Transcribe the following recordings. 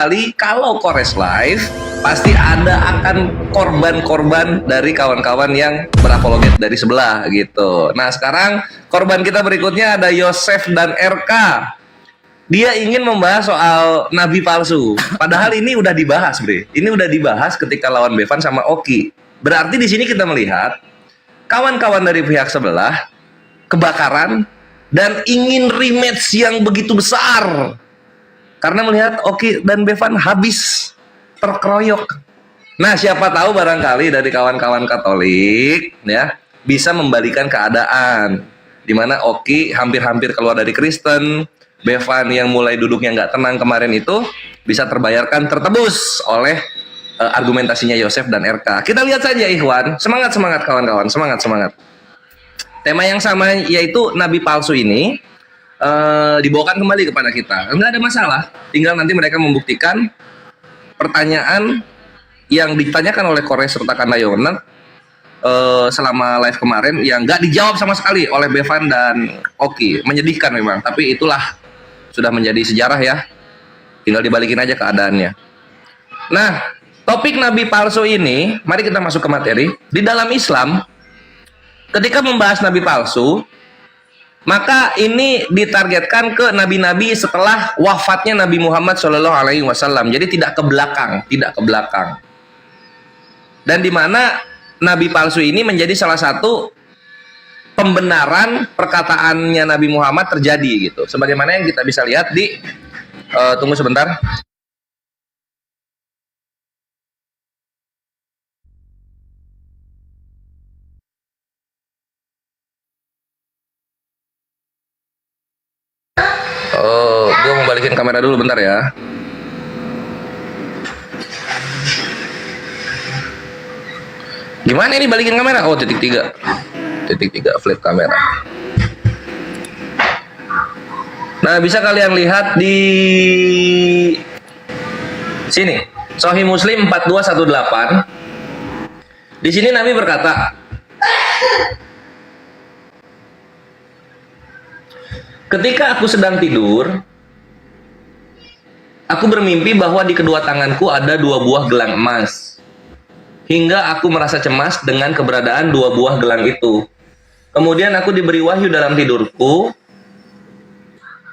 kali kalau Kores Live pasti akan korban-korban dari kawan-kawan yang berapologet dari sebelah gitu. Nah sekarang korban kita berikutnya ada Yosef dan RK. Dia ingin membahas soal nabi palsu. Padahal ini udah dibahas, Bre. Ini udah dibahas ketika lawan Bevan sama Oki. Berarti di sini kita melihat kawan-kawan dari pihak sebelah kebakaran dan ingin rematch yang begitu besar. Karena melihat Oki dan Bevan habis terkeroyok. Nah, siapa tahu barangkali dari kawan-kawan Katolik ya bisa membalikan keadaan. Di mana Oki hampir-hampir keluar dari Kristen, Bevan yang mulai duduknya nggak tenang kemarin itu bisa terbayarkan, tertebus oleh argumentasinya Yosef dan RK. Kita lihat saja, Ikhwan. Semangat kawan-kawan, semangat. Tema yang sama yaitu nabi palsu ini dibawakan kembali kepada kita. Enggak ada masalah, tinggal nanti mereka membuktikan pertanyaan yang ditanyakan oleh Kores serta Kandayona selama live kemarin yang nggak dijawab sama sekali oleh Bevan dan Oki. Menyedihkan memang, tapi itulah sudah menjadi sejarah ya, tinggal dibalikin aja keadaannya. Nah, topik nabi palsu ini, mari kita masuk ke materi. Di dalam Islam, ketika membahas nabi palsu, maka ini ditargetkan ke nabi-nabi setelah wafatnya Nabi Muhammad SAW. Jadi tidak ke belakang. Dan di mana nabi palsu ini menjadi salah satu pembenaran perkataannya Nabi Muhammad terjadi gitu. Sebagaimana yang kita bisa lihat di tunggu sebentar. Gue mau balikin kamera dulu bentar ya. Gimana ini balikin kamera? Oh, titik tiga flip kamera. Nah, bisa kalian lihat di sini, Sahih Muslim 4218. Di sini Nabi berkata, ketika aku sedang tidur, aku bermimpi bahwa di kedua tanganku ada 2 buah gelang emas. Hingga aku merasa cemas dengan keberadaan 2 buah gelang itu. Kemudian aku diberi wahyu dalam tidurku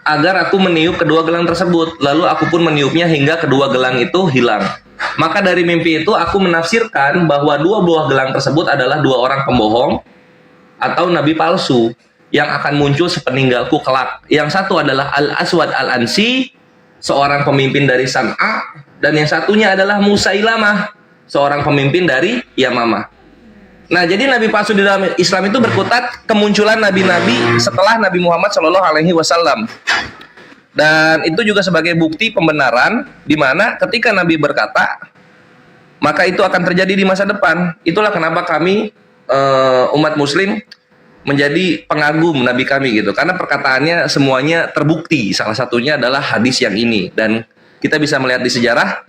agar aku meniup kedua gelang tersebut. Lalu aku pun meniupnya hingga kedua gelang itu hilang. Maka dari mimpi itu aku menafsirkan bahwa 2 buah gelang tersebut adalah 2 orang pembohong atau nabi palsu yang akan muncul sepeninggalku kelak. Yang satu adalah Al-Aswad Al-Ansi, seorang pemimpin dari San'a, dan yang satunya adalah Musailamah, seorang pemimpin dari Yamamah. Nah, jadi nabi palsu di dalam Islam itu berkutat kemunculan nabi-nabi setelah Nabi Muhammad SAW. Dan itu juga sebagai bukti pembenaran di mana ketika Nabi berkata, maka itu akan terjadi di masa depan. Itulah kenapa kami umat Muslim menjadi pengagum Nabi kami gitu, karena perkataannya semuanya terbukti. Salah satunya adalah hadis yang ini, dan kita bisa melihat di sejarah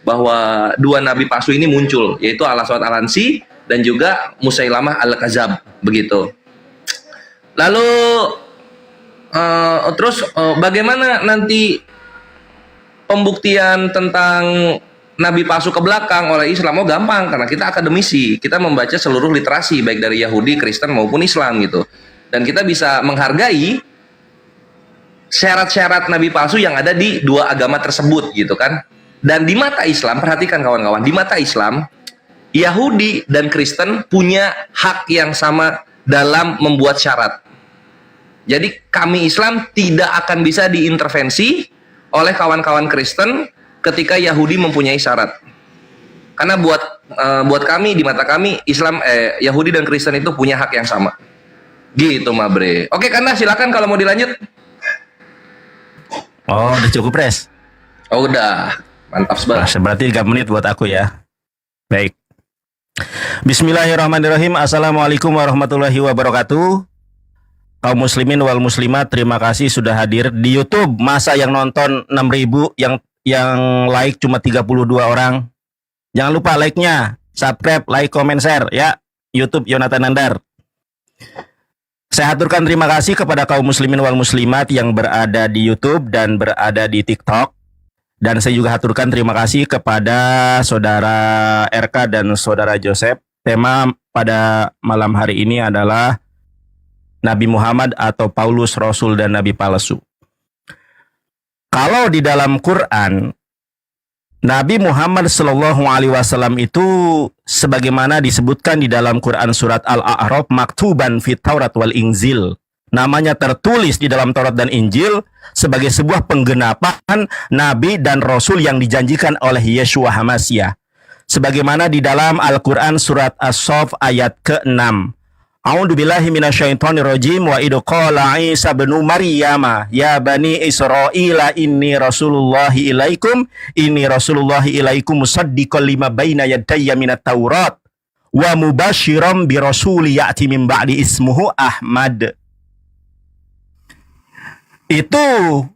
bahwa 2 nabi palsu ini muncul, yaitu Al-Aswad Al-Ansi dan juga Musailamah Al-Kazab begitu. Lalu bagaimana nanti pembuktian tentang nabi palsu ke belakang oleh Islam? Oh, gampang, karena kita akademisi, kita membaca seluruh literasi baik dari Yahudi, Kristen maupun Islam gitu, dan kita bisa menghargai syarat-syarat nabi palsu yang ada di 2 agama tersebut gitu kan. Dan di mata Islam, perhatikan kawan-kawan, di mata Islam Yahudi dan Kristen punya hak yang sama dalam membuat syarat. Jadi kami Islam tidak akan bisa diintervensi oleh kawan-kawan Kristen ketika Yahudi mempunyai syarat. Karena buat kami, di mata kami, Yahudi dan Kristen itu punya hak yang sama. Gitu, Mabre. Oke, Kanda, silakan kalau mau dilanjut. Oh, udah cukup, Pres. Oh, udah. Mantap banget. Berarti 3 menit buat aku ya. Baik. Bismillahirrahmanirrahim. Assalamualaikum warahmatullahi wabarakatuh. Kaum muslimin wal muslimat, terima kasih sudah hadir di YouTube. Masa yang nonton 6.000, yang like cuma 32 orang. Jangan lupa like-nya, subscribe, like, comment, share ya. YouTube Yonatan Nandar. Saya aturkan terima kasih kepada kaum muslimin wal muslimat yang berada di YouTube dan berada di TikTok. Dan saya juga haturkan terima kasih kepada saudara RK dan saudara Joseph. Tema pada malam hari ini adalah Nabi Muhammad atau Paulus Rasul dan Nabi palsu. Kalau di dalam Quran, Nabi Muhammad Shallallahu Alaihi Wasallam itu sebagaimana disebutkan di dalam Quran surat Al-A'raf, maktuban fit Taurat wal Injil. Namanya tertulis di dalam Taurat dan Injil sebagai sebuah penggenapan Nabi dan Rasul yang dijanjikan oleh Yeshua HaMashiach. Sebagaimana di dalam Al-Quran surat As-Saff ayat ke-6. A'udzu billahi minasyaitonir rajim wa idh qala Isa bin Maryam ya bani Israila inni rasulullahi ilaikum musaddiqan lima baina yadayya minat Taurat wa mubasyiran bi rasuli ya'ti min ba'di ismuhu Ahmad. Itu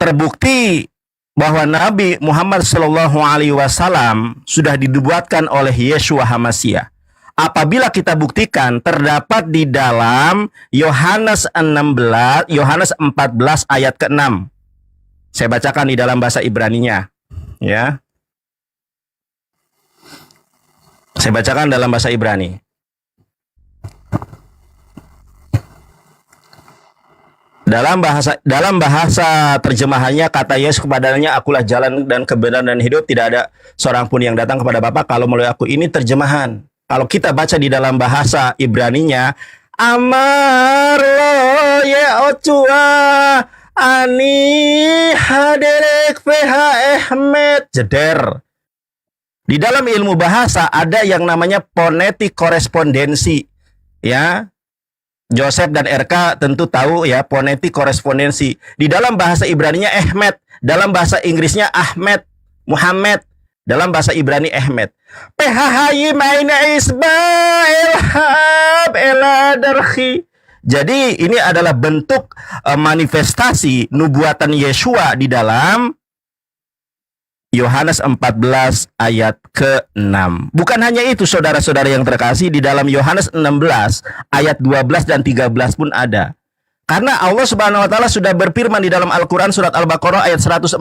terbukti bahwa Nabi Muhammad Shallallahu Alaihi Wasallam sudah dinubuatkan oleh Yeshua HaMashiach. Apabila kita buktikan terdapat di dalam Yohanes 14 ayat ke-6. Saya bacakan di dalam bahasa Ibraninya, ya. Saya bacakan dalam bahasa Ibrani. Dalam bahasa terjemahannya kata Yesus kepadanya, akulah jalan dan kebenaran dan hidup, tidak ada seorang pun yang datang kepada Bapa kalau melalui aku. Ini terjemahan. Kalau kita baca di dalam bahasa Ibraninya, Amar lo ye otua ani haderek Ahmed jeder. Di dalam ilmu bahasa ada yang namanya fonetik korespondensi, ya. Joseph dan RK tentu tahu ya fonetik korespondensi. Di dalam bahasa Ibraninya Ahmed, dalam bahasa Inggrisnya Ahmed, Muhammad, dalam bahasa Ibrani Ahmed. PHHI maina isba'il hab eladarhi. Jadi ini adalah bentuk manifestasi nubuatan Yeshua di dalam Yohanes 14 ayat ke-6. Bukan hanya itu saudara-saudara yang terkasih, di dalam Yohanes 16 ayat 12 dan 13 pun ada. Karena Allah Subhanahu wa taala sudah berfirman di dalam Al-Qur'an surat Al-Baqarah ayat 146.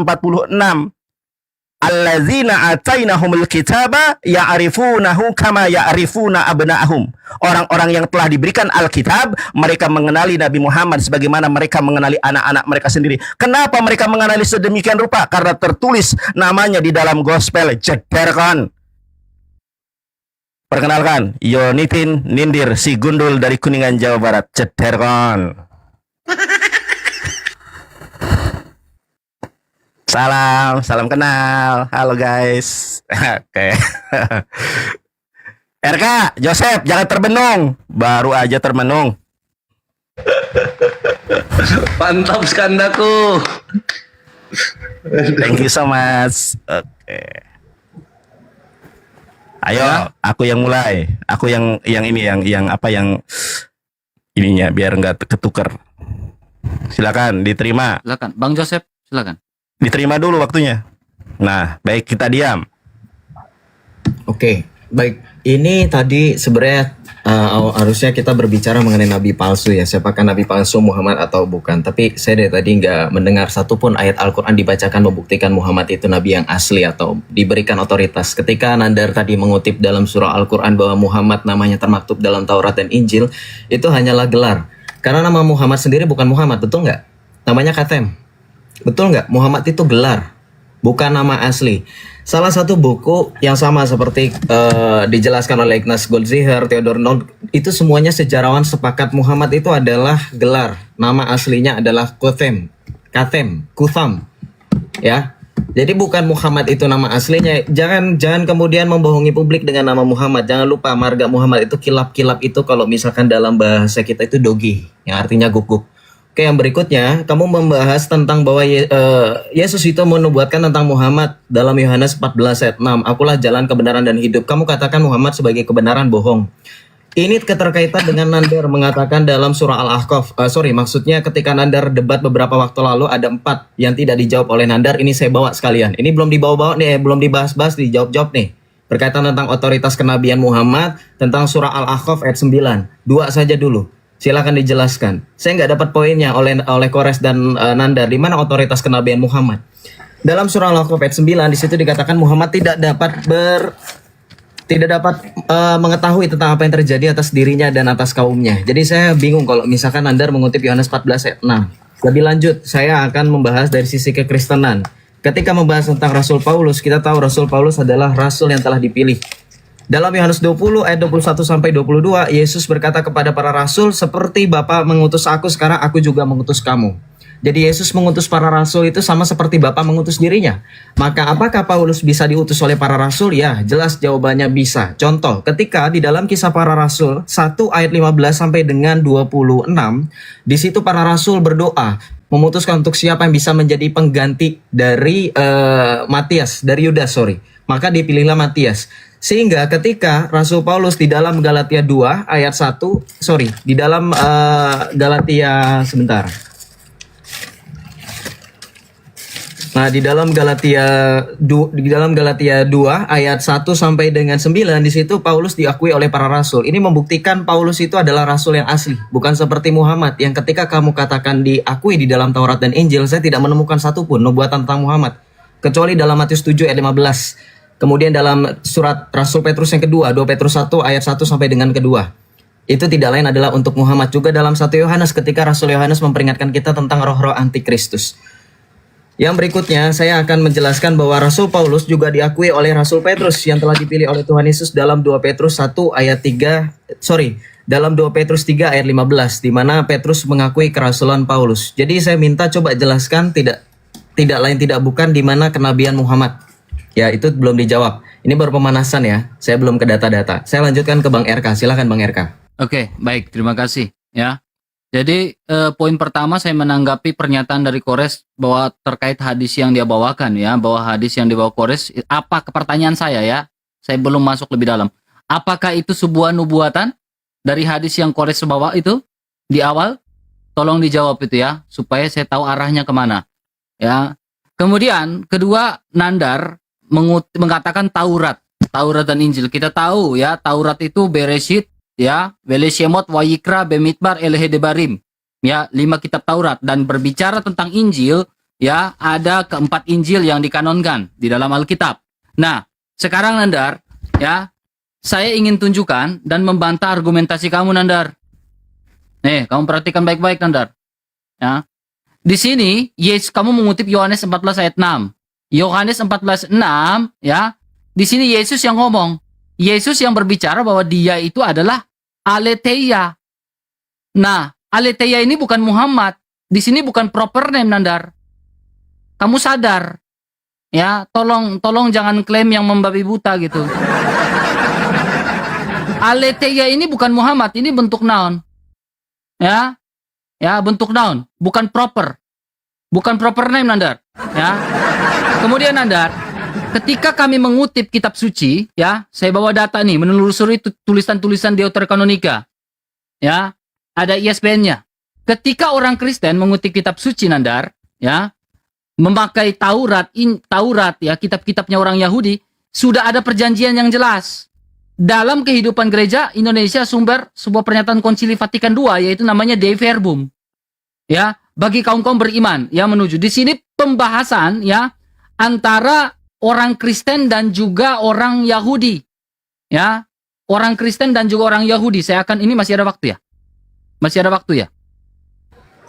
Allazina atainahumul kitaba ya'rifunahu kama ya'rifuna abna'ahum. Orang-orang yang telah diberikan Alkitab, mereka mengenali Nabi Muhammad sebagaimana mereka mengenali anak-anak mereka sendiri. Kenapa mereka mengenali sedemikian rupa? Karena tertulis namanya di dalam gospel. Jederkan. Perkenalkan, Yonitin Nindir, si gundul dari Kuningan, Jawa Barat. Jederkan. Salam kenal. Halo guys. Oke. RK, Joseph, jangan termenung. Baru aja termenung. Mantap skandaku. Thank you so much. Oke. Ayo, aku yang mulai. Aku yang ini yang apa yang ininya biar nggak ketuker. Silakan diterima. Silakan, Bang Joseph, silakan. Diterima dulu waktunya. Nah, baik, kita diam. Oke, baik. Ini tadi sebenarnya harusnya kita berbicara mengenai nabi palsu ya. Siapakah nabi palsu, Muhammad atau bukan? Tapi saya dari tadi nggak mendengar satupun ayat Al-Quran dibacakan membuktikan Muhammad itu nabi yang asli atau diberikan otoritas. Ketika Nandar tadi mengutip dalam surah Al-Quran bahwa Muhammad namanya termaktub dalam Taurat dan Injil, itu hanyalah gelar. Karena nama Muhammad sendiri bukan Muhammad, betul nggak? Namanya Katem. Betul nggak? Muhammad itu gelar, bukan nama asli. Salah satu buku yang sama seperti dijelaskan oleh Ignaz Goldziher, Theodor Nord, itu semuanya sejarawan sepakat Muhammad itu adalah gelar. Nama aslinya adalah Kutham, ya. Jadi bukan Muhammad itu nama aslinya. Jangan kemudian membohongi publik dengan nama Muhammad. Jangan lupa marga Muhammad itu kilap-kilap itu kalau misalkan dalam bahasa kita itu dogi, yang artinya guguk. Oke, yang berikutnya, kamu membahas tentang bahwa Yesus itu menubuatkan tentang Muhammad dalam Yohanes 14 ayat 6. Akulah jalan kebenaran dan hidup. Kamu katakan Muhammad sebagai kebenaran, bohong. Ini keterkaitan dengan Nandar mengatakan dalam surah Al-Ahqaf. Maksudnya ketika Nandar debat beberapa waktu lalu ada 4 yang tidak dijawab oleh Nandar. Ini saya bawa sekalian. Ini belum dibawa-bawa nih, belum dibahas-bahas, dijawab-jawab nih. Berkaitan tentang otoritas kenabian Muhammad, tentang surah Al-Ahqaf ayat 9. 2 saja dulu. Silakan dijelaskan. Saya nggak dapat poinnya oleh Kores dan Nandar. Di mana otoritas kenabian Muhammad? dalam surah Al-Ahqaf ayat 9 di situ dikatakan Muhammad tidak dapat mengetahui tentang apa yang terjadi atas dirinya dan atas kaumnya. Jadi saya bingung kalau misalkan Anda mengutip Yohanes 14 ayat 6. Lebih lanjut, saya akan membahas dari sisi kekristenan. Ketika membahas tentang Rasul Paulus, kita tahu Rasul Paulus adalah rasul yang telah dipilih. Dalam Yohanes 20 ayat 21 sampai 22, Yesus berkata kepada para rasul, seperti Bapa mengutus aku, sekarang aku juga mengutus kamu. Jadi Yesus mengutus para rasul itu sama seperti Bapa mengutus dirinya. Maka apakah Paulus bisa diutus oleh para rasul? Ya, jelas jawabannya bisa. Contoh, ketika di dalam Kisah Para Rasul 1 ayat 15 sampai dengan 26, di situ para rasul berdoa memutuskan untuk siapa yang bisa menjadi pengganti dari Matias, dari Yudas, Maka dipilihlah Matias. Sehingga ketika Rasul Paulus di dalam Galatia 2 ayat 1, di dalam Galatia sebentar. Nah, di dalam Galatia 2 ayat 1 sampai dengan 9 di situ Paulus diakui oleh para rasul. Ini membuktikan Paulus itu adalah rasul yang asli, bukan seperti Muhammad yang ketika kamu katakan diakui di dalam Taurat dan Injil, saya tidak menemukan satupun nubuatan tentang Muhammad kecuali dalam Matius 7 ayat 15. Kemudian dalam surat Rasul Petrus yang kedua, 2 Petrus 1 ayat 1 sampai dengan kedua. Itu tidak lain adalah untuk Muhammad. Juga dalam 1 Yohanes ketika Rasul Yohanes memperingatkan kita tentang roh-roh antikristus. Yang berikutnya saya akan menjelaskan bahwa Rasul Paulus juga diakui oleh Rasul Petrus yang telah dipilih oleh Tuhan Yesus dalam 2 Petrus 1 ayat 3, dalam 2 Petrus 3 ayat 15 di mana Petrus mengakui kerasulan Paulus. Jadi saya minta coba jelaskan tidak lain tidak bukan di mana kenabian Muhammad. Ya, itu belum dijawab. Ini baru pemanasan ya. Saya belum ke data-data. Saya lanjutkan ke Bang RK. Silakan Bang RK. Oke, baik, terima kasih ya. Jadi poin pertama saya menanggapi pernyataan dari Kores bahwa terkait hadis yang dia bawakan ya, bahwa hadis yang dibawa Kores, apa pertanyaan saya ya? Saya belum masuk lebih dalam. Apakah itu sebuah nubuatan dari hadis yang Kores bawa itu di awal? Tolong dijawab itu ya, supaya saya tahu arahnya kemana. Ya. Kemudian kedua, Nandar mengatakan Taurat dan Injil. Kita tahu ya, Taurat itu Bereshit, ya, Veleshemot, Wayikra, Bemidbar, Elehedebarim. Ya, 5 kitab Taurat. Dan berbicara tentang Injil, ya, ada keempat Injil yang dikanonkan di dalam Alkitab. Nah, sekarang Nandar, ya, saya ingin tunjukkan dan membantah argumentasi kamu, Nandar. Nih, kamu perhatikan baik-baik, Nandar. Ya. Di sini, kamu mengutip Yohanes 14 ayat 6. Yohanes 14:6, ya. Di sini Yesus yang ngomong. Yesus yang berbicara bahwa dia itu adalah Aletheia. Nah, Aletheia ini bukan Muhammad. Di sini bukan proper name, Nandar. Kamu sadar? Ya, tolong jangan klaim yang membabi buta gitu. Aletheia ini bukan Muhammad, ini bentuk noun. Ya. Ya, bentuk noun, bukan proper. Bukan proper name, Nandar. Ya. Kemudian Nandar, ketika kami mengutip kitab suci, ya, saya bawa data nih, menelusuri tulisan-tulisan Deuterokanonika. Ya, ada ISBN-nya. Ketika orang Kristen mengutip kitab suci, Nandar, ya, memakai Taurat ya, kitab-kitabnya orang Yahudi, sudah ada perjanjian yang jelas. Dalam kehidupan gereja Indonesia sumber sebuah pernyataan Konsili Vatikan II yaitu namanya Dei Verbum. Ya, bagi kaum-kaum beriman, ya, menuju di sini pembahasan ya antara orang Kristen dan juga orang Yahudi. Ya, orang Kristen dan juga orang Yahudi. Saya akan, ini masih ada waktu ya? Masih ada waktu ya?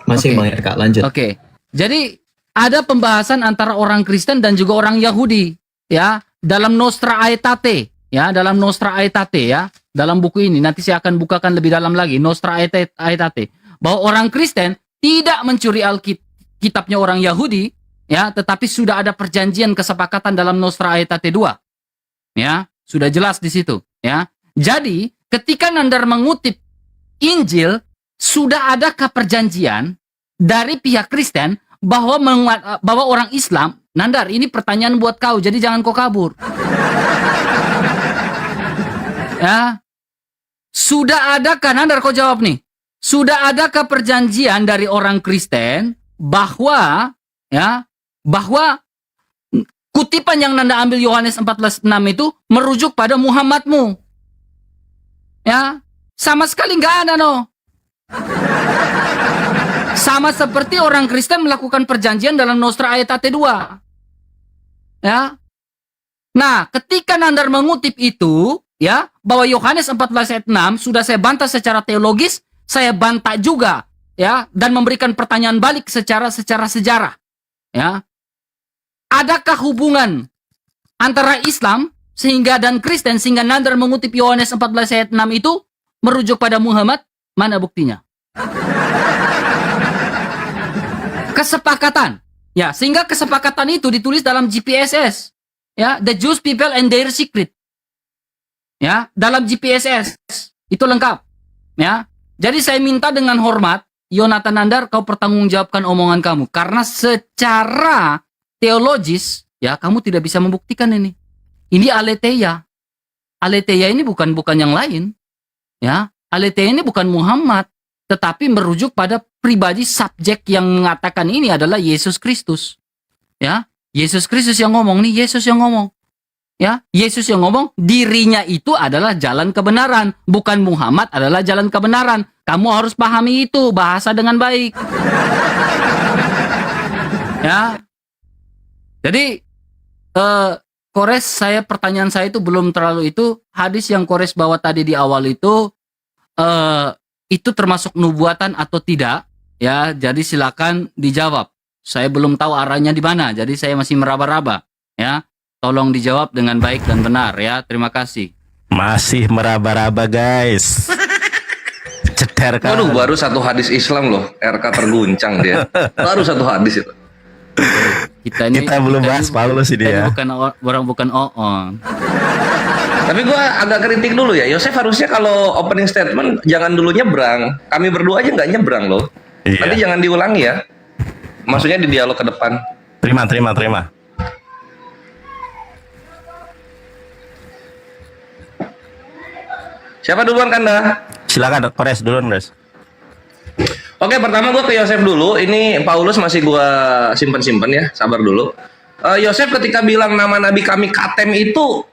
Masih, Bang RK, lanjut. Oke. Jadi ada pembahasan antara orang Kristen dan juga orang Yahudi, ya, dalam Nostra Aetate, ya, dalam Nostra Aetate, ya, dalam buku ini nanti saya akan bukakan lebih dalam lagi Nostra Aetate, bahwa orang Kristen tidak mencuri Alkitabnya orang Yahudi, ya, tetapi sudah ada perjanjian kesepakatan dalam Nostra Aetate 2. Ya, sudah jelas di situ, ya. Jadi, ketika Nandar mengutip Injil, sudah ada perjanjian dari pihak Kristen bahwa orang Islam, Nandar, ini pertanyaan buat kau, jadi jangan kau kabur. Ya. Sudah adakah, Nandar, kau jawab nih. Sudah adakah perjanjian dari orang Kristen bahwa ya, bahwa kutipan yang Nanda ambil Yohanes 14:6 itu merujuk pada Muhammadmu? Ya, sama sekali nggak ada, no. Sama seperti orang Kristen melakukan perjanjian dalam Nostra Aetate 2. Ya. Nah, ketika Nandar mengutip itu, ya, bahwa Yohanes 14 ayat 6 sudah saya bantah secara teologis, saya bantah juga, ya, dan memberikan pertanyaan balik secara sejarah, ya. Adakah hubungan antara Islam dan Kristen sehingga Nandar mengutip Yohanes 14 ayat 6 itu merujuk pada Muhammad? Mana buktinya? Kesepakatan. Ya, sehingga kesepakatan itu ditulis dalam GPSS. Ya, The Jewish People and Their Secret. Ya, dalam GPSS. Itu lengkap. Ya. Jadi saya minta dengan hormat, Yonatan Nandar, kau pertanggungjawabkan omongan kamu. Karena secara teologis, ya, kamu tidak bisa membuktikan ini. Ini aletheia. Aletheia ini bukan yang lain. Ya, aletheia ini bukan Muhammad, tetapi merujuk pada pribadi subjek yang mengatakan ini adalah Yesus Kristus. Ya, Yesus Kristus yang ngomong nih, Yesus yang ngomong. Ya, Yesus yang ngomong, dirinya itu adalah jalan kebenaran, bukan Muhammad adalah jalan kebenaran. Kamu harus pahami itu, bahasa dengan baik. Ya. Jadi Kores, pertanyaan saya itu belum terlalu itu, hadis yang Kores bawa tadi di awal itu termasuk nubuatan atau tidak? Ya, jadi silakan dijawab. Saya belum tahu arahnya di mana, jadi saya masih meraba-raba. Ya, tolong dijawab dengan baik dan benar ya. Terima kasih. Masih meraba-raba guys. Ceter kan. Waduh, baru satu hadis Islam loh, RK terguncang dia. Baru satu hadis itu. Kita belum bahas Paulus ini ya. Bukan oon. Tapi gue agak kritik dulu ya, Yosef harusnya kalau opening statement jangan dulu nyebrang. Kami berdua aja nggak nyebrang loh. Iya. Nanti jangan diulangi ya. Maksudnya di dialog ke depan. Terima. Siapa duluan Kanda? Silakan Kores duluan, Kores. Oke, pertama gue ke Yosef dulu. Ini Paulus masih gue simpen ya, sabar dulu. Yosef ketika bilang nama Nabi kami Katem itu,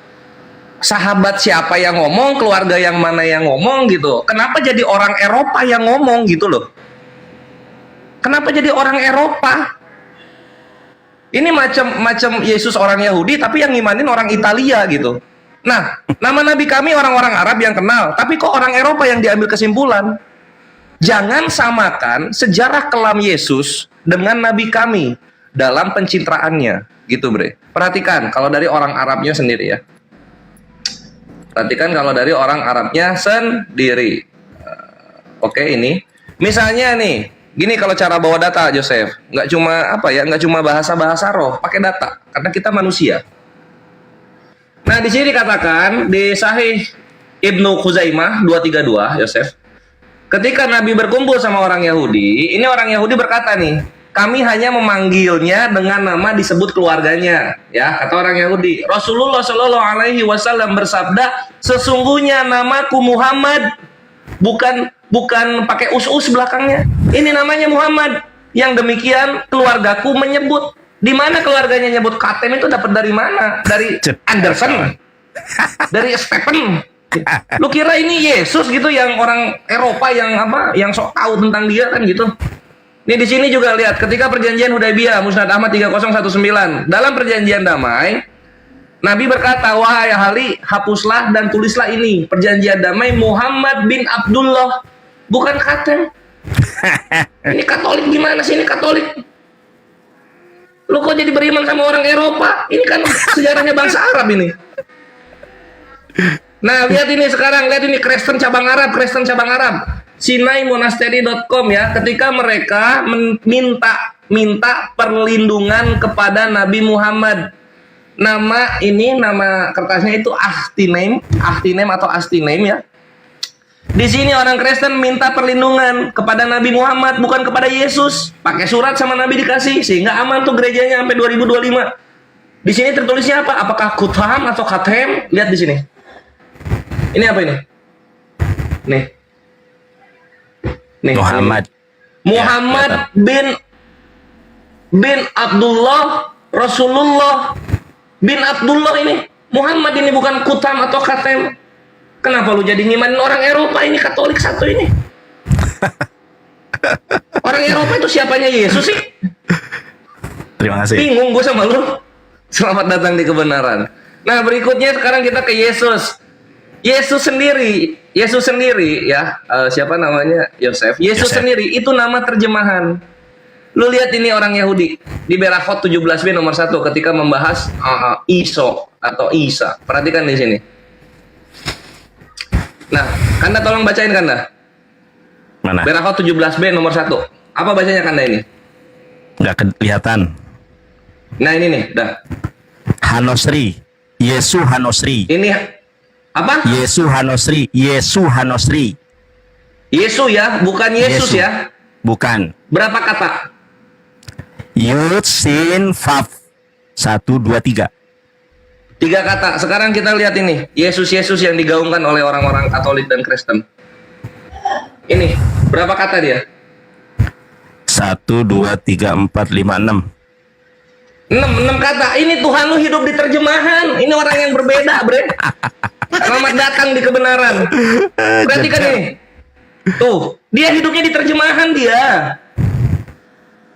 sahabat siapa yang ngomong, keluarga yang mana yang ngomong gitu. Kenapa jadi orang Eropa yang ngomong gitu loh? Kenapa jadi orang Eropa? Ini macam Yesus orang Yahudi tapi yang ngimanin orang Italia gitu. Nah, nama Nabi kami orang-orang Arab yang kenal, tapi kok orang Eropa yang diambil kesimpulan? Jangan samakan sejarah kelam Yesus dengan Nabi kami dalam pencitraannya, gitu bre. Perhatikan kalau dari orang Arabnya sendiri ya. Perhatikan kalau dari orang Arabnya sendiri. Oke, ini. Misalnya nih, gini kalau cara bawa data, Joseph. Nggak cuma bahasa-bahasa roh, pakai data. Karena kita manusia. Nah, di sini dikatakan di Sahih Ibnu Khuzaimah 232, Yosef. Ketika Nabi berkumpul sama orang Yahudi, ini orang Yahudi berkata nih, kami hanya memanggilnya dengan nama disebut keluarganya, ya, kata orang Yahudi. Rasulullah Shallallahu Alaihi Wasallam bersabda, sesungguhnya namaku Muhammad, bukan pakai us belakangnya. Ini namanya Muhammad. Yang demikian keluargaku menyebut. Di mana keluarganya nyebut Katem itu dapat dari mana? Dari Anderson, dari Stephen. Lu kira ini Yesus gitu yang orang Eropa yang sok tahu tentang dia kan gitu. Nih di sini juga lihat ketika perjanjian Hudaybiyah Musnad Ahmad 3019 dalam perjanjian damai Nabi berkata, wahai ahli, hapuslah dan tulislah ini perjanjian damai Muhammad bin Abdullah, bukan Katem. Ini Katolik gimana sih ini Katolik? Lu kok jadi beriman sama orang Eropa? Ini kan sejarahnya bangsa Arab ini. Nah, lihat ini sekarang, lihat ini Kristen cabang Arab. Sinaimonasteri.com ya, ketika mereka minta perlindungan kepada Nabi Muhammad. Nama kertasnya itu Ahtinem atau Astinem ya. Di sini orang Kristen minta perlindungan kepada Nabi Muhammad, bukan kepada Yesus. Pakai surat sama Nabi dikasih, sehingga aman tuh gerejanya sampai 2025. Di sini tertulisnya apa? Apakah Kutham atau Katem? Lihat di sini. Ini apa ini? Nih Muhammad bin Abdullah Rasulullah bin Abdullah ini. Muhammad ini bukan Kutham atau Katem. Kenapa lu jadi ngimanin orang Eropa ini Katolik satu ini? Orang Eropa itu siapanya Yesus sih? Terima kasih. Bingung gue sama lu. Selamat datang di kebenaran. Nah, berikutnya sekarang kita ke Yesus. Yesus sendiri ya, siapa namanya? Yosef. Yesus Yosef. sendiri itu nama terjemahan. Lu lihat ini orang Yahudi di Berachot 17b nomor 1 ketika membahas Iso atau Isa. Perhatikan di sini. Nah, Kanda tolong bacain Kanda. Mana? Berachot 17b nomor 1. Apa bacanya Kanda ini? Nggak kelihatan. Nah, ini nih, dah. Hanosri. Yesu Hanosri. Ini apa? Yesu Hanosri. Yesu Hanosri. Yesus ya, bukan Yesus Yesu. ya. Bukan. Berapa kata? Yud Sin Faf. 1, 2, 3. 3 kata. Sekarang kita lihat ini. Yesus yang digaungkan oleh orang-orang Katolik dan Kristen. Ini, berapa kata dia? 1, 2, 3, 4, 5, 6. 6 kata. Ini Tuhan lu hidup di terjemahan. Ini orang yang berbeda, bre. Selamat datang di kebenaran. Perhatikan nih. Tuh, dia hidupnya di terjemahan dia.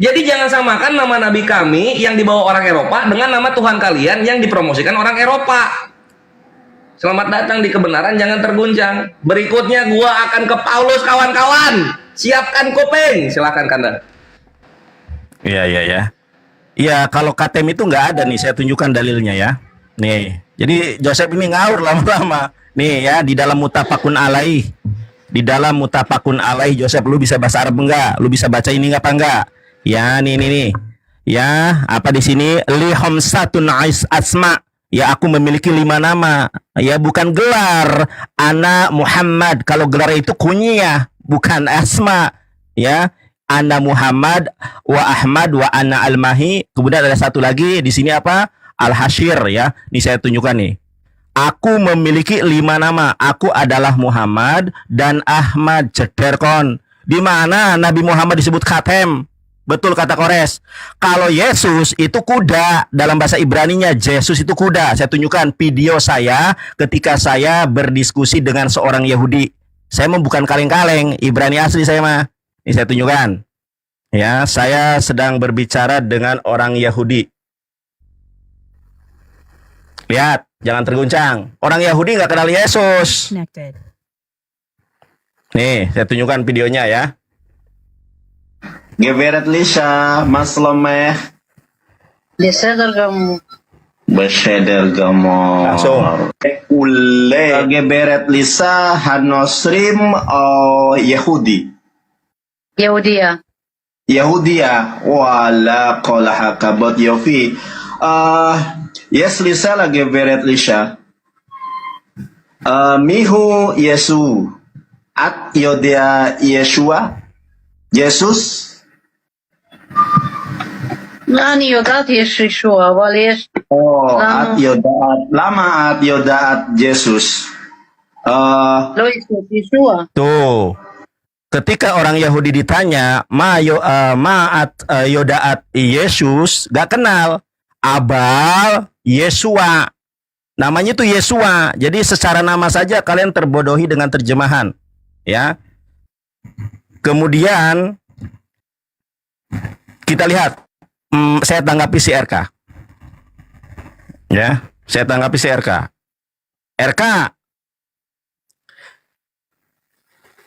Jadi jangan samakan nama nabi kami yang dibawa orang Eropa dengan nama Tuhan kalian yang dipromosikan orang Eropa. Selamat datang di kebenaran, jangan terguncang. Berikutnya gua akan ke Paulus, kawan-kawan. Siapkan kuping. Silakan Kanda. Iya, iya, ya. Iya, kalau KTM itu nggak ada nih, saya tunjukkan dalilnya ya. Nih, jadi Joseph ini ngaur lama-lama. Nih ya, di dalam Mutafakun Alaih. Di dalam Mutafakun Alaih, Joseph, lu bisa bahasa Arab enggak? Lu bisa baca ini apa enggak? Ya, nih. Ya, apa di sini? Li khamsatun asma. Ya, aku memiliki 5 nama. Ya, bukan gelar. Ana Muhammad. Kalau gelar itu kunyah, bukan asma. Ya, Ana Muhammad wa Ahmad wa Ana Al-Mahi. Kemudian ada satu lagi di sini apa? Al-Hashir ya. Ini saya tunjukkan nih. Aku memiliki 5 nama. Aku adalah Muhammad dan Ahmad. Cederkon. Di mana Nabi Muhammad disebut Khatem? Betul kata Kores. Kalau Yesus itu kuda, dalam bahasa Ibraninya Yesus itu kuda. Saya tunjukkan video saya ketika saya berdiskusi dengan seorang Yahudi. Saya mah bukan kaleng-kaleng, Ibrani asli saya mah. Ini saya tunjukkan. Ya, saya sedang berbicara dengan orang Yahudi. Lihat, jangan terguncang. Orang Yahudi nggak kenal Yesus. Connected. Nih, saya tunjukkan videonya ya. גברת לישה, מה שלומך? בסדר גמור. בסדר גמור. לאngsung. מעולה. גברת לישה, הנוצרים או יהודי? יהודייה. יהודייה. וואלה, כל הכבוד יופי. יש לי שאלה גברת לישה. מיהו ישו? את יודע ישוע? יסוס? אני יודעת יש ישוע, אבל יש... את יודעת, למה את יודעת יסוס? לא יש ישוע. Tuh. Ketika orang Yahudi ditanya, Ma'at Yodaat Yesus, gak kenal. Abal Yesua. Namanya tuh Yesua. Jadi secara nama saja kalian terbodohi dengan terjemahan. Ya. Kemudian kita lihat. Saya tanggapi si RK. Ya, saya tanggapi si RK. RK,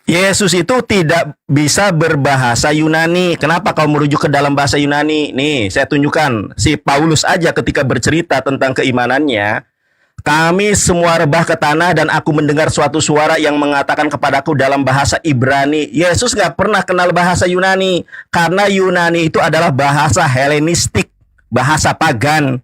Yesus itu tidak bisa berbahasa Yunani. Kenapa kau merujuk ke dalam bahasa Yunani? Nih, saya tunjukkan. Si Paulus aja ketika bercerita tentang keimanannya. Kami semua rebah ke tanah dan aku mendengar suatu suara yang mengatakan kepadaku dalam bahasa Ibrani. Yesus nggak pernah kenal bahasa Yunani. Karena Yunani itu adalah bahasa Helenistik. Bahasa pagan.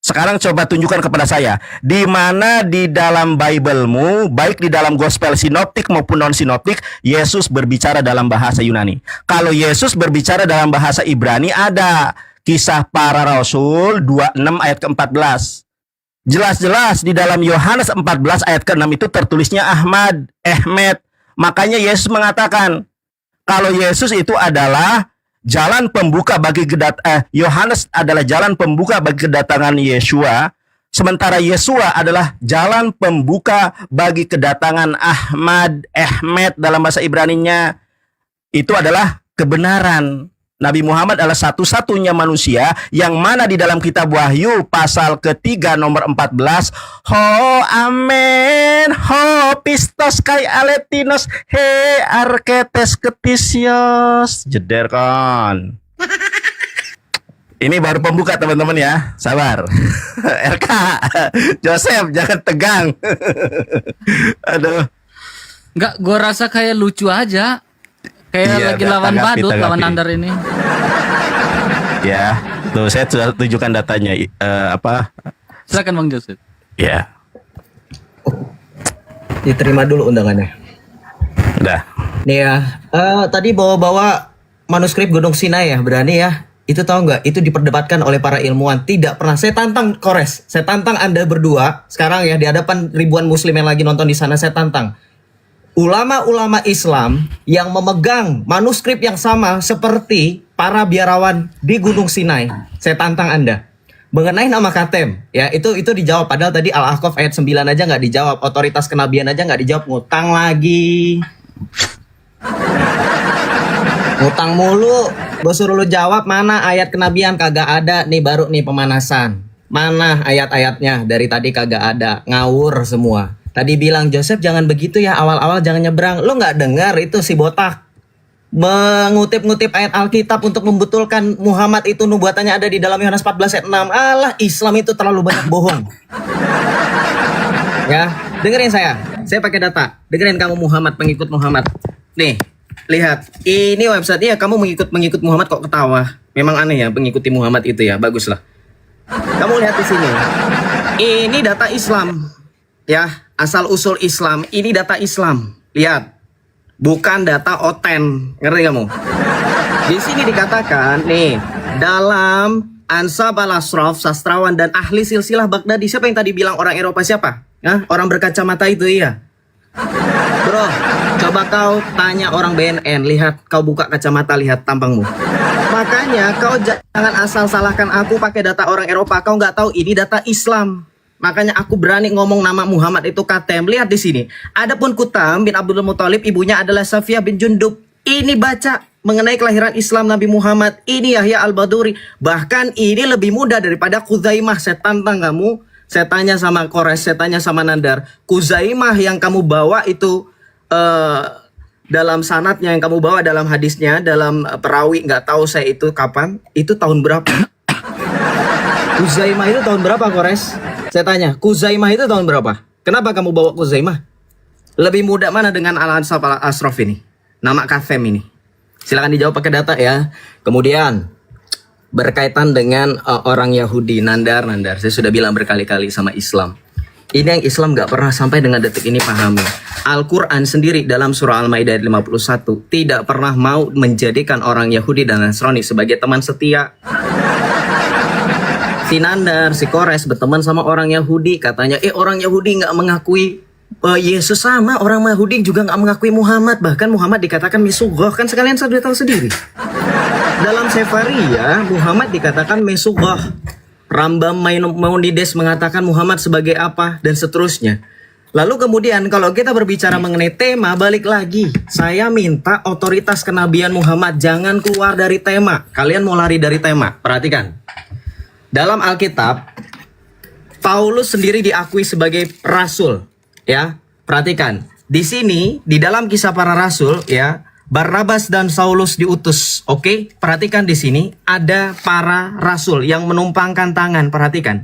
Sekarang coba tunjukkan kepada saya. Di mana di dalam Bible-mu, baik di dalam Gospel Sinoptik maupun non-sinoptik, Yesus berbicara dalam bahasa Yunani. Kalau Yesus berbicara dalam bahasa Ibrani, ada Kisah Para Rasul 26 ayat ke-14. Jelas-jelas di dalam Yohanes 14 ayat ke-6 itu tertulisnya Ahmad. Makanya Yesus mengatakan, kalau Yesus itu adalah jalan pembuka bagi Yohanes adalah jalan pembuka bagi kedatangan Yeshua, sementara Yeshua adalah jalan pembuka bagi kedatangan Ahmad dalam bahasa Ibraninya. Itu adalah kebenaran. Nabi Muhammad adalah satu-satunya manusia yang mana di dalam kitab Wahyu pasal ketiga nomor 14, ho amen, ho pistos kai aletinos, he arketes ketisios. Jeder kan. Ini baru pembuka teman-teman ya, sabar. RK, Joseph jangan tegang. Aduh. Enggak, gue rasa kayak lucu aja. Kayak Iya, lagi lawan tanggapi, badut, lawan tanggapi. Nandar ini. Ya, tuh saya sudah tunjukkan datanya. Apa? Silakan Bang Joseph. Ya, Diterima dulu undangannya. udah. Nih ya, tadi bawa-bawa manuskrip Gunung Sinai ya, berani ya? Itu tahu nggak? Itu diperdebatkan oleh para ilmuwan. Tidak pernah. Saya tantang Kores. Saya tantang Anda berdua sekarang ya di hadapan ribuan Muslim yang lagi nonton di sana. Saya tantang ulama-ulama Islam yang memegang manuskrip yang sama seperti para biarawan di Gunung Sinai. Saya tantang Anda. Mengenai nama Katem, ya itu dijawab. Padahal tadi Al-Ahqaf ayat 9 aja nggak dijawab. Otoritas kenabian aja nggak dijawab. Ngutang lagi. Ngutang mulu. Gue suruh lu jawab mana ayat kenabian, kagak ada. Nih baru nih pemanasan. Mana ayat-ayatnya? Dari tadi kagak ada. Ngawur semua. Tadi bilang Joseph jangan begitu ya, awal-awal jangan nyebrang. Lu nggak dengar itu si botak mengutip-ngutip ayat Alkitab untuk membetulkan Muhammad itu nubuatannya ada di dalam Yohanes 14 ayat 6. Alah, Islam itu terlalu banyak bohong. Ya, dengerin saya pakai data. Dengerin kamu Muhammad, pengikut Muhammad. Nih, lihat. Ini websitenya kamu mengikut Muhammad kok ketawa. Memang aneh ya mengikuti Muhammad itu ya, baguslah. Kamu lihat di sini. Ini data Islam. Ya, asal usul Islam. Ini data Islam. Lihat. Bukan data oten. Ngerti kamu? Di sini dikatakan nih, dalam Ansab al-Ashraf, sastrawan dan ahli silsilah Baghdadi. Siapa yang tadi bilang orang Eropa siapa? Hah? Orang berkacamata itu iya. Bro, coba kau tanya orang BNN, lihat kau buka kacamata, lihat tampangmu. Makanya kau jangan asal salahkan aku pakai data orang Eropa. Kau nggak tahu ini data Islam. Makanya aku berani ngomong nama Muhammad itu Katem. Lihat di sini. Adapun Kutam bin Abdul Muthalib, ibunya adalah Safiyah bin Jundub. Ini baca mengenai kelahiran Islam Nabi Muhammad. Ini Yahya al-Baduri. Bahkan ini lebih mudah daripada Kuzaimah. Saya tantang kamu. Saya tanya sama Kores, saya tanya sama Nandar. Kuzaimah yang kamu bawa itu dalam sanadnya yang kamu bawa dalam hadisnya, dalam perawi nggak tahu saya itu kapan. Itu tahun berapa? Kuzaimah itu tahun berapa, Kores? Saya tanya, Kuzaimah itu tahun berapa? Kenapa kamu bawa Kuzaimah? Lebih mudah mana dengan Al-Ansab al-Ashraf ini? Nama Katem ini. Silakan dijawab pakai data ya. Kemudian berkaitan dengan orang Yahudi, Nandar. Saya sudah bilang berkali-kali sama Islam. Ini yang Islam gak pernah sampai dengan detik ini pahami. Al-Quran sendiri dalam surah Al-Maidah 51 tidak pernah mau menjadikan orang Yahudi dan Nasrani sebagai teman setia. Si Nandar, si Kores berteman sama orang Yahudi. Katanya, orang Yahudi gak mengakui Yesus, sama orang Yahudi juga gak mengakui Muhammad. Bahkan Muhammad dikatakan Mesugoh. Kan sekalian saya sudah tahu sendiri. Dalam Sefaria, Muhammad dikatakan Mesugoh. Rambam Maimonides mengatakan Muhammad sebagai apa, dan seterusnya. Lalu kemudian kalau kita berbicara mengenai tema, balik lagi. Saya minta otoritas kenabian Muhammad jangan keluar dari tema. Kalian mau lari dari tema, perhatikan. Dalam Alkitab, Paulus sendiri diakui sebagai rasul, ya. Perhatikan, di sini di dalam Kisah Para Rasul, ya, Barnabas dan Saulus diutus. Oke, perhatikan di sini ada para rasul yang menumpangkan tangan. Perhatikan.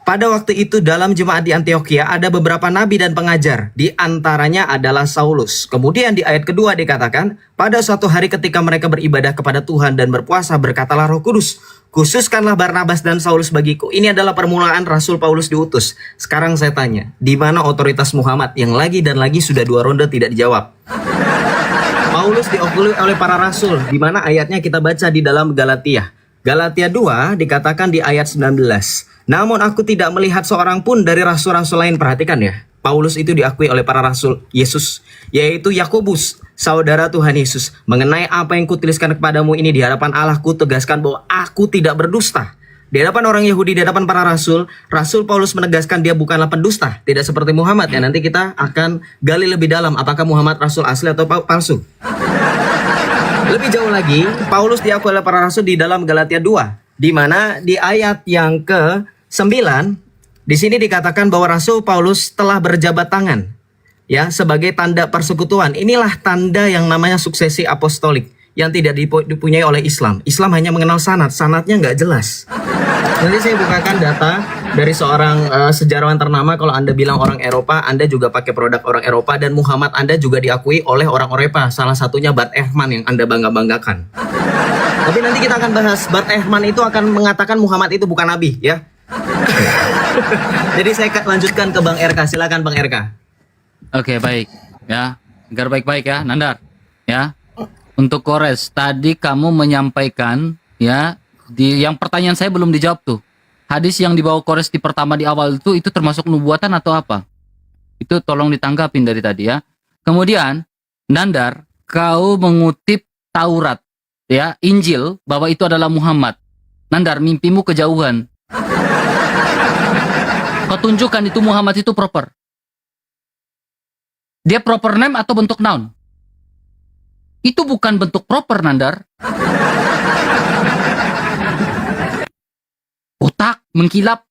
Pada waktu itu dalam jemaat di Antioquia ada beberapa nabi dan pengajar. Di antaranya adalah Saulus. Kemudian di ayat kedua dikatakan, pada suatu hari ketika mereka beribadah kepada Tuhan dan berpuasa, berkatalah Roh Kudus, khususkanlah Barnabas dan Saulus bagiku. Ini adalah permulaan Rasul Paulus diutus. Sekarang saya tanya, di mana otoritas Muhammad yang lagi dan lagi sudah 2 ronde tidak dijawab? Paulus diakui oleh para rasul. Di mana ayatnya kita baca di dalam Galatia. Galatia 2 dikatakan di ayat 19. Namun aku tidak melihat seorang pun dari rasul-rasul lain. Perhatikan ya. Paulus itu diakui oleh para rasul Yesus. Yaitu Yakobus, saudara Tuhan Yesus. Mengenai apa yang kutuliskan kepadamu ini di hadapan Allah, ku tegaskan bahwa aku tidak berdusta. Di hadapan orang Yahudi, di hadapan para rasul, Rasul Paulus menegaskan dia bukanlah pendusta. Tidak seperti Muhammad ya. Nanti kita akan gali lebih dalam apakah Muhammad rasul asli atau palsu. Lebih jauh lagi, Paulus diakui oleh para rasul di dalam Galatia 2, di mana di ayat yang ke-9 di sini dikatakan bahwa Rasul Paulus telah berjabat tangan ya sebagai tanda persekutuan. Inilah tanda yang namanya suksesi apostolik yang tidak dipunyai oleh Islam. Islam hanya mengenal sanad, sanadnya nggak jelas. Nanti saya bukakan data dari seorang sejarawan ternama. Kalau Anda bilang orang Eropa, Anda juga pakai produk orang Eropa, dan Muhammad Anda juga diakui oleh orang Eropa. Salah satunya Bart Ehrman yang Anda bangga-banggakan. Tapi nanti kita akan bahas, Bart Ehrman itu akan mengatakan Muhammad itu bukan nabi ya. Jadi saya lanjutkan ke Bang RK. Silakan Bang RK. Oke, baik. Ya, dengar baik-baik ya, Nandar. Ya. Untuk Kores, tadi kamu menyampaikan ya, yang pertanyaan saya belum dijawab tuh. Hadis yang dibawa Kores di pertama di awal itu termasuk nubuatan atau apa? Itu tolong ditanggapin dari tadi ya. Kemudian, Nandar, kau mengutip Taurat ya, Injil bahwa itu adalah Muhammad. Nandar, mimpimu kejauhan. Kau tunjukkan itu Muhammad itu proper. Dia proper name atau bentuk noun? Itu bukan bentuk proper, Nandar. Otak mengkilap.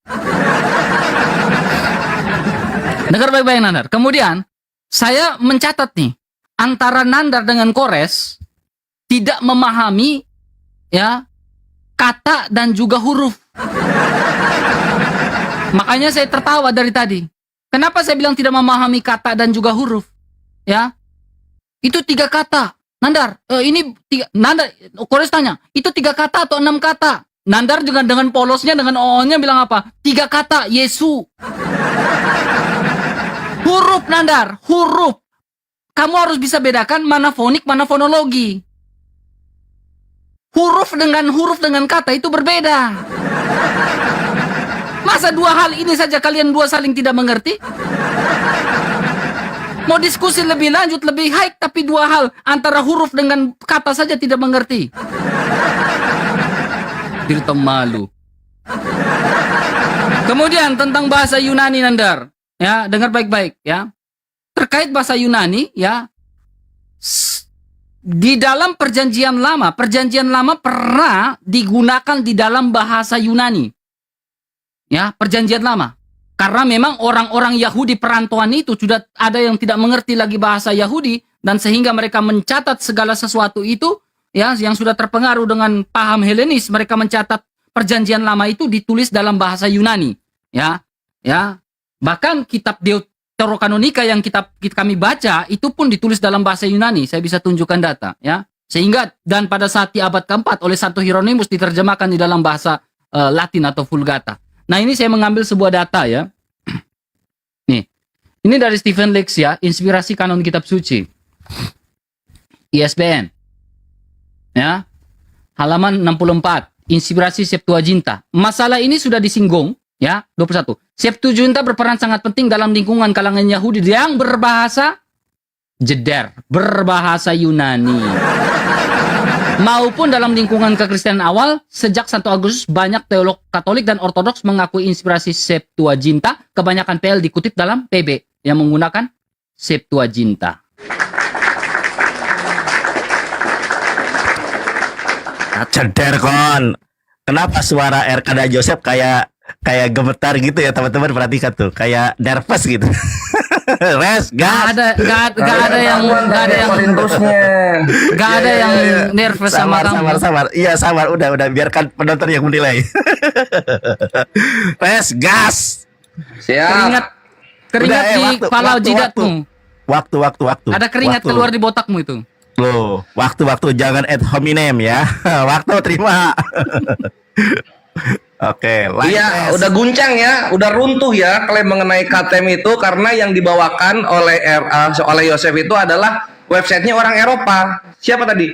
Dengar baik-baik, Nandar. Kemudian, saya mencatat nih, antara Nandar dengan Kores tidak memahami ya kata dan juga huruf. Makanya saya tertawa dari tadi. Kenapa saya bilang tidak memahami kata dan juga huruf? Ya, itu 3 kata. Nandar, Nandar, Kores tanya, itu 3 kata atau 6 kata? Nandar dengan polosnya, dengan o-nya bilang apa? 3 kata, Yesu. Huruf, Nandar, huruf. Kamu harus bisa bedakan mana fonik, mana fonologi. Huruf dengan kata itu berbeda. Masa 2 hal ini saja kalian 2 saling tidak mengerti? Mau diskusi lebih lanjut, lebih high, tapi 2 hal antara huruf dengan kata saja tidak mengerti. Tirta malu. Kemudian tentang bahasa Yunani, Nandar. Ya, dengar baik-baik ya. Terkait bahasa Yunani ya, di dalam perjanjian lama pernah digunakan di dalam bahasa Yunani. Ya, perjanjian lama. Karena memang orang-orang Yahudi perantauan itu sudah ada yang tidak mengerti lagi bahasa Yahudi, dan sehingga mereka mencatat segala sesuatu itu ya yang sudah terpengaruh dengan paham Helenis. Mereka mencatat perjanjian lama itu ditulis dalam bahasa Yunani. Ya. Bahkan kitab Deuterokanonika yang kami baca itu pun ditulis dalam bahasa Yunani. Saya bisa tunjukkan data ya. Sehingga dan pada saat di abad keempat oleh Santo Hieronymus diterjemahkan di dalam bahasa Latin atau Vulgata. Nah, ini saya mengambil sebuah data ya. Nih, ini dari Stephen Lex ya, Inspirasi Kanon Kitab Suci. ISBN. Ya. Halaman 64, Inspirasi Septuaginta. Masalah ini sudah disinggung ya, 21. Septuaginta berperan sangat penting dalam lingkungan kalangan Yahudi yang berbahasa berbahasa Yunani. Maupun dalam lingkungan kekristenan awal, sejak 1 Agustus banyak teolog Katolik dan Ortodoks mengakui inspirasi Septuaginta. Kebanyakan PL dikutip dalam PB yang menggunakan Septuaginta. Ceder kon. Kenapa suara RK dan Joseph kayak gemetar gitu ya, teman-teman, perhatikan tuh, kayak nervous gitu. Res, Gak ada yang nervous sama kamu. Sabar. Iya, sabar. Udah biarkan penonton yang menilai. Res, gas. Siap. Keringat di kepala jidatmu. Waktu. Ada keringat keluar di botakmu itu. Loh, waktu jangan ad hominem ya. Waktu terima. Oke, Iya, udah guncang ya, udah runtuh ya klaim mengenai KTM itu, karena yang dibawakan oleh Yosef itu adalah websitenya orang Eropa. Siapa tadi?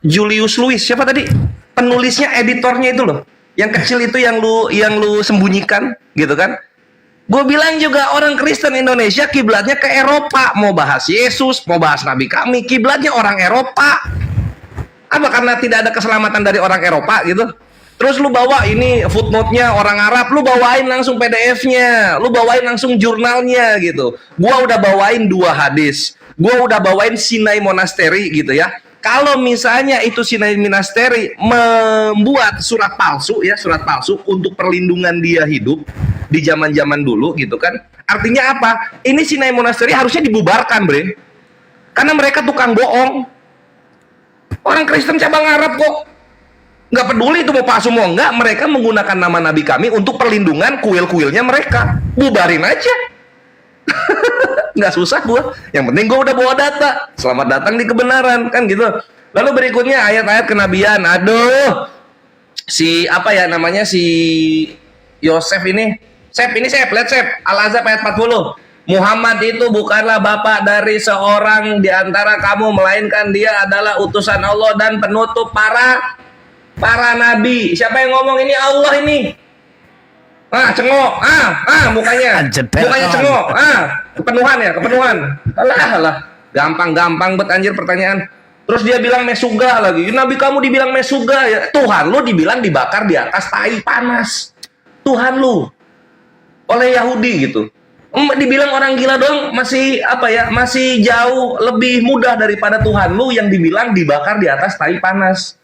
Julius Louis. Siapa tadi? Penulisnya, editornya itu loh. Yang kecil itu yang lu sembunyikan, gitu kan? Gue bilang juga orang Kristen Indonesia kiblatnya ke Eropa, mau bahas Yesus, mau bahas Nabi kami, kiblatnya orang Eropa. Apa karena tidak ada keselamatan dari orang Eropa gitu? Terus lu bawa ini footnote-nya orang Arab, lu bawain langsung PDF-nya, lu bawain langsung jurnalnya gitu. Gua udah bawain 2 hadis, gua udah bawain Sinai Monastery gitu ya. kalau misalnya itu Sinai Monasteri membuat surat palsu ya, surat palsu untuk perlindungan dia hidup di zaman-zaman dulu gitu kan. Artinya apa? Ini Sinai Monasteri harusnya dibubarkan, Bre. Karena mereka tukang bohong. Orang Kristen cabang Arab kok nggak peduli itu mau palsu mau enggak, mereka menggunakan nama nabi kami untuk perlindungan kuil-kuilnya mereka. Bubarin aja. Nggak susah gua. Yang penting gua udah bawa data. Selamat datang di kebenaran kan gitu. Lalu berikutnya ayat-ayat kenabian. Aduh, si apa ya namanya, si Yosef ini. Lihat Sep, Al-Azhar ayat 40. Muhammad itu bukanlah bapak dari seorang di antara kamu, melainkan dia adalah utusan Allah dan penutup para nabi. Siapa yang ngomong ini? Allah ini. Cengok. Mukanya. Mukanya cengok. Kepenuhan. Alah. Gampang bet anjir pertanyaan. Terus dia bilang mesuga lagi. Nabi kamu dibilang mesuga ya. Tuhan lu dibilang dibakar di atas tai panas. Tuhan lu oleh Yahudi gitu. Dibilang orang gila dong, masih apa ya? Masih jauh lebih mudah daripada Tuhan lu yang dibilang dibakar di atas tai panas.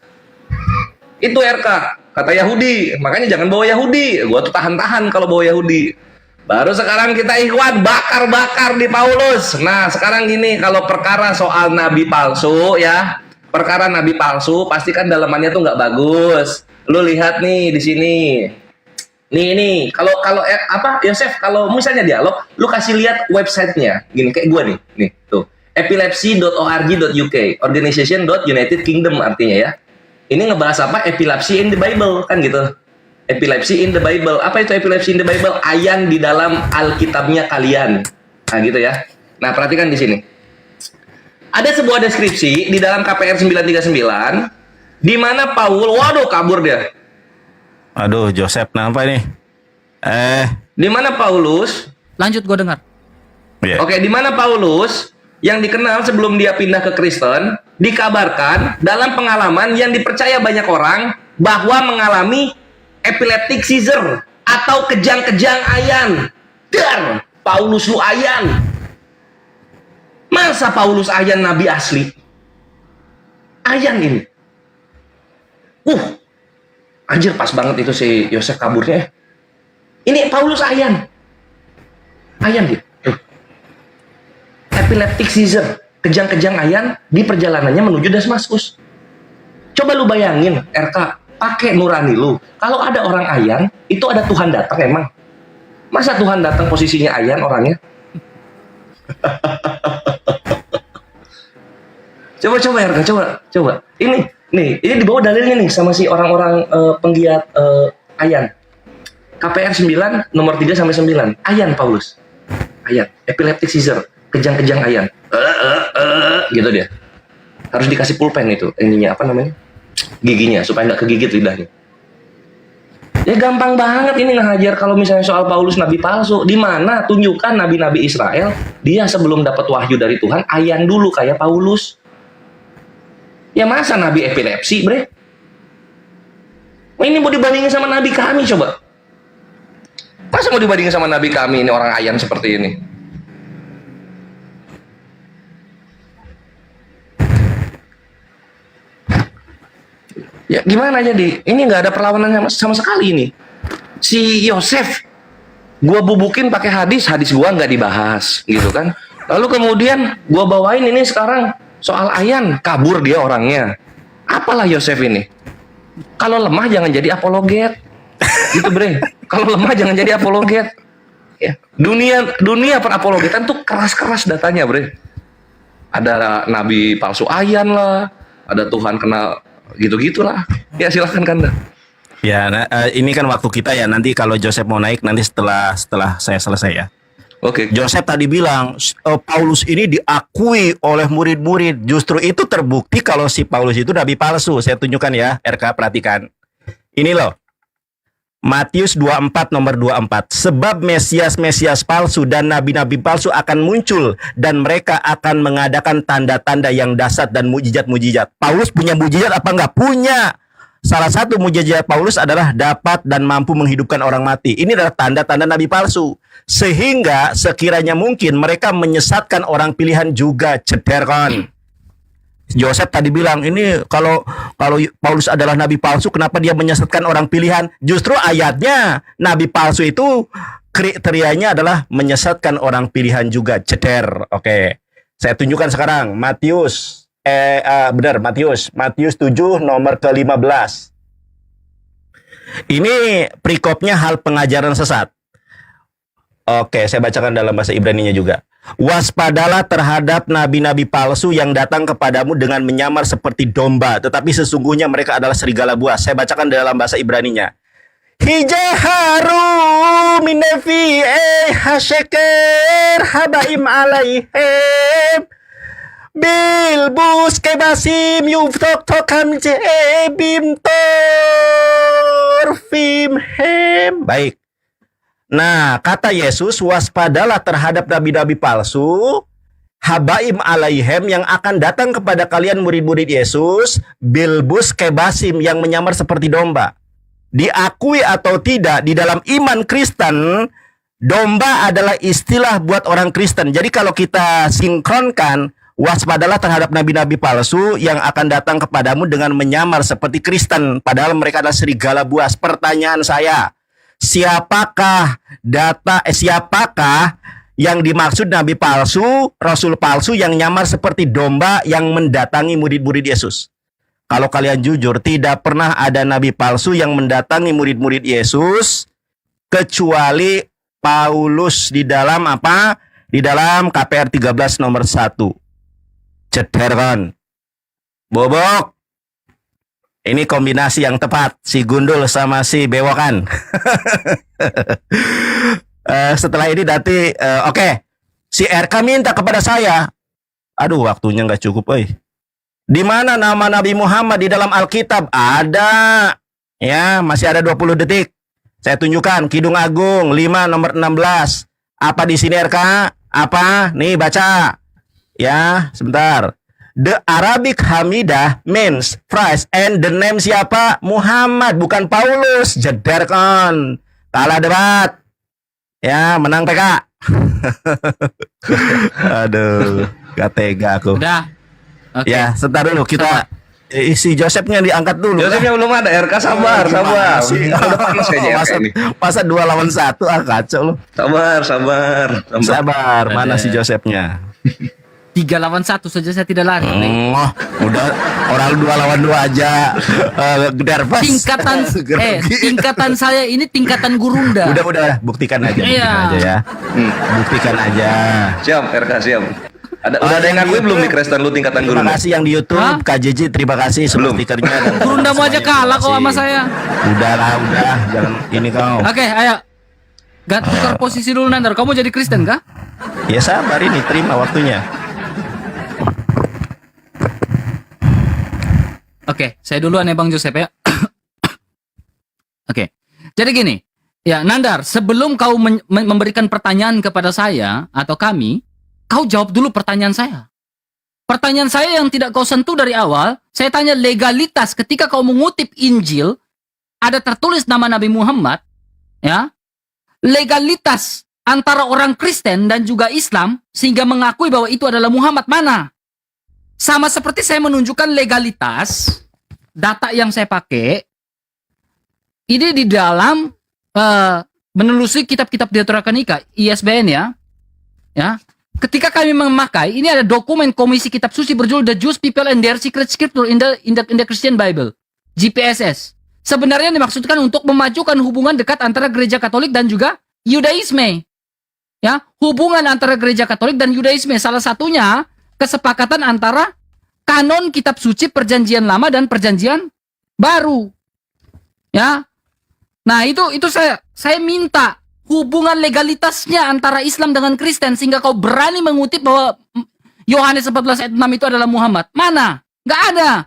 Itu RK, kata Yahudi. Makanya jangan bawa Yahudi. Gua tuh tahan-tahan kalau bawa Yahudi. Baru sekarang kita ikhwan bakar-bakar di Paulus. Nah, sekarang gini, kalau perkara soal nabi palsu ya, perkara nabi palsu pasti kan dalamannya tuh nggak bagus. Lu lihat nih di sini. Nih, kalau Yosef, kalau misalnya dialog, lu kasih lihat websitenya, gini kayak gua nih tuh, epilepsy.org.uk, organization.United Kingdom artinya ya. Ini ngebahas apa? Epilepsy in the Bible kan gitu. Epilepsy in the Bible. Apa itu epilepsy in the Bible? Ayan di dalam Alkitabnya kalian. Nah gitu ya. Nah perhatikan di sini. Ada sebuah deskripsi di dalam KPR 939, di mana Paul, waduh kabur dia. Aduh, Joseph, kenapa ini? Di mana Paulus? Lanjut, gue dengar. Yeah. Oke, di mana Paulus yang dikenal sebelum dia pindah ke Kristen dikabarkan dalam pengalaman yang dipercaya banyak orang bahwa mengalami epileptic seizure atau kejang-kejang ayan. Dar, Paulus lu ayan. Masa Paulus ayan nabi asli? Ayan ini. Anjir pas banget itu si Yosef kaburnya. Ini Paulus ayan. Ayan gitu. Epileptic seizure, kejang-kejang ayan di perjalanannya menuju Damaskus. Coba lu bayangin, RK, pakai nurani lu. Kalau ada orang ayan, itu ada Tuhan datang emang. Masa Tuhan datang posisinya ayan orangnya? Coba RK, coba. Ini dibawa dalilnya nih sama si orang-orang penggiat ayan. KPR 9 nomor 3 sampai 9. Ayan Paulus. Ayan, epileptic seizure, kejang-kejang ayan. Gitu dia. Harus dikasih pulpen itu, ininya apa namanya? Giginya supaya nggak kegigit lidahnya. Ya gampang banget ini ngajar kalau misalnya soal Paulus nabi palsu. Di mana tunjukkan nabi-nabi Israel dia sebelum dapat wahyu dari Tuhan ayan dulu kayak Paulus. Ya masa nabi epilepsi, bre? Ini mau dibandingin sama nabi kami coba. Masa mau dibandingin sama nabi kami ini orang ayan seperti ini? Ya gimana jadi? Ini nggak ada perlawanan sama sekali ini. Si Yosef, gua bubukin pakai hadis gua nggak dibahas, gitu kan? Lalu kemudian gua bawain ini sekarang soal ayan, kabur dia orangnya. Apalah Yosef ini? Kalau lemah jangan jadi apologet. Gitu bre. Kalau lemah jangan jadi apologet. Ya. Dunia perapologetan tuh keras-keras datanya bre. Ada nabi palsu ayan lah. Ada Tuhan kenal gitu-gitulah. Ya silahkan Kanda. Ya, ini kan waktu kita ya. Nanti kalau Joseph mau naik nanti setelah saya selesai ya. Oke. Joseph tadi bilang Paulus ini diakui oleh murid-murid. Justru itu terbukti kalau si Paulus itu nabi palsu. Saya tunjukkan ya, RK perhatikan. Ini loh. Matius 24 nomor 24. Sebab Mesias palsu dan nabi-nabi palsu akan muncul dan mereka akan mengadakan tanda-tanda yang dahsyat dan mujizat-mujizat. Paulus punya mujizat apa enggak? Punya. Salah satu mujizat Paulus adalah dapat dan mampu menghidupkan orang mati. Ini adalah tanda-tanda nabi palsu. Sehingga sekiranya mungkin mereka menyesatkan orang pilihan juga, cederkan. Joseph tadi bilang ini kalau Paulus adalah nabi palsu, kenapa dia menyesatkan orang pilihan? Justru ayatnya nabi palsu itu kriterianya adalah menyesatkan orang pilihan juga. Ceder. Oke. Saya tunjukkan sekarang Matius Matius 7 nomor ke-15. Ini perikopnya hal pengajaran sesat. Oke, saya bacakan dalam bahasa Ibraninya juga. Waspadalah terhadap nabi-nabi palsu yang datang kepadamu dengan menyamar seperti domba, tetapi sesungguhnya mereka adalah serigala buas. Saya bacakan dalam bahasa Ibraninya. Hijaharu minefi hasheker habaim alaihim bilbus kebasim yuftok tokam jebim torfimhem. Baik. Nah, kata Yesus, waspadalah terhadap nabi-nabi palsu, habaim alaihem yang akan datang kepada kalian murid-murid Yesus, bilbus kebasim yang menyamar seperti domba. Diakui atau tidak, di dalam iman Kristen, domba adalah istilah buat orang Kristen. Jadi kalau kita sinkronkan, waspadalah terhadap nabi-nabi palsu yang akan datang kepadamu dengan menyamar seperti Kristen, padahal mereka adalah serigala buas. Pertanyaan saya, siapakah yang dimaksud nabi palsu, rasul palsu yang nyamar seperti domba yang mendatangi murid-murid Yesus? Kalau kalian jujur, tidak pernah ada nabi palsu yang mendatangi murid-murid Yesus kecuali Paulus di dalam apa? Di dalam KPR 13 nomor 1. Ceder kan? Bobok. Ini kombinasi yang tepat, si gundul sama si bewokan. Setelah ini nanti, oke. Si RK minta kepada saya. Aduh, waktunya nggak cukup, Di mana nama Nabi Muhammad di dalam Alkitab? Ada. Ya, masih ada 20 detik. Saya tunjukkan Kidung Agung 5 nomor 16. Apa di sini RK? Apa? Nih baca. Ya, sebentar. The Arabic Hamidah means Christ, and the name siapa? Muhammad, bukan Paulus. Jeder kan. Kalah debat. Ya, menang PK. Aduh, gak tega aku. Udah. Oke. Ya, sebentar dulu kita isi Josephnya diangkat dulu. Josephnya belum ada, RK sabar. Udah panas kayaknya RK ini. Masa 2 lawan 1, kacau lu. Sabar. Mana si Josephnya? 3 lawan 1 saja saya tidak lari. Udah orang 2 lawan 2 aja. Derpas. Tingkatan saya ini tingkatan gurunda. Udah, buktikan aja ya. Buktikan aja. Siap, RK siap. Udah ada yang ngakui belum di Kristen lu tingkatan guru? Terima kasih yang di YouTube, KJJ terima kasih Belum. stikernya. Gurunda mau aja kalah kok sama saya. Udah, jangan ini kau. Oke, ayo. Gak tukar posisi dulu Nandar. Kamu jadi Kristen kah? Ya sabar ini, terima waktunya. Oke, saya duluan ya Bang Joseph ya. Oke. Jadi gini, ya Nandar, sebelum kau memberikan pertanyaan kepada saya atau kami, kau jawab dulu pertanyaan saya. Pertanyaan saya yang tidak kau sentuh dari awal, saya tanya legalitas ketika kau mengutip Injil, ada tertulis nama Nabi Muhammad, ya. Legalitas antara orang Kristen dan juga Islam sehingga mengakui bahwa itu adalah Muhammad mana? Sama seperti saya menunjukkan legalitas data yang saya pakai ini di dalam menelusuri kitab-kitab Deuterokanika ISBN ya. Ketika kami memakai ini ada dokumen Komisi Kitab Suci berjudul The Jewish People and Their Secret Scripture in the Christian Bible GPSS. Sebenarnya dimaksudkan untuk memajukan hubungan dekat antara Gereja Katolik dan juga Yudaisme. Ya, hubungan antara Gereja Katolik dan Yudaisme salah satunya kesepakatan antara kanon kitab suci Perjanjian Lama dan Perjanjian Baru. Ya. Nah, itu saya minta hubungan legalitasnya antara Islam dengan Kristen sehingga kau berani mengutip bahwa Yohanes 14 ayat 6 itu adalah Muhammad. Mana? Gak ada.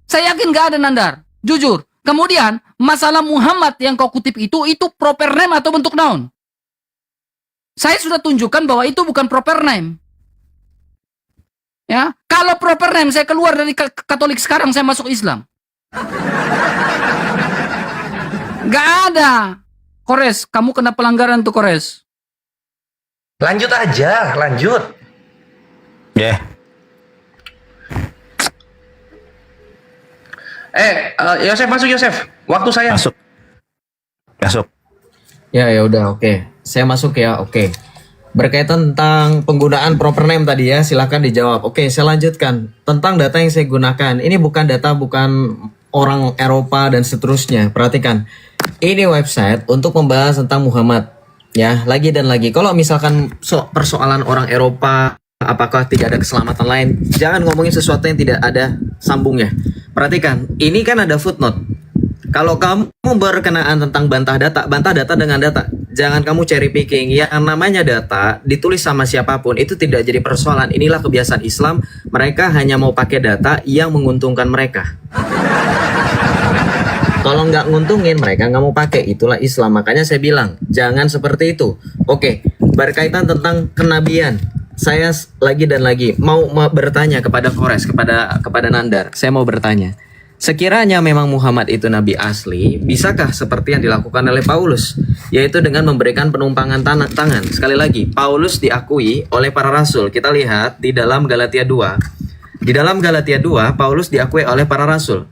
Saya yakin gak ada Nandar. Jujur. Kemudian, masalah Muhammad yang kau kutip itu proper name atau bentuk noun? Saya sudah tunjukkan bahwa itu bukan proper name. Ya, kalau proper name saya keluar dari Katolik sekarang saya masuk Islam. Gak ada. Kores, kamu kena pelanggaran tuh Kores. Lanjut aja, lanjut. Ya. Yosef masuk Yosef. Waktu saya. Masuk. Masuk. Ya udah, oke. Saya masuk ya, oke. Berkaitan tentang penggunaan proper name tadi ya, silahkan dijawab. Oke, saya lanjutkan tentang data yang saya gunakan. Ini bukan data, bukan orang Eropa dan seterusnya. Perhatikan, ini website untuk membahas tentang Muhammad. Ya, lagi dan lagi. Kalau misalkan persoalan orang Eropa, apakah tidak ada keselamatan lain, jangan ngomongin sesuatu yang tidak ada sambungnya. Perhatikan, ini kan ada footnote. Kalau kamu berkenaan tentang bantah data dengan data. Jangan kamu cherry picking. Yang namanya data ditulis sama siapapun itu tidak jadi persoalan. Inilah kebiasaan Islam. Mereka hanya mau pakai data yang menguntungkan mereka. Kalau nggak nguntungin, mereka nggak mau pakai. Itulah Islam. Makanya saya bilang jangan seperti itu. Oke, berkaitan tentang kenabian. Saya lagi dan lagi mau bertanya kepada Kores, kepada Nandar. Saya mau bertanya. Sekiranya memang Muhammad itu nabi asli, bisakah seperti yang dilakukan oleh Paulus, yaitu dengan memberikan penumpangan tangan? Sekali lagi, Paulus diakui oleh para rasul. Kita lihat di dalam Galatia 2. Di dalam Galatia 2, Paulus diakui oleh para rasul.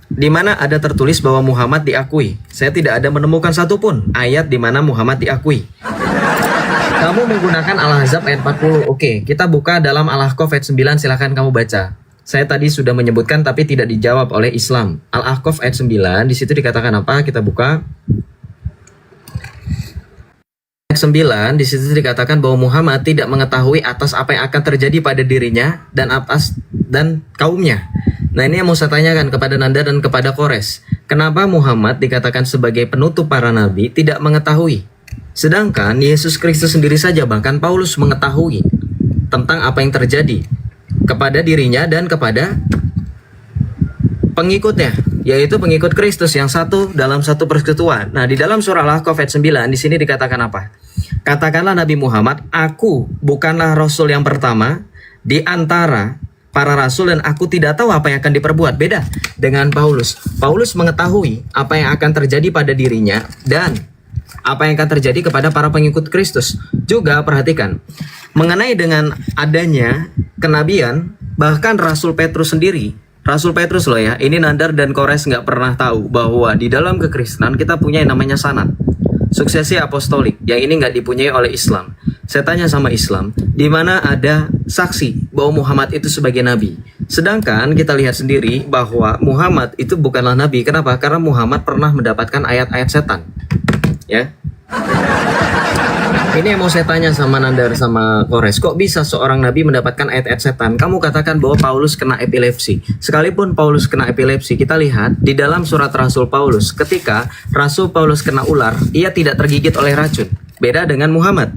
Di mana ada tertulis bahwa Muhammad diakui. Saya tidak ada menemukan satupun ayat di mana Muhammad diakui. Kamu menggunakan Al-Ahzab ayat 40. Oke, kita buka dalam Al-Ahqaf ayat 9, silahkan kamu baca. Saya tadi sudah menyebutkan tapi tidak dijawab oleh Islam. Al-Ahqaf ayat 9, di situ dikatakan apa? Kita buka. Ayat 9, di situ dikatakan bahwa Muhammad tidak mengetahui atas apa yang akan terjadi pada dirinya dan kaumnya. Nah, ini yang mau saya tanyakan kepada Nanda dan kepada Kores. Kenapa Muhammad dikatakan sebagai penutup para nabi tidak mengetahui? Sedangkan Yesus Kristus sendiri saja, bahkan Paulus mengetahui tentang apa yang terjadi kepada dirinya dan kepada pengikutnya, yaitu pengikut Kristus yang satu dalam satu persekutuan. Nah, di dalam surah Al-Ahqaf ayat 9 di sini dikatakan apa? Katakanlah Nabi Muhammad, aku bukanlah rasul yang pertama di antara para rasul dan aku tidak tahu apa yang akan diperbuat. Beda dengan Paulus. Paulus mengetahui apa yang akan terjadi pada dirinya dan apa yang akan terjadi kepada para pengikut Kristus. Juga perhatikan, mengenai dengan adanya kenabian, bahkan Rasul Petrus sendiri, Rasul Petrus loh ya, ini Nandar dan Kores nggak pernah tahu bahwa di dalam kekristenan kita punya yang namanya sanad, suksesi apostolik, yang ini nggak dipunyai oleh Islam. Saya tanya sama Islam, di mana ada saksi bahwa Muhammad itu sebagai nabi. Sedangkan kita lihat sendiri bahwa Muhammad itu bukanlah nabi. Kenapa? Karena Muhammad pernah mendapatkan ayat-ayat setan. Ya. Ini yang mau saya tanya sama Nandar sama Kores. Kok bisa seorang nabi mendapatkan ayat-ayat setan? Kamu katakan bahwa Paulus kena epilepsi. Sekalipun Paulus kena epilepsi, kita lihat di dalam surat Rasul Paulus, ketika Rasul Paulus kena ular, ia tidak tergigit oleh racun. Beda dengan Muhammad.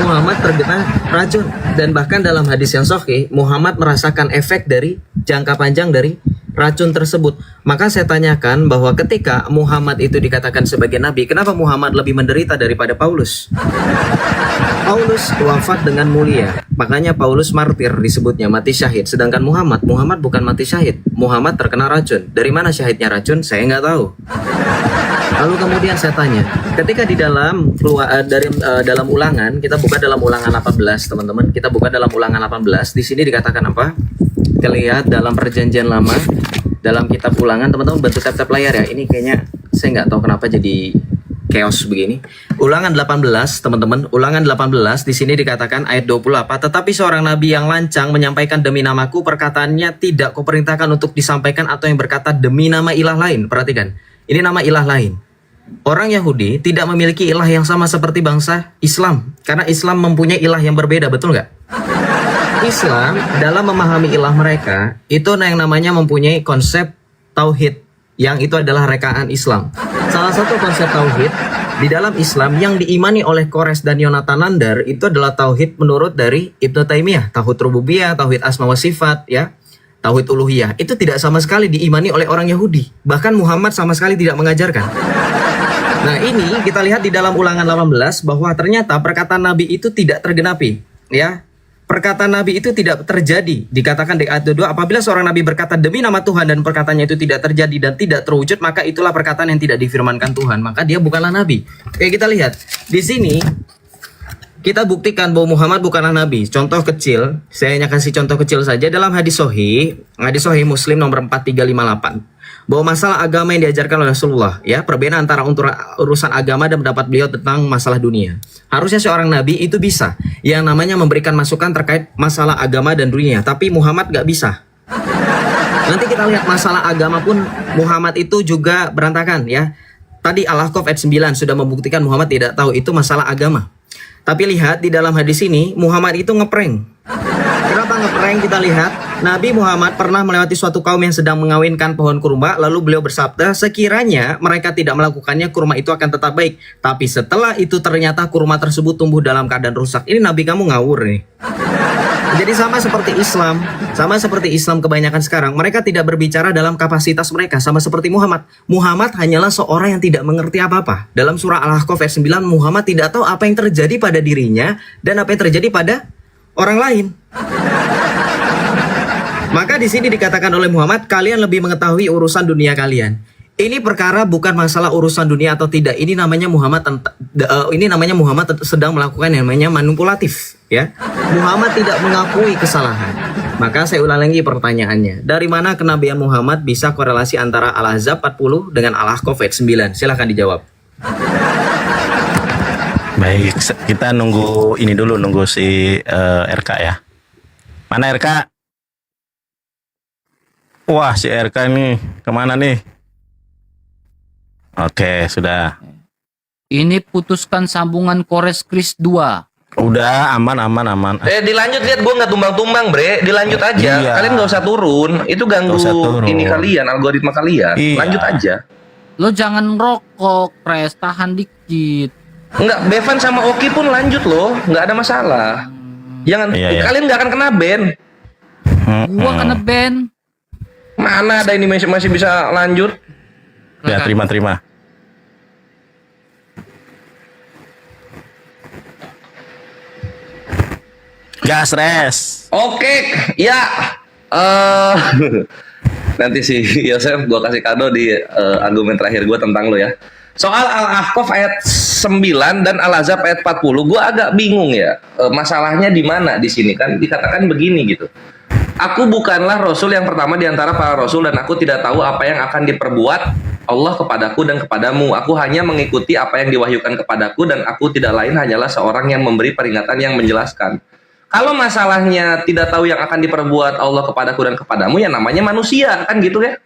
Muhammad terkena racun, dan bahkan dalam hadis yang sahih, Muhammad merasakan efek dari jangka panjang dari racun tersebut. Maka saya tanyakan bahwa ketika Muhammad itu dikatakan sebagai nabi, kenapa Muhammad lebih menderita daripada Paulus? Paulus wafat dengan mulia, makanya Paulus martir disebutnya, mati syahid. Sedangkan Muhammad bukan mati syahid. Muhammad terkena racun. Dari mana syahidnya racun? Saya nggak tahu. Lalu kemudian saya tanya, ketika di dalam dalam ulangan, kita buka dalam ulangan 18, teman-teman. Kita buka dalam ulangan 18. Di sini dikatakan apa? Kita lihat dalam perjanjian lama, dalam kitab ulangan, teman-teman bantu tap-tap layar ya. Ini kayaknya saya nggak tahu kenapa jadi chaos begini. Ulangan 18, teman-teman. Ulangan 18 di sini dikatakan ayat 20 apa? Tetapi seorang nabi yang lancang menyampaikan demi namaku, perkataannya tidak kuperintahkan untuk disampaikan, atau yang berkata demi nama ilah lain. Perhatikan, ini nama ilah lain. Orang Yahudi tidak memiliki ilah yang sama seperti bangsa Islam, karena Islam mempunyai ilah yang berbeda, betul nggak? Islam dalam memahami ilah mereka itu yang namanya mempunyai konsep tauhid, yang itu adalah rekaan Islam. Salah satu konsep tauhid di dalam Islam yang diimani oleh Kores dan Yonatan Nandar itu adalah tauhid menurut dari Ibnu Taimiyah, tauhid rububiyah, tauhid asma wa sifat, ya, tauhid uluhiyah. Itu tidak sama sekali diimani oleh orang Yahudi. Bahkan Muhammad sama sekali tidak mengajarkan. Nah, ini kita lihat di dalam ulangan 18 bahwa ternyata perkataan Nabi itu tidak tergenapi, ya. Perkataan Nabi itu tidak terjadi. Dikatakan di ayat 2, apabila seorang Nabi berkata demi nama Tuhan dan perkataannya itu tidak terjadi dan tidak terwujud, maka itulah perkataan yang tidak difirmankan Tuhan. Maka dia bukanlah Nabi. Oke, kita lihat. Di sini kita buktikan bahwa Muhammad bukanlah nabi. Contoh kecil, saya hanya kasih contoh kecil saja dalam hadis sahih Muslim nomor 4358. Bahwa masalah agama yang diajarkan oleh Rasulullah, ya, perbedaan antara urusan agama dan pendapat beliau tentang masalah dunia. Harusnya seorang nabi itu bisa yang namanya memberikan masukan terkait masalah agama dan dunia, tapi Muhammad gak bisa. Nanti kita lihat masalah agama pun Muhammad itu juga berantakan, ya. Tadi Al-Ahqaf ayat 9 sudah membuktikan Muhammad tidak tahu itu masalah agama. Tapi lihat di dalam hadis ini Muhammad itu ngeprank. Kenapa ngeprank? Kita lihat Nabi Muhammad pernah melewati suatu kaum yang sedang mengawinkan pohon kurma. Lalu beliau bersabda, sekiranya mereka tidak melakukannya, kurma itu akan tetap baik. Tapi setelah itu ternyata kurma tersebut tumbuh dalam keadaan rusak. Ini Nabi kamu ngawur nih. Jadi sama seperti Islam kebanyakan sekarang, mereka tidak berbicara dalam kapasitas mereka, sama seperti Muhammad. Muhammad hanyalah seorang yang tidak mengerti apa-apa. Dalam surah Al-Ahqaf ayat 9, Muhammad tidak tahu apa yang terjadi pada dirinya dan apa yang terjadi pada orang lain. Maka di sini dikatakan oleh Muhammad, kalian lebih mengetahui urusan dunia kalian. Ini perkara bukan masalah urusan dunia atau tidak. Ini namanya Muhammad sedang melakukan yang namanya manipulatif, ya. Muhammad tidak mengakui kesalahan. Maka saya ulang lagi pertanyaannya. Dari mana kenabian Muhammad bisa korelasi antara Al-Ahzab 40 dengan Al-Ahqaf ayat 9? Silahkan dijawab. Baik, kita nunggu ini dulu, nunggu si RK ya. Mana RK? Wah, si RK nih kemana nih? Oke, sudah. Ini putuskan sambungan Kores Kris 2. Udah aman. Dilanjut, lihat gue nggak tumbang-tumbang, bre. Dilanjut aja. Iya. Kalian nggak usah turun. Itu ganggu Nggak usah turun. ini kalian, algoritma kalian. Iya. Lanjut aja. Lo jangan rokok, Kres, tahan dikit. Enggak, Bevan sama Oki pun lanjut loh, nggak ada masalah. Jangan, Iya. kalian nggak akan kena ban. Gua kena ban. Mana ada ini masih bisa lanjut? Ya, terima. Gas res. Oke, ya. Nanti si Yosef gue kasih kado di argumen terakhir gue tentang lo ya. Soal Al-Ahqaf ayat 9 dan Al-Ahzab ayat 40, gue agak bingung ya. Masalahnya di mana di sini kan dikatakan begini gitu. Aku bukanlah Rasul yang pertama di antara para Rasul dan aku tidak tahu apa yang akan diperbuat Allah kepadaku dan kepadamu. Aku hanya mengikuti apa yang diwahyukan kepadaku dan aku tidak lain hanyalah seorang yang memberi peringatan yang menjelaskan. Kalau masalahnya tidak tahu yang akan diperbuat Allah kepadaku dan kepadamu, ya namanya manusia kan gitu ya.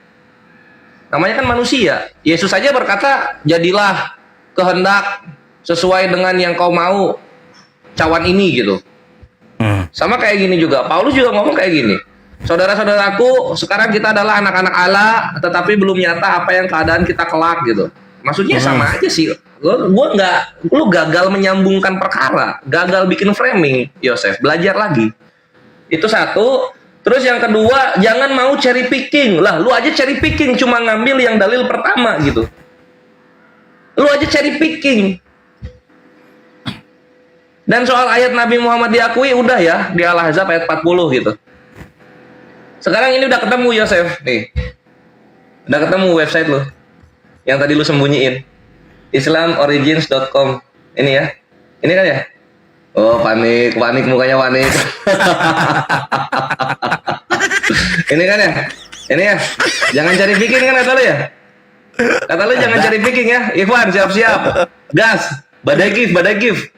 Namanya kan manusia. Yesus saja berkata, jadilah kehendak sesuai dengan yang kau mau cawan ini gitu. Sama kayak gini juga, Paulus juga ngomong kayak gini. Saudara-saudaraku, sekarang kita adalah anak-anak Allah, tetapi belum nyata apa yang keadaan kita kelak gitu. Maksudnya sama aja sih. Lu gagal menyambungkan perkara, gagal bikin framing, Yosef. Belajar lagi. Itu satu. Terus yang kedua, jangan mau cherry picking. Lah, lu aja cherry picking cuma ngambil yang dalil pertama gitu. Lu aja cherry picking. Dan soal ayat Nabi Muhammad diakui udah ya di Al-Ahzab ayat 40 gitu. Sekarang ini udah ketemu Yosef nih. Udah ketemu website lu yang tadi lu sembunyiin. islamorigins.com. Ini ya. Ini kan ya? Oh, panik mukanya panik. Ini kan ya? Ini ya. Jangan cari picking kan kata lu ya? Kata lu jangan cari picking ya. Ikhwan siap-siap. Gas. Badai gift.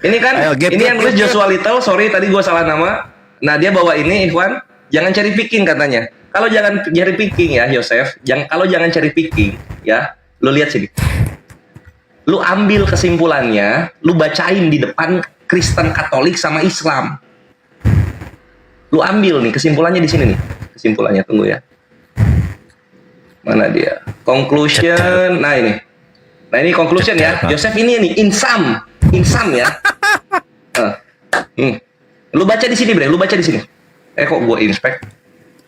Ini kan, ayo, ini yang nulis Joshua Little, sorry tadi gue salah nama. Nah dia bawa ini, Ikhwan, jangan cari picking katanya. Kalau jangan cari picking ya, Yosef, kalau jangan cari picking, ya, lu lihat sini. Lu ambil kesimpulannya, lu bacain di depan Kristen Katolik sama Islam. Lu ambil nih kesimpulannya di sini nih, kesimpulannya tunggu ya. Mana dia? Conclusion, nah ini conclusion ya, Yosef ini nih, insam ya. Lu baca di sini, Bre. Lu baca di sini. Kok gue inspect?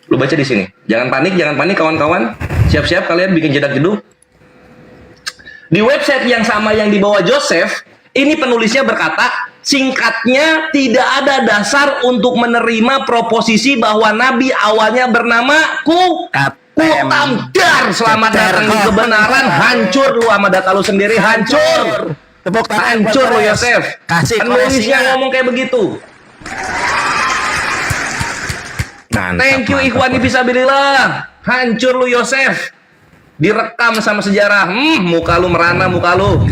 Lu baca di sini. Jangan panik kawan-kawan. Siap-siap kalian bikin jedak jeduk. Di website yang sama yang dibawa Joseph, ini penulisnya berkata, singkatnya tidak ada dasar untuk menerima proposisi bahwa nabi awalnya bernama Kutamdar. Selamat datang di kebenaran. Hancur lu sama data lu sendiri, hancur. Tepuk tangan buat Hancur lo Kores. Yosef. Kasih Penulisnya koreksinya. ngomong kayak begitu. Mantap, Thank you mantap, Ikhwani Kores. Fisabilillah. Hancur lu Yosef. Direkam sama sejarah. Muka lu merana muka lu.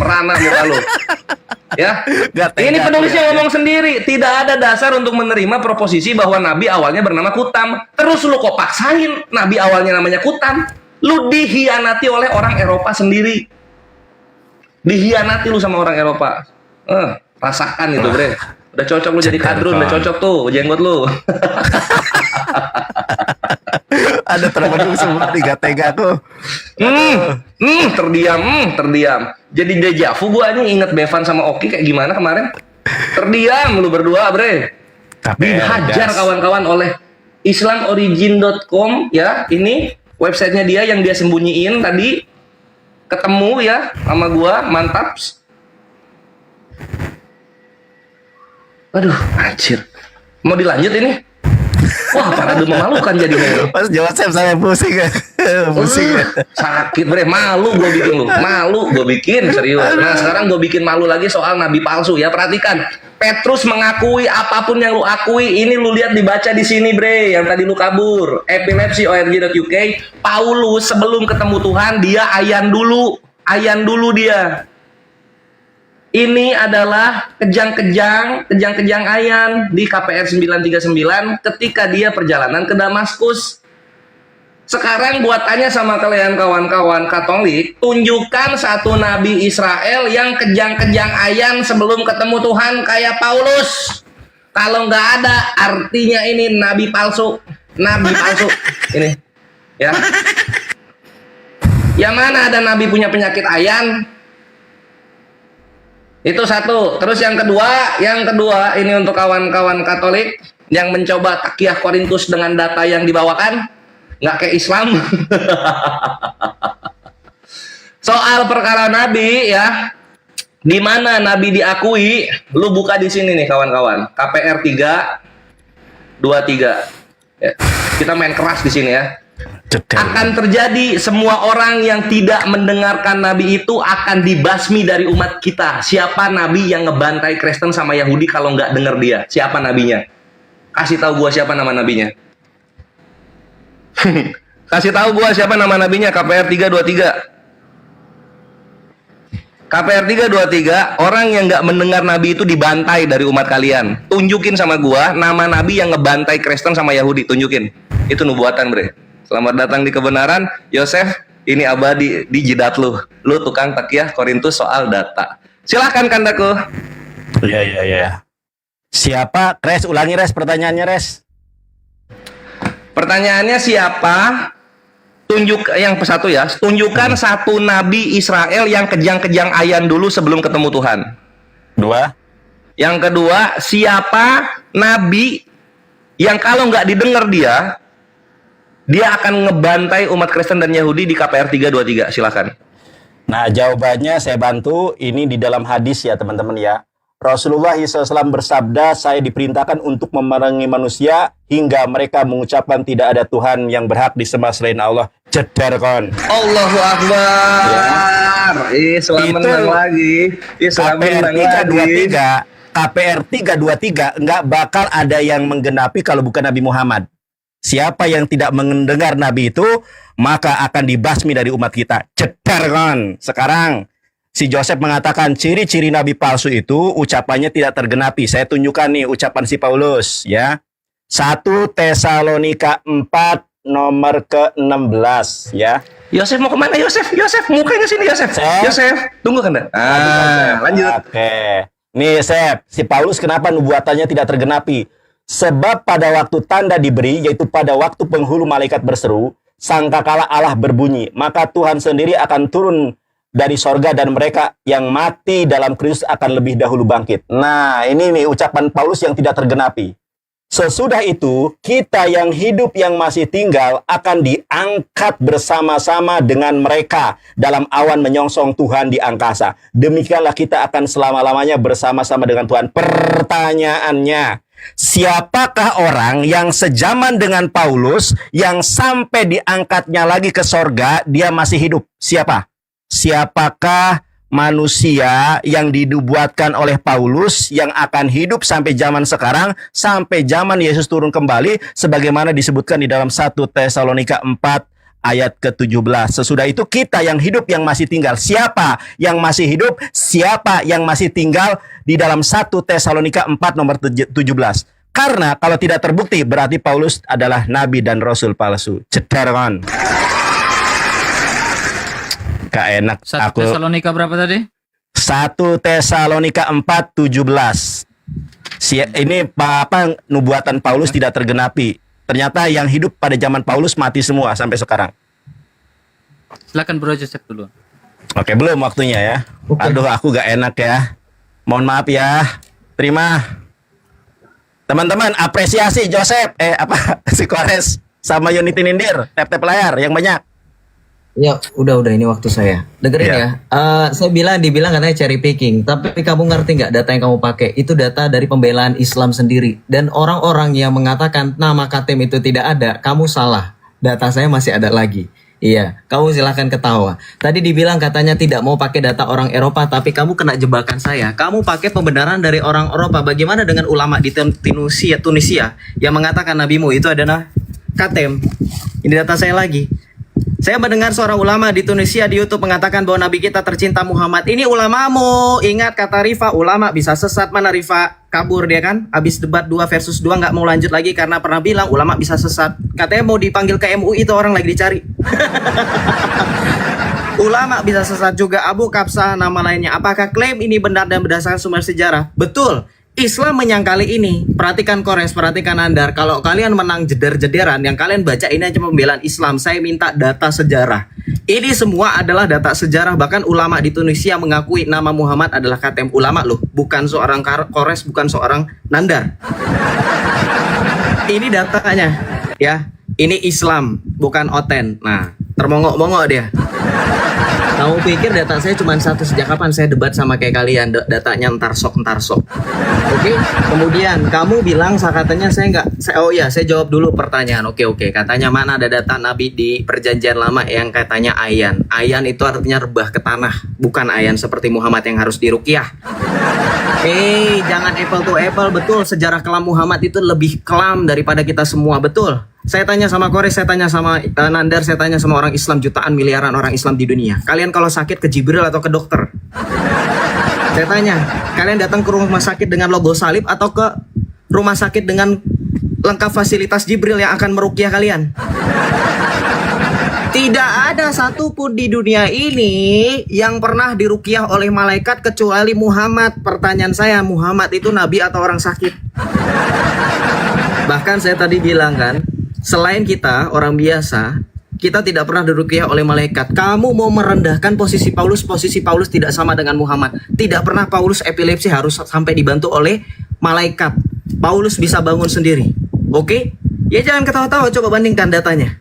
Ya. Gak tega Ini penulisnya aku ya. ngomong sendiri. Tidak ada dasar untuk menerima proposisi bahwa Nabi awalnya bernama Kutam. Terus lu kok paksain Nabi awalnya namanya Kutam. Lu dihianati oleh orang Eropa sendiri. Dihianati lu sama orang Eropa. Rasakan itu bre. Udah cocok lu jadi kadrun. Udah cocok tuh jenggot lu. Ada terbentuk semua di tega aku. Terdiam. Jadi dejavu gua nih inget Bevan sama Oki kayak gimana kemarin. Terdiam lu berdua, bre. Dihajar kawan-kawan oleh islamorigin.com ya. Ini websitenya dia yang dia sembunyiin tadi. Ketemu ya sama gua, mantap. Aduh, anjir. Mau dilanjut ini? Wah, parade memalukan jadinya. Mas Joseph saya pusing ya. Pusing ya. Sakit bre, malu gue bikin lu. Malu gue bikin, serius. Nah sekarang gue bikin malu lagi soal nabi palsu ya. Perhatikan, Petrus mengakui apapun yang lu akui. Ini lu lihat dibaca di sini bre, yang tadi lu kabur. Epilepsy.org.uk. Paulus sebelum ketemu Tuhan dia ayan dulu dia. Ini adalah kejang-kejang ayan di KPR 939 ketika dia perjalanan ke Damaskus. Sekarang buat tanya sama kalian kawan-kawan Katolik, tunjukkan satu nabi Israel yang kejang-kejang ayan sebelum ketemu Tuhan kayak Paulus. Kalau nggak ada, artinya ini nabi palsu. Ini, ya. Yang mana ada nabi punya penyakit ayan? Itu satu. Terus yang kedua ini untuk kawan-kawan Katolik yang mencoba takiah Korintus dengan data yang dibawakan, nggak kayak Islam. Soal perkara Nabi ya, di mana Nabi diakui, lu buka di sini nih kawan-kawan, KPR 323. Ya, kita main keras di sini ya. Akan terjadi semua orang yang tidak mendengarkan Nabi itu akan dibasmi dari umat kita. Siapa Nabi yang ngebantai Kristen sama Yahudi kalau nggak denger dia? Siapa nabinya? Kasih tahu gua siapa nama nabinya. Kasih tahu gua siapa nama nabinya. KPR 323. KPR 323, orang yang nggak mendengar Nabi itu dibantai dari umat kalian. Tunjukin sama gua nama Nabi yang ngebantai Kristen sama Yahudi. Tunjukin. Itu nubuatan bre. Selamat datang di kebenaran, Yosef. Ini abadi di jidat lu. Lu tukang takiah Korintus soal data. Silahkan kandaku. Iya. Siapa? Res, ulangi Res pertanyaannya Res. Pertanyaannya siapa? Tunjuk yang satu ya. Tunjukkan satu nabi Israel yang kejang-kejang ayan dulu sebelum ketemu Tuhan. 2. Yang kedua, siapa nabi yang kalau nggak didengar dia akan ngebantai umat Kristen dan Yahudi di KPR 323. Silakan. Nah, jawabannya saya bantu. Ini di dalam hadis ya teman-teman ya. Rasulullah SAW bersabda, saya diperintahkan untuk memerangi manusia hingga mereka mengucapkan tidak ada Tuhan yang berhak disembah selain Allah. Jedar kon. Allahu Akbar. Selamat Itu menang lagi. Selamat KPR menang lagi. 323, KPR 323 nggak bakal ada yang menggenapi kalau bukan Nabi Muhammad. Siapa yang tidak mendengar Nabi itu, maka akan dibasmi dari umat kita. Jedar kon. Sekarang si Joseph mengatakan ciri-ciri Nabi palsu itu ucapannya tidak tergenapi. Saya tunjukkan nih ucapan si Paulus ya. 1 Tesalonika 4 nomor ke-16 ya. Yosef mau kemana Yosef? Yosef mukanya sini Yosef. Sep. Yosef tunggu kan? Lanjut. Oke. Nih Sep, si Paulus kenapa nubuatannya tidak tergenapi? Sebab pada waktu tanda diberi, yaitu pada waktu penghulu malaikat berseru, sangkakala Allah berbunyi, maka Tuhan sendiri akan turun dari sorga dan mereka yang mati dalam Kristus akan lebih dahulu bangkit. Nah, ini nih ucapan Paulus yang tidak tergenapi. Sesudah itu, kita yang hidup yang masih tinggal akan diangkat bersama-sama dengan mereka dalam awan menyongsong Tuhan di angkasa. Demikianlah kita akan selama-lamanya bersama-sama dengan Tuhan. Pertanyaannya, siapakah orang yang sejaman dengan Paulus yang sampai diangkatnya lagi ke sorga, dia masih hidup? Siapa? Siapakah manusia yang dibuatkan oleh Paulus yang akan hidup sampai zaman sekarang, sampai zaman Yesus turun kembali, sebagaimana disebutkan di dalam 1 Tesalonika 4 ayat ke-17. Sesudah itu kita yang hidup yang masih tinggal. Siapa yang masih hidup? Siapa yang masih tinggal di dalam 1 Tesalonika 4 nomor 17. Karena kalau tidak terbukti berarti Paulus adalah nabi dan rasul palsu. Cederon. Gak enak 1 aku. Tesalonika berapa tadi? 1 Tesalonika 4:17. Ini apa nubuatan Paulus tidak tergenapi. Ternyata yang hidup pada zaman Paulus mati semua sampai sekarang. Silakan Bro Joseph dulu. Oke, belum waktunya ya. Oke. Aduh, aku gak enak ya. Mohon maaf ya. Terima. Teman-teman, apresiasi Joseph. Si Kores sama Unity Nindir. Tap-tap layar yang banyak. Ya, udah ini waktu saya. Dengerin Ya. ya. Saya dibilang katanya cherry picking, tapi kamu ngerti nggak data yang kamu pakai? Itu data dari pembelaan Islam sendiri. Dan orang-orang yang mengatakan nama KTM itu tidak ada, kamu salah. Data saya masih ada lagi. Iya, kamu silahkan ketawa. Tadi dibilang katanya tidak mau pakai data orang Eropa, tapi kamu kena jebakan saya. Kamu pakai pembenaran dari orang Eropa. Bagaimana dengan ulama di Tunisia yang mengatakan nabimu itu adalah KTM? Ini data saya lagi. Saya mendengar seorang ulama di Tunisia di YouTube mengatakan bahwa Nabi kita tercinta Muhammad. Ini ulamamu. Ingat kata Rifa, ulama bisa sesat. Mana Rifa? Kabur dia kan. Habis debat 2 versus 2 nggak mau lanjut lagi karena pernah bilang ulama bisa sesat. Katanya mau dipanggil ke MUI itu orang lagi dicari. Ulama bisa sesat juga. Abu Kapsa nama lainnya. Apakah klaim ini benar dan berdasarkan sumber sejarah? Betul. Islam menyangkali ini. Perhatikan Kores, perhatikan Andar. Kalau kalian menang jeder-jederan, yang kalian baca ini aja pembelaan Islam. Saya minta data sejarah. Ini semua adalah data sejarah. Bahkan ulama di Tunisia mengakui nama Muhammad adalah KTM. Ulama loh, bukan seorang Kores, bukan seorang Nandar. Ini datanya, ya. Ini Islam, bukan Oten. Nah, termongok-mongok dia. Kamu pikir data saya cuma satu? Sejak kapan saya debat sama kayak kalian? Datanya entar sok. Oke. Kemudian kamu bilang katanya saya jawab dulu pertanyaan. Oke. Katanya mana ada data Nabi di Perjanjian Lama yang katanya ayan. Ayan itu artinya rebah ke tanah, bukan ayan seperti Muhammad yang harus diruqyah. Jangan apple to apple. Betul, sejarah kelam Muhammad itu lebih kelam daripada kita semua. Betul. Saya tanya sama Kores, saya tanya sama Nandar, saya tanya sama orang Islam, jutaan miliaran orang Islam di dunia. Kalian kalau sakit ke Jibril atau ke dokter? Saya tanya, kalian datang ke rumah sakit dengan logo salib atau ke rumah sakit dengan lengkap fasilitas Jibril yang akan meruqyah kalian? Tidak ada satupun di dunia ini yang pernah diruqyah oleh malaikat kecuali Muhammad. Pertanyaan saya, Muhammad itu nabi atau orang sakit? Bahkan saya tadi bilang kan, selain kita orang biasa, kita tidak pernah diruqyah oleh malaikat. Kamu mau merendahkan posisi Paulus tidak sama dengan Muhammad. Tidak pernah Paulus epilepsi harus sampai dibantu oleh malaikat. Paulus bisa bangun sendiri. Oke? Ya jangan ketawa-tawa, coba bandingkan datanya.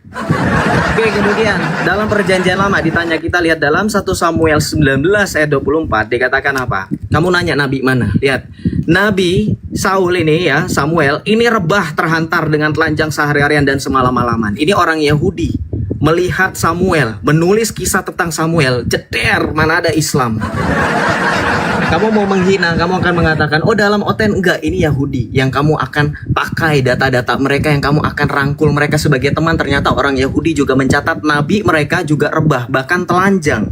Oke, kemudian dalam Perjanjian Lama ditanya, kita lihat dalam 1 Samuel 19 ayat 24 dikatakan apa? Kamu nanya nabi mana? Lihat. Nabi Saul ini ya, Samuel ini rebah terhantar dengan telanjang sehari-harian dan semalam-malaman. Ini orang Yahudi melihat Samuel, menulis kisah tentang Samuel. Jeder, mana ada Islam? Kamu mau menghina, kamu akan mengatakan, oh dalam Oten enggak, ini Yahudi. Yang kamu akan pakai data-data mereka, yang kamu akan rangkul mereka sebagai teman. Ternyata orang Yahudi juga mencatat nabi mereka juga rebah, bahkan telanjang.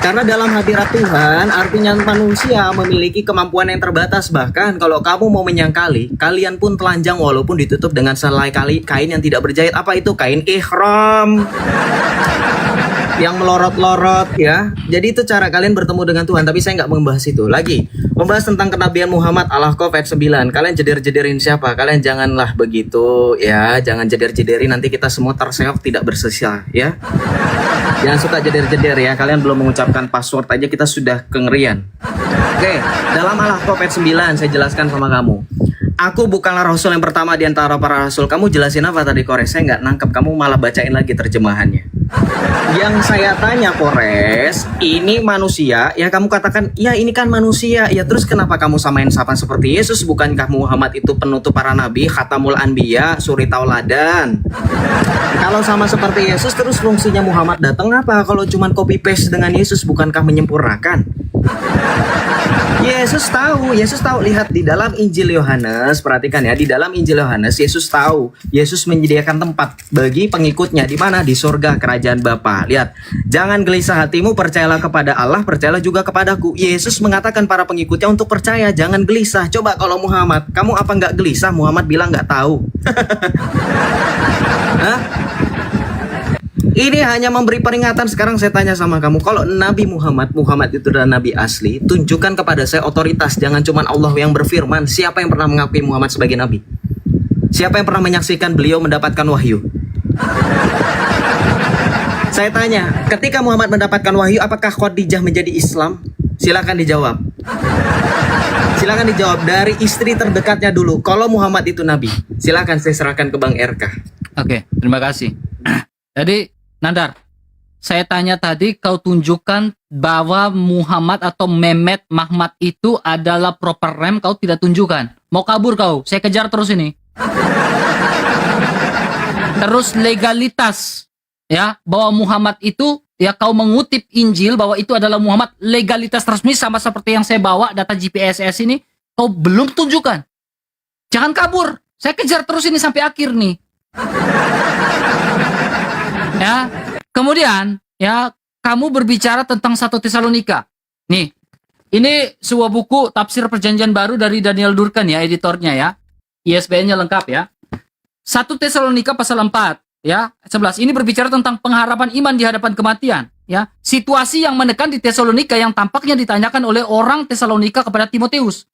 Karena dalam hadirat Tuhan, artinya manusia memiliki kemampuan yang terbatas. Bahkan kalau kamu mau menyangkali, kalian pun telanjang walaupun ditutup dengan selai kain yang tidak berjahit. Apa itu? Kain ihram yang melorot-lorot ya. Jadi itu cara kalian bertemu dengan Tuhan. Tapi saya nggak membahas itu lagi. Membahas tentang kenabian Muhammad Al-Ahqaf ayat 9. Kalian jeder-jederin siapa? Kalian janganlah begitu ya. Jangan jeder-jederin, nanti kita semua terseok tidak bersisa ya. Jangan suka jeder-jeder ya. Kalian belum mengucapkan password aja kita sudah kengerian. Oke, dalam Al-Ahqaf ayat 9 saya jelaskan sama kamu. Aku bukanlah rasul yang pertama di antara para rasul. Kamu jelasin apa tadi Kores? Saya nggak nangkep. Kamu malah bacain lagi terjemahannya. Yang saya tanya Kores, ini manusia, ya kamu katakan, ya ini kan manusia, ya terus kenapa kamu samain sama seperti Yesus? Bukankah Muhammad itu penutup para nabi, khatamul anbiya, suri tauladan? Kalau sama seperti Yesus, terus fungsinya Muhammad datang apa? Kalau cuman copy paste dengan Yesus, bukankah menyempurnakan? Yesus tahu, lihat di dalam Injil Yohanes, perhatikan ya, di dalam Injil Yohanes Yesus tahu, Yesus menyediakan tempat bagi pengikutnya di mana? Di surga kerajaan Bapa. Lihat, jangan gelisah hatimu, percayalah kepada Allah, percayalah juga kepadaku. Yesus mengatakan para pengikutnya untuk percaya, jangan gelisah. Coba kalau Muhammad, kamu apa nggak gelisah? Muhammad bilang nggak tahu. Hah? Ini hanya memberi peringatan. Sekarang saya tanya sama kamu, kalau Nabi Muhammad itu adalah Nabi asli, tunjukkan kepada saya otoritas. Jangan cuma Allah yang berfirman. Siapa yang pernah mengakui Muhammad sebagai Nabi? Siapa yang pernah menyaksikan beliau mendapatkan wahyu? Saya tanya, ketika Muhammad mendapatkan wahyu, apakah Khadijah menjadi Islam? Silakan dijawab. Silakan dijawab dari istri terdekatnya dulu. Kalau Muhammad itu Nabi, silakan saya serahkan ke Bang RK. Oke, terima kasih. Jadi Nandar, saya tanya tadi, kau tunjukkan bahwa Muhammad atau Mehmet Mahmad itu adalah proper name, kau tidak tunjukkan. Mau kabur kau, saya kejar terus ini. Terus legalitas, ya, bahwa Muhammad itu, ya kau mengutip Injil bahwa itu adalah Muhammad, legalitas resmi sama seperti yang saya bawa, data GPSS ini, kau belum tunjukkan. Jangan kabur, saya kejar terus ini sampai akhir nih. Ya, kemudian ya kamu berbicara tentang 1 Tesalonika. Nih, ini sebuah buku tafsir perjanjian baru dari Daniel Durkan ya, editornya ya. ISBN-nya lengkap ya. 1 Tesalonika pasal 4 ya, 11. Ini berbicara tentang pengharapan iman di hadapan kematian ya. Situasi yang menekan di Tesalonika yang tampaknya ditanyakan oleh orang Tesalonika kepada Timotius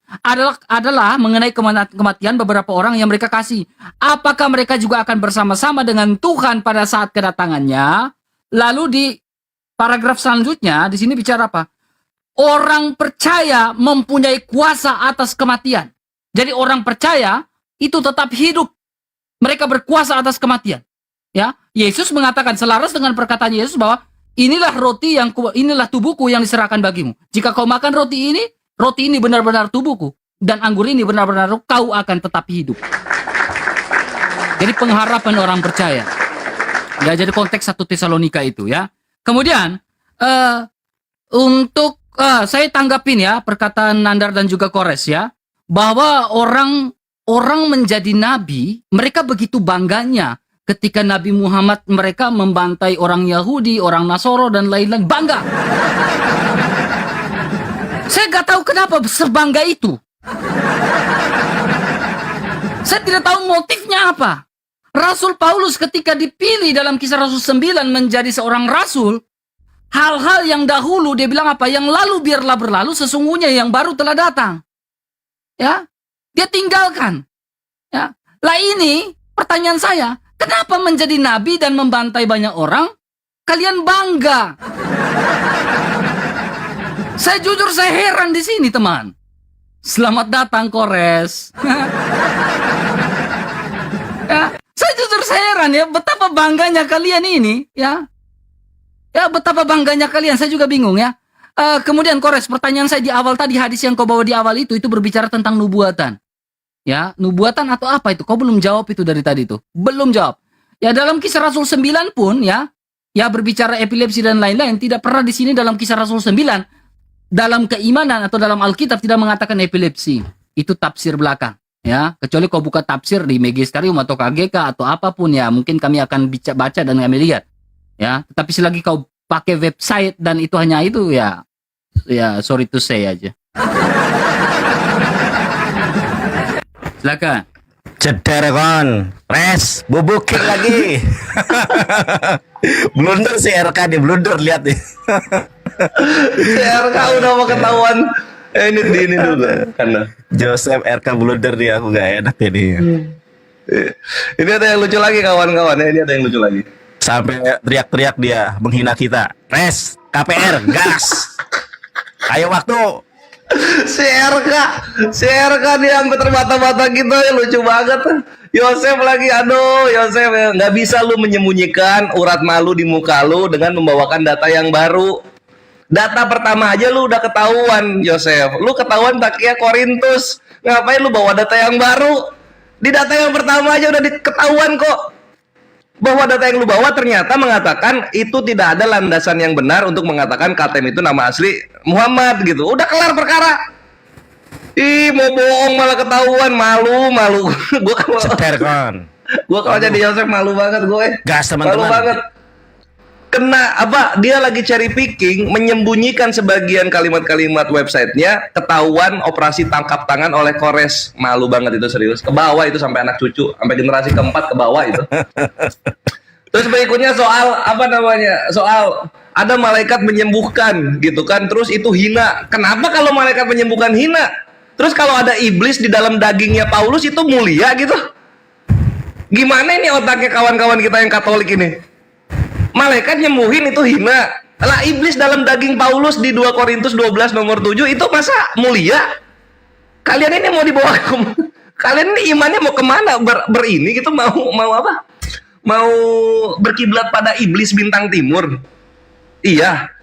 adalah mengenai kematian beberapa orang yang mereka kasih. Apakah mereka juga akan bersama-sama dengan Tuhan pada saat kedatangannya? Lalu di paragraf selanjutnya di sini bicara apa? Orang percaya mempunyai kuasa atas kematian. Jadi orang percaya itu tetap hidup. Mereka berkuasa atas kematian. Ya, Yesus mengatakan selaras dengan perkataan Yesus bahwa inilah inilah tubuhku yang diserahkan bagimu. Jika kau makan roti ini benar-benar tubuhku, dan anggur ini benar-benar kau akan tetap hidup. Jadi pengharapan orang percaya. Ya, jadi konteks 1 Tesalonika itu ya. Kemudian untuk saya tanggapin ya perkataan Nandar dan juga Kores ya, bahwa orang menjadi nabi, mereka begitu bangganya ketika Nabi Muhammad mereka membantai orang Yahudi, orang Nasoro dan lain-lain, bangga. Saya gak tahu kenapa sebangga itu. Saya tidak tahu motifnya apa. Rasul Paulus ketika dipilih dalam Kisah Rasul 9 menjadi seorang rasul, hal-hal yang dahulu dia bilang apa? Yang lalu biarlah berlalu, sesungguhnya yang baru telah datang. Ya, dia tinggalkan. Ya, lah ini pertanyaan saya, kenapa menjadi nabi dan membantai banyak orang, kalian bangga? Saya jujur saya heran di sini teman. Selamat datang Kores. Ya, saya jujur saya heran ya, betapa bangganya kalian ini ya. Ya, betapa bangganya kalian, saya juga bingung ya. Kemudian Kores, pertanyaan saya di awal tadi, hadis yang kau bawa di awal itu berbicara tentang nubuatan. Ya, nubuatan atau apa itu? Kau belum jawab itu dari tadi tuh. Belum jawab. Ya, dalam Kisah Rasul 9 pun ya berbicara epilepsi dan lain-lain, tidak pernah di sini dalam Kisah Rasul 9 dalam keimanan atau dalam Alkitab tidak mengatakan epilepsi. Itu tafsir belakang. Ya, kecuali kau buka tafsir di Magisterium atau KGK atau apapun ya, mungkin kami akan baca dan kami lihat. Ya, tetapi selagi kau pakai website dan itu hanya itu ya sorry to say aja. Silakan. Ceder kon, res, bubukin lagi. Blunder si RK di blunder, lihat nih. RK udah mau ketahuan. Ini dulu karena Joseph RK blunder dia, aku gak enak ini. Ini ada yang lucu lagi kawan-kawan. Ini ada yang lucu lagi. Sampai teriak-teriak dia menghina kita. Res, KPR, gas. Ayo waktu. Si RK dia sampai terbata-bata gitu ya, lucu banget. Yosef lagi, aduh Yosef ya, nggak bisa lu menyembunyikan urat malu di muka lu dengan membawakan data yang baru. Data pertama aja lu udah ketahuan, Yosef. Lu ketahuan Takia Korintus. Ngapain lu bawa data yang baru? Di data yang pertama aja udah ketahuan kok. Bahwa data yang lu bawa ternyata mengatakan itu tidak ada landasan yang benar untuk mengatakan KTM itu nama asli Muhammad gitu. Udah kelar perkara. Ih, mau bohong malah ketahuan, malu. Gua kalau jadi Yosef malu banget gue. Gas Malu teman-teman. banget. Kena apa? Dia lagi cherry picking, menyembunyikan sebagian kalimat-kalimat websitenya, ketahuan operasi tangkap tangan oleh Kores. Malu banget itu, serius. Ke bawah itu sampai anak cucu, sampai generasi keempat ke bawah itu. Terus berikutnya soal apa namanya? Soal ada malaikat menyembuhkan gitu kan, terus itu hina. Kenapa kalau malaikat menyembuhkan hina? Terus kalau ada iblis di dalam dagingnya Paulus itu mulia gitu? Gimana ini otaknya kawan-kawan kita yang Katolik ini? Malaikat nyembuhin itu hina. Lah iblis dalam daging Paulus di 2 Korintus 12 nomor 7 itu masa mulia? Kalian ini mau dibawa ke kalian ini imannya mau kemana? Berini gitu, mau apa? Mau berkiblat pada iblis bintang timur? Iya.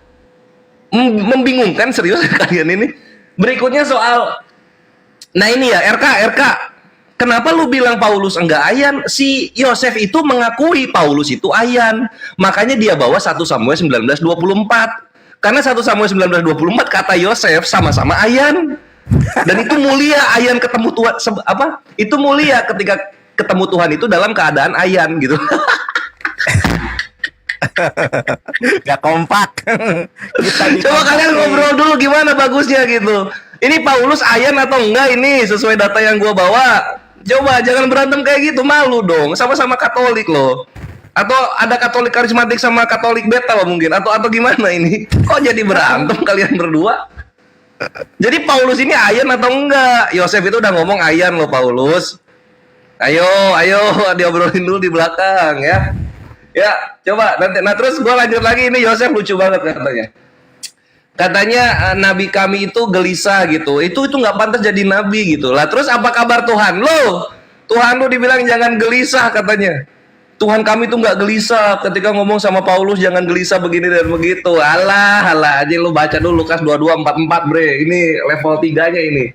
Membingungkan serius kalian ini. Berikutnya soal, nah ini ya RK. Kenapa lu bilang Paulus enggak ayan? Si Yosef itu mengakui Paulus itu ayan. Makanya dia bawa 1 Samuel 19:24. Karena 1 Samuel 19:24 kata Yosef sama-sama ayan. Dan itu mulia, ayan ketemu Tuhan apa? Itu mulia ketika ketemu Tuhan itu dalam keadaan ayan gitu. Gak kompak. Coba kalian ngobrol dulu gimana bagusnya gitu. Ini Paulus ayan atau enggak ini sesuai data yang gua bawa. Coba jangan berantem kayak gitu, malu dong. Sama-sama Katolik loh. Atau ada Katolik karismatik sama Katolik beta mungkin, atau gimana ini? Kok jadi berantem kalian berdua? Jadi Paulus ini ayan atau enggak? Yosef itu udah ngomong ayan loh Paulus. Ayo diobrolin dulu di belakang ya. Ya, coba nanti. Nah terus gue lanjut lagi, ini Yosef lucu banget katanya. Katanya nabi kami itu gelisah gitu. Itu nggak pantas jadi nabi gitu. Lah terus apa kabar Tuhan lo? Tuhan lo dibilang jangan gelisah katanya. Tuhan kami tuh nggak gelisah ketika ngomong sama Paulus, jangan gelisah begini dan begitu. Alah aja lu baca dulu Lukas 22:44 bre. Ini level 3-nya ini.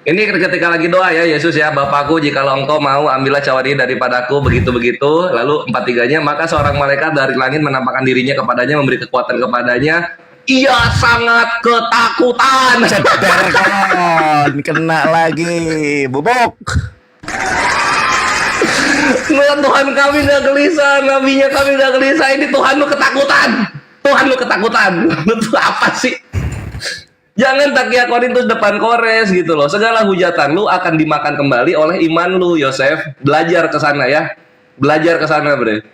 Ini ketika lagi doa ya, Yesus ya, Bapakku jikalau engkau mau ambillah cawan ini daripadaku, begitu-begitu. Lalu 4:3-nya, maka seorang malaikat dari langit menampakkan dirinya kepadanya, memberi kekuatan kepadanya. Ia sangat ketakutan. Cederkon, kena lagi, bubuk. Nah, Tuhan kami gak gelisah, nabinya kami gak gelisah. Ini Tuhan lu ketakutan. Tuhan lu ketakutan. Itu apa sih? Jangan Takia Korintus depan Kores gitu loh. Segala hujatan lu akan dimakan kembali oleh iman lu, Yosef. Belajar ke sana ya. Belajar ke sana, Bre.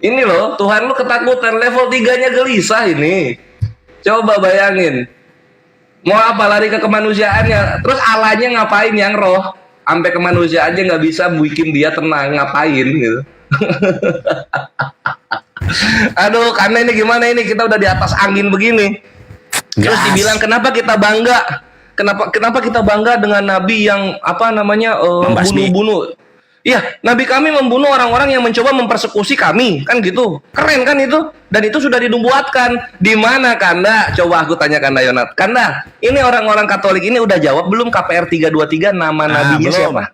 Ini loh, Tuhan lu ketakutan, level 3-nya gelisah ini. Coba bayangin. Mau apa, lari ke kemanusiaannya. Terus Allahnya ngapain yang roh? Sampai kemanusiaannya nggak bisa bikin dia tenang, ngapain gitu. Aduh, karena ini gimana ini, kita udah di atas angin begini. Terus dibilang kenapa kita bangga? Kenapa kita bangga dengan nabi yang apa namanya bunuh-bunuh? Iya, nabi kami membunuh orang-orang yang mencoba mempersekusi kami, kan gitu. Keren kan itu? Dan itu sudah dinubuatkan. Di mana Kanda? Coba aku tanya Kanda Yonat. Kanda, ini orang-orang Katolik ini udah jawab belum KPR 323 nama nabinya belum. siapa?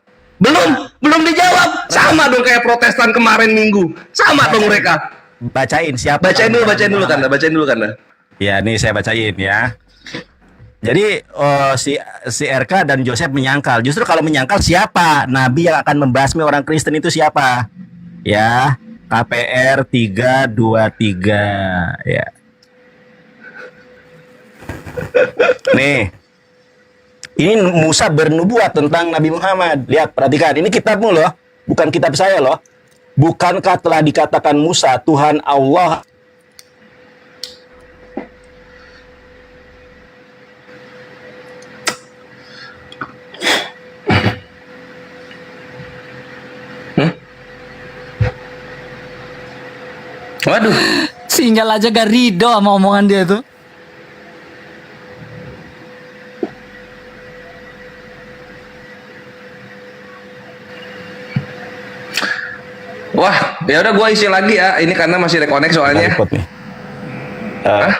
Belum dijawab. Sama dong kayak Protestan kemarin Minggu. Sama dong mereka. Bacain siapa? Bacain dulu Kanda. Ya, nih saya bacain ya. Jadi si RK dan Joseph menyangkal. Justru kalau menyangkal siapa? Nabi yang akan membasmi orang Kristen itu siapa? Ya, KPR 323 ya. Nih. Ini Musa bernubuat tentang Nabi Muhammad. Lihat, perhatikan. Ini kitabmu loh, bukan kitab saya loh. Bukankah telah dikatakan Musa, Tuhan Allah Waduh. Sinyal aja gak ridho sama omongan dia tuh. Wah, ya udah gua isi lagi ya. Ini karena masih reconnect soalnya. Repot nih.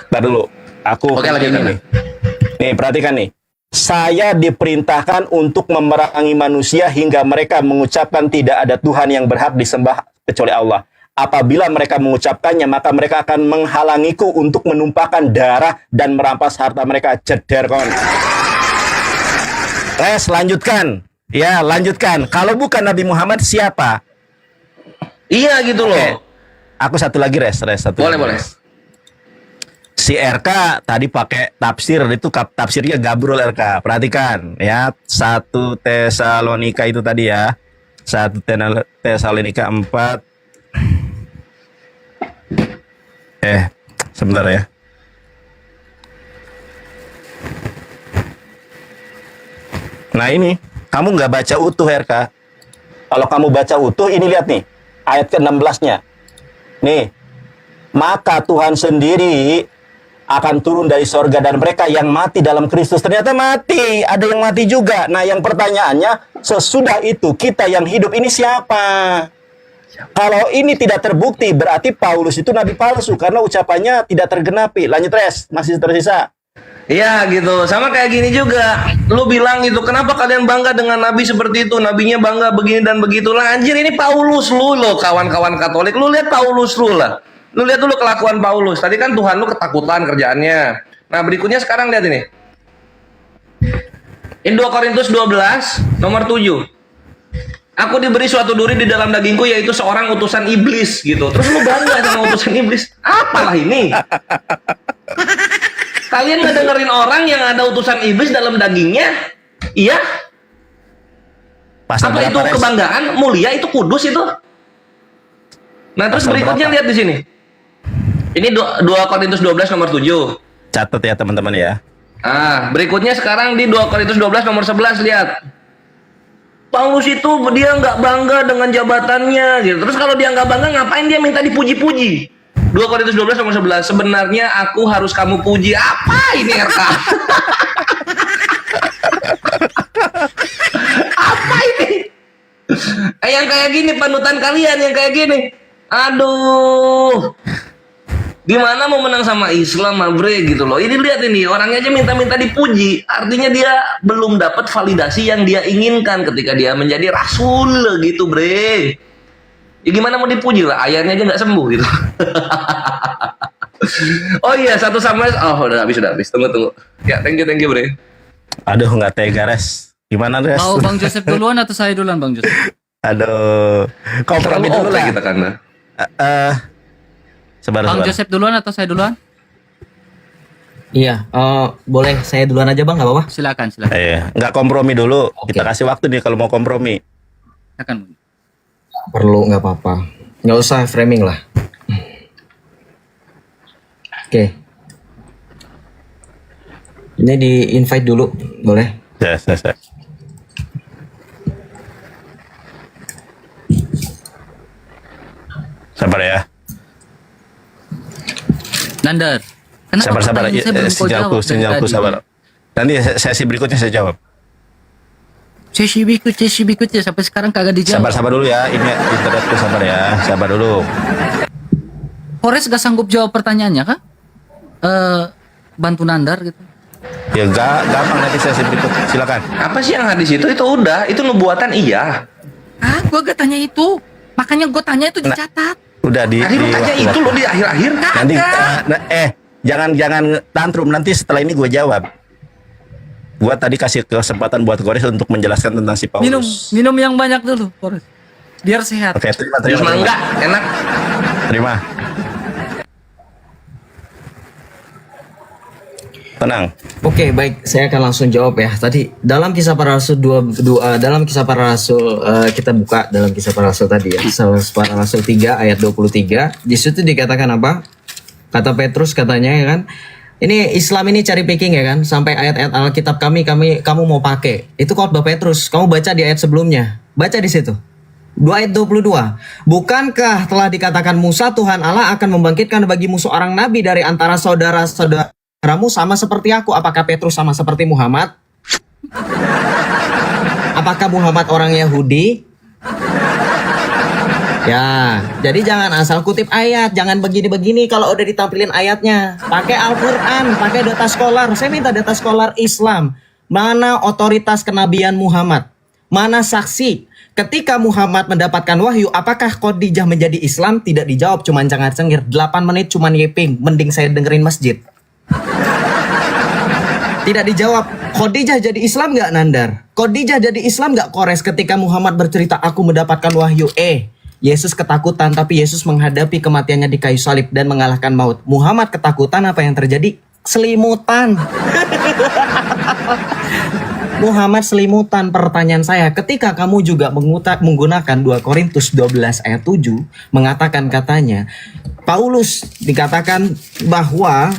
Ntar dulu. Aku Oke, ini lanjutkan. nih. Nih, perhatikan nih. Saya diperintahkan untuk memerangi manusia hingga mereka mengucapkan tidak ada Tuhan yang berhak disembah kecuali Allah. Apabila mereka mengucapkannya, maka mereka akan menghalangiku untuk menumpahkan darah dan merampas harta mereka. Jeder, kawan. Res, lanjutkan. Ya, lanjutkan. Kalau bukan Nabi Muhammad, siapa? Iya gitu loh. Oke. Aku satu lagi, Res. Satu Boleh, lagi, boleh. Res. Si RK tadi pakai tafsir, itu tafsirnya Gabrul RK. Perhatikan ya, 1 Tesalonika itu tadi ya. 1 Tesalonika 4. Sebentar ya. Nah ini, kamu nggak baca utuh RK. Kalau kamu baca utuh, ini lihat nih, ayat ke-16-nya. Nih, maka Tuhan sendiri akan turun dari sorga dan mereka yang mati dalam Kristus. Ternyata mati, ada yang mati juga. Nah yang pertanyaannya, sesudah itu kita yang hidup ini siapa? Kalau ini tidak terbukti, berarti Paulus itu nabi palsu karena ucapannya tidak tergenapi. Lanjut Res, masih tersisa. Iya gitu, sama kayak gini juga. Lu bilang gitu, kenapa kalian bangga dengan nabi seperti itu? Nabinya bangga begini dan begitulah. Anjir, ini Paulus lu loh, kawan-kawan Katolik. Lu lihat Paulus lu lah. Lu lihat dulu kelakuan Paulus. Tadi kan Tuhan lu ketakutan kerjaannya. Nah, berikutnya sekarang lihat ini. Ini 2 Korintus 12 nomor 7. Aku diberi suatu duri di dalam dagingku, yaitu seorang utusan iblis gitu. Terus lu bangga sama utusan iblis? Apalah ini? Kalian nggak dengerin orang yang ada utusan iblis dalam dagingnya? Iya? Pasal Apa itu berapa, Res? kebanggaan? Mulia itu kudus itu. Nah, terus Pasal berikutnya berapa? lihat di sini. Ini 2 Korintus 12 nomor 7. Catat ya teman-teman ya. Berikutnya sekarang di 2 Korintus 12 nomor 11, lihat. Paulus itu dia nggak bangga dengan jabatannya gitu. Terus kalau dia nggak bangga, ngapain dia minta dipuji-puji? 2 Korintus 12 nomor 11. Sebenarnya aku harus kamu puji. Apa ini RK? Apa ini? Yang kayak gini panutan kalian, yang kayak gini. Aduh. Gimana mau menang sama Islam, bre gitu loh. Ini lihat ini, orangnya aja minta-minta dipuji. Artinya dia belum dapat validasi yang dia inginkan ketika dia menjadi rasul gitu, bre. Ya gimana mau dipuji lah, ayahnya aja nggak sembuh gitu. Oh iya, 1 Samuel. Oh, udah habis. Tunggu. Ya, thank you, bre. Aduh, nggak tega, Res. Gimana, Res? Mau Bang Joseph duluan atau saya duluan, Bang Joseph? Aduh, kompromi Terlalu dulu OP lah. kita kan. Sebar. Bang Joseph duluan atau saya duluan? Iya, boleh saya duluan aja Bang, nggak apa-apa? Silakan. Nggak kompromi dulu. Oke. Kita kasih waktu nih kalau mau kompromi. Silakan. Perlu, nggak apa-apa. Nggak usah framing lah. Oke. Ini di invite dulu, boleh? Ya. Sabar ya. Nandar. Kenapa Sabar. pertanyaan saya belum kau jawab dari Sinyalku tadi? sabar. Nanti sesi berikutnya saya jawab. Sesi berikutnya sampai sekarang kagak dijawab. Sabar dulu ya. Ini internetku, sabar ya. Sabar dulu. Kores gak sanggup jawab pertanyaannya kah? Bantu Nandar gitu. Ya gampang nanti sesi berikutnya. Silakan. Apa sih yang hadis itu? Itu udah, itu nubuatan iya. Gua gak tanya itu. Makanya gue tanya itu dicatat. Udah di Tadi lu tanya waktu- itu loh di akhir-akhir. Nanti jangan tantrum, nanti setelah ini gue jawab. Gua tadi kasih kesempatan buat Kores untuk menjelaskan tentang si Paulus. Minum yang banyak dulu, Kores. Biar sehat. Oke, terima. Jus mangga, enak. Terima. Tenang. Oke, baik, saya akan langsung jawab ya. Tadi dalam Kisah Para Rasul dalam Kisah Para Rasul kita buka dalam Kisah Para Rasul tadi ya. Kisah Para Rasul 3 ayat 23. Di situ dikatakan apa? Kata Petrus katanya ya kan. Ini Islam ini cherry picking ya kan. Sampai ayat-ayat Alkitab kamu mau pakai. Itu khotbah Petrus. Kamu baca di ayat sebelumnya. Baca di situ. 2 ayat 22. Bukankah telah dikatakan Musa Tuhan Allah akan membangkitkan bagimu seorang nabi dari antara saudara-saudaramu sama seperti aku. Apakah Petrus sama seperti Muhammad? Apakah Muhammad orang Yahudi? Ya, jadi jangan asal kutip ayat, jangan begini-begini kalau udah ditampilin ayatnya. Pakai Al-Quran, pakai data scholar. Saya minta data scholar Islam. Mana otoritas kenabian Muhammad? Mana saksi? Ketika Muhammad mendapatkan wahyu, apakah Khadijah menjadi Islam? Tidak dijawab, cuman cengar-cengir. 8 menit cuman yeping, mending saya dengerin masjid. Tidak dijawab. Khadijah jadi Islam nggak, Nandar? Khadijah jadi Islam nggak, Kores, ketika Muhammad bercerita aku mendapatkan wahyu? Yesus ketakutan, tapi Yesus menghadapi kematiannya di kayu salib dan mengalahkan maut. Muhammad ketakutan, apa yang terjadi? Selimutan. Muhammad selimutan. Pertanyaan saya, ketika kamu juga menggunakan 2 Korintus 12 ayat 7, mengatakan katanya, Paulus dikatakan bahwa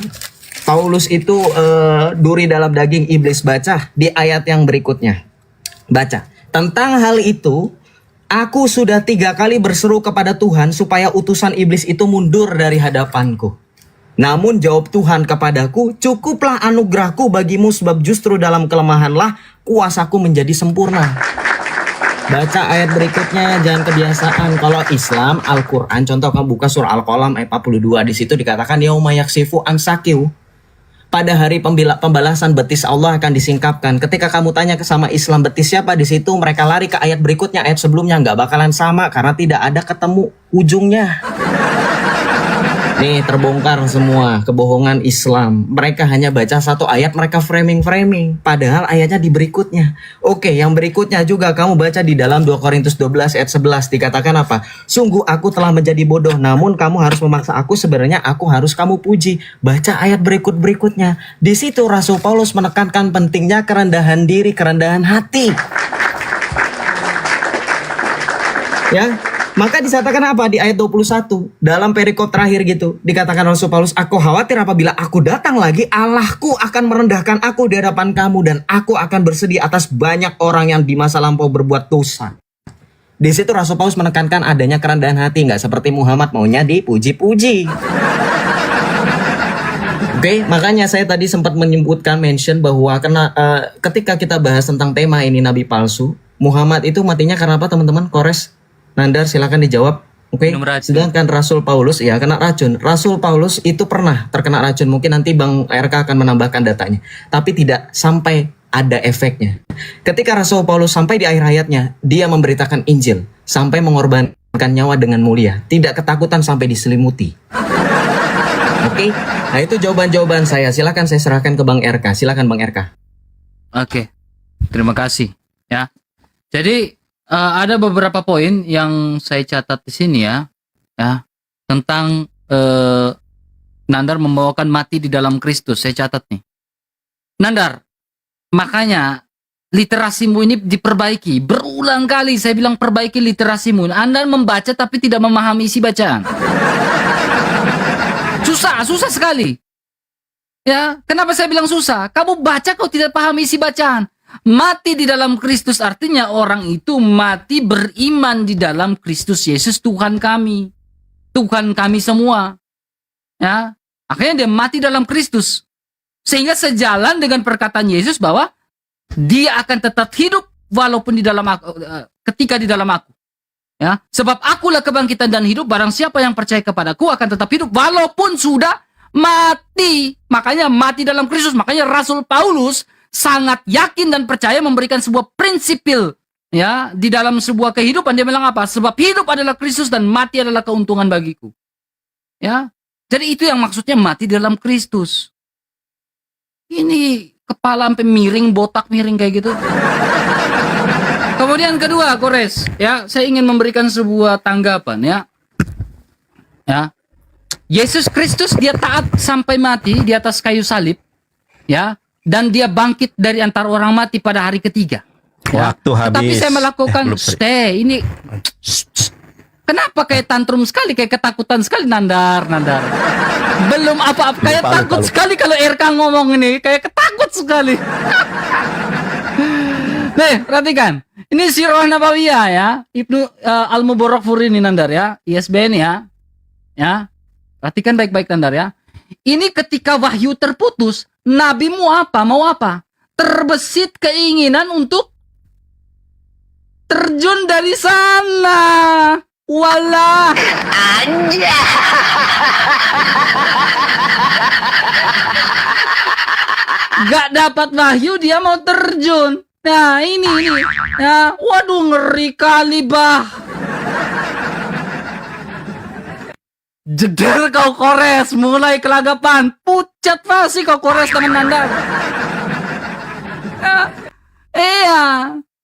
Paulus itu duri dalam daging iblis. Baca di ayat yang berikutnya. Baca. Tentang hal itu, aku sudah 3 kali berseru kepada Tuhan supaya utusan iblis itu mundur dari hadapanku. Namun jawab Tuhan kepadaku, cukuplah anugerahku bagimu sebab justru dalam kelemahanlah kuasaku menjadi sempurna. Baca ayat berikutnya, jangan kebiasaan. Kalau Islam, Al-Quran, contoh kamu buka surah Al-Qalam ayat 42, di situ dikatakan yauma yaksifu ansakiu. Pada hari pembalasan betis Allah akan disingkapkan. Ketika kamu tanya ke sama Islam betis siapa, di situ mereka lari ke ayat berikutnya, ayat sebelumnya nggak bakalan sama karena tidak ada ketemu ujungnya. Nih terbongkar semua kebohongan Islam. Mereka hanya baca 1 ayat, mereka framing. Padahal ayatnya di berikutnya. Oke, yang berikutnya juga kamu baca di dalam 2 Korintus 12 ayat 11. Dikatakan apa? Sungguh aku telah menjadi bodoh, namun kamu harus memaksa aku, sebenarnya aku harus kamu puji. Baca ayat berikutnya. Di situ Rasul Paulus menekankan pentingnya kerendahan diri, kerendahan hati. Ya. Maka disatakan apa di ayat 21 dalam perikop terakhir gitu, dikatakan Rasul Paulus, aku khawatir apabila aku datang lagi, Allahku akan merendahkan aku di hadapan kamu dan aku akan bersedih atas banyak orang yang di masa lampau berbuat dosa. Di situ Rasul Paulus menekankan adanya kerendahan hati, nggak seperti Muhammad maunya dipuji-puji. Oke, makanya saya tadi sempat menyebutkan mention bahwa ketika kita bahas tentang tema ini nabi palsu, Muhammad itu matinya karena apa, teman-teman? Kores, Nandar silakan dijawab. Oke. Sedangkan Rasul Paulus ya kena racun. Rasul Paulus itu pernah terkena racun. Mungkin nanti Bang RK akan menambahkan datanya. Tapi tidak sampai ada efeknya. Ketika Rasul Paulus sampai di akhir hayatnya, dia memberitakan Injil sampai mengorbankan nyawa dengan mulia. Tidak ketakutan sampai diselimuti. Oke. Nah, itu jawaban-jawaban saya. Silakan saya serahkan ke Bang RK. Silakan Bang RK. Oke. Terima kasih ya. Jadi ada beberapa poin yang saya catat di sini ya tentang Nandar membawakan mati di dalam Kristus. Saya catat nih, Nandar. Makanya literasimu ini diperbaiki. Berulang kali saya bilang perbaiki literasimu. Anda membaca tapi tidak memahami isi bacaan. Susah sekali. Ya, kenapa saya bilang susah? Kamu baca kau tidak paham isi bacaan. Mati di dalam Kristus artinya orang itu mati beriman di dalam Kristus Yesus Tuhan kami. Tuhan kami semua. Ya, akhirnya dia mati dalam Kristus. Sehingga sejalan dengan perkataan Yesus bahwa dia akan tetap hidup walaupun di dalam aku, ketika di dalam aku. Ya, sebab akulah kebangkitan dan hidup, barang siapa yang percaya kepadaku akan tetap hidup walaupun sudah mati. Makanya mati dalam Kristus. Makanya Rasul Paulus sangat yakin dan percaya memberikan sebuah prinsipil ya di dalam sebuah kehidupan. Dia bilang apa? Sebab hidup adalah Kristus dan mati adalah keuntungan bagiku. Ya. Jadi itu yang maksudnya mati dalam Kristus. Ini kepala sampai miring, botak miring kayak gitu. Kemudian kedua, Kores, ya, saya ingin memberikan sebuah tanggapan ya. Ya. Yesus Kristus dia taat sampai mati di atas kayu salib. Ya. Dan dia bangkit dari antara orang mati pada hari ketiga. Waktu habis. Tapi saya melakukan ini. Kenapa kayak tantrum sekali, kayak ketakutan sekali Nandar. Belum apa-apa, kayak takut sekali kalau RK ngomong ini, kayak ketakut sekali. Nih, perhatikan. Ini Sirah Nabawiyah ya, Ibnu Al-Mubarakfuri ini Nandar ya, ISBN ya. Ya. Perhatikan baik-baik Nandar ya. Ini ketika wahyu terputus, nabimu apa? Mau apa? Terbesit keinginan untuk terjun dari sana. Walah. Gak dapat wahyu, dia mau terjun. Nah, ini. Ya, waduh, ngeri kali, bah. Jeder kau Kores, mulai kelagapan. Pucat pasti kau Kores teman Anda. Ya, iya,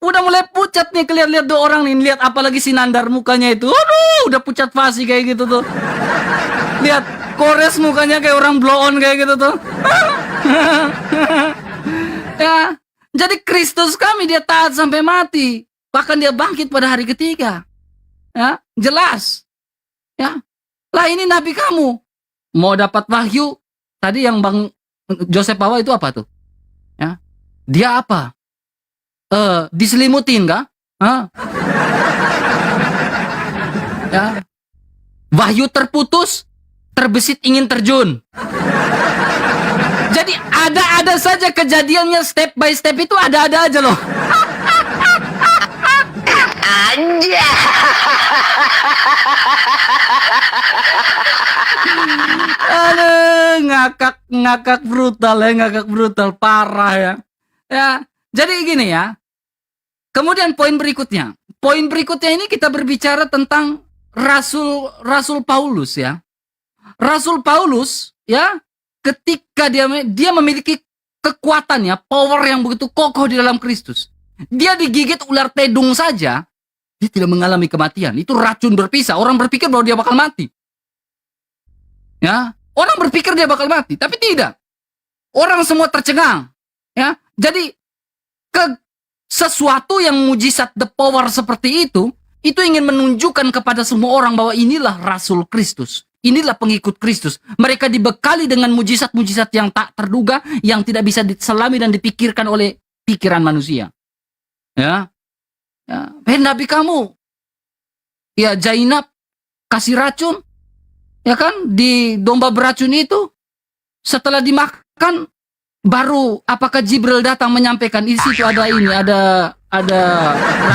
udah mulai pucat nih, lihat dua orang nih. Lihat apalagi si Nandar mukanya itu. Aduh, udah pucat pasti kayak gitu tuh. Lihat Kores mukanya kayak orang blow on kayak gitu tuh. Ya, jadi Kristus kami dia taat sampai mati. Bahkan dia bangkit pada hari ketiga. Ya, jelas. Ya. Lah ini nabi kamu. Mau dapat wahyu. Tadi yang Bang Joseph bawa itu apa tuh? Ya. Dia apa? Diselimutin kah? Ya. Wahyu terputus, terbesit ingin terjun. Jadi ada saja kejadiannya, step by step itu ada aja loh. Aduh, ngakak brutal parah ya. Ya, jadi gini ya. Kemudian poin berikutnya ini kita berbicara tentang Rasul Paulus ya. Rasul Paulus ya, ketika dia memiliki kekuatan ya, power yang begitu kokoh di dalam Kristus. Dia digigit ular tedung saja, dia tidak mengalami kematian. Itu racun berpisah. Orang berpikir bahwa dia bakal mati. Ya, orang berpikir dia bakal mati, tapi tidak. Orang semua tercengang. Ya, jadi sesuatu yang mujizat, the power seperti itu ingin menunjukkan kepada semua orang bahwa inilah Rasul Kristus. Inilah pengikut Kristus. Mereka dibekali dengan mujizat-mujizat yang tak terduga, yang tidak bisa diselami dan dipikirkan oleh pikiran manusia. Ya, nabi kamu, ya Zainab kasih racun, ya kan, di domba beracun itu. Setelah dimakan, baru apakah Jibril datang menyampaikan di situ ada racun.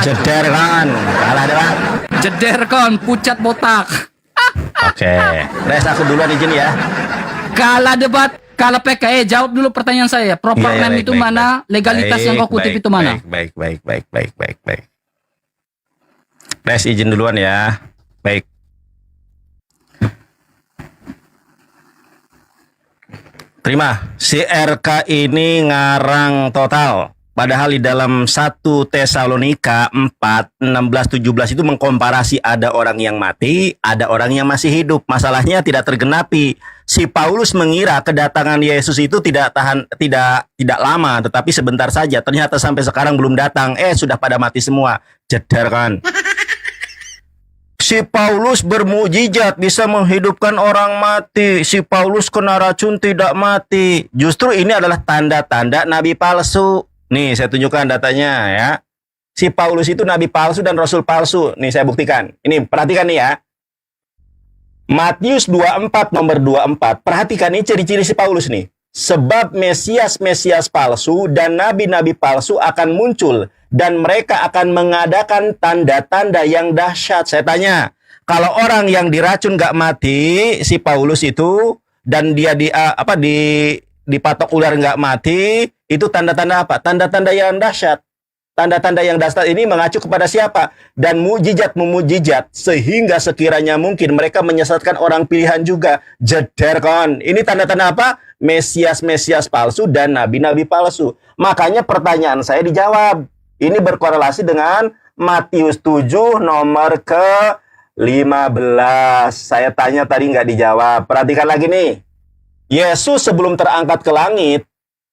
Jeder kan, kalah debat. Jeder kan, pucat botak. Oke, Res aku duluan izin ya. Kalah debat, kalah PK. Jawab dulu pertanyaan saya. Proper Iya, name itu baik, mana? Legalitas yang kau kutip itu mana? Baik. Res izin duluan ya. Baik. Terima. Si RK ini ngarang total. Padahal di dalam 1 Tesalonika 4, 16, 17 itu mengkomparasi ada orang yang mati, ada orang yang masih hidup. Masalahnya tidak tergenapi. Si Paulus mengira kedatangan Yesus itu tidak lama, tetapi sebentar saja. Ternyata sampai sekarang belum datang. Sudah pada mati semua. Jedar kan. Si Paulus bermujizat bisa menghidupkan orang mati. Si Paulus kena racun tidak mati. Justru ini adalah tanda-tanda nabi palsu. Nih saya tunjukkan datanya ya. Si Paulus itu nabi palsu dan rasul palsu. Nih saya buktikan. Ini perhatikan nih ya. Matius 24 nomor 24. Perhatikan ini ciri-ciri si Paulus nih. Sebab Mesias palsu dan nabi-nabi palsu akan muncul. Dan mereka akan mengadakan tanda-tanda yang dahsyat. Saya tanya, kalau orang yang diracun gak mati, si Paulus itu, dan dia dipatok ular gak mati, itu tanda-tanda apa? Tanda-tanda yang dahsyat. Tanda-tanda yang dahsyat ini mengacu kepada siapa? Dan mujizat sehingga sekiranya mungkin mereka menyesatkan orang pilihan juga. Jederkon. Ini tanda-tanda apa? Mesias palsu dan nabi-nabi palsu. Makanya pertanyaan saya dijawab. Ini berkorelasi dengan Matius 7 nomor ke-15. Saya tanya tadi nggak dijawab. Perhatikan lagi nih. Yesus sebelum terangkat ke langit,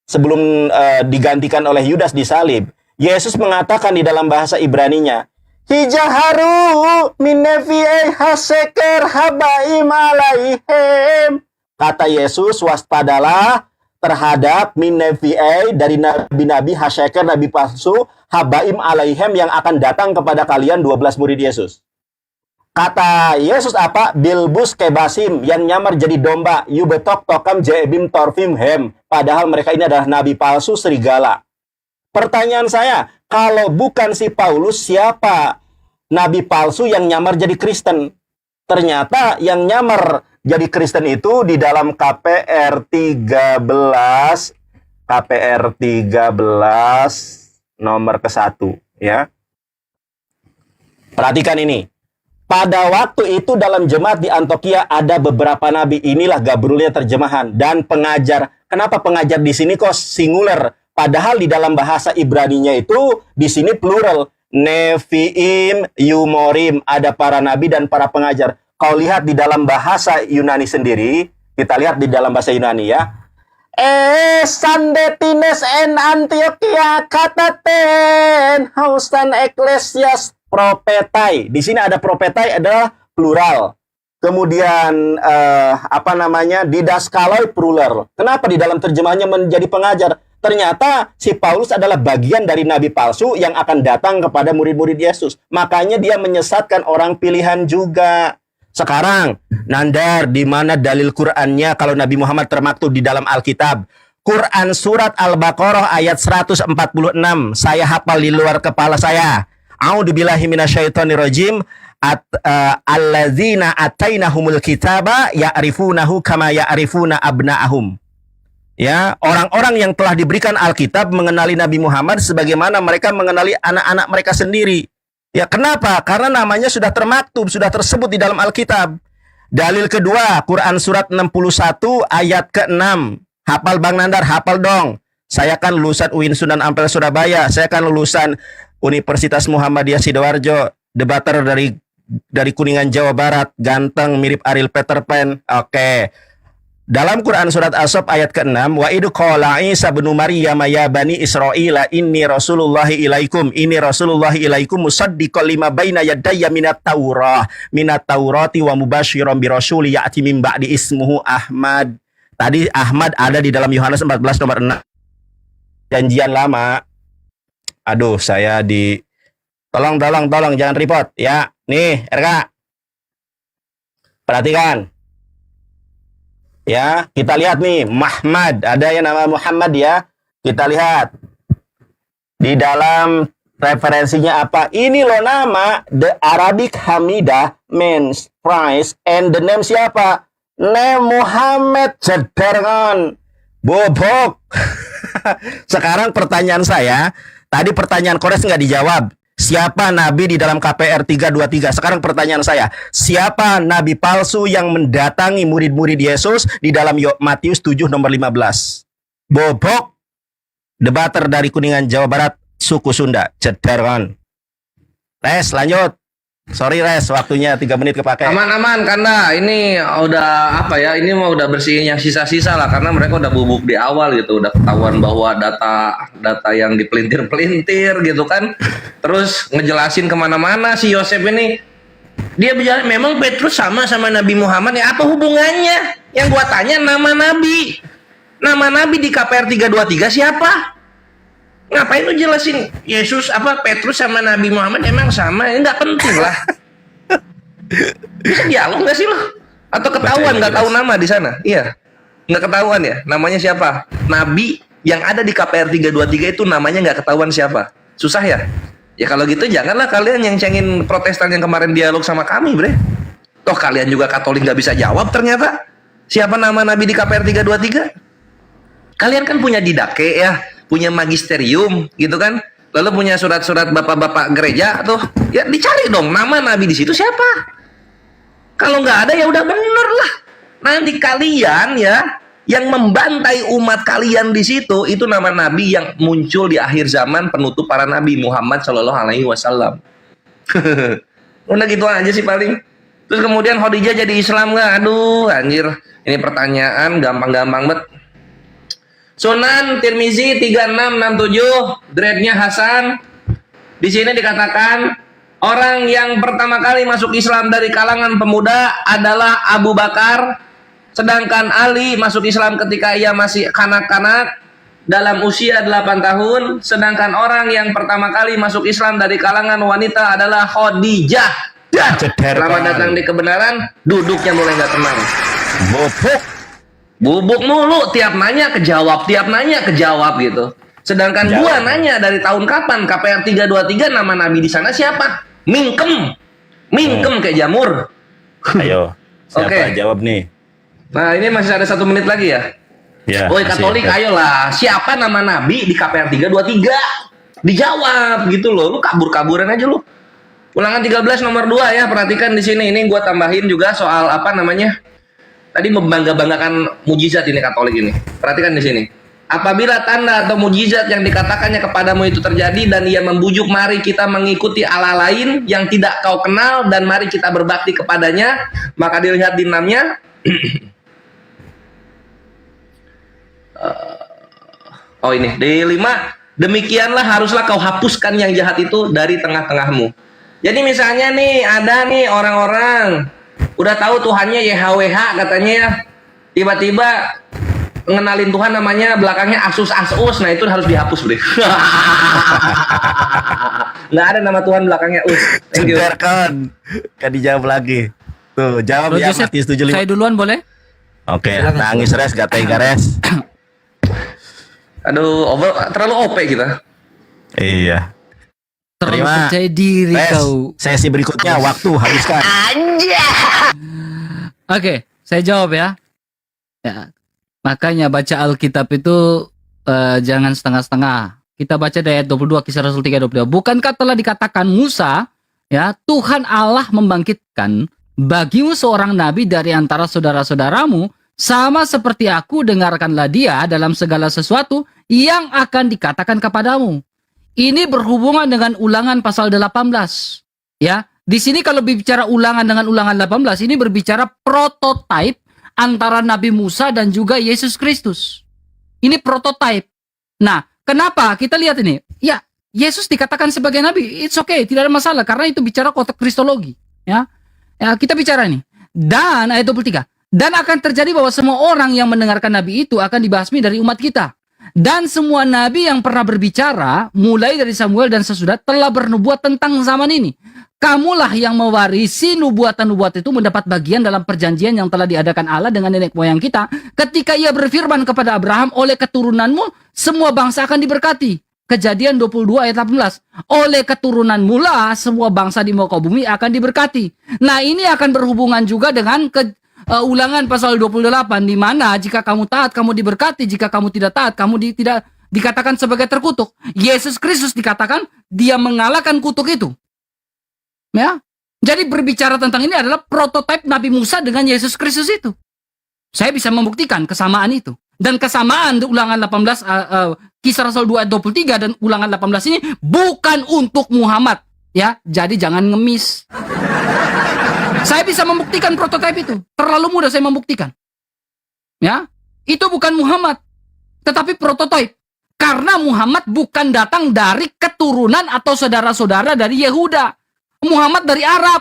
sebelum digantikan oleh Yudas disalib, Yesus mengatakan di dalam bahasa Ibraninya, Hijaharu minevi'ei haseker habaim alaihim. Kata Yesus, waspadalah terhadap minevi'ei dari nabi-nabi hasyeker, nabi palsu, habaim alaihem yang akan datang kepada kalian 12 murid Yesus. Kata Yesus apa? Bilbus kebasim yang nyamar jadi domba, yubetok tokam jebim torfim hem. Padahal mereka ini adalah nabi palsu serigala. Pertanyaan saya, kalau bukan si Paulus, siapa? nabi palsu yang nyamar jadi Kristen. Ternyata yang nyamar jadi Kristen itu di dalam KPR 13 nomor ke-1 ya. Perhatikan ini. Pada waktu itu dalam jemaat di Antioquia ada beberapa nabi. Inilah gabrulnya terjemahan dan pengajar. Kenapa pengajar di sini kok singular? Padahal di dalam bahasa Ibraninya itu di sini plural. Neviim, Yumorim, ada para nabi dan para pengajar. Kau lihat di dalam bahasa Yunani sendiri, kita lihat di dalam bahasa Yunani ya. Sandetines en Antioquia kataten hausan eklesias propetai. Di sini ada propetai adalah plural. Kemudian didaskaloi plural. Kenapa di dalam terjemahannya menjadi pengajar? Ternyata si Paulus adalah bagian dari nabi palsu yang akan datang kepada murid-murid Yesus. Makanya dia menyesatkan orang pilihan juga. Sekarang, Nandar, di mana dalil Qur'annya kalau Nabi Muhammad termaktub di dalam Alkitab? Quran surat Al-Baqarah ayat 146. Saya hafal di luar kepala saya. A'udzubillahi minasyaitonirrajim. Allazina atainahumul kitaba ya'rifunahu kama ya'rifuna abna'ahum. Ya, orang-orang yang telah diberikan Alkitab mengenali Nabi Muhammad sebagaimana mereka mengenali anak-anak mereka sendiri. Ya, kenapa? Karena namanya sudah termaktub, sudah tersebut di dalam Alkitab. Dalil kedua, Quran surat 61 ayat ke-6. Hafal Bang Nandar, hafal dong. Saya kan lulusan UIN Sunan Ampel Surabaya. Saya kan lulusan Universitas Muhammadiyah Sidoarjo. Debater dari Kuningan Jawa Barat, ganteng mirip Ariel Peter Pan. Oke. Dalam Quran surat As-Saff ayat ke-6, wa idh qala Isa bin Maryam ya bani Israila inni rasulullahi ilaikum musaddiqan lima baina yadayya minat taurati wa mubasysyiran bi rasulin ya'ti min ba'di ismuhu Ahmad. Tadi Ahmad ada di dalam Yohanes 14 nomor 6. Janjian lama. Aduh, saya di tolong jangan report ya. Nih, RK. Perhatikan. Ya, kita lihat nih, Muhammad, ada yang nama Muhammad ya. Kita lihat di dalam referensinya apa. Ini loh nama, the Arabic Hamidah means price, and the name siapa? Name Muhammad Jedergan. Bobok. Sekarang pertanyaan saya, tadi pertanyaan Kores nggak dijawab. Siapa nabi di dalam KPR 323? Sekarang pertanyaan saya, siapa nabi palsu yang mendatangi murid-murid Yesus di dalam Matius 7 nomor 15? Bobok, debater dari Kuningan Jawa Barat, suku Sunda, Jedergan. Res, lanjut. Sorry Res, waktunya 3 menit kepake. Aman karena ini udah ini mah udah bersihin yang sisa-sisa lah, karena mereka udah bubuk di awal gitu, udah ketahuan bahwa data yang dipelintir-pelintir gitu kan. Terus ngejelasin kemana-mana si Yosef ini, dia bilang memang Petrus sama Nabi Muhammad ya, apa hubungannya? Yang gua tanya nama nabi di KPR 323 siapa? Ngapain lu jelasin Yesus Petrus sama Nabi Muhammad emang sama? Ini nggak penting lah. Bisa dialog nggak sih lo? Atau ketahuan nggak tahu nama di sana? Iya, nggak ketahuan ya namanya siapa? Nabi yang ada di KPR 323 itu namanya nggak ketahuan siapa? Susah ya? Ya kalau gitu janganlah kalian yang cengin Protestan yang kemarin dialog sama kami, bre. Toh kalian juga Katolik nggak bisa jawab ternyata. Siapa nama Nabi di KPR 323? Kalian kan punya didake ya, punya magisterium gitu kan, lalu punya surat-surat bapak-bapak gereja tuh, ya dicari dong nama nabi di situ siapa. Kalau nggak ada ya udah bener lah. Nanti kalian ya yang membantai umat kalian di situ itu nama nabi yang muncul di akhir zaman, penutup para nabi, Muhammad Shallallahu Alaihi Wasallam. Udah gitu aja sih paling. Terus kemudian Khadijah jadi Islam nggak? Aduh anjir, ini pertanyaan gampang-gampang banget. Sunan Tirmizi 3667, dreadnya Hasan. Di sini dikatakan orang yang pertama kali masuk Islam dari kalangan pemuda adalah Abu Bakar, sedangkan Ali masuk Islam ketika ia masih kanak-kanak dalam usia 8 tahun, sedangkan orang yang pertama kali masuk Islam dari kalangan wanita adalah Khadijah. Selamat datang di kebenaran, duduknya mulai nggak tenang. Bubuk mulu, tiap nanya kejawab gitu. Sedangkan gua nanya dari tahun kapan KPR 323 nama nabi di sana siapa? Mingkem kayak jamur. Ayo, siapa Oke. jawab nih? Nah ini masih ada 1 menit lagi ya. Ya. Woi masih Katolik, ada. ayolah. Siapa nama Nabi di KPR 323? Dijawab gitu loh. Lu kabur-kaburan aja lu. Ulangan 13 nomor 2 ya. Perhatikan di sini. Ini gua tambahin juga soal apa namanya? Tadi membangga-banggakan mujizat ini Katolik ini. Perhatikan di sini. Apabila tanda atau mujizat yang dikatakannya kepadamu itu terjadi dan ia membujuk mari kita mengikuti Allah lain yang tidak kau kenal dan mari kita berbakti kepadanya, maka dilihat di 6-nya oh ini di 5, demikianlah haruslah kau hapuskan yang jahat itu dari tengah-tengahmu. Jadi misalnya nih ada nih orang-orang udah tahu Tuhannya YHWH katanya ya, tiba-tiba ngenalin Tuhan namanya belakangnya Asus, nah itu harus dihapus bro. Nggak ada nama Tuhan belakangnya Us. Thank you. Sebentar kan dijawab lagi. Tuh, jawab Bro ya Joseph, Matius 75. saya duluan boleh? Oke, nangis res, gatai gares. Aduh, terlalu OP kita. Iya. Terlalu Terima. percaya diri Res, kau. sesi berikutnya waktu habiskan. Oke, saya jawab ya. Ya, makanya baca Alkitab itu jangan setengah-setengah. Kita baca dari ayat 22, Kisah Rasul 3:22. Bukankah telah dikatakan Musa, ya, Tuhan Allah membangkitkan bagimu seorang nabi dari antara saudara-saudaramu, sama seperti aku, dengarkanlah dia dalam segala sesuatu yang akan dikatakan kepadamu. Ini berhubungan dengan Ulangan pasal 18. Ya, di sini kalau bicara Ulangan dengan Ulangan 18, ini berbicara prototipe antara Nabi Musa dan juga Yesus Kristus. Ini prototipe. Nah, kenapa? Kita lihat ini. Ya, Yesus dikatakan sebagai nabi. It's okay, tidak ada masalah karena itu bicara konteks kristologi, ya. Ya, kita bicara ini. Dan ayat 23. Dan akan terjadi bahwa semua orang yang mendengarkan nabi itu akan dibasmi dari umat kita. Dan semua nabi yang pernah berbicara, mulai dari Samuel dan sesudah, telah bernubuat tentang zaman ini. Kamulah yang mewarisi nubuatan-nubuat itu mendapat bagian dalam perjanjian yang telah diadakan Allah dengan nenek moyang kita. Ketika ia berfirman kepada Abraham, oleh keturunanmu semua bangsa akan diberkati. Kejadian 22 ayat 18. Oleh keturunanmu lah semua bangsa di muka bumi akan diberkati. Nah ini akan berhubungan juga dengan Ulangan pasal 28, di mana jika kamu taat kamu diberkati, jika kamu tidak taat kamu tidak dikatakan sebagai terkutuk. Yesus Kristus dikatakan dia mengalahkan kutuk itu. Ya. Jadi berbicara tentang ini adalah prototipe Nabi Musa dengan Yesus Kristus itu. Saya bisa membuktikan kesamaan itu. Dan kesamaan di Ulangan 18 Kisah Rasul 2 ayat 23 dan Ulangan 18 ini bukan untuk Muhammad, ya. Jadi jangan ngemis. Saya bisa membuktikan prototipe itu. Terlalu mudah saya membuktikan. Ya, itu bukan Muhammad, tetapi prototipe. Karena Muhammad bukan datang dari keturunan atau saudara-saudara dari Yehuda. Muhammad dari Arab.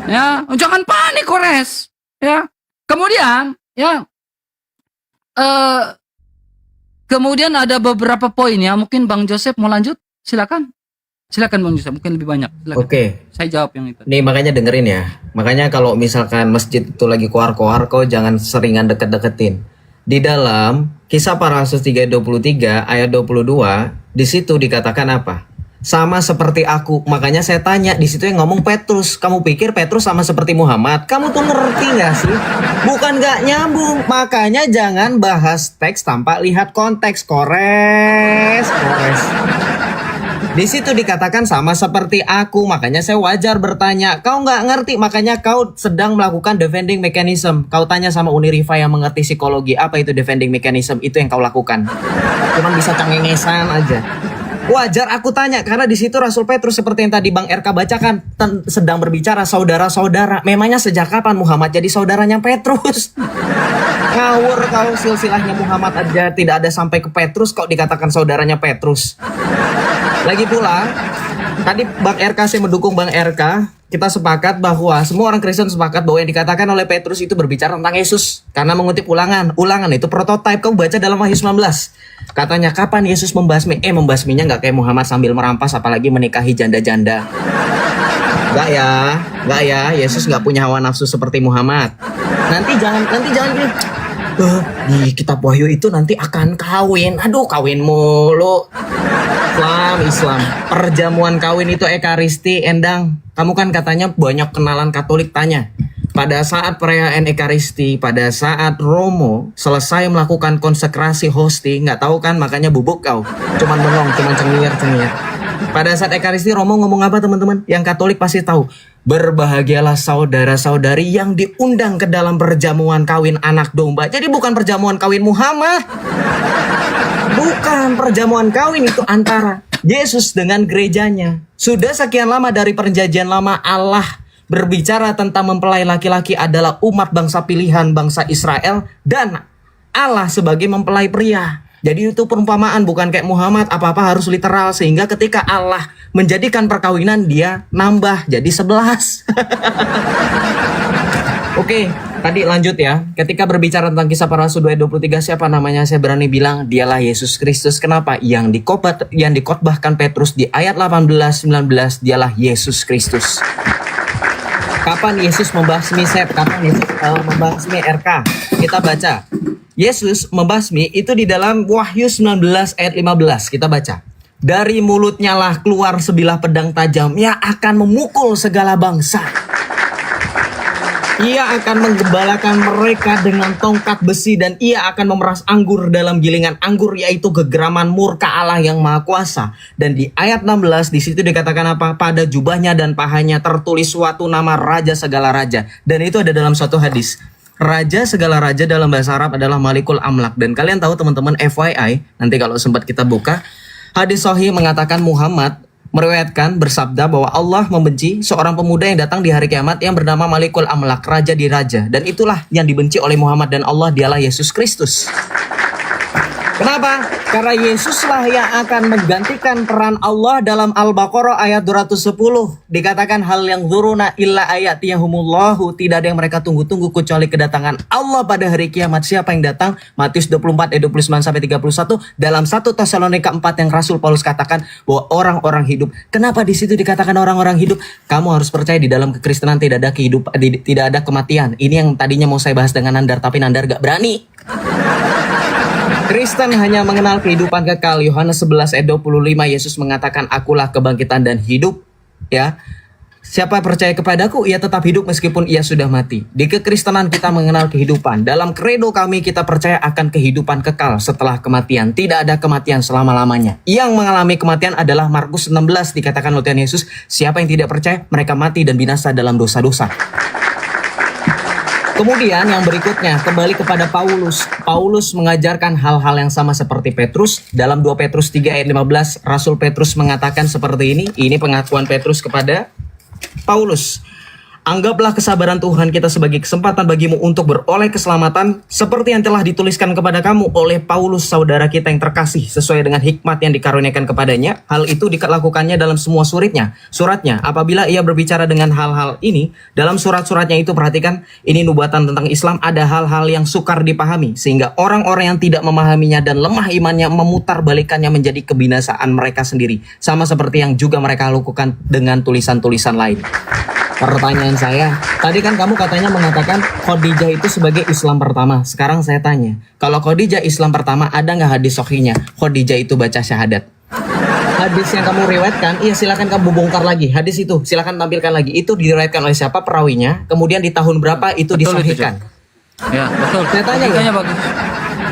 Ya, jangan panik Kores. Ya. Kemudian, ya. Kemudian ada beberapa poin ya. Mungkin Bang Joseph mau lanjut? Silakan. Silakan Bang Yusuf, mungkin lebih banyak. Silakan. Oke. Saya jawab yang itu. Nih makanya dengerin ya. Makanya kalau misalkan masjid itu lagi koar-koar, kau jangan seringan deket-deketin. Di dalam Kisah Para Rasul 3:23 ayat 22, di situ dikatakan apa? Sama seperti aku. Makanya saya tanya, di situ yang ngomong Petrus. Kamu pikir Petrus sama seperti Muhammad? Kamu tuh ngerti gak sih? Bukan gak nyambung. Makanya jangan bahas teks tanpa lihat konteks. Kores. Di situ dikatakan sama seperti aku, makanya saya wajar bertanya. Kau nggak ngerti, makanya kau sedang melakukan defending mechanism. Kau tanya sama Unirifa yang mengerti psikologi, apa itu defending mechanism? Itu yang kau lakukan. Cuman bisa cengengesan aja. Wajar aku tanya, karena di situ Rasul Petrus seperti yang tadi Bang RK bacakan sedang berbicara saudara-saudara. Memangnya sejak kapan Muhammad jadi saudaranya Petrus? Ngawur kau, silsilahnya Muhammad aja tidak ada sampai ke Petrus kok dikatakan saudaranya Petrus. Lagi pula, tadi Bang RK saya mendukung Bang RK. Kita sepakat bahwa semua orang Kristen sepakat bahwa yang dikatakan oleh Petrus itu berbicara tentang Yesus. Karena mengutip Ulangan. Ulangan itu prototipe, kamu baca dalam Wahyu 19. Katanya kapan Yesus membasmi? Membasminya nggak kayak Muhammad sambil merampas apalagi menikahi janda-janda. Nggak ya. Yesus nggak punya hawa nafsu seperti Muhammad. Nanti jangan gini. Di kitab Wahyu itu nanti akan kawin. Aduh, kawin mulu. Islam. Perjamuan kawin itu ekaristi, Endang. Kamu kan katanya banyak kenalan Katolik, tanya. Pada saat perayaan ekaristi, pada saat Romo selesai melakukan konsekrasi hosti, nggak tahu kan, makanya bubuk kau. Cuman bengong, cuman cengir-cengir. Pada saat ekaristi Romo ngomong apa teman-teman? Yang Katolik pasti tahu. Berbahagialah saudara-saudari yang diundang ke dalam perjamuan kawin anak domba. Jadi bukan perjamuan kawin Muhammad. Bukan, perjamuan kawin itu antara Yesus dengan gerejanya. Sudah sekian lama dari perjanjian lama Allah berbicara tentang mempelai laki-laki adalah umat bangsa pilihan bangsa Israel dan Allah sebagai mempelai pria. Jadi itu perumpamaan, bukan kayak Muhammad apa-apa harus literal, sehingga ketika Allah menjadikan perkawinan dia nambah jadi 11. Oke, tadi lanjut ya. Ketika berbicara tentang kisah para rasul 2:23, siapa namanya? Saya berani bilang dialah Yesus Kristus. Kenapa? Yang dikotbahkan Petrus di ayat 18-19 dialah Yesus Kristus. Kapan Yesus membasmi Sep? Kapan Yesus membasmi RK? Kita baca. Yesus membasmi itu di dalam Wahyu 19 ayat 15. Kita baca. Dari mulutnya lah keluar sebilah pedang tajam yang akan memukul segala bangsa. Ia akan menggembalakan mereka dengan tongkat besi dan ia akan memeras anggur dalam gilingan anggur, yaitu kegeraman murka Allah yang Maha Kuasa. Dan di ayat 16 di situ dikatakan apa? Pada jubahnya dan pahanya tertulis suatu nama Raja segala raja. Dan itu ada dalam suatu hadis. Raja segala raja dalam bahasa Arab adalah Malikul Amlak. Dan kalian tahu teman-teman, FYI, nanti kalau sempat kita buka, hadis sahih mengatakan Muhammad meriwayatkan bersabda bahwa Allah membenci seorang pemuda yang datang di hari kiamat yang bernama Malikul Amlak, raja di raja. Dan itulah yang dibenci oleh Muhammad dan Allah, dialah Yesus Kristus. Kenapa? Karena Yesuslah yang akan menggantikan peran Allah dalam Al-Baqarah ayat 210. Dikatakan hal yang zuruna illa ayatiyahumullahu. Tidak ada yang mereka tunggu-tunggu kecuali kedatangan Allah pada hari kiamat. Siapa yang datang? Matius 24 ayat 29-31. Dalam 1 Tesalonika 4 yang Rasul Paulus katakan bahwa orang-orang hidup. Kenapa di situ dikatakan orang-orang hidup? Kamu harus percaya di dalam kekristenan tidak ada kehidupan, tidak ada kematian. Ini yang tadinya mau saya bahas dengan Nandar, tapi Nandar gak berani. Kristen hanya mengenal kehidupan kekal. Yohanes 11 ayat 25 Yesus mengatakan akulah kebangkitan dan hidup. Ya, siapa percaya kepadaku ia tetap hidup meskipun ia sudah mati. Di kekristenan kita mengenal kehidupan. Dalam kredo kami kita percaya akan kehidupan kekal setelah kematian. Tidak ada kematian selama-lamanya. Yang mengalami kematian adalah Markus 16 dikatakan oleh Tuhan Yesus, siapa yang tidak percaya mereka mati dan binasa dalam dosa-dosa. Kemudian yang berikutnya kembali kepada Paulus. Paulus mengajarkan hal-hal yang sama seperti Petrus. Dalam 2 Petrus 3 ayat 15 Rasul Petrus mengatakan seperti ini. Ini pengakuan Petrus kepada Paulus. Anggaplah kesabaran Tuhan kita sebagai kesempatan bagimu untuk beroleh keselamatan seperti yang telah dituliskan kepada kamu oleh Paulus saudara kita yang terkasih sesuai dengan hikmat yang dikaruniakan kepadanya. Hal itu dilakukannya dalam semua suratnya. Apabila ia berbicara dengan hal-hal ini dalam surat-suratnya itu, perhatikan ini nubuatan tentang Islam, ada hal-hal yang sukar dipahami sehingga orang-orang yang tidak memahaminya dan lemah imannya memutarbalikannya menjadi kebinasaan mereka sendiri, sama seperti yang juga mereka lakukan dengan tulisan-tulisan lain. Pertanyaan saya, tadi kan kamu katanya mengatakan Khadijah itu sebagai Islam pertama. Sekarang saya tanya, kalau Khadijah Islam pertama, ada nggak hadis sahihnya Khadijah itu baca syahadat? Hadis yang kamu riwayatkan, iya silakan kamu bongkar lagi. Hadis itu silakan tampilkan lagi. Itu diriwayatkan oleh siapa perawinya? Kemudian di tahun berapa itu disahihkan? Ya, betul. Saya tanya ya. Bagus.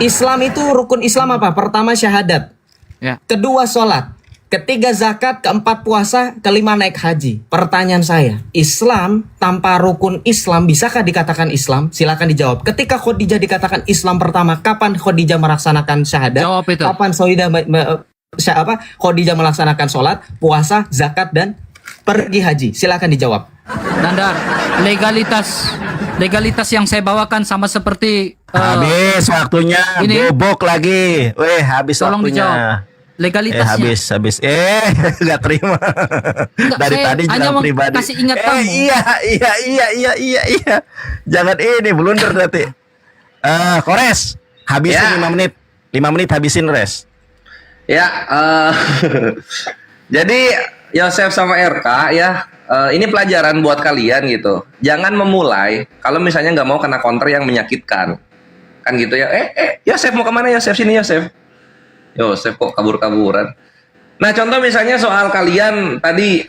Islam itu rukun Islam apa? Pertama syahadat. Ya. Kedua sholat. Ketiga zakat, keempat puasa, kelima naik haji. Pertanyaan saya, Islam tanpa rukun Islam bisakah dikatakan Islam? Silakan dijawab. Ketika Khadijah dikatakan Islam pertama, kapan Khadijah melaksanakan syahadat? Jawab itu. Kapan Khadijah melaksanakan sholat, puasa, zakat, dan pergi haji? Silakan dijawab. Nandar, legalitas yang saya bawakan sama seperti Habis waktunya, ini. bobok lagi. Habis Tolong waktunya. dijawab. Legalitasnya. Habis. Nggak terima. Dari saya tadi hanya jalan mau pribadi. kasih ingat kamu. Iya. Jangan ini blunder nanti. Kores, habisin Ya. 5 menit. 5 menit habisin, Res. Ya, jadi Yosef sama RK ya, ini pelajaran buat kalian gitu. Jangan memulai kalau misalnya nggak mau kena counter yang menyakitkan, kan gitu ya. Yosef mau kemana Yosef? Sini Yosef. Yosef kok kabur-kaburan. Nah, contoh misalnya soal kalian tadi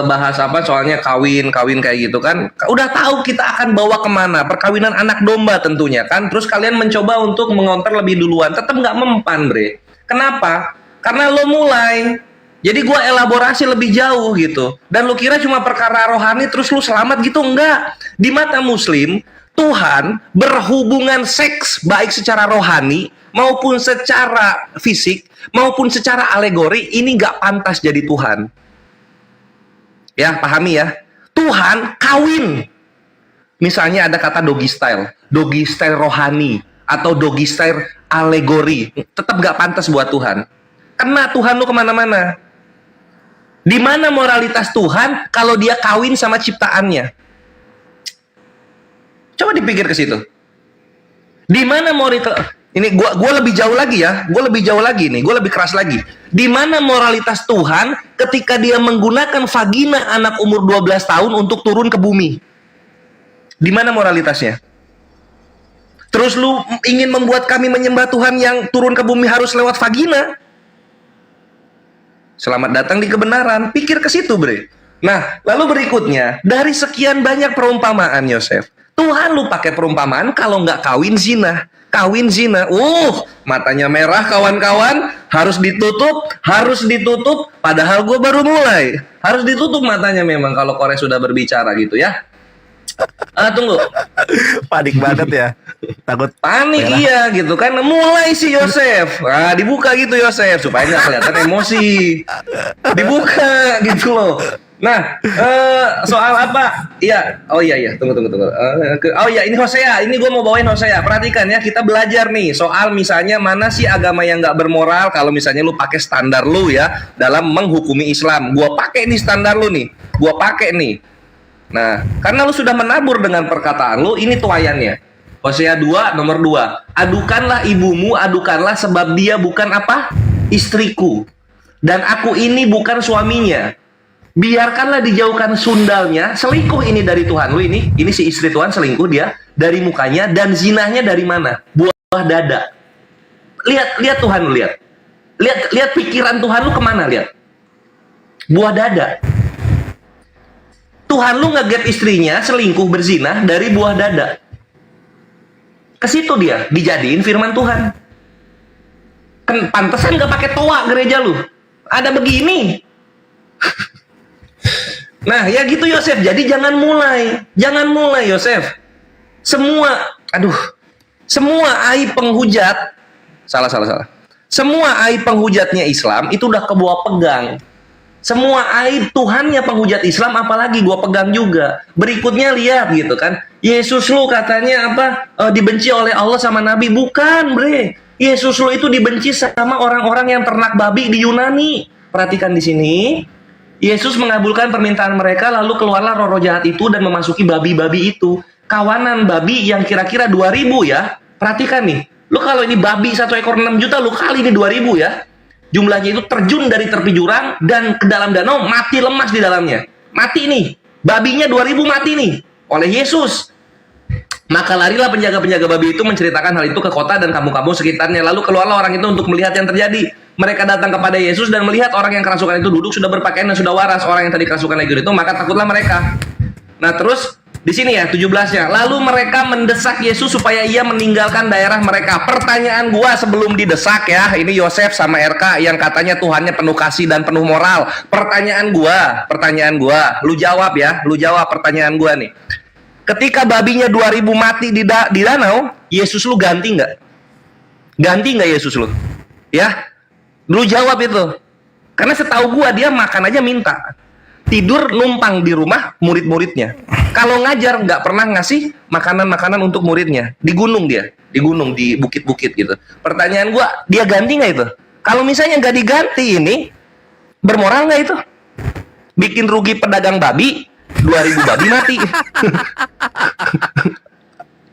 bahas apa soalnya kawin kayak gitu kan. Udah tahu kita akan bawa kemana, perkawinan anak domba tentunya kan. Terus kalian mencoba untuk mengonter lebih duluan, tetap nggak mempan, Bre. Kenapa? Karena lo mulai. Jadi gua elaborasi lebih jauh gitu. Dan lu kira cuma perkara rohani terus lu selamat gitu? Enggak. Di mata Muslim, Tuhan berhubungan seks baik secara rohani maupun secara fisik maupun secara alegori ini nggak pantas jadi Tuhan. Ya, pahami ya. Tuhan kawin. Misalnya ada kata doggy style rohani atau doggy style alegori, tetap nggak pantas buat Tuhan. Kena Tuhan lu kemana-mana. Di mana moralitas Tuhan kalau dia kawin sama ciptaannya? Coba dipikir ke situ. Di mana moralitas? Ini gua lebih jauh lagi ya. Gua lebih jauh lagi nih. Gua lebih keras lagi. Di mana moralitas Tuhan ketika dia menggunakan vagina anak umur 12 tahun untuk turun ke bumi? Di mana moralitasnya? Terus lu ingin membuat kami menyembah Tuhan yang turun ke bumi harus lewat vagina? Selamat datang di kebenaran. Pikir ke situ, Bre. Nah, lalu berikutnya, dari sekian banyak perumpamaan, Yosef, Tuhan lu pakai perumpamaan kalau nggak kawin zina. Kawin zina, matanya merah kawan-kawan, harus ditutup, padahal gue baru mulai. Harus ditutup matanya memang kalau Kores sudah berbicara gitu ya. Tunggu. Panik banget ya. Takut Panik merah. iya gitu kan. Mulai si Yosef. Nah, dibuka gitu Yosef supaya nggak kelihatan emosi. Dibuka gitu loh. Nah, soal apa? Iya. Oh iya. Tunggu. Oh iya, ini Hosea. Ini gue mau bawain Hosea. Perhatikan ya, kita belajar nih soal misalnya mana sih agama yang nggak bermoral kalau misalnya lu pakai standar lu ya dalam menghukumi Islam. Gua pakai nih standar lu nih. Gua pakai nih. Nah, karena lu sudah menabur dengan perkataan lu, ini tuayannya. Hosea 2 nomor 2. Adukanlah ibumu, adukanlah sebab dia bukan apa? Istriku. Dan aku ini bukan suaminya. Biarkanlah dijauhkan sundalnya. Selingkuh ini dari Tuhan lu ini si istri Tuhan selingkuh dia dari mukanya dan zinahnya dari mana? Buah dada. Lihat Tuhan lu lihat. Lihat pikiran Tuhan lu kemana lihat? Buah dada. Tuhan lu nge-gap istrinya selingkuh berzina dari buah dada. Ke situ dia dijadiin firman Tuhan. Kan pantesan gak pakai toa gereja lu. Ada begini. Nah, ya gitu Yosef. Jadi jangan mulai Yosef. Semua aib penghujat salah. Semua aib penghujatnya Islam itu udah kebawa pegang. Semua aib Tuhannya penghujat Islam apalagi gua pegang juga. Berikutnya lihat gitu kan. Yesus lu katanya apa? Dibenci oleh Allah sama Nabi. Bukan, Bre. Yesus lu itu dibenci sama orang-orang yang ternak babi di Yunani. Perhatikan di sini. Yesus mengabulkan permintaan mereka lalu keluarlah roh-roh jahat itu dan memasuki babi-babi itu. Kawanan babi yang kira-kira 2000 ya. Perhatikan nih. Lu kalau ini babi 1 ekor 6 juta lu kali ini 2000 ya. Jumlahnya itu terjun dari tepi jurang dan ke dalam danau mati lemas di dalamnya. Mati nih. Babinya 2000 mati nih oleh Yesus. Maka larilah penjaga-penjaga babi itu menceritakan hal itu ke kota dan kampung-kampung sekitarnya. Lalu keluarlah orang itu untuk melihat yang terjadi. Mereka datang kepada Yesus dan melihat orang yang kerasukan itu duduk sudah berpakaian dan sudah waras. Orang yang tadi kerasukan legion itu, maka takutlah mereka. Nah terus di sini ya 17-nya. Lalu mereka mendesak Yesus supaya ia meninggalkan daerah mereka. Pertanyaan gua sebelum didesak ya, ini Yosef sama RK yang katanya Tuhannya penuh kasih dan penuh moral. Pertanyaan gua, lu jawab ya, pertanyaan gua nih. Ketika babinya 2000 mati di danau, Yesus lu ganti nggak? Ganti nggak Yesus lu? Ya, lu jawab itu. Karena setahu gua dia makan aja minta. Tidur numpang di rumah murid-muridnya. Kalau ngajar nggak pernah ngasih makanan-makanan untuk muridnya. Di gunung dia, di bukit-bukit gitu. Pertanyaan gua, dia ganti nggak itu? Kalau misalnya nggak diganti ini, bermoral nggak itu? Bikin rugi pedagang babi, 2000 babi mati.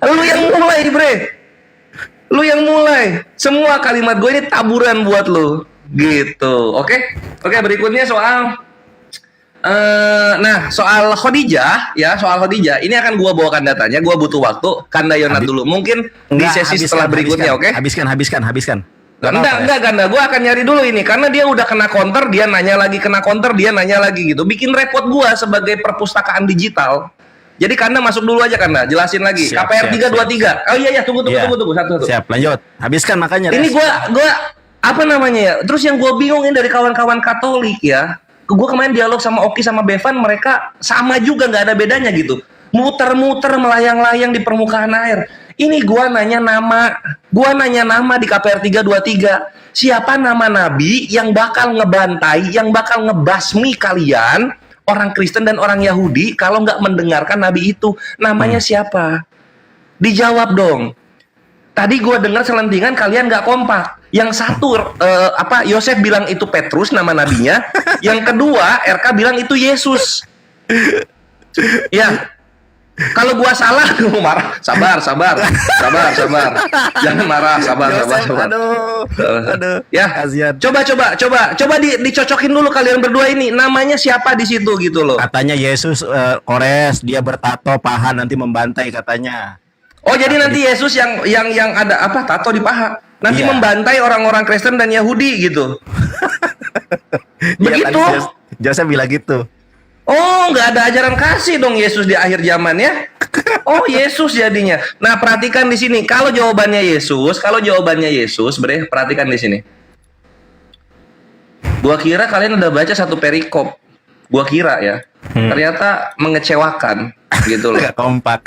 Lu yang mulai, Bre. Lu yang mulai. Semua kalimat gue ini taburan buat lu. Gitu. Oke, berikutnya soal soal Khadijah ya, ini akan gua bawakan datanya, gua butuh waktu. Kanda Yonat dulu. Mungkin di sesi setelah berikutnya, oke? Habiskan. Enggak. Gue akan nyari dulu ini karena dia udah kena counter, dia nanya lagi, kena counter, dia nanya lagi gitu. Bikin repot gue sebagai perpustakaan digital. Jadi Kanda masuk dulu aja Kanda, jelasin lagi. Siap, KPR 323. Oh iya tunggu Iya. satu. Siap, lanjut. Habiskan makanya. Ini Res. gua apa namanya ya? Terus yang gue bingungin dari kawan-kawan Katolik ya, gue kemarin dialog sama Oki sama Bevan, mereka sama juga, nggak ada bedanya gitu. Muter-muter melayang-layang di permukaan air. Ini gua nanya nama di KPR 323. Siapa nama nabi yang bakal ngebantai, yang bakal ngebasmi kalian orang Kristen dan orang Yahudi kalau nggak mendengarkan nabi itu? Namanya siapa? Dijawab dong. Tadi gua dengar selentingan kalian nggak kompak. Yang satu Yosef bilang itu Petrus nama nabinya. Yang kedua RK bilang itu Yesus. Ya. Kalau gua salah, gua marah. Sabar. Jangan marah, sabar. Aduh. Ya. Kasihan. Coba dicocokin dulu kalian berdua ini. Namanya siapa di situ gitu loh. Katanya Yesus Kores, dia bertato paha nanti membantai katanya. Oh, jadi nanti Yesus yang ada apa? Tato di paha. Nanti Iya. membantai orang-orang Kristen dan Yahudi gitu. Begitu. Iya, tadi Joseph bilang gitu. Oh, nggak ada ajaran kasih dong Yesus di akhir zaman ya? Oh, Yesus jadinya. Nah, perhatikan di sini. Kalau jawabannya Yesus, bre, perhatikan di sini. Gua kira kalian udah baca satu perikop. Gua kira ya. Ternyata mengecewakan gitu loh. Gak kompak.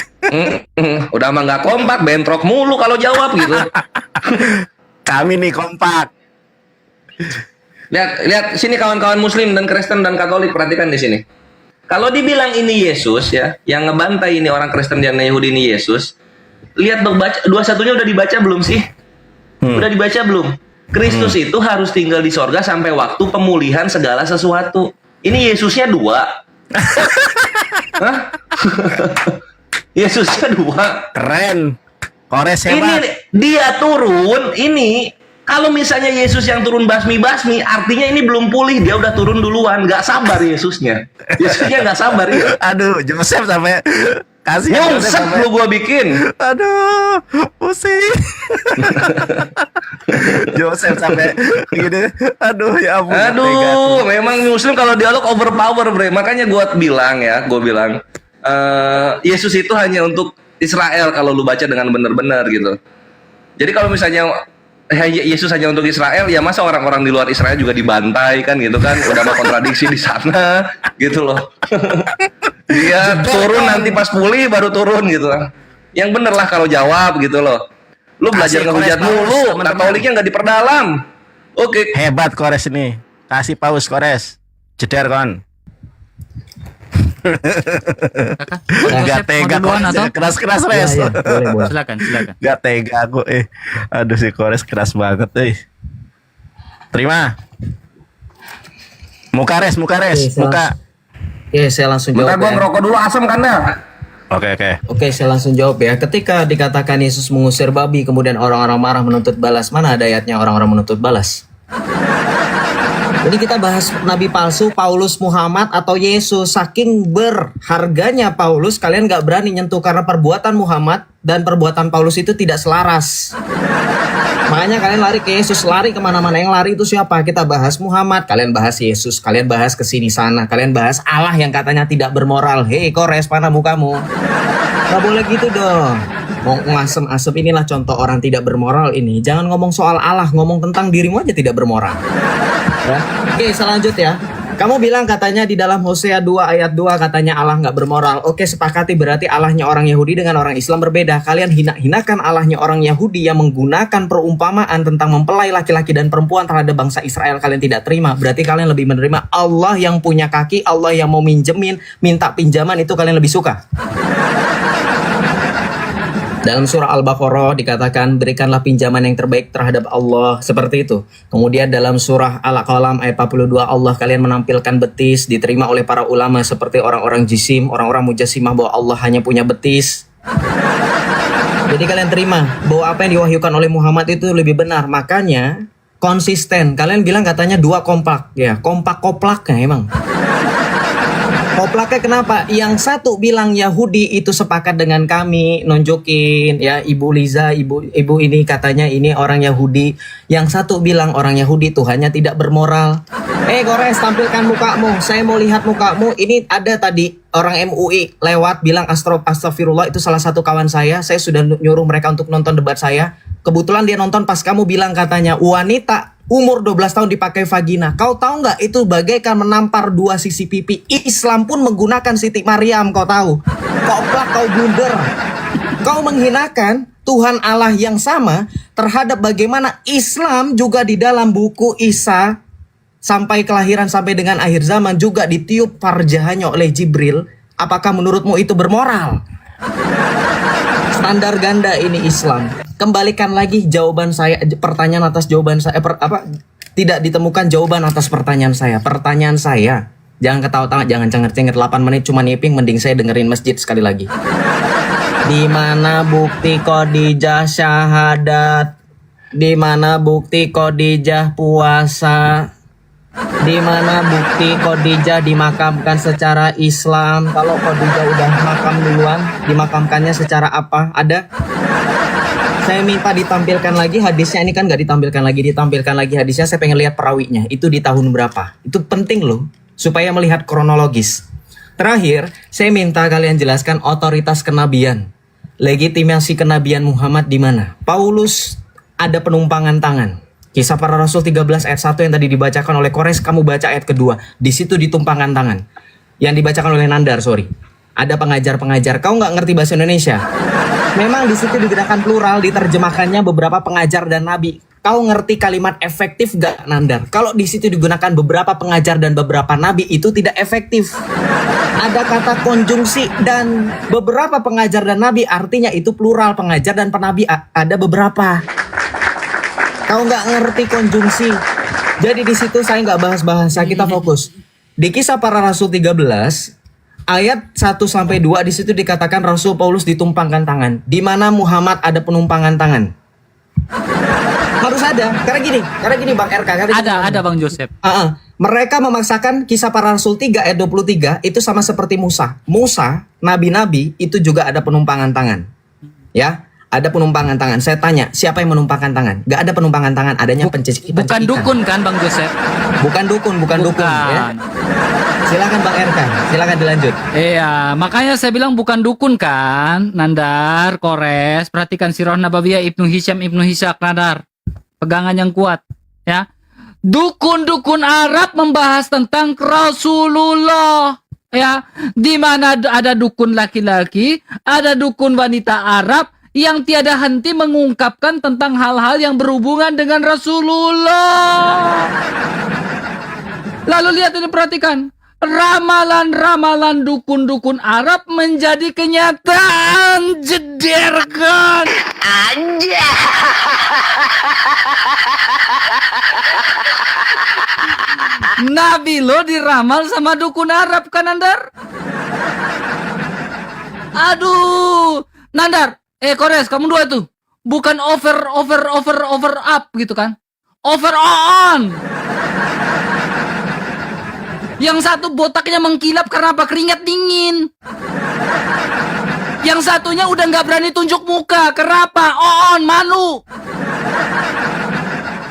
Udah mah nggak kompak, bentrok mulu kalau jawab gitu. Kami nih kompak. Lihat sini kawan-kawan Muslim dan Kristen dan Katolik, perhatikan di sini. Kalau dibilang ini Yesus ya, yang ngebantai ini orang Kristen dan Yahudi ini Yesus, lihat baca 21-nya udah dibaca belum sih? Udah dibaca belum? Kristus itu harus tinggal di sorga sampai waktu pemulihan segala sesuatu. Ini Yesusnya 2. Hah? Yesusnya 2. Keren. Kores Ini hebat. dia turun, ini kalau misalnya Yesus yang turun basmi, artinya ini belum pulih, dia udah turun duluan, nggak sabar Yesusnya nggak sabar ya. Aduh, Joseph sampai kasih Nyungsep lu gua bikin. Aduh, pusing. Joseph sampai gini. Aduh, ya ampun. Aduh, memang Muslim kalau dialog overpower, bre. Makanya gua bilang Yesus itu hanya untuk Israel kalau lu baca dengan benar-benar gitu. Jadi kalau misalnya Yesus hanya untuk Israel, ya masa orang-orang di luar Israel juga dibantai kan gitu kan? Udah mau kontradiksi di sana gitu loh. Dia turun nanti pas pulih baru turun gitu. Yang bener lah kalau jawab gitu loh. Lu belajar Kasih ngehujat Kores, mulu, teman-teman. Katoliknya nggak diperdalam. Oke. Hebat Kores ini. Kasih paus Kores. Jeder kon. Kakak, Gak tega duluan atau? keras-keras Ya, res. ya, boleh. Silakan. Gak tega aku Aduh si Kores keras banget Terima. Muka res. Oke, Muka. Oke, saya langsung Bentar jawab gua ya. ngerokok dulu asam kan dah. Oke. Oke, saya langsung jawab ya. Ketika dikatakan Yesus mengusir babi, kemudian orang-orang marah menuntut balas, mana ada ayatnya orang-orang menuntut balas? Ini kita bahas nabi palsu, Paulus, Muhammad, atau Yesus. Saking berharganya Paulus, kalian gak berani nyentuh karena perbuatan Muhammad dan perbuatan Paulus itu tidak selaras. Makanya kalian lari ke Yesus, lari kemana-mana. Yang lari itu siapa? Kita bahas Muhammad, kalian bahas Yesus, kalian bahas kesini sana, kalian bahas Allah yang katanya tidak bermoral. Hei Kores, mana mukamu? Gak boleh gitu dong. Mau ngasem-asem, inilah contoh orang tidak bermoral ini. Jangan ngomong soal Allah, ngomong tentang dirimu aja tidak bermoral. Ya. Oke, selanjut ya. Kamu bilang katanya di dalam Hosea 2 ayat 2 katanya Allah nggak bermoral. Oke, sepakati, berarti Allahnya orang Yahudi dengan orang Islam berbeda. Kalian hinakan Allahnya orang Yahudi yang menggunakan perumpamaan tentang mempelai laki-laki dan perempuan terhadap bangsa Israel. Kalian tidak terima. Berarti kalian lebih menerima Allah yang punya kaki, Allah yang mau minjemin, minta pinjaman, itu kalian lebih suka. Dalam surah Al-Baqarah dikatakan berikanlah pinjaman yang terbaik terhadap Allah, seperti itu. Kemudian dalam surah Al-Qalam ayat 42 Allah kalian menampilkan betis, diterima oleh para ulama seperti orang-orang jisim, orang-orang mujassimah bahwa Allah hanya punya betis. Jadi kalian terima bahwa apa yang diwahyukan oleh Muhammad itu lebih benar. Makanya konsisten. Kalian bilang katanya 2 kompak, ya kompak koplak ya emang. Koplaknya kenapa? Yang satu bilang Yahudi itu sepakat dengan kami, nunjukin ya Ibu Liza, ibu ini katanya ini orang Yahudi. Yang satu bilang orang Yahudi Tuhannya tidak bermoral. Gores, tampilkan mukamu. Saya mau lihat mukamu. Ini ada tadi orang MUI lewat bilang astagfirullah, itu salah satu kawan saya. Saya sudah nyuruh mereka untuk nonton debat saya. Kebetulan dia nonton pas kamu bilang katanya wanita umur 12 tahun dipakai vagina. Kau tahu nggak itu bagaikan menampar dua sisi pipi. Islam pun menggunakan Siti Maryam, kau tahu. Koplak, kau blunder. Kau menghinakan Tuhan Allah yang sama terhadap bagaimana Islam juga di dalam buku Isa sampai kelahiran sampai dengan akhir zaman juga ditiup farjahnya oleh Jibril. Apakah menurutmu itu bermoral? Standar ganda ini Islam. Kembalikan lagi jawaban saya, pertanyaan atas jawaban saya, tidak ditemukan jawaban atas pertanyaan saya. Pertanyaan saya, jangan ketawa-tawa, jangan cengar-cengir 8 menit cuma nyiping, mending saya dengerin masjid sekali lagi. Di mana bukti Khadijah syahadat? Di mana bukti Khadijah puasa? Di mana bukti Khadijah dimakamkan secara Islam? Kalau Khadijah udah makam duluan, dimakamkannya secara apa? Ada? Saya minta ditampilkan lagi hadisnya. Ini kan nggak ditampilkan lagi hadisnya. Saya pengen lihat perawinya. Itu di tahun berapa? Itu penting loh, supaya melihat kronologis. Terakhir, saya minta kalian jelaskan otoritas kenabian. Legitimasi kenabian Muhammad di mana? Paulus ada penumpangan tangan. Kisah Para Rasul 13 ayat 1 yang tadi dibacakan oleh Kores, kamu baca ayat kedua. Di situ ditumpangkan tangan. Yang dibacakan oleh Nandar, sorry. Ada pengajar-pengajar. Kau nggak ngerti bahasa Indonesia? Memang di situ digunakan plural, diterjemahkannya beberapa pengajar dan nabi. Kau ngerti kalimat efektif gak, Nandar? Kalau di situ digunakan beberapa pengajar dan beberapa nabi, itu tidak efektif. Ada kata konjungsi dan beberapa pengajar dan nabi, artinya itu plural, pengajar dan penabi ada beberapa. Kau nggak ngerti konjungsi. Jadi di situ saya nggak bahas bahasa, kita fokus. Di Kisah Para Rasul 13 ayat 1-2 di situ dikatakan Rasul Paulus ditumpangkan tangan. Di mana Muhammad ada penumpangan tangan? Harus ada. Karena gini Bang RK. Ada Bang Joseph. Mereka memaksakan Kisah Para Rasul 3 ayat 23 itu sama seperti Musa. Musa, nabi-nabi itu juga ada penumpangan tangan. Ya. Ada penumpangan tangan. Saya tanya, siapa yang menumpangkan tangan? Gak ada penumpangan tangan, adanya pencekikan. Bukan dukun kan Bang Joseph? Bukan dukun. Ya. Silakan Bang RK, silakan dilanjut. Iya, makanya saya bilang bukan dukun kan, Nandar, Kores. Perhatikan Sirah Nabawiyah Ibnu Hisham Ibnu Hishak, Nandar. Pegangan yang kuat, ya. Dukun-dukun Arab membahas tentang Rasulullah, ya. Di mana ada dukun laki-laki, ada dukun wanita Arab yang tiada henti mengungkapkan tentang hal-hal yang berhubungan dengan Rasulullah. Lalu lihat ini, perhatikan. Ramalan-ramalan dukun-dukun Arab menjadi kenyataan. Jederkan. Nabi lo diramal sama dukun Arab kan, Nandar? Aduh, Nandar. Kores, kamu dua tuh. Bukan over up gitu kan. Over on. Yang satu botaknya mengkilap karena apa? Keringat dingin. Yang satunya udah nggak berani tunjuk muka. Kenapa? On, malu.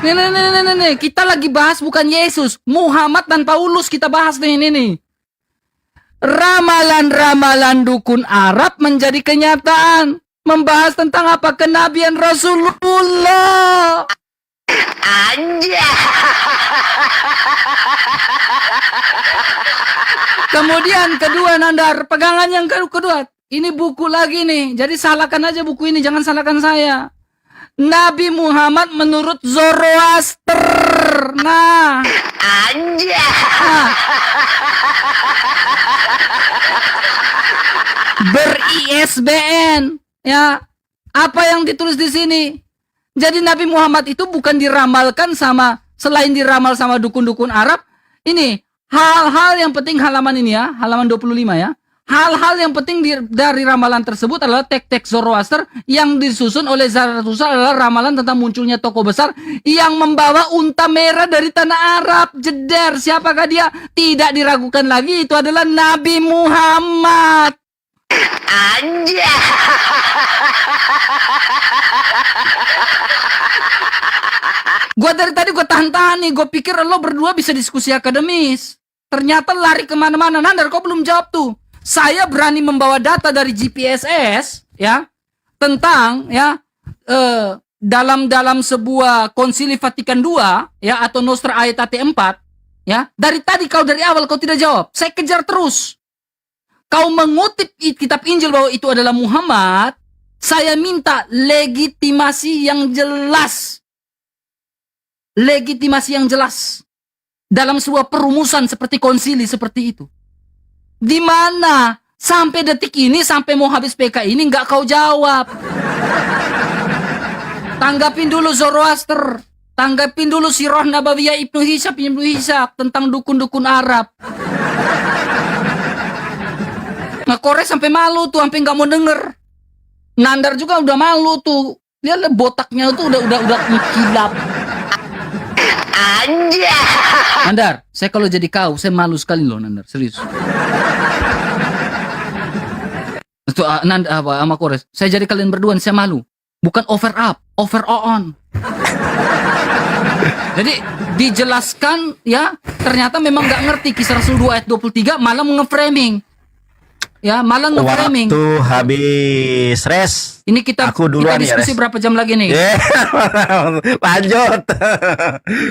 Nih. Kita lagi bahas bukan Yesus. Muhammad dan Paulus kita bahas nih. Ramalan-ramalan dukun Arab menjadi kenyataan. Membahas tentang apa? Kenabian Rasulullah. Kemudian kedua, Nandar, pegangan yang kedua. Ini buku lagi nih. Jadi salahkan aja buku ini, jangan salahkan saya. Nabi Muhammad menurut Zoroaster. Nah. Ber-ISBN. Ya, apa yang ditulis di sini? Jadi Nabi Muhammad itu bukan diramalkan sama, selain diramal sama dukun-dukun Arab, ini hal-hal yang penting halaman ini ya, halaman 25 ya. Hal-hal yang penting dari ramalan tersebut adalah teks-teks Zoroaster yang disusun oleh Zarathustra adalah ramalan tentang munculnya tokoh besar yang membawa unta merah dari tanah Arab. Jeder, siapakah dia? Tidak diragukan lagi, itu adalah Nabi Muhammad. Gua dari tadi gue tahan-tahan nih, gue pikir lo berdua bisa diskusi akademis. Ternyata lari kemana-mana. Nandar, kau belum jawab tuh. Saya berani membawa data dari GPSS, ya, tentang ya dalam sebuah Konsili Vatikan II, ya, atau Nostra Aetate 4, ya. Dari tadi kau dari awal kau tidak jawab. Saya kejar terus. Kau mengutip kitab Injil bahwa itu adalah Muhammad. Saya minta legitimasi yang jelas. Legitimasi yang jelas dalam sebuah perumusan seperti konsili seperti itu. Di mana sampai detik ini, sampai mau habis PK ini nggak kau jawab. Tanggapin dulu Zoroaster, tanggapin dulu Sirah Nabawiyah Ibnu Hishak tentang dukun-dukun Arab. Ngekores sampai malu tuh, sampai nggak mau denger. Nandar juga udah malu tuh, lihat botaknya tuh udah mengkilap. Nandar, saya kalau jadi kau, saya malu sekali loh Nandar, serius. Itu Nandar sama Kores, saya jadi kalian berdua, saya malu. Bukan over up, over on. Jadi dijelaskan ya, ternyata memang nggak ngerti kisah Rasul 2 ayat 23, malah nge-framing. Ya, malah nge-framing. Waktu habis res. Ini kita duluan ya, diskusi Res. berapa jam lagi nih? Lanjut.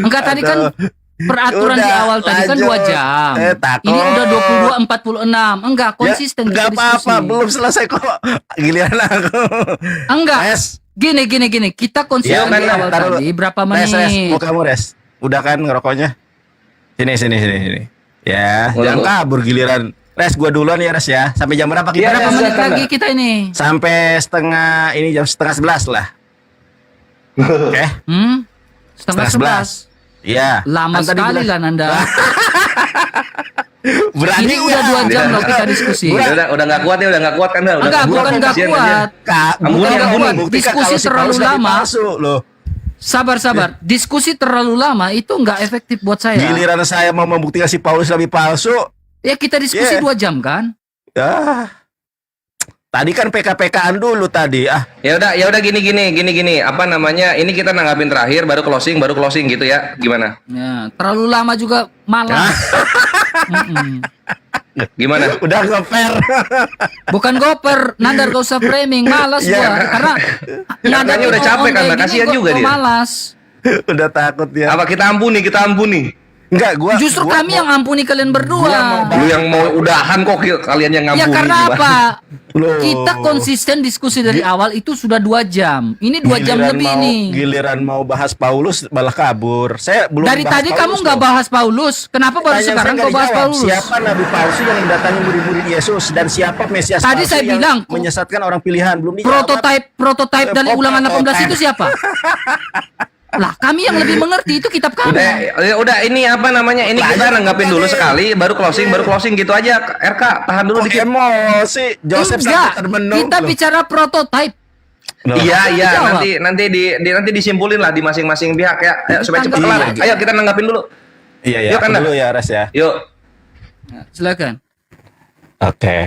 Enggak, tadi kan peraturan Udah, di awal tadi kan lanjut. 2 jam. Takut. Ini udah 22.46. Enggak, konsisten Enggak kita apa-apa, diskusi. belum selesai kok. Giliran aku. Enggak. Res. Gini. Kita konsisten Ya, di awal taruh. tadi berapa Res, menit? mau kamu res. Udah kan ngerokoknya? Sini. Ya, Udah, jangan Bu. kabur giliran. Res, gua duluan ya Res ya. Sampai jam berapa kita? Iya, Berapa Res, menit silakan, lagi Mbak. kita ini? Sampai jam setengah 11 lah. Oke. Setengah 11. Iya. Lama Kan tadi sekali bilang- lah Nanda. Berani Ini udah 2 jam loh kita diskusi. Udah nggak kuat ya, udah nggak kuat kan dah. Udah Enggak, nggak bukan nggak kasihan kuat. Ampuni, Bukan nggak ampuni. kuat. Buktikan Diskusi kalau si terlalu Paulus nabi lama. palsu, loh. Sabar. Diskusi terlalu lama itu nggak efektif buat saya. Giliran saya mau membuktikan si Paulus nabi palsu. Ya kita diskusi Yeah. 2 jam kan? Ya. Tadi kan PK-PKan dulu tadi. Ya udah gini. Apa namanya? Ini kita nanggapin terakhir, baru closing gitu ya. Gimana? Ya, terlalu lama juga malas. Gimana? Udah nge-fair. Bukan goper, Nandar gak usah framing, malas Iya. gua. Karena Katanya udah capek kan, Mbak. Kasihan juga dia. Malas. Udah takut ya. Apa kita ampuni? Enggak, gua Justru gua kami mau- yang ampuni kalian berdua. Lu yang mau udahan kok kalian yang ngampuni. Ya karena gimana? apa? Loh. Kita konsisten diskusi dari awal itu sudah 2 jam. Ini 2 jam Giliran lebih mau- nih. Giliran mau bahas Paulus malah kabur. Saya belum Dari bahas tadi Paulus kamu nggak loh. bahas Paulus. Kenapa baru Pertanyaan sekarang saya kau nggak bahas dijawab. Paulus? Siapa nabi palsu yang mendatangi murid-murid Yesus dan siapa Mesias Tadi palsu saya yang bilang, menyesatkan orang pilihan? Belum dijawab. Prototype dari ulangan 18 Prototype. itu siapa? Lah, kami yang lebih mengerti itu kitab kami. Udah ini apa namanya? Ini kita nanggapin dulu sekali, baru closing gitu aja. RK tahan dulu Kok dikit. emosi Joseph Enggak, sampai termenung kita loh. bicara prototype. Loh. Iya, Jawab. nanti disimpulin lah di masing-masing pihak ya. Ayo, supaya cepat Tanggapi kelar. aja. Ayo kita nanggapin dulu. Iya, Yuk, aku Anda. dulu ya Res ya. Yuk. Silakan. Oke.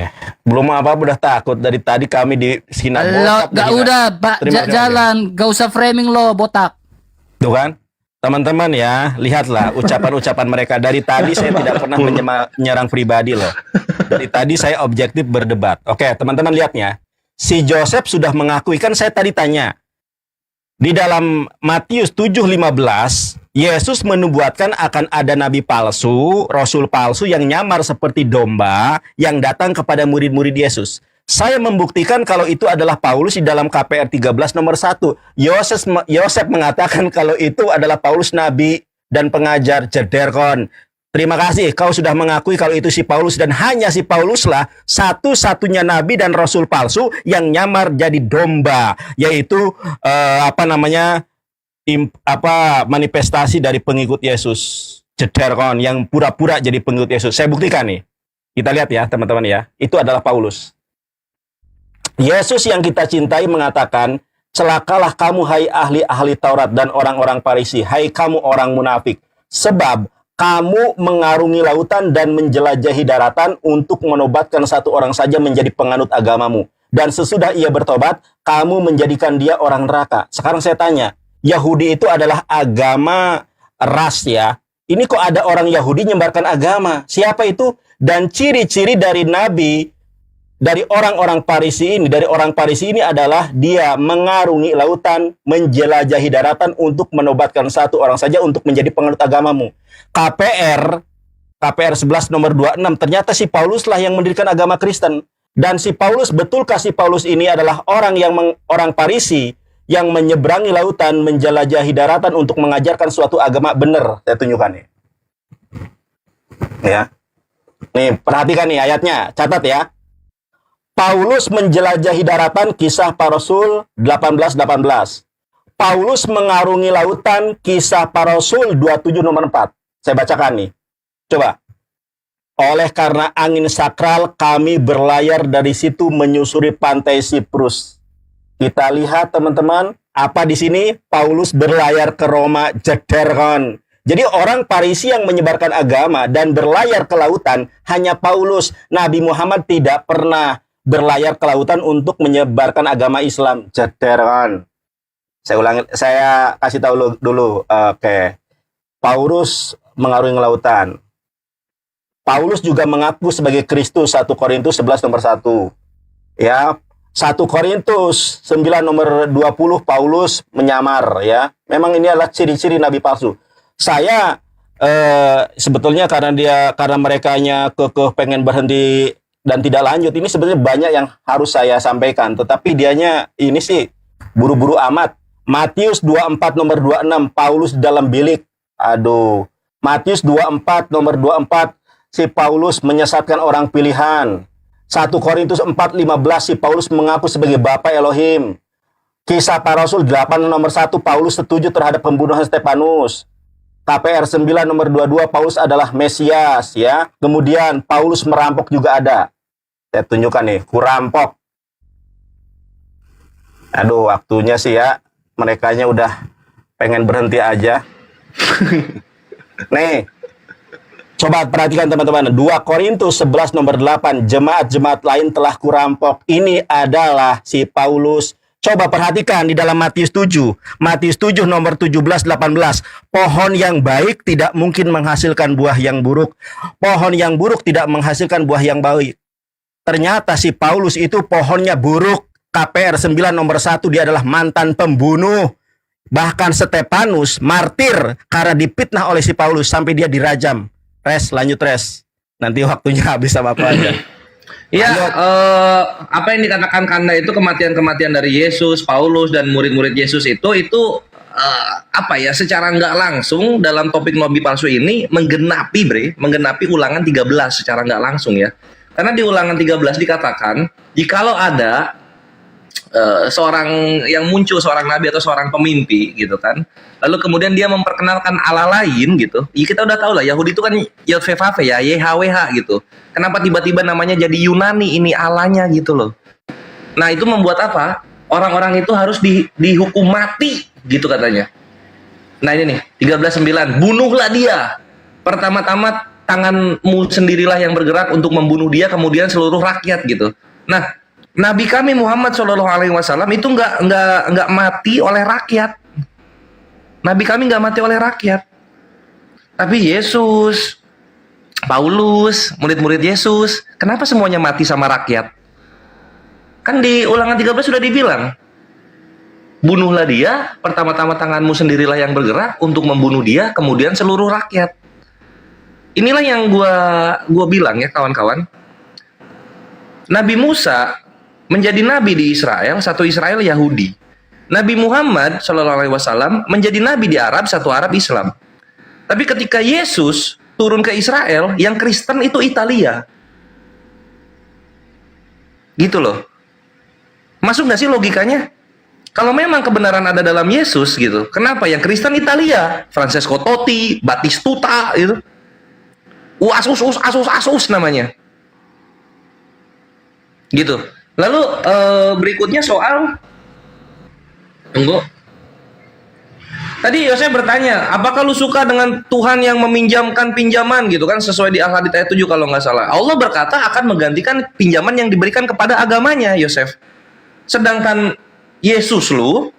Belum apa udah takut dari tadi kami di sinar Lo botak. gak dihina. udah, Terima kasih. jalan, gak usah framing lo botak. Tuh kan? Teman-teman ya, lihatlah ucapan-ucapan mereka. Dari tadi saya tidak pernah menyerang pribadi loh. Dari tadi saya objektif berdebat. Oke, teman-teman lihatnya. Si Joseph sudah mengakui, kan saya tadi tanya. Di dalam Matius 7:15, Yesus menubuatkan akan ada nabi palsu, rasul palsu yang nyamar seperti domba yang datang kepada murid-murid Yesus. Saya membuktikan kalau itu adalah Paulus di dalam KPR 13 nomor 1. Yosef mengatakan kalau itu adalah Paulus nabi dan pengajar Jederkon. Terima kasih kau sudah mengakui kalau itu si Paulus dan hanya si Pauluslah satu-satunya nabi dan rasul palsu yang nyamar jadi domba, yaitu manifestasi dari pengikut Yesus. Jederkon yang pura-pura jadi pengikut Yesus. Saya buktikan nih. Kita lihat ya teman-teman ya. Itu adalah Paulus. Yesus yang kita cintai mengatakan, celakalah kamu hai ahli-ahli Taurat dan orang-orang Farisi, hai kamu orang munafik. Sebab kamu mengarungi lautan dan menjelajahi daratan untuk menobatkan satu orang saja menjadi penganut agamamu. Dan sesudah ia bertobat, kamu menjadikan dia orang neraka. Sekarang saya tanya, Yahudi itu adalah agama ras ya. Ini kok ada orang Yahudi menyebarkan agama? Siapa itu? Dan ciri-ciri dari nabi, dari orang-orang Farisi ini adalah dia mengarungi lautan, menjelajahi daratan untuk menobatkan satu orang saja untuk menjadi penganut agamamu. KPR 11 nomor 26, ternyata si Paulus lah yang mendirikan agama Kristen. Dan si Paulus, betulkah si Paulus ini adalah orang Farisi yang menyeberangi lautan, menjelajahi daratan untuk mengajarkan suatu agama? Benar, saya tunjukkan nih. Ya. Nih, perhatikan nih ayatnya, catat ya. Paulus menjelajahi daratan, Kisah Para Rasul 18:18. Paulus mengarungi lautan, Kisah Para Rasul 27 nomor 4. Saya bacakan nih. Coba. Oleh karena angin sakral, kami berlayar dari situ menyusuri pantai Siprus. Kita lihat teman-teman, apa di sini? Paulus berlayar ke Roma, jederkan. Jadi orang Farisi yang menyebarkan agama dan berlayar ke lautan hanya Paulus. Nabi Muhammad tidak pernah berlayar ke lautan untuk menyebarkan agama Islam. Jederkan. Saya kasih tahu dulu. Oke. Paulus mengarungi lautan. Paulus juga mengaku sebagai Kristus, 1 Korintus 11 nomor 1. Ya, 1 Korintus 9 nomor 20 Paulus menyamar ya. Memang ini adalah ciri-ciri nabi palsu. Saya sebetulnya karena merekanya pengen berhenti dan tidak lanjut, ini sebenarnya banyak yang harus saya sampaikan, tetapi dianya ini sih buru-buru amat. Matius 24 nomor 26 Paulus dalam bilik. Aduh. Matius 24 nomor 24 si Paulus menyesatkan orang pilihan. 1 Korintus 4:15 si Paulus mengaku sebagai Bapa Elohim. Kisah Para Rasul 8 nomor 1 Paulus setuju terhadap pembunuhan Stefanus. KPR 9 nomor 22 Paulus adalah Mesias ya. Kemudian Paulus merampok juga ada. Saya tunjukkan nih, kurampok. Aduh, waktunya sih ya. Merekanya udah pengen berhenti aja. Nih. Coba perhatikan teman-teman, 2 Korintus 11 nomor 8, jemaat-jemaat lain telah kurampok. Ini adalah si Paulus. Coba perhatikan di dalam Matius 7. Matius 7 nomor 17-18. Pohon yang baik tidak mungkin menghasilkan buah yang buruk. Pohon yang buruk tidak menghasilkan buah yang baik. Ternyata si Paulus itu pohonnya buruk. KPR 9 nomor 1 dia adalah mantan pembunuh. Bahkan Stefanus martir karena dipitnah oleh si Paulus sampai dia dirajam. Lanjut res. Nanti waktunya habis sama apa aja. Iya, apa yang dikatakan Kanda itu kematian-kematian dari Yesus, Paulus dan murid-murid Yesus itu apa ya, secara nggak langsung dalam topik nabi palsu ini menggenapi ulangan 13 secara nggak langsung ya. Karena di ulangan 13 dikatakan, jikalau ada seorang yang muncul, seorang nabi atau seorang pemimpi gitu kan, lalu kemudian dia memperkenalkan Allah lain gitu, ya kita udah tahu lah Yahudi itu kan Yod-Veh-Vave ya, YHWH gitu. Kenapa tiba-tiba namanya jadi Yunani, ini Allahnya gitu loh. Nah itu membuat apa? Orang-orang itu harus dihukum mati gitu katanya. Nah ini nih 13:9, bunuhlah dia. Pertama-tama tanganmu sendirilah yang bergerak untuk membunuh dia, kemudian seluruh rakyat gitu. Nah Nabi kami Muhammad SAW itu nggak mati oleh rakyat. Nabi kami nggak mati oleh rakyat. Tapi Yesus, Paulus, murid-murid Yesus, kenapa semuanya mati sama rakyat? Kan di ulangan 13 sudah dibilang, bunuhlah dia, pertama-tama tanganmu sendirilah yang bergerak untuk membunuh dia, kemudian seluruh rakyat. Inilah yang gua bilang ya kawan-kawan. Nabi Musa menjadi nabi di Israel, satu Israel Yahudi. Nabi Muhammad SAW menjadi nabi di Arab, satu Arab Islam. Tapi ketika Yesus turun ke Israel, yang Kristen itu Italia. Gitu loh. Masuk nggak sih logikanya? Kalau memang kebenaran ada dalam Yesus gitu, kenapa yang Kristen Italia? Francesco Totti, Batistuta gitu. Asus namanya. Gitu. Lalu berikutnya soal tunggu. Tadi Yosef bertanya, apakah lu suka dengan Tuhan yang meminjamkan pinjaman gitu kan, sesuai di Al-Hadid ayat 7 kalau nggak salah. Allah berkata akan menggantikan pinjaman yang diberikan kepada agamanya, Yosef. Sedangkan Yesus lu,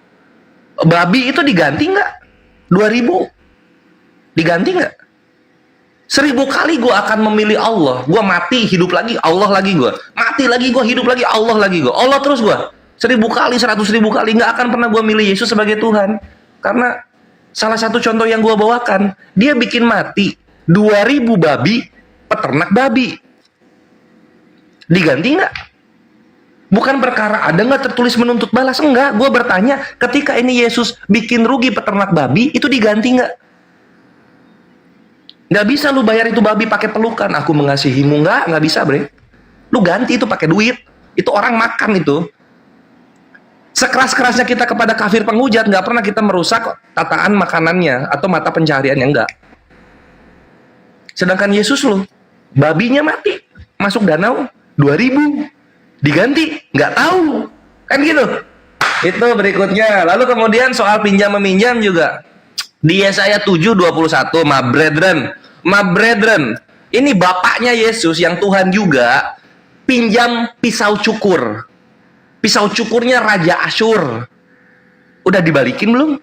babi itu diganti nggak? 2000 diganti nggak? 1000 kali gue akan memilih Allah. Gue mati, hidup lagi, Allah lagi gue. Mati lagi, gue hidup lagi, Allah lagi gue. Allah terus gue. 1000 kali, 100.000 kali. Nggak akan pernah gue milih Yesus sebagai Tuhan. Karena salah satu contoh yang gue bawakan, dia bikin mati 2000 babi, peternak babi. Diganti nggak? Bukan perkara ada nggak tertulis menuntut balas. Enggak, gue bertanya, ketika ini Yesus bikin rugi peternak babi, itu diganti nggak? Nggak bisa lu bayar itu babi pakai pelukan. Aku mengasihimu, nggak bisa bre. Lu ganti itu pakai duit. Itu orang makan itu. Sekeras-kerasnya kita kepada kafir penghujat, nggak pernah kita merusak tataan makanannya atau mata pencahariannya, enggak. Sedangkan Yesus lu, babinya mati, masuk danau, 2000, diganti, nggak tahu, kan gitu. Itu berikutnya. Lalu kemudian soal pinjam meminjam juga. Di Yesaya 7:21, my brethren, ini bapaknya Yesus yang Tuhan juga pinjam pisau cukur. Pisau cukurnya Raja Asyur. Udah dibalikin belum?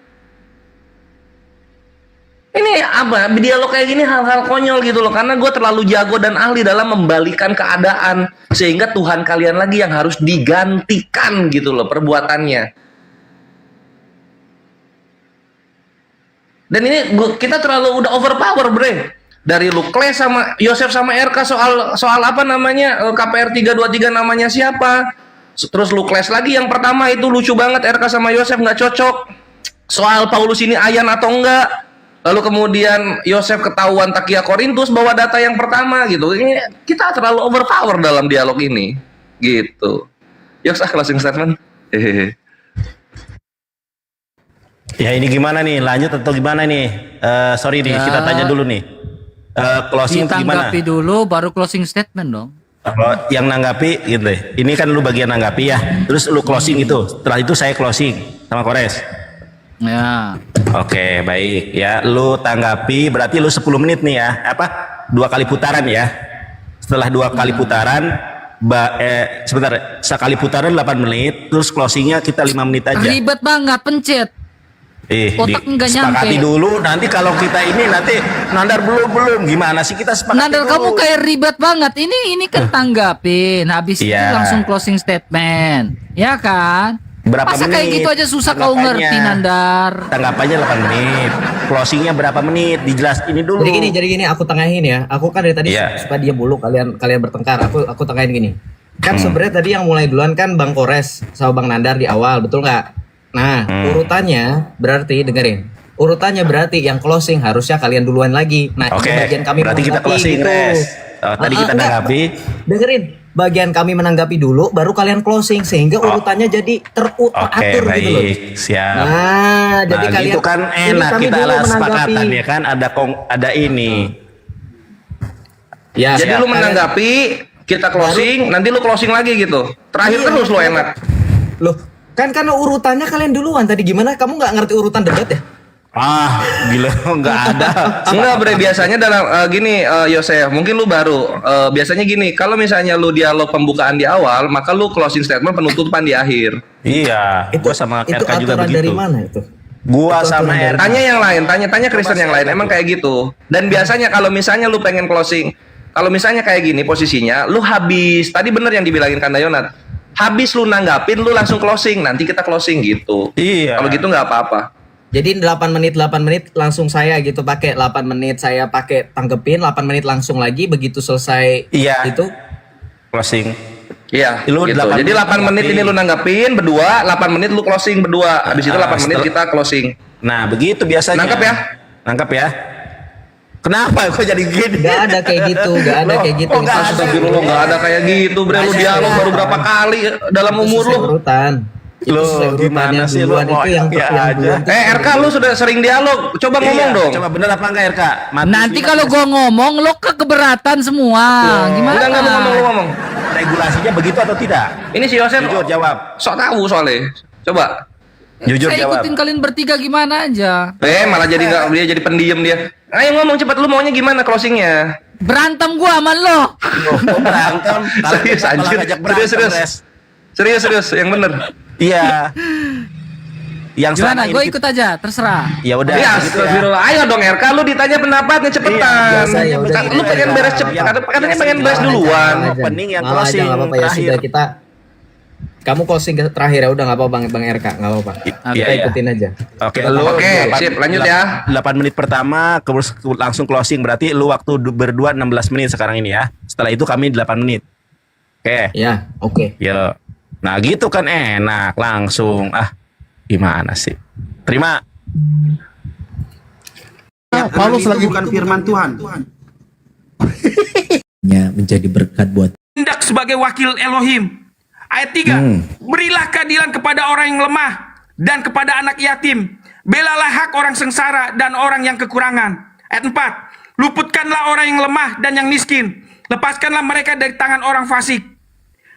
Ini apa? Dialog kayak gini hal-hal konyol gitu loh. Karena gue terlalu jago dan ahli dalam membalikan keadaan. Sehingga Tuhan kalian lagi yang harus digantikan gitu loh perbuatannya. Dan ini kita terlalu udah overpower bre. Dari lu Kles sama Yosef sama RK soal apa namanya, KPR 323 namanya siapa. Terus lu Kles lagi yang pertama itu lucu banget, RK sama Yosef nggak cocok. Soal Paulus ini ayan atau enggak. Lalu kemudian Yosef ketahuan Takia Korintus bawa data yang pertama gitu. Ini kita terlalu overpower dalam dialog ini. Gitu. Yosef closing statement. Hehehe. Ya ini gimana nih? Lanjut atau gimana nih? Sorry nih, Ya. kita tanya dulu nih. Closing itu gimana? Ditanggapi dulu baru closing statement dong. Kalau yang nanggapi gitu deh. Ini kan lu bagian nanggapi ya. Terus lu closing itu. Setelah itu saya closing sama Kores. Ya. Oke, baik. Ya, lu tanggapi berarti lu 10 menit nih ya. Apa? 2 kali putaran ya. Setelah 2 kali putaran sebentar, sekali putaran 8 menit, terus closingnya kita 5 menit aja. Ribet banget pencet. Otak nggak sepakati nyampe. dulu, nanti kalau kita ini nanti Nandar belum gimana sih kita sepakati Nandar dulu. kamu kayak ribet banget. Ini kan tanggapin. Habis itu Iya. langsung closing statement. Ya kan? Berapa Masa menit? kayak gitu aja susah kau Tanggapannya. ngerti Nandar. Tanggapannya 8 menit. Closingnya berapa menit? Dijelas ini dulu. Jadi gini, aku tengahin ya. Aku kan dari tadi Iya. suka dia mulu kalian bertengkar. Aku tengahin gini. Kan sebenarnya tadi yang mulai duluan kan Bang Kores sama Bang Nandar di awal, betul nggak? Nah, urutannya berarti dengerin. Urutannya berarti yang closing harusnya kalian duluan lagi. Nah, Oke, itu bagian kami berarti kita menanggapi closing, gitu. Res. Tadi kita enggak. tanggapi. Dengerin, bagian kami menanggapi dulu, baru kalian closing sehingga urutannya jadi Oke, teratur gitu loh. baik. Siap. Nah, jadi Nah, kalian gitu kan jadi enak kami kita dulu ada menanggapi. sepakatan ya kan, ada ini. Ya, Jadi siap. lu menanggapi, kita closing, nanti lu closing lagi gitu. Terakhir Iya, terus lu iya. enak. Loh, kan karena urutannya kalian duluan tadi gimana? Kamu nggak ngerti urutan debat ya? Ah, gila nggak ada. Enggak bre, biasanya dalam gini Yosef, mungkin lu baru. Biasanya gini, kalau misalnya lu dialog pembukaan di awal, maka lu closing statement penutupan di akhir. Iya, gua sama itu RK juga aturan begitu. dari mana itu? Gua Itu sama aturan dari RK. Tanya yang lain, tanya Kristen yang lain, emang kayak gitu. Dan biasanya kalau misalnya lu pengen closing, kalau misalnya kayak gini posisinya, lu habis, tadi bener yang dibilangin Kanda Yonat, habis lu nanggapin, lu langsung closing, nanti kita closing gitu. Iya. Kalau gitu nggak apa-apa. Jadi 8 menit langsung saya gitu pakai 8 menit saya pakai tanggepin 8 menit langsung lagi begitu selesai Iya. itu Closing. Iya, Lu gitu. 8 Jadi 8 menit ini lu nanggapin berdua, 8 menit lu closing berdua. Habis itu 8 menit kita closing. Nah, begitu biasanya. Nangkep ya? Nangkep ya? Kenapa kok jadi gini? nggak ada kayak gitu nggak ada Loh, kayak gitu kok nggak ada? Astagfirullah, nggak ada kayak gitu, bre. Lu dialog baru berapa kali dalam Itu umur sesuai lu. urutan. Itu Loh, sesuai urutan. gimana Yang sih lu? duluan itu yang Ya yang aja. duluan. RK lu sudah sering dialog, coba ngomong Iya, dong. Coba bener apa enggak RK? Mati Nanti 15. kalau gua ngomong lo keberatan semua. Gimana? Enggak mau ngomong, lu ngomong. regulasinya begitu atau tidak? Ini si Yosef Jujur jawab. sok tahu soalnya. Coba. Jujur Saya jawab. ikutin kalian bertiga gimana aja. Malah jadi nggak, dia jadi pendiam dia. Ayo ngomong cepat, lu maunya gimana closingnya? Berantem gua sama lo. Berantem. Serius anjir. Serius, yang bener. Iya. Yang Gimana? selama Gue ini ikut aja, terserah. Ya udah. Ya, gitu ya. astagfirullah. Ayo dong RK, lu ditanya pendapatnya cepetan. biasa, ya udah, Lu gitu pengen aja. beres cepet, katanya pengen beres Ngalah aja, duluan. ngalah aja. Opening yang Ngalah aja, closing nggak apa-apa ya terakhir. sudah kita. Kamu closing terakhir ya udah nggak apa-apa Bang RK, nggak apa-apa. Iya, Kita iya. ikutin aja. Oke, lu Oke, sip, lanjut ya. 8 menit pertama langsung closing, berarti lu waktu berdua 16 menit sekarang ini ya. Setelah itu kami 8 menit. Oke. Ya, oke. Yo. Nah, gitu kan enak langsung. Gimana sih? Terima. Paulus lagi bukan firman Tuhan. Menjadi berkat buat Tindak sebagai wakil Elohim. Ayat 3. Berilah keadilan kepada orang yang lemah dan kepada anak yatim. Belalah hak orang sengsara dan orang yang kekurangan. Ayat 4. Luputkanlah orang yang lemah dan yang miskin. Lepaskanlah mereka dari tangan orang fasik.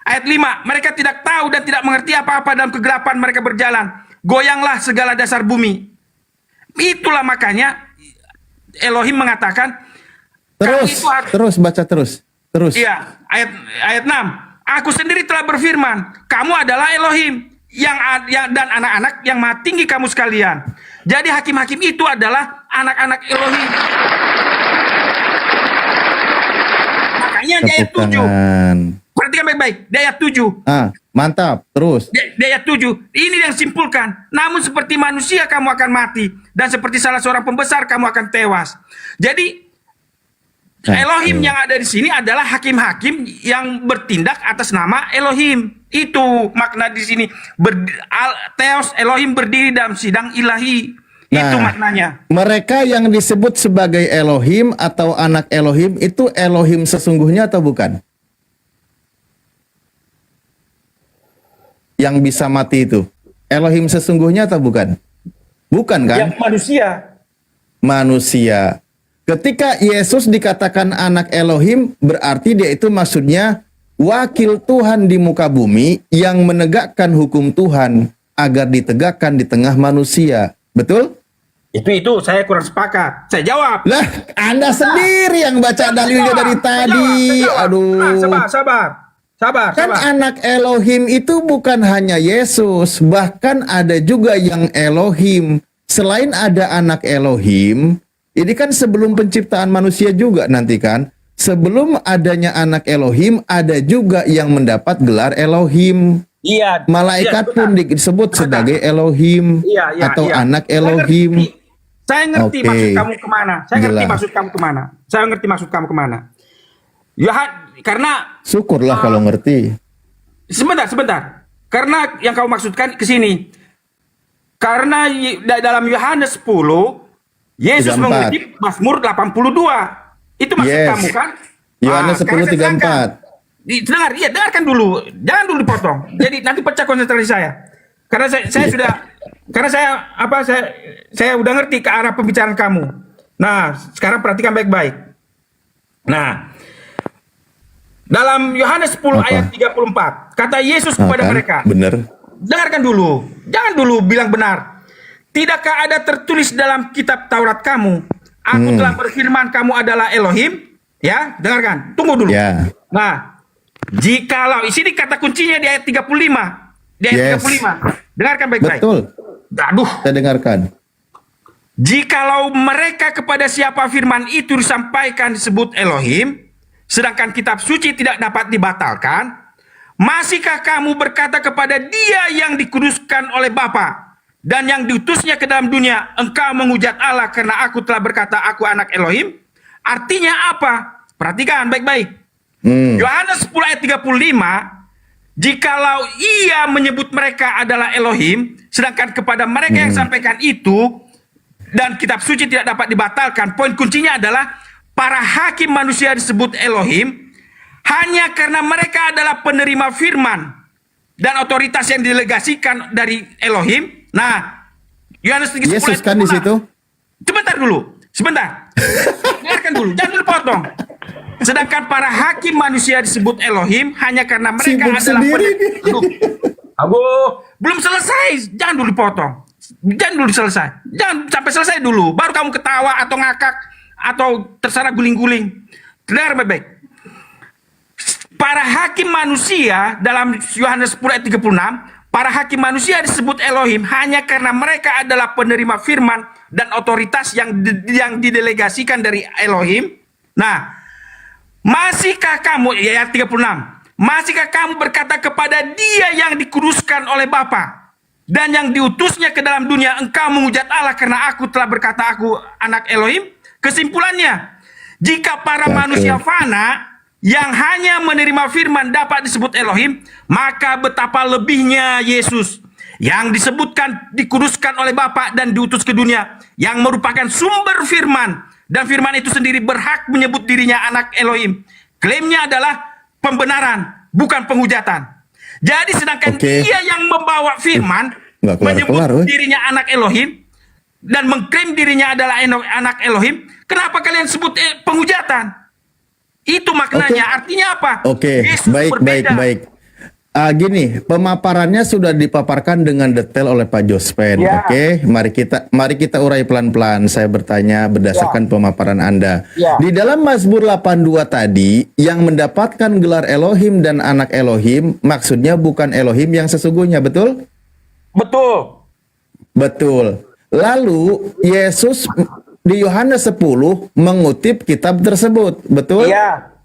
Ayat 5. Mereka tidak tahu dan tidak mengerti apa-apa dalam kegelapan mereka berjalan. Goyanglah segala dasar bumi. Itulah makanya Elohim mengatakan kamu itu harus- Terus baca terus. Iya, ayat 6. Aku sendiri telah berfirman, kamu adalah Elohim dan anak-anak yang maha tinggi kamu sekalian. Jadi hakim-hakim itu adalah anak-anak Elohim. Makanya di ayat 7. Perhatikan baik-baik, di ayat 7. Mantap. Terus. Di ayat 7, ini yang simpulkan. Namun seperti manusia kamu akan mati, dan seperti salah seorang pembesar kamu akan tewas. Jadi Elohim yang ada di sini adalah hakim-hakim yang bertindak atas nama Elohim. Itu makna di sini. Theos Elohim berdiri dalam sidang ilahi. Itu maknanya. Mereka yang disebut sebagai Elohim atau anak Elohim itu Elohim sesungguhnya atau bukan? Yang bisa mati itu Elohim sesungguhnya atau bukan? Bukan kan? Yang manusia. Manusia. Ketika Yesus dikatakan anak Elohim, berarti dia itu maksudnya wakil Tuhan di muka bumi yang menegakkan hukum Tuhan agar ditegakkan di tengah manusia. Betul? Itu saya kurang sepakat. Saya jawab. Lah, Anda sendiri yang baca dalilnya dari tadi. Aduh. Sabar. Kan anak Elohim itu bukan hanya Yesus, bahkan ada juga yang Elohim. Selain ada anak Elohim, ini kan sebelum penciptaan manusia juga nanti kan. Sebelum adanya anak Elohim, ada juga yang mendapat gelar Elohim. Iya. Malaikat pun disebut sebagai Elohim atau anak Elohim. Saya ngerti Oke. maksud kamu kemana. Saya ngerti Jelas. maksud kamu kemana. Karena Syukurlah kalau ngerti. sebentar. Karena yang kamu maksudkan ke sini. Karena dalam Yohanes 10 Yesus 34. mengutip Mazmur 82. Itu maksud Yes. kamu kan? Yohanes sekarang 10:34. saya terangkan. Dengarkan dulu. Jangan dulu dipotong. Jadi nanti pecah konsentrasi saya. Karena saya udah ngerti ke arah pembicaraan kamu. Nah, sekarang perhatikan baik-baik. Nah, dalam Yohanes 10 Apa? ayat 34, kata Yesus kepada Kan? mereka, Bener. dengarkan dulu, jangan dulu bilang benar. Tidakkah ada tertulis dalam kitab Taurat kamu, aku telah berfirman kamu adalah Elohim? Ya, dengarkan. Tunggu dulu. Ya. Nah, jikalau di sini kata kuncinya di ayat 35. Di ayat Yes. 35. Dengarkan baik-baik. Betul. Aduh. Saya dengarkan. Jikalau mereka kepada siapa firman itu disampaikan disebut Elohim, sedangkan kitab suci tidak dapat dibatalkan, masihkah kamu berkata kepada dia yang dikuduskan oleh Bapa dan yang diutusnya ke dalam dunia, engkau menghujat Allah karena aku telah berkata aku anak Elohim? Artinya apa? Perhatikan baik-baik. Yohanes 10 ayat 35, jikalau ia menyebut mereka adalah Elohim, sedangkan kepada mereka yang sampaikan itu dan kitab suci tidak dapat dibatalkan, poin kuncinya adalah para hakim manusia disebut Elohim hanya karena mereka adalah penerima firman dan otoritas yang didelegasikan dari Elohim. Nah, Yohanes 3:10 Yesus kan di situ? Sebentar. Dengarkan dulu, jangan dulu potong. Sedangkan para hakim manusia disebut Elohim hanya karena mereka Sibuk adalah sendiri Aduh, belum selesai. Jangan dulu dipotong. Jangan dulu selesai. Jangan sampai selesai dulu. Baru kamu ketawa atau ngakak atau terserah guling-guling. Dengar baik-baik. Para hakim manusia dalam Yohanes 10 ayat 36, para hakim manusia disebut Elohim hanya karena mereka adalah penerima firman dan otoritas yang didelegasikan dari Elohim. Nah, masihkah kamu, ya, ayat 36, masihkah kamu berkata kepada Dia yang dikuduskan oleh Bapa dan yang diutusnya ke dalam dunia, engkau menghujat Allah karena aku telah berkata aku anak Elohim? Kesimpulannya, jika para manusia fana yang hanya menerima firman dapat disebut Elohim, maka betapa lebihnya Yesus yang disebutkan dikuduskan oleh Bapa dan diutus ke dunia, yang merupakan sumber firman, dan firman itu sendiri berhak menyebut dirinya anak Elohim. Klaimnya adalah pembenaran, bukan penghujatan. Jadi sedangkan dia yang membawa firman menyebut dirinya anak Elohim dan mengklaim dirinya adalah anak Elohim, kenapa kalian sebut penghujatan? Itu maknanya. Artinya apa? Yesus berbeda. Baik. Gini, pemaparannya sudah dipaparkan dengan detail oleh Pak Jospen. Oke, mari kita urai pelan-pelan. Saya bertanya berdasarkan pemaparan Anda. Di dalam Mazmur 82 tadi, yang mendapatkan gelar Elohim dan anak Elohim, maksudnya bukan Elohim yang sesungguhnya, betul? Betul. Lalu Yesus di Yohanes 10 mengutip kitab tersebut, betul? Iya.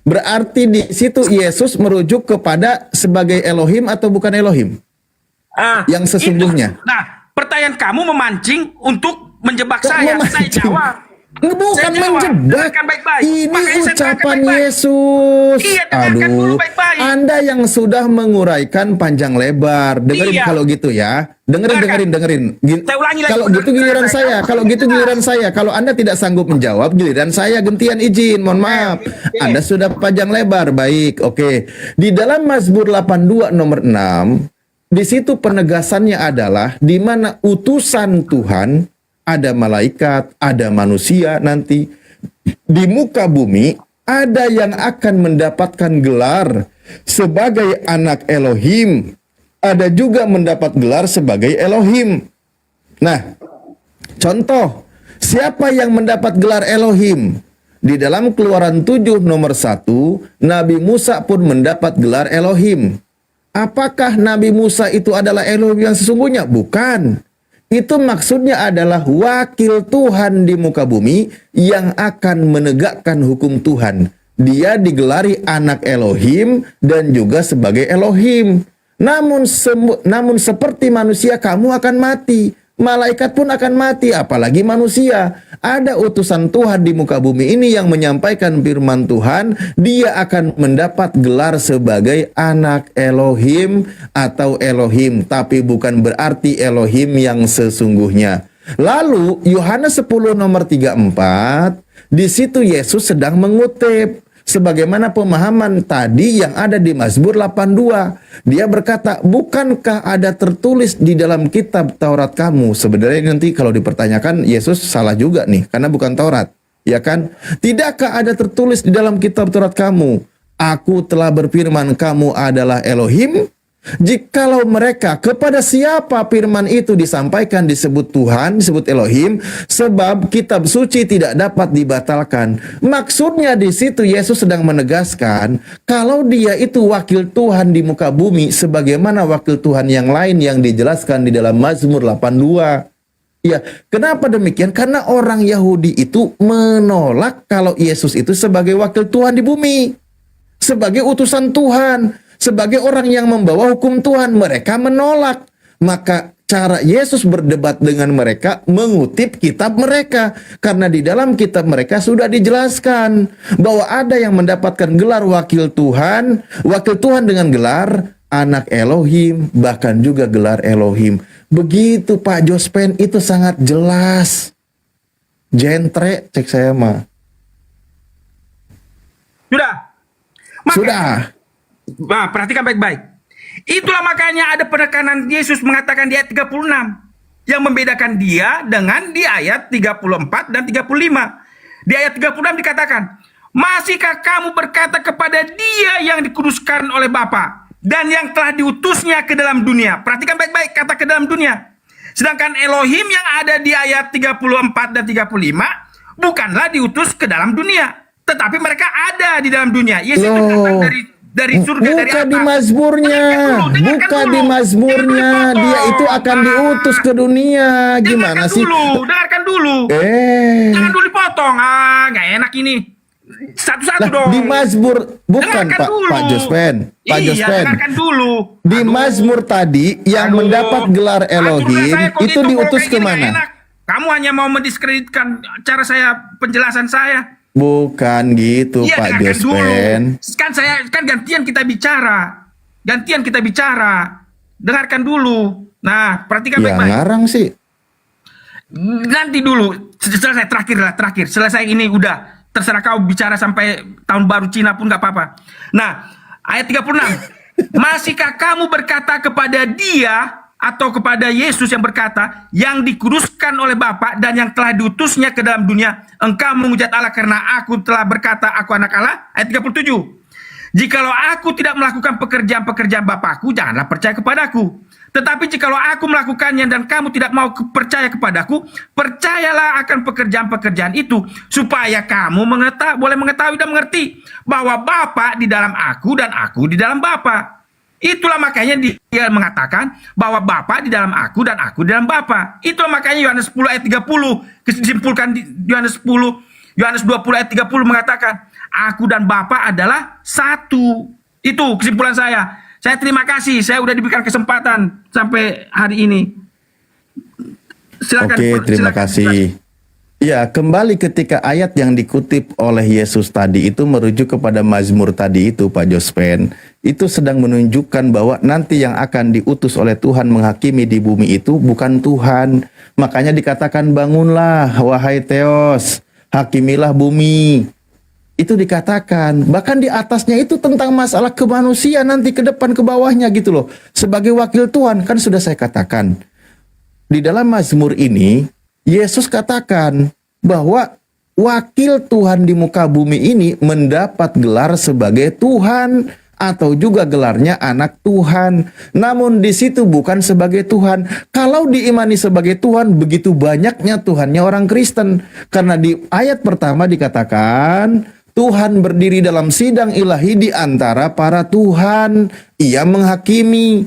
Berarti di situ Yesus merujuk kepada sebagai Elohim atau bukan Elohim? Yang sesungguhnya. Nah, pertanyaan kamu memancing untuk menjebak saya. Saya jawab. Bukan menjebak. Baik-baik. Ini ucapan Yesus. Iya, dengarkan dulu baik-baik. Anda yang sudah menguraikan panjang lebar. Dengerin kalau gitu ya. Dengerin. Saya ulangi lagi. Kalau gitu giliran saya. Kalau Anda tidak sanggup menjawab, giliran saya gantian izin. Mohon maaf. Anda sudah panjang lebar. Baik, oke. Di dalam Mazmur 82 nomor 6, di situ penegasannya adalah di mana utusan Tuhan, ada malaikat, ada manusia nanti di muka bumi, ada yang akan mendapatkan gelar sebagai anak Elohim, ada juga mendapat gelar sebagai Elohim. Nah, contoh, siapa yang mendapat gelar Elohim? Di dalam Keluaran 7 nomor 1, Nabi Musa pun mendapat gelar Elohim. Apakah Nabi Musa itu adalah Elohim yang sesungguhnya? Bukan. Itu maksudnya adalah wakil Tuhan di muka bumi yang akan menegakkan hukum Tuhan. Dia digelari anak Elohim dan juga sebagai Elohim. Namun seperti manusia kamu akan mati. Malaikat pun akan mati, apalagi manusia. Ada utusan Tuhan di muka bumi ini yang menyampaikan firman Tuhan. Dia akan mendapat gelar sebagai anak Elohim atau Elohim, tapi bukan berarti Elohim yang sesungguhnya. Lalu Yohanes 10 nomor 34, di situ Yesus sedang mengutip sebagaimana pemahaman tadi yang ada di Mazmur 82. Dia berkata, bukankah ada tertulis di dalam kitab Taurat kamu? Sebenarnya nanti kalau dipertanyakan, Yesus salah juga nih, karena bukan Taurat, ya kan? Tidakkah ada tertulis di dalam kitab Taurat kamu, aku telah berfirman kamu adalah Elohim? Jikalau mereka, kepada siapa firman itu disampaikan disebut Tuhan, disebut Elohim, sebab kitab suci tidak dapat dibatalkan. Maksudnya di situ Yesus sedang menegaskan kalau dia itu wakil Tuhan di muka bumi sebagaimana wakil Tuhan yang lain yang dijelaskan di dalam Mazmur 82. Ya, kenapa demikian? Karena orang Yahudi itu menolak kalau Yesus itu sebagai wakil Tuhan di bumi, sebagai utusan Tuhan, sebagai orang yang membawa hukum Tuhan. Mereka menolak. Maka cara Yesus berdebat dengan mereka mengutip kitab mereka. Karena di dalam kitab mereka sudah dijelaskan bahwa ada yang mendapatkan gelar wakil Tuhan dengan gelar anak Elohim, bahkan juga gelar Elohim. Begitu Pak Jospen, itu sangat jelas. Jentre, cek saya mah. Sudah. Nah, perhatikan baik-baik. Itulah makanya ada penekanan Yesus mengatakan di ayat 36 yang membedakan dia dengan di ayat 34 dan 35. Di ayat 36 dikatakan, Masihkah kamu berkata kepada Dia yang dikuduskan oleh Bapa dan yang telah diutusnya ke dalam dunia. Perhatikan baik-baik kata ke dalam dunia. Sedangkan Elohim yang ada di ayat 34 dan 35 bukanlah diutus ke dalam dunia, tetapi mereka ada di dalam dunia. Yesus itu datang dari surga, dari Buka atas. di Mazmurnya, Dengarkan buka dulu. di Mazmurnya, Jangan dia dipotong. itu akan diutus ke dunia. Gimana sih? Dengarkan dulu. Jangan dulu dipotong. Nggak enak ini. Satu-satu Lah, dong. di Mazmur bukan Dengarkan Pak dulu. Pak Jospen, Pak Iya, Jospen. dengarkan dulu. Di Mazmur tadi yang mendapat gelar Elohim itu diutus kemana? Kamu hanya mau mendiskreditkan cara saya, penjelasan saya. Bukan gitu Iya, Pak dengarkan dulu. Jospen. Kan gantian kita bicara. Dengarkan dulu. Nah, perhatikan Ya baik-baik. ngarang sih. Nanti dulu, selesai, terakhir. Selesai ini udah. Terserah kau bicara sampai tahun baru Cina pun gak apa-apa. Nah, ayat 36. Masihkah kamu berkata kepada Dia atau kepada Yesus yang berkata, yang dikuduskan oleh Bapa dan yang telah diutusnya ke dalam dunia, engkau menghujat Allah karena aku telah berkata aku anak Allah? Ayat 37. Jikalau aku tidak melakukan pekerjaan-pekerjaan Bapakku, janganlah percaya kepadaku. Tetapi jikalau aku melakukannya dan kamu tidak mau percaya kepadaku, percayalah akan pekerjaan-pekerjaan itu, supaya kamu boleh mengetahui dan mengerti bahwa Bapa di dalam aku dan aku di dalam Bapa. Itulah makanya dia mengatakan bahwa Bapa di dalam aku dan aku di dalam Bapa. Itulah makanya Yohanes 10 ayat 30 disimpulkan di Yohanes 20 ayat 30 mengatakan, aku dan Bapa adalah satu. Itu kesimpulan saya. Saya terima kasih, saya udah diberikan kesempatan sampai hari ini. Silakan. Oke, terima silakan. kasih. Ya, kembali ketika ayat yang dikutip oleh Yesus tadi itu merujuk kepada Mazmur tadi itu Pak Jospen. Itu sedang menunjukkan bahwa nanti yang akan diutus oleh Tuhan menghakimi di bumi itu bukan Tuhan. Makanya dikatakan bangunlah wahai Theos, hakimilah bumi. Itu dikatakan, bahkan di atasnya itu tentang masalah kemanusiaan nanti ke depan ke bawahnya gitu loh. Sebagai wakil Tuhan, kan sudah saya katakan. Di dalam Mazmur ini, Yesus katakan bahwa wakil Tuhan di muka bumi ini mendapat gelar sebagai Tuhan atau juga gelarnya anak Tuhan. Namun di situ bukan sebagai Tuhan. Kalau diimani sebagai Tuhan, begitu banyaknya Tuhannya orang Kristen. Karena di ayat pertama dikatakan, Tuhan berdiri dalam sidang ilahi di antara para Tuhan. Ia menghakimi.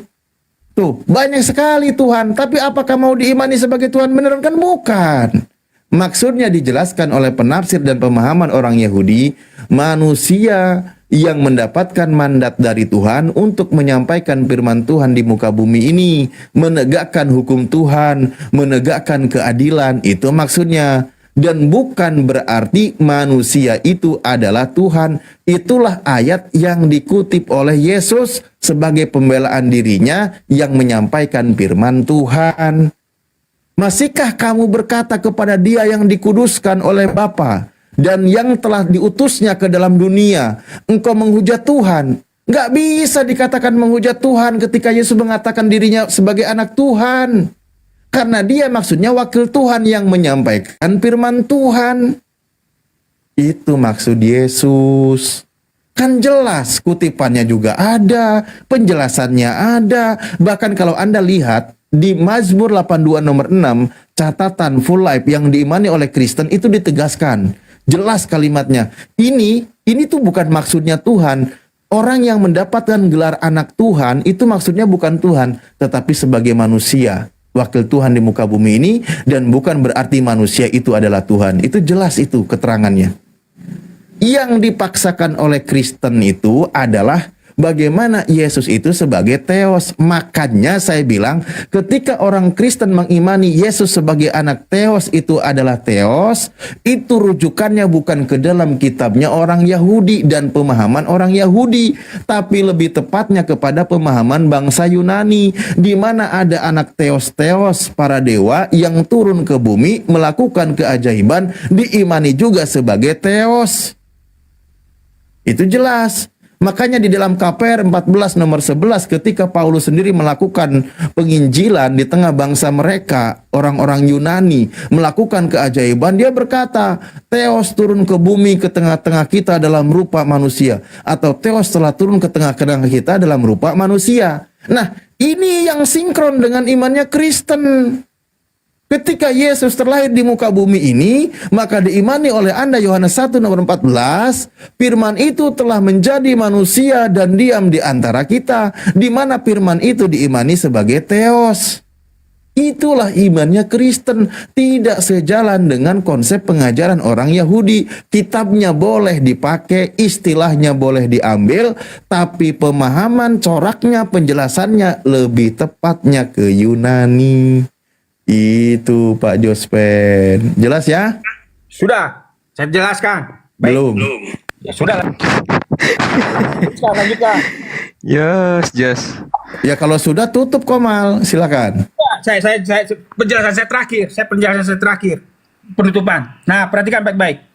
Tuh, banyak sekali Tuhan. Tapi apakah mau diimani sebagai Tuhan beneran? Kan bukan. Maksudnya dijelaskan oleh penafsir dan pemahaman orang Yahudi, manusia yang mendapatkan mandat dari Tuhan untuk menyampaikan firman Tuhan di muka bumi ini, menegakkan hukum Tuhan, menegakkan keadilan, itu maksudnya. Dan bukan berarti manusia itu adalah Tuhan. Itulah ayat yang dikutip oleh Yesus sebagai pembelaan dirinya yang menyampaikan firman Tuhan. Masihkah kamu berkata kepada Dia yang dikuduskan oleh Bapa dan yang telah diutusnya ke dalam dunia, engkau menghujat Tuhan? Nggak bisa dikatakan menghujat Tuhan ketika Yesus mengatakan dirinya sebagai anak Tuhan. Karena dia maksudnya wakil Tuhan yang menyampaikan firman Tuhan. Itu maksud Yesus. Kan jelas, kutipannya juga ada, penjelasannya ada. Bahkan kalau Anda lihat di Mazmur 82 nomor 6, catatan full life yang diimani oleh Kristen itu ditegaskan. Jelas kalimatnya. Ini tuh bukan maksudnya Tuhan. Orang yang mendapatkan gelar anak Tuhan itu maksudnya bukan Tuhan, tetapi sebagai manusia. Wakil Tuhan di muka bumi ini, dan bukan berarti manusia itu adalah Tuhan. Itu jelas itu keterangannya. Yang dipaksakan oleh Kristen itu adalah bagaimana Yesus itu sebagai Theos. Makanya saya bilang ketika orang Kristen mengimani Yesus sebagai anak Theos itu adalah Theos, itu rujukannya bukan ke dalam kitabnya orang Yahudi dan pemahaman orang Yahudi, tapi lebih tepatnya kepada pemahaman bangsa Yunani, di mana ada anak Theos para dewa yang turun ke bumi melakukan keajaiban, diimani juga sebagai Theos. Itu jelas. Makanya di dalam KPR 14 nomor 11 ketika Paulus sendiri melakukan penginjilan di tengah bangsa mereka, orang-orang Yunani melakukan keajaiban, dia berkata, Theos turun ke bumi ke tengah-tengah kita dalam rupa manusia, atau Theos telah turun ke tengah-tengah kita dalam rupa manusia. Nah, ini yang sinkron dengan imannya Kristen. Ketika Yesus terlahir di muka bumi ini, maka diimani oleh Anda Yohanes 1 nomor 14, firman itu telah menjadi manusia dan diam di antara kita, di mana firman itu diimani sebagai Theos. Itulah imannya Kristen, tidak sejalan dengan konsep pengajaran orang Yahudi. Kitabnya boleh dipakai, istilahnya boleh diambil, tapi pemahaman, coraknya, penjelasannya lebih tepatnya ke Yunani. Itu Pak Jospen. Jelas ya? Sudah, saya jelaskan. Belum. Ya sudah. Lanjutkan. Yes. Ya kalau sudah tutup Komal, silakan. Saya penjelasan saya terakhir. Penutupan. Nah, perhatikan baik-baik.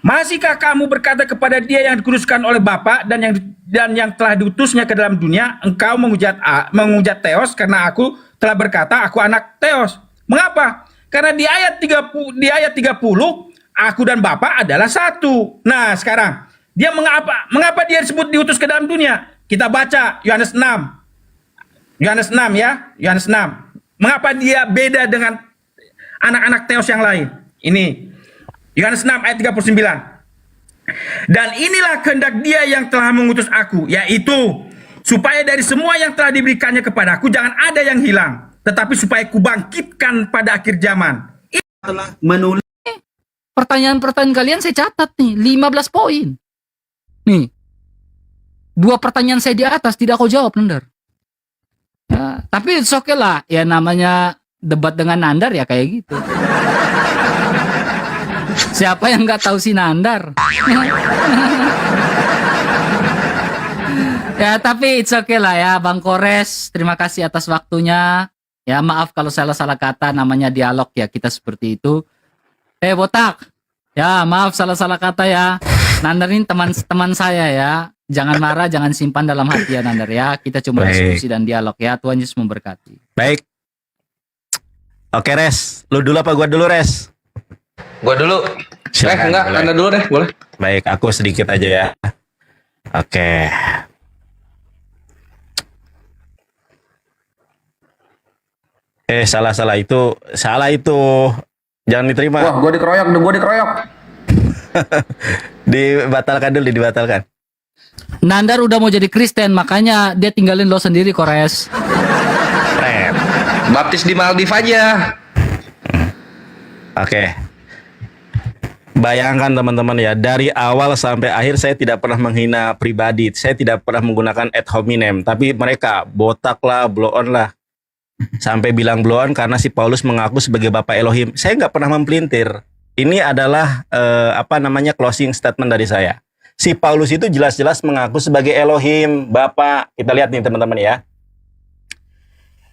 Masihkah kamu berkata kepada dia yang dikuduskan oleh Bapa dan yang telah diutusnya ke dalam dunia, engkau menghujat Theos karena aku telah berkata aku anak Theos. Mengapa? Karena di ayat 30 aku dan Bapa adalah satu. Nah, sekarang dia mengapa dia disebut diutus ke dalam dunia? Kita baca Yohanes 6 ya, Yohanes 6. Mengapa dia beda dengan anak-anak Theos yang lain? Ini Yohanes 6 ayat 39. Dan inilah kehendak dia yang telah mengutus aku, yaitu supaya dari semua yang telah diberikannya kepadaku jangan ada yang hilang, tetapi supaya kubangkitkan pada akhir zaman. Telah menulis Pertanyaan-pertanyaan kalian saya catat nih, 15 poin. Nih, 2 pertanyaan saya di atas tidak kau jawab, Nandar. Ya, tapi it's okay lah, ya namanya debat dengan Nandar ya kayak gitu. Siapa yang nggak tahu si Nandar? Ya, tapi it's okay lah ya, Bang Kores. Terima kasih atas waktunya. Ya, maaf kalau salah-salah kata, namanya dialog ya, kita seperti itu. Botak. Ya, maaf salah-salah kata ya. Nandar ini teman saya ya. Jangan marah, jangan simpan dalam hati ya Nandar ya. Kita cuma diskusi dan dialog ya. Tuhan Yesus memberkati. Baik. Oke, Res. Lu dulu apa gua dulu, Res? Gua dulu. Silakan, Enggak, boleh. Anda dulu deh, boleh. Baik, aku sedikit aja ya. Oke. Salah itu. Jangan diterima. Wah, gua dikeroyok. Dibatalkan. Nandar udah mau jadi Kristen, makanya dia tinggalin lo sendiri, Kores. Keren. Baptis di Maldives aja. Oke. Bayangkan teman-teman ya, dari awal sampai akhir saya tidak pernah menghina pribadi. Saya tidak pernah menggunakan ad hominem, tapi mereka botak lah, blow on lah. Sampai bilang blow on karena si Paulus mengaku sebagai Bapak Elohim. Saya nggak pernah mempelintir. Ini adalah closing statement dari saya. Si Paulus itu jelas-jelas mengaku sebagai Elohim, Bapak. Kita lihat nih teman-teman ya.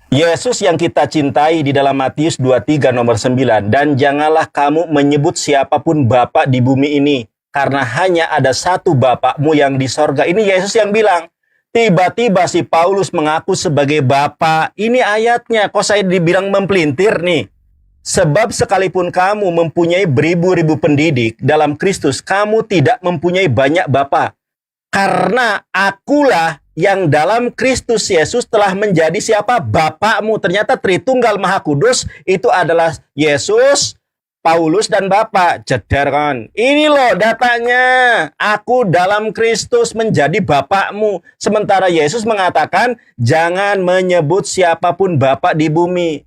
Yesus yang kita cintai di dalam Matius 23 nomor 9. Dan janganlah kamu menyebut siapapun Bapak di bumi ini, karena hanya ada satu Bapakmu yang di sorga. Ini Yesus yang bilang. Tiba-tiba si Paulus mengaku sebagai Bapa. Ini ayatnya, kok saya dibilang mempelintir nih. Sebab sekalipun kamu mempunyai beribu-ribu pendidik dalam Kristus, kamu tidak mempunyai banyak Bapa. Karena akulah yang dalam Kristus Yesus telah menjadi siapa? Bapakmu. Ternyata Tritunggal Maha Kudus itu adalah Yesus, Paulus dan Bapa. Jedar kan. Ini loh datanya. Aku dalam Kristus menjadi Bapakmu. Sementara Yesus mengatakan jangan menyebut siapapun Bapak di bumi.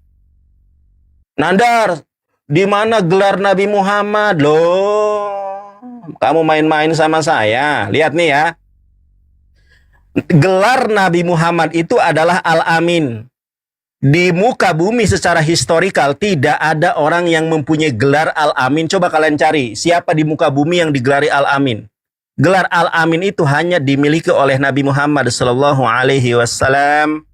Nandar, di mana gelar Nabi Muhammad? Loh, kamu main-main sama saya. Lihat nih ya. Gelar Nabi Muhammad itu adalah Al-Amin. Di muka bumi secara historikal tidak ada orang yang mempunyai gelar Al-Amin. Coba kalian cari siapa di muka bumi yang digelari Al-Amin. Gelar Al-Amin itu hanya dimiliki oleh Nabi Muhammad Sallallahu Alaihi Wasallam.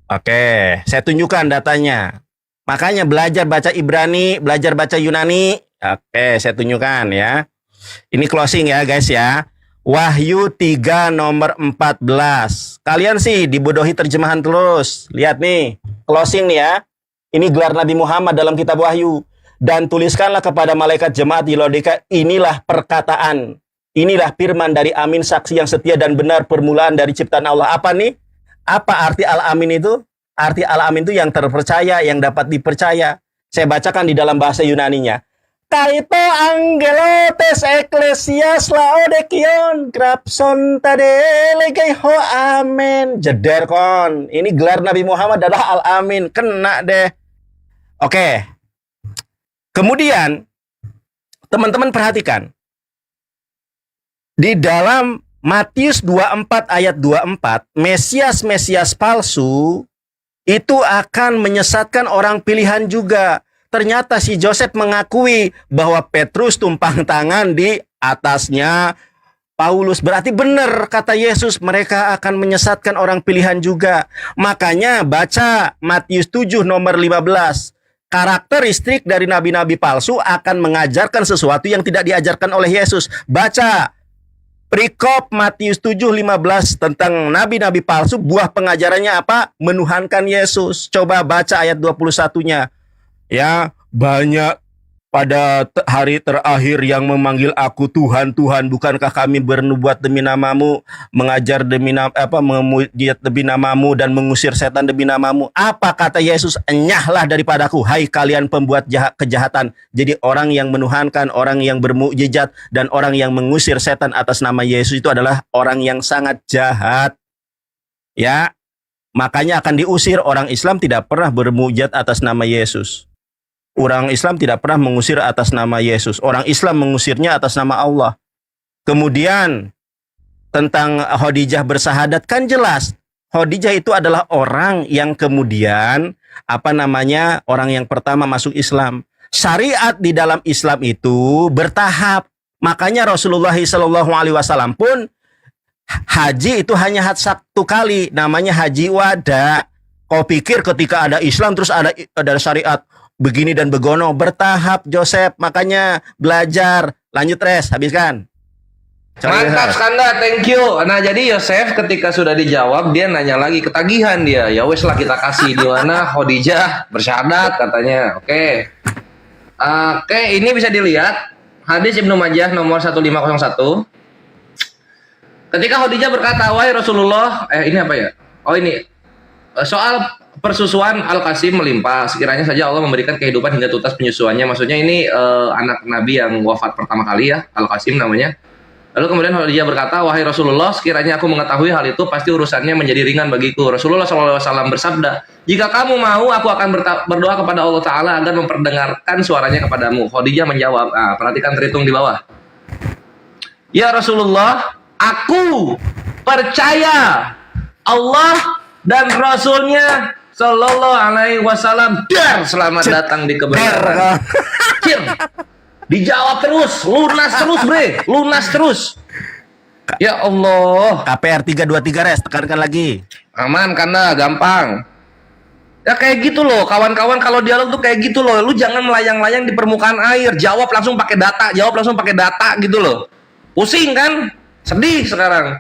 Oke, saya tunjukkan datanya. Makanya belajar baca Ibrani, belajar baca Yunani. Oke, saya tunjukkan ya. Ini closing ya guys ya. Wahyu 3 nomor 14. Kalian sih dibodohi terjemahan terus. Lihat nih, closing nih ya. Ini gelar Nabi Muhammad dalam kitab Wahyu. Dan tuliskanlah kepada malaikat jemaat di Laodika, inilah perkataan, inilah firman dari Amin, saksi yang setia dan benar, permulaan dari ciptaan Allah. Apa nih? Apa arti Al-Amin itu? Arti Al-Amin itu yang terpercaya, yang dapat dipercaya. Saya bacakan di dalam bahasa Yunaninya. Kaito angelo tes eklesias laodekion grapson tadele ho amen. Jeder kon. Ini gelar Nabi Muhammad adalah Al-Amin. Kena deh. Oke. Kemudian teman-teman perhatikan. Di dalam Matius 24 ayat 24, Mesias palsu itu akan menyesatkan orang pilihan juga. Ternyata si Joseph mengakui bahwa Petrus tumpang tangan di atasnya Paulus. Berarti benar kata Yesus, mereka akan menyesatkan orang pilihan juga. Makanya baca Matius 7 nomor 15. Karakteristik dari nabi-nabi palsu akan mengajarkan sesuatu yang tidak diajarkan oleh Yesus. Baca perikop Matius 7:15 tentang nabi-nabi palsu, buah pengajarannya apa? Menuhankan Yesus. Coba baca ayat 21-nya. Ya, banyak pada hari terakhir yang memanggil aku Tuhan, Tuhan, bukankah kami bernubuat demi namamu, mengajar demi memujiat demi namamu, dan mengusir setan demi namamu? Apa kata Yesus? Enyahlah daripadaku, hai kalian pembuat kejahatan. Jadi orang yang menuhankan, orang yang bermukjizat, dan orang yang mengusir setan atas nama Yesus itu adalah orang yang sangat jahat. Ya, makanya akan diusir. Orang Islam tidak pernah bermukjizat atas nama Yesus. Orang Islam tidak pernah mengusir atas nama Yesus. Orang Islam mengusirnya atas nama Allah. Kemudian tentang Khadijah bersahadat, kan jelas. Khadijah itu adalah orang yang kemudian orang yang pertama masuk Islam. Syariat di dalam Islam itu bertahap. Makanya Rasulullah SAW pun haji itu hanya satu kali, namanya haji wada. Kau pikir ketika ada Islam terus ada syariat begini dan begono? Bertahap, Joseph. Makanya belajar. Lanjut, Res, habiskan. Mantap, Skanda, thank you. Nah, jadi Yosef ketika sudah dijawab, dia nanya lagi, ketagihan dia. Ya wes lah, kita kasih di mana Khadijah bersyahadat katanya. Oke, ini bisa dilihat hadis Ibnu Majah nomor 1501. Ketika Khadijah berkata, wahai Rasulullah, ini apa ya? Oh, ini soal persusuan Al-Qasim melimpah, sekiranya saja Allah memberikan kehidupan hingga tuntas penyusuannya. Maksudnya ini anak Nabi yang wafat pertama kali ya, Al-Qasim namanya. Lalu kemudian Khadijah berkata, wahai Rasulullah, sekiranya aku mengetahui hal itu, pasti urusannya menjadi ringan bagiku. Rasulullah SAW bersabda, jika kamu mau, aku akan berdoa kepada Allah Ta'ala agar memperdengarkan suaranya kepadamu. Khadijah menjawab, perhatikan terhitung di bawah. Ya Rasulullah, aku percaya Allah dan Rasulnya Sallallahu Alaihi Wasallam. Selamat datang di kebenaran. Dijawab terus, lunas terus, bre, lunas terus. Ya Allah. KPR 323, Res, tekankan lagi. Aman, karena gampang. Ya kayak gitu loh, kawan-kawan, kalau dialog tuh kayak gitu loh. Lu jangan melayang-layang di permukaan air. Jawab langsung pakai data, gitu loh. Pusing kan? Sedih sekarang.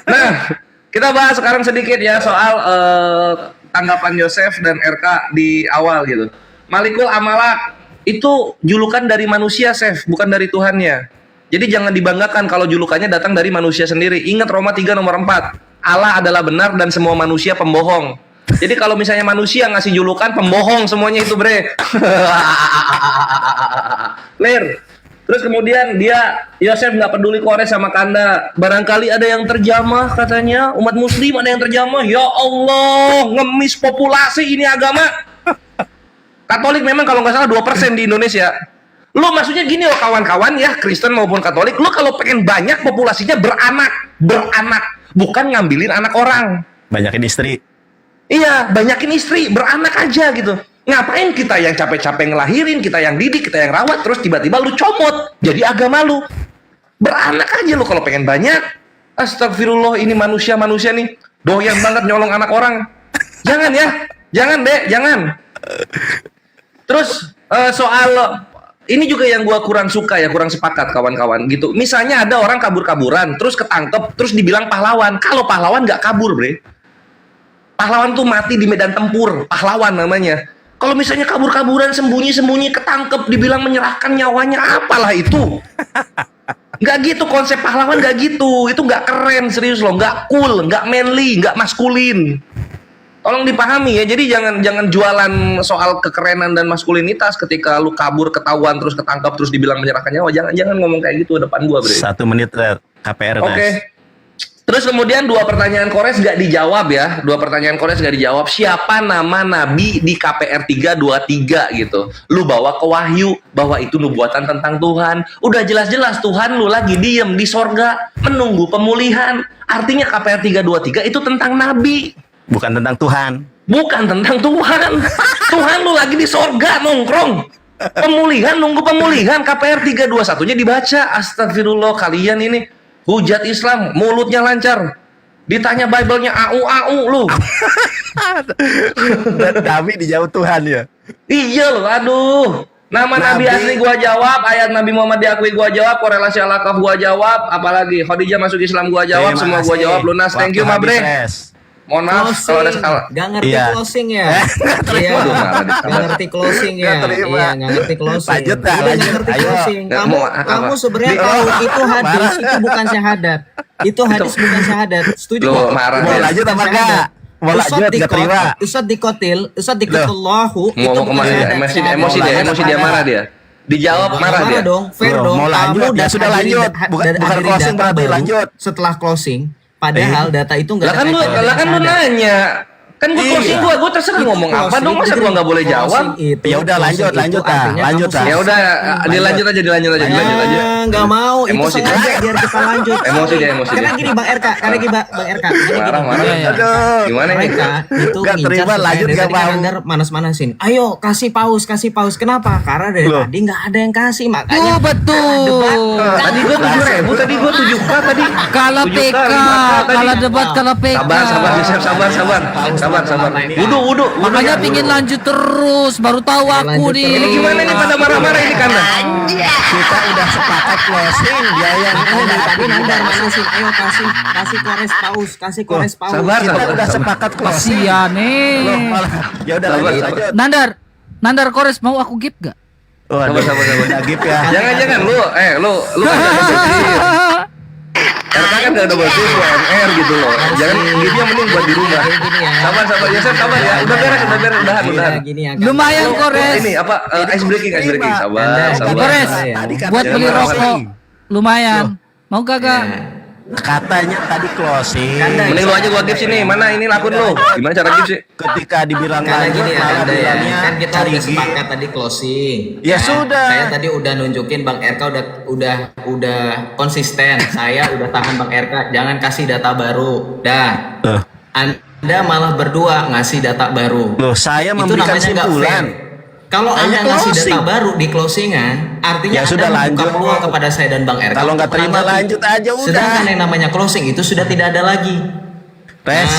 Nah, kita bahas sekarang sedikit ya soal tanggapan Yosef dan RK di awal gitu. Malikul Amalak itu julukan dari manusia, Chef, bukan dari Tuhannya. Jadi jangan dibanggakan kalau julukannya datang dari manusia sendiri. Ingat Roma 3 nomor 4. Allah adalah benar dan semua manusia pembohong. Jadi kalau misalnya manusia ngasih julukan, pembohong semuanya itu, bre. Clear. Terus kemudian Yosef nggak peduli Kores sama Kanda. Barangkali ada yang terjamah katanya. Umat muslim ada yang terjamah. Ya Allah, ngemis populasi ini agama. Katolik memang kalau nggak salah 2% di Indonesia. Lu maksudnya gini loh kawan-kawan ya, Kristen maupun Katolik, lu kalau pengen banyak populasinya beranak, bukan ngambilin anak orang. Banyakin istri. Iya, banyakin istri, beranak aja gitu. Ngapain kita yang capek-capek ngelahirin, kita yang didik, kita yang rawat, terus tiba-tiba lu comot jadi agama lu. Beranak aja lu kalau pengen banyak. Astagfirullah, ini manusia nih doyan banget nyolong anak orang. Jangan ya, jangan deh, jangan. Terus soal ini juga yang gua kurang suka ya, kurang sepakat kawan-kawan gitu. Misalnya ada orang kabur-kaburan, terus ketangkep, terus dibilang pahlawan. Kalau pahlawan nggak kabur, bre. Pahlawan tuh mati di medan tempur, pahlawan namanya. Kalau misalnya kabur-kaburan, sembunyi-sembunyi, ketangkep, dibilang menyerahkan nyawanya, apalah itu? Nggak gitu konsep pahlawan, nggak gitu. Itu nggak keren, serius loh, nggak cool, nggak manly, nggak maskulin. Tolong dipahami ya. Jadi jangan jualan soal kekerenan dan maskulinitas ketika lu kabur, ketahuan, terus ketangkap, terus dibilang menyerahkan nyawa. Jangan ngomong kayak gitu depan gua, Bre. 1 menit KPR. Oke. Terus kemudian 2 pertanyaan Kores nggak dijawab ya. 2 pertanyaan Kores nggak dijawab. Siapa nama nabi di KPR 323 gitu? Lu bawa ke Wahyu bahwa itu nubuatan tentang Tuhan. Udah jelas-jelas Tuhan lu lagi diem di sorga menunggu pemulihan. Artinya KPR 323 itu tentang nabi. Bukan tentang Tuhan. Bukan tentang Tuhan. Tuhan lu lagi di sorga nongkrong. Pemulihan, nunggu pemulihan. KPR 321-nya dibaca. Astagfirullah, kalian ini hujat Islam, mulutnya lancar. Ditanya Bible-nya au lu. Dan Nabi dijauh Tuhan ya. Iya loh, aduh. Nama Nabi asli gua jawab, ayat Nabi Muhammad diakui gua jawab, korelasi al-Kahf gua jawab, apalagi Khadijah masuk Islam gua jawab, Terima semua gua kasih. jawab lunas. Thank you, Waktu Mabre. habis, Mohon maaf kalau ada salah. Gak ngerti Iya. closing ya. Iya. Aduh, marah deh. Gak ngerti closing ya. Nggak terima. Iya, gak ngerti closing. Lanjut, dah, Udah lanjut. nggak ngerti Ayo. closing. Nggak Kamu mau, apa? kamu sebenarnya tahu itu hadis itu bukan syahadat. Itu hadis bukan syahadat. Setuju Loh, nggak? marah Mau dia. lanjut apa Bukan enggak? syahadat. Mau lanjut nggak terima? Ustad dikotillahu itu Ngomong bukan kemana dia? syahadat. Emosi dia marah dia. Dijawab marah dia. dong, fair Loh, dong. mau lanjut, Kamu ya sudah hadiri lanjut. Bukan hadiri closing data berarti, baru lanjut. Setelah closing, padahal data itu nggak Lah kan lu syahadat. nanya. Kan gua closing gua terserah Itu ngomong apa closing, dong, masa gua nggak boleh closing jawab? itu, Ya udah, lanjut, closing lanjut, itu ah, artinya lanjut, kamu ah. Ya udah, dilanjut aja. Nggak mau, itu Emosi dia. sengaja biar kita lanjut. Emosi dia. Karena gini Bang RK, Marah. Aduh. Gimana nih? mereka itu Nggak ngincar terima, supaya lanjut, dari nggak tadi kan mau. Andar manas-manasin. Ayo kasih paus. Kenapa? Karena dari Loh. tadi nggak ada yang kasih, makanya betul. Tadi gua 7.000, tadi gua 7K tadi. Kalah 7K, PK, 5K tadi. kalah debat, kalah PK. Sabar, Yosef, sabar. Wudu Makanya ya. pingin lanjut terus, baru tahu aku lanjut nih. Ini gimana nih pada marah-marah ini kan? Kita udah sepakat closing. Dia yang tadi Nandar manasin. Ayo kasih kores paus. Sabar. kita udah sepakat closing. Kasian nih. Loh, malah. Ya udah Sabar. lanjut. Nandar Kores mau aku gift gak? Waduh, Sabar. udah gip ya. Jangan lu kan RK kan gak ada double shift, UMR gitu loh. Jangan gini yang mending buat di rumah. Gini ya. Sabar, Yosef, sabar ya. Udah beres, udahan. Iya, gini ya. Lumayan Kores. Ini apa? Ice breaking. Sabar. Kores, Ya. buat beli Jangan rokok. Lumayan. Mau kagak? Katanya tadi closing. Mending lu aja gua gift sini. Mana ini akun lu? Gimana cara gift sih? Ketika dibilang Karena lanjut, gini ya, malah Anda ya, bilangnya kan kita cari udah gip. sepakat tadi closing. Ya sudah. Saya tadi udah nunjukin Bang RK udah konsisten. Saya udah tahan Bang RK, jangan kasih data baru. Dah. Anda malah berdua ngasih data baru. Loh, saya Itu memberikan namanya nggak simpulan. fair. Kalau Hanya Anda ngasih closing. data baru di closingan, artinya Ya sudah, Anda membuka lanjut. peluang kepada saya dan Bang RK. Kalau nggak untuk terima, menanggapi. lanjut aja udah. Sedangkan yang namanya closing itu sudah tidak ada lagi. Res.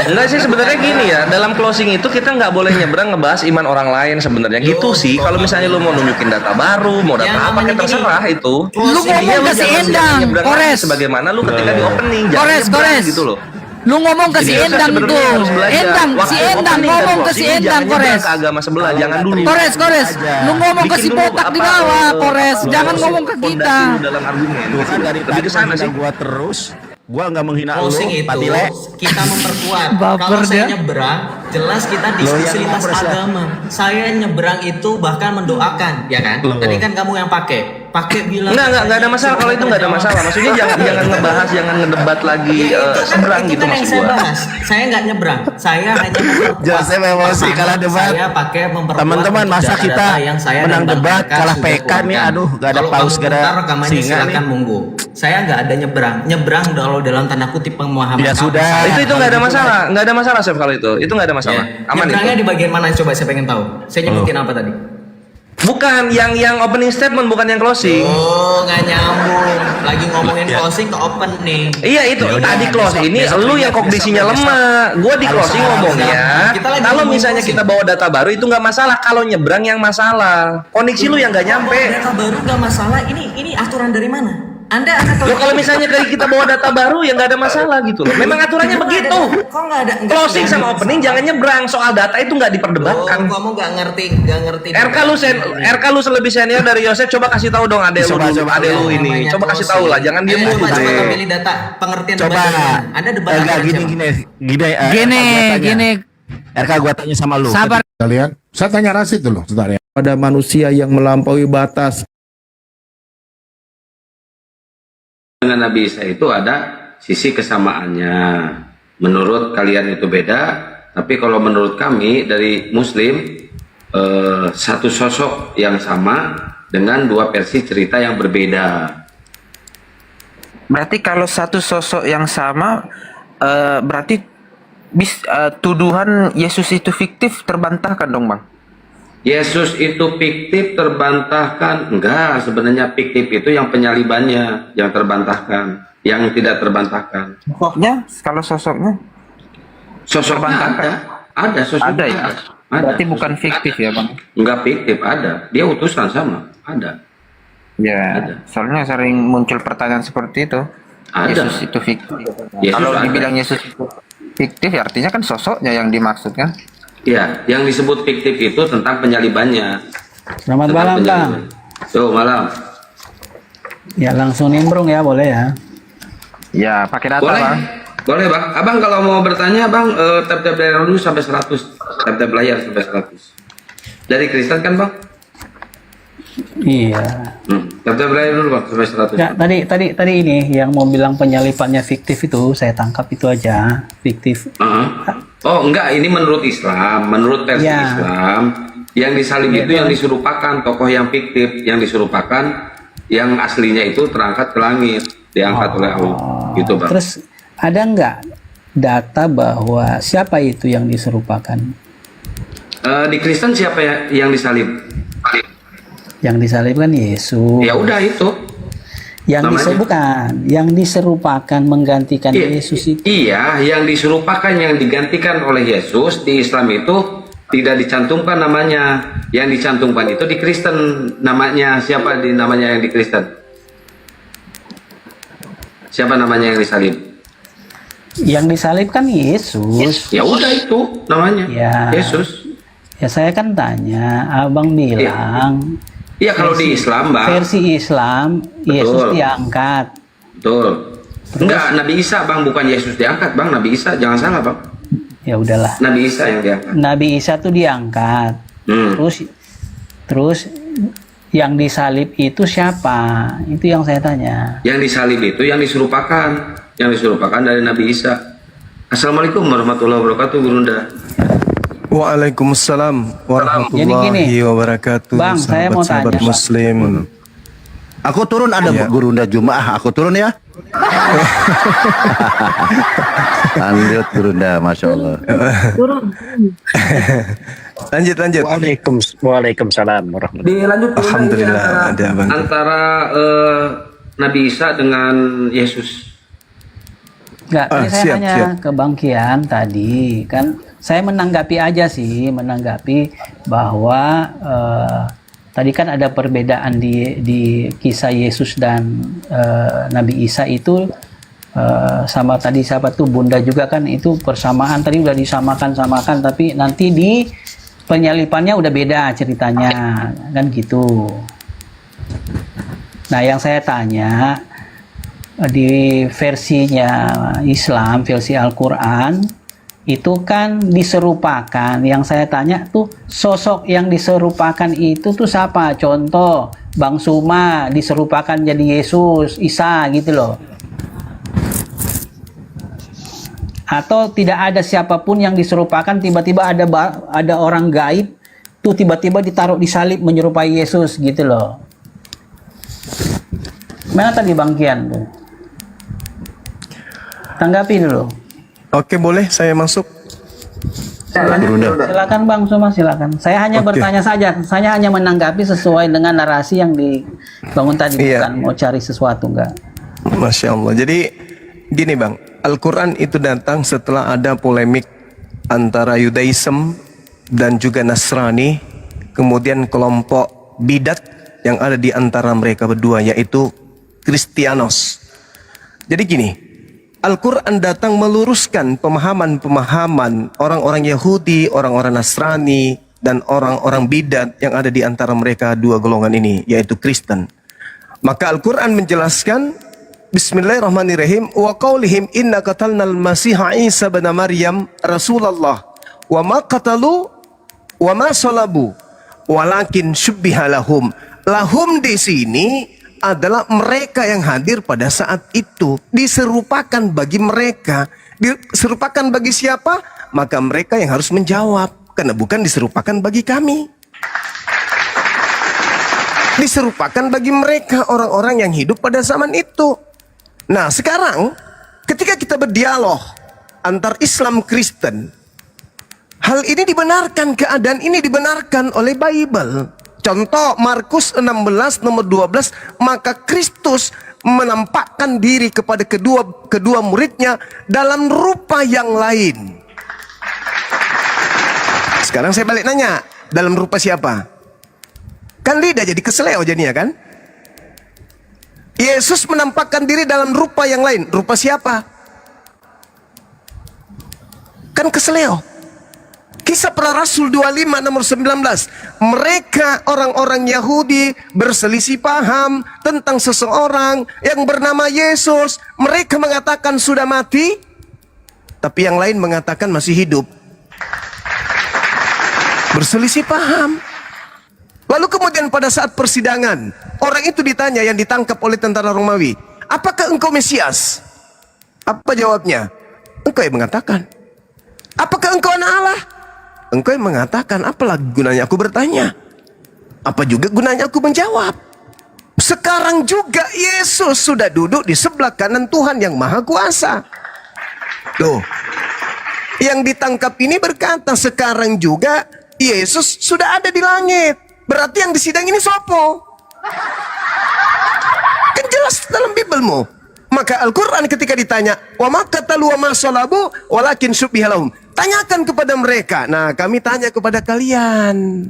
Enggak sih sebenarnya gini ya, dalam closing itu kita nggak boleh nyebrang ngebahas iman orang lain sebenarnya gitu sih. Kalau misalnya lu mau nunjukin data baru, mau data Ya, apa namanya kan terserah itu. Lu ngomong ke si Endang, Kores. Sebagaimana lu ketika di opening, jangan Kores, nyebrang Kores. gitu loh. Lu ngomong ke si Jadi, Endang sebenarnya tuh. harus belajar. Endang, Waktu si Endang opening dan ngomong ke si closing, Endang, jangan nyebrang Kores. ke agama sebelah, jangan dulu. Kores, lu ngomong ke Bikin si dulu botak di apa, bawah, Kores. apa, Jangan apa, ngomong ke fondasi kita. lu dalam argumen. Tuh kan dari Lebih tadi ke sana sih. gua terus. Gua nggak menghina lu, Closing itu Patile. kita memperkuat. Baper Kalau saya dia. nyebrang, jelas kita Lo diskusi yang lintas ngapres ya? agama. Saya nyebrang itu bahkan mendoakan, ya kan? Lo. Tadi kan kamu yang pakai bilang. Enggak ada masalah kalau itu enggak ada masalah. Maksudnya jangan ngebahas, jangan ngedebat lagi seberang itu gitu kan yang maksud saya gua. bahas. Saya nggak nyebrang. Saya hanya memperkuat. Joseph emosi Pertama, kalah debat. Saya pakai memperkuat. Teman-teman, untuk masa data-data kita yang saya menang dan Bang debat, RK kalah sudah PK nih, keluarkan. aduh, nggak ada Kalau paus, kamu nggak ada putar rekamannya, singa silakan nih. monggo. Saya nggak ada nyebrang. Nyebrang kalau dalam tanda kutip pemahaman. Ya kamu. sudah. Saya Itu nggak ada kalau gitu, masalah, nggak ada masalah Chef kalau itu nggak ada masalah. Ya. Aman Nyebrangnya itu. di bagian mana? Coba saya pengen tahu. Saya nyebutin apa tadi? Bukan yang opening statement, bukan yang closing. Oh, nggak nyambung. lagi ngomongin closing ke open nih. Iya itu Ya udah, tadi close besok- ini besok lu besok, yang kognisinya besok. lemah. Gua di closing ngomongnya. Kita lagi Kalau ngomongin misalnya closing. kita bawa data baru itu nggak masalah. Kalau nyebrang yang masalah. Koneksi lu yang nggak nyampe. Data baru nggak masalah. Ini aturan dari mana? Anda Loh kalau misalnya kayak kita bawa data baru ya nggak ada masalah gitu loh. Memang aturannya begitu. Kok nggak ada? Closing sama opening jangan nyebrang. Soal data itu nggak diperdebatkan. Kamu nggak ngerti. RK lu lebih senior dari Yosef, coba kasih tahu dong adek lu, Coba, adek lu ini. Coba kasih tahu lah, jangan diem mulu Coba deh. pilih data pengertian Coba. debat. Anda debat Enggak, apa gini aja, gini Gini. RK gua tanya sama lu. Sabar. Kalian, saya tanya Rasid dulu, sebentar ya. Pada manusia yang melampaui batas. Dengan Nabi Isa itu ada sisi kesamaannya. Menurut kalian itu beda, tapi kalau menurut kami dari Muslim satu sosok yang sama dengan dua versi cerita yang berbeda. Berarti kalau satu sosok yang sama, berarti tuduhan Yesus itu fiktif terbantahkan dong, Bang? Yesus itu fiktif terbantahkan? Enggak, sebenarnya fiktif itu yang penyalibannya yang terbantahkan, yang tidak terbantahkan. Sosoknya, kalau sosoknya? Sosoknya ada sosoknya. Ada ya? Ada. Berarti bukan fiktif ya, Bang? Enggak fiktif, ada. Dia utusan sama, ada. Ya, Ada. soalnya sering muncul pertanyaan seperti itu. Ada. Yesus itu fiktif. Yesus Kalau ada. dibilang Yesus itu fiktif, ya artinya kan sosoknya yang dimaksud kan? Ya, yang disebut fiktif itu tentang penyalibannya. Selamat Tentang malam, Bang. penyaliban. Tuh, malam. Ya langsung nimbrung ya, boleh ya? Ya, pakai data, Boleh? Bang. Boleh, Bang. Abang kalau mau bertanya, Bang, tap-tap layar dulu sampai 100. Tap-tap layar sampai 100. Dari Kristen kan, Bang? Iya. Tap-tap layar dulu, Bang, sampai 100. Ya, tadi ini yang mau bilang penyalipannya fiktif itu saya tangkap itu aja, fiktif. Oh, enggak, ini menurut Islam, menurut versi Ya. Islam, yang disalib itu yang diserupakan, tokoh yang fiktif, yang diserupakan, yang aslinya itu terangkat ke langit, diangkat oleh Allah, gitu, Bang. Terus ada nggak data bahwa siapa itu yang diserupakan? Di Kristen siapa yang disalib? Yang disalib kan Yesus. Ya udah itu. Yang namanya. disebutkan, yang diserupakan menggantikan Yesus itu. Iya, yang diserupakan, yang digantikan oleh Yesus di Islam itu tidak dicantumkan namanya. Yang dicantumkan itu di Kristen namanya. Siapa di namanya yang di Kristen? Siapa namanya yang disalib? Yang disalib kan Yesus. Ya udah itu namanya. Ya. Yesus. Ya saya kan tanya, abang bilang. Iya kalau di Islam, Bang. Versi Islam, Yesus diangkat. Betul. Enggak, Nabi Isa, Bang, bukan Yesus diangkat, Bang. Nabi Isa, jangan salah, Bang. Ya udahlah. Nabi Isa yang diangkat. Nabi Isa tuh diangkat. Terus yang disalib itu siapa? Itu yang saya tanya. Yang disalib itu yang diserupakan. Yang diserupakan dari Nabi Isa. Assalamualaikum warahmatullahi wabarakatuh, Gurunda. Waalaikumsalam warahmatullahi wabarakatuh. Bang, saya mau sahabat tanya. Muslim. Aku turun ada Gurunda Jumaah, aku turun ya. Lanjut Gurunda, Masya Allah. lanjut. Waalaikumsalam warahmatullahi Dilanjut dulu Alhamdulillah, ada Bang. antara Nabi Isa dengan Yesus. Enggak, tadi saya siap, tanya siap. ke Bang Kian tadi kan saya menanggapi aja sih, menanggapi bahwa tadi kan ada perbedaan di kisah Yesus dan Nabi Isa itu sama tadi siapa tuh Bunda juga kan itu persamaan tadi udah disamakan tapi nanti di penyalipannya udah beda ceritanya kan gitu. Nah yang saya tanya di versinya Islam, versi Al-Quran itu kan diserupakan. Yang saya tanya tuh sosok yang diserupakan itu tuh siapa? Contoh Bang Suma diserupakan jadi Yesus, Isa gitu loh. Atau tidak ada siapapun yang diserupakan, tiba-tiba ada orang gaib tuh tiba-tiba ditaruh di salib menyerupai Yesus gitu loh. Mana tadi Bang Kian tuh? Tanggapi dulu. Oke, boleh saya masuk? Silakan Bang Suma, silakan. Saya hanya bertanya saja. Saya hanya menanggapi sesuai dengan narasi yang dibangun tadi, bukan mau cari sesuatu enggak. Masya Allah. Jadi gini bang, Al-Quran itu datang setelah ada polemik antara Yudaism dan juga Nasrani, kemudian kelompok bidat yang ada di antara mereka berdua, yaitu Kristianos. Jadi gini, Al-Quran datang meluruskan pemahaman-pemahaman orang-orang Yahudi, orang-orang Nasrani, dan orang-orang bidat yang ada di antara mereka dua golongan ini, yaitu Kristen. Maka Al-Quran menjelaskan, Bismillahirrahmanirrahim, wa qaulihim inna qatalnal masiha Isa bin Maryam Rasulullah wa ma qatalu wa ma salabu walakin syubbiha lahum. Lahum di sini adalah mereka yang hadir pada saat itu, diserupakan bagi mereka. Diserupakan bagi siapa? Maka mereka yang harus menjawab, karena bukan diserupakan bagi kami. Diserupakan bagi mereka, orang-orang yang hidup pada zaman itu. Nah sekarang ketika kita berdialog antar Islam Kristen, hal ini dibenarkan, keadaan ini dibenarkan oleh Bible. Contoh Markus 16 nomor 12, maka Kristus menampakkan diri kepada kedua muridnya dalam rupa yang lain. Sekarang saya balik nanya, dalam rupa siapa? Kan lidah jadi keseleo jadinya kan? Yesus menampakkan diri dalam rupa yang lain. Rupa siapa? Kan keseleo. Kisah Para Rasul 25 nomor 19. Mereka orang-orang Yahudi berselisih paham tentang seseorang yang bernama Yesus. Mereka mengatakan sudah mati, tapi yang lain mengatakan masih hidup. Berselisih paham. Lalu kemudian pada saat persidangan, orang itu ditanya, yang ditangkap oleh tentara Romawi, apakah engkau Mesias? Apa jawabnya? Engkau yang mengatakan. Apakah engkau anak Allah? Engkau yang mengatakan. Apalah gunanya aku bertanya? Apa juga gunanya aku menjawab? Sekarang juga Yesus sudah duduk di sebelah kanan Tuhan yang Maha Kuasa. Tuh, yang ditangkap ini berkata, sekarang juga Yesus sudah ada di langit. Berarti yang disidang ini sopo? Kan jelas dalam Biblemu. Maka Al-Quran ketika ditanya, wa ma qatalu wa ma salabu walakin syubbiha lahum. Tanyakan kepada mereka. Nah, kami tanya kepada kalian.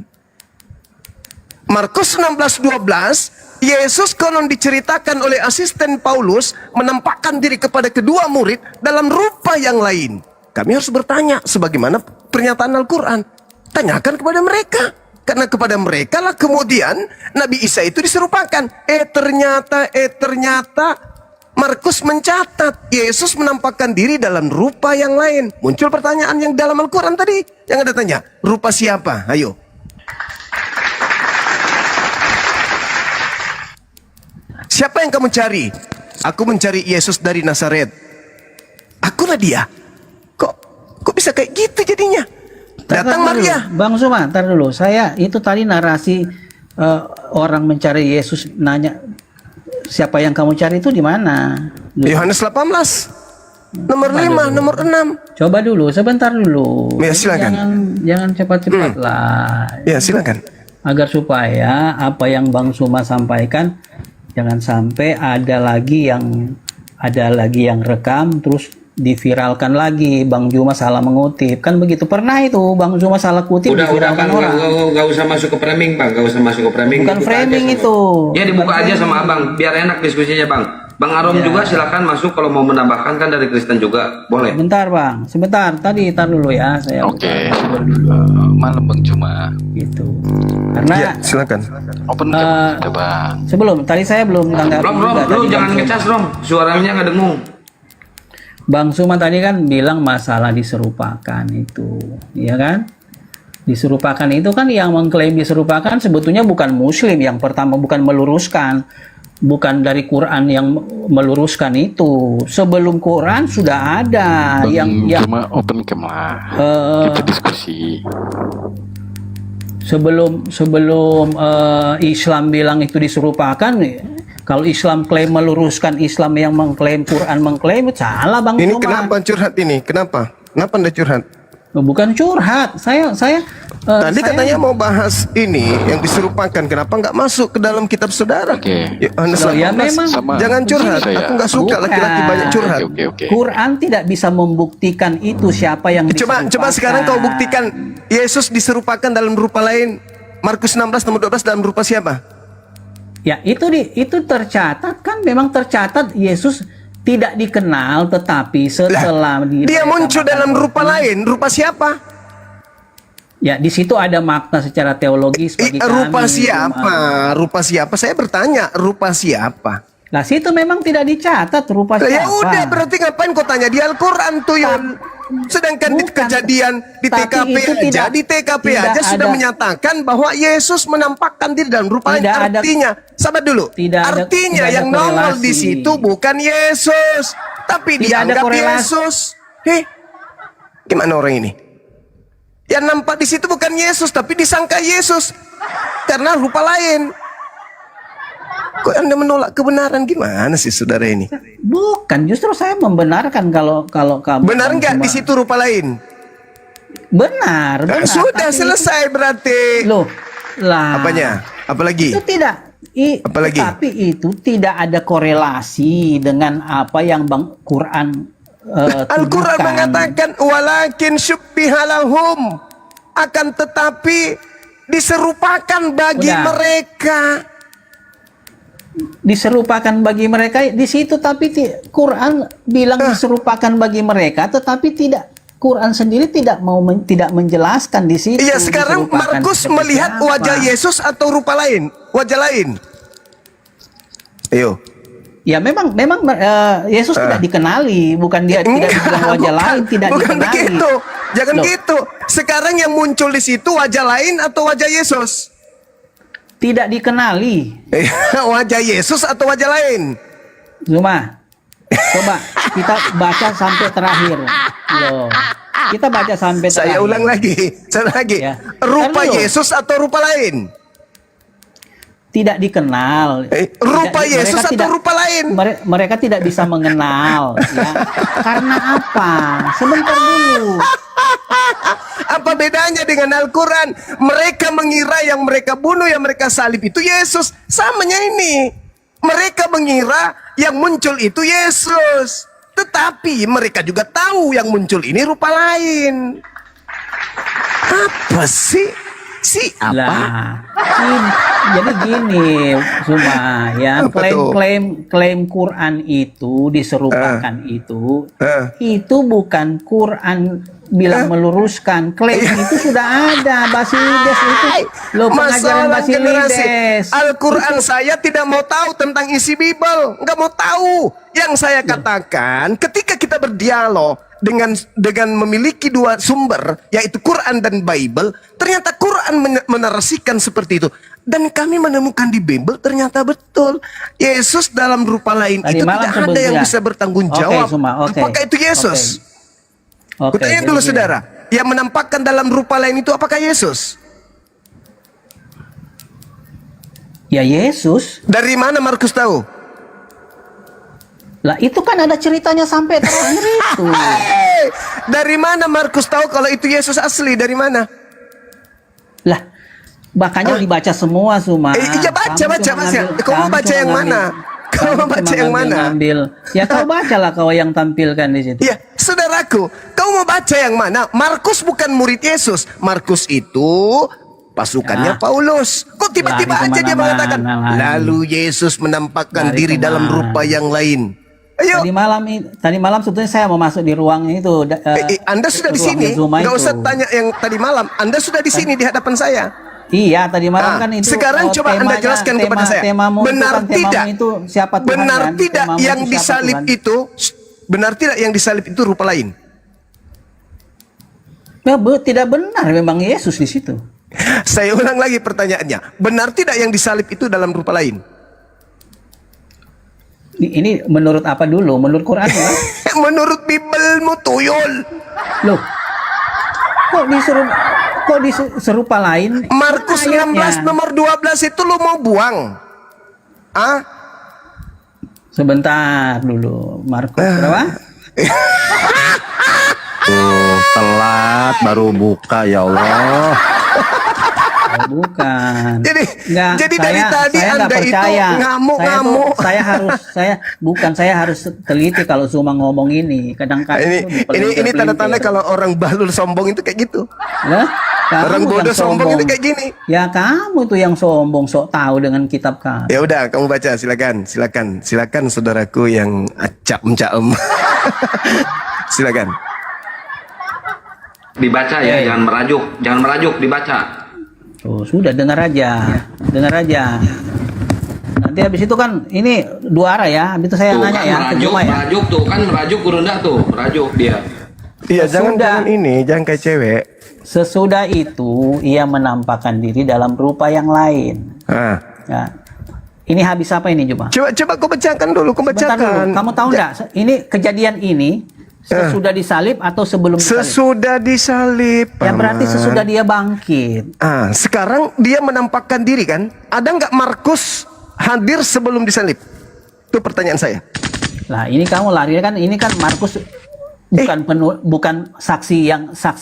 Markus 16:12, Yesus konon diceritakan oleh asisten Paulus menampakkan diri kepada kedua murid dalam rupa yang lain. Kami harus bertanya sebagaimana pernyataan Al-Quran. Tanyakan kepada mereka. Karena kepada mereka lah kemudian Nabi Isa itu diserupakan. Ternyata Markus mencatat Yesus menampakkan diri dalam rupa yang lain. Muncul pertanyaan yang dalam Al-Quran tadi. Yang ada tanya, rupa siapa? Ayo. Siapa yang kamu cari? Aku mencari Yesus dari Nazaret. Akulah dia. Kok bisa kayak gitu jadinya? Datang Maria. Bang Suma, ntar dulu. Saya itu tadi narasi orang mencari Yesus, nanya siapa yang kamu cari itu di mana? Yohanes 18 nomor 5, nomor 6. Coba dulu, sebentar dulu. Ya, silakan. Jangan cepat-cepat lah. Ya, silakan. Agar supaya apa yang Bang Suma sampaikan jangan sampai ada lagi yang rekam terus diviralkan lagi, Bang Juma salah mengutip, kan begitu. Pernah itu Bang Juma salah kutip, diviralkan orang. Gak usah masuk ke framing bang, gak usah masuk ke framing. Bukan framing itu. Ya dibuka aja sama abang, biar enak diskusinya bang. Bang Arom juga silakan masuk kalau mau menambahkan, kan dari Kristen juga boleh. Bentar bang, sebentar. Tar dulu ya, saya. Oke. Malam Bang Juma. Gitu. Karena. Ya, silakan. Open cam bang. Sebelum tadi saya belum tanggapi. Rom, lu jangan ngecas Rom, suaranya nggak dengung. Bang Suma tadi kan bilang masalah diserupakan itu, ya kan? Diserupakan itu kan yang mengklaim diserupakan sebetulnya bukan Muslim. Yang pertama bukan meluruskan, bukan dari Quran yang meluruskan itu. Sebelum Quran sudah ada Bang Juma open cam lah. Kita diskusi. Sebelum Islam bilang itu diserupakan. Kalau Islam klaim meluruskan, Islam yang mengklaim, Quran mengklaim, salah Bang Ini Suma. kenapa curhat ini? Kenapa? Kenapa Anda curhat? Bukan curhat. Tadi katanya mau bahas ini yang diserupakan. Kenapa nggak masuk ke dalam kitab saudara? Yohanes Loh, ya 18. memang Jangan curhat. Aku nggak suka laki-laki banyak curhat. Quran tidak bisa membuktikan itu siapa yang Coba sekarang kau buktikan Yesus diserupakan dalam rupa lain. Markus 16 nomor 12 dalam rupa siapa? Ya, itu tercatat kan, memang tercatat Yesus tidak dikenal, tetapi setelah dia muncul dalam rupa lain. Rupa siapa? Ya, di situ ada makna secara teologis bagi rupa kami. siapa? Rupa siapa? Saya bertanya, rupa siapa? Lah, situ memang tidak dicatat rupa Ya siapa. udah, berarti ngapain kau tanya di Al-Quran tuh, Yun? Sedangkan di kejadian di TKP aja, di TKP aja sudah menyatakan bahwa Yesus menampakkan diri dalam rupa lain. Artinya, sabar dulu. Artinya yang nongol di situ bukan Yesus, tapi dianggap Yesus. Gimana orang ini? Yang nampak di situ bukan Yesus, tapi disangka Yesus karena rupa lain. Kok Anda menolak kebenaran, gimana sih saudara ini? Bukan, justru saya membenarkan kalau kamu. Benar nggak di situ rupa lain? Benar. Sudah selesai berarti. Loh, lah. Apanya? Apalagi? Itu tidak. Apalagi? Tapi itu tidak ada korelasi dengan apa yang Bang Quran Al-Quran mengatakan walakin syubbihalahum, akan tetapi diserupakan bagi mereka. Diserupakan bagi mereka di situ, tapi Quran bilang diserupakan bagi mereka, tetapi tidak, Quran sendiri tidak menjelaskan di situ. Iya, sekarang Markus melihat wajah Yesus atau rupa lain, wajah lain. Ayo. Ya memang Yesus tidak dikenali, bukan dia tidak dibilang wajah lain, tidak bukan dikenali. Begitu. Jangan gitu. Sekarang yang muncul di situ wajah lain atau wajah Yesus? Tidak dikenali. Wajah Yesus atau wajah lain? Zuma, coba kita baca sampai terakhir. Loh, kita baca sampai terakhir. Saya ulang lagi. Rupa Yesus atau rupa lain? Tidak dikenal. Rupa Yesus atau rupa lain? Mereka tidak bisa mengenal. Ya. Karena apa? Sebentar dulu. Apa bedanya dengan Al-Quran? Mereka mengira yang mereka bunuh, yang mereka salib itu Yesus. Samanya ini. Mereka mengira yang muncul itu Yesus. Tetapi mereka juga tahu yang muncul ini rupa lain. Apa sih? Jadi gini, Zuma, ya, klaim Quran itu diserupakan itu bukan Quran bilang meluruskan. Klaim itu sudah ada, Basilides itu. Loh, pengajaran Basilides. Al-Quran saya tidak mau tahu tentang isi Bible, nggak mau tahu. Yang saya katakan, ketika kita berdialog dengan memiliki dua sumber, yaitu Quran dan Bible, ternyata Quran menarasikan seperti itu. Dan kami menemukan di Bible ternyata betul. Yesus dalam rupa lain itu tidak ada yang bisa bertanggung jawab. Apakah itu Yesus? Kutanya dulu saudara, yang menampakkan dalam rupa lain itu apakah Yesus? Ya Yesus. Dari mana Markus tahu? Lah itu kan ada ceritanya sampai terakhir itu. Dari mana Markus tahu kalau itu Yesus asli? Dari mana? Lah, makanya dibaca semua, Suma. Iya baca. Kau mau baca yang mana? Kau mau baca yang mana? Ya kau bacalah kau yang tampilkan di situ. Ya, saudaraku, kau mau baca yang mana? Markus bukan murid Yesus. Markus itu pasukannya Paulus. Kok tiba-tiba aja dia mengatakan, lalu Yesus menampakkan diri dalam rupa yang lain. Ayo. Tadi malam sebetulnya saya mau masuk di ruang itu. Anda sudah di sini. Nggak usah tanya yang tadi malam. Anda sudah di sini di hadapan saya. Iya, tadi malam kan itu. Sekarang coba Anda jelaskan kepada saya. Benar tidak? Benar tidak yang disalib itu? Benar tidak yang disalib itu rupa lain? Ya, tidak benar memang Yesus di situ. Saya ulang lagi pertanyaannya. Benar tidak yang disalib itu dalam rupa lain? Ini menurut apa dulu? Menurut Quran ya? Menurut Biblemu tuyul. Loh, kok diserupa lain? Markus 16 nomor 12 itu lu mau buang? Sebentar dulu, Markus berapa? telat baru buka ya Allah. Bukan. Jadi Nggak, dari tadi saya nggak Anda itu percaya. ngamuk-ngamuk. Saya harus teliti kalau cuma ngomong ini. Kadang-kadang Ini tanda-tanda kalau orang balul sombong itu kayak gitu. Lah, kamu Orang bodoh yang sombong itu kayak gini. Ya kamu tuh yang sombong, sok tahu dengan kitab kamu. Ya udah, kamu baca, silakan saudaraku yang acak-mencaem. Silakan. Dibaca ya, jangan merajuk, dibaca. Tuh, sudah dengar aja. Nanti habis itu kan ini dua arah ya. Habis itu saya Tuh, nanya kan ya. merajuk tuh kan merajuk Gurunda tuh, merajuk dia. Iya, jangan kayak cewek. Sesudah itu ia menampakkan diri dalam rupa yang lain. Ya. Ini habis apa ini coba? Coba kau bacakan dulu, Sebentar dulu. Kamu tahu enggak? Ini kejadian ini sesudah disalib atau sebelum disalib? Sesudah disalib. Ya berarti sesudah dia bangkit. Sekarang dia menampakkan diri kan? Ada nggak Markus hadir sebelum disalib? Itu pertanyaan saya. Lah ini kamu lari kan? Ini kan Markus bukan saksi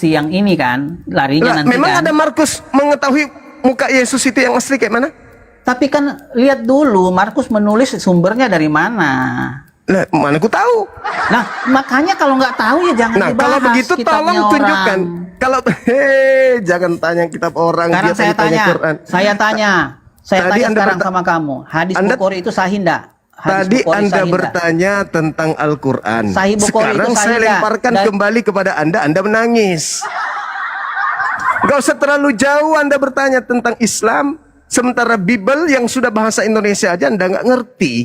yang ini kan? Larinya nanti memang kan? ada Markus mengetahui muka Yesus itu yang asli kayak mana? Tapi kan lihat dulu Markus menulis sumbernya dari mana? Lah, mana ku tahu? Nah, makanya kalau nggak tahu ya jangan dibahas. Kalau begitu kitabnya tolong orang. tunjukkan. Kalau jangan tanya kitab orang. Sekarang saya tanya, saya tanya Anda sekarang sama kamu. Hadis Bukhari itu sahih enggak? Tadi Anda bertanya tentang Al-Quran. Sahih Bukhari Sekarang itu sahih saya enggak? lemparkan kembali kepada Anda menangis. Gak usah terlalu jauh Anda bertanya tentang Islam, sementara Bible yang sudah bahasa Indonesia aja Anda nggak ngerti.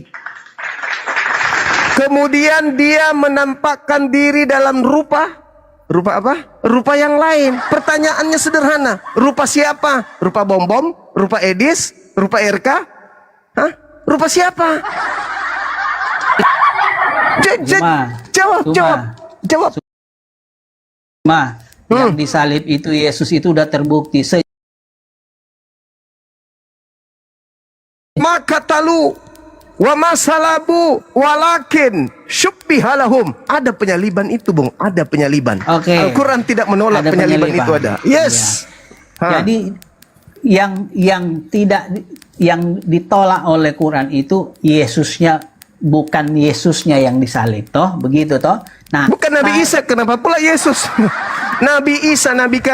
Kemudian dia menampakkan diri dalam rupa apa? Rupa yang lain. Pertanyaannya sederhana. Rupa siapa? Rupa Bom-Bom? Rupa Edis? Rupa RK? Hah? Rupa siapa? Jawab. Yang disalib itu Yesus itu udah terbukti. Maka talu wa masalabu walakin syubbihalahum. Ada penyaliban itu, Bung. Ada penyaliban. Al-Quran tidak menolak penyaliban itu ada. Yes. Ya. Jadi yang ditolak oleh Quran itu Yesusnya, bukan Yesusnya yang disalib, toh begitu toh. Nah, bukan Nabi Isa, kenapa pula Yesus? Nabi Isa, Nabi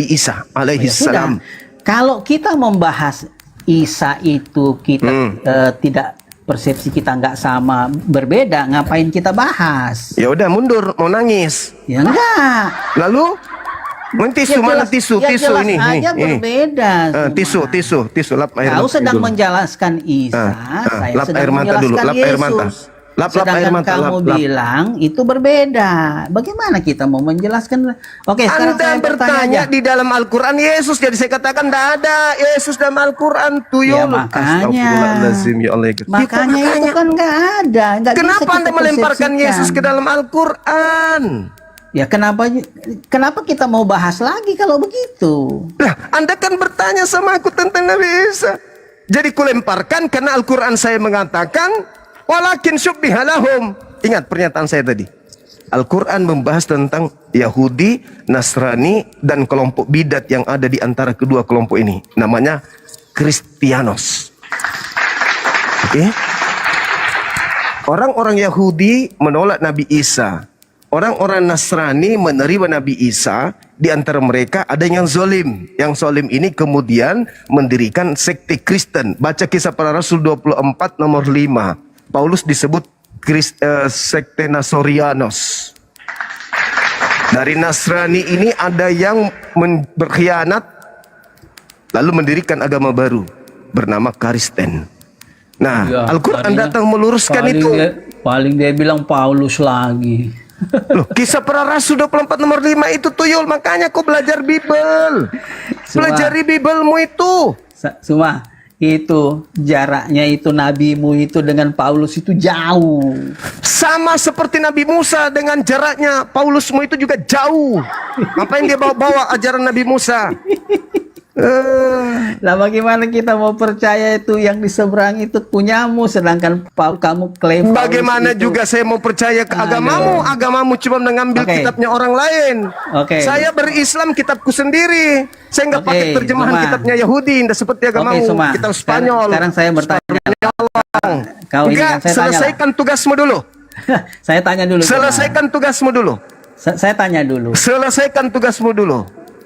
Isa alaihi salam. Kalau kita membahas Isa itu kita tidak, persepsi kita nggak sama, berbeda, ngapain kita bahas? Ya udah mundur, mau nangis. Ya enggak. Lalu tisu ini. Aja berbeda. Tisu lap air Kau mata sedang dulu. menjelaskan Isa, saya lap sedang air mata dulu, menjelaskan lap Yesus. air mata. Lap Sedangkan air mata, kamu lap. bilang itu berbeda. Bagaimana kita mau menjelaskan? Oke, sekarang Anda saya bertanya di dalam Al-Quran Yesus, jadi saya katakan tidak ada Yesus dalam Al-Quran, tuyul. Ya, makanya itu kan nggak ada. Kenapa Anda melemparkan Yesus ke dalam Al-Quran? Ya kenapa kita mau bahas lagi kalau begitu? Lah, Anda kan bertanya sama aku tentang Nabi Isa. Jadi kulemparkan karena Al-Quran saya mengatakan walakin syubbihalahum. Ingat pernyataan saya tadi. Al-Quran membahas tentang Yahudi, Nasrani, dan kelompok bidat yang ada di antara kedua kelompok ini. Namanya Kristianos. Oke? Orang-orang Yahudi menolak Nabi Isa. Orang-orang Nasrani menerima Nabi Isa. Di antara mereka ada yang zolim. Yang zolim ini kemudian mendirikan sekte Kristen. Baca Kisah Para Rasul 24 nomor 5. Paulus disebut sekte Nasorianos. Dari Nasrani ini ada yang berkhianat lalu mendirikan agama baru bernama Kristen. Nah, Ya, Al-Quran datang meluruskan itu. Paling dia bilang Paulus lagi. Loh, Kisah Para Rasul 24 nomor 5 itu tuyul, makanya kau belajar Bible. Pelajari Biblemu itu. Semua itu jaraknya itu nabimu itu dengan Paulus itu jauh. Sama seperti Nabi Musa dengan jaraknya Paulusmu itu juga jauh. Apa yang dia bawa-bawa ajaran Nabi Musa? Lah bagaimana kita mau percaya itu yang di seberang itu punyamu, sedangkan kamu klaim Bagaimana itu. juga saya mau percaya ke agamamu? Agamamu cuma mengambil Oke. kitabnya orang lain. Oke. Saya berislam kitabku sendiri. Saya nggak Oke, pakai terjemahan Zuma. kitabnya Yahudi, tidak seperti agamamu. Zuma. Kitab Spanyol. Sekarang saya bertanya. Kau ini Enggak, kan saya tanya. selesaikan tugasmu dulu. Saya tanya dulu. Zuma. Selesaikan tugasmu dulu. Saya tanya dulu. Selesaikan tugasmu dulu.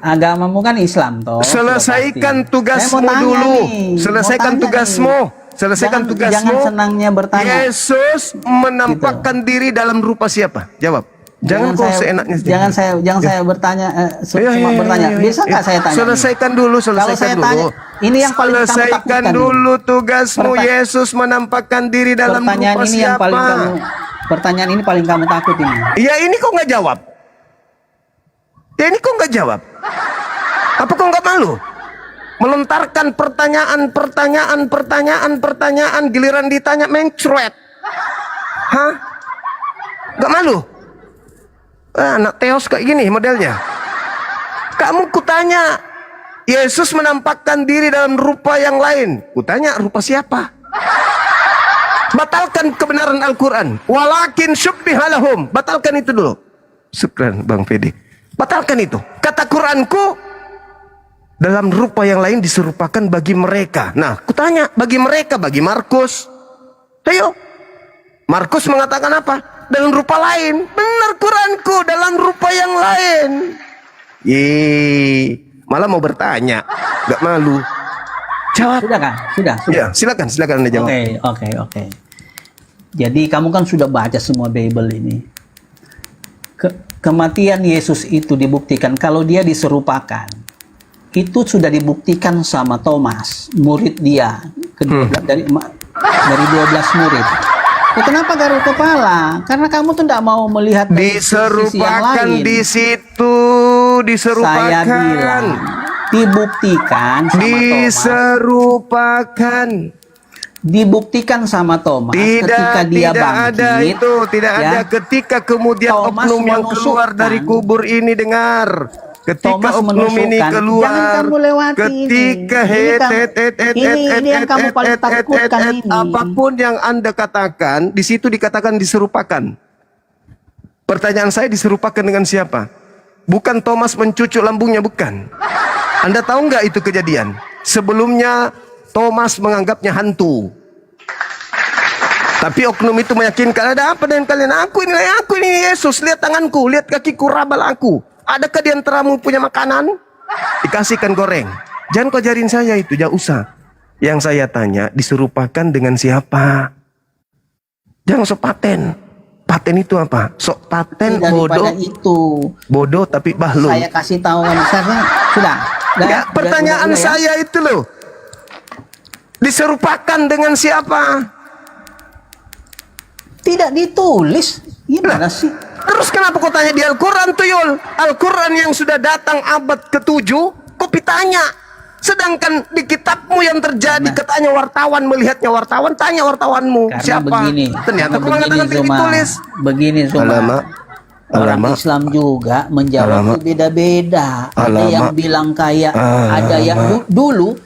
Agamamu kan Islam toh. Selesaikan sudah pasti. tugasmu Saya mau tanya dulu. nih, Selesaikan mau tanya tugasmu. nih. Selesaikan tugasmu. Jangan senangnya bertanya. Yesus menampakkan diri dalam rupa siapa? Jawab. Jangan kau seenaknya. Jangan saya bertanya cuma bertanya. Bisa nggak saya tanya? Selesaikan dulu, selesaikan Kalau saya dulu. tanya, ini yang paling kamu selesaikan takutkan dulu tugasmu. Yesus menampakkan diri dalam pertanyaan rupa ini yang siapa? paling kamu pertanyaan ini paling kamu takut ini. Ya ini kok nggak jawab? Ya ini kok nggak jawab? Apa kok nggak malu? Melontarkan pertanyaan, giliran ditanya mencret. Hah? Nggak malu? Anak Teos kayak gini modelnya. Kamu kutanya, Yesus menampakkan diri dalam rupa yang lain. Kutanya, rupa siapa? Batalkan kebenaran Al-Quran. Walakin syubbihalahum. Batalkan itu dulu. Syukran Bang Fedi. Batalkan itu. Kata Quranku, dalam rupa yang lain diserupakan bagi mereka. Nah, kutanya, bagi mereka, bagi Markus. Ayo. Markus mengatakan apa? Dalam rupa lain. Benar Quranku, dalam rupa yang lain. Malah mau bertanya. Gak malu. Jawab. Sudah kan? Sudah. Ya, silakan Anda jawab. Oke. Jadi kamu kan sudah baca semua Bible ini. Kematian Yesus itu dibuktikan kalau dia diserupakan. Itu sudah dibuktikan sama Thomas, murid dia, dari 12 murid. Ya, kenapa garuk kepala? Karena kamu tuh tidak mau melihat dari sisi yang Diserupakan lain. di situ, diserupakan. Saya bilang dibuktikan sama Diserupakan. Dibuktikan sama Thomas ketika dia bangkit. Ada itu, tidak ya, ada ketika kemudian Thomas oknum yang keluar menusukkan. dari kubur ini dengar. Ketika Thomas oknum ini menusukkan. keluar, Jangan kamu lewati ketika ini yang kamu paling takutkan ini. apapun yang Anda katakan, di situ dikatakan diserupakan. Pertanyaan saya, diserupakan dengan siapa? Bukan Thomas mencucuk lambungnya, bukan. Anda tahu nggak itu kejadian? Sebelumnya Thomas menganggapnya hantu. Tapi oknum itu meyakinkan, ada apa dengan kalian? Aku ini Yesus, lihat tanganku, lihat kakiku, rabal aku. Adakah di antaramu punya makanan? Dikasihkan goreng. Jangan kau ajarin saya itu, jangan usah. Yang saya tanya, diserupakan dengan siapa? Jangan sok paten. Paten itu apa? Sok paten, bodoh. Itu. Bodoh tapi bahlul. Saya kasih tahu kan sekarang sudah. Enggak, pertanyaan saya itu loh. Diserupakan dengan siapa? Tidak ditulis. Gimana sih? Terus kenapa kau tanya di Al-Quran tuh, Yul? Al-Quran yang sudah datang abad ke-7, kau pitanya. Sedangkan di kitabmu yang terjadi, katanya wartawan, melihatnya wartawan, tanya wartawanmu. Karena siapa? begini. Ternyata kau Begini, mengatakan tidak ditulis. Begini, Zuma. Orang Islam juga menjawab itu beda-beda. Ada yang bilang kayak, ada yang dulu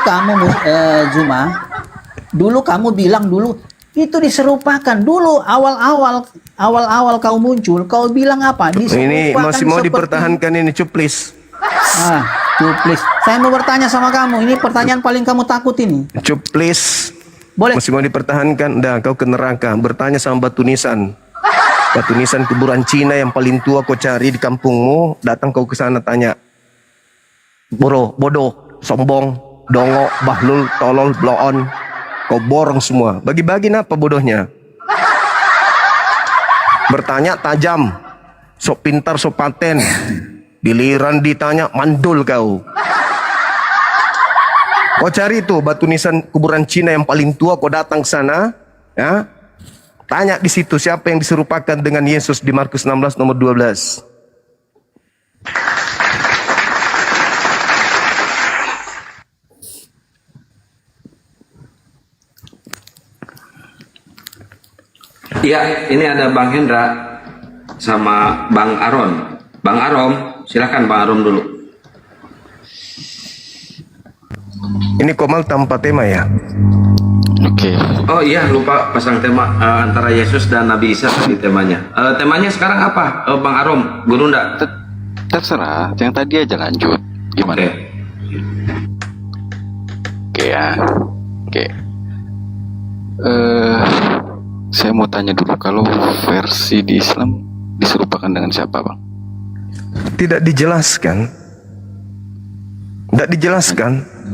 kamu Zuma, dulu kamu bilang itu diserupakan. Dulu awal-awal kau muncul, kau bilang apa? Ini masih mau dipertahankan ini, cuplis. Cuplis. Saya mau bertanya sama kamu. Ini pertanyaan paling kamu takut ini. Cuplis. Boleh. Masih mau dipertahankan? Dah, kau ke neraka. Bertanya sama batu nisan. Batu nisan kuburan Cina yang paling tua kau cari di kampungmu. Datang kau ke sana tanya. Bodoh, sombong, dongo, bahlul, tolol, bloon. Kau borong semua. Bagi-bagi apa bodohnya? Bertanya tajam. Sok pintar, sok paten. Giliran ditanya, mandul kau. Kau cari tuh batu nisan kuburan Cina yang paling tua, kau datang ke sana, ya. Tanya di situ siapa yang diserupakan dengan Yesus di Markus 16 nomor 12. Iya, ini ada Bang Hendra sama Bang Aron. Bang Arom, silakan Bang Arom dulu. Ini Komal tanpa tema ya. Oke. Oh iya, lupa pasang tema antara Yesus dan Nabi Isa tadi temanya. Temanya sekarang apa, Bang Arom, Gurunda? Terserah, yang tadi aja lanjut. Gimana? Oke ya. Oke. Saya mau tanya dulu, kalau versi di Islam diserupakan dengan siapa, Bang? Tidak dijelaskan. Tidak dijelaskan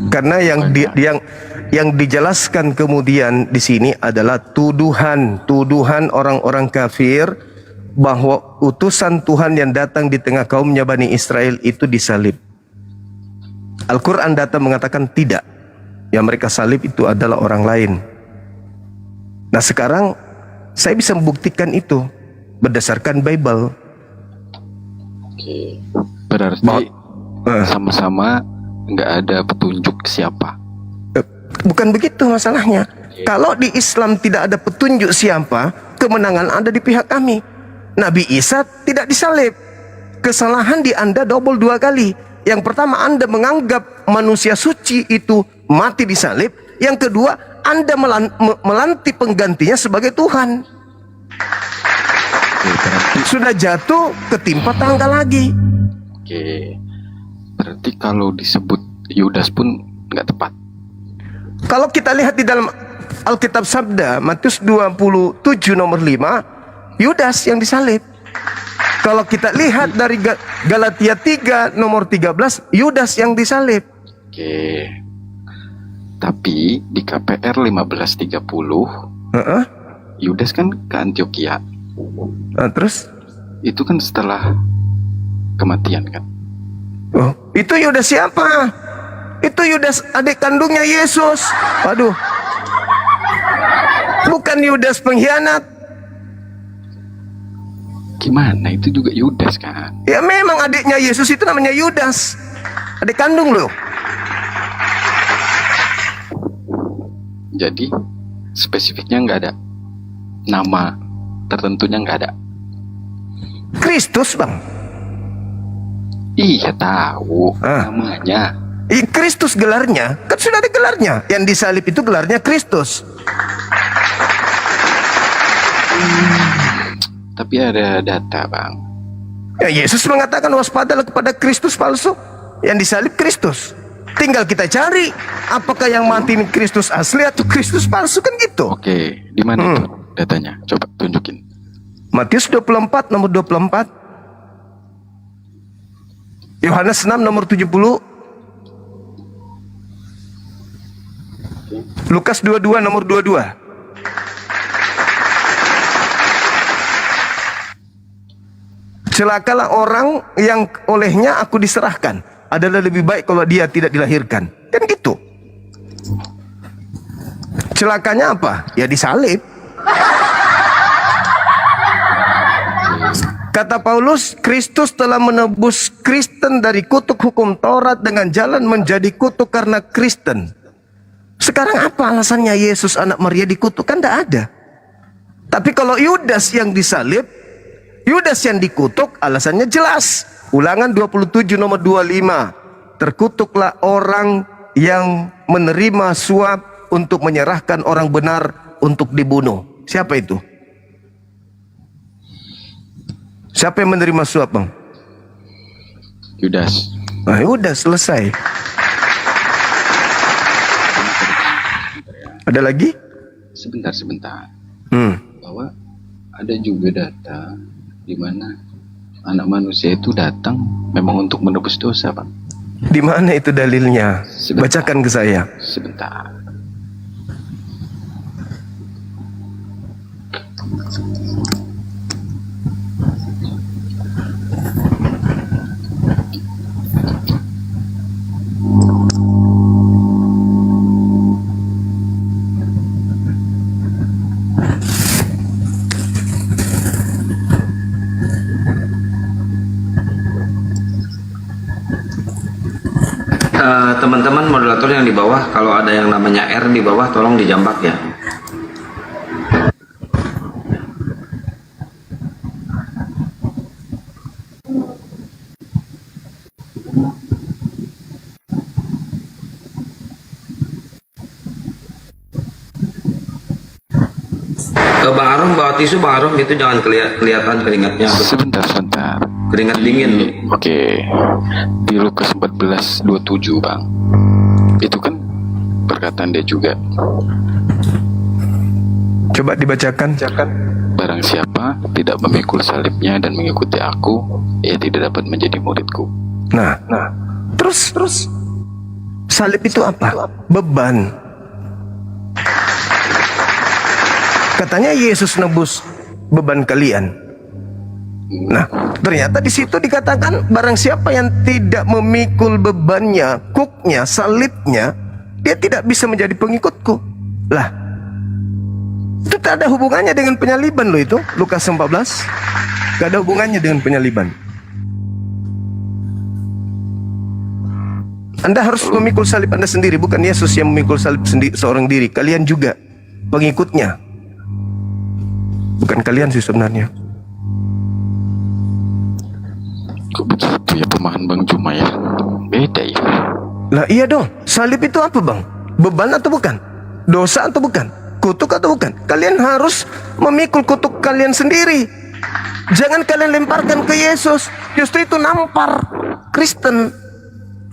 karena yang dijelaskan kemudian di sini adalah tuduhan orang-orang kafir bahwa utusan Tuhan yang datang di tengah kaumnya Bani Israel itu disalib. Al-Quran datang mengatakan tidak, yang mereka salib itu adalah orang lain. Nah sekarang saya bisa membuktikan itu berdasarkan Bible. Oke. Berarti sama-sama nggak ada petunjuk siapa. Bukan begitu masalahnya. Kalau di Islam tidak ada petunjuk siapa, kemenangan ada di pihak kami. Nabi Isa tidak disalib. Kesalahan di Anda double 2 kali. Yang pertama, Anda menganggap manusia suci itu mati disalib. Yang kedua, Anda melantik penggantinya sebagai Tuhan. Sudah jatuh, ketimpa tangga lagi. Oke. Berarti kalau disebut Yudas pun nggak tepat. Kalau kita lihat di dalam Alkitab Sabda Matius 27 nomor 5, Yudas yang disalib. Kalau kita lihat dari Galatia 3 nomor 13, Yudas yang disalib. Oke. Tapi di KPR 1530, Yudas kan ke Antioquia. Terus? Itu kan setelah kematian kan? Oh, itu Yudas siapa? Itu Yudas adik kandungnya Yesus. Waduh. Bukan Yudas pengkhianat. Gimana? Itu juga Yudas kan? Ya memang adiknya Yesus itu namanya Yudas. Adik kandung loh. Jadi spesifiknya nggak ada. Nama tertentunya nggak ada. Kristus, Bang. Iya tahu namanya. Kristus gelarnya, kan sudah ada gelarnya. Yang disalib itu gelarnya Kristus. Tapi ada data, Bang. Ya, Yesus mengatakan waspadalah kepada Kristus palsu. Yang disalib Kristus. Tinggal kita cari apakah yang mati ini Kristus asli atau Kristus palsu, kan gitu. Oke, di mana itu datanya? Coba tunjukin. Matius 24 nomor 24. Yohanes 6 nomor 70. Lukas 22 nomor 22. Celakalah orang yang olehnya aku diserahkan. Adalah lebih baik kalau dia tidak dilahirkan. Kan gitu. Celakanya apa? Ya disalib. Kata Paulus, Kristus telah menebus Kristen dari kutuk hukum Taurat dengan jalan menjadi kutuk karena Kristen. Sekarang apa alasannya Yesus anak Maria dikutuk? Kan tidak ada. Tapi kalau Yudas yang disalib, Yudas yang dikutuk, alasannya jelas. Ulangan 27 nomor 25. Terkutuklah orang yang menerima suap untuk menyerahkan orang benar untuk dibunuh. Siapa itu? Siapa yang menerima suap, Bang? Yudas. Nah, udah selesai. Ada lagi? Sebentar. Bahwa ada juga data di mana anak manusia itu datang memang untuk menebus dosa, Bang. Di mana itu dalilnya? Bacakan ke saya. Sebentar. Teman-teman moderator yang di bawah, kalau ada yang namanya R di bawah tolong dijambak ya. Bang Arom bawa tisu, Bang Arom, itu jangan kelihatan keringatnya. Sebentar. Keringat dingin loh. Oke. Di Lukas 14:27, Bang. Itu kan perkataan dia juga. Coba dibacakan. Barang siapa tidak memikul salibnya dan mengikuti aku, ia tidak dapat menjadi muridku. Nah, terus salib itu apa? Beban. Katanya Yesus nebus beban kalian. Nah, ternyata di situ dikatakan barang siapa yang tidak memikul bebannya, kuknya, salibnya, dia tidak bisa menjadi pengikutku. Lah, itu tak ada hubungannya dengan penyaliban loh itu, Lukas 14. Gak ada hubungannya dengan penyaliban. Anda harus memikul salib Anda sendiri, bukan Yesus yang memikul salib sendiri seorang diri. Kalian juga pengikutnya. Bukan kalian sih sebenarnya. Kok begitu ya pemahaman Bang Juma ya? Beda ya. Lah iya dong, salib itu apa bang? Beban atau bukan? Dosa atau bukan? Kutuk atau bukan? Kalian harus memikul kutuk kalian sendiri. Jangan kalian lemparkan ke Yesus. Justru itu nampar Kristen.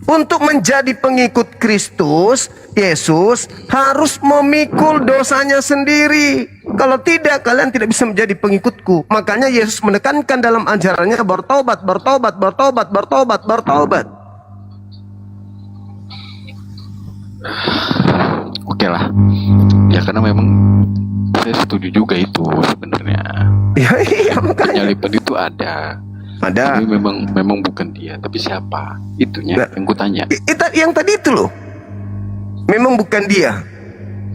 Untuk menjadi pengikut Kristus, Yesus harus memikul dosanya sendiri. Kalau tidak, kalian tidak bisa menjadi pengikutku. Makanya Yesus menekankan dalam ajarannya bertobat. Oke lah. Ya karena memang saya setuju juga itu sebenarnya. Iya makanya. Penyaliban itu ada. Tapi memang bukan dia, tapi siapa? Itunya yang kutanya. Yang tadi itu loh. Memang bukan dia.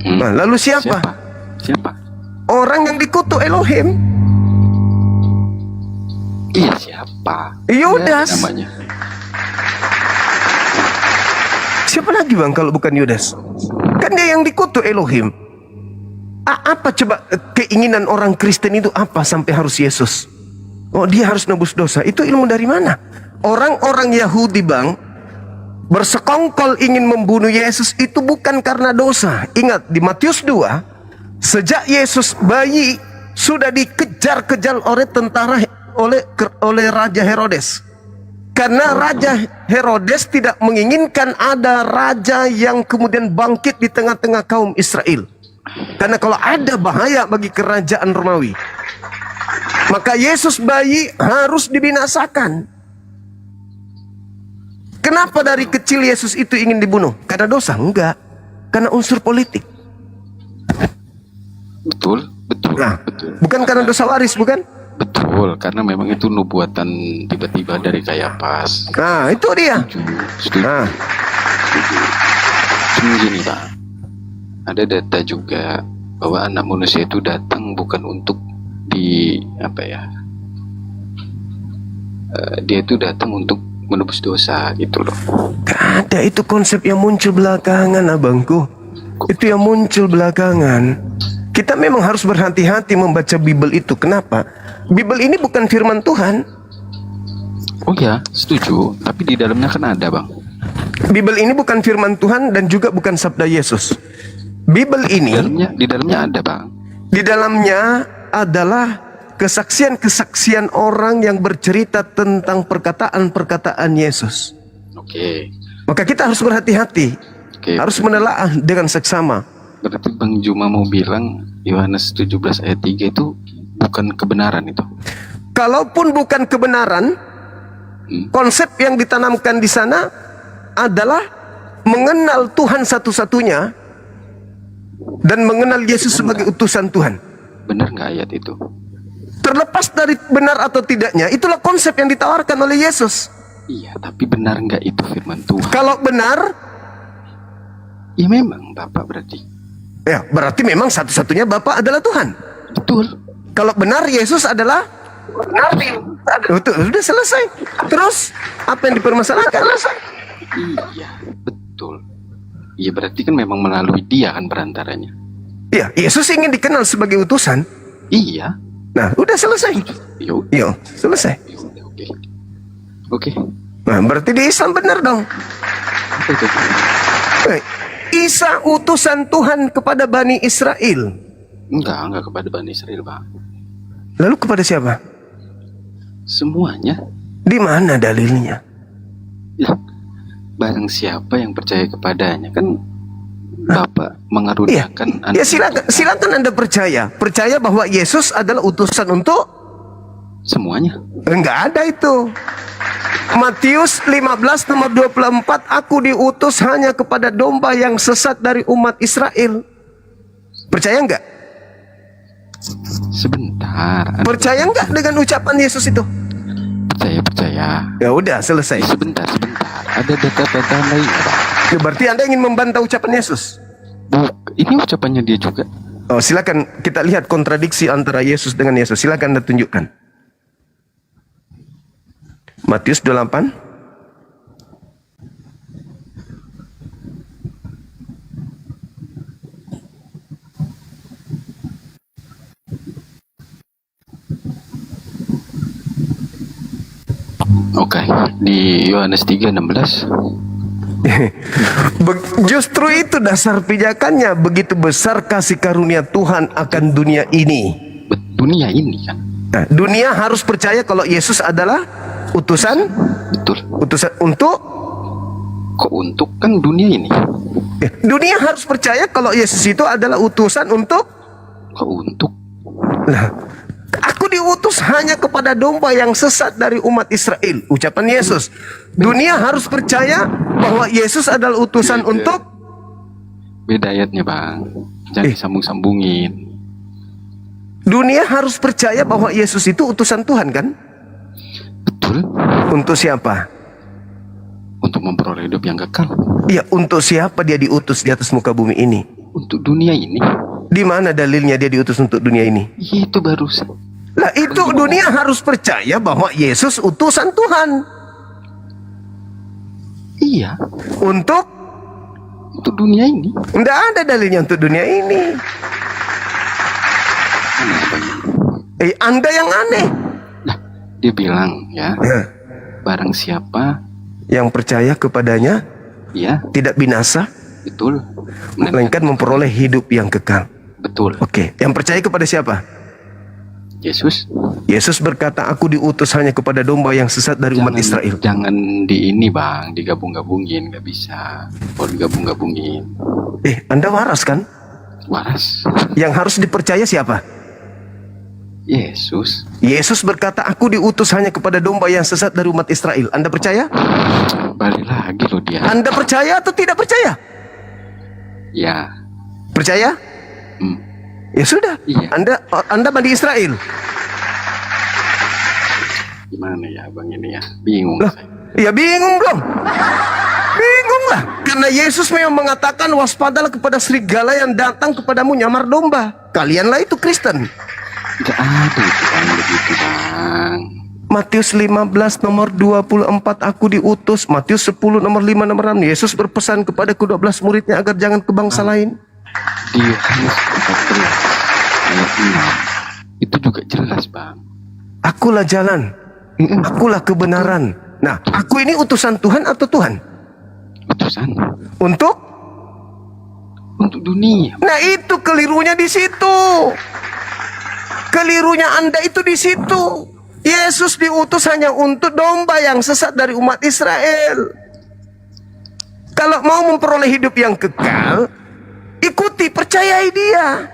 Nah, lalu siapa? Siapa? Orang yang dikutuk Elohim. Iya, siapa? Yudas. Namanya. Siapa lagi bang kalau bukan Yudas? Kan dia yang dikutuk Elohim. Apa coba keinginan orang Kristen itu apa sampai harus Yesus? Oh, dia harus nebus dosa. Itu ilmu dari mana? Orang-orang Yahudi bang bersekongkol ingin membunuh Yesus itu bukan karena dosa. Ingat di Matius 2, sejak Yesus bayi sudah dikejar-kejar oleh tentara oleh Raja Herodes. Karena Raja Herodes tidak menginginkan ada raja yang kemudian bangkit di tengah-tengah kaum Israel. Karena kalau ada bahaya bagi kerajaan Romawi. Maka Yesus bayi harus dibinasakan. Kenapa dari kecil Yesus itu ingin dibunuh? Karena dosa? Enggak. Karena unsur politik. Betul. Nah, bukan karena dosa waris, bukan? Betul, karena memang itu nubuatan tiba-tiba dari Kayafas. Nah, itu dia. Setuju. Cuma gini Pak, ada data juga bahwa anak manusia itu datang bukan untuk dia itu datang untuk menebus dosa gitu loh. Gak ada, itu konsep yang muncul belakangan abangku. Itu yang muncul belakangan. Kita memang harus berhati-hati membaca Bible itu. Kenapa? Bible ini bukan firman Tuhan. Oh ya, setuju. Tapi di dalamnya kan ada bang. Bible ini bukan firman Tuhan dan juga bukan sabda Yesus. Bible ini di dalamnya ada bang. Di dalamnya adalah kesaksian-kesaksian orang yang bercerita tentang perkataan-perkataan Yesus. Oke. Maka kita harus berhati-hati. Harus menelaah dengan seksama. Berarti Bang Juma mau bilang Yohanes 17 ayat 3 itu bukan kebenaran itu? Kalaupun bukan kebenaran, konsep yang ditanamkan di sana adalah mengenal Tuhan satu-satunya dan mengenal Yesus sebagai utusan Tuhan. Benar nggak ayat itu? Terlepas dari benar atau tidaknya, itulah konsep yang ditawarkan oleh Yesus. Iya, tapi benar nggak itu firman Tuhan? Kalau benar, ya memang Bapak berarti. Ya, berarti memang satu-satunya Bapa adalah Tuhan. Betul. Kalau benar Yesus adalah Nabi. Betul, sudah selesai. Terus apa yang dipermasalahkan? Iya, betul. Iya, berarti kan memang melalui dia kan perantaranya. Iya, Yesus ingin dikenal sebagai utusan. Iya. Nah, udah selesai. Yo, selesai. Oke. Nah, berarti di Islam benar dong. Isa utusan Tuhan kepada Bani Israel. Enggak kepada Bani Israel, Bang. Lalu kepada siapa? Semuanya. Di mana dalilnya? Ya, barang siapa yang percaya kepadanya, kan Bapak mengaruniakan Ya silakan Anda percaya bahwa Yesus adalah utusan untuk semuanya. Enggak ada itu. Matius 15 nomor 24, aku diutus hanya kepada domba yang sesat dari umat Israel. Percaya enggak? Sebentar. Percaya enggak dengan ucapan Yesus itu? Percaya. Ya udah, selesai. Sebentar. Ada data-data lain, Bang. Ya, berarti Anda ingin membantah ucapan Yesus? Ini ucapannya dia juga. Oh, silakan kita lihat kontradiksi antara Yesus dengan Yesus. Silakan Anda tunjukkan. Matius 28. Oke, di Yohanes 3:16. Justru itu dasar pijakannya. Begitu besar kasih karunia Tuhan akan dunia ini. Dunia ini kan. Nah, dunia harus percaya kalau Yesus adalah utusan. Betul. Utusan untuk. Kok untuk? Kan dunia ini. Dunia harus percaya kalau Yesus itu adalah utusan untuk. Kok untuk? Nah, aku diutus hanya kepada domba yang sesat dari umat Israel. Ucapan Yesus. Dunia harus percaya bahwa Yesus adalah utusan untuk. Beda ayatnya, Bang. Jangan disambung-sambungin. Dunia harus percaya bahwa Yesus itu utusan Tuhan, kan? Betul. Untuk siapa? Untuk memperoleh hidup yang kekal. Ya, untuk siapa dia diutus di atas muka bumi ini? Untuk dunia ini. Di mana dalilnya dia diutus untuk dunia ini? Itu barusan. Lah, itu dunia harus percaya bahwa Yesus utusan Tuhan. Iya. Untuk dunia ini. Enggak ada dalilnya untuk dunia ini. Anda yang aneh. Nah, dia bilang ya, barang siapa yang percaya kepadanya, ya, tidak binasa, betul, melainkan memperoleh hidup yang kekal. Betul. Oke, yang percaya kepada siapa? Yesus. Yesus berkata, aku diutus hanya kepada domba yang sesat dari umat Israel. Jangan di ini, Bang, digabung-gabungin, nggak bisa. Kalau digabung-gabungin. Anda waras kan? Waras. Yang harus dipercaya siapa? Yesus. Yesus berkata, aku diutus hanya kepada domba yang sesat dari umat Israel. Anda percaya? Balik lagi loh dia. Anda percaya atau tidak percaya? Ya. Percaya? Ya sudah. Iya. Anda Bani Israel. Gimana ya, Bang, ini ya? Bingung. Ya bingung dong. Bingung lah. Karena Yesus memang mengatakan, waspadalah kepada serigala yang datang kepadamu nyamar domba. Kalianlah itu Kristen. Gak ada itu, Bang, begitu, Bang. Matius 15 nomor 24, aku diutus. Matius 10 nomor 5 nomor 6, Yesus berpesan kepada ke-12 muridnya agar jangan ke bangsa lain. Di Yohanes 14 ayat 6 itu juga jelas, Bang. Akulah jalan, akulah kebenaran. Nah, aku ini utusan Tuhan atau Tuhan? Utusan. Untuk dunia. Nah, itu kelirunya di situ. Kelirunya Anda itu di situ. Yesus diutus hanya untuk domba yang sesat dari umat Israel. Kalau mau memperoleh hidup yang kekal, ikuti, percayai dia.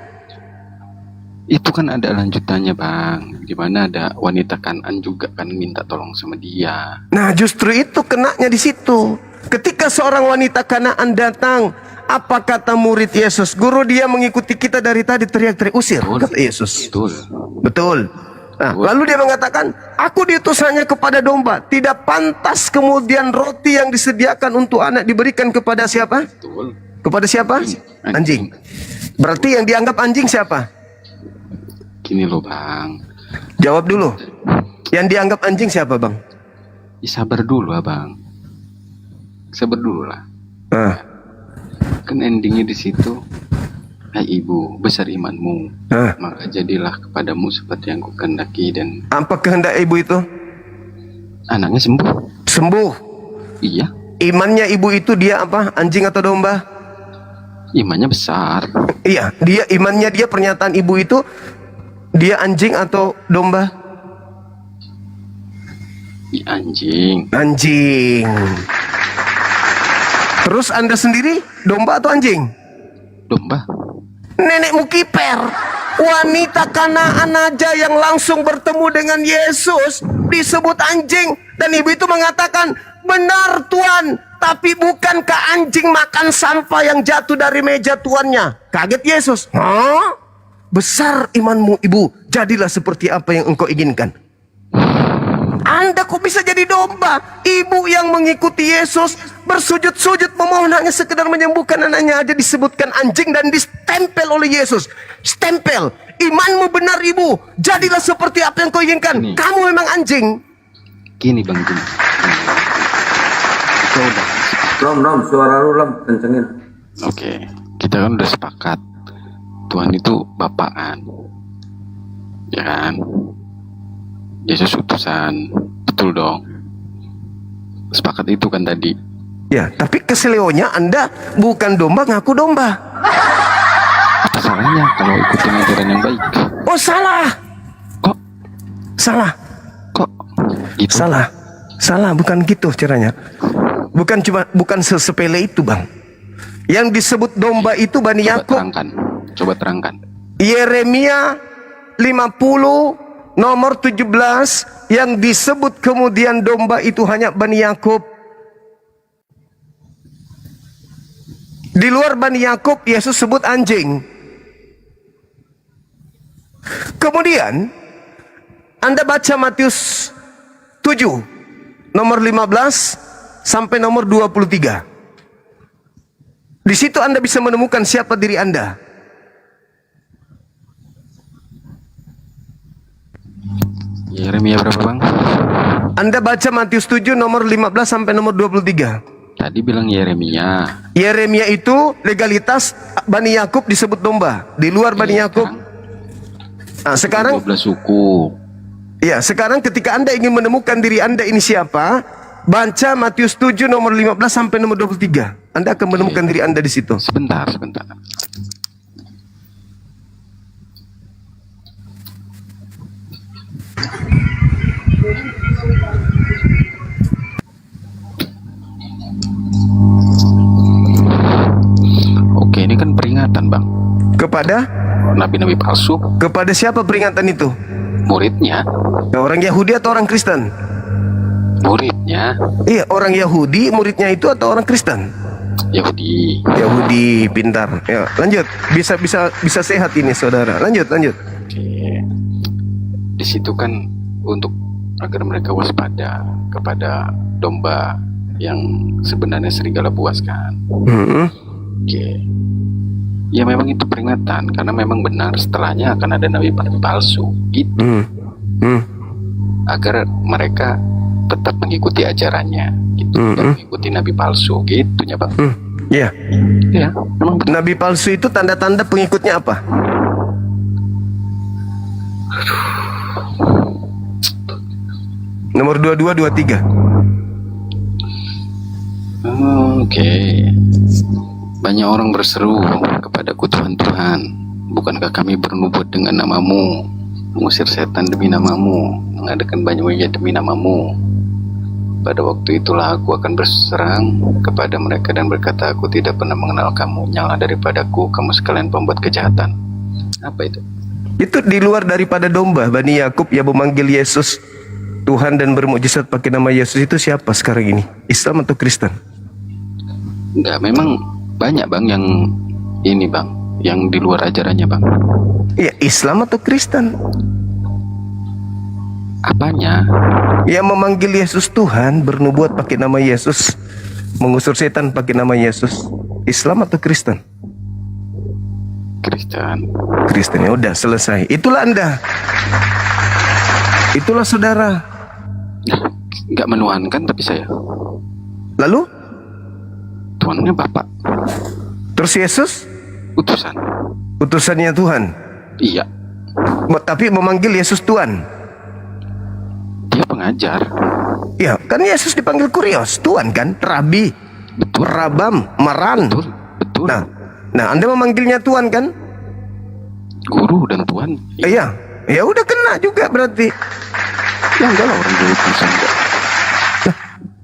Itu kan ada lanjutannya, Bang. Dimana ada wanita Kanaan juga kan minta tolong sama dia. Nah, justru itu kenanya di situ. Ketika seorang wanita Kanaan datang, apa kata murid Yesus? Guru, dia mengikuti kita dari tadi, teriak-teriak, usir, kata Yesus. Betul. Nah, lalu dia mengatakan, aku diutus hanya kepada domba. Tidak pantas kemudian roti yang disediakan untuk anak diberikan kepada siapa? Betul. Kepada siapa? Anjing. Berarti yang dianggap anjing siapa? Gini loh, Bang. Jawab dulu. Yang dianggap anjing siapa, Bang? Ya, sabar dulu, Abang. Sabar dulu lah. Kan endingnya di situ. Hai ibu, besar imanmu, maka jadilah kepadamu seperti yang kukehendaki. Dan apa kehendak ibu itu? Anaknya sembuh. Sembuh? Iya. Imannya ibu itu dia apa? Anjing atau domba? Imannya besar. Iya, dia imannya dia pernyataan ibu itu dia anjing atau domba? Anjing. Anjing. Terus Anda sendiri domba atau anjing? Domba. Nenekmu kiper, wanita Kanaan aja yang langsung bertemu dengan Yesus disebut anjing, dan ibu itu mengatakan, benar Tuan, tapi bukankah anjing makan sampah yang jatuh dari meja tuannya? Kaget Yesus. Hah? Besar imanmu ibu, jadilah seperti apa yang engkau inginkan. Anda kok bisa jadi domba? Ibu yang mengikuti Yesus bersujud-sujud memohon hanya sekedar menyembuhkan anaknya aja disebutkan anjing dan distempel oleh Yesus. Stempel. Imanmu benar ibu, jadilah seperti apa yang kau inginkan. Kamu memang anjing. Gini bang, gini. Kita udah Rom, suara lu Rom, kencengin. Oke, kita kan udah sepakat Tuhan itu Bapaan, ya kan? Yesus utusan, betul dong. Sepakat itu kan tadi. Ya, tapi keselionya Anda bukan domba ngaku domba. Apa salahnya kalau ikutin ajaran yang baik? Oh salah. Kok? Salah. Kok? Gitu? Salah, bukan gitu caranya. Bukan sesepele itu bang. Yang disebut domba itu Bani Yakub. Coba terangkan. Yeremia 50 nomor 17 yang disebut kemudian domba itu hanya Bani Yakub. Di luar Bani Yakub Yesus sebut anjing. Kemudian Anda baca Matius 7 nomor 15 sampai nomor 23. Di situ Anda bisa menemukan siapa diri Anda. Yeremia berapa bang? Anda baca Matius 7 nomor 15 sampai nomor 23. Tadi bilang Yeremia. Yeremia itu legalitas Bani Yakub disebut domba. Di luar Bani Yakub. Nah, sekarang 12 suku. Ya, sekarang ketika Anda ingin menemukan diri Anda ini siapa, baca Matius 7 nomor 15 sampai nomor 23. Anda akan menemukan diri Anda di situ. Sebentar. Oke, ini kan peringatan bang. Kepada? Nabi-nabi palsu. Kepada siapa peringatan itu? Muridnya. Orang Yahudi atau orang Kristen? Muridnya. Iya, orang Yahudi muridnya itu atau orang Kristen? Yahudi. Yahudi, pintar. Ya, lanjut. Bisa sehat ini saudara. Lanjut. Oke. Di situ kan untuk agar mereka waspada kepada domba yang sebenarnya serigala buas kan. Oke. Ya memang itu peringatan karena memang benar setelahnya akan ada nabi palsu gitu. Agar mereka tetap mengikuti ajarannya gitu, dan mengikuti nabi palsu gitu ya bang. Iya. Iya, memang benar. Nabi palsu itu tanda-tanda pengikutnya apa? Nomor 22, 23. Oke. Banyak orang berseru kepadaku, Tuhan, bukankah kami bernubuat dengan namamu, mengusir setan demi namamu, mengadakan banyak mujizat demi namamu? Pada waktu itulah aku akan berserang kepada mereka dan berkata, aku tidak pernah mengenal kamu, nyala daripadaku, kamu sekalian pembuat kejahatan. Apa itu? Itu di luar daripada domba. Bani Yakub yang memanggil Yesus Tuhan dan bermukjizat pakai nama Yesus itu siapa sekarang ini? Islam atau Kristen? Enggak, memang banyak bang yang ini bang, yang di luar ajarannya bang. Iya, Islam atau Kristen? Apanya? Yang memanggil Yesus Tuhan, bernubuat pakai nama Yesus, mengusir setan pakai nama Yesus, Islam atau Kristen? Kristen. Ya udah, selesai. Itulah Anda. Itulah saudara. Nggak menuhankan tapi saya. Lalu? Tuhannya Bapak. Terus Yesus? Utusan. Utusannya Tuhan? Iya. Tapi memanggil Yesus Tuhan? Dia pengajar. Ya, kan Yesus dipanggil Kurios, Tuhan kan? Rabi, Betul. Rabam, Maran. Betul. Nah, Nah, Anda memanggilnya Tuhan kan? Guru dan Tuhan. Iya. Ya udah kena juga berarti. Ya enggak lah, orang gue utusan enggak.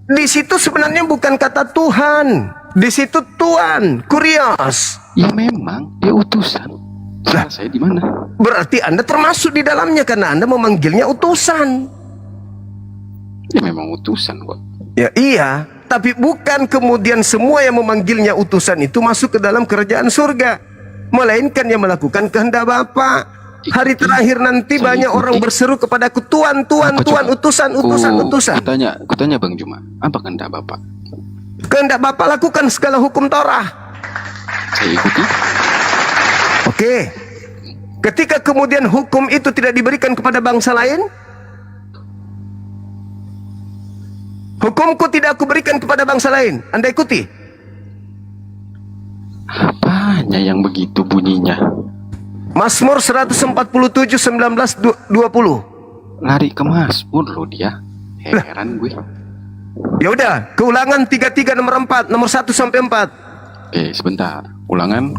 Di situ sebenarnya bukan kata Tuhan. Di situ Tuhan, kurios. Ya memang dia utusan. Salah saya di mana? Berarti Anda termasuk di dalamnya karena Anda memanggilnya utusan. Ya memang utusan kok. Ya iya, tapi bukan kemudian semua yang memanggilnya utusan itu masuk ke dalam kerajaan surga, melainkan yang melakukan kehendak Bapa. Hari terakhir nanti banyak orang berseru kepadaku, Tuhan, Tuhan, Tuhan, utusan, utusan, utusan. Kutanya Bang Juma, apa kehendak Bapak? Kehendak Bapa lakukan segala hukum Torah. Saya ikuti. Oke. Ketika kemudian hukum itu tidak diberikan kepada bangsa lain, hukumku tidak aku berikan kepada bangsa lain, Anda ikuti. Apanya yang begitu bunyinya? Mazmur 147 19 20. Lari ke Mazmur loh dia. Heran gue. Ya udah, Keulangan 33 nomor 4, nomor 1 sampai 4. Oke, sebentar. Ulangan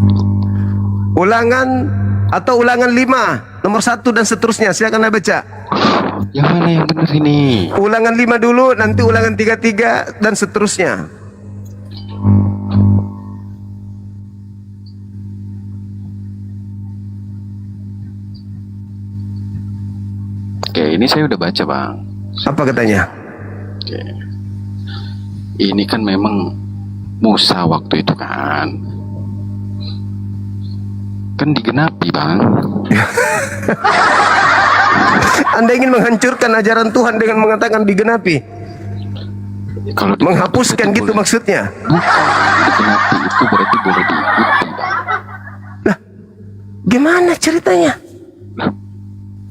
atau Ulangan 5 nomor 1 dan seterusnya. Silakan Anda baca. Yang mana yang benar ini? Ulangan 5 dulu, nanti Ulangan 33 dan seterusnya. Oke, ini saya udah baca, Bang. Apa katanya? Oke. Ini kan memang Musa waktu itu kan digenapi, Bang. Anda ingin menghancurkan ajaran Tuhan dengan mengatakan digenapi? Kalau menghapuskan gitu boleh. Maksudnya? Bukan, digenapi itu berarti boleh diikuti, Bang. Lah, gimana ceritanya?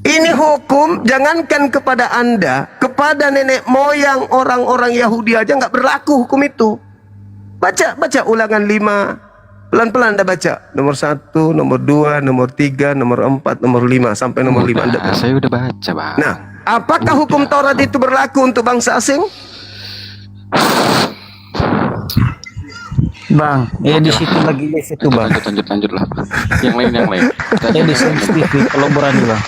Ini hukum jangankan kepada Anda, kepada nenek moyang orang-orang Yahudi aja nggak berlaku hukum itu. Baca Ulangan 5. Pelan-pelan Anda baca. Nomor 1, nomor 2, nomor 3, nomor 4, nomor 5 sampai nomor 5 Anda baca. Saya udah baca, Bang. Nah, apakah hukum Taurat itu berlaku untuk bangsa asing? Bang, ya di situ lagi di situ, Bang. Lanjut lah. Yang lain. Ya di sensitif kalau berani, Bang.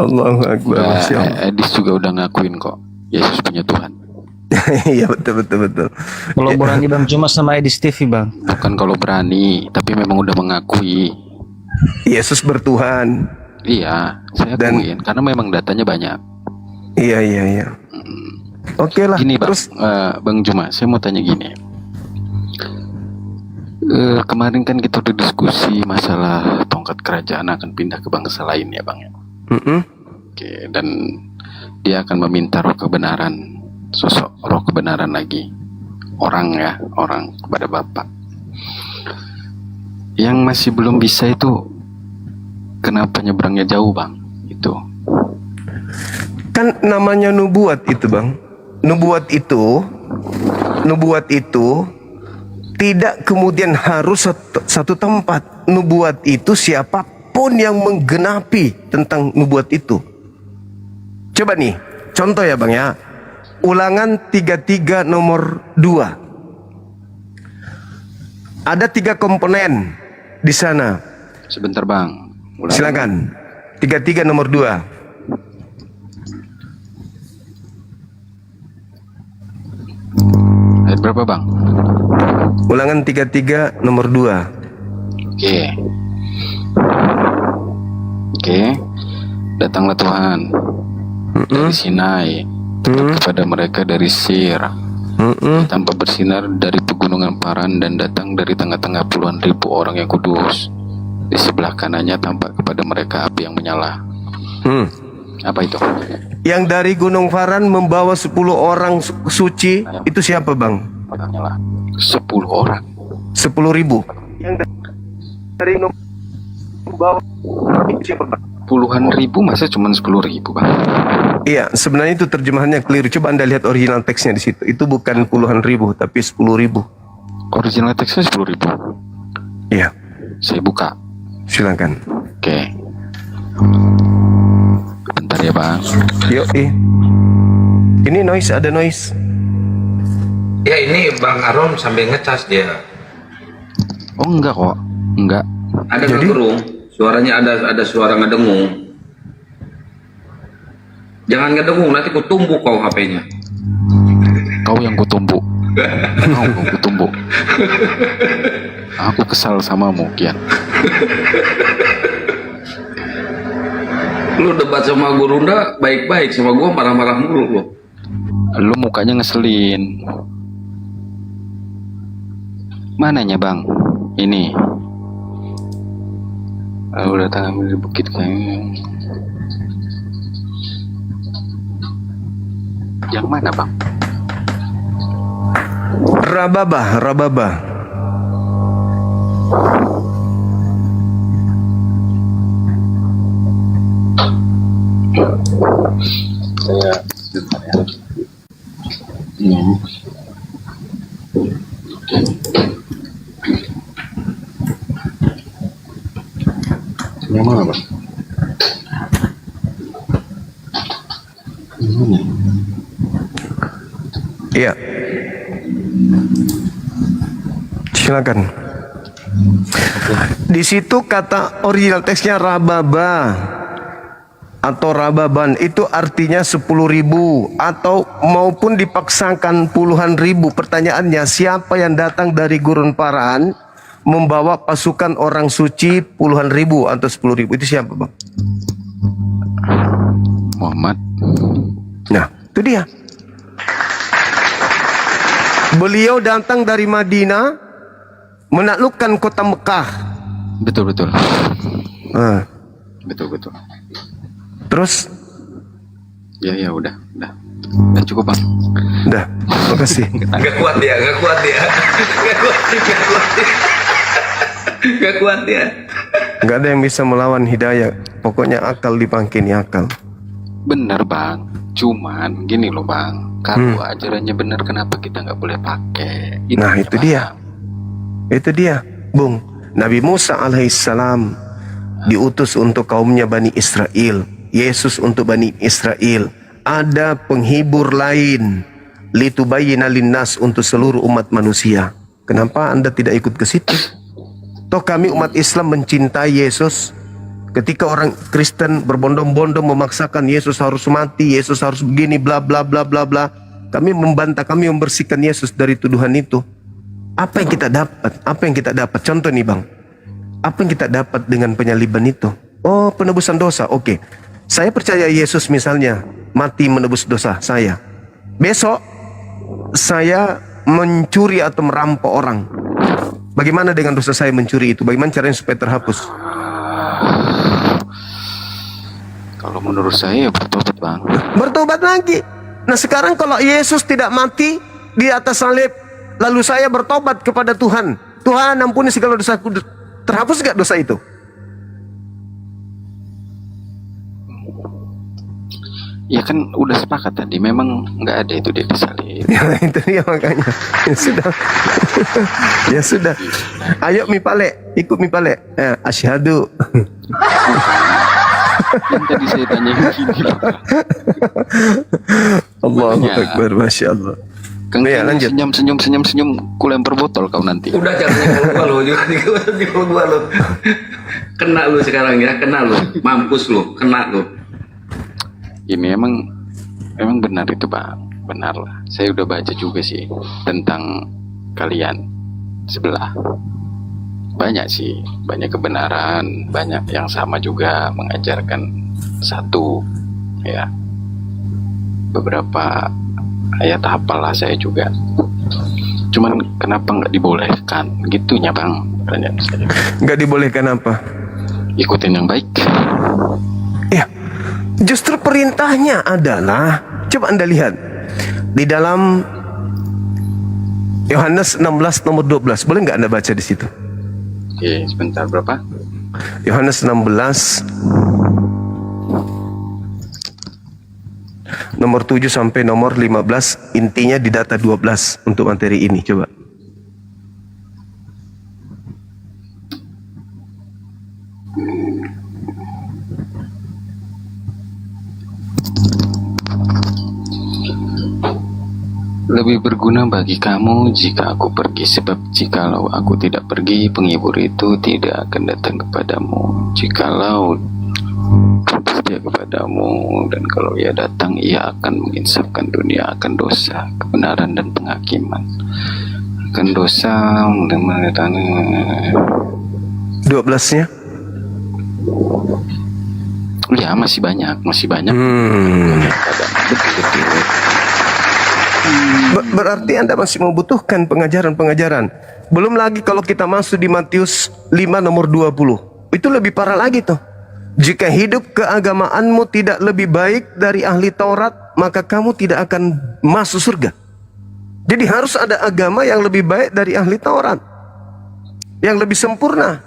Allahu Akbar. Edis juga udah ngakuin kok Yesus punya Tuhan. Iya betul. Kalau berani Bang cuma sama Edis TV, Bang. Bukan kalau berani, tapi memang udah mengakui Yesus bertuhan. Iya, saya akuin karena memang datanya banyak. Iya. Oke lah. Gini, Bang, terus Bang Juma, saya mau tanya gini. Kemarin kan kita udah diskusi masalah tongkat kerajaan akan pindah ke bangsa lain ya, Bang. Oke, dan dia akan meminta roh kebenaran, sosok roh kebenaran lagi, orang kepada Bapak. Yang masih belum bisa itu kenapa nyebrangnya jauh, Bang? Itu kan namanya nubuat itu, Bang. Nubuat itu tidak kemudian harus satu tempat. Nubuat itu siapapun yang menggenapi tentang nubuat itu. Coba nih, contoh ya, Bang ya. Ulangan 33 nomor 2. Ada 3 komponen di sana. Sebentar, Bang. Silakan. 33 nomor 2. Ayat berapa, Bang? Ulangan 33 nomor 2. Oke. Datanglah Tuhan dari Sinai kepada mereka dari Sir, tanpa bersinar dari pegunungan Paran, dan datang dari tengah-tengah puluhan ribu orang yang kudus. Di sebelah kanannya tampak kepada mereka api yang menyala. Apa itu? Yang dari Gunung Paran membawa 10 orang suci, itu siapa, Bang? 10 orang. 10.000. Yang dari Gunung membawa siapa, Bang? Puluhan ribu, masa cuma 10.000, Bang? Iya, sebenarnya itu terjemahannya keliru. Coba Anda lihat original teksnya di situ. Itu bukan puluhan ribu, tapi 10.000. Original teksnya 10.000. Iya. Saya buka. Silakan. Oke. Bentar ya, Bang. Yuk, Ini noise, ada noise. Ya ini Bang Aron sambil ngecas dia. Oh enggak kok, enggak. Ada ngegerung, suaranya ada suara ngedengung. Jangan ngedengung, nanti ku tumbuk kau HP-nya. Kau yang kutumbuk. Kau yang kutumbuk. Aku kesal samamu, Kian. Lu debat sama Gurunda baik-baik, sama gua marah-marah mulu lu. Lu mukanya ngeselin. Mananya bang? Ini. Udah tahu di bukit kayaknya. Yang mana bang? Rababah. Saya sebentar ya. Yang mana bang? Iya. Silakan. Di situ kata original teksnya rababa atau rababan itu artinya 10.000 atau maupun dipaksakan puluhan ribu. Pertanyaannya, siapa yang datang dari gurun Paran membawa pasukan orang suci puluhan ribu atau 10.000? Itu siapa bang? Muhammad. Nah, itu dia. Beliau datang dari Madinah menaklukkan kota Mekah. Betul. Betul. Terus? Ya udah cukup bang. Udah, makasih. Gak kuat dia. Gak ada yang bisa melawan hidayah. Pokoknya akal dipangkini akal. Bener bang. Cuman gini loh bang. Kalau ajarannya bener, kenapa kita nggak boleh pakai? Nah itu dia. Itu dia, Bung. Nabi Musa alaihissalam diutus untuk kaumnya Bani Israel. Yesus untuk Bani Israel. Ada penghibur lain, litubayyina linnas, untuk seluruh umat manusia. Kenapa Anda tidak ikut ke situ? Toh kami umat Islam mencintai Yesus. Ketika orang Kristen berbondong-bondong memaksakan Yesus harus mati, Yesus harus begini, bla bla bla bla bla, kami membantah, kami membersihkan Yesus dari tuduhan itu. Apa yang kita dapat? Apa yang kita dapat? Contoh nih bang, apa yang kita dapat dengan penyaliban itu? Oh, penebusan dosa. Oke, saya percaya Yesus misalnya mati menebus dosa saya. Besok saya mencuri atau merampok orang. Bagaimana dengan dosa saya mencuri itu? Bagaimana caranya supaya terhapus? Kalau menurut saya ya bertobat bang. Bertobat lagi. Nah sekarang kalau Yesus tidak mati di atas salib, lalu saya bertobat kepada Tuhan, Tuhan ampuni segala dosaku, terhapus gak dosa itu? Ya kan udah sepakat tadi, memang nggak ada itu di salib. Ya itu dia makanya. Ya sudah. Ya sudah. Ayo mipale, ikut mipale. Asyhadu. Yang tadi saya tanya gini loh. Allahu Akbar, Masya Allah. Kang senyum, ku lempar botol kau nanti. Udah jangan nyokol gua lo. Kena lu sekarang ya, kena lu. Mampus lu, kena lu. Ini emang benar itu bang, benar lah. Saya udah baca juga sih tentang kalian sebelah. Banyak sih, banyak kebenaran, banyak yang sama juga mengajarkan satu, ya. Beberapa ayat hafal lah saya juga. Cuman kenapa nggak dibolehkan? Gitunya bang, pertanyaan saya. Nggak dibolehkan apa? Ikutin yang baik. Ya, justru perintahnya adalah, coba Anda lihat di dalam Yohanes 16 nomor 12. Boleh nggak Anda baca di situ? Oke, sebentar, berapa? Yohanes 16 nomor 7 sampai nomor 15, intinya di data 12 untuk materi ini. Coba. Lebih berguna bagi kamu jika aku pergi, sebab jikalau aku tidak pergi, penghibur itu tidak akan datang kepadamu. Jikalau dia kepadamu, dan kalau ia datang, ia akan menginsafkan dunia akan dosa, kebenaran dan penghakiman. Akan dosa dan 12-nya? Ya, masih banyak. Betul-betul. Berarti Anda masih membutuhkan pengajaran-pengajaran. Belum lagi kalau kita masuk di Matius 5 nomor 20. Itu lebih parah lagi tuh. Jika hidup keagamaanmu tidak lebih baik dari ahli Taurat, maka kamu tidak akan masuk surga. Jadi harus ada agama yang lebih baik dari ahli Taurat, yang lebih sempurna.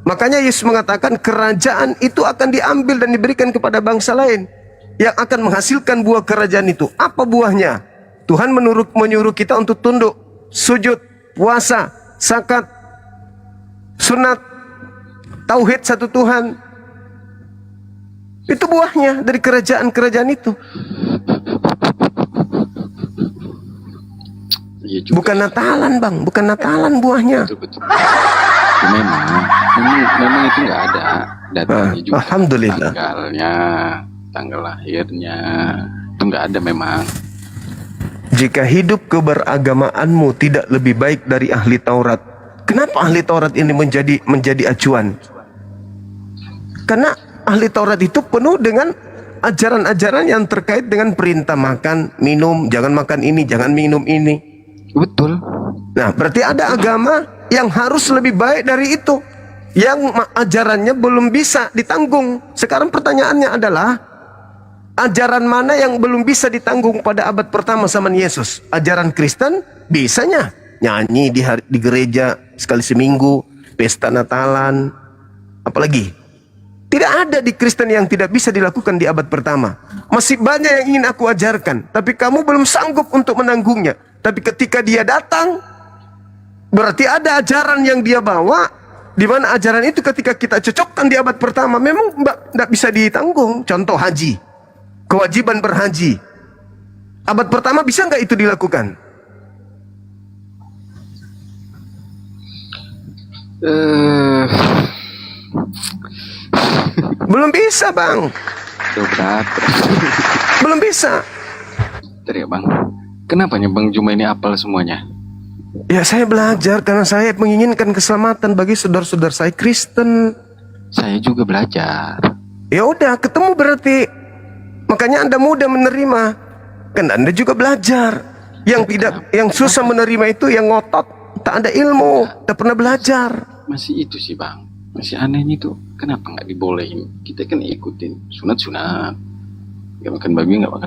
Makanya Yesus mengatakan kerajaan itu akan diambil dan diberikan kepada bangsa lain yang akan menghasilkan buah kerajaan itu. Apa buahnya? Tuhan menyuruh kita untuk tunduk, sujud, puasa, zakat, sunat, tauhid satu Tuhan. Itu buahnya dari kerajaan-kerajaan itu. Bukan Natalan, Bang, bukan Natalan buahnya. Betul. Memang itu nggak ada datanya juga. Alhamdulillah. Tanggal lahirnya itu nggak ada memang. Jika hidup keberagamaanmu tidak lebih baik dari ahli Taurat, kenapa ahli Taurat ini menjadi acuan? Karena ahli Taurat itu penuh dengan ajaran-ajaran yang terkait dengan perintah makan, minum, jangan makan ini, jangan minum ini. Betul. Nah, berarti ada agama yang harus lebih baik dari itu, yang ajarannya belum bisa ditanggung. Sekarang pertanyaannya adalah, ajaran mana yang belum bisa ditanggung pada abad pertama zaman Yesus? Ajaran Kristen bisanya nyanyi di gereja sekali seminggu, pesta Natalan, apalagi. Tidak ada di Kristen yang tidak bisa dilakukan di abad pertama. Masih banyak yang ingin aku ajarkan, tapi kamu belum sanggup untuk menanggungnya. Tapi ketika dia datang, berarti ada ajaran yang dia bawa, di mana ajaran itu ketika kita cocokkan di abad pertama memang tidak bisa ditanggung. Contoh haji, kewajiban berhaji. Abad pertama bisa nggak itu dilakukan? Belum bisa, Bang. Berat. Belum bisa. Bentar ya, Bang. Kenapanya Bang Juma ini apal semuanya? Ya, saya belajar karena saya menginginkan keselamatan bagi saudara-saudara saya Kristen. Saya juga belajar. Ya udah, ketemu berarti. Makanya Anda mudah menerima. Kan Anda juga belajar. Yang susah menerima itu yang ngotot, tak ada ilmu, tak pernah belajar. Masih itu sih, Bang. Masih anehnya tuh, kenapa nggak dibolehin? Kita kan ikutin sunat-sunat. Nggak makan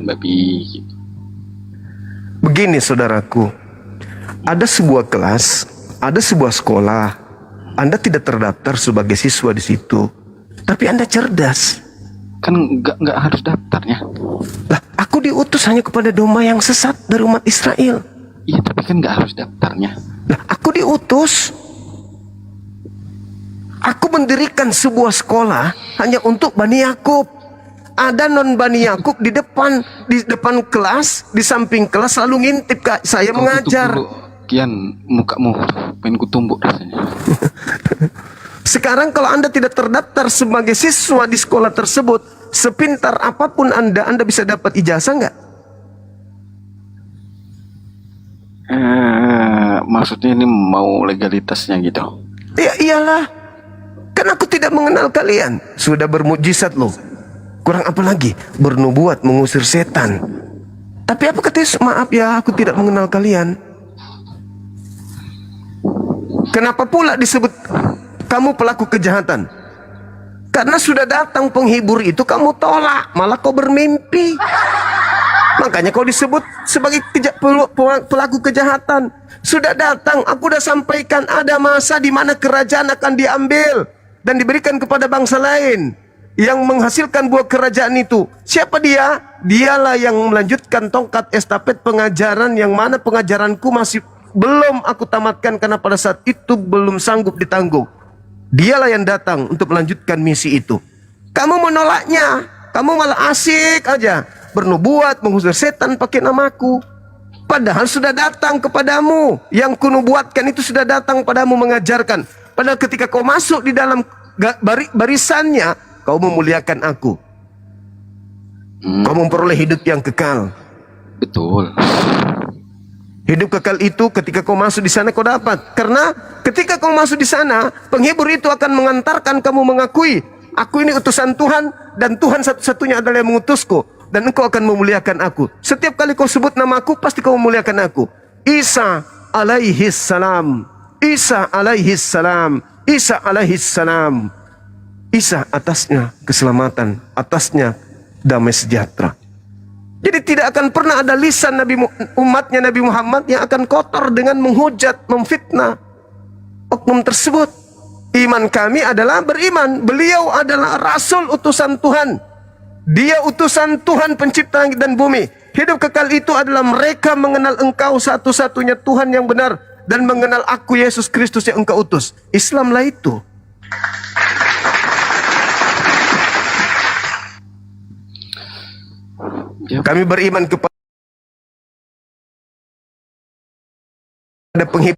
babi, gitu. Begini saudaraku, ada sebuah kelas, ada sebuah sekolah. Anda tidak terdaftar sebagai siswa di situ, tapi Anda cerdas. Kan nggak harus daftarnya. Lah, aku diutus hanya kepada domba yang sesat dari umat Israel. Iya, tapi kan nggak harus daftarnya. Lah, aku diutus. Aku mendirikan sebuah sekolah hanya untuk Bani Yakub. Ada non Bani Yakub di depan kelas, di samping kelas selalu ngintip Kak, saya mengajar. Kian mukamu pengen kutumbuk rasanya. Sekarang kalau Anda tidak terdaftar sebagai siswa di sekolah tersebut, sepintar apapun Anda bisa dapat ijazah nggak? Maksudnya ini mau legalitasnya gitu? Ya iyalah, kan aku tidak mengenal kalian. Sudah bermujizat loh. Kurang apa lagi? Bernubuat, mengusir setan. Tapi apa kata Yesus? Maaf ya, aku tidak mengenal kalian. Kenapa pula disebut kamu pelaku kejahatan? Karena sudah datang penghibur itu kamu tolak, malah kau bermimpi. Makanya kau disebut sebagai pelaku kejahatan. Sudah datang, aku sudah sampaikan ada masa di mana kerajaan akan diambil dan diberikan kepada bangsa lain yang menghasilkan buah kerajaan itu. Siapa dia? Dialah yang melanjutkan tongkat estafet pengajaran, yang mana pengajaranku masih belum aku tamatkan karena pada saat itu belum sanggup ditanggung. Dialah yang datang untuk melanjutkan misi itu. Kamu menolaknya, kamu malah asik aja bernubuat, mengusir setan pakai namaku. Padahal sudah datang kepadamu. Yang kunubuatkan itu sudah datang padamu mengajarkan. Padahal ketika kau masuk di dalam barisannya, kau memuliakan aku. Kau memperoleh hidup yang kekal. Betul. Hidup kekal itu ketika kau masuk di sana kau dapat. Karena ketika kau masuk di sana, penghibur itu akan mengantarkan kamu mengakui, aku ini utusan Tuhan dan Tuhan satu-satunya adalah yang mengutusku, dan engkau akan memuliakan aku. Setiap kali kau sebut namaku, pasti kau memuliakan aku. Isa alaihi salam. Isa alaihi salam. Isa alaihi salam. Isa atasnya keselamatan, atasnya damai sejahtera. Jadi tidak akan pernah ada lisan umatnya Nabi Muhammad yang akan kotor dengan menghujat, memfitnah oknum tersebut. Iman kami adalah beriman. Beliau adalah Rasul utusan Tuhan. Dia utusan Tuhan pencipta langit dan bumi. Hidup kekal itu adalah mereka mengenal engkau satu-satunya Tuhan yang benar. Dan mengenal aku Yesus Kristus yang engkau utus. Islamlah itu. Kami beriman kepada penghibur.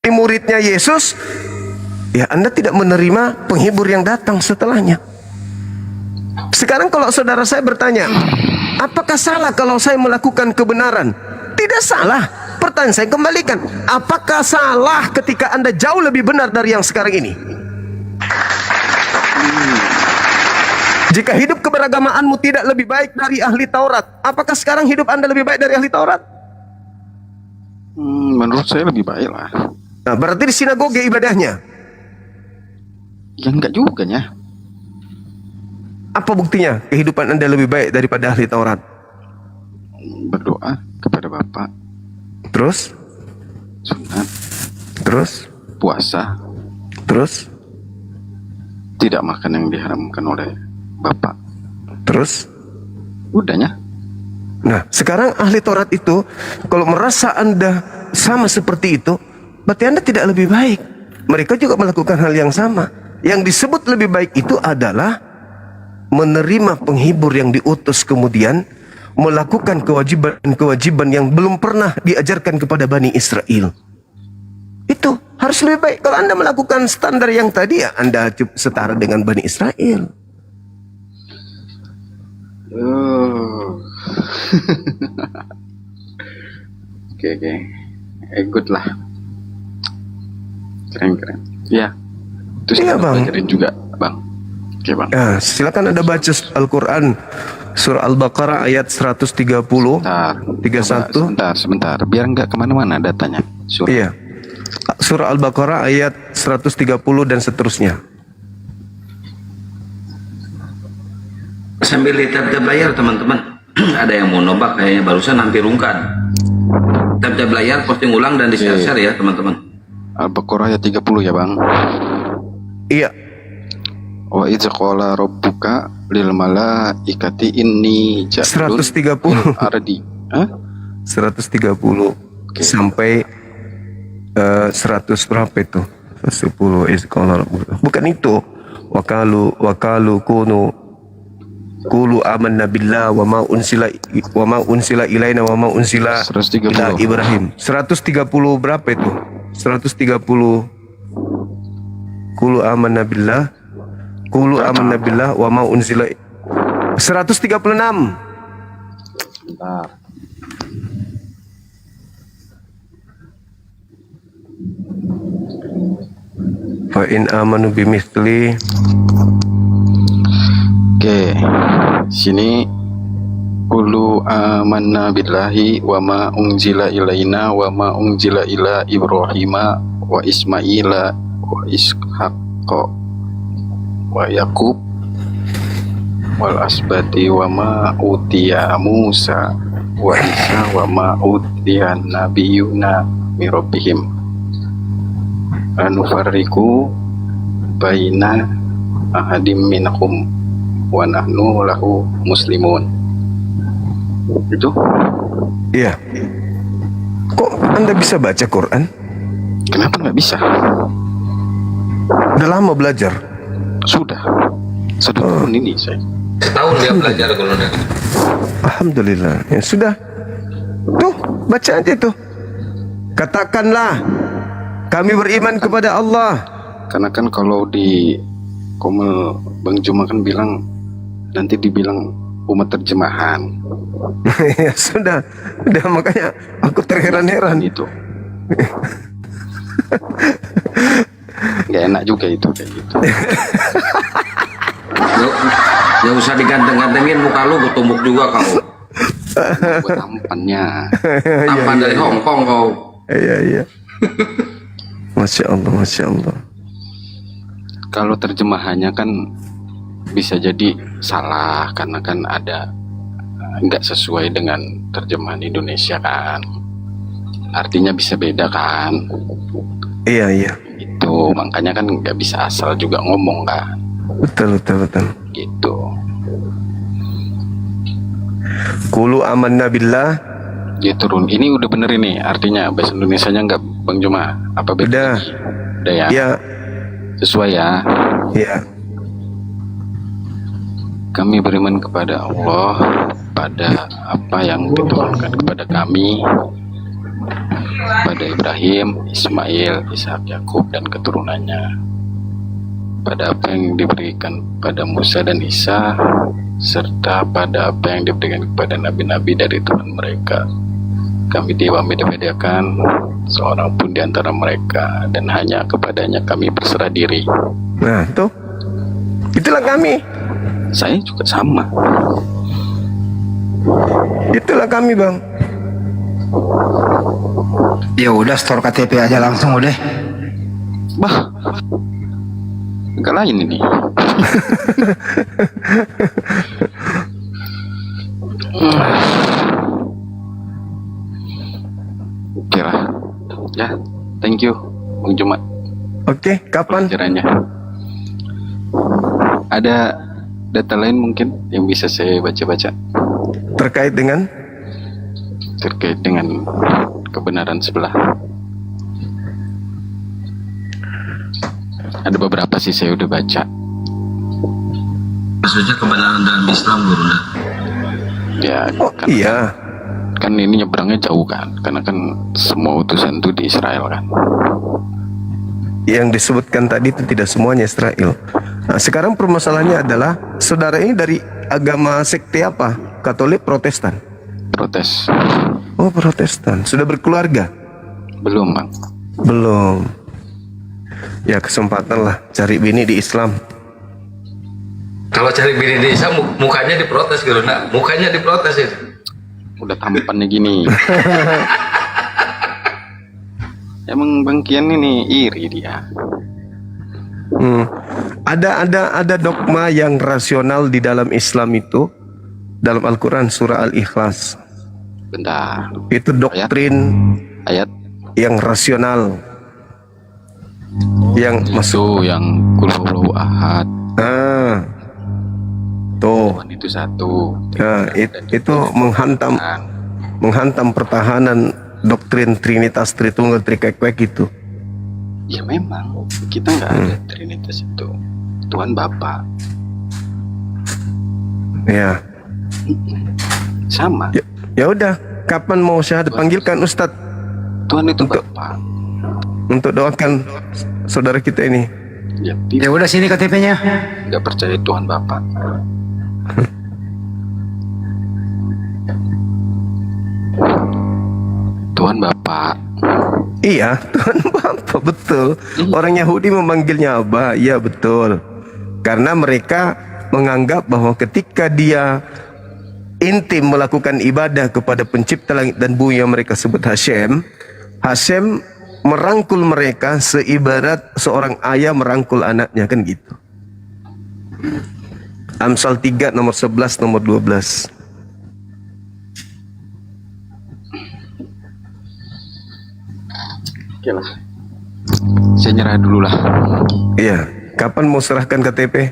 Muridnya Yesus, ya Anda tidak menerima penghibur yang datang setelahnya. Sekarang kalau saudara saya bertanya, apakah salah kalau saya melakukan kebenaran? Tidak salah. Pertanyaan saya kembalikan, apakah salah ketika Anda jauh lebih benar dari yang sekarang ini? Jika hidup keberagamaanmu tidak lebih baik dari ahli Taurat, apakah sekarang hidup Anda lebih baik dari ahli Taurat? Menurut saya lebih baik lah. Nah, berarti di sinagoge ibadahnya? Ya enggak juga ya. Apa buktinya kehidupan Anda lebih baik daripada ahli Taurat? Berdoa kepada Bapa. Terus? Sunat. Terus? Puasa. Terus? Tidak makan yang diharamkan oleh Bapak. Terus? Udahnya. Nah, sekarang ahli Taurat itu, kalau merasa Anda sama seperti itu, berarti Anda tidak lebih baik. Mereka juga melakukan hal yang sama. Yang disebut lebih baik itu adalah menerima penghibur yang diutus, kemudian melakukan kewajiban yang belum pernah diajarkan kepada Bani Israel. Itu harus lebih baik. Kalau Anda melakukan standar yang tadi, ya Anda setara dengan Bani Israel. Oke. Good lah. Keren. Ya. Terus iya, Bang. Pelajarin juga, Bang. Oke, Bang. Ya, silakan Anda baca Al-Quran surah Al-Baqarah ayat 130, 31. Sebentar. Biar nggak kemana-mana datanya. Surah. Iya. Surah Al-Baqarah ayat 130 dan seterusnya. Sambil di tab layar teman-teman, ada yang mau nobak kayaknya barusan hampir rungkan. Tab layar posting ulang dan di-share ya teman-teman. Al-Baqarah ayat 30 ya, Bang. Iya. Wa idza qala rabbuka lil malaikati inni ja'ilun 130 ardi. 130 sampai 100 berapa itu? 10 izqala rabbuka. Bukan itu. Wakalu kulu amanna billah wa ma unsila ilaina wa ma unsila ila Ibrahim. 130 berapa itu? 130 kulu amanna billah wa ma unsila 136. Bentar. Fa in amanu bimithli. Oke. Sini qulu amanna billahi wa ma unzila ilaina wa ma unzila ila Ibrahima wa Ismaila wa Ishaqqa wa Yaqub wal asbati wa ma utiya Musa wa Isa wa ma utiya nabiyuna min rabbihim anufarriqu baina ahadim minhum wa nahnu lahu muslimun. Itu? Iya. Kok Anda bisa baca Quran? Kenapa nggak bisa? Udah lama belajar? Sudah. Sudah tahun ini saya. Setahun dia belajar kalau udah. Alhamdulillah. Ya sudah. Tuh, baca aja tuh. Katakanlah kami beriman kepada Allah. Karena kan kalau di Komel Bang Juma kan bilang nanti dibilang umat terjemahan. Ya sudah. Udah makanya aku terheran-heran itu. Gak enak juga itu kayak gitu. Ya usah diganteng-gantengin muka lu, gue tumbuk juga kau. Buat tampannya. Tampan dari Hongkong kau. Iya. Masya Allah, Masya Allah. Kalau terjemahannya kan bisa jadi salah karena kan ada nggak sesuai dengan terjemahan Indonesia kan. Artinya bisa beda kan. Iya. Itu makanya kan nggak bisa asal juga ngomong kan. Betul. Gitu. Qulu amanna billah. Dia turun. Ini udah bener ini artinya bahasa Indonesianya nggak Bang Juma? Apa beda? Udah ya? Iya. Sesuai ya? Iya. Kami beriman kepada Allah, pada apa yang diturunkan kepada kami, pada Ibrahim, Ismail, Ishak, Yakub dan keturunannya, pada apa yang diberikan pada Musa dan Isa, serta pada apa yang diberikan kepada nabi-nabi dari Tuhan mereka. Kami tidak membedakan seorang pun di antara mereka, dan hanya kepadanya kami berserah diri. Nah, tuh. Itulah kami. Saya juga sama. Itulah kami, Bang. Ya udah, store KTP aja langsung udah. Bah. Agak lain ini. Oke lah. Ya, thank you Bang Jumat. Oke, kapan? Pelajarannya. Ada data lain mungkin yang bisa saya baca-baca terkait dengan kebenaran sebelah. Ada beberapa sih saya udah baca. Maksudnya kebenaran dalam Islam, Guru? Ya, iya. Kan ini nyebrangnya jauh kan, karena kan semua utusan itu di Israel kan. Yang disebutkan tadi itu tidak semuanya Israel. Nah, sekarang permasalahannya adalah saudara ini dari agama sekte apa? Katolik, Protestan? Protes. Oh, Protestan. Sudah berkeluarga? Belum, Bang. Belum. Ya kesempatan lah cari bini di Islam. Kalau cari bini di Islam mukanya diprotes, Guru. Nah, mukanya diprotes itu. Udah tampannya gini. Emang Bang Kian ini iri dia. Ada dogma yang rasional di dalam Islam itu, dalam Al-Quran surah Al-Ikhlas. Bentar. Itu doktrin ayat yang rasional. Yang masuk yang Qul huwallahu ahad. Tuh. Tuhan itu satu. Nah, itu menghantam pertahanan doktrin Trinitas Tritunggal Trikek-Kwek itu. Ya memang kita nggak ada Trinitas itu. Tuhan Bapa. Ya. Sama. Ya udah, kapan mau syahadat panggilkan Ustadz. Tuhan itu Bapa. Untuk doakan saudara kita ini. Ya udah, sini KTP-nya. Nggak percaya Tuhan Bapa. Tuhan Bapa. Iya, Tuhan Bapa, betul. Orang Yahudi memanggilnya Abba, iya betul. Karena mereka menganggap bahwa ketika dia intim melakukan ibadah kepada pencipta langit dan bumi yang mereka sebut Hashem, Hashem merangkul mereka seibarat seorang ayah merangkul anaknya, kan gitu. Amsal 3 nomor 11 nomor 12. Oke lah. Saya nyerah dulu lah. Iya, kapan mau serahkan KTP?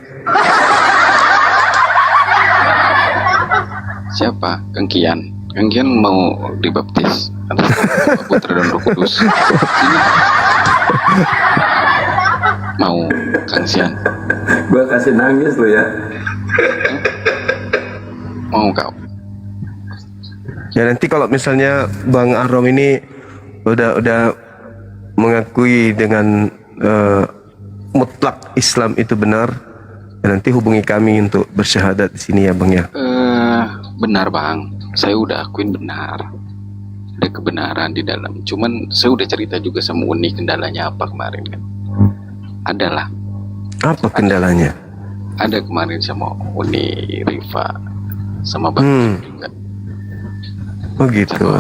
Siapa? Kang Kian. Kang Kian mau dibaptis atas nama Putra dan Roh Kudus. Mau Kang Sian. Gua kasih nangis lo ya. Mau kau? Ya nanti kalau misalnya Bang Arom ini udah mengakui dengan mutlak Islam itu benar, ya nanti hubungi kami untuk bersyahadat di sini ya Bang ya. Benar Bang, saya udah akuin benar. Ada kebenaran di dalam. Cuman saya udah cerita juga sama Uni kendalanya apa kemarin kan. Adalah. Apa kendalanya? Ada kemarin sama Uni, Rifa, sama Bang juga. Oh gitu.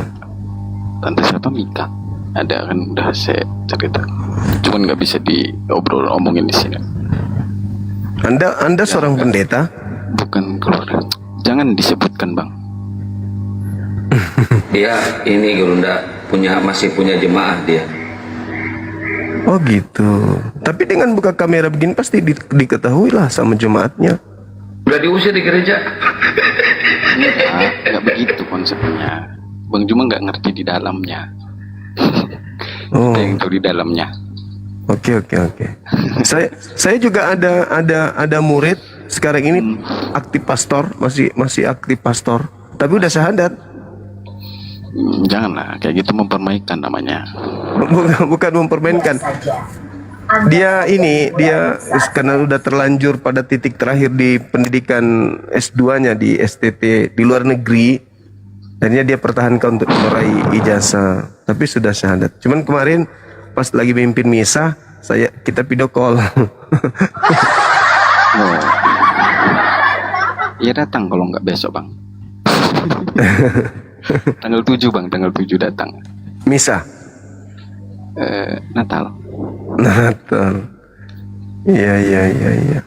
Tante siapa Mika? Ada kan udah saya cerita. Cuman nggak bisa omongin di sini. Anda seorang pendeta? Bukan keluarga. Jangan disebutkan Bang. Iya, ini Gerunda masih punya jemaah dia. Oh gitu. Tapi dengan buka kamera begini pasti diketahui lah sama jemaatnya. Udah diusir di gereja. Nggak begitu konsepnya. Bang cuma nggak ngerti di dalamnya. Kita yang tahu di dalamnya. Oke. Saya juga ada murid sekarang ini aktif pastor, masih aktif pastor, tapi udah syahadat. Janganlah kayak gitu, mempermainkan namanya. Bukan mempermainkan. Dia karena udah terlanjur pada titik terakhir di pendidikan S2-nya di STT di luar negeri, akhirnya dia pertahankan untuk meraih ijazah, tapi sudah syahadat. Cuman kemarin pas lagi mimpin misa, kita video call. Ya datang kalau nggak besok Bang. Tanggal 7 Bang, tanggal 7 datang. Misa? Natal. Iya.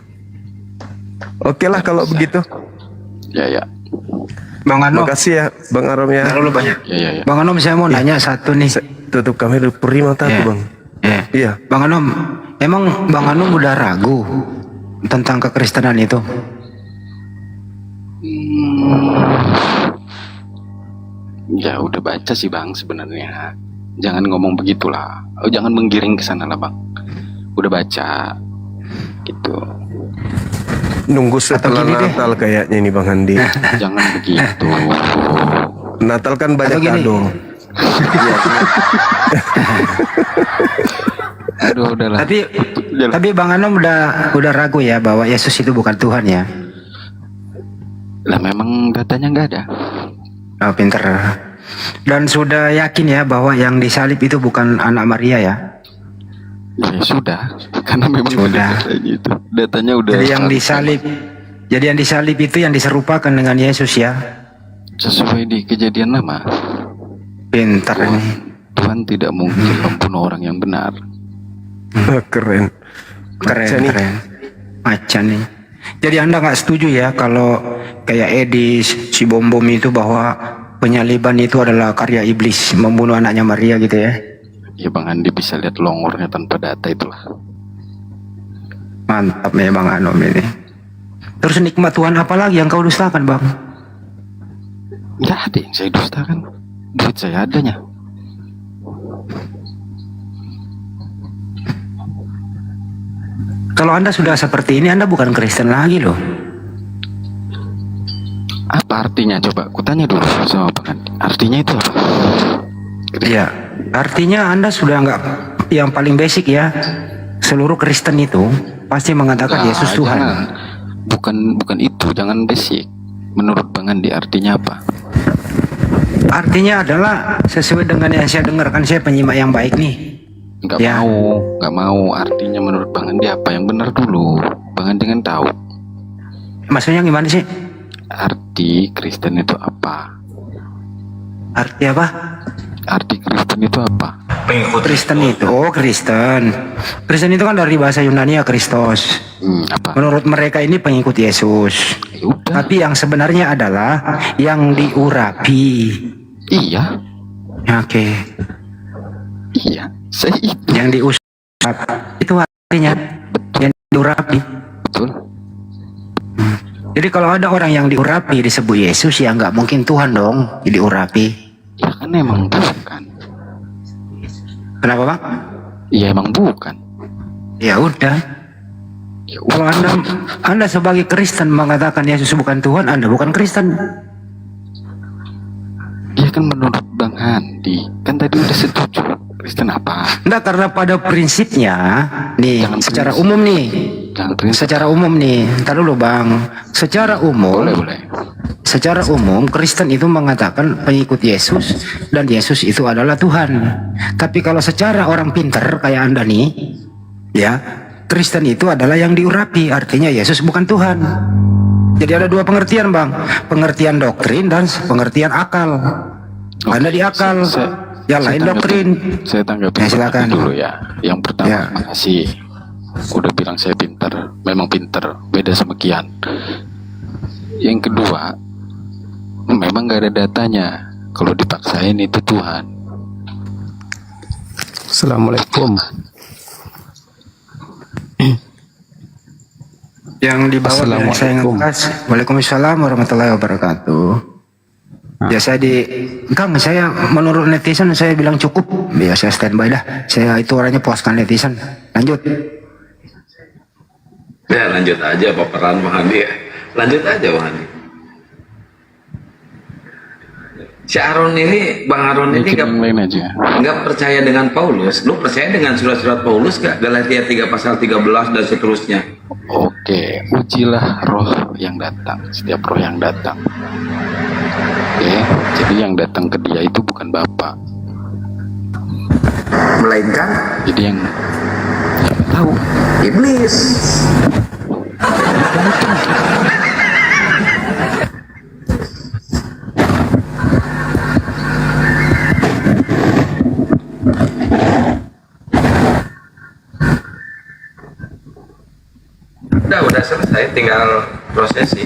Oke lah kalau begitu. Ya. Bang Anom. Makasih ya Bang Arom ya. Terlalu banyak. Ya. Bang Anom, saya mau nanya satu nih. Tutup kamera dulu, perih mataku Bang. Iya. Bang Anom, emang Bang Anom udah ragu tentang kekristenan itu? Ya udah baca sih Bang sebenarnya. Jangan ngomong begitulah. Jangan menggiring ke sana lah Bang. Udah baca gitu. Nunggu setelah Natal kayaknya ini Bang Andi. Jangan begitu. Natal kan banyak kado. Aduh udahlah. Tapi Bang Anom udah ragu ya bahwa Yesus itu bukan Tuhan ya? Lah memang datanya nggak ada. Oh, pinter. Dan sudah yakin ya bahwa yang disalib itu bukan anak Maria ya? Ya sudah, karena memang sudah. Datanya udah. Jadi yang disalib itu yang diserupakan dengan Yesus ya? Sesuai di kejadian lama. Pinter nih. Tuhan tidak mungkin membunuh orang yang benar. Keren. Macan nih. Jadi Anda nggak setuju ya kalau kayak Edis, si Bom Bom itu bahwa penyaliban itu adalah karya iblis membunuh anaknya Maria gitu ya? Ya Bang Andi bisa lihat longornya tanpa data itulah. Mantap ya Bang Anom ini. Terus nikmat Tuhan apa lagi yang kau dustakan Bang? Nggak ada yang saya dustakan. Duit saya adanya. Kalau Anda sudah seperti ini, Anda bukan Kristen lagi loh. Apa artinya? Coba kutanya dulu sama Bang Andi. Artinya itu apa? Iya, artinya Anda sudah nggak, yang paling basic ya, seluruh Kristen itu pasti mengatakan Yesus Tuhan. Bukan itu, jangan basic. Menurut Bang Andi artinya apa? Artinya adalah sesuai dengan yang saya dengar, kan saya penyimak yang baik nih. Nggak mau. Artinya menurut Bang Andi apa? Yang benar dulu. Bang Andi kan tahu. Maksudnya gimana sih? Arti Kristen itu apa? Arti apa? Arti Kristen itu apa? Kristen itu, Kristen. Kristen itu kan dari bahasa Yunani ya Kristos. Apa? Menurut mereka ini pengikut Yesus. Tapi yang sebenarnya adalah yang diurapi. Iya. Oke. Iya. Yang diusap itu artinya yang diurapi. Betul. Jadi kalau ada orang yang diurapi disebut Yesus, ya nggak mungkin Tuhan dong diurapi. Ya kan emang bukan. Kenapa Bang? Ya emang bukan. Ya udah. Kalau Anda sebagai Kristen mengatakan Yesus bukan Tuhan, Anda bukan Kristen. Iya kan menurut Bang Handi, kan tadi udah setuju. Kristen apa? Enggak, karena pada prinsipnya nih, Jangan secara prinsip. umum nih, Jangan prinsip. secara umum nih, ntar dulu Bang, secara umum, Boleh. secara umum Kristen itu mengatakan pengikut Yesus dan Yesus itu adalah Tuhan. Tapi kalau secara orang pinter kayak Anda nih, ya, Kristen itu adalah yang diurapi, artinya Yesus bukan Tuhan. Jadi ada dua pengertian Bang, pengertian doktrin dan pengertian akal. Anda di akal, yang lain doktrin. Saya tanggapi Ya, silakan. dulu ya. Yang pertama, Ya. makasih. Udah bilang saya pinter, memang pinter, beda sama Kian. Yang kedua, memang gak ada datanya. Kalau dipaksain itu Tuhan. Assalamualaikum. Yang di bawah yang saya ngekas. Waalaikumsalam warahmatullahi wabarakatuh. Ya saya Kang, saya menurut netizen saya bilang cukup. Ya saya standby dah. Saya itu orangnya puaskan netizen. Lanjut. Ya lanjut aja paparan Bang Handi ya. Lanjut aja Bang Handi. Si Aaron ini, Bang Aaron ini Yang lain aja. nggak percaya dengan Paulus. Lu percaya dengan surat-surat Paulus gak? Galatia 3 pasal 13 dan seterusnya. Oke, ujilah roh yang datang, setiap roh yang datang. Oke, jadi yang datang ke dia itu bukan Bapa, Melainkan jadi yang tahu iblis. Udah selesai, tinggal prosesi.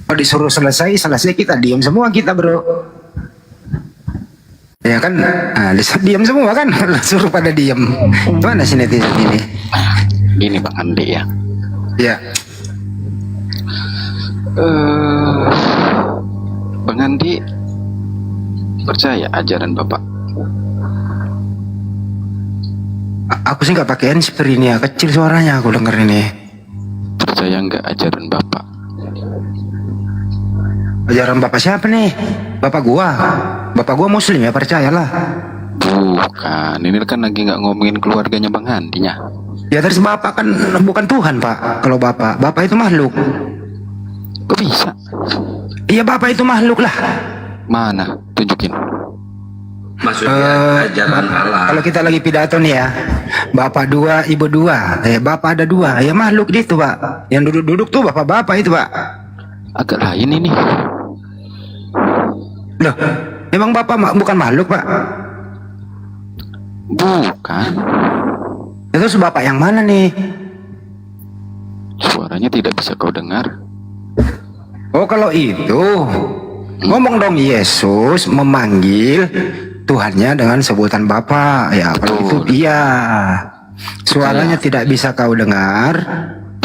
Kalau disuruh selesai kita diam semua kita bro. Ya kan, nah, diam semua kan, suruh pada diam. Mana sih netizen ini? Gini Bang Andi ya. Ya. Bang Andi percaya ajaran Bapak? Aku sih nggak pakai handsfree ini ya, kecil suaranya aku denger ini. Percaya nggak ajaran Bapak? Ajaran bapak siapa nih? Bapak gua muslim ya, percayalah. Bukan, ini kan lagi nggak ngomongin keluarganya Bang Handinya. Ya terus bapak kan bukan Tuhan Pak. Kalau bapak itu makhluk. Kok bisa? Iya bapak itu makhluk lah. Mana? Tunjukin. Maksudnya ajaran Allah. Kalau kita lagi pidato nih ya, bapak dua, ibu dua, bapak ada dua, ya makhluk itu Pak. Yang duduk-duduk tuh bapak-bapak itu Pak. Agak lain ini. Loh, emang bapak bukan makhluk Pak? Bukan. Terus bapak yang mana nih? Suaranya tidak bisa kau dengar. Oh kalau itu, ngomong dong Yesus memanggil Tuhannya dengan sebutan Bapa. Ya kalau itu iya. Suaranya tidak bisa kau dengar.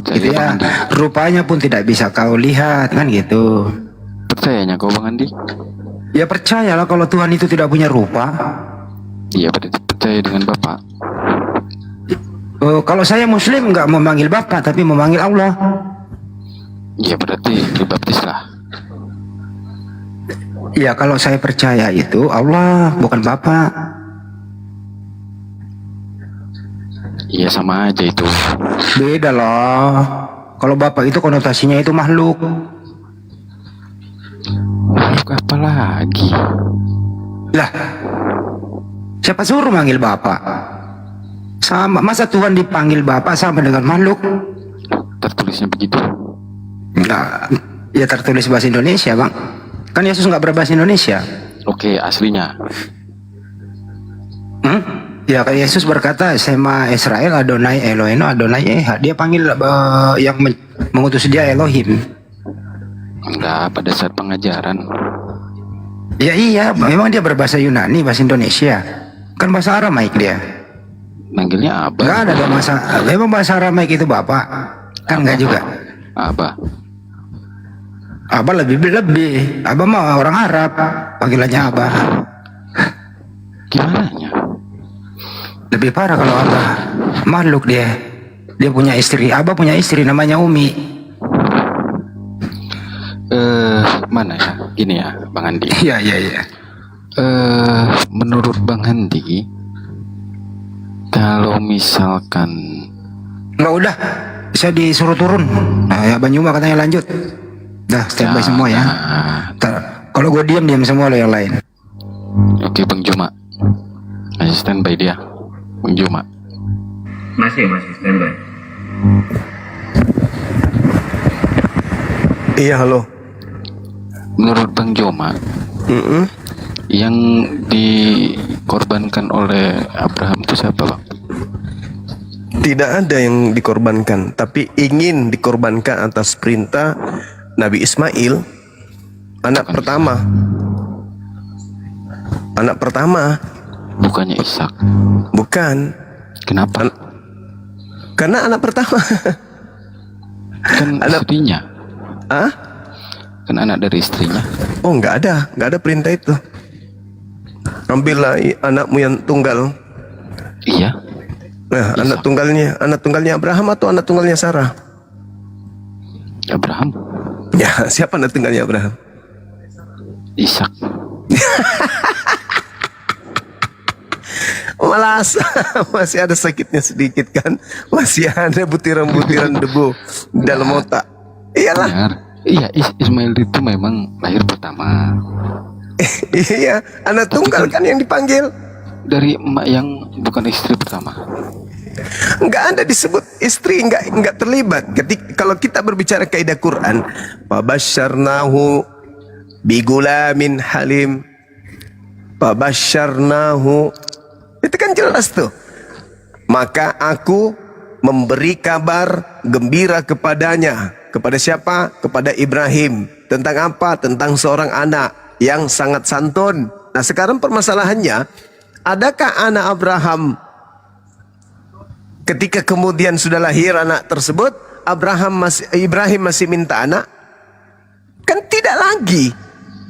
Gitu ya. Rupanya pun tidak bisa kau lihat kan gitu. Percayanya kau Bang Andi? Ya percayalah kalau Tuhan itu tidak punya rupa. Iya berarti percaya dengan Bapak. Kalau saya Muslim nggak memanggil Bapa tapi memanggil Allah. Iya berarti dibaptis lah. Ya kalau saya percaya itu Allah bukan Bapa. Iya sama aja itu. Beda loh. Kalau Bapak itu konotasinya itu makhluk. Makhluk apa lagi? Lah, siapa suruh manggil Bapak? Sama, masa Tuhan dipanggil Bapak sama dengan makhluk? Tertulisnya begitu. Enggak, ya tertulis bahasa Indonesia Bang. Kan Yesus nggak berbahasa Indonesia. Oke, aslinya. Ya kayak Yesus berkata, Sema Israel Adonai Elohenu Adonai Ehad. Dia panggil yang mengutus dia Elohim. Enggak, pada saat pengajaran. Ya iya, memang dia berbahasa Yunani, bahasa Indonesia. Kan bahasa Aramaik dia. Manggilnya apa? Enggak ada bahasa, memang bahasa Aramaik itu Bapak. Kan enggak juga. Abah. Abah lebih. Abah mah orang Arab, panggilannya Abah. Gimananya? Lebih parah kalau Abah. Makhluk dia. Dia punya istri. Abah punya istri namanya Umi. Mana ya? Gini ya, Bang Andi. Iya. Menurut Bang Andi, kalau misalkan nggak udah, bisa disuruh turun. Nah, ya Banyuma katanya lanjut. Dah, standby semua ya. Kalau gue diam semua lo yang lain. Oke, Bang Juma. Masih standby dia, Bang Juma. Masih standby. Iya, halo. Menurut Bang Joma, yang dikorbankan oleh Abraham itu siapa, Bang? Tidak ada yang dikorbankan, tapi ingin dikorbankan atas perintah Nabi Ismail, anak pertama. Anak pertama. Bukannya Ishak. Bukan. Kenapa? Karena anak pertama. Kan istrinya. Ah? Kan anak dari istrinya. Oh, nggak ada perintah itu. Ambillah anakmu yang tunggal. Iya. Nah, anak tunggalnya Abraham atau anak tunggalnya Sarah? Abraham. Ya, siapa anak tunggalnya Abraham? Ishak. Malas, masih ada sakitnya sedikit kan? Masih ada butiran-butiran debu dalam otak. Iyalah. Benar. Iya, Ismail itu memang lahir pertama. Iya, anak tunggal kan yang dipanggil. Dari emak yang bukan istri pertama. Enggak ada disebut istri, enggak terlibat. Kalau kita berbicara kaidah Quran, fabasyarnahu bigulamin halim. Fabasyarnahu. Itu kan jelas tuh. Maka aku memberi kabar gembira kepadanya. Kepada siapa? Kepada Ibrahim. Tentang apa? Tentang seorang anak yang sangat santun. Nah, sekarang permasalahannya, adakah anak Abraham ketika kemudian sudah lahir anak tersebut, Ibrahim masih minta anak? Kan tidak lagi.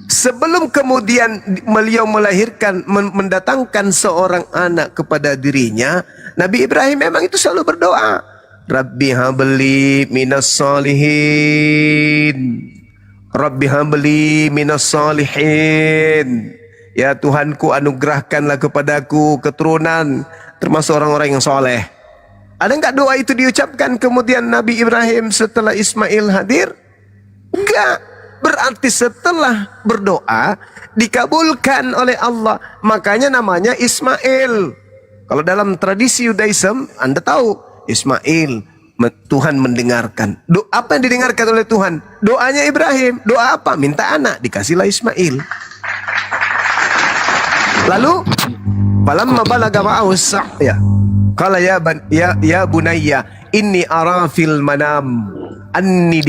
Sebelum kemudian beliau melahirkan, mendatangkan seorang anak kepada dirinya, Nabi Ibrahim memang itu selalu berdoa, Rabbi habli minas solihin. Rabbi habli minas solihin. Ya Tuhanku, anugerahkanlah kepadaku keturunan termasuk orang-orang yang soleh. Ada enggak doa itu diucapkan kemudian Nabi Ibrahim setelah Ismail hadir? Enggak. Berarti setelah berdoa dikabulkan oleh Allah. Makanya namanya Ismail. Kalau dalam tradisi Yudaism, Anda tahu Ismail, Tuhan mendengarkan. Apa yang didengarkan oleh Tuhan? Doanya Ibrahim. Doa apa? Minta anak, dikasihlah Ismail. Lalu falamma balagha ma'ahu ya. Qala ya bunayya inni ara fil manam anni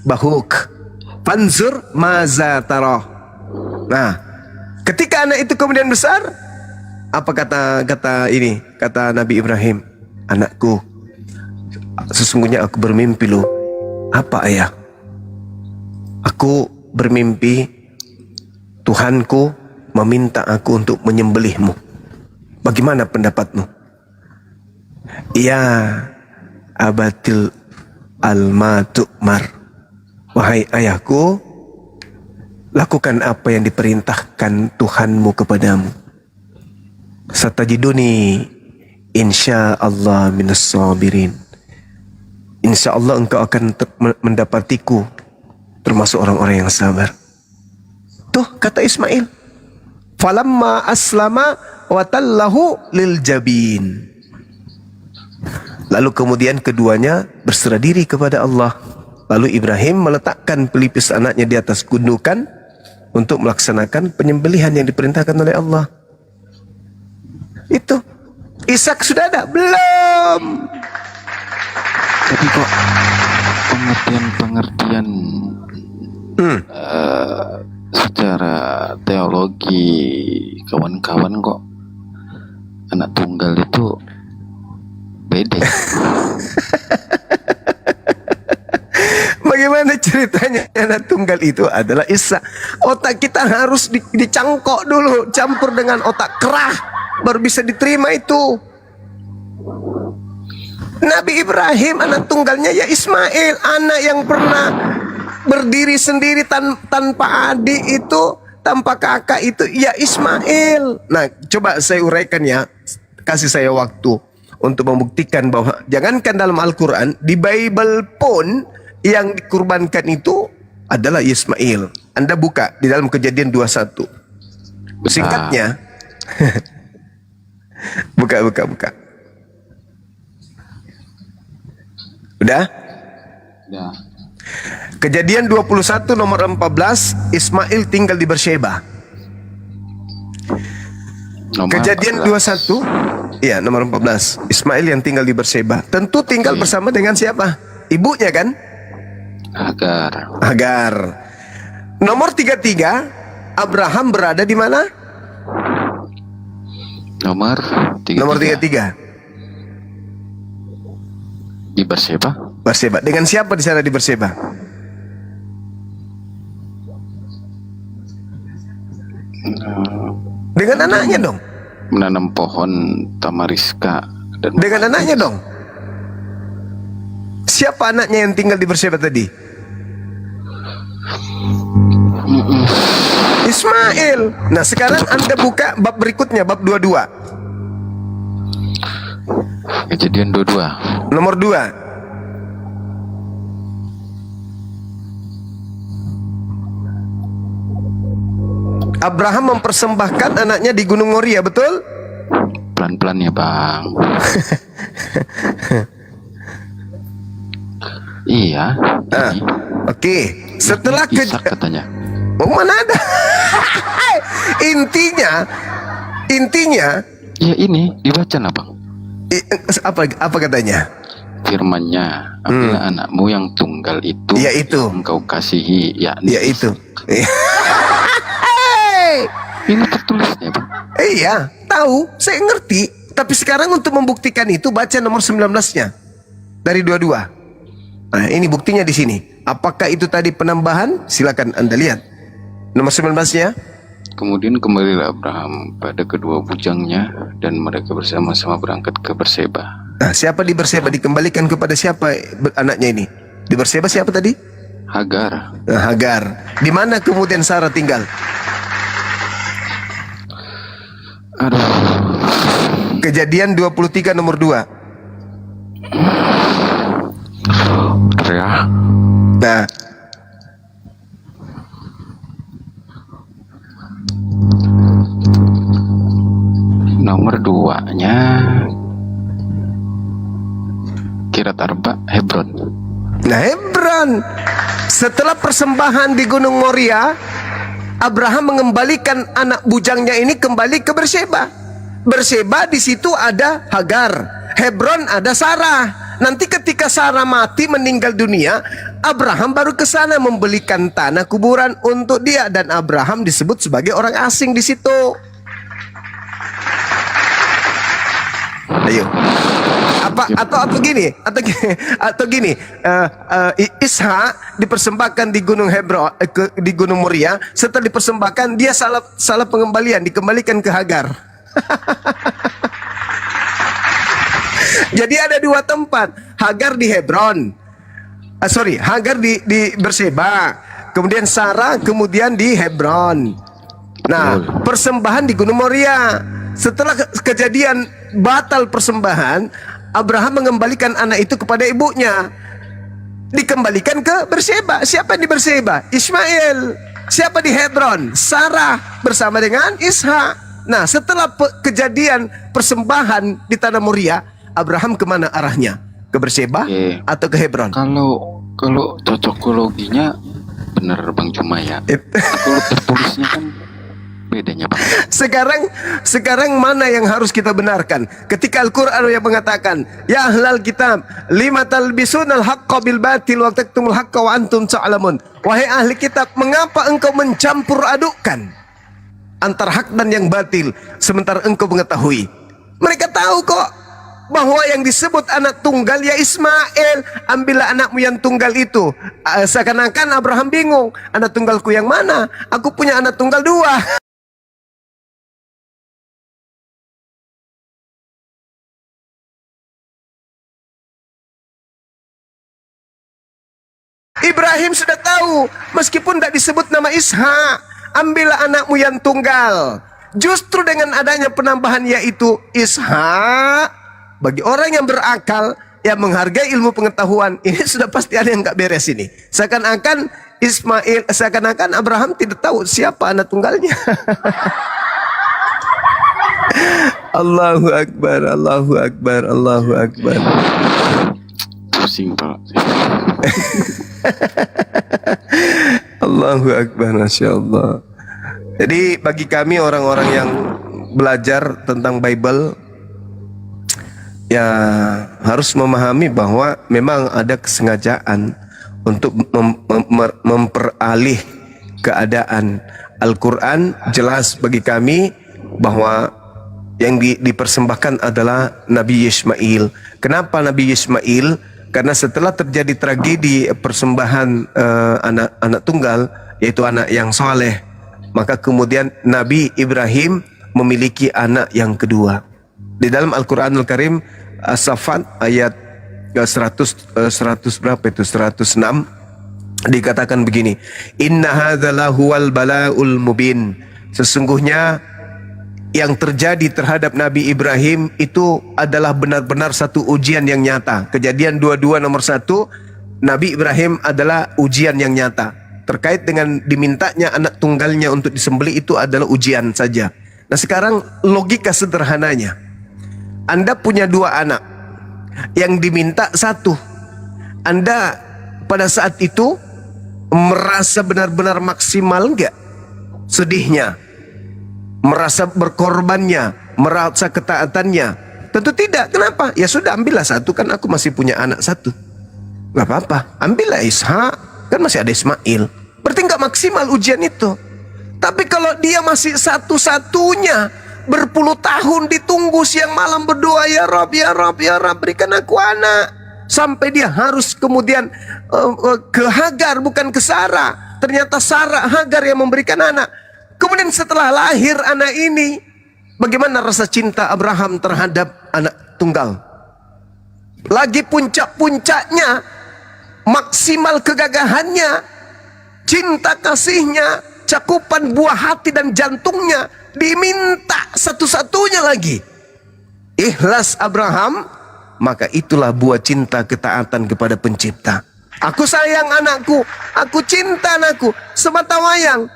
bahuk fanzur maza tara. Nah, ketika anak itu kemudian besar, apa kata Nabi Ibrahim? Anakku, sesungguhnya aku bermimpi loh. Apa ayah? Aku bermimpi Tuhanku meminta aku untuk menyembelihmu. Bagaimana pendapatmu? Ya abatil al-matu'mar. Wahai ayahku, lakukan apa yang diperintahkan Tuhanmu kepadamu. Satajiduni insyaallah minas sabirin. Insyaallah engkau akan mendapatiku termasuk orang-orang yang sabar. Tuh kata Ismail. Falamma aslama wa tallahu lil jabin. Lalu kemudian keduanya berserah diri kepada Allah. Lalu Ibrahim meletakkan pelipis anaknya di atas gundukan untuk melaksanakan penyembelihan yang diperintahkan oleh Allah. Itu. Ishak sudah ada? Belum. Tapi kok pengertian secara teologi kawan-kawan kok anak tunggal itu beda. ceritanya anak tunggal itu adalah Isa. Otak kita harus dicangkok dulu, campur dengan otak kerah, baru bisa diterima itu. Nabi Ibrahim anak tunggalnya ya Ismail, anak yang pernah berdiri sendiri tanpa adik itu, tanpa kakak itu ya Ismail. Nah, coba saya uraikan ya, kasih saya waktu untuk membuktikan bahwa jangankan dalam Al-Quran, di Bible pun yang dikurbankan itu adalah Ismail. Anda buka di dalam Kejadian 21. Singkatnya. buka. Udah? Ya. Kejadian 21 nomor 14, Ismail tinggal di Beersheba. Kejadian 21, iya nomor 14, Ismail yang tinggal di Beersheba. Tentu tinggal bersama dengan siapa? Ibunya kan? Hagar. Nomor 33, Abraham berada di mana? Nomor 33. Di Beersheba. Dengan siapa di sana di Beersheba? Dengan anaknya dong. Menanam pohon tamariska dan dengan anaknya dong. Siapa anaknya yang tinggal di Beersheba tadi? Ismail. Nah, sekarang Anda buka bab berikutnya, bab 22. Kejadian 22. Nomor 2. Abraham mempersembahkan anaknya di Gunung Moria, betul? Pelan-pelan ya, Bang. Iya. Oke. Setelah katanya. Oh, mana ada? Intinya. Ya ini dibaca lah, Bang. Apa katanya? Firman-Nya, apabila anakmu yang tunggal itu, engkau kasihi, yakni itu. Ini tertulisnya, Bang. Iya, tahu, saya ngerti. Tapi sekarang untuk membuktikan itu baca nomor 19-nya dari 22. Nah, ini buktinya di sini. Apakah itu tadi penambahan? Silakan Anda lihat. Nomor 19-nya. Kemudian kembalilah Abraham pada kedua bujangnya dan mereka bersama-sama berangkat ke Beersheba. Nah, siapa di Beersheba dikembalikan kepada siapa anaknya ini? Di Beersheba siapa tadi? Hagar. Nah, Hagar. Di mana kemudian Sarah tinggal? Kejadian 23 nomor 2. Ya. Nah. Nomor 2-nya Kiryat Arba, Hebron. Nah, Hebron. Setelah persembahan di Gunung Moria, Abraham mengembalikan anak bujangnya ini kembali ke Beersheba. Beersheba di situ ada Hagar, Hebron ada Sarah. Nanti ketika Sarah mati meninggal dunia, Abraham baru ke sana membelikan tanah kuburan untuk dia dan Abraham disebut sebagai orang asing di situ. Ayo. Atau gini, Ishak dipersembahkan di Gunung Hebron, di Gunung Moria. Setelah dipersembahkan dia salah pengembalian, dikembalikan ke Hagar. Jadi ada dua tempat, Hagar di Hebron, Hagar di Beersheba, kemudian Sarah kemudian di Hebron. Nah, persembahan di Gunung Moria. Setelah kejadian batal persembahan, Abraham mengembalikan anak itu kepada ibunya, dikembalikan ke Beersheba. Siapa di Beersheba? Ismail. Siapa di Hebron? Sarah bersama dengan Ishak. Nah, setelah kejadian persembahan di tanah Moria, Abraham kemana arahnya? Ke Beersheba atau ke Hebron? Kalau cocokologinya bener Bang Cuma ya. Kalau tertulisnya kan bedanya, Bang. Sekarang mana yang harus kita benarkan? Ketika Al-Quran yang mengatakan, ya ahlal kitab, lima talbisunal haqqa bil batil wa taktumul haqqa wa antum ta'lamun. Wahai ahli kitab, mengapa engkau mencampur adukkan antara hak dan yang batil sementara engkau mengetahui? Mereka tahu kok bahwa yang disebut anak tunggal ya Ismail. Ambillah anakmu yang tunggal itu. Seakan-akan Abraham bingung, anak tunggalku yang mana? Aku punya anak tunggal 2. Ibrahim sudah tahu, meskipun tidak disebut nama Ishak, ambillah anakmu yang tunggal. Justru dengan adanya penambahan yaitu Ishak, bagi orang yang berakal, yang menghargai ilmu pengetahuan, ini sudah pasti ada yang nggak beres ini. Seakan-akan Ismail, seakan-akan Abraham tidak tahu siapa anak tunggalnya. Allahu Akbar, Allahu Akbar, Allahu Akbar. Pusing Pak. Allahu Akbar, Masya Allah. Jadi bagi kami orang-orang yang belajar tentang Bible, ya harus memahami bahwa memang ada kesengajaan untuk memperalih keadaan. Al-Quran jelas bagi kami bahwa yang dipersembahkan adalah Nabi Ismail. Kenapa Nabi Ismail? Karena setelah terjadi tragedi persembahan anak tunggal, yaitu anak yang soleh, maka kemudian Nabi Ibrahim memiliki anak yang kedua. Di dalam Al-Quranul Karim, As-Saffat ayat 100 berapa itu? 106 dikatakan begini, Inna hadzalah huwal bala'ul mubin. Sesungguhnya yang terjadi terhadap Nabi Ibrahim itu adalah benar-benar satu ujian yang nyata. Kejadian 22 nomor 1, Nabi Ibrahim adalah ujian yang nyata. Terkait dengan dimintanya anak tunggalnya untuk disembelih itu adalah ujian saja. Nah sekarang logika sederhananya, Anda punya 2 anak, yang diminta 1. Anda pada saat itu merasa benar-benar maksimal enggak sedihnya? Merasa berkorbannya, merasa ketaatannya? Tentu tidak. Kenapa? Ya sudah, ambillah 1, kan aku masih punya anak 1. Gak apa-apa, ambillah Ishak, kan masih ada Ismail. Berarti gak maksimal ujian itu. Tapi kalau dia masih satu-satunya, berpuluh tahun ditunggu, siang malam berdoa, ya Rabb, ya Rabb, ya Rabb, berikan aku anak. Sampai dia harus kemudian ke Hagar, bukan ke Sarah. Ternyata Sarah, Hagar yang memberikan anak. Kemudian setelah lahir anak ini, bagaimana rasa cinta Abraham terhadap anak tunggal? Lagi puncak-puncaknya, maksimal kegagahannya, cinta kasihnya, cakupan buah hati dan jantungnya, diminta satu-satunya lagi. Ikhlas Abraham, maka itulah buah cinta ketaatan kepada pencipta. Aku sayang anakku, aku cinta anakku, semata wayang.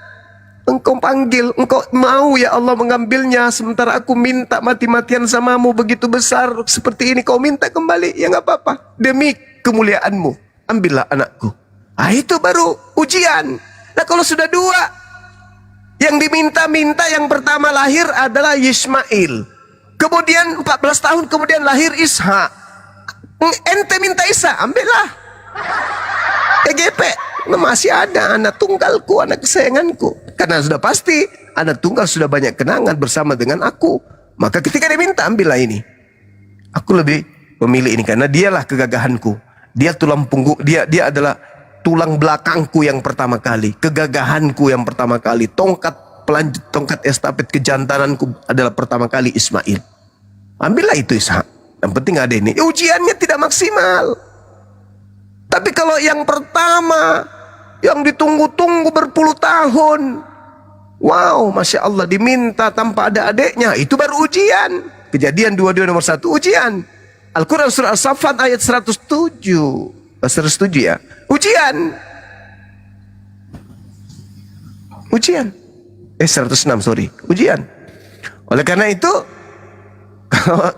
Engkau panggil, engkau mau ya Allah mengambilnya, sementara aku minta mati-matian samamu begitu besar seperti ini, kau minta kembali, ya nggak apa-apa, demi kemuliaanmu, ambillah anakku. Ah itu baru ujian. Nah kalau sudah 2, yang diminta-minta yang pertama lahir adalah Ismail, kemudian 14 tahun kemudian lahir Ishak. Ente minta Ishak, ambillah. EGP, masih ada anak tunggalku, anak kesayanganku. Karena sudah pasti anak tunggal sudah banyak kenangan bersama dengan aku. Maka ketika dia minta, ambillah ini. Aku lebih memilih ini karena dialah kegagahanku. Dia tulang punggung, dia adalah tulang belakangku yang pertama kali, kegagahanku yang pertama kali, tongkat estafet kejantananku adalah pertama kali Ismail. Ambillah itu Ishak. Yang penting ada ini. Ujiannya tidak maksimal. Tapi kalau yang pertama, yang ditunggu-tunggu berpuluh tahun, wow, Masya Allah, diminta tanpa ada adiknya, itu baru ujian. Kejadian 22 nomor 1, ujian. Al-Quran surah As-Saffat ayat 107 ya, ujian. Ujian 106, sorry, ujian. Oleh karena itu, kalau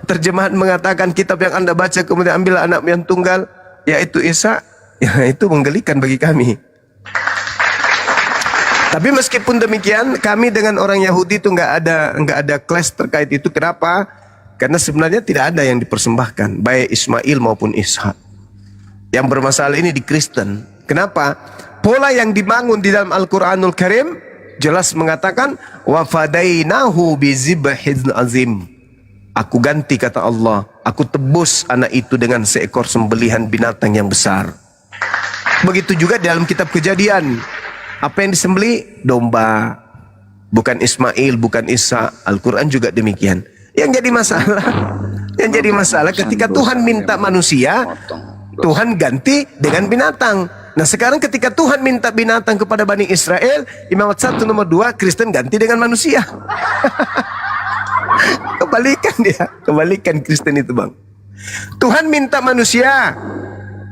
terjemahan mengatakan kitab yang Anda baca kemudian ambil anak yang tunggal, yaitu Isa, ya itu menggelikan bagi kami. Tapi meskipun demikian, kami dengan orang Yahudi itu nggak ada clash terkait itu. Kenapa? Karena sebenarnya tidak ada yang dipersembahkan, baik Ismail maupun Ishak. Yang bermasalah ini di Kristen. Kenapa? Pola yang dibangun di dalam Al-Quranul Karim jelas mengatakan wa fadainahu bizibhin azim. Aku ganti, kata Allah, aku tebus anak itu dengan seekor sembelihan binatang yang besar. Begitu juga dalam kitab Kejadian. Apa yang disembeli? Domba. Bukan Ismail, bukan Isa. Al-Quran juga demikian. Yang jadi masalah ketika Tuhan minta manusia, Tuhan ganti dengan binatang. Nah sekarang ketika Tuhan minta binatang kepada Bani Israel, Imamat 1 nomor 2, Kristen ganti dengan manusia. Kebalikan Kristen itu bang. Tuhan minta manusia,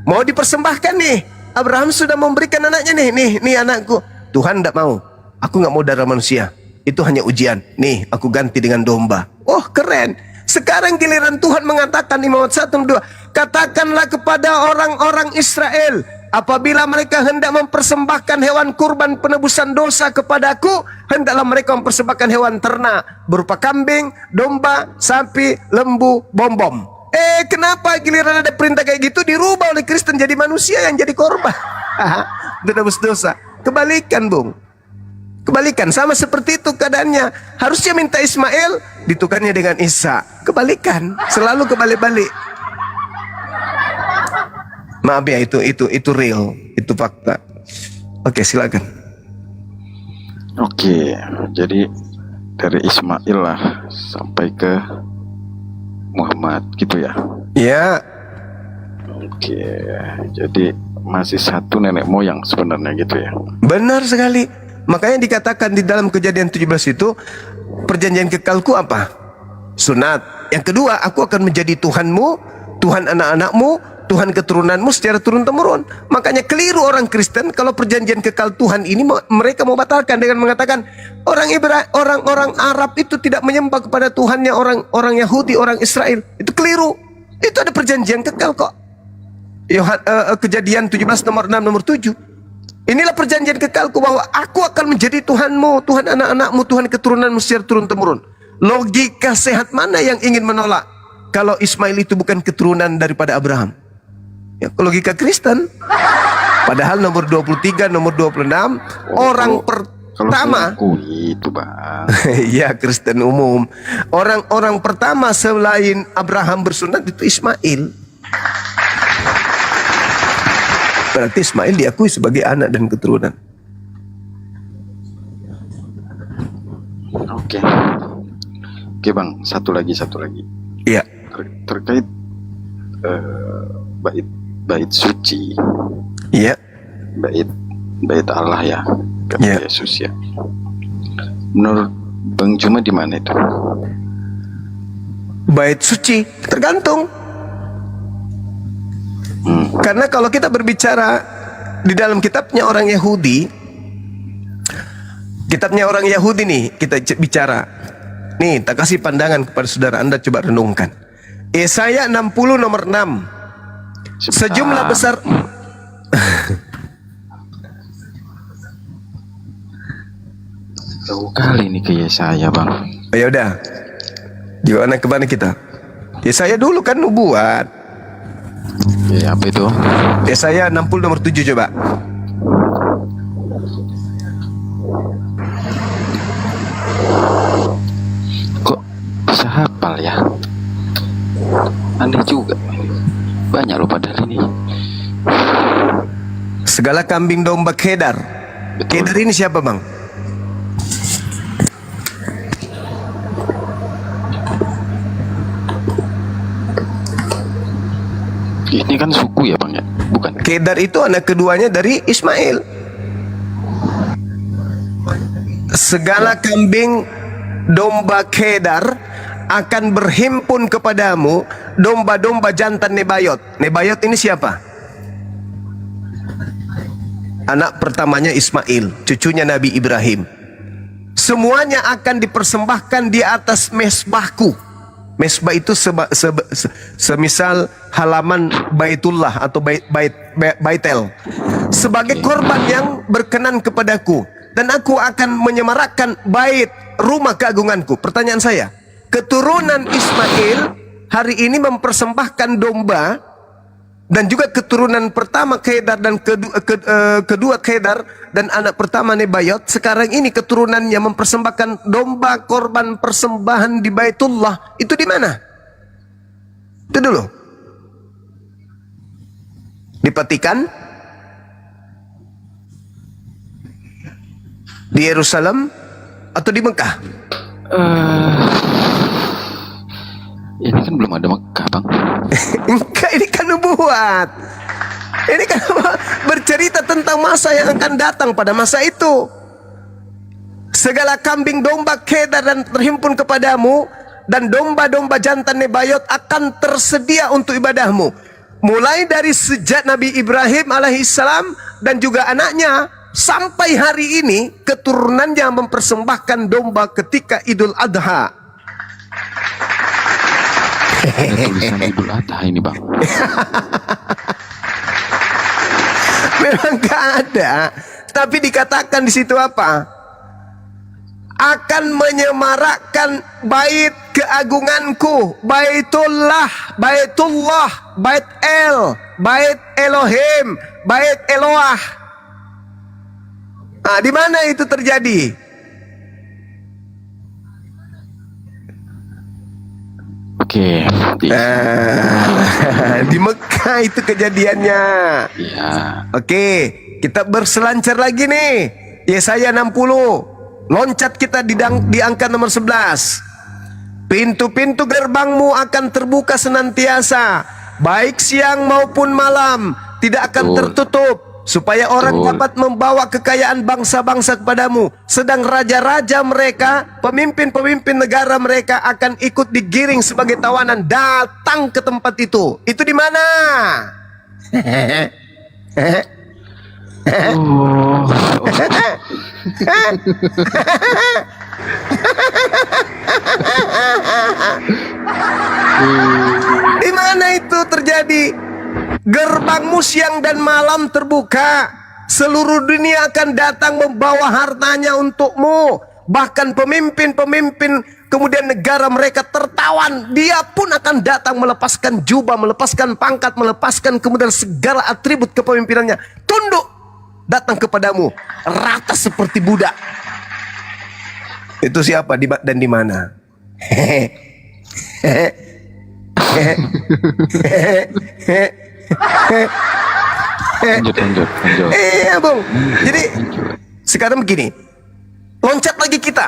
mau dipersembahkan nih. Abraham sudah memberikan anaknya nih anakku. Tuhan tidak mau, aku nggak mau darah manusia. Itu hanya ujian. Nih, aku ganti dengan domba. Oh, keren. Sekarang giliran Tuhan mengatakan Imamat 1 nomor 2, katakanlah kepada orang-orang Israel, apabila mereka hendak mempersembahkan hewan kurban penebusan dosa kepadaku, hendaklah mereka mempersembahkan hewan ternak berupa kambing, domba, sapi, lembu, bom-bom. Kenapa giliran ada perintah kayak gitu dirubah oleh Kristen jadi manusia yang jadi korban? Penebus dosa. Kebalikan, Bung. Kebalikan, sama seperti itu keadaannya. Harusnya minta Ismail, ditukarnya dengan Isa. Kebalikan, selalu kebalik-balik. Maaf ya, itu real, itu fakta. Oke, silakan. Oke, jadi dari Ismail lah sampai ke Muhammad gitu ya. Ya. Oke, jadi masih satu nenek moyang sebenarnya gitu ya. Benar sekali. Makanya dikatakan di dalam Kejadian 17 itu, perjanjian kekalku apa? Sunat. Yang kedua, aku akan menjadi Tuhanmu, Tuhan anak-anakmu, Tuhan keturunanmu secara turun-temurun. Makanya keliru orang Kristen kalau perjanjian kekal Tuhan ini mereka mau batalkan dengan mengatakan orang-orang Arab itu tidak menyembah kepada Tuhannya orang Yahudi, orang Israel. Itu keliru. Itu ada perjanjian kekal kok. Kejadian 17 nomor 6 nomor 7. Inilah perjanjian kekalku bahwa aku akan menjadi Tuhanmu, Tuhan anak-anakmu, Tuhan keturunanmu secara turun-temurun. Logika sehat mana yang ingin menolak kalau Ismail itu bukan keturunan daripada Abraham? Ya, logika Kristen. Padahal nomor 23, nomor 26 orang pertama itu bang. ya Kristen umum. Orang pertama selain Abraham bersunat itu Ismail. Berarti Ismail diakui sebagai anak dan keturunan. Oke bang, satu lagi. Iya. Terkait bait suci. Iya. Bait Allah ya, kata Yesus ya. Menurut Bang Juma di mana itu? Bait suci tergantung. Karena kalau kita berbicara di dalam kitabnya orang Yahudi nih, kita bicara. Nih, tak kasih pandangan kepada saudara, Anda coba renungkan. Yesaya 60 nomor 6. Sejumlah besar jauh kali nih ke Yesaya, Bang. Ya udah. Gimana kemana kita? Yesaya dulu kan nubuat. Ya, apa itu? Yesaya 60 nomor 7 coba. Kok bisa hafal ya? Aneh juga. Banyak loh padahal ini. Segala kambing domba Kedar. Betul. Kedar ini siapa, Bang? Ini kan suku ya bang ya, bukan? Kedar itu anak keduanya dari Ismail. Segala kambing domba Kedar akan berhimpun kepadamu, domba-domba jantan Nebayot. Nebayot ini siapa? Anak pertamanya Ismail, cucunya Nabi Ibrahim. Semuanya akan dipersembahkan di atas mesbahku. Mesbah itu semisal halaman Baitullah atau Baitel, sebagai korban yang berkenan kepadaku, dan aku akan menyemarakkan bait rumah keagunganku. Pertanyaan saya, keturunan Ismail hari ini mempersembahkan domba, dan juga keturunan pertama Kedar dan kedua Kedar dan anak pertama Nebayot, sekarang ini keturunannya mempersembahkan domba korban persembahan di Baitullah. Itu di mana? Itu dulu. Di Vatikan, di Yerusalem, atau di Mekah? Ini kan belum ada Mekah, Bang. Enggak, ini kan nubuat. Ini kan bercerita tentang masa yang akan datang pada masa itu. Segala kambing domba kedar dan terhimpun kepadamu, dan domba-domba jantan nebayot akan tersedia untuk ibadahmu. Mulai dari sejak Nabi Ibrahim alaihissalam dan juga anaknya, sampai hari ini keturunannya mempersembahkan domba ketika Idul Adha. Ada tulisan Idul Adha ini, Bang. Memang gak ada, tapi dikatakan di situ apa? Akan menyemarakkan bait keagunganku, Baitullah, Bait El, Bait Elohim, Bait Eloah. Nah, di mana itu terjadi? Oke. Di Mekah itu kejadiannya. Iya. Oke, kita berselancar lagi nih. Yesaya 60. Loncat kita di angka nomor 11. Pintu-pintu gerbangmu akan terbuka senantiasa, baik siang maupun malam, tidak akan tertutup, supaya orang dapat membawa kekayaan bangsa-bangsa kepadamu. Sedang raja-raja mereka, pemimpin-pemimpin negara mereka akan ikut digiring sebagai tawanan datang ke tempat itu. Itu di mana? Di mana itu terjadi? Gerbangmu siang dan malam terbuka. Seluruh dunia akan datang membawa hartanya untukmu. Bahkan pemimpin-pemimpin kemudian negara mereka tertawan. Dia pun akan datang melepaskan jubah, melepaskan pangkat, melepaskan kemudian segala atribut kepemimpinannya. Tunduk datang kepadamu, rata seperti budak. Itu siapa dan di mana? Lanjut. Iya, Bung. Jadi sekarang begini. Loncat lagi kita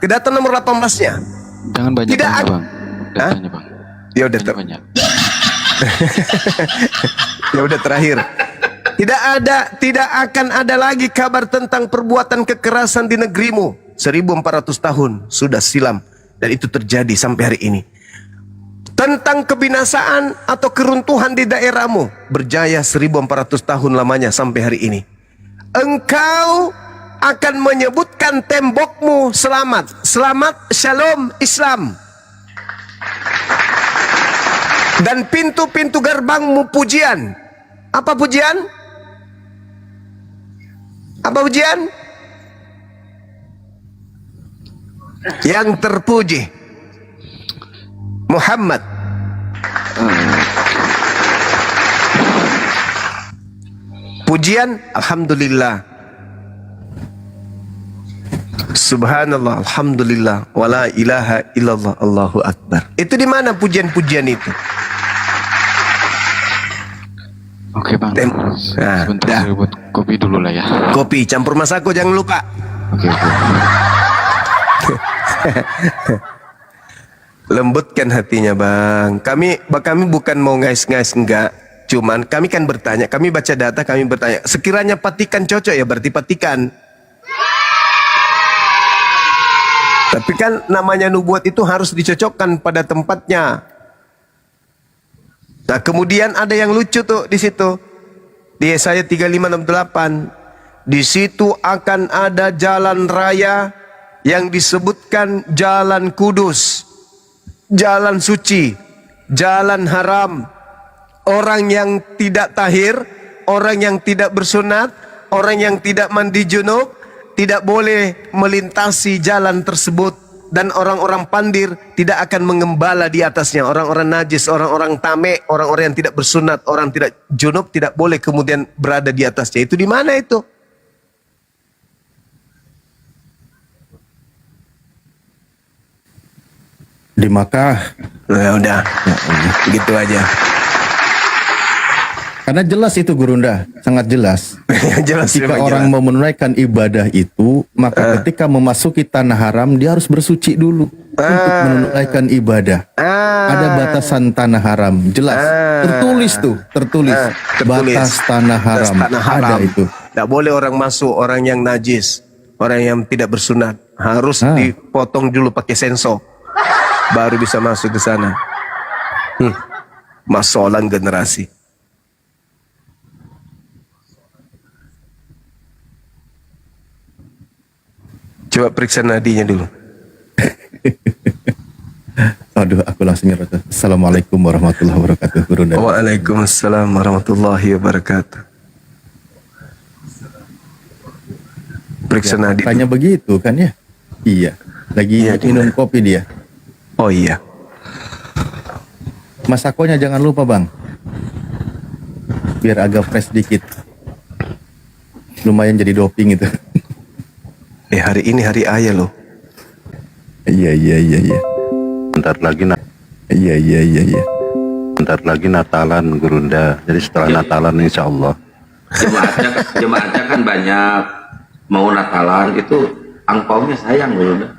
ke data nomor 18-nya. Jangan banyak Tidak tanya, Bang. Datanya, Bang. Ya udah banyak. Ya udah terakhir. Tidak akan ada lagi kabar tentang perbuatan kekerasan di negerimu. 1400 tahun sudah silam dan itu terjadi sampai hari ini. Tentang kebinasaan atau keruntuhan di daerahmu, berjaya 1400 tahun lamanya sampai hari ini. Engkau akan menyebutkan tembokmu selamat, shalom Islam. Dan pintu-pintu gerbangmu pujian. Apa pujian? Apa pujian? Yang terpuji Muhammad. Pujian alhamdulillah. Subhanallah, alhamdulillah, wala ilaha illallah, Allahu akbar. Itu di mana pujian-pujian itu? Oke, Bang. Sebentar saya buat kopi dulu lah ya. Kopi campur masako jangan lupa. Oke. Lembutkan hatinya, Bang. Kami bukan mau ngais-ngais, enggak. Cuman kami kan bertanya, kami baca data, kami bertanya. Sekiranya Vatikan cocok ya berarti Vatikan. Tapi kan namanya nubuat itu harus dicocokkan pada tempatnya. Nah, kemudian ada yang lucu tuh di situ. Di Yesaya 35:68. Di situ akan ada jalan raya yang disebutkan jalan kudus, jalan suci, jalan haram. Orang yang tidak tahir, orang yang tidak bersunat, orang yang tidak mandi junub tidak boleh melintasi jalan tersebut, dan orang-orang pandir tidak akan mengembala di atasnya. Orang-orang najis, orang-orang tamek, orang-orang yang tidak bersunat, orang tidak junub tidak boleh kemudian berada di atasnya. Itu di mana itu? Di Makkah. Ya udah, gitu aja. Karena jelas itu Gurunda, sangat jelas. Jelas. Jika memang orang jelas. mau menunaikan ibadah itu, maka ketika memasuki tanah haram dia harus bersuci dulu untuk menunaikan ibadah. Ada batasan tanah haram, jelas. Tertulis tuh, tertulis. Batas tanah haram. Ada itu. Tidak boleh orang masuk, orang yang najis, orang yang tidak bersunat, harus dipotong dulu pakai sensor, baru bisa masuk ke sana. Masolan generasi. Coba periksa nadinya dulu. Aduh, aku langsung nyerot. Assalamualaikum warahmatullahi wabarakatuh, Gurunda. Waalaikumsalam warahmatullahi wabarakatuh. Periksa nadi. Tanya begitu kan ya? Iya. Lagi minum kopi dia. Oh iya. Masakonya jangan lupa bang. Biar agak fresh dikit. Lumayan jadi doping itu. Hari ini hari ayah loh. Iya. Bentar lagi Iya. bentar lagi Natalan Gurunda. Jadi setelah Natalan insya Allah. Jemaatnya kan banyak, mau Natalan itu angpaunya sayang Gurunda.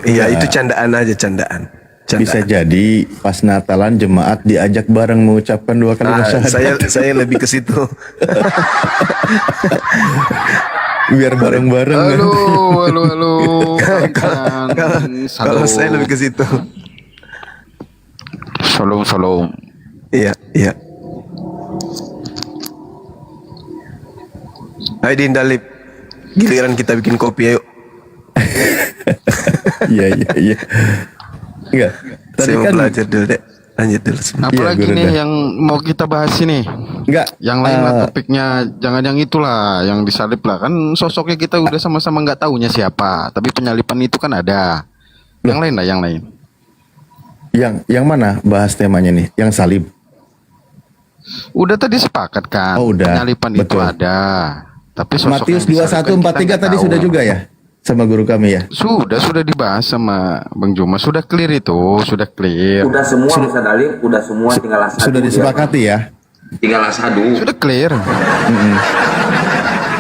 Iya, itu candaan aja, candaan. Bisa jadi pas Natalan jemaat diajak bareng mengucapkan 2 kali syahadat. Saya lebih ke situ. Biar bareng-bareng. Halo. Kalau saya lebih ke situ. Shalom. Iya. Hai Dindalip, giliran kita bikin kopi ayo. Iya. Enggak. Tadi Saya mau kan belajar dulu deh. Lanjut dulu. Apalagi nih yang mau kita bahas ini? Enggak. Yang lain lah topiknya, jangan yang itulah, yang disalib lah. Kan sosoknya kita udah sama-sama nggak tahunya siapa. Tapi penyalipan itu kan ada. Yang lain lah, yang lain. Yang mana bahas temanya nih? Yang salib. Udah tadi sepakat kan? Oh, udah. Penyalipan itu ada. Tapi sosok Matius yang disalibkan 21:43 kita tadi nggak sudah tahu. juga ya? Sama guru kami ya? Sudah dibahas sama Bang Juma. Sudah clear itu, sudah clear. Udah semua bisa dalil, udah semua tinggal asadu. Sudah disepakati ya? Tinggal asadu. Sudah clear.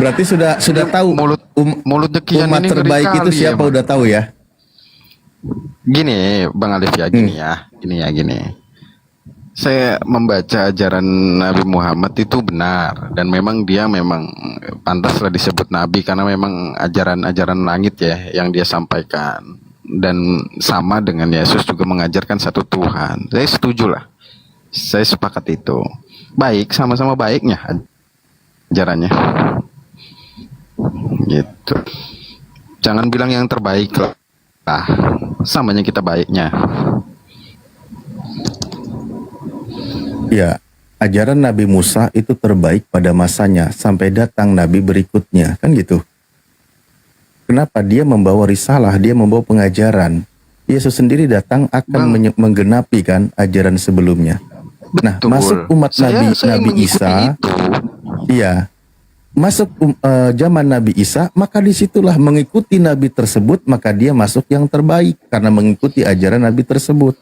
Berarti sudah tahu mulutnya Kian umat ini terbaik ngeri itu kali siapa emang. udah tahu ya? Gini, Bang Alif ya, gini. Saya membaca ajaran Nabi Muhammad itu benar dan memang dia pantaslah disebut nabi karena memang ajaran-ajaran langit ya yang dia sampaikan dan sama dengan Yesus juga mengajarkan satu Tuhan. Saya setuju lah. Saya sepakat itu. Baik, sama-sama baiknya ajarannya. Gitu. Jangan bilang yang terbaik lah. Samanya kita baiknya. Ya, ajaran Nabi Musa itu terbaik pada masanya sampai datang Nabi berikutnya, kan gitu. Kenapa? Dia membawa risalah, dia membawa pengajaran. Yesus sendiri datang akan menggenapi kan ajaran sebelumnya. Nah, masuk umat Nabi Isa, iya, masuk zaman Nabi Isa, maka disitulah mengikuti Nabi tersebut, maka dia masuk yang terbaik karena mengikuti ajaran Nabi tersebut.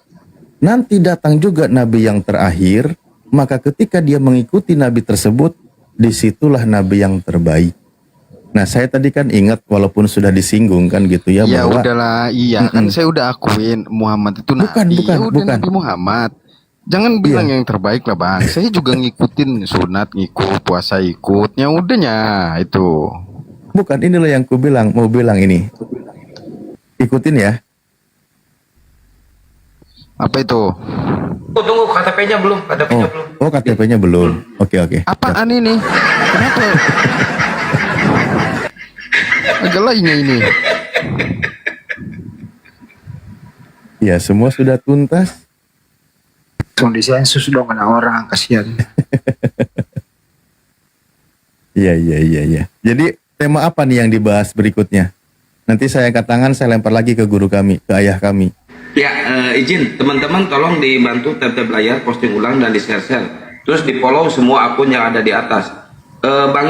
Nanti datang juga Nabi yang terakhir, maka ketika dia mengikuti Nabi tersebut, disitulah Nabi yang terbaik. Nah, saya tadi kan ingat walaupun sudah disinggung kan gitu ya, Ya bahwa udahlah, iya kan saya udah akuin Muhammad itu nabi. Udah Nabi Muhammad. Jangan bilang yang terbaik lah bang. Saya juga ngikutin sunat, ngikut puasa, ikutnya udahnya itu. Bukan, inilah yang ku bilang, mau bilang ini. Ikutin ya. Apa itu? Tunggu, KTP-nya belum, KTP-nya belum. Oh, KTP-nya belum. Oke. Apaan ini? Kenapa? Agak lainnya ini. Ya, semua sudah tuntas. Kondisi sensus dong kena orang, kasihan. Iya. Jadi tema apa nih yang dibahas berikutnya? Nanti saya angkat tangan, saya lempar lagi ke guru kami, ke ayah kami. Ya, izin teman-teman tolong dibantu tap-tap layar, posting ulang dan di-share. Terus di-follow semua akun yang ada di atas. Bang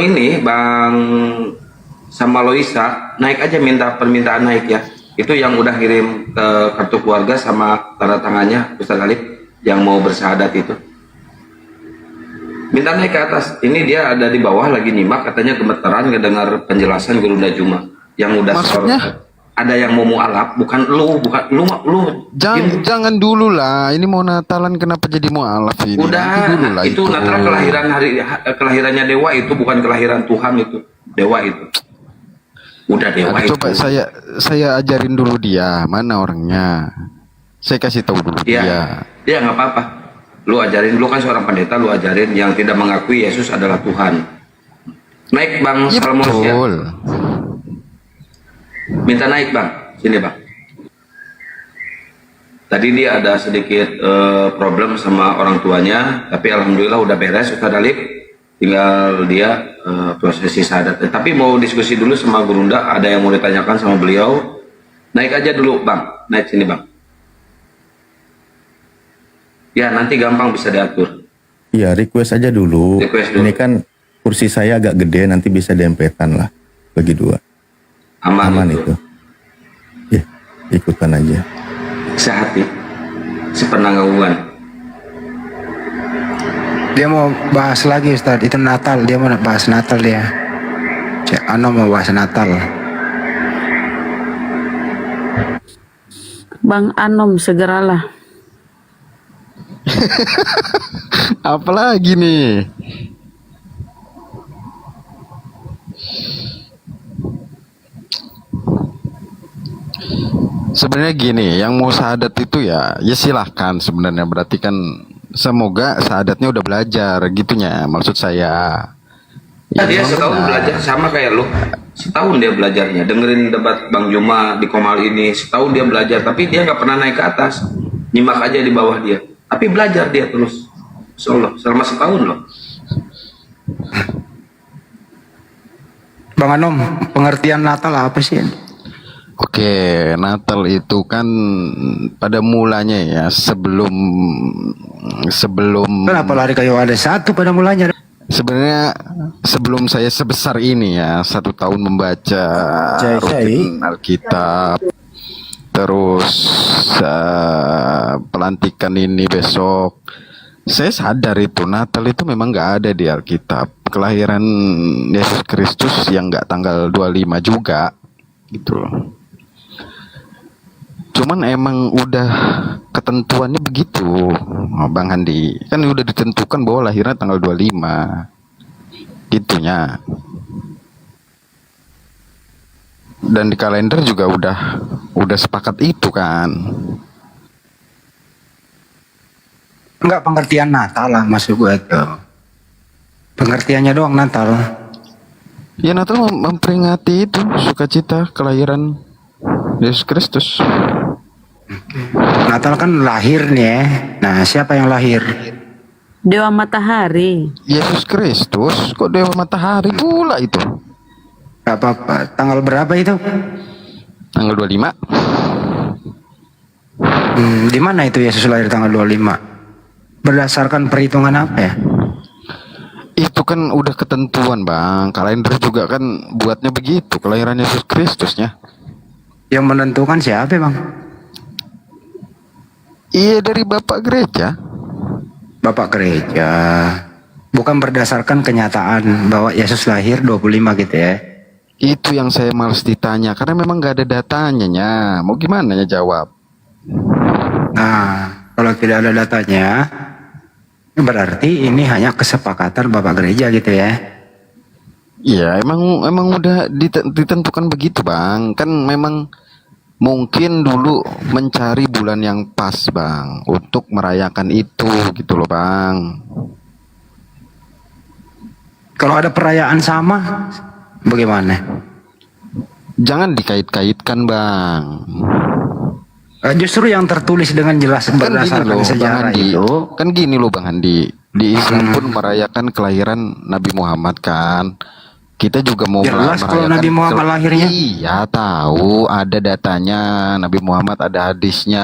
Loisa, naik aja minta permintaan naik ya. Itu yang udah kirim kartu keluarga sama tanda tangannya Ustaz Alif yang mau bersyahadat itu. Minta naik ke atas. Ini dia ada di bawah lagi nyimak, katanya gemeteran ngedengar penjelasan Gurunda Juma yang udah Maksudnya? ada yang mau mualaf, bukan lu. Jangan dulu lah. Ini mau Natalan kenapa jadi mualaf ini? Nanti dulu Udah, lah itu Natal kelahirannya dewa, itu bukan kelahiran Tuhan, itu dewa itu. Udah dewa Nah, itu. coba saya ajarin dulu dia mana orangnya. Saya kasih tahu dulu dia. Ya nggak apa-apa. Lu ajarin, lu kan seorang pendeta, lu ajarin yang tidak mengakui Yesus adalah Tuhan. Naik Bang Ya, Salmos ya. betul. Minta naik Bang, sini Bang. Tadi dia ada sedikit problem sama orang tuanya, tapi alhamdulillah udah beres Ustaz Alif. Tinggal dia prosesi syahadat. Tapi mau diskusi dulu sama Gurunda, ada yang mau ditanyakan sama beliau. Naik aja dulu Bang, naik sini Bang. Ya nanti gampang bisa diatur. Iya, request aja dulu. Request dulu. Ini kan kursi saya agak gede, nanti bisa dempetan lah bagi dua. Aman itu. Ya, ikutan aja. Sehati, sepenanggungan. Dia mau bahas lagi Ustadz, itu Natal, dia mau bahas Natal dia. Cek Ano mau bahas Natal. Bang Anom, segeralah. Apalagi nih? Sebenarnya gini, yang mau syahadat itu ya silahkan sebenarnya, berarti kan semoga syahadatnya udah belajar gitunya maksud saya. Nah, dia setahun belajar sama kayak lu. Setahun dia belajarnya, dengerin debat Bang Juma di Komal ini, setahun dia belajar, tapi dia nggak pernah naik ke atas, nyimak aja di bawah dia. Tapi belajar dia terus, Insya selama setahun loh. Bang Anom, pengertian Natal apa sih? Oke, Natal itu kan pada mulanya ya sebelum Kenapa lari kayu ada satu pada mulanya? sebenarnya sebelum saya sebesar ini ya 1 tahun membaca rutin Alkitab, terus pelantikan ini besok, saya sadar itu Natal itu memang nggak ada di Alkitab. Kelahiran Yesus Kristus yang nggak tanggal 25 juga gitu loh. Cuman emang udah ketentuannya begitu, Bang Handi. Kan udah ditentukan bahwa lahirnya tanggal 25. Gitunya. Dan di kalender juga udah sepakat itu kan. Enggak, pengertian Natal lah maksud gue tuh. Pengertiannya doang Natal. Ya Natal memperingati itu sukacita kelahiran Yesus Kristus. Natal kan lahir nih ya. Nah, siapa yang lahir? Dewa Matahari. Yesus Kristus, kok Dewa Matahari pula itu? Gak apa-apa. Tanggal berapa itu? Tanggal 25. Di mana itu Yesus lahir tanggal 25? Berdasarkan perhitungan apa ya? Itu kan udah ketentuan Bang. Kalender juga kan buatnya begitu, kelahiran Yesus Kristusnya. Yang menentukan siapa Bang? Iya, dari Bapak Gereja. Bapak Gereja. Bukan berdasarkan kenyataan bahwa Yesus lahir 25 gitu ya? Itu yang saya males ditanya, karena memang nggak ada datanya nya. Mau gimana ya jawab? Nah, kalau tidak ada datanya, berarti ini hanya kesepakatan Bapak Gereja gitu ya? Iya, emang udah ditentukan begitu Bang. Kan memang mungkin dulu mencari bulan yang pas Bang untuk merayakan itu gitu loh Bang. Kalau ada perayaan sama, bagaimana? Jangan dikait-kaitkan Bang. Justru yang tertulis dengan jelas berdasarkan sejarah itu. Kan gini loh Bang Handi, di Islam pun merayakan kelahiran Nabi Muhammad kan. Kita juga mau jelas kalau Nabi Muhammad lahirnya. Iya tahu, ada datanya Nabi Muhammad, ada hadisnya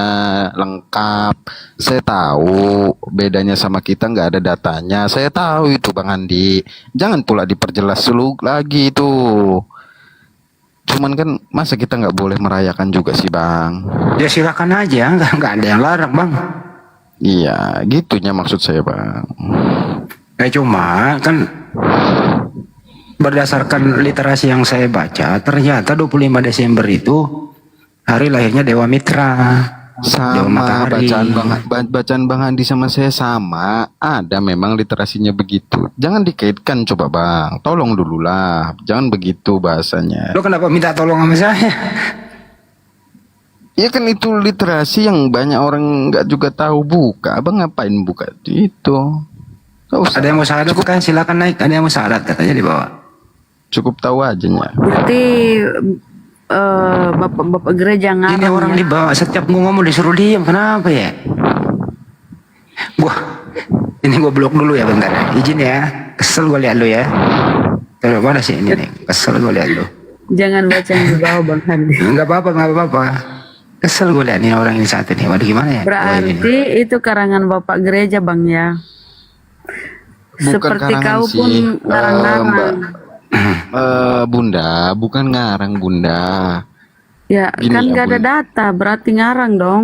lengkap. Saya tahu bedanya sama kita nggak ada datanya. Saya tahu itu Bang Andi. Jangan pula diperjelas dulu lagi itu. Cuman kan masa kita nggak boleh merayakan juga sih bang? Ya silakan aja, nggak ada yang larang bang. Iya, gitunya maksud saya bang. Cuma kan berdasarkan literasi yang saya baca, ternyata 25 Desember itu hari lahirnya Dewa Mitra. Dewa Sama Matahari. bacaan bang Andi sama saya sama. Ada memang literasinya begitu. Jangan dikaitkan coba bang. Tolong dulu lah. Jangan begitu bahasanya. Lo kenapa minta tolong sama saya? Ya kan itu literasi yang banyak orang nggak juga tahu buka. Abang ngapain buka itu? Ada yang mau syarat kan silakan naik. Ada yang mau syarat katanya di bawah. Cukup tahu aja nya. Berarti bapak gereja ngarang. Ini orang di bawah setiap gua ngomong disuruh diam. Kenapa ya? Ini gua blok dulu ya bentar. Izin ya. Kesel gua lihat lu ya. Terus mana sih ini nih? Kesel gua lihat lu. Jangan baca yang di bawah Bang Handi. Enggak apa-apa. Kesel gua lihat nih orang ini saat ini. Waduh gimana ya? Berarti itu karangan bapak gereja Bang ya. Bukan Seperti karangan kau sih, pun ngarang-ngarang. Bunda, bukan ngarang bunda. Ya Gini kan ya, gak ada Bun. data, berarti ngarang dong.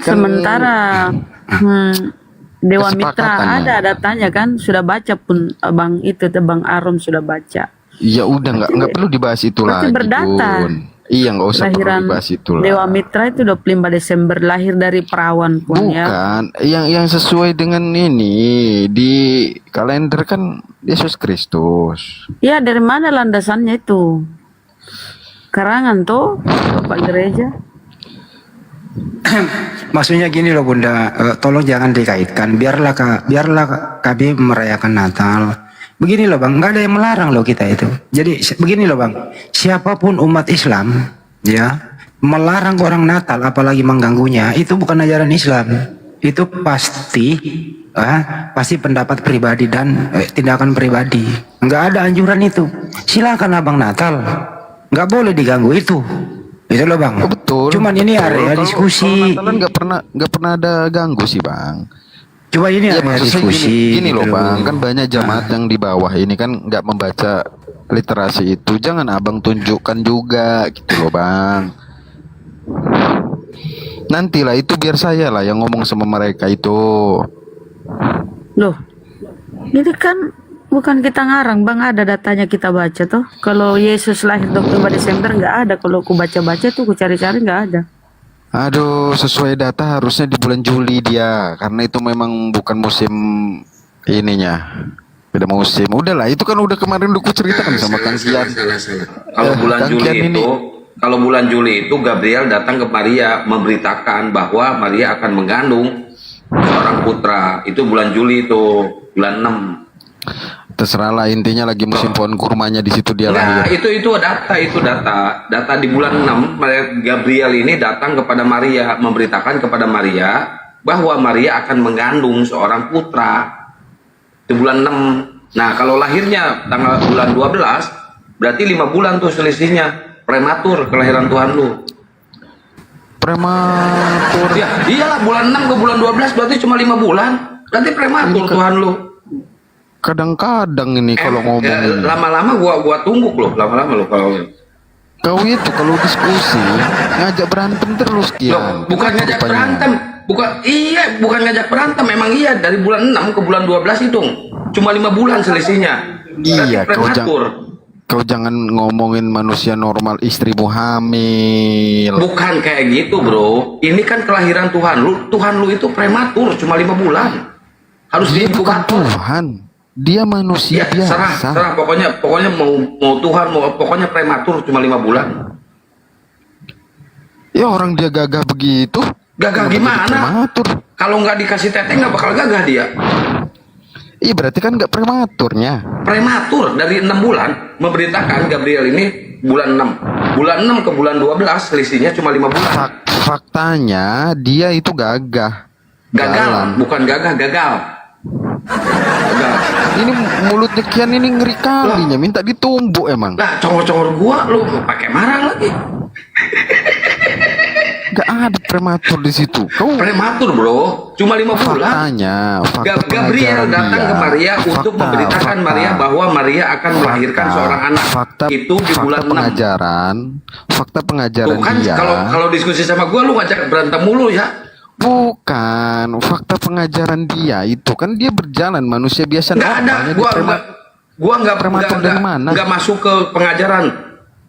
Sementara Dewa Mitra Kesepakatannya. ada datanya kan, sudah baca pun Bang itu Bang Arum sudah baca. Ya udah nggak perlu dibahas itu Berarti lagi berdata. Bun. Iya nggak usah perlu Lahiran dibahas itu lah. Dewa Mitra itu 25 Desember, lahir dari perawan pun ya. Bukan, yang sesuai dengan ini di kalender kan Yesus Kristus. Ya dari mana landasannya itu? Karangan tuh Bapak gereja. Maksudnya gini loh Bunda, tolong jangan dikaitkan. Biarlah kami merayakan Natal. Begini loh Bang, nggak ada yang melarang loh kita itu. Jadi begini loh Bang, siapapun umat Islam ya melarang orang Natal apalagi mengganggunya itu bukan ajaran Islam. Itu pasti pendapat pribadi dan tindakan pribadi. Nggak ada anjuran itu. Silakan abang Natal, nggak boleh diganggu itu. Itu loh Bang. Betul. Cuman ini area diskusi. Kalau Natalan nggak pernah ada ganggu sih Bang. Coba ini Ya, area maksud saya diskusi. gini loh gitu Bang, kan banyak jamaat yang di bawah ini kan nggak membaca literasi itu. Jangan abang tunjukkan juga gitu loh Bang. Nantilah itu biar saya lah yang ngomong sama mereka itu. Loh, ini kan bukan kita ngarang Bang, ada datanya kita baca tuh. Kalau Yesus lahir 25 Desember nggak ada. Kalau aku baca-baca tuh, aku cari-cari nggak ada. Aduh, sesuai data harusnya di bulan Juli dia, karena itu memang bukan musim ininya. Beda musim. Udahlah, itu kan udah kemarin udah ku ceritakan sama Kang Kian. Kalau bulan Kang Juli Kian itu, kalau bulan Juli itu Gabriel datang ke Maria memberitakan bahwa Maria akan mengandung seorang putra. Itu bulan Juli itu, bulan 6. Terserah lah, intinya lagi musim pohon kurmanya di situ dia Nah, lahir. itu data di bulan 6 Gabriel ini datang kepada Maria memberitakan kepada Maria bahwa Maria akan mengandung seorang putra. Itu bulan 6. Nah, kalau lahirnya tanggal bulan 12 berarti 5 bulan tuh selisihnya. Prematur kelahiran Tuhan lu. Prematur. Ya, iyalah bulan 6 ke bulan 12 berarti cuma 5 bulan. Berarti prematur Tuhan lu. Kadang-kadang ini kalau ngomong ini. Lama-lama gua tunggu loh, lama-lama lo kalau kau itu kalau diskusi ngajak berantem terus Kian. Loh, bukan ngajak berantem, bukan ngajak berantem, memang iya dari bulan 6 ke bulan 12 itu cuma 5 bulan selisihnya. Iya, prematur. Kau jangan ngomongin manusia normal, istrimu hamil. Bukan kayak gitu, Bro. Ini kan kelahiran Tuhan lu. Tuhan lu itu prematur cuma 5 bulan. Harus Dia bukan diinkubator. Tuhan. Dia manusia Ya, biasa. serah. Pokoknya mau Tuhan, pokoknya prematur cuma 5 bulan. Ya orang dia gagah begitu. Gagah gimana? Prematur. Kalau nggak dikasih teteh nggak bakal gagah dia. Iya berarti kan nggak prematurnya. Prematur dari 6 bulan memberitakan Gabriel ini bulan 6. Bulan 6 ke bulan 12 selisihnya cuma 5 bulan. Faktanya dia itu gagah. Gagal, bukan gagah, gagal. Ini mulutnya Kian ini ngeri kalinya, minta ditumbuk emang. Nah, congor-congor gua lu pakai marah lagi. Gak ada prematur di situ. Kau Prematur bro, cuma 5 bulan. faktanya, fakta Gabriel pengajaran datang dia, ke Maria untuk memberitakan Maria bahwa Maria akan melahirkan seorang anak. Itu di bulan 6. Fakta pengajaran Tuh kan dia. kalau diskusi sama gua lu ngajak berantem mulu ya. Bukan, fakta pengajaran dia itu kan dia berjalan manusia biasa. Nggak ada, gua nggak masuk ke pengajaran,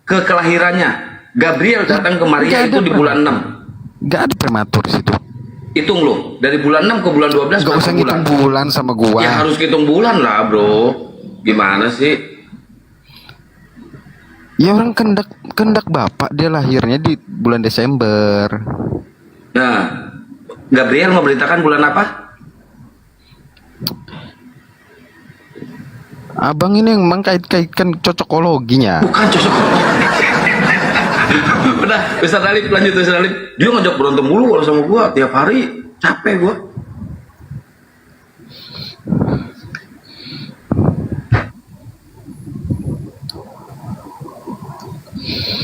ke kelahirannya. Gabriel datang ke Maria itu di bulan 6. Gak ada prematur di situ. Hitung lo, dari bulan 6 ke bulan 12 gak usah ngitung bulan sama gua. Ya harus hitung bulan lah bro. Gimana sih? Ya orang kendak bapak dia lahirnya di bulan Desember. Nah, Gabriel memberitakan bulan apa? Abang ini yang mengkait-kaitkan cocokologinya. Bukan cocokologi. Udah, Ustaz Alif lanjut Ustaz Alif. Dia ngajak berantem mulu kalau sama gua tiap hari, capek gua.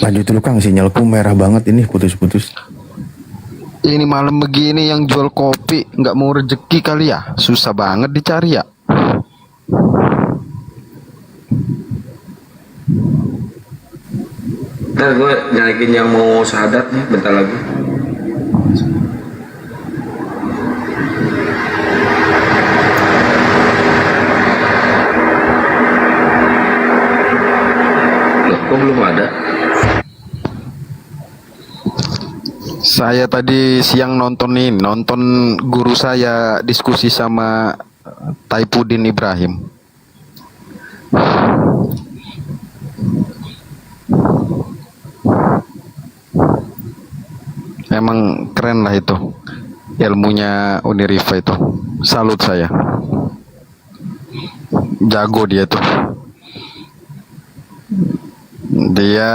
Lanjut dulu Kang, sinyalku merah banget ini, putus-putus. Ini malam begini yang jual kopi nggak mau rezeki kali ya? Susah banget dicari ya. Ntar gue nyariin yang mau syahadat nih bentar lagi. Loh, kok belum ada? Saya tadi siang nonton guru saya diskusi sama Taipudin Ibrahim. Emang keren lah itu ilmunya Unirifa itu, salut saya, jago dia tuh, dia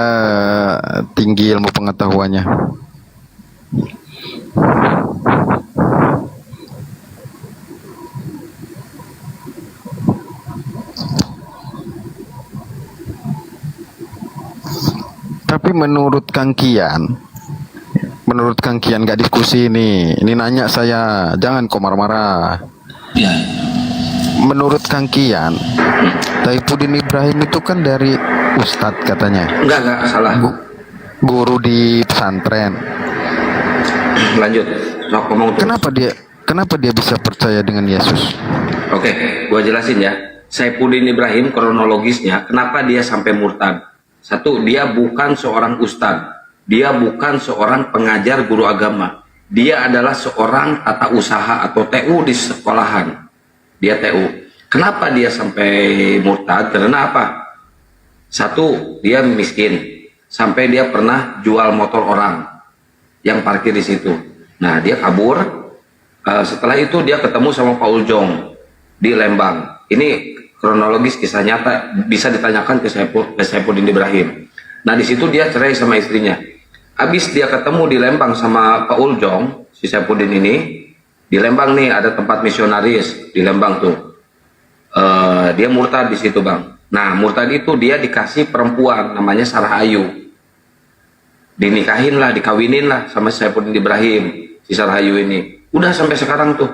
tinggi ilmu pengetahuannya. Tapi menurut Kang Kian gak diskusi ini nanya saya, jangan kok marah-marah. Menurut Kang Kian, Taipudin Ibrahim itu kan dari Ustadz katanya. Enggak salah. Guru di pesantren. Lanjut, sok ngomong terus. Kenapa dia bisa percaya dengan Yesus? Oke, gua jelasin ya. Saipudin Ibrahim kronologisnya, kenapa dia sampai murtad? Satu, dia bukan seorang ustadz. Dia bukan seorang pengajar guru agama. Dia adalah seorang tata usaha atau TU di sekolahan. Dia TU. Kenapa dia sampai murtad? Karena apa? Satu, dia miskin. Sampai dia pernah jual motor orang yang parkir di situ. Nah, dia kabur. Setelah itu dia ketemu sama Pak Uljong di Lembang. Ini kronologis kisah nyata, bisa ditanyakan ke Saipudin Ibrahim. Nah, di situ dia cerai sama istrinya. Habis dia ketemu di Lembang sama Pak Uljong, si Saipudin ini, di Lembang nih ada tempat misionaris di Lembang tuh. Dia murtad di situ, Bang. Nah, murtad itu dia dikasih perempuan namanya Sarah Ayu. Dinikahin lah, dikawinin lah sama Saipudin Ibrahim, si Sarah Ayu ini. Udah sampai sekarang tuh.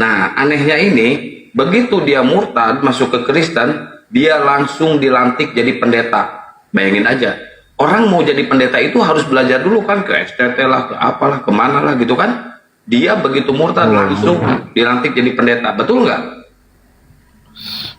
Nah, anehnya ini, begitu dia murtad masuk ke Kristen, dia langsung dilantik jadi pendeta. Bayangin aja. Orang mau jadi pendeta itu harus belajar dulu kan ke STT lah, ke apalah, kemana lah gitu kan. Dia begitu murtad langsung dilantik jadi pendeta, betul nggak?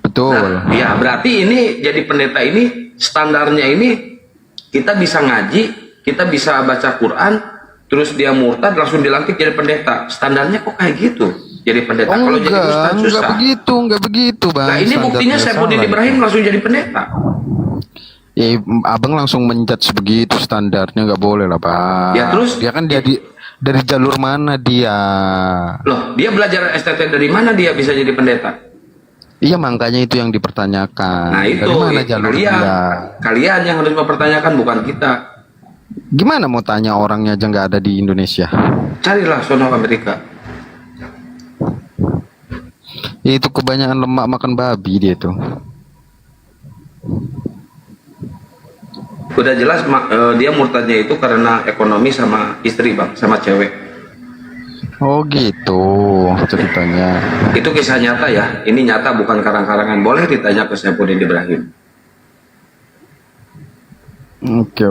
Betul. Nah, ya berarti ini jadi pendeta ini standarnya ini kita bisa ngaji, kita bisa baca Quran, terus dia murtad langsung dilantik jadi pendeta. Standarnya kok kayak gitu? Jadi pendeta. Kalau jadi ustaz susah. Enggak begitu, Bang. Nah, ini buktinya Saipudin Ibrahim langsung jadi pendeta. Abang langsung menjudge begitu, standarnya nggak boleh lah, Pak. Ya terus dia kan dari jalur mana dia? Loh, dia belajar STT dari mana dia bisa jadi pendeta? Iya, makanya itu yang dipertanyakan. Nah, itu dari mana jalur kalian yang harus mempertanyakan, bukan kita. Gimana mau tanya orangnya aja nggak ada di Indonesia? Carilah sono Amerika. Itu kebanyakan lemak makan babi dia tuh. Udah jelas dia murtadnya itu karena ekonomi sama istri bang, sama cewek. Oh gitu ceritanya. Itu kisah nyata ya, ini nyata bukan karang-karangan. Boleh ditanya ke Saifuddin Ibrahim. Oke.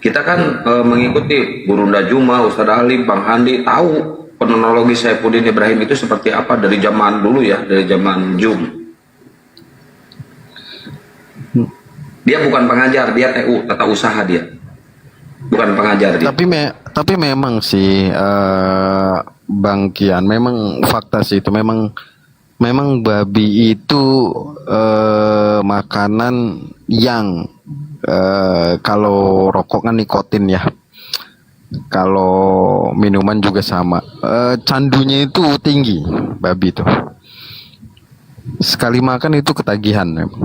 Kita kan mengikuti Gurunda Juma, Ustadz Ali, Bang Handi, tahu kronologi Saifuddin Ibrahim itu seperti apa dari zaman dulu ya, dari zaman Jum. Dia bukan pengajar, dia TU, tata usaha dia. Bukan pengajar dia. Tapi memang sih Bang Kian, memang fakta sih itu memang babi itu makanan yang kalau rokok kan nikotin ya. Kalau minuman juga sama. Candunya itu tinggi babi itu. Sekali makan itu ketagihan memang.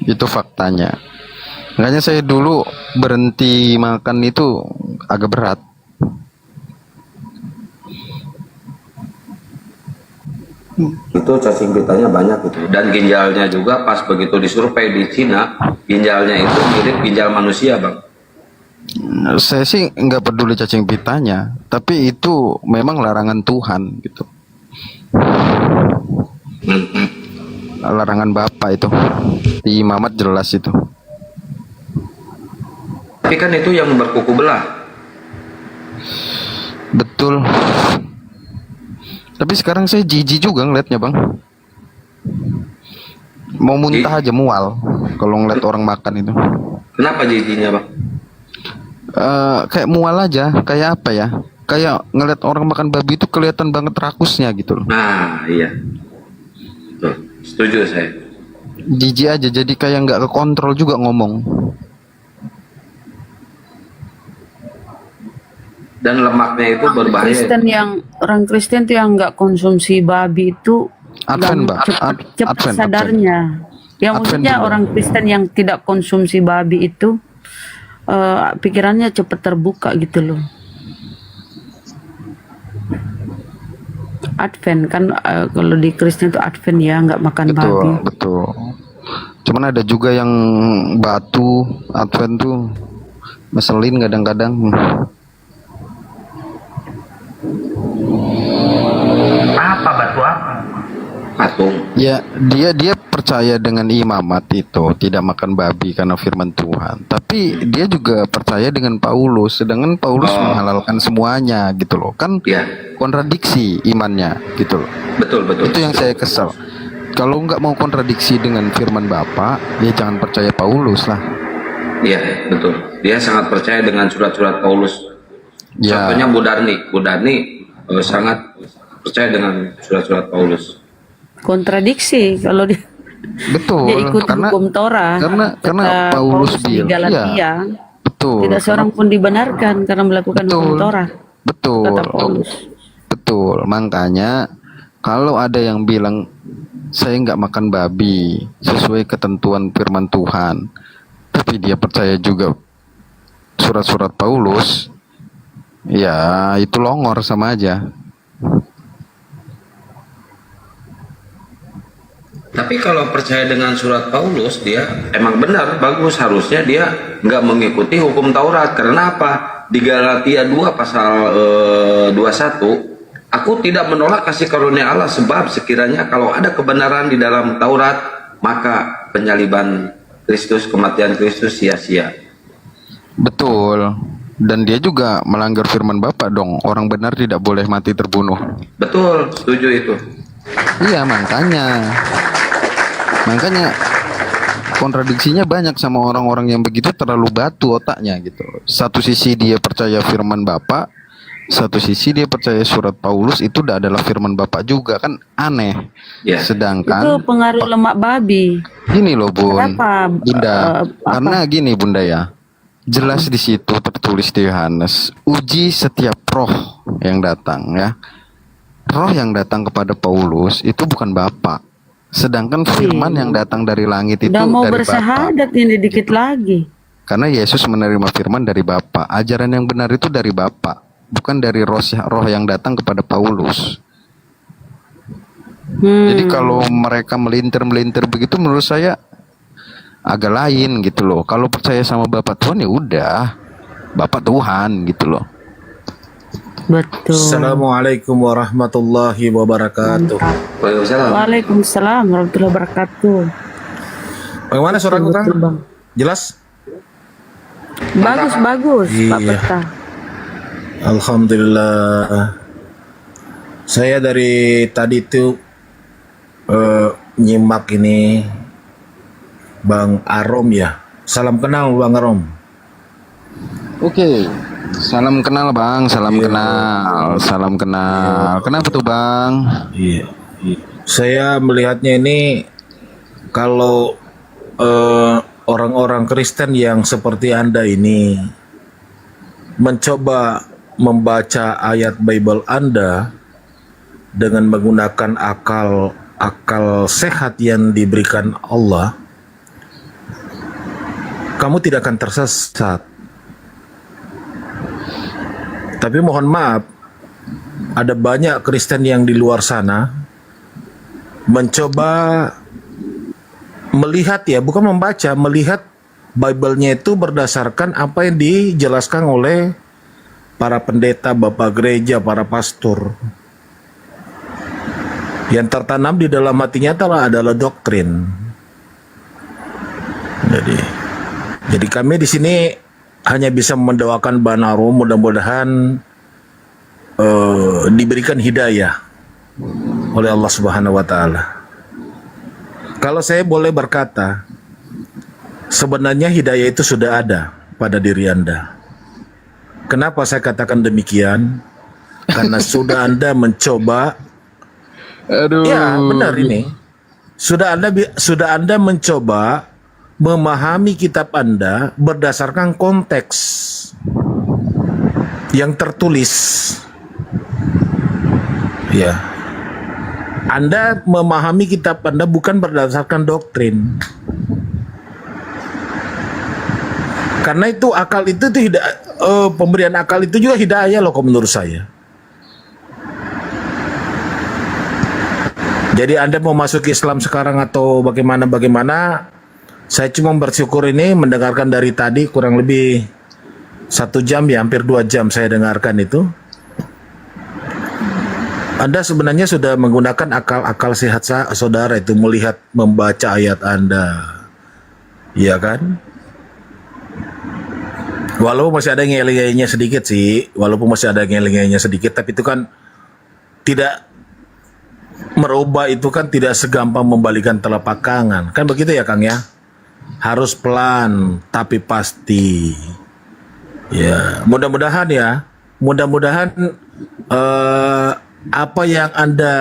Itu faktanya. Makanya saya dulu berhenti makan itu agak berat. Itu cacing pitanya banyak gitu. Dan ginjalnya juga pas begitu disurvei di Cina, ginjalnya itu mirip ginjal manusia bang. Saya sih nggak peduli cacing pitanya, tapi itu memang larangan Tuhan gitu. Larangan Bapa itu di Imamat jelas itu. Tapi kan itu yang berkuku belah. Betul. Tapi sekarang saya jijik juga ngeliatnya bang. Mau muntah aja mual kalau ngeliat orang makan itu. Kenapa jijiknya bang? Kayak mual aja, kayak apa ya? Kayak ngeliat orang makan babi itu kelihatan banget rakusnya gitu loh. Nah iya. Tuh, setuju saya. Jijik aja, jadi kayak nggak kekontrol juga ngomong. Dan lemaknya itu berbahaya. Orang Kristen tuh yang nggak konsumsi babi itu Advent, Mbak. cepat sadarnya. Ya maksudnya orang Kristen yang tidak konsumsi babi itu pikirannya cepat terbuka gitu loh. Advent kan kalau di Kristen itu Advent ya, nggak makan babi. Betul. Cuman ada juga yang batu Advent tuh ngeselin kadang-kadang. Apa batu apa? Patung. Ya, dia percaya dengan imamat itu, tidak makan babi karena firman Tuhan. Tapi dia juga percaya dengan Paulus, sedangkan Paulus menghalalkan semuanya gitu loh. Kan kontradiksi imannya gitu loh. Betul. Itu yang saya kesel. Kalau nggak mau kontradiksi dengan firman Bapa, ya jangan percaya Paulus lah. Iya, betul. Dia sangat percaya dengan surat-surat Paulus. Ya. Contohnya Bu Darni sangat percaya dengan surat-surat Paulus. Kontradiksi kalau dia ikut hukum Torah. Karena Paulus di bilang, Galatia, betul. tidak seorang pun dibenarkan karena melakukan hukum Torah. Betul. Kata Paulus. Betul. Makanya kalau ada yang bilang saya nggak makan babi sesuai ketentuan firman Tuhan, tapi dia percaya juga surat-surat Paulus, ya itu longor sama aja. Tapi kalau percaya dengan surat Paulus, dia emang benar, bagus. Harusnya dia nggak mengikuti hukum Taurat. Karena apa? Di Galatia 2 pasal 21, aku tidak menolak kasih karunia Allah, sebab sekiranya kalau ada kebenaran di dalam Taurat, maka penyaliban Kristus, kematian Kristus sia-sia. Betul. Dan dia juga melanggar firman Bapa dong. Orang benar tidak boleh mati terbunuh. Betul, setuju itu. Iya, makanya kontradiksinya banyak sama orang-orang yang begitu, terlalu batu otaknya gitu. Satu sisi dia percaya firman Bapa, satu sisi dia percaya surat Paulus itu adalah firman Bapa juga, kan aneh. Sedangkan Itu pengaruh lemak babi. gini loh Bun, Kenapa, Bunda, karena gini Bunda ya, jelas di situ tertulis di Yohanes, uji setiap roh yang datang ya. Roh yang datang kepada Paulus itu bukan Bapa. Sedangkan firman yang datang dari langit itu Udah mau dari Bapa. bersahadat ini dikit lagi. Karena Yesus menerima firman dari Bapa. Ajaran yang benar itu dari Bapa, bukan dari roh yang datang kepada Paulus. Jadi kalau mereka melintir begitu, menurut saya agak lain gitu loh. Kalau percaya sama Bapak Tuhan ya udah, Bapak Tuhan gitu loh. Betul. Assalamualaikum warahmatullahi wabarakatuh. Waalaikumsalam warahmatullahi wabarakatuh. Bagaimana suaraku, Kang? Jelas? Bagus. Pak Iya. Peta. Alhamdulillah. Saya dari tadi tuh nyimak ini Bang Arom ya. Salam kenal Bang Arom. Oke. Salam kenal Bang, salam kenal, salam kenal. Kenapa tuh Bang? Iya. Saya melihatnya ini kalau orang-orang Kristen yang seperti Anda ini mencoba membaca ayat Bible Anda dengan menggunakan akal sehat yang diberikan Allah, kamu tidak akan tersesat. Tapi mohon maaf, ada banyak Kristen yang di luar sana mencoba melihat ya, bukan membaca, melihat Bible-nya itu berdasarkan apa yang dijelaskan oleh para pendeta, bapak gereja, para pastor. Yang tertanam di dalam hatinya adalah doktrin. Jadi kami di sini hanya bisa mendoakan Banaro, mudah-mudahan diberikan hidayah oleh Allah Subhanahu wa taala. Kalau saya boleh berkata, sebenarnya hidayah itu sudah ada pada diri Anda. Kenapa saya katakan demikian? Karena sudah Anda mencoba. Aduh. Ya, benar ini. Sudah Anda mencoba memahami kitab Anda berdasarkan konteks yang tertulis. Ya. Anda memahami kitab Anda bukan berdasarkan doktrin. Karena itu akal itu pemberian akal itu juga hidayah loh kalau menurut saya. Jadi Anda mau masuk Islam sekarang atau bagaimana, saya cuma bersyukur ini mendengarkan dari tadi kurang lebih 1 jam ya, hampir 2 jam saya dengarkan itu. Anda sebenarnya sudah menggunakan akal sehat saudara itu melihat, membaca ayat Anda. Iya kan? Walaupun masih ada ngeli-ngelinya sedikit sih, tapi itu kan tidak merubah, itu kan tidak segampang membalikan telapak tangan. Kan begitu ya Kang ya? Harus pelan tapi pasti. Ya, mudah-mudahan apa yang Anda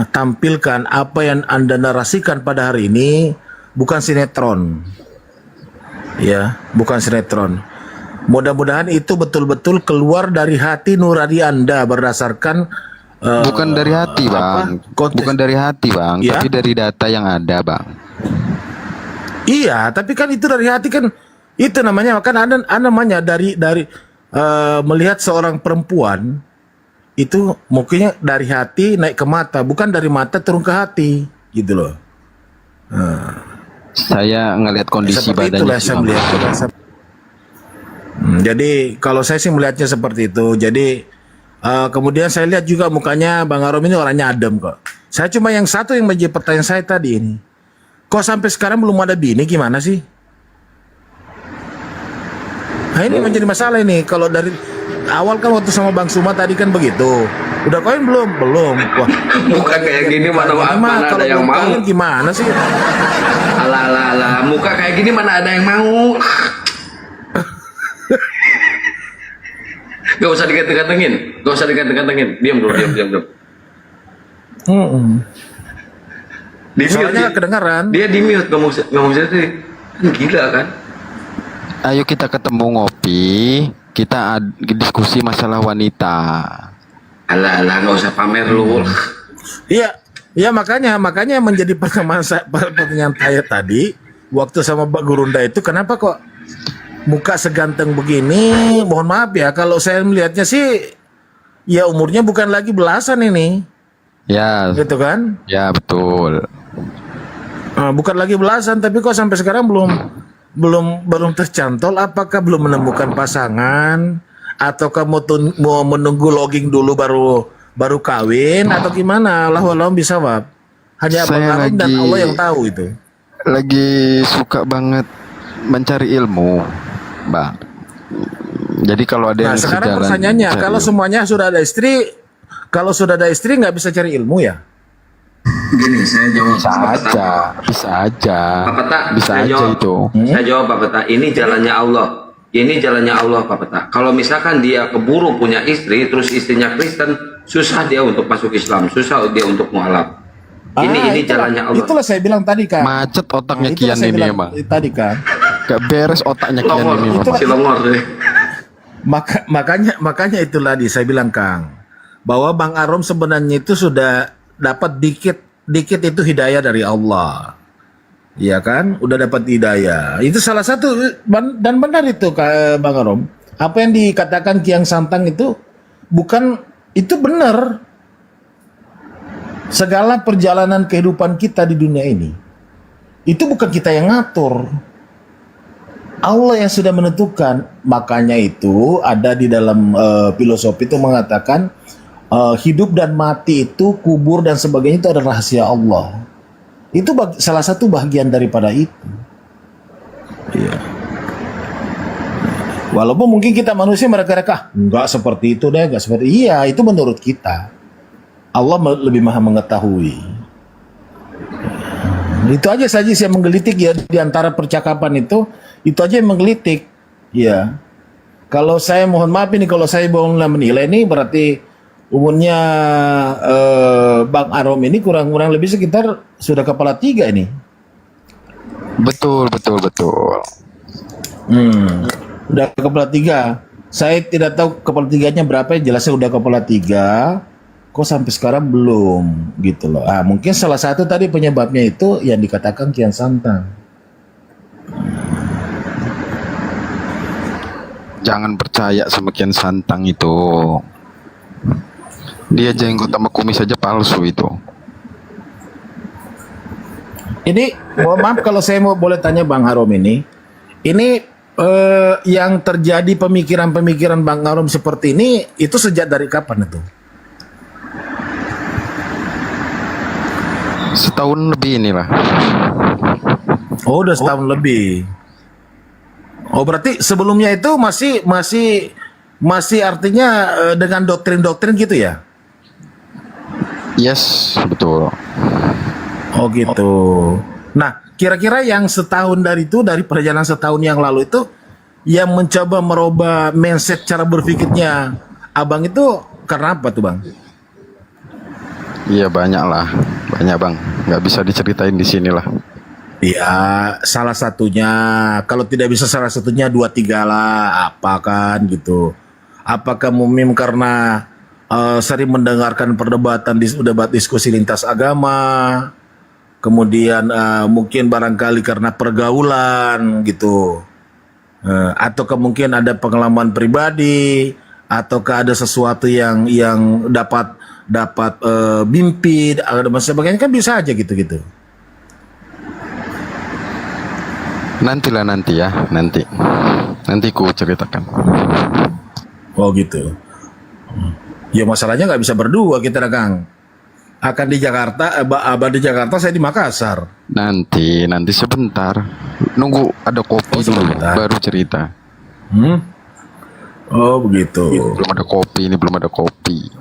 tampilkan, apa yang Anda narasikan pada hari ini bukan sinetron. Ya, bukan sinetron. Mudah-mudahan itu betul-betul keluar dari hati nurani Anda berdasarkan bukan dari hati Bang. Bukan dari hati Bang, ya? tapi dari data yang ada Bang. Iya, tapi kan itu dari hati kan, itu namanya kan namanya dari melihat seorang perempuan itu mungkinnya dari hati naik ke mata, bukan dari mata turun ke hati, gitu loh. Saya ngelihat kondisi badannya sih, Bang. Jadi kalau saya sih melihatnya seperti itu. Jadi kemudian saya lihat juga mukanya Bang Arom ini orangnya adem kok. Saya cuma yang satu yang menjadi pertanyaan saya tadi ini. Kok sampai sekarang belum ada bini, gimana sih? Nah ini menjadi masalah ini. Kalau dari awal kan waktu sama Bang Suma tadi kan begitu. Udah kawin belum? Belum. Wah, Muka kayak gini mana ada yang mau? Kawin gimana sih? Alah, muka kayak gini mana ada yang mau? Gak usah diganteng-gantengin. Diam dulu. Soalnya kedengaran. Dia di mute ngomong sendiri. Gila kan? Ayo kita ketemu ngopi, kita diskusi masalah wanita. Alah, nggak usah pamer lu. Iya makanya menjadi pertanyaan saya tadi waktu sama Mbak Gurunda itu, kenapa kok muka seganteng begini? Mohon maaf ya, kalau saya melihatnya sih ya umurnya bukan lagi belasan ini. Ya. Gitu kan? Ya betul. Bukan lagi belasan, tapi kok sampai sekarang belum belum tercantol, apakah belum menemukan pasangan, ataukah mau menunggu logging dulu baru kawin, atau gimana? Allahu a'lam bishawab. Hanya Bang Arom dan Allah yang tahu itu. Lagi suka banget mencari ilmu, Bang. Jadi kalau ada Nah, yang sekarang sejalan pertanyaannya, cari kalau ilmu. semuanya sudah ada istri, kalau sudah ada istri nggak bisa cari ilmu ya? Gini, saya jawab. bisa aja, Pak Peta, bisa saya aja jawab. itu. Saya jawab Pak Peta, ini jalannya Allah. Ini jalannya Allah Pak Peta. Kalau misalkan dia keburu punya istri, terus istrinya Kristen, susah dia untuk masuk Islam, susah dia untuk mualaf. Ini jalannya Allah. Itulah saya bilang tadi kan. Macet otaknya Itulah Kian saya ini bilang emang. tadi kan. Gak beres otaknya Kian Longor, ini emang. si longor deh. Makanya itulah saya bilang Kang, bahwa Bang Arom sebenarnya itu sudah dapat dikit itu hidayah dari Allah. Iya kan? Udah dapat hidayah. Itu salah satu, dan benar itu Bang Arom. Apa yang dikatakan Kiang Santang itu itu benar. Segala perjalanan kehidupan kita di dunia ini itu bukan kita yang ngatur. Allah yang sudah menentukan. Makanya itu ada di dalam filosofi itu mengatakan hidup dan mati itu, kubur dan sebagainya itu adalah rahasia Allah. Itu salah satu bagian daripada itu. Iya. Walaupun mungkin kita manusia mereka enggak seperti itu deh, enggak seperti. Iya, itu menurut kita. Allah lebih maha mengetahui. Itu aja saja saya menggelitik ya di antara percakapan itu aja yang menggelitik. Ya. Kalau saya mohon maaf ini, kalau saya boleh menilai ini berarti umurnya Bang Arom ini kurang lebih sekitar sudah kepala 3 ini. Betul. Udah kepala 3. Saya tidak tahu kepala 3-nya berapa, jelasnya udah kepala 3. Kok sampai sekarang belum gitu loh. Mungkin salah satu tadi penyebabnya itu yang dikatakan Kian Santang. Jangan percaya sama Kian Santang itu. Dia jenggot sama kumis aja palsu itu. Ini mohon maaf kalau saya boleh tanya Bang Arom ini yang terjadi pemikiran-pemikiran Bang Arom seperti ini itu sejak dari kapan itu? Setahun lebih inilah. Oh, udah setahun lebih. Oh, berarti sebelumnya itu masih artinya dengan doktrin-doktrin gitu ya? Yes, betul. Oh gitu. Nah, kira-kira yang setahun dari perjalanan setahun yang lalu itu yang mencoba merubah mindset cara berpikirnya Abang itu karena apa tuh Bang? Iya banyak Bang. Nggak bisa diceritain di sini lah. Iya, salah satunya. Kalau tidak bisa salah satunya 2-3 lah. Apa kan gitu? Apakah mungkin karena sering mendengarkan perdebatan debat diskusi lintas agama, kemudian mungkin barangkali karena pergaulan gitu, ataukah mungkin ada pengalaman pribadi, ataukah ada sesuatu yang dapat mimpi dan sebagainya, kan bisa aja gitu. Nanti ku ceritakan. Oh gitu. Ya masalahnya nggak bisa berdua kita Kang. Akan di Jakarta, Abah di Jakarta, saya di Makassar. Nanti sebentar. Nunggu ada kopi dulu baru cerita. Oh begitu. Belum ada kopi.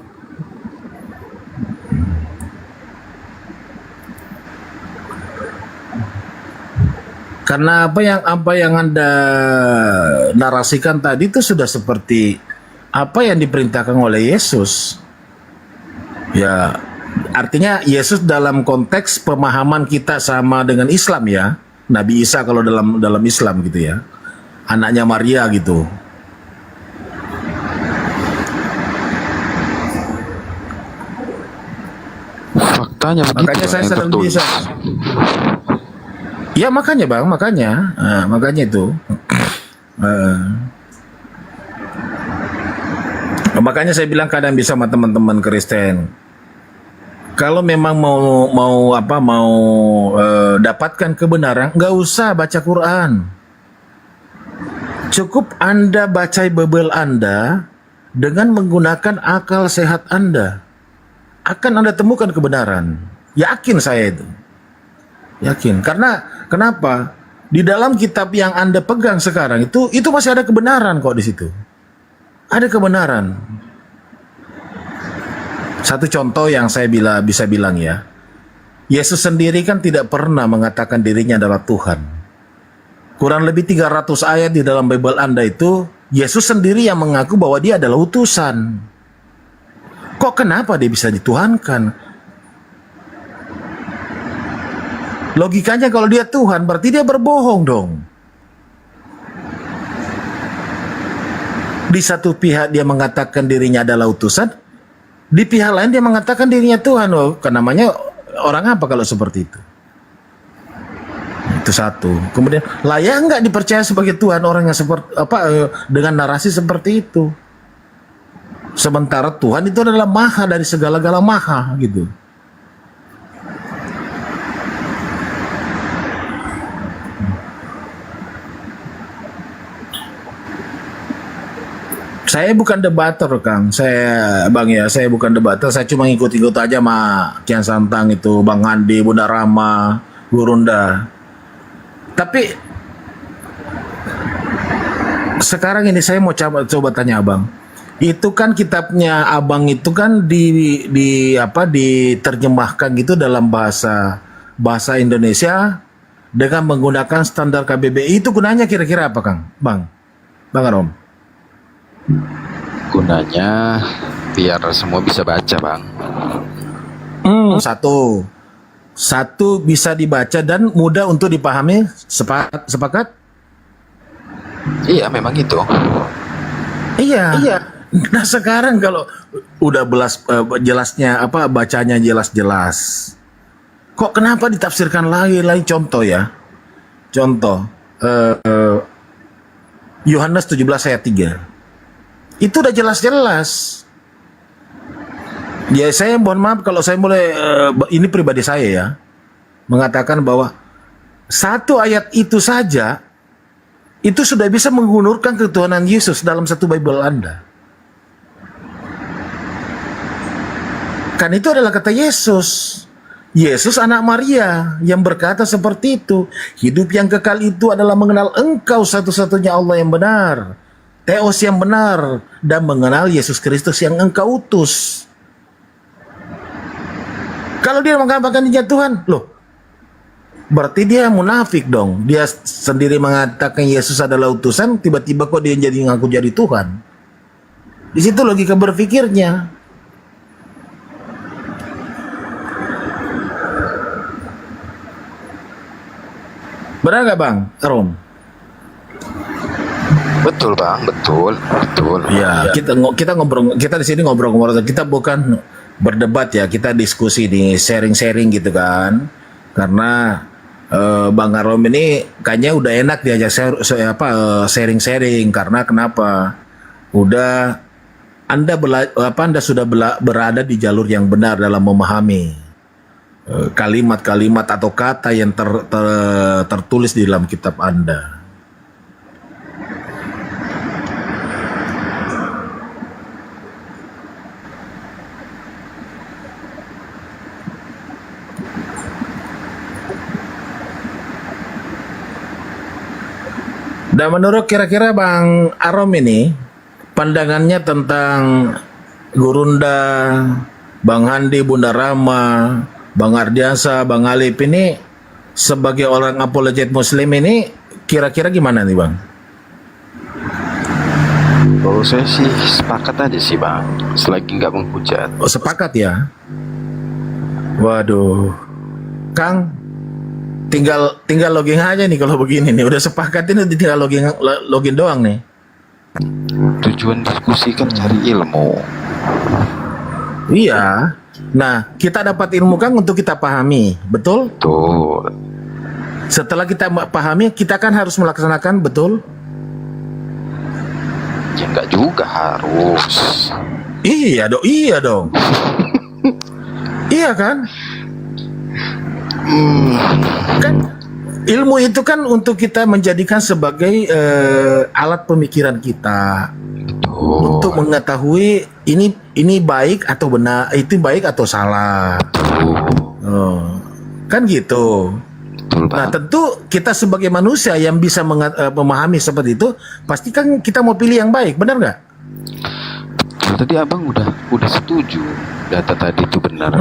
Karena apa yang Anda narasikan tadi itu sudah seperti apa yang diperintahkan oleh Yesus. Ya, artinya Yesus dalam konteks pemahaman kita sama dengan Islam ya. Nabi Isa kalau dalam Islam gitu ya. Anaknya Maria gitu. Faktanya begitu. Makanya saya sering bisa. Ya makanya Bang, makanya itu. Makanya saya bilang kadang bisa sama teman-teman Kristen. Kalau memang mau dapatkan kebenaran, nggak usah baca Quran. Cukup Anda baca Bible Anda dengan menggunakan akal sehat Anda. Akan Anda temukan kebenaran. Yakin saya itu. Yakin. Karena kenapa? Di dalam kitab yang Anda pegang sekarang itu masih ada kebenaran kok di situ. Ada kebenaran. Satu contoh yang saya bisa bilang ya. Yesus sendiri kan tidak pernah mengatakan dirinya adalah Tuhan. Kurang lebih 300 ayat di dalam Bible Anda itu, Yesus sendiri yang mengaku bahwa dia adalah utusan. Kok kenapa dia bisa dituhankan? Logikanya kalau dia Tuhan, berarti dia berbohong dong. Di satu pihak dia mengatakan dirinya adalah utusan, di pihak lain dia mengatakan dirinya Tuhan. Oh, kan namanya orang apa kalau seperti itu? Itu satu. Kemudian layak nggak dipercaya sebagai Tuhan orang yang seperti dengan narasi seperti itu? Sementara Tuhan itu adalah maha dari segala-gala maha gitu. Saya bukan debater, Kang. Saya bukan debater. Saya cuma ikut-ikut aja sama Kian Santang itu, Bang Andi, Bunda Rama, Gurunda. Tapi sekarang ini saya mau coba tanya Abang. Itu kan kitabnya Abang itu kan diterjemahkan gitu dalam bahasa Indonesia dengan menggunakan standar KBBI. Itu gunanya kira-kira apa, Kang? Bang Arom. Gunanya biar semua bisa baca, Bang. Satu bisa dibaca dan mudah untuk dipahami. Sepakat? Iya, memang itu. Iya. Nah sekarang kalau udah jelasnya bacanya jelas-jelas, kok kenapa ditafsirkan lagi contoh ya? Contoh Yohanes 17 ayat 3. Itu udah jelas-jelas. Ya saya mohon maaf kalau saya mulai ini pribadi saya ya, mengatakan bahwa satu ayat itu saja itu sudah bisa mengundurkan ketuhanan Yesus dalam satu Bible Anda. Kan itu adalah kata Yesus. Yesus anak Maria yang berkata seperti itu. Hidup yang kekal itu adalah mengenal Engkau satu-satunya Allah yang benar, Theos yang benar, dan mengenal Yesus Kristus yang Engkau utus. Kalau dia mengatakan dia Tuhan, loh, berarti dia munafik dong. Dia sendiri mengatakan Yesus adalah utusan, tiba-tiba kok dia jadi ngaku jadi Tuhan. Di situ logika berpikirnya. Benar nggak Bang Arom? Betul Bang, betul. Ya, kita ngobrol, kita di sini ngobrol-ngobrol. Kita bukan berdebat ya, kita diskusi nih, sharing-sharing gitu kan. Karena Bang Arom ini kayaknya udah enak diajak sharing-sharing. Karena kenapa? Anda sudah berada di jalur yang benar dalam memahami kalimat-kalimat atau kata yang tertulis di dalam kitab Anda. Dan menurut kira-kira Bang Arom ini, pandangannya tentang Gurunda, Bang Handi, Bunda Rama, Bang Ardiansa, Bang Alip ini sebagai orang apologet Muslim ini kira-kira gimana nih Bang? Kalau saya sih sepakat aja sih Bang, selagi nggak menghujat. Oh sepakat ya? Waduh, Kang. Tinggal login aja nih kalau begini nih. Udah sepakat ini tinggal login doang nih. Tujuan diskusi kan cari ilmu. Iya. Nah, kita dapat ilmu kan untuk kita pahami, betul? Betul. Setelah kita pahami, kita kan harus melaksanakan, betul? Ya enggak juga harus. Iya dong. Iya kan? ilmu itu kan untuk kita menjadikan sebagai alat pemikiran kita. Untuk mengetahui ini baik atau benar, itu baik atau salah. Kan gitu. Nah, tentu kita sebagai manusia yang bisa memahami seperti itu, pasti kan kita mau pilih yang baik, benar nggak? Tadi abang udah setuju data tadi itu benar.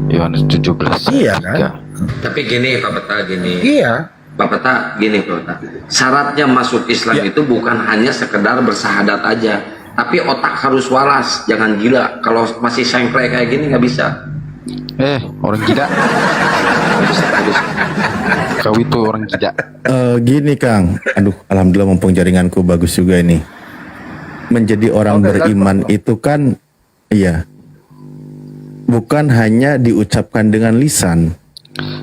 Yohanes 17. Iya kan? Tapi gini Pak Peta, gini. Iya. Pak Peta, gini Pak Peta. Syaratnya masuk Islam itu bukan hanya sekedar bersahadat aja, tapi otak harus waras, jangan gila. Kalau masih sengklek kayak gini nggak bisa. Orang gila. Kau itu orang gila. Gini Kang, aduh, alhamdulillah mumpung jaringanku bagus juga ini. Menjadi orang beriman itu kan, iya, bukan hanya diucapkan dengan lisan,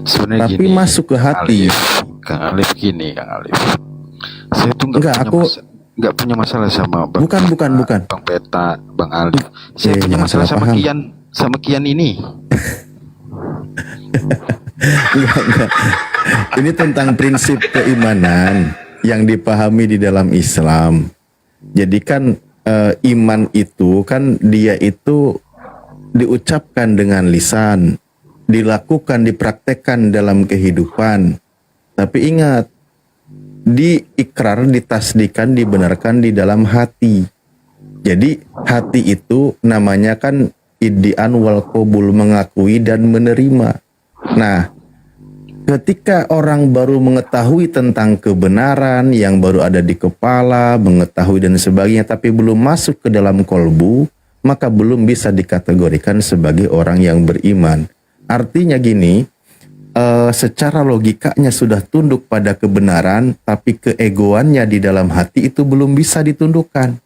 sebenarnya tapi gini, masuk ke hati. Kang Alif gini, Kang Alif. Saya tuh nggak punya masalah sama Bang. Bukan. Bang Peta, Bang Alif. Saya punya masalah sama Kian ini. Enggak. Ini tentang prinsip keimanan yang dipahami di dalam Islam. Jadi kan iman itu kan dia itu diucapkan dengan lisan, dilakukan, dipraktekkan dalam kehidupan. Tapi ingat, diikrar, ditasdikan, dibenarkan di dalam hati. Jadi hati itu namanya kan iddian wal qabul, mengakui dan menerima. Nah, ketika orang baru mengetahui tentang kebenaran yang baru ada di kepala, mengetahui dan sebagainya, tapi belum masuk ke dalam kolbu, maka belum bisa dikategorikan sebagai orang yang beriman. Artinya gini, secara logikanya sudah tunduk pada kebenaran, tapi keegoannya di dalam hati itu belum bisa ditundukkan.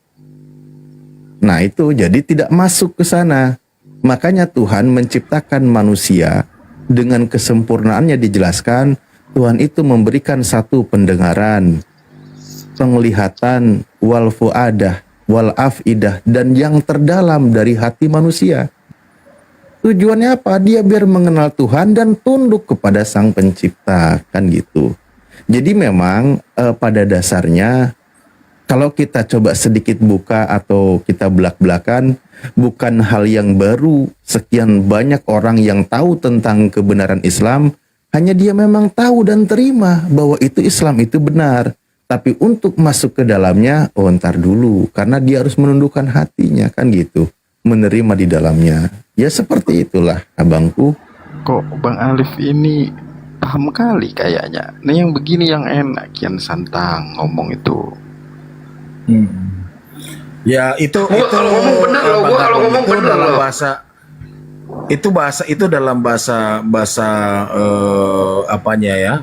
Nah itu jadi tidak masuk ke sana. Makanya Tuhan menciptakan manusia dengan kesempurnaannya dijelaskan, Tuhan itu memberikan satu pendengaran, penglihatan, wal fuadah, wal afidah, dan yang terdalam dari hati manusia. Tujuannya apa? Dia biar mengenal Tuhan dan tunduk kepada Sang Pencipta, kan gitu. Jadi memang pada dasarnya kalau kita coba sedikit buka atau kita belak-belakan, bukan hal yang baru. Sekian banyak orang yang tahu tentang kebenaran Islam, hanya dia memang tahu dan terima bahwa itu Islam itu benar. Tapi untuk masuk ke dalamnya, ntar dulu, karena dia harus menundukkan hatinya, kan gitu. Menerima di dalamnya. Ya seperti itulah abangku. Kok Bang Alif ini paham kali kayaknya. Nah yang begini yang enak, Kian Santang ngomong itu. Ya itu kalau ngomong benar loh, gua kalau ngomong benar dalam loh. bahasa dalam bahasa apanya ya,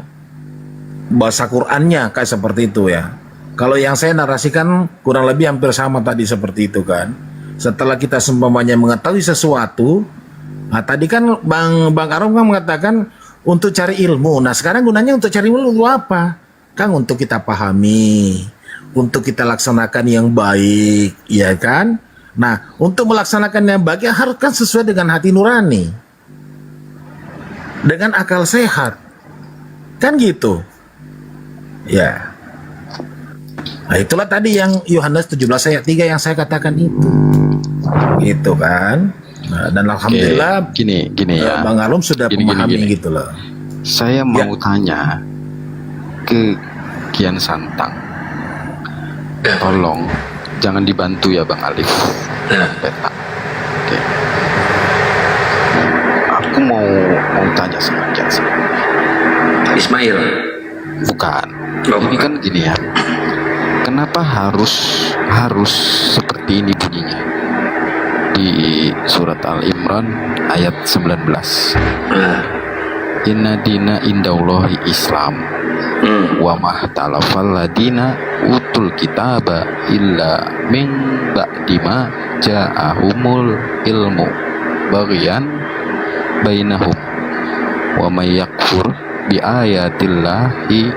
bahasa Qur'annya kayak seperti itu ya. Kalau yang saya narasikan kurang lebih hampir sama tadi seperti itu kan. Setelah kita seumpamanya mengetahui sesuatu, nah tadi kan Bang Arom kan mengatakan untuk cari ilmu. Nah sekarang gunanya untuk cari ilmu untuk apa? Kang, untuk kita pahami, untuk kita laksanakan yang baik, ya kan? Nah, untuk melaksanakan yang baik harus kan sesuai dengan hati nurani, dengan akal sehat, kan gitu? Ya. Nah, itulah tadi yang Yohanes 17 ayat 3 yang saya katakan itu, gitu kan? Nah, dan alhamdulillah, gini ya, Bang Alum sudah memahami gini. gitu loh. Saya mau tanya ke Kian Santang. Tolong jangan dibantu ya Bang Alif. Peta. Oke. Aku mau tanya sama Kian Santang. Ismail. Bukan. Ini kan gini ya. Kenapa harus seperti ini bunyinya? Di surat Al-Imran ayat 19. Inna dina indallahi Islam wa mahtalafal ladina utul kitaba illa min ba'di ma ja'ahumul ilmu baghyan bainahum wa may yakfur bi ayatillahi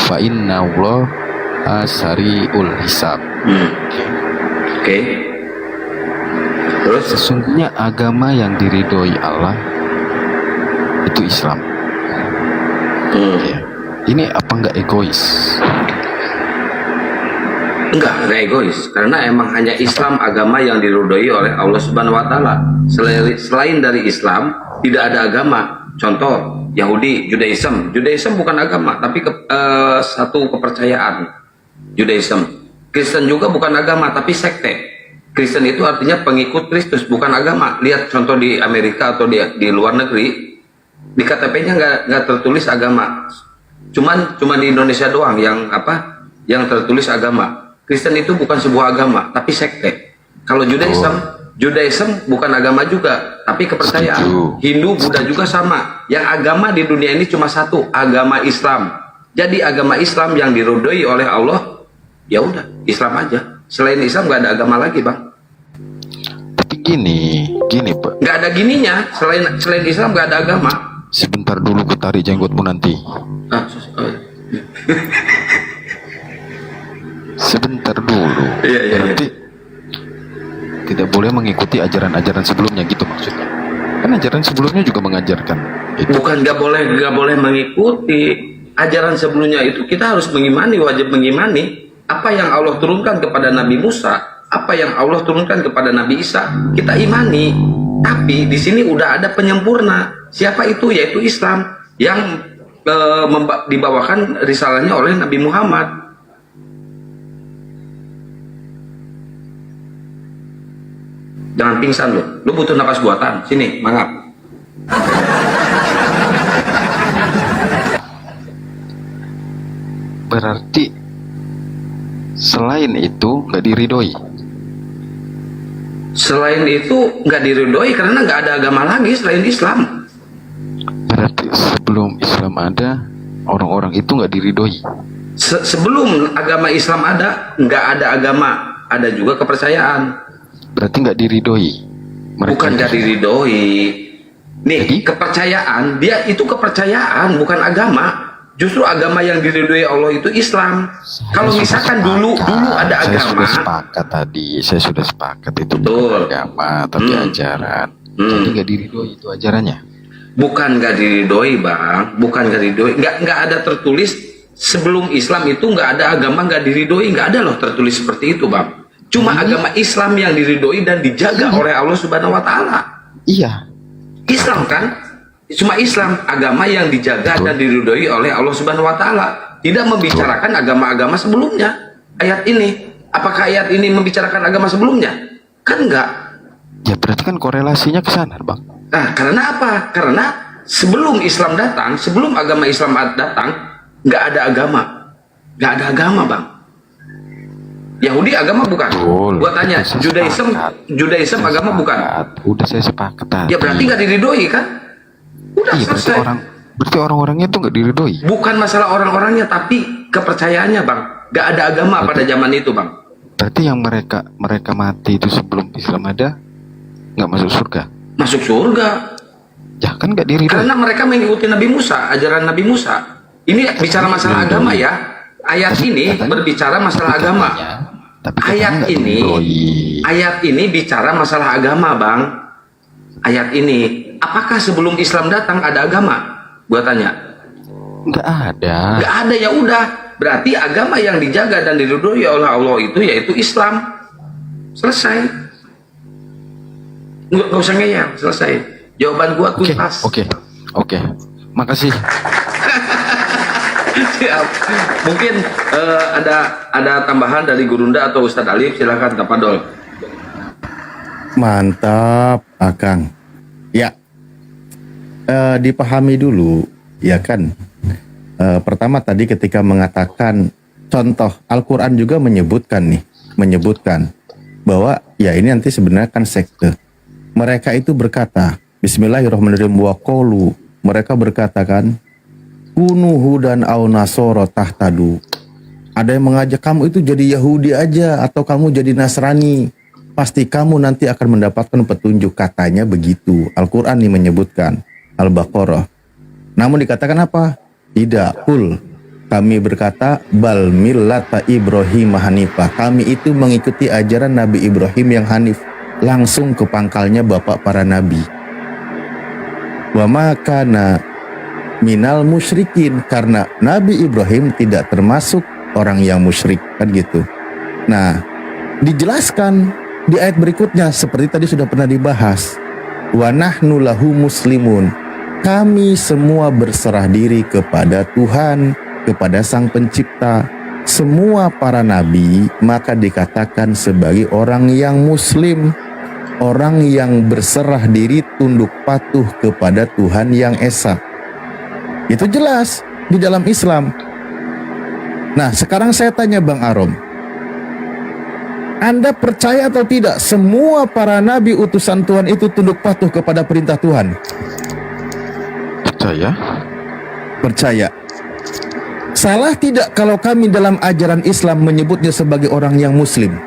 fa innallaha sari'ul hisab. Oke. Terus sesungguhnya agama yang diridhoi Allah itu Islam. Ya. ini apa nggak egois? Enggak egois, karena emang hanya Islam agama yang diridhoi oleh Allah Subhanahu wa taala. Selain dari Islam tidak ada agama. Contoh Yahudi, Judaism. Judaism bukan agama, tapi satu kepercayaan. Judaism. Kristen juga bukan agama, tapi sekte. Kristen itu artinya pengikut Kristus, bukan agama. Lihat contoh di Amerika atau di luar negeri, di KTP-nya nggak tertulis agama. Cuma di Indonesia doang yang tertulis agama. Kristen itu bukan sebuah agama, tapi sekte. Kalau Judaism bukan agama juga, tapi kepercayaan. Hindu, Buddha juga sama. Yang agama di dunia ini cuma satu, agama Islam. Jadi agama Islam yang diridhoi oleh Allah, ya udah Islam aja. Selain Islam nggak ada agama lagi, Bang. Tapi gini Pak. Nggak ada gininya. Selain Islam nggak ada agama. Sebentar dulu ku tarik jenggotmu nanti. Sebentar dulu. Berarti tidak boleh mengikuti ajaran-ajaran sebelumnya gitu maksudnya. Kan ajaran sebelumnya juga mengajarkan itu. Bukan nggak boleh mengikuti ajaran sebelumnya, itu kita harus mengimani, wajib mengimani apa yang Allah turunkan kepada Nabi Musa, apa yang Allah turunkan kepada Nabi Isa, kita imani. Tapi di sini udah ada penyempurna. Siapa itu? Yaitu Islam yang dibawakan risalahnya oleh Nabi Muhammad. Jangan pingsan lu butuh napas buatan. Sini, mangap. Berarti selain itu nggak diridhoi. Selain itu nggak diridhoi karena nggak ada agama lagi selain Islam. Berarti sebelum Islam ada, orang-orang itu nggak diridhoi. Sebelum agama Islam ada, nggak ada agama, ada juga kepercayaan. Berarti nggak diridhoi. Bukan nggak diridhoi. Nih, kepercayaan, dia itu kepercayaan, bukan agama. Justru agama yang diridhoi Allah itu Islam. Kalau misalkan dulu ada agama. Saya sudah sepakat tadi. Saya sudah sepakat itu bukan agama, tapi ajaran. Jadi nggak diridhoi itu ajarannya. Bukan nggak diridhoi, Bang. Bukan nggak diridhoi. Nggak ada tertulis sebelum Islam itu nggak ada agama nggak diridhoi. Nggak ada loh tertulis seperti itu, Bang. Cuma agama Islam yang diridhoi dan dijaga oleh Allah Subhanahu wa taala. Iya. Islam kan? Cuma Islam, agama yang dijaga dan diridhoi oleh Allah Subhanahu wa taala. Tidak membicarakan agama-agama sebelumnya. Ayat ini, apakah ayat ini membicarakan agama sebelumnya? Kan enggak. Ya berarti kan korelasinya ke sana, Bang. Nah, karena apa? Karena sebelum Islam datang, sebelum agama Islam datang, nggak ada agama. Nggak ada agama, Bang. Yahudi agama bukan? Gua tanya, Judaism agama bukan? Udah saya sepakat tadi. Ya berarti nggak diridhoi kan? Udah selesai. Berarti orang-orangnya itu nggak diridhoi. Bukan masalah orang-orangnya, tapi kepercayaannya, Bang. Nggak ada agama pada zaman itu, Bang. Berarti yang mereka mati itu sebelum Islam ada, nggak masuk surga? Masuk surga. Ya kan nggak diridhoi. Karena mereka mengikuti Nabi Musa, ajaran Nabi Musa. Ini bicara masalah agama ya. Ayat ini berbicara masalah agama. Ayat ini bicara masalah agama, Bang. Ayat ini, apakah sebelum Islam datang ada agama? Gua tanya. Nggak ada. Nggak ada, ya udah. Berarti agama yang dijaga dan diridhoi oleh Allah itu yaitu Islam. Selesai. Nggak usah ngeyel, selesai. Jawaban gua tuntas. Oke. Makasih. Siap. Mungkin ada tambahan dari Gurunda atau Ustadz Alif, silakan Tapadol. Mantap, Akang. Ya, dipahami dulu, ya kan. Pertama tadi ketika mengatakan contoh Al-Quran juga menyebutkan bahwa ya ini nanti sebenarnya kan sekte. Mereka itu berkata, Bismillahirrahmanirrahim, wa qalu, mereka berkata kan, kunu hudan au nasoro tahtadu. Ada yang mengajak kamu itu jadi Yahudi aja atau kamu jadi Nasrani, pasti kamu nanti akan mendapatkan petunjuk, katanya begitu. Al-Quran ini menyebutkan, Al-Baqarah. Namun dikatakan apa? Tidak, kul. Kami berkata, bal millata Ibrahim hanifah. Kami itu mengikuti ajaran Nabi Ibrahim yang hanif, langsung ke pangkalnya bapak para nabi. Wa ma kana minal musyrikin, karena Nabi Ibrahim tidak termasuk orang yang musyrik, kan gitu. Nah, dijelaskan di ayat berikutnya seperti tadi sudah pernah dibahas. Wa nahnu lahu muslimun. Kami semua berserah diri kepada Tuhan, kepada Sang Pencipta. Semua para nabi maka dikatakan sebagai orang yang muslim, orang yang berserah diri tunduk patuh kepada Tuhan yang Esa. Itu jelas di dalam Islam. Nah, sekarang saya tanya Bang Arom, Anda percaya atau tidak semua para nabi utusan Tuhan itu tunduk patuh kepada perintah Tuhan? Percaya. Percaya. Salah tidak kalau kami dalam ajaran Islam menyebutnya sebagai orang yang muslim?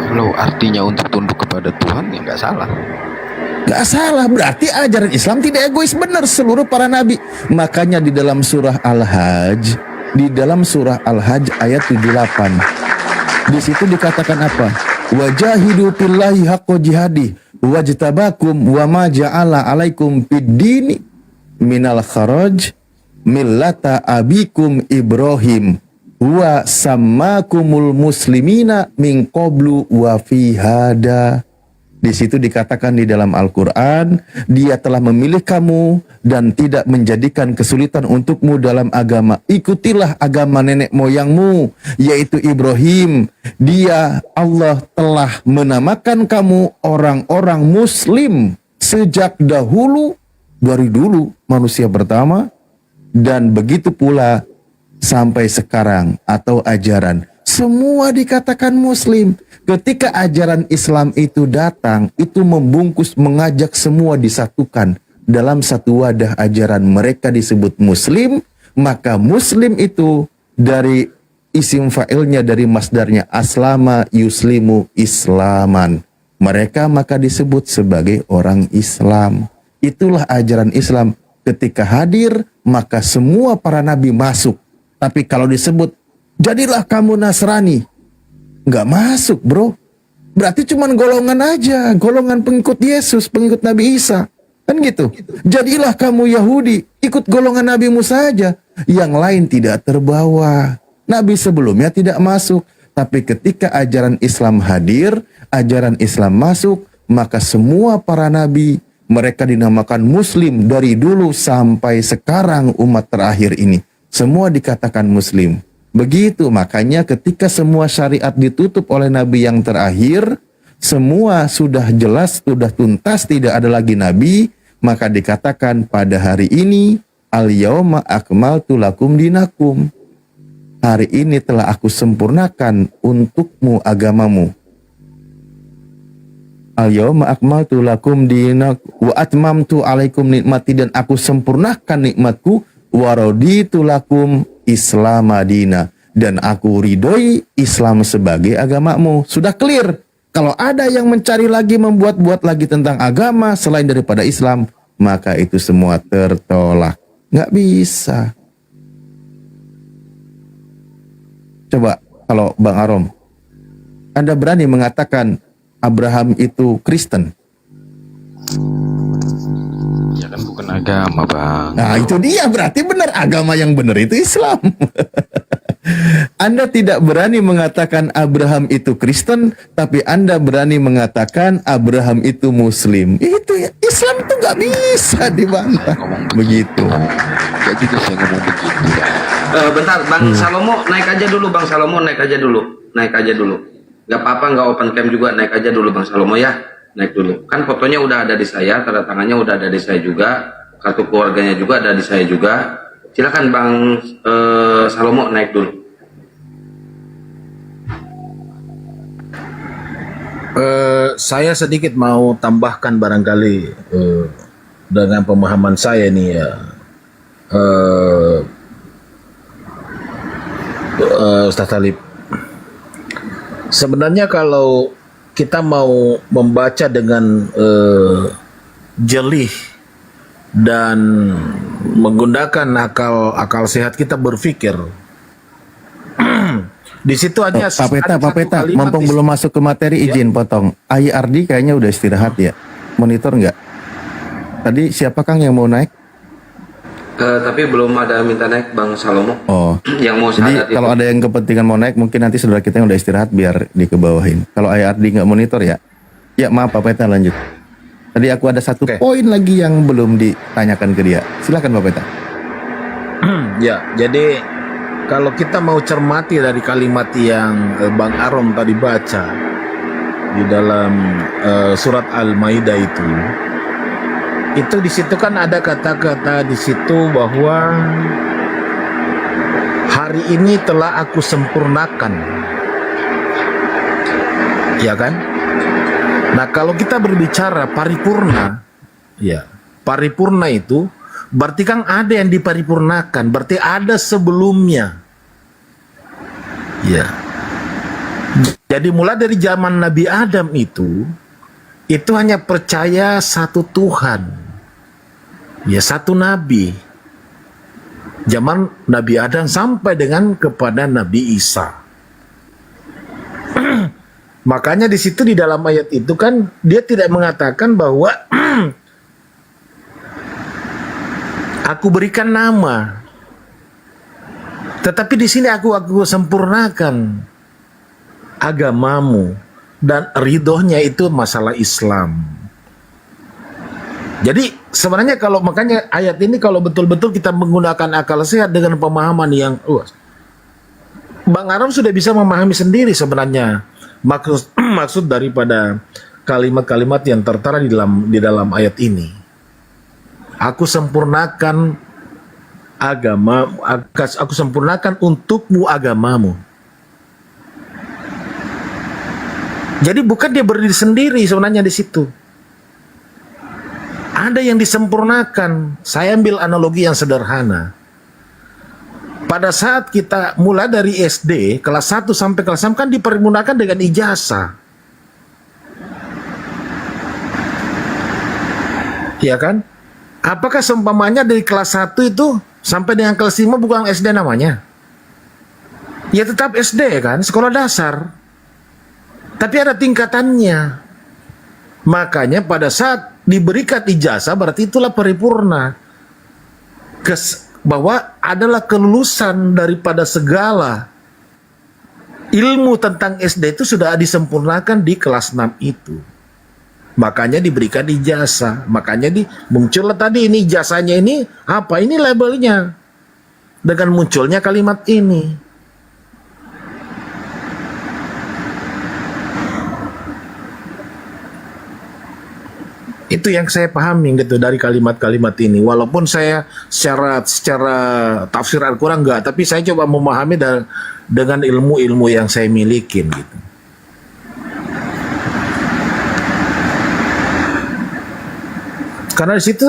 Kalau artinya untuk tunduk kepada Tuhan, ya nggak salah. Gak salah, berarti ajaran Islam tidak egois, benar seluruh para nabi. Makanya di dalam surah Al-Hajj, ayat 78, di situ dikatakan apa? Wajahidu fillahi haqqa jihadi wajtabakum wa ma ja'ala alaikum fid-dini minal kharaj millata abikum Ibrahim wa sammakumul muslimina min qablu wa fi hada. Di situ dikatakan di dalam Al-Quran, Dia telah memilih kamu dan tidak menjadikan kesulitan untukmu dalam agama. Ikutilah agama nenek moyangmu, yaitu Ibrahim. Dia, Allah telah menamakan kamu orang-orang muslim sejak dahulu, dari dulu manusia pertama, dan begitu pula sampai sekarang atau ajaran. Semua dikatakan muslim. Ketika ajaran Islam itu datang, itu membungkus, mengajak semua disatukan dalam satu wadah ajaran. Mereka disebut muslim, maka muslim itu dari isim fa'ilnya, dari masdarnya aslama yuslimu islaman. Mereka maka disebut sebagai orang Islam. Itulah ajaran Islam. Ketika hadir, maka semua para nabi masuk. Tapi kalau disebut, jadilah kamu Nasrani, nggak masuk, bro. Berarti cuman golongan aja, golongan pengikut Yesus, pengikut Nabi Isa, kan gitu. Jadilah kamu Yahudi, ikut golongan Nabi Musa aja, yang lain tidak terbawa. Nabi sebelumnya tidak masuk, tapi ketika ajaran Islam hadir, ajaran Islam masuk, maka semua para nabi mereka dinamakan muslim dari dulu sampai sekarang umat terakhir ini. Semua dikatakan muslim. Begitu, makanya ketika semua syariat ditutup oleh nabi yang terakhir, semua sudah jelas, sudah tuntas, tidak ada lagi nabi, maka dikatakan pada hari ini, al-yauma akmaltu lakum dinakum. Hari ini telah aku sempurnakan untukmu agamamu. Al-yauma akmaltu lakum dinakum wa atmamtu alaikum nikmati, dan aku sempurnakan nikmatku, wa raditu lakum Islam Madinah, dan aku ridhoi Islam sebagai agamamu. Sudah clear. Kalau ada yang mencari lagi, membuat-buat lagi tentang agama selain daripada Islam, maka itu semua tertolak. Nggak bisa. Coba kalau Bang Arom, Anda berani mengatakan Abraham itu Kristen? Ya kan bukan agama, Bang. Nah, itu dia, berarti benar, agama yang benar itu Islam. Anda tidak berani mengatakan Abraham itu Kristen, tapi Anda berani mengatakan Abraham itu Muslim. Itu ya, Islam itu nggak bisa dibantah. Begitu. Gak juga saya ngomong begitu. Bentar, Bang Salomo naik aja dulu, Bang Salomo naik aja dulu. Gak apa-apa, nggak open cam juga, naik aja dulu Bang Salomo ya. Naik dulu. Kan fotonya udah ada di saya, tanda tangannya udah ada di saya juga, kartu keluarganya juga ada di saya juga. Silakan Bang Salomo naik dulu. Saya sedikit mau tambahkan barangkali dengan pemahaman saya nih ya, Ustaz Talib. Sebenarnya kalau kita mau membaca dengan jelih dan menggunakan akal sehat kita berpikir, di situ hanya Pak Peta, mumpung belum masuk ke materi, izin potong. Ayi Ardi kayaknya udah istirahat ya. Monitor nggak? Tadi siapa Kang yang mau naik? Tapi belum ada minta naik Bang Salomo. Oh. Yang mau Jadi syahadat kalau itu. ada yang kepentingan mau naik, mungkin nanti saudara kita yang udah istirahat biar dikebawahin. Kalau Ayah Ardi nggak monitor ya, ya maaf Pak Peta lanjut. Tadi aku ada satu poin lagi yang belum ditanyakan ke dia. Silakan Pak Peta. Ya, jadi kalau kita mau cermati dari kalimat yang Bang Arom tadi baca di dalam surat Al-Maidah itu di situ kan ada kata-kata di situ bahwa hari ini telah aku sempurnakan, ya kan? Nah, kalau kita berbicara paripurna, ya paripurna itu berarti kan ada yang diparipurnakan, berarti ada sebelumnya, ya. Jadi mulai dari zaman Nabi Adam itu hanya percaya satu Tuhan, ya satu Nabi. Zaman Nabi Adam sampai dengan kepada Nabi Isa. Makanya di situ di dalam ayat itu kan dia tidak mengatakan bahwa aku berikan nama, tetapi di sini aku sempurnakan agamamu. Dan ridhonya itu masalah Islam. Jadi sebenarnya kalau makanya ayat ini kalau betul-betul kita menggunakan akal sehat dengan pemahaman yang Bang Aram sudah bisa memahami sendiri sebenarnya maksud daripada kalimat-kalimat yang tertera di dalam ayat ini. Aku sempurnakan aku sempurnakan untukmu agamamu. Jadi bukan dia berdiri sendiri sebenarnya di situ. Ada yang disempurnakan. Saya ambil analogi yang sederhana. Pada saat kita mulai dari SD, kelas 1 sampai kelas 6 kan dipergunakan dengan ijazah. Ya kan? Apakah seumpamanya dari kelas 1 itu sampai dengan kelas 5 bukan SD namanya? Ya tetap SD kan, sekolah dasar. Tapi ada tingkatannya. Makanya pada saat diberikan ijazah berarti itulah paripurna. Bahwa adalah kelulusan daripada segala ilmu tentang SD itu sudah disempurnakan di kelas 6 itu. Makanya diberikan ijazah. Makanya muncullah tadi ini ijazahnya ini apa? Ini labelnya. Dengan munculnya kalimat ini. Itu yang saya pahami gitu dari kalimat-kalimat ini. Walaupun saya secara tafsir Al-Quran enggak, tapi saya coba memahami dengan ilmu-ilmu yang saya milikin gitu. Karena di situ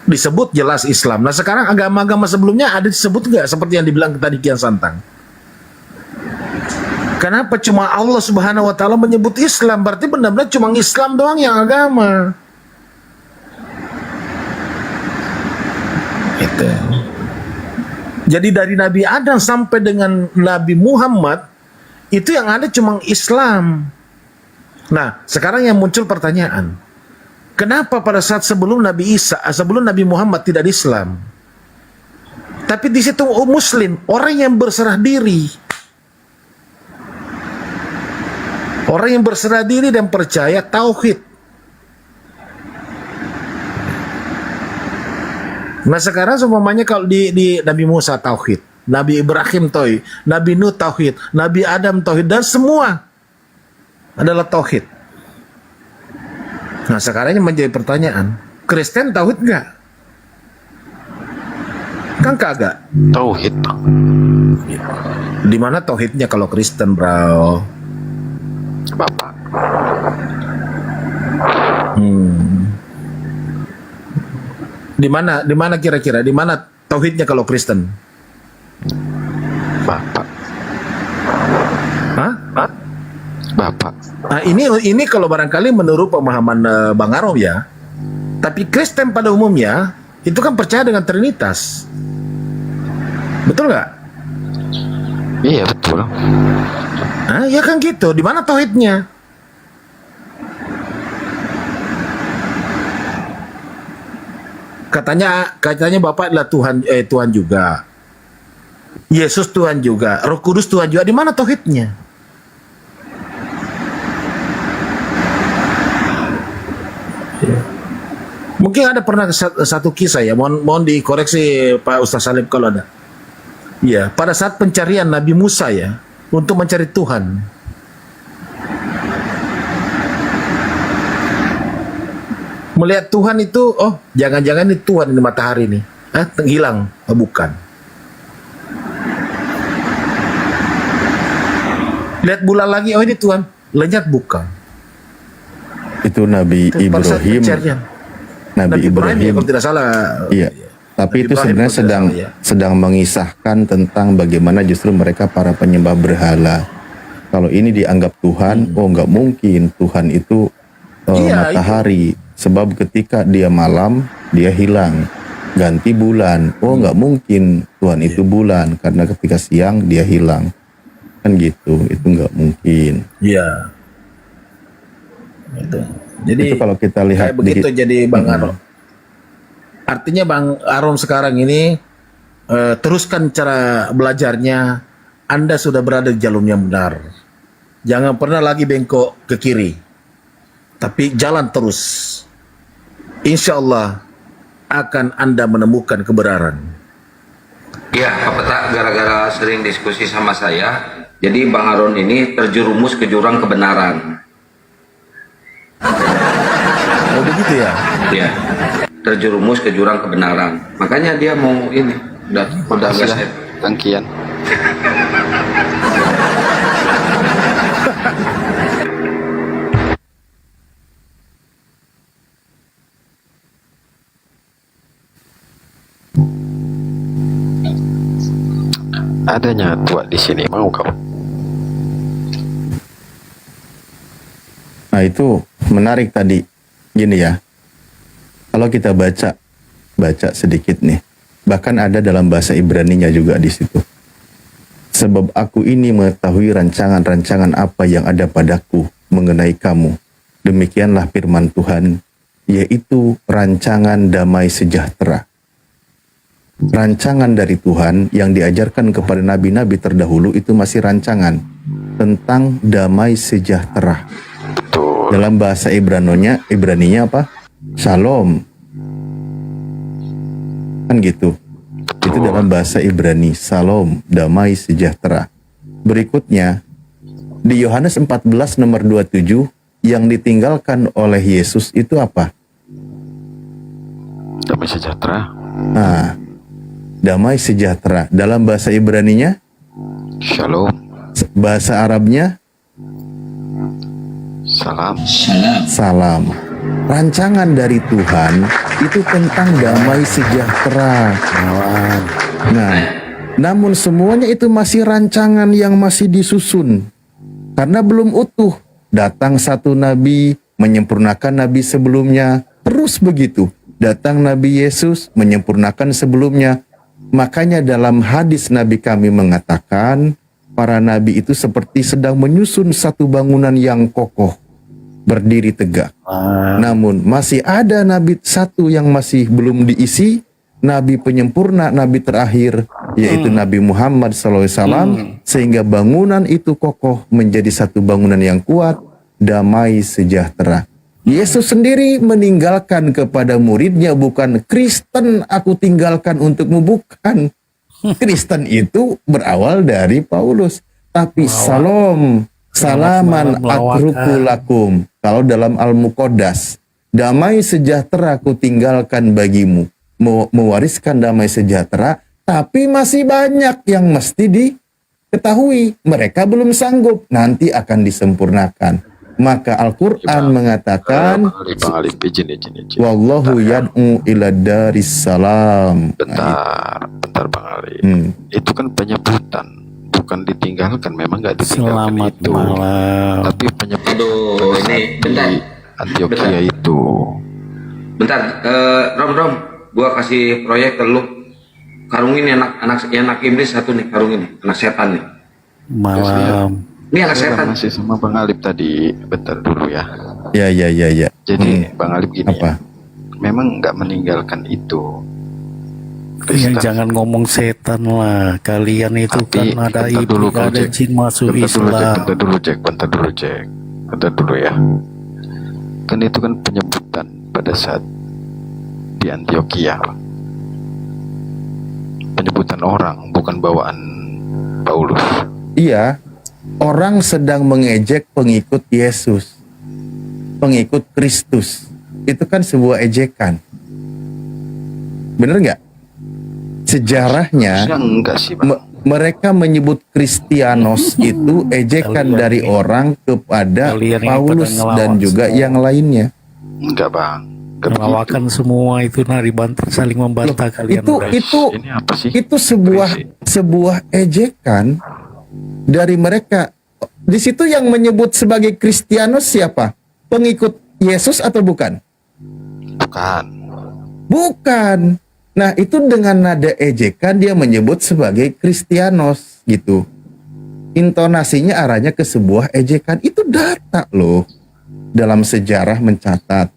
disebut jelas Islam. Nah sekarang agama-agama sebelumnya ada disebut enggak seperti yang dibilang tadi Kian Santang? Kenapa cuma Allah Subhanahu Wa Taala menyebut Islam? Berarti benar-benar cuma Islam doang yang agama. Itu. Jadi dari Nabi Adam sampai dengan Nabi Muhammad itu yang ada cuma Islam. Nah, sekarang yang muncul pertanyaan, kenapa pada saat sebelum Nabi Isa, sebelum Nabi Muhammad tidak Islam, tapi di situ Muslim, orang yang berserah diri, orang yang berserah diri dan percaya tauhid. Nah sekarang semuanya kalau di Nabi Musa tauhid, Nabi Ibrahim tauhid, Nabi Nuh tauhid, Nabi Adam tauhid, dan semua adalah tauhid. Nah sekarang yang menjadi pertanyaan, Kristen tauhid nggak? Kan kagak. Tauhid. Di mana tauhidnya kalau Kristen, bro? Bapak. Di mana kira-kira? Di mana tauhidnya kalau Kristen? Bapak. Hah? Bapak. Nah, ini kalau barangkali menurut pemahaman Bang Arom ya. Tapi Kristen pada umumnya itu kan percaya dengan Trinitas. Betul nggak? Iya betul. Nah, ya kan gitu. Di mana tauhidnya? katanya Bapak adalah Tuhan juga. Yesus Tuhan juga, Roh Kudus Tuhan juga. Di mana tauhidnya? Mungkin ada pernah satu kisah ya, mohon dikoreksi Pak Ustaz Salim kalau ada. Ya, pada saat pencarian Nabi Musa ya, untuk mencari Tuhan. Melihat Tuhan itu, oh jangan-jangan ini Tuhan ini matahari nih. Hilang, oh, bukan. Lihat bulan lagi, oh ini Tuhan. Lenyap, bukan. Itu Nabi Pada saat Ibrahim. pencarian. Nabi ya, Ibrahim. kalau tidak salah. Iya. Tapi Nabi itu Ibrahim sebenarnya kalau tidak salah, ya. sedang mengisahkan tentang bagaimana justru mereka para penyembah berhala. Kalau ini dianggap Tuhan, oh nggak mungkin Tuhan itu Iya, matahari. Sebab ketika dia malam, dia hilang. Ganti bulan, oh nggak mungkin Tuhan itu bulan. Karena ketika siang, dia hilang. Kan gitu, itu nggak mungkin. Iya. Gitu. Jadi Itu kalau kita lihat kayak begitu jadi Bang Arom. Artinya Bang Arom sekarang ini teruskan cara belajarnya. Anda sudah berada di jalur yang benar. Jangan pernah lagi bengkok ke kiri. Tapi jalan terus. Insya Allah akan Anda menemukan kebenaran. Ya, Pak Peta gara-gara sering diskusi sama saya, jadi Bang Aron ini terjerumus ke jurang kebenaran. Oh begitu ya? Ya, terjerumus ke jurang kebenaran. Makanya dia mau ini, udah agak saya. Tangkian. Adanya tua di sini, mau kau? Nah itu menarik tadi. Gini ya, kalau kita baca sedikit nih, bahkan ada dalam bahasa Ibraninya juga di situ. Sebab aku ini mengetahui rancangan-rancangan apa yang ada padaku mengenai kamu. Demikianlah firman Tuhan, yaitu rancangan damai sejahtera. Rancangan dari Tuhan yang diajarkan kepada nabi-nabi terdahulu itu masih rancangan tentang damai sejahtera. Dalam bahasa Ibraninya apa? Shalom. Kan gitu. Itu dalam bahasa Ibrani, Shalom, damai sejahtera. Berikutnya, di Yohanes 14 nomor 27, yang ditinggalkan oleh Yesus itu apa? Damai sejahtera. Nah, damai sejahtera. Dalam bahasa Ibraninya? Shalom. Bahasa Arabnya? Salam. Salam. Rancangan dari Tuhan itu tentang damai sejahtera. Nah, namun semuanya itu masih rancangan yang masih disusun. Karena belum utuh. Datang satu nabi, menyempurnakan nabi sebelumnya. Terus begitu. Datang Nabi Yesus, menyempurnakan sebelumnya. Makanya dalam hadis Nabi kami mengatakan, para nabi itu seperti sedang menyusun satu bangunan yang kokoh, berdiri tegak. Namun masih ada nabi satu yang masih belum diisi, nabi penyempurna, nabi terakhir, yaitu Nabi Muhammad SAW, sehingga bangunan itu kokoh menjadi satu bangunan yang kuat, damai sejahtera. Yesus sendiri meninggalkan kepada muridnya bukan Kristen aku tinggalkan untukmu, bukan. Kristen itu berawal dari Paulus. Tapi Salom, salaman atruku lakum. Kalau dalam Al-Muqaddas, damai sejahtera ku tinggalkan bagimu. Mewariskan damai sejahtera, tapi masih banyak yang mesti diketahui. Mereka belum sanggup, nanti akan disempurnakan. Maka Al-Quran mengatakan, izin. Wallahu yad'u ila daris salam. Bentar Bang Ali. Itu kan penyebutan, bukan ditinggalkan. Memang nggak ditinggalkan. Selamat itu malam. Tapi penyebutan ini bentar. Antioquia itu. Bentar, Rom, gua kasih proyek ke lu. Karung ini anak iblis satu nih, karung ini anak setan nih. Malam. Ini anak setan. Masih sama Bang Alip tadi. Bentar dulu ya. Ya. Jadi Bang Alip gini apa? Ya. memang nggak meninggalkan itu. Ya, Kristen. jangan ngomong setan lah. Kalian itu Tapi, kan ada bentar dulu, iblis, ada Jack. jin masuk Bentar dulu, Islam. bentar dulu ya. Kan itu kan penyebutan pada saat di Antioquia. Penyebutan orang, bukan bawaan Paulus. Iya, orang sedang mengejek pengikut Yesus, pengikut Kristus. Itu kan sebuah ejekan. Bener nggak? Sejarahnya Harusnya enggak sih, Bang. mereka menyebut Kristianos itu ejekan dari orang kepada Kalian yang Paulus pada dan ngelawak juga semua. yang lainnya. Enggak, Bang. Melawakan semua itu nari banter saling membantah kalian. udah. Ini apa sih? Itu sebuah ejekan dari mereka. Di situ yang menyebut sebagai Kristianos siapa? Pengikut Yesus atau bukan? Bukan. Nah, itu dengan nada ejekan dia menyebut sebagai Kristianos gitu. Intonasinya arahnya ke sebuah ejekan. Itu data loh. Dalam sejarah mencatat.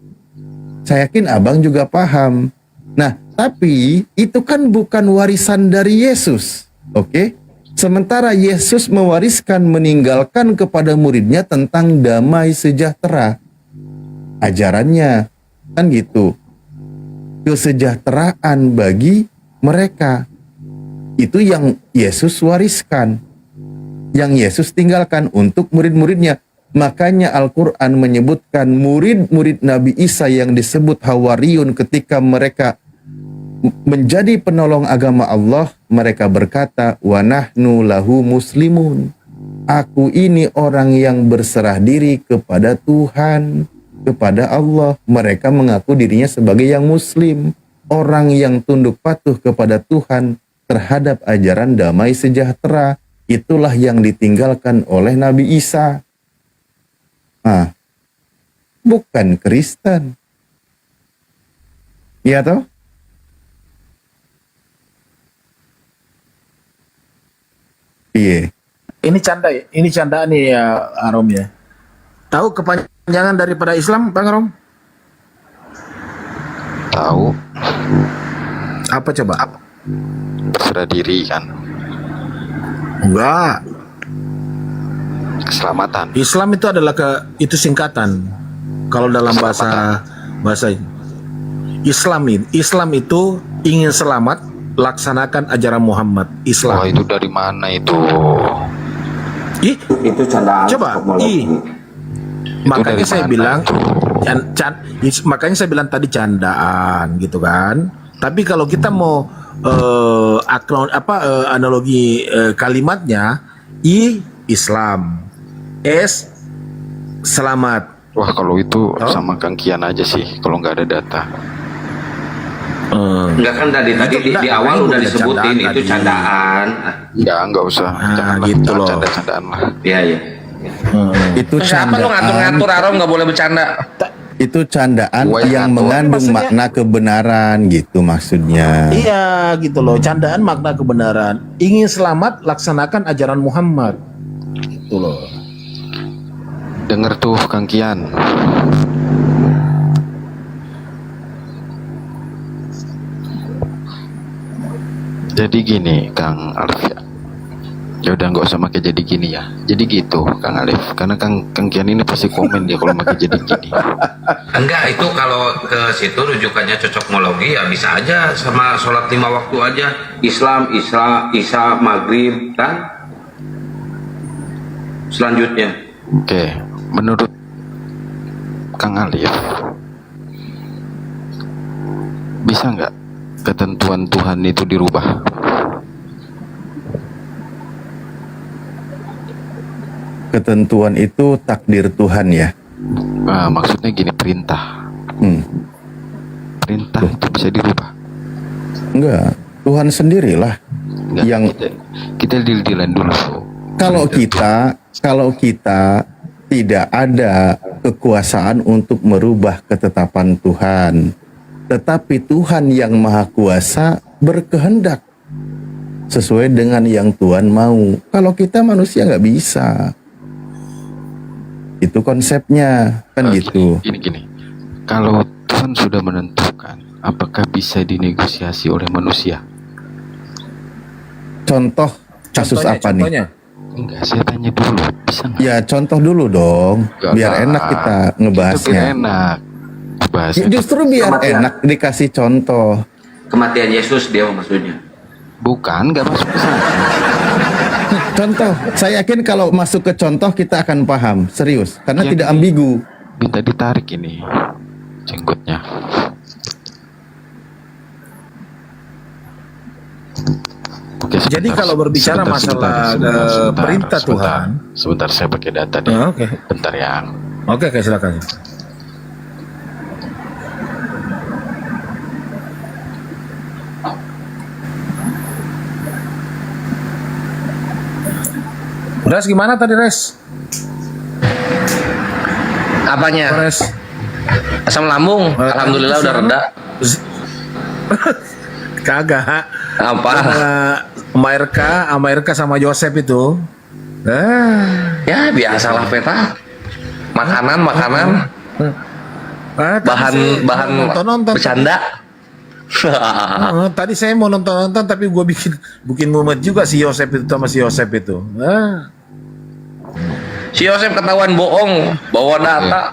Saya yakin abang juga paham. Nah, tapi itu kan bukan warisan dari Yesus. Oke? Sementara Yesus mewariskan, meninggalkan kepada muridnya tentang damai sejahtera. Ajarannya kan gitu. Kesejahteraan bagi mereka. Itu yang Yesus wariskan. Yang Yesus tinggalkan untuk murid-muridnya. Makanya Al-Quran menyebutkan murid-murid Nabi Isa yang disebut Hawariyun ketika mereka menjadi penolong agama Allah, mereka berkata, wa nahnu lahu muslimun. Aku ini orang yang berserah diri kepada Tuhan, kepada Allah. Mereka mengaku dirinya sebagai yang muslim, orang yang tunduk patuh kepada Tuhan terhadap ajaran damai sejahtera. Itulah yang ditinggalkan oleh Nabi Isa. Bukan Kristen. Iya toh? Iya. Ini canda ya? Ini candaan nih ya, Arom ya. Tahu kepanjangan daripada Islam, Bang Arom? Tahu. Apa coba? Berserah diri kan. Enggak. Keselamatan. Islam itu adalah itu singkatan. Kalau dalam bahasa Islam itu ingin selamat, laksanakan ajaran Muhammad. Islam. Wah, itu dari mana itu? Itu candaan. Coba. Makanya saya bilang makanya saya bilang tadi candaan gitu kan. Tapi kalau kita mau analogi kalimatnya, Islam, S selamat. Wah, kalau itu sama Kang Kian aja sih kalau nggak ada data. Enggak kan tadi di awal udah disebutin itu candaan. Nggak usah. Janganlah gitu loh. Canda-candaan lah. Iya. Itu Siapa lu ngatur-ngatur Arom nggak boleh bercanda? Itu candaan Gua yang ngatur. mengandung Maksudnya- makna kebenaran gitu maksudnya. Iya gitu loh, candaan makna kebenaran. Ingin selamat, laksanakan ajaran Muhammad. Gitu loh. Dengar tuh Kang Kian. Jadi gini Kang Alif ya. Ya udah nggak usah pakai jadi gini ya. Jadi gitu Kang Alif. Karena Kang Kian ini pasti komen dia kalau pakai jadi gini. Enggak, itu kalau ke situ rujukannya cocokmologi ya bisa aja sama sholat 5 waktu aja. Islam, Isya, Maghrib kan. Selanjutnya. Oke, menurut Kang Alif, bisa nggak ketentuan Tuhan itu dirubah? Ketentuan itu takdir Tuhan ya. Nah, maksudnya gini, perintah. Perintah itu bisa dirubah. Enggak, Tuhan sendirilah Enggak, yang kita deal-dealan dulu. kalau kita tidak ada kekuasaan untuk merubah ketetapan Tuhan, tetapi Tuhan yang Maha Kuasa berkehendak sesuai dengan yang Tuhan mau. Kalau kita manusia nggak bisa. Itu konsepnya kan gitu. Gini. Kalau Tuhan Tuhan sudah menentukan, apakah bisa dinegosiasi oleh manusia? Contoh kasus apa nih? Enggak, saya tanya dulu, bisa nggak? Ya contoh dulu dong, Enggak biar lah. enak kita ngebahasnya. Itu enak. Ya, justru biar enak dikasih contoh. Kematian Yesus dia maksudnya. Bukan, nggak masuk ke sana. Contoh, saya yakin kalau masuk ke contoh kita akan paham, serius, karena Jadi, tidak ambigu. Minta ditarik ini jenggotnya. Oke, sebentar, Jadi kalau berbicara masalah perintah Tuhan, sebentar saya pakai data deh. Oke. Bentar ya. Oke, silakan. Res gimana tadi Res? Apanya? Res. Asam lambung, alhamdulillah udah reda. Kagak. Apa? Amerika sama Joseph itu. Ya biasalah peta. Makanan, bahan nonton. bercanda. Tadi saya mau nonton tapi gue bikin mumet juga si Yosef itu sama si Yosef itu. Si Yosef ketahuan bohong, bawa data.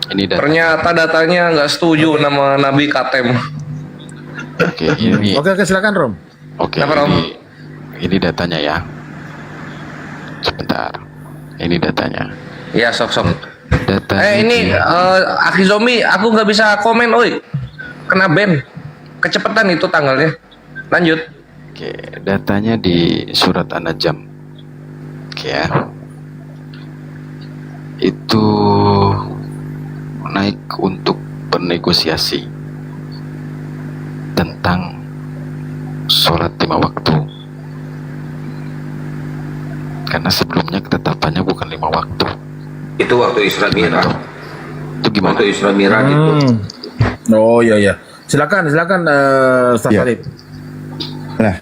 Ini data. Ternyata datanya nggak setuju nama Nabi Katem. Oke, ini. Oke, silakan Rom. Oke, Kenapa, Rom? ini datanya ya. Sebentar. Ini datanya. Ya sok. Datanya Ini Aki Zombie, aku nggak bisa komen, oi. Kena ban. Kecepatan itu tanggalnya. Lanjut. Oke, datanya di surat An-Najm. Oke ya. Itu naik untuk bernegosiasi tentang sholat 5 waktu. Karena sebelumnya ketetapannya bukan 5 waktu. Itu waktu Isra Mi'raj. Itu gimana? Waktu Isra Mi'raj itu. Oh iya. Silakan Ustaz Ya. Farid. Nah,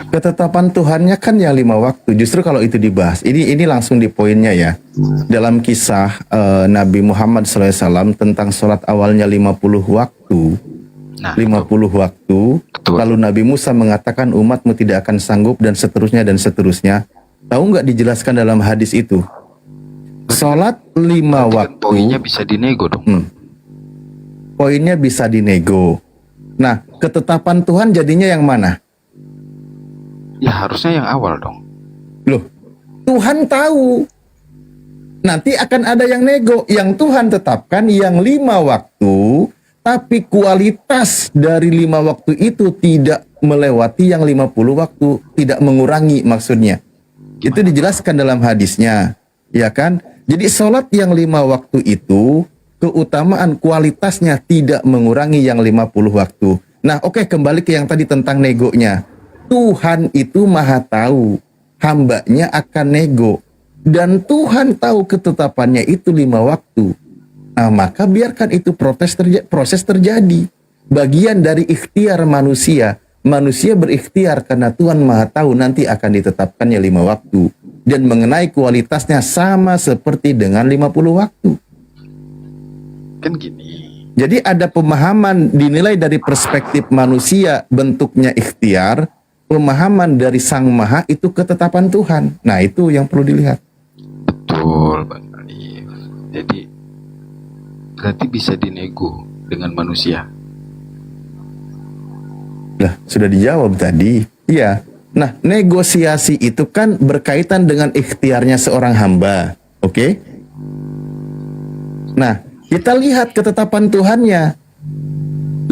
ketetapan Tuhannya kan ya 5 waktu. Justru kalau itu dibahas, ini langsung di poinnya ya. Dalam kisah Nabi Muhammad SAW tentang sholat awalnya 50 waktu. 50 waktu. Lalu Nabi Musa mengatakan umatmu tidak akan sanggup dan seterusnya. Tahu nggak dijelaskan dalam hadis itu? Sholat 5 waktu. Poinnya bisa dinego dong. Poinnya bisa dinego. Nah, ketetapan Tuhan jadinya yang mana? Ya harusnya yang awal dong. Loh, Tuhan tahu nanti akan ada yang nego. Yang Tuhan tetapkan yang 5 waktu, tapi kualitas dari 5 waktu itu tidak melewati yang 50 waktu, tidak mengurangi maksudnya. Itu dijelaskan dalam hadisnya, ya kan? Jadi sholat yang 5 waktu itu keutamaan kualitasnya tidak mengurangi yang 50 waktu. Nah, oke, kembali ke yang tadi tentang negonya. Tuhan itu maha tahu hambanya akan nego. Dan Tuhan tahu ketetapannya itu 5 waktu. Nah, maka biarkan itu proses terjadi. Bagian dari ikhtiar manusia. Manusia berikhtiar karena Tuhan maha tahu nanti akan ditetapkannya 5 waktu. Dan mengenai kualitasnya sama seperti dengan 50 waktu. Kan gini. Jadi ada pemahaman dinilai dari perspektif manusia bentuknya ikhtiar, pemahaman dari Sang Maha itu ketetapan Tuhan. Nah, itu yang perlu dilihat. Betul, Bang Alif. Jadi berarti bisa dinego dengan manusia. Lah, sudah dijawab tadi. Iya. Nah, negosiasi itu kan berkaitan dengan ikhtiarnya seorang hamba. Oke? Nah, kita lihat ketetapan Tuhannya.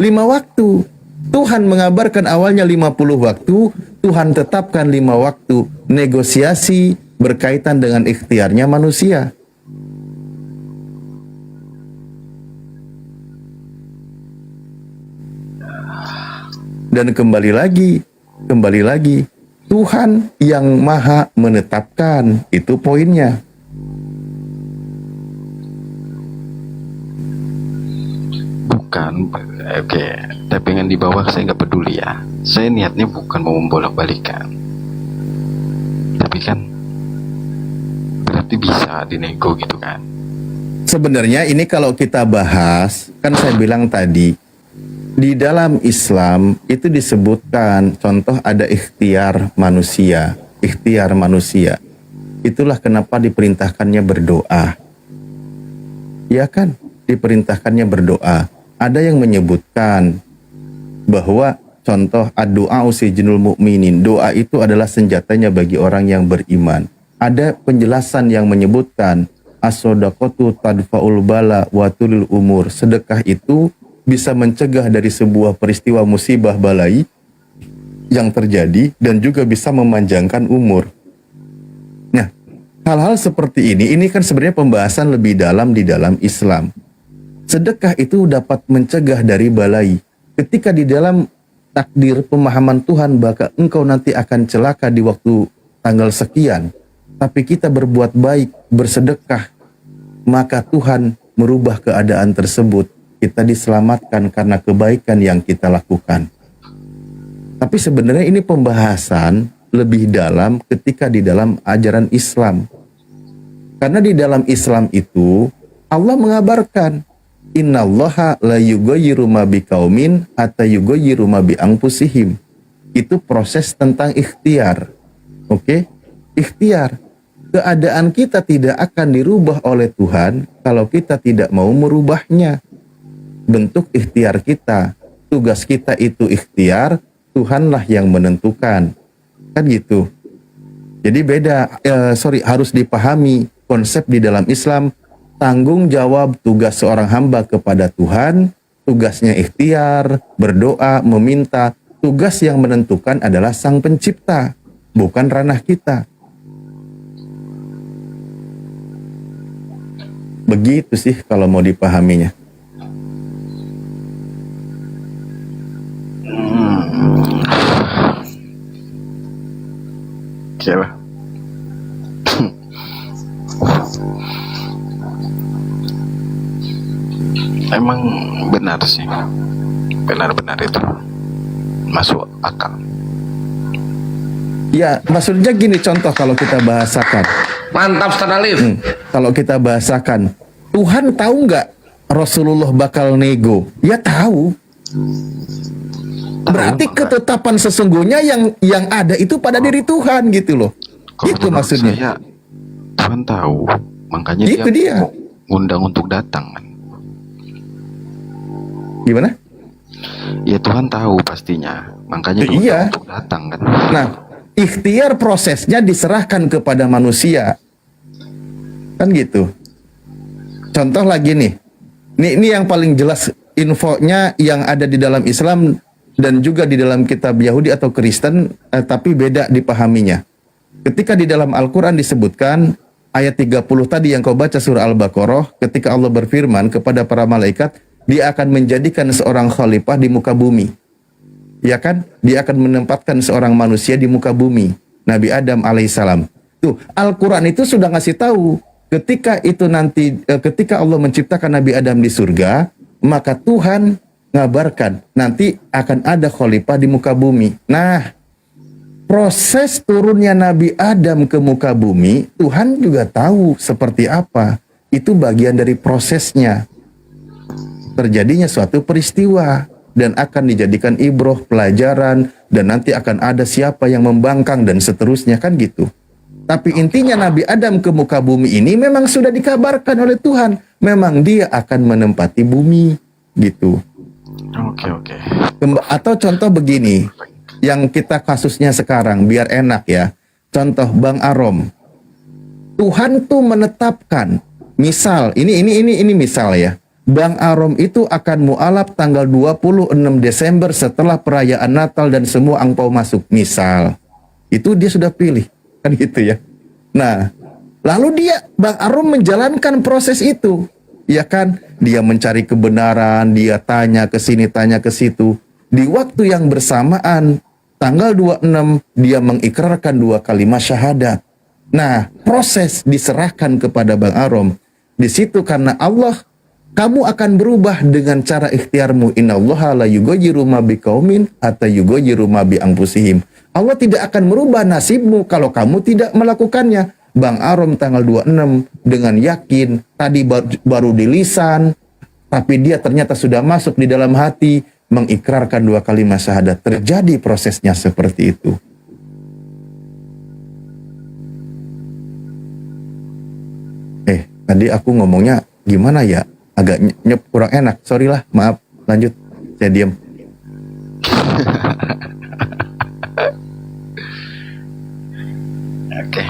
5 waktu. Tuhan mengabarkan awalnya 50 waktu, Tuhan tetapkan 5 waktu. Negosiasi berkaitan dengan ikhtiarnya manusia. Dan kembali lagi, Tuhan yang maha menetapkan, itu poinnya. Bukan, oke. Tapi yang di bawah saya nggak peduli ya. Saya niatnya bukan mau membolak-balikan. Tapi kan berarti bisa dinego gitu kan. sebenarnya ini kalau kita bahas, kan saya bilang tadi, di dalam Islam itu disebutkan, contoh ada ikhtiar manusia. Ikhtiar manusia. Itulah kenapa diperintahkannya berdoa. Ya kan? Diperintahkannya berdoa. Ada yang menyebutkan bahwa contoh ad-du'a usijnul mu'minin. Doa itu adalah senjatanya bagi orang yang beriman. Ada penjelasan yang menyebutkan as-shadaqatu tadfa'ul bala wa tulil umur. Sedekah itu bisa mencegah dari sebuah peristiwa musibah balai yang terjadi dan juga bisa memanjangkan umur. Nah, hal-hal seperti ini kan sebenarnya pembahasan lebih dalam di dalam Islam. Sedekah itu dapat mencegah dari balai. Ketika di dalam takdir pemahaman Tuhan bahwa engkau nanti akan celaka di waktu tanggal sekian, tapi kita berbuat baik, bersedekah, maka Tuhan merubah keadaan tersebut. Kita diselamatkan karena kebaikan yang kita lakukan. Tapi sebenarnya ini pembahasan lebih dalam ketika di dalam ajaran Islam. Karena di dalam Islam itu Allah mengabarkan innallaha la yughayyiru ma biqaumin hatta yughayyiru ma bi anfusihim. Itu proses tentang ikhtiar. Oke? Ikhtiar. Keadaan kita tidak akan dirubah oleh Tuhan kalau kita tidak mau merubahnya. Bentuk ikhtiar kita, tugas kita itu ikhtiar, Tuhanlah yang menentukan. Kan gitu. Jadi beda, harus dipahami konsep di dalam Islam, tanggung jawab tugas seorang hamba kepada Tuhan, tugasnya ikhtiar, berdoa, meminta. Tugas yang menentukan adalah Sang Pencipta, bukan ranah kita. Begitu sih kalau mau dipahaminya. Oke lah. Emang benar sih, benar-benar itu masuk akal. Ya, maksudnya gini, contoh kalau kita bahasakan. Mantap, Ustaz Alif. Kalau kita bahasakan, Tuhan tahu nggak Rasulullah bakal nego? Ya tahu. Berarti ketetapan sesungguhnya yang ada itu pada diri Tuhan gitu loh. Itu maksudnya. Saya, Tuhan tahu, makanya itu dia ngundang untuk datang kan. Gimana? Ya Tuhan tahu pastinya, makanya iya untuk datang kan. Nah, ikhtiar prosesnya diserahkan kepada manusia. Kan gitu. Contoh lagi nih. Ini yang paling jelas infonya yang ada di dalam Islam dan juga di dalam kitab Yahudi atau Kristen, tapi beda dipahaminya. Ketika di dalam Al-Quran disebutkan ayat 30 tadi yang kau baca surah Al-Baqarah, ketika Allah berfirman kepada para malaikat, Dia akan menjadikan seorang khalifah di muka bumi. Ya kan? Dia akan menempatkan seorang manusia di muka bumi, Nabi Adam alaihissalam. Tuh, Al-Quran itu sudah ngasih tahu ketika itu nanti, ketika Allah menciptakan Nabi Adam di surga, maka Tuhan ngabarkan nanti akan ada khalifah di muka bumi. Nah, proses turunnya Nabi Adam ke muka bumi, Tuhan juga tahu seperti apa. Itu bagian dari prosesnya. Terjadinya suatu peristiwa dan akan dijadikan ibroh, pelajaran, dan nanti akan ada siapa yang membangkang dan seterusnya, kan gitu. Tapi intinya Nabi Adam ke muka bumi ini memang sudah dikabarkan oleh Tuhan. Memang dia akan menempati bumi, gitu. Oke. Atau contoh begini, yang kita kasusnya sekarang, biar enak ya. Contoh Bang Arom. Tuhan tuh menetapkan, misal, ini misal ya. Bang Arom itu akan mu'alaf tanggal 26 Desember setelah perayaan Natal dan semua angpau masuk. Misal. Itu dia sudah pilih. Kan gitu ya. Nah, lalu Bang Arom menjalankan proses itu. Ya kan? Dia mencari kebenaran, dia tanya ke sini, tanya ke situ. Di waktu yang bersamaan, tanggal 26, dia mengikrarkan 2 kalimat syahadat. Nah, proses diserahkan kepada Bang Arom. Di situ karena Allah, kamu akan berubah dengan cara ikhtiarmu. Innallaha la yughayyiru ma biqaumin hatta yughayyiru ma bi anfusihim. Allah tidak akan merubah nasibmu kalau kamu tidak melakukannya. Bang Arom tanggal 26 dengan yakin tadi baru di lisan, tapi dia ternyata sudah masuk di dalam hati, mengikrarkan 2 kalimat syahadat. Terjadi prosesnya seperti itu. Tadi aku ngomongnya gimana ya? Agak kurang enak. Sorry lah, maaf. Lanjut. Saya diam. Oke,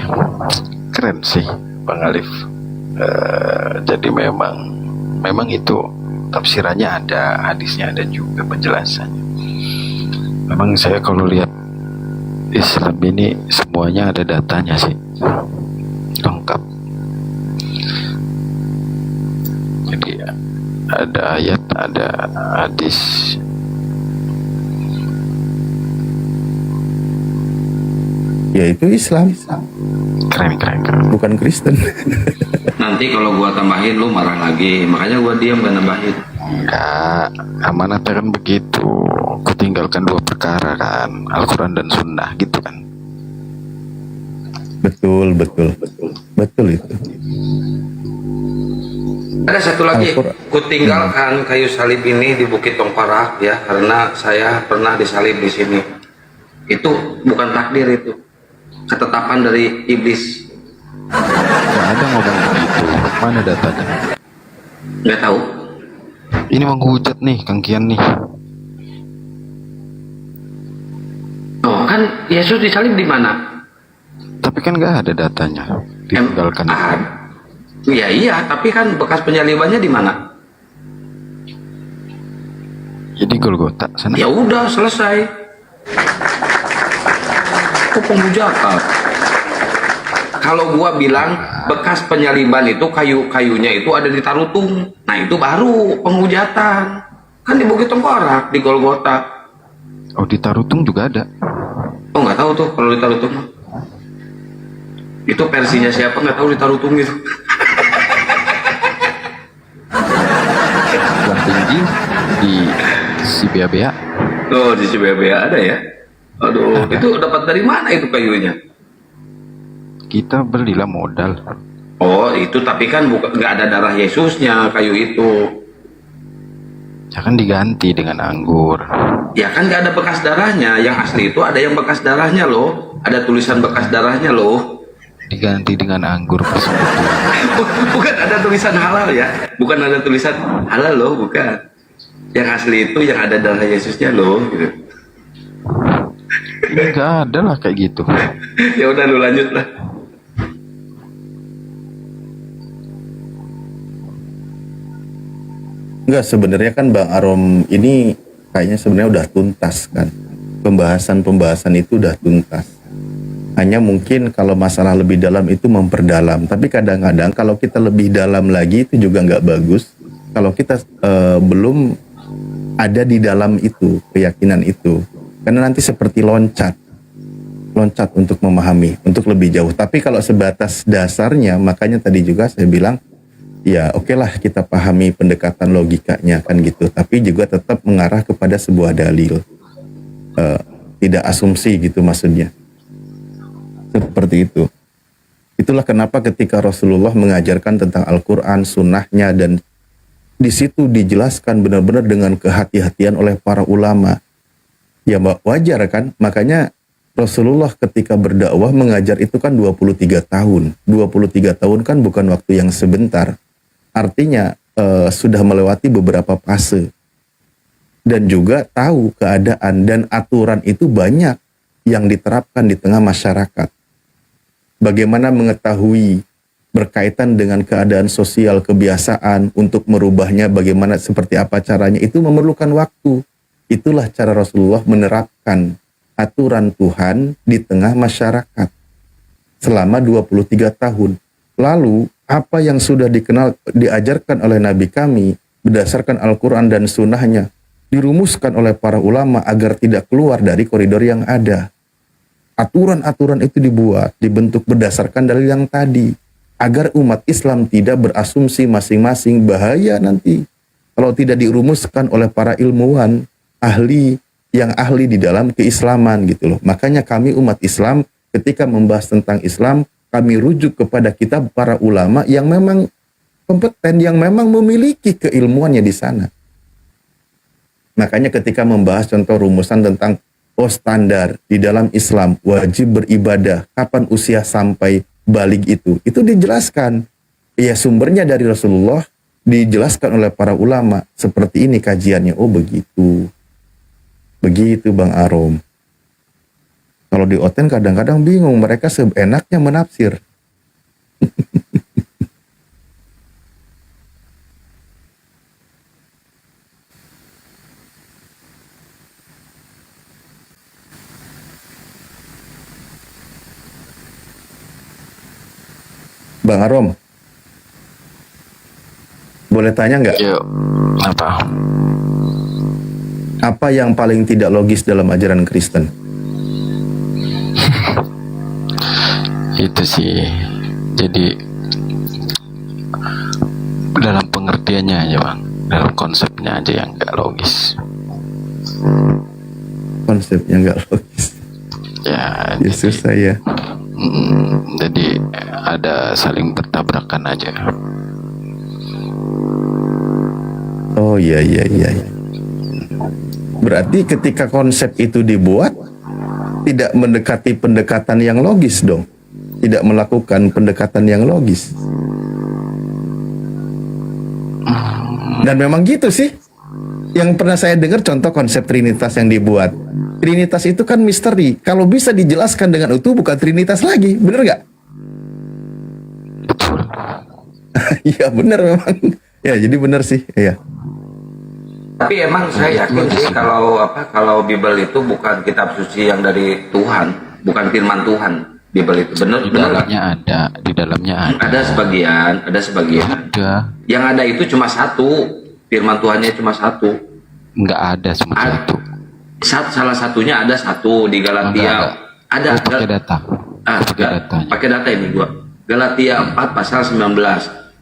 keren sih Bang Alif. Jadi memang itu tafsirannya ada, hadisnya ada juga penjelasannya. Memang saya kalau lihat Islam ini semuanya ada datanya sih, lengkap. Jadi ada ayat, ada hadis. Yaitu Islam. Keren. Bukan Kristen. Nanti kalau gua tambahin lu marah lagi, makanya gua diam gak nambahin. Enggak, amanatnya kan begitu. Kutinggalkan 2 perkara kan, Al-Quran dan Sunnah gitu kan. Betul itu. Ada satu lagi, kutinggalkan kayu salib ini di Bukit Tongparak ya, karena saya pernah disalib di sini. Itu bukan takdir, itu ketetapan dari iblis. Nggak ada ngomong begitu. Mana datanya? Nggak tahu. Ini menghujat nih, Kang Kian nih. Oh, kan Yesus disalib di mana? Tapi kan nggak ada datanya. Ditinggalkan. Iya, tapi kan bekas penyalibannya di mana? Jadi Golgota sana. Ya udah, selesai. Itu penghujatan. Kalau gua bilang bekas penyaliban itu kayu-kayunya itu ada di Tarutung, nah itu baru penghujatan. Kan di Bukit Tengkorak, di Golgota. Oh, di Tarutung juga ada. Oh, nggak tahu tuh kalau di Tarutung. Itu versinya siapa nggak tahu di Tarutung itu. Yang tinggi di Sibea-bea. Oh, di Sibea-bea ada ya. Aduh, itu dapat dari mana itu kayunya? Kita belilah modal. Oh, itu tapi kan nggak ada darah Yesusnya kayu itu. Ya kan diganti dengan anggur. Ya kan nggak ada bekas darahnya. Yang asli itu ada yang bekas darahnya loh. Ada tulisan bekas darahnya loh. Diganti dengan anggur persekutuan. Bukan ada tulisan halal ya. Bukan ada tulisan halal loh, bukan. Yang asli itu yang ada darah Yesusnya loh. Gitu. Ini nggak ada lah kayak gitu. Ya udah lu lanjut lah. Enggak, sebenarnya kan Bang Arom ini kayaknya sebenarnya udah tuntas kan. Pembahasan itu udah tuntas. Hanya mungkin kalau masalah lebih dalam itu memperdalam. Tapi kadang-kadang kalau kita lebih dalam lagi itu juga nggak bagus. Kalau kita belum ada di dalam itu, keyakinan itu. Karena nanti seperti loncat untuk memahami, untuk lebih jauh. Tapi kalau sebatas dasarnya, makanya tadi juga saya bilang, ya oke lah kita pahami pendekatan logikanya kan gitu, tapi juga tetap mengarah kepada sebuah dalil, tidak asumsi gitu maksudnya, seperti itu. Itulah kenapa ketika Rasulullah mengajarkan tentang Al-Quran, sunnahnya, dan di situ dijelaskan benar-benar dengan kehati-hatian oleh para ulama, ya wajar kan, makanya Rasulullah ketika berdakwah mengajar itu kan 23 tahun. 23 tahun kan bukan waktu yang sebentar. Artinya sudah melewati beberapa fase. Dan juga tahu keadaan dan aturan itu banyak yang diterapkan di tengah masyarakat. Bagaimana mengetahui berkaitan dengan keadaan sosial, kebiasaan, untuk merubahnya, bagaimana, seperti apa caranya, itu memerlukan waktu. Itulah cara Rasulullah menerapkan aturan Tuhan di tengah masyarakat selama 23 tahun. Lalu apa yang sudah diajarkan oleh Nabi kami berdasarkan Al-Quran dan sunnahnya dirumuskan oleh para ulama agar tidak keluar dari koridor yang ada. Aturan-aturan itu dibentuk berdasarkan dalil yang tadi, agar umat Islam tidak berasumsi masing-masing. Bahaya nanti kalau tidak dirumuskan oleh para ilmuwan yang ahli di dalam keislaman gitu loh. Makanya kami umat Islam ketika membahas tentang Islam, kami rujuk kepada kitab para ulama yang memang kompeten, yang memang memiliki keilmuannya di sana. Makanya ketika membahas contoh rumusan tentang standar di dalam Islam wajib beribadah, kapan usia sampai balig itu dijelaskan. Ya sumbernya dari Rasulullah, dijelaskan oleh para ulama. Seperti ini kajiannya. Oh begitu. Begitu Bang Arom. Kalau di Oten kadang-kadang bingung, mereka seenaknya menafsir. Bang Arom, boleh tanya nggak? Yuk, apa? Apa yang paling tidak logis dalam ajaran Kristen? Itu sih, jadi dalam pengertiannya aja bang, dalam konsepnya aja yang nggak logis. Konsepnya nggak logis. Ya, Yesus saya. Jadi ada saling bertabrakan aja. Oh iya. Berarti ketika konsep itu dibuat, tidak mendekati pendekatan yang logis dong. Tidak melakukan pendekatan yang logis. Dan memang gitu sih. Yang pernah saya dengar contoh konsep Trinitas yang dibuat. Trinitas itu kan misteri. Kalau bisa dijelaskan dengan utuh bukan Trinitas lagi. Bener nggak? Iya bener memang. Ya jadi bener sih. Iya. Tapi emang saya yakin sih kalau Bible itu bukan kitab suci yang dari Tuhan, bukan firman Tuhan. Bible itu benar. Di dalamnya ada. Ada sebagian. Ada. Yang ada itu cuma satu. Firman Tuhannya cuma satu. Enggak ada cuma satu. Salah satunya ada satu di Galatia. Ada. Pakai data. Pakai data ini gua. Galatia 4 pasal 19.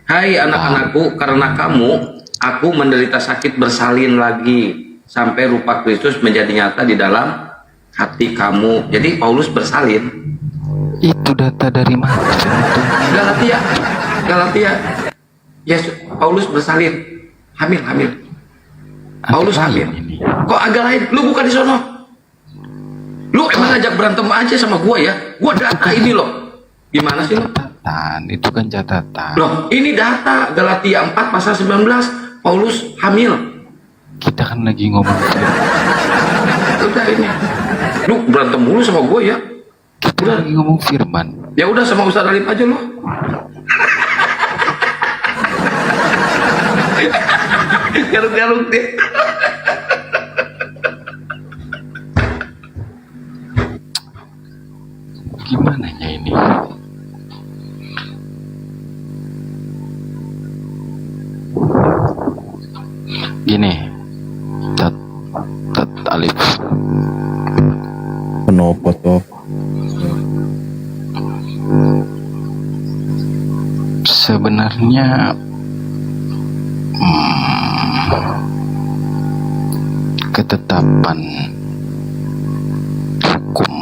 Hai anak-anakku, karena kamu aku menderita sakit bersalin lagi sampai rupa Kristus menjadi nyata di dalam hati kamu. Jadi Paulus bersalin. Itu data dari mana? Galatia. Yesus Paulus bersalin. Hamil. Paulus hamil. Kok agak lain? Lu bukan di sono. Lu emang ngajak berantem aja sama gua ya? Gua data ini loh. Gimana sih lu? Itu kan catatan. Loh, ini data Galatia 4 pasal 19. Paulus hamil. Kita kan lagi ngomong. Udah ini. Lu berantem mulu sama gua ya? Kita lagi ngomong firman. Ya udah sama Ustaz Alif aja lu. Garuk-garuk deh. Gimana ya ini? Gini, tat alif. Penopo toh. Sebenarnya ketetapan hukum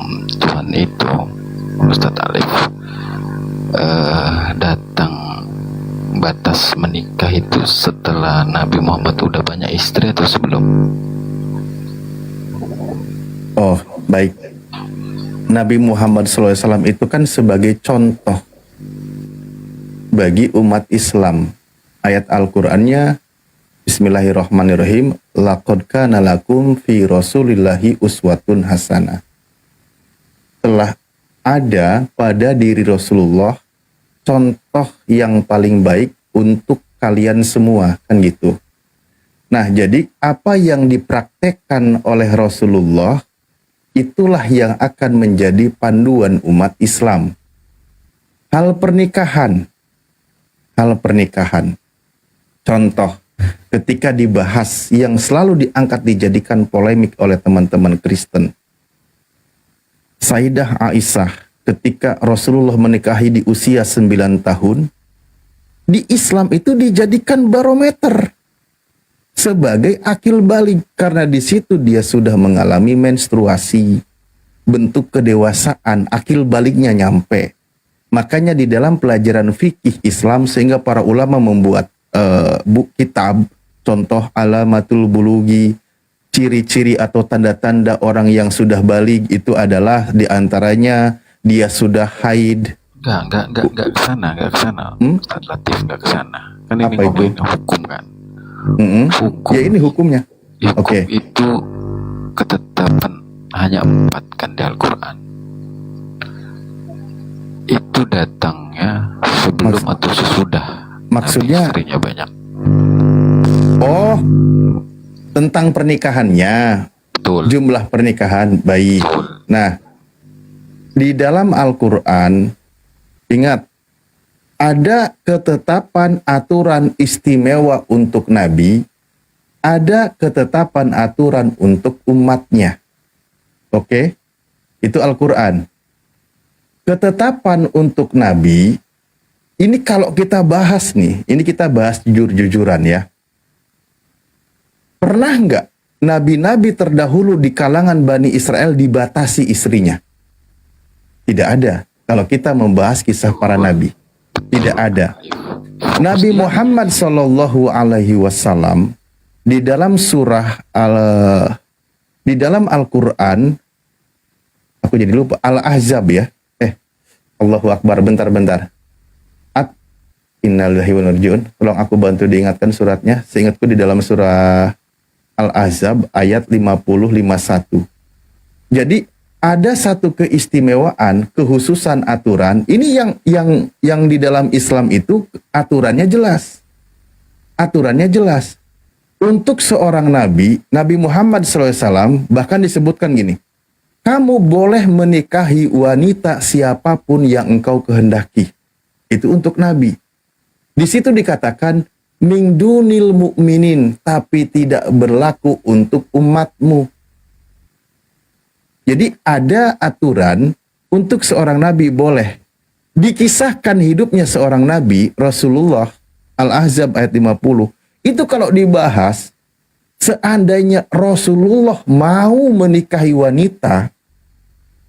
Tuhan itu, Ustadz Alif, datang batas menikah itu setelah Nabi Muhammad udah banyak istri atau sebelum? Oh baik. Nabi Muhammad SAW itu kan sebagai contoh bagi umat Islam. Ayat Al-Qur'annya Bismillahirrahmanirrahim, laqad kana lakum fi Rasulillahi uswatun hasanah. Telah ada pada diri Rasulullah contoh yang paling baik untuk kalian semua, kan gitu. Nah, jadi apa yang dipraktekkan oleh Rasulullah itulah yang akan menjadi panduan umat Islam. Hal pernikahan. Contoh, ketika dibahas yang selalu diangkat dijadikan polemik oleh teman-teman Kristen. Sayyidah Aisyah ketika Rasulullah menikahi di usia 9 tahun, di Islam itu dijadikan barometer sebagai akil balik karena di situ dia sudah mengalami menstruasi, bentuk kedewasaan, akil baliknya nyampe. Makanya di dalam pelajaran fikih Islam sehingga para ulama membuat kitab contoh alamatul bulugi, ciri-ciri atau tanda-tanda orang yang sudah baligh itu adalah diantaranya dia sudah haid. Enggak ke sana, Ustaz Latif enggak ke sana. Kan ini ngomongin hukum kan. Hukum. Ya ini hukumnya. Hukum itu ketetapan hanya 4 kan di Al-Quran. Itu datangnya sebelum atau sesudah. Maksudnya istrinya banyak. Oh, tentang pernikahannya. Betul. Jumlah pernikahan baik. Betul. Nah, di dalam Al-Quran, ingat, ada ketetapan aturan istimewa untuk Nabi, ada ketetapan aturan untuk umatnya. Oke? Itu Al-Quran. Ketetapan untuk Nabi, ini kalau kita bahas nih, ini kita bahas jujur-jujuran ya. Pernah nggak nabi-nabi terdahulu di kalangan Bani Israel dibatasi istrinya? Tidak ada. Kalau kita membahas kisah para nabi, tidak ada. Nabi Muhammad Shallallahu Alaihi Wasallam di dalam di dalam Al-Quran, aku jadi lupa, Al-Ahzab ya. Allahu Akbar, bentar. Innalillahi wa inna ilaihi raji'un. Tolong aku bantu diingatkan suratnya. Seingatku di dalam surah Al-Ahzab ayat 50-51. Jadi ada satu keistimewaan, kekhususan aturan. Ini yang di dalam Islam itu aturannya jelas. Aturannya jelas. Untuk seorang nabi, Nabi Muhammad SAW bahkan disebutkan gini. Kamu boleh menikahi wanita siapapun yang engkau kehendaki. Itu untuk nabi. Di situ dikatakan min dunil mu'minin, tapi tidak berlaku untuk umatmu. Jadi ada aturan untuk seorang nabi boleh. Dikisahkan hidupnya seorang nabi, Rasulullah, Al-Ahzab ayat 50. Itu kalau dibahas, seandainya Rasulullah mau menikahi wanita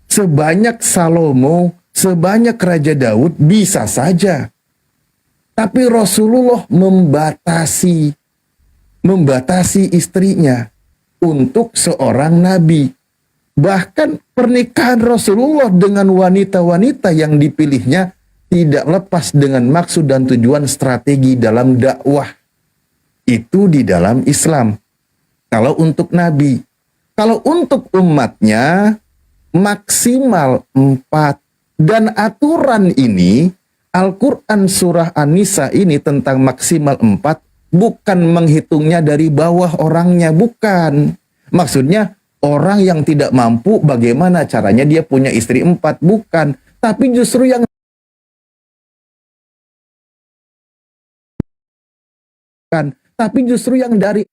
sebanyak Salomo, sebanyak Raja Daud, bisa saja. Tapi Rasulullah membatasi istrinya untuk seorang nabi. Bahkan pernikahan Rasulullah dengan wanita-wanita yang dipilihnya tidak lepas dengan maksud dan tujuan strategi dalam dakwah. Itu di dalam Islam. Kalau untuk nabi. Kalau untuk umatnya maksimal 4. Dan aturan ini, Al-Quran surah An-Nisa ini tentang maksimal 4, bukan menghitungnya dari bawah orangnya, bukan. Maksudnya orang yang tidak mampu bagaimana caranya dia punya istri 4, bukan. Tapi justru yang dari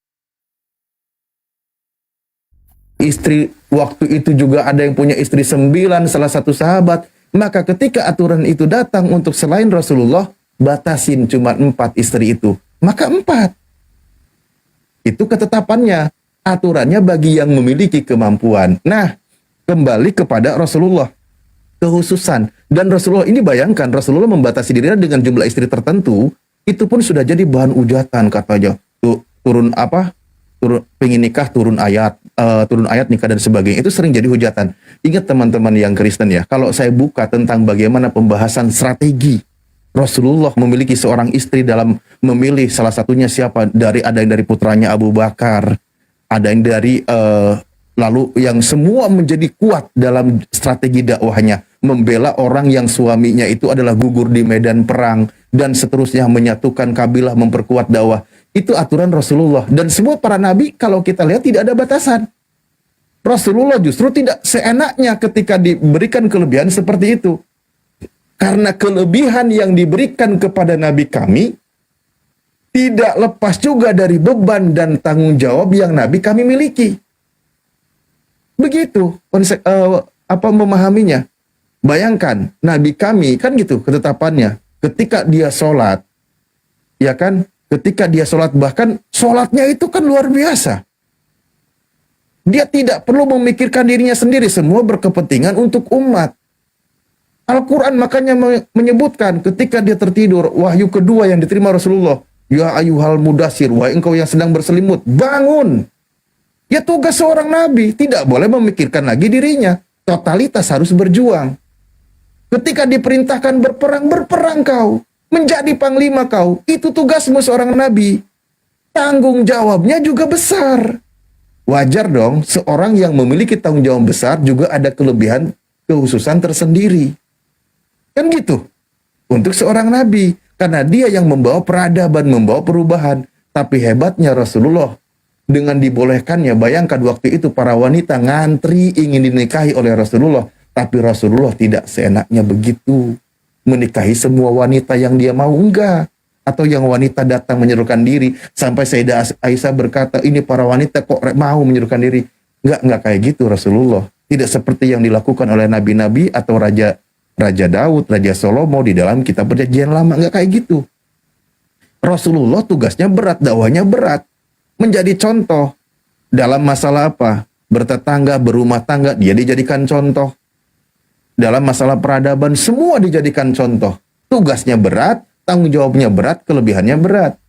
istri waktu itu juga ada yang punya istri 9, salah satu sahabat. Maka ketika aturan itu datang untuk selain Rasulullah, batasin cuma 4 istri itu. Maka 4. Itu ketetapannya. Aturannya bagi yang memiliki kemampuan. Nah, kembali kepada Rasulullah. Kekhususan. Dan Rasulullah ini bayangkan, Rasulullah membatasi dirinya dengan jumlah istri tertentu, itu pun sudah jadi bahan ujatan katanya. Turun pengen nikah turun ayat nikah dan sebagainya, itu sering jadi hujatan. Ingat teman-teman yang Kristen ya, kalau saya buka tentang bagaimana pembahasan strategi Rasulullah memiliki seorang istri dalam memilih salah satunya siapa, ada yang dari putranya Abu Bakar, ada yang dari lalu yang semua menjadi kuat dalam strategi dakwahnya, membela orang yang suaminya itu adalah gugur di medan perang dan seterusnya, menyatukan kabilah, memperkuat dakwah. Itu aturan Rasulullah. Dan semua para nabi kalau kita lihat tidak ada batasan. Rasulullah justru tidak seenaknya ketika diberikan kelebihan seperti itu. Karena kelebihan yang diberikan kepada nabi kami tidak lepas juga dari beban dan tanggung jawab yang nabi kami miliki. Begitu memahaminya. Bayangkan nabi kami kan gitu ketetapannya. Ketika dia sholat, ya kan? Ketika dia sholat, bahkan sholatnya itu kan luar biasa. Dia tidak perlu memikirkan dirinya sendiri, semua berkepentingan untuk umat. Al-Quran makanya menyebutkan ketika dia tertidur, wahyu kedua yang diterima Rasulullah, ya ayuhal mudasir, wahai engkau yang sedang berselimut, bangun. Ya tugas seorang nabi, tidak boleh memikirkan lagi dirinya. Totalitas harus berjuang. Ketika diperintahkan berperang, berperang kau. Menjadi panglima kau. Itu tugasmu seorang nabi. Tanggung jawabnya juga besar. Wajar dong, seorang yang memiliki tanggung jawab besar juga ada kelebihan, kehususan tersendiri. Kan gitu. Untuk seorang nabi. Karena dia yang membawa peradaban, membawa perubahan. Tapi hebatnya Rasulullah, dengan dibolehkannya, bayangkan waktu itu para wanita ngantri ingin dinikahi oleh Rasulullah. Tapi Rasulullah tidak seenaknya begitu. Menikahi semua wanita yang dia mau, enggak. Atau yang wanita datang menyerukan diri. Sampai Sayyidah Aisyah berkata, ini para wanita kok mau menyerukan diri. Enggak kayak gitu Rasulullah. Tidak seperti yang dilakukan oleh nabi-nabi atau Raja Daud, Raja Salomo di dalam kitab Perjanjian Lama. Enggak kayak gitu. Rasulullah tugasnya berat, dakwahnya berat. Menjadi contoh dalam masalah apa? Bertetangga, berumah tangga, dia dijadikan contoh. Dalam masalah peradaban, semua dijadikan contoh. Tugasnya berat, tanggung jawabnya berat, kelebihannya berat.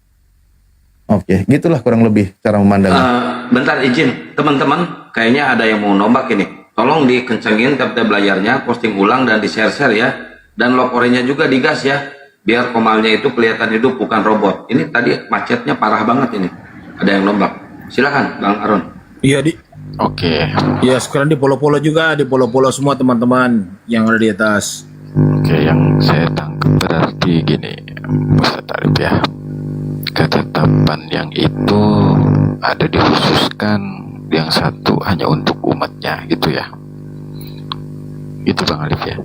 Oke, gitulah kurang lebih cara memandangnya. Bentar izin, teman-teman, kayaknya ada yang mau nombak ini. Tolong dikencengin tab-tab layarnya, posting ulang dan di-share-share ya. Dan lokorenya juga digas ya, biar komalnya itu kelihatan hidup bukan robot. Ini tadi macetnya parah banget ini. Ada yang nombak. Silakan Bang Aron. Iya di. Oke. Ya sekarang di polo-polo juga, di polo-polo semua teman-teman yang ada di atas. Oke, yang saya tangkap berarti gini, Ustaz Arif ya. Ketetapan yang itu ada dikhususkan, yang satu hanya untuk umatnya gitu ya. Itu Bang Arif ya.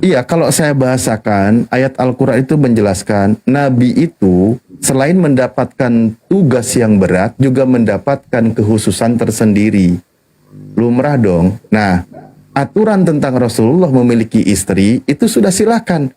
Iya, kalau saya bahasakan, ayat Al-Quran itu menjelaskan, Nabi itu selain mendapatkan tugas yang berat, juga mendapatkan kekhususan tersendiri. Lumrah dong. Nah, aturan tentang Rasulullah memiliki istri, itu sudah silakan.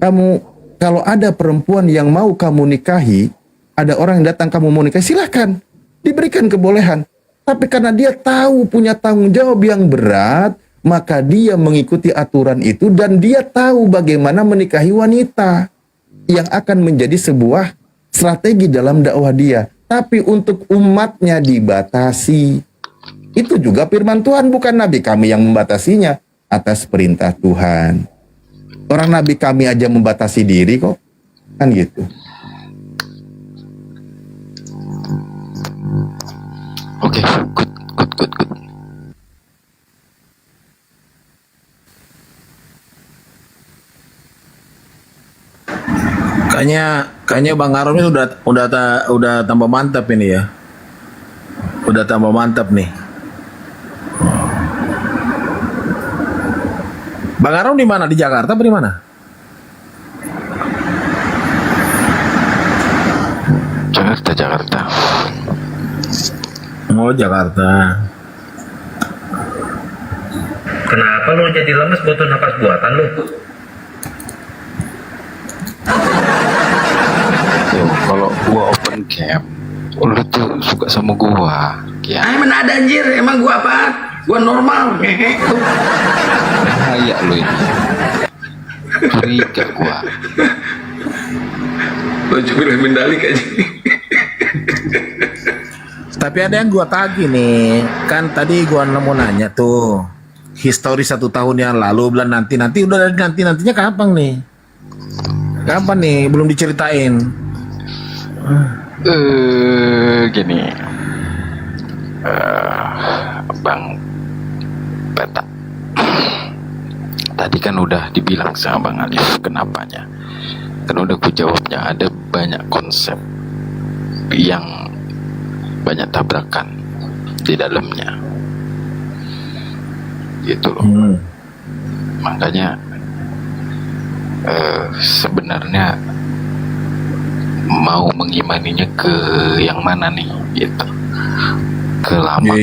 Kamu, kalau ada perempuan yang mau kamu nikahi, ada orang yang datang kamu mau nikahi, silakan. Diberikan kebolehan. Tapi karena dia tahu punya tanggung jawab yang berat, maka dia mengikuti aturan itu dan dia tahu bagaimana menikahi wanita yang akan menjadi sebuah strategi dalam dakwah dia. Tapi untuk umatnya dibatasi. Itu juga firman Tuhan, bukan Nabi kami yang membatasinya, atas perintah Tuhan. Orang Nabi kami aja membatasi diri kok. Kan gitu. Oke, good. Kayaknya Bang Aron ini udah tambah mantap ini ya. Udah tambah mantap nih. Bang Aron di mana? Di Jakarta apa di mana? Jakarta. Oh, Jakarta. Kenapa lu jadi lemes, butuh napas buatan lu? Kalau gua open cam, lu tuh suka sama gua ya. Emang ada anjir, emang gua apa? Gua normal, ngehe. Bahaya lu ini. Curiga gua. Lu cuma mendalik aja. Tapi ada yang gua tagih nih. Kan tadi gua mau nanya tuh. Histori 1 tahun yang lalu, bilang nanti udah nantinya kapan nih? Kapan nih? Belum diceritain. Gini, Bang Peta. Tadi kan udah dibilang sama Bang Alif kenapanya. Kan udah ku jawabnya, ada banyak konsep yang banyak tabrakan di dalamnya. Gitu loh. Makanya sebenarnya mau mengimaninya ke yang mana nih gitu, ke lama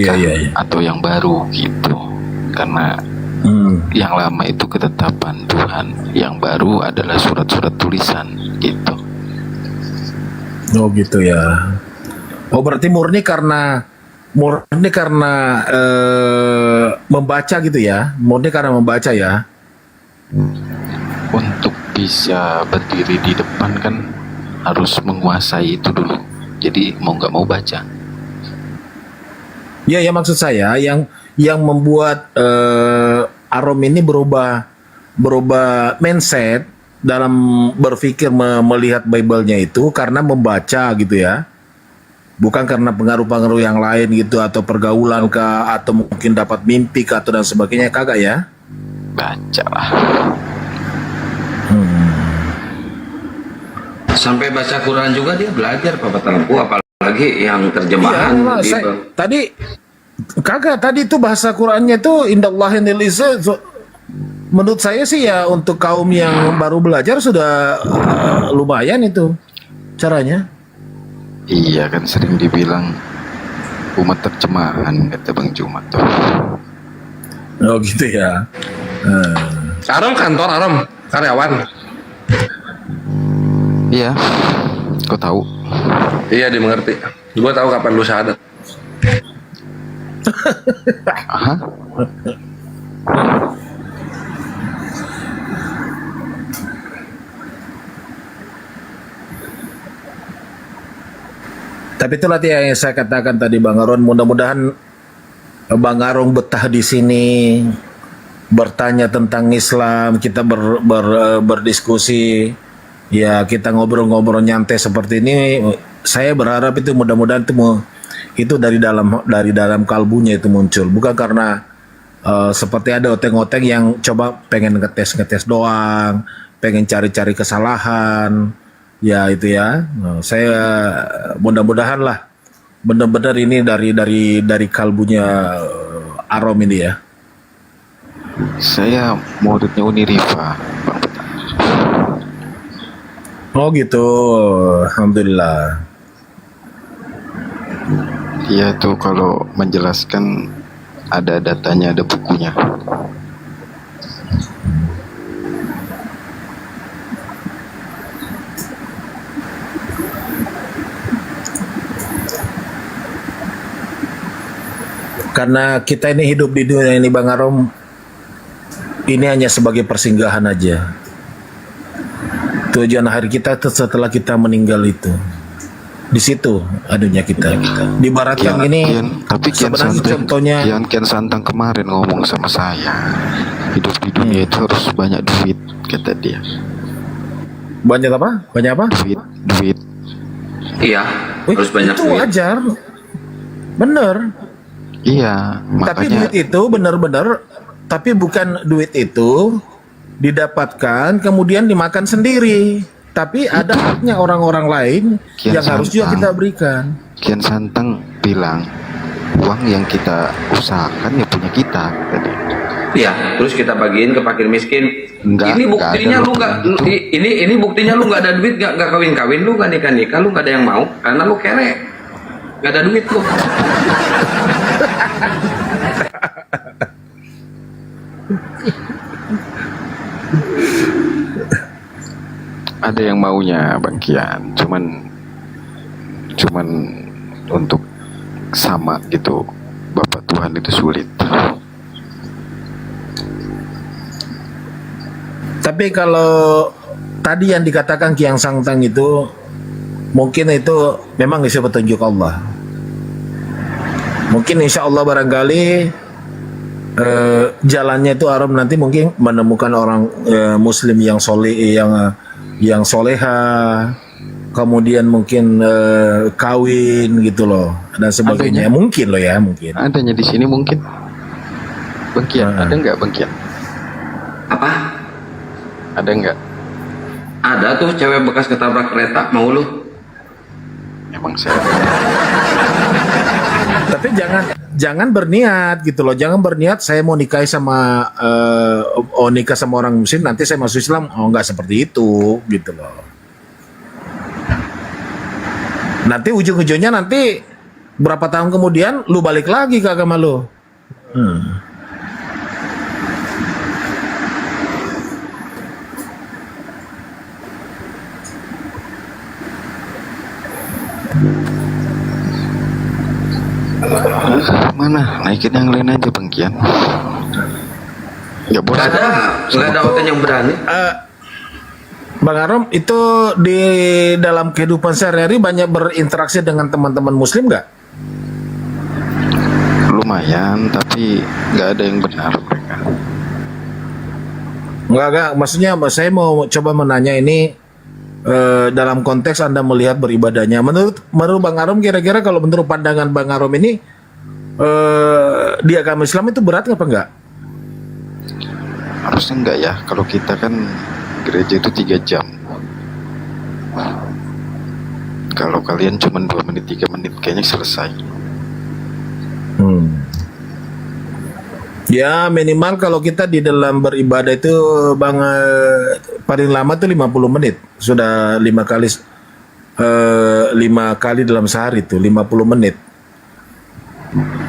atau yang baru gitu, karena yang lama itu ketetapan Tuhan, yang baru adalah surat-surat tulisan gitu. Oh gitu ya. Oh berarti murni karena membaca gitu ya, murni karena membaca ya. untuk bisa berdiri di depan kan harus menguasai itu dulu. Jadi mau nggak mau baca. Ya, ya maksud saya yang membuat Arom ini berubah mindset dalam berpikir melihat Bible-nya itu karena membaca gitu ya. Bukan karena pengaruh-pengaruh yang lain gitu atau pergaulan kah atau mungkin dapat mimpi kah atau dan sebagainya, kagak ya? Baca lah. Sampai baca Quran juga dia belajar Pak Lempu, apalagi yang terjemahan. Iya, tadi itu bahasa Qurannya itu indallahi nilisa. Menurut saya sih ya untuk kaum yang baru belajar sudah lumayan itu caranya. Iya kan sering dibilang umat terjemahan kata Bang Jumat tuh. Oh gitu ya. Arom kantor, Arom karyawan. Iya, kau tahu? Iya dimengerti. Gue tahu kapan lu syahadat. Aha. Tapi itulah yang saya katakan tadi Bang Aron, mudah-mudahan Bang Aron betah di sini bertanya tentang Islam, kita berdiskusi, ya kita ngobrol-ngobrol nyantai seperti ini. Saya berharap itu mudah-mudahan itu dari dalam kalbunya itu muncul, bukan karena seperti ada oteng-oteng yang coba pengen ngetes doang, pengen cari-cari kesalahan. Ya itu ya, saya mudah-mudahan lah benar-benar ini dari kalbunya Arom ini ya. Saya muridnya Uniriva. Oh gitu, alhamdulillah. Iya tuh kalau menjelaskan ada datanya, ada bukunya. Karena kita ini hidup di dunia ini Bang Arom, ini hanya sebagai persinggahan aja. Tujuan akhir kita setelah kita meninggal itu, di situ adunya kita. Di barat yang ini, tapi Kian Santang kemarin ngomong sama saya, hidup di dunia itu harus banyak duit, kata dia. Banyak apa? Banyak apa? Duit. Iya, harus banyak itu duit. wajar, bener. Iya, Tapi makanya duit itu benar-benar, tapi bukan duit itu didapatkan kemudian dimakan sendiri. Tapi ada haknya orang-orang lain yang harus juga kita berikan. Kian Santang bilang uang yang kita usahakan ya punya kita. Iya, terus kita bagiin ke fakir miskin. Ini buktinya lu nggak, ini buktinya lu nggak ada duit, nggak kawin-kawin, lu nggak nikah-nikah, lu nggak ada yang mau karena lu kere, nggak ada duit lu. Ada yang maunya Bang Kian, cuman untuk sama gitu Bapak Tuhan itu sulit. Tapi kalau tadi yang dikatakan Kian Santang itu mungkin itu memang isi petunjuk Allah. Mungkin insya Allah barangkali jalannya itu Arom nanti mungkin menemukan orang Muslim yang yang soleha, kemudian mungkin kawin gitu loh dan sebagainya. Mungkin loh ya, mungkin. Adanya di sini mungkin. Bang Kian, ada nggak Bang Kian? Apa? Ada nggak? Ada tuh cewek bekas ketabrak kereta, mau lu? Emang saya. Tapi jangan berniat gitu loh, jangan berniat saya mau nikah sama nikah sama orang Muslim nanti saya masuk Islam. Oh nggak seperti itu gitu loh. Nanti ujung-ujungnya nanti berapa tahun kemudian lu balik lagi ke agama lu. Mana? Naikin yang lain aja Bang Kian. Nggak boleh. Nggak ada orang yang berani. Bang Arom, itu di dalam kehidupan sehari-hari banyak berinteraksi dengan teman-teman Muslim nggak? Lumayan, tapi nggak ada yang benar mereka. Enggak. Maksudnya saya mau coba menanya ini dalam konteks Anda melihat beribadahnya. Menurut Bang Arom, kira-kira kalau menurut pandangan Bang Arom ini di agama Islam itu berat apa enggak? Harusnya enggak ya, kalau kita kan gereja itu 3 jam. Kalau kalian cuma 2 menit, 3 menit kayaknya selesai. Ya minimal kalau kita di dalam beribadah itu Bang paling lama tuh 50 menit. Sudah 5 kali dalam sehari tuh 50 menit.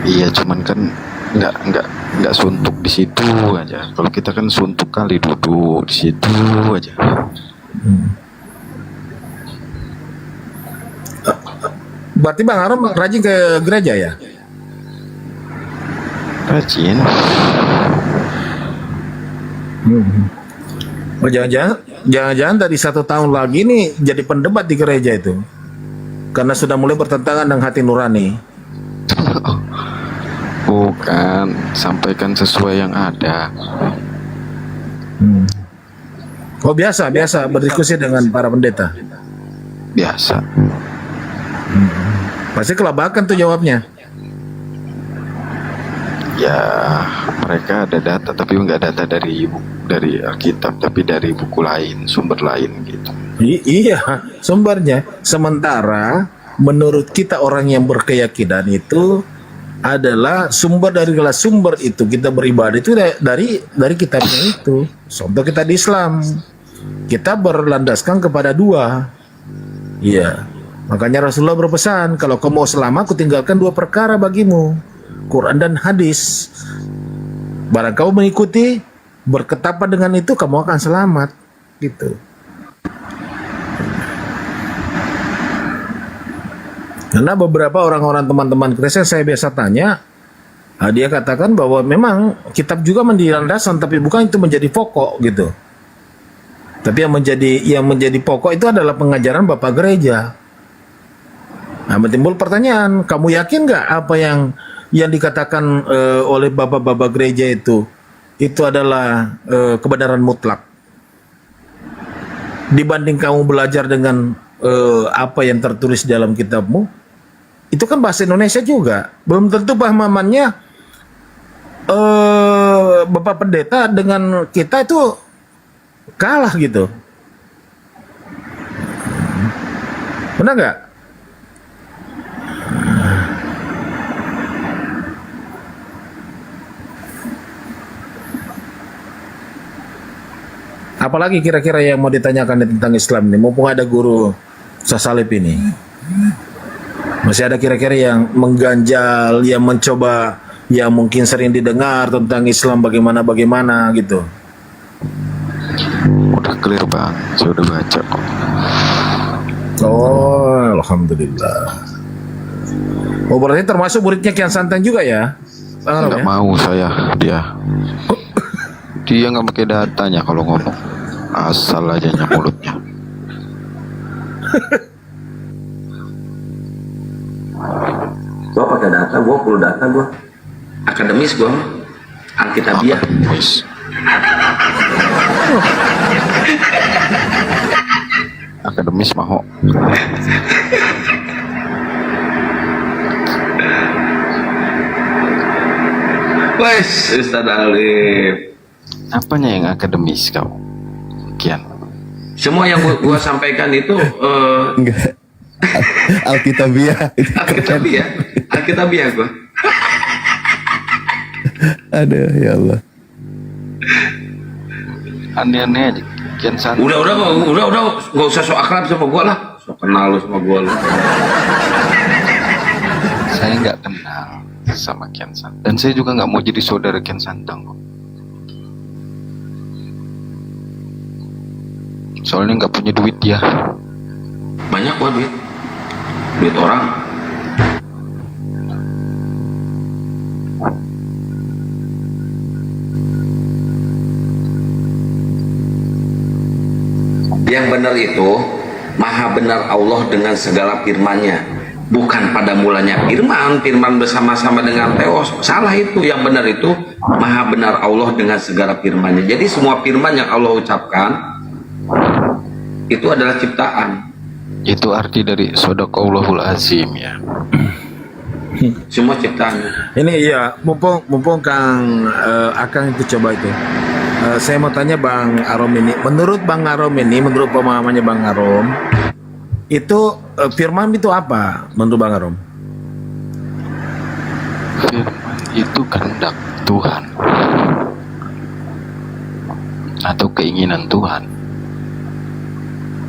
Iya, cuman kan nggak suntuk di situ aja. Kalau kita kan suntuk kali duduk di situ aja. Berarti Bang Arom rajin ke gereja ya? Rajin. Oh, jangan-jangan dari 1 tahun lagi nih jadi pendebat di gereja itu, karena sudah mulai bertentangan dengan hati nurani. Bukan, sampaikan sesuai yang ada. Oh biasa berdiskusi dengan para pendeta. Biasa. Pasti kelabakan tuh jawabnya. Ya, mereka ada data, tapi nggak data dari Alkitab, tapi dari buku lain, sumber lain gitu. Iya, sumbernya. Sementara menurut kita orang yang berkeyakinan itu adalah sumber itu kita beribadah itu dari kitabnya itu. Contoh kita di Islam, kita berlandaskan kepada 2. Iya. Makanya Rasulullah berpesan, kalau kau mau selamat, aku tinggalkan 2 perkara bagimu, Quran dan hadis. Barang kau mengikuti, berketapan dengan itu, kamu akan selamat. Gitu. Karena beberapa orang-orang teman-teman Kristen saya biasa tanya, dia katakan bahwa memang kitab juga menjadi landasan, tapi bukan itu menjadi pokok gitu. Tapi yang menjadi pokok itu adalah pengajaran Bapak Gereja. Nah, timbul pertanyaan, kamu yakin nggak apa yang dikatakan oleh Bapak-Bapak Gereja itu adalah kebenaran mutlak? Dibanding kamu belajar dengan apa yang tertulis dalam kitabmu, itu kan bahasa Indonesia juga. Belum tentu pahamannya Bapak Pendeta dengan kita itu kalah gitu. Benar nggak? Apalagi kira-kira yang mau ditanyakan tentang Islam ini, mumpung ada guru Sasalib ini. Masih ada kira-kira yang mengganjal, yang mencoba, yang mungkin sering didengar tentang Islam bagaimana gitu. Udah clear Bang, saya udah baca kok. Oh, alhamdulillah. Oh, berarti termasuk muridnya Kian Santang juga ya? Nggak mau saya dia. Dia nggak pakai datanya kalau ngomong, asal aja mulutnya. Gua pakai data, gua perlu data, gua akademis, gua Alkitabiah. Akademis maho. Wes, Ustaz Alif. Apanya yang akademis kau, Kian? Semua yang gua sampaikan itu Enggak. Alkitabiah. Alkitabiah gua. Aduh, ya Allah. Aneh-aneh aja, Kian Santang. Udah, nggak usah sok akrab sama gua lah. Sok kenal lu sama gua lu. Saya nggak kenal sama Kian Santang, dan saya juga nggak mau jadi saudara Kian Santang kok. Soalnya nggak punya duit dia. Banyak gua duit orang. Yang benar itu maha benar Allah dengan segala firman-Nya. Bukan pada mulanya firman bersama-sama dengan Theos. Salah itu. Yang benar itu maha benar Allah dengan segala firman-Nya. Jadi semua firman yang Allah ucapkan itu adalah ciptaan. Itu arti dari Shadaqallahul Azim ya. Semua ciptaan. Ini ya, mumpung Kang Akang itu coba itu. Saya mau tanya Bang Arom ini. Menurut Bang Arom ini, menurut pemahamannya Bang Arom, itu firman itu apa menurut Bang Arom? Firman itu kehendak Tuhan atau keinginan Tuhan.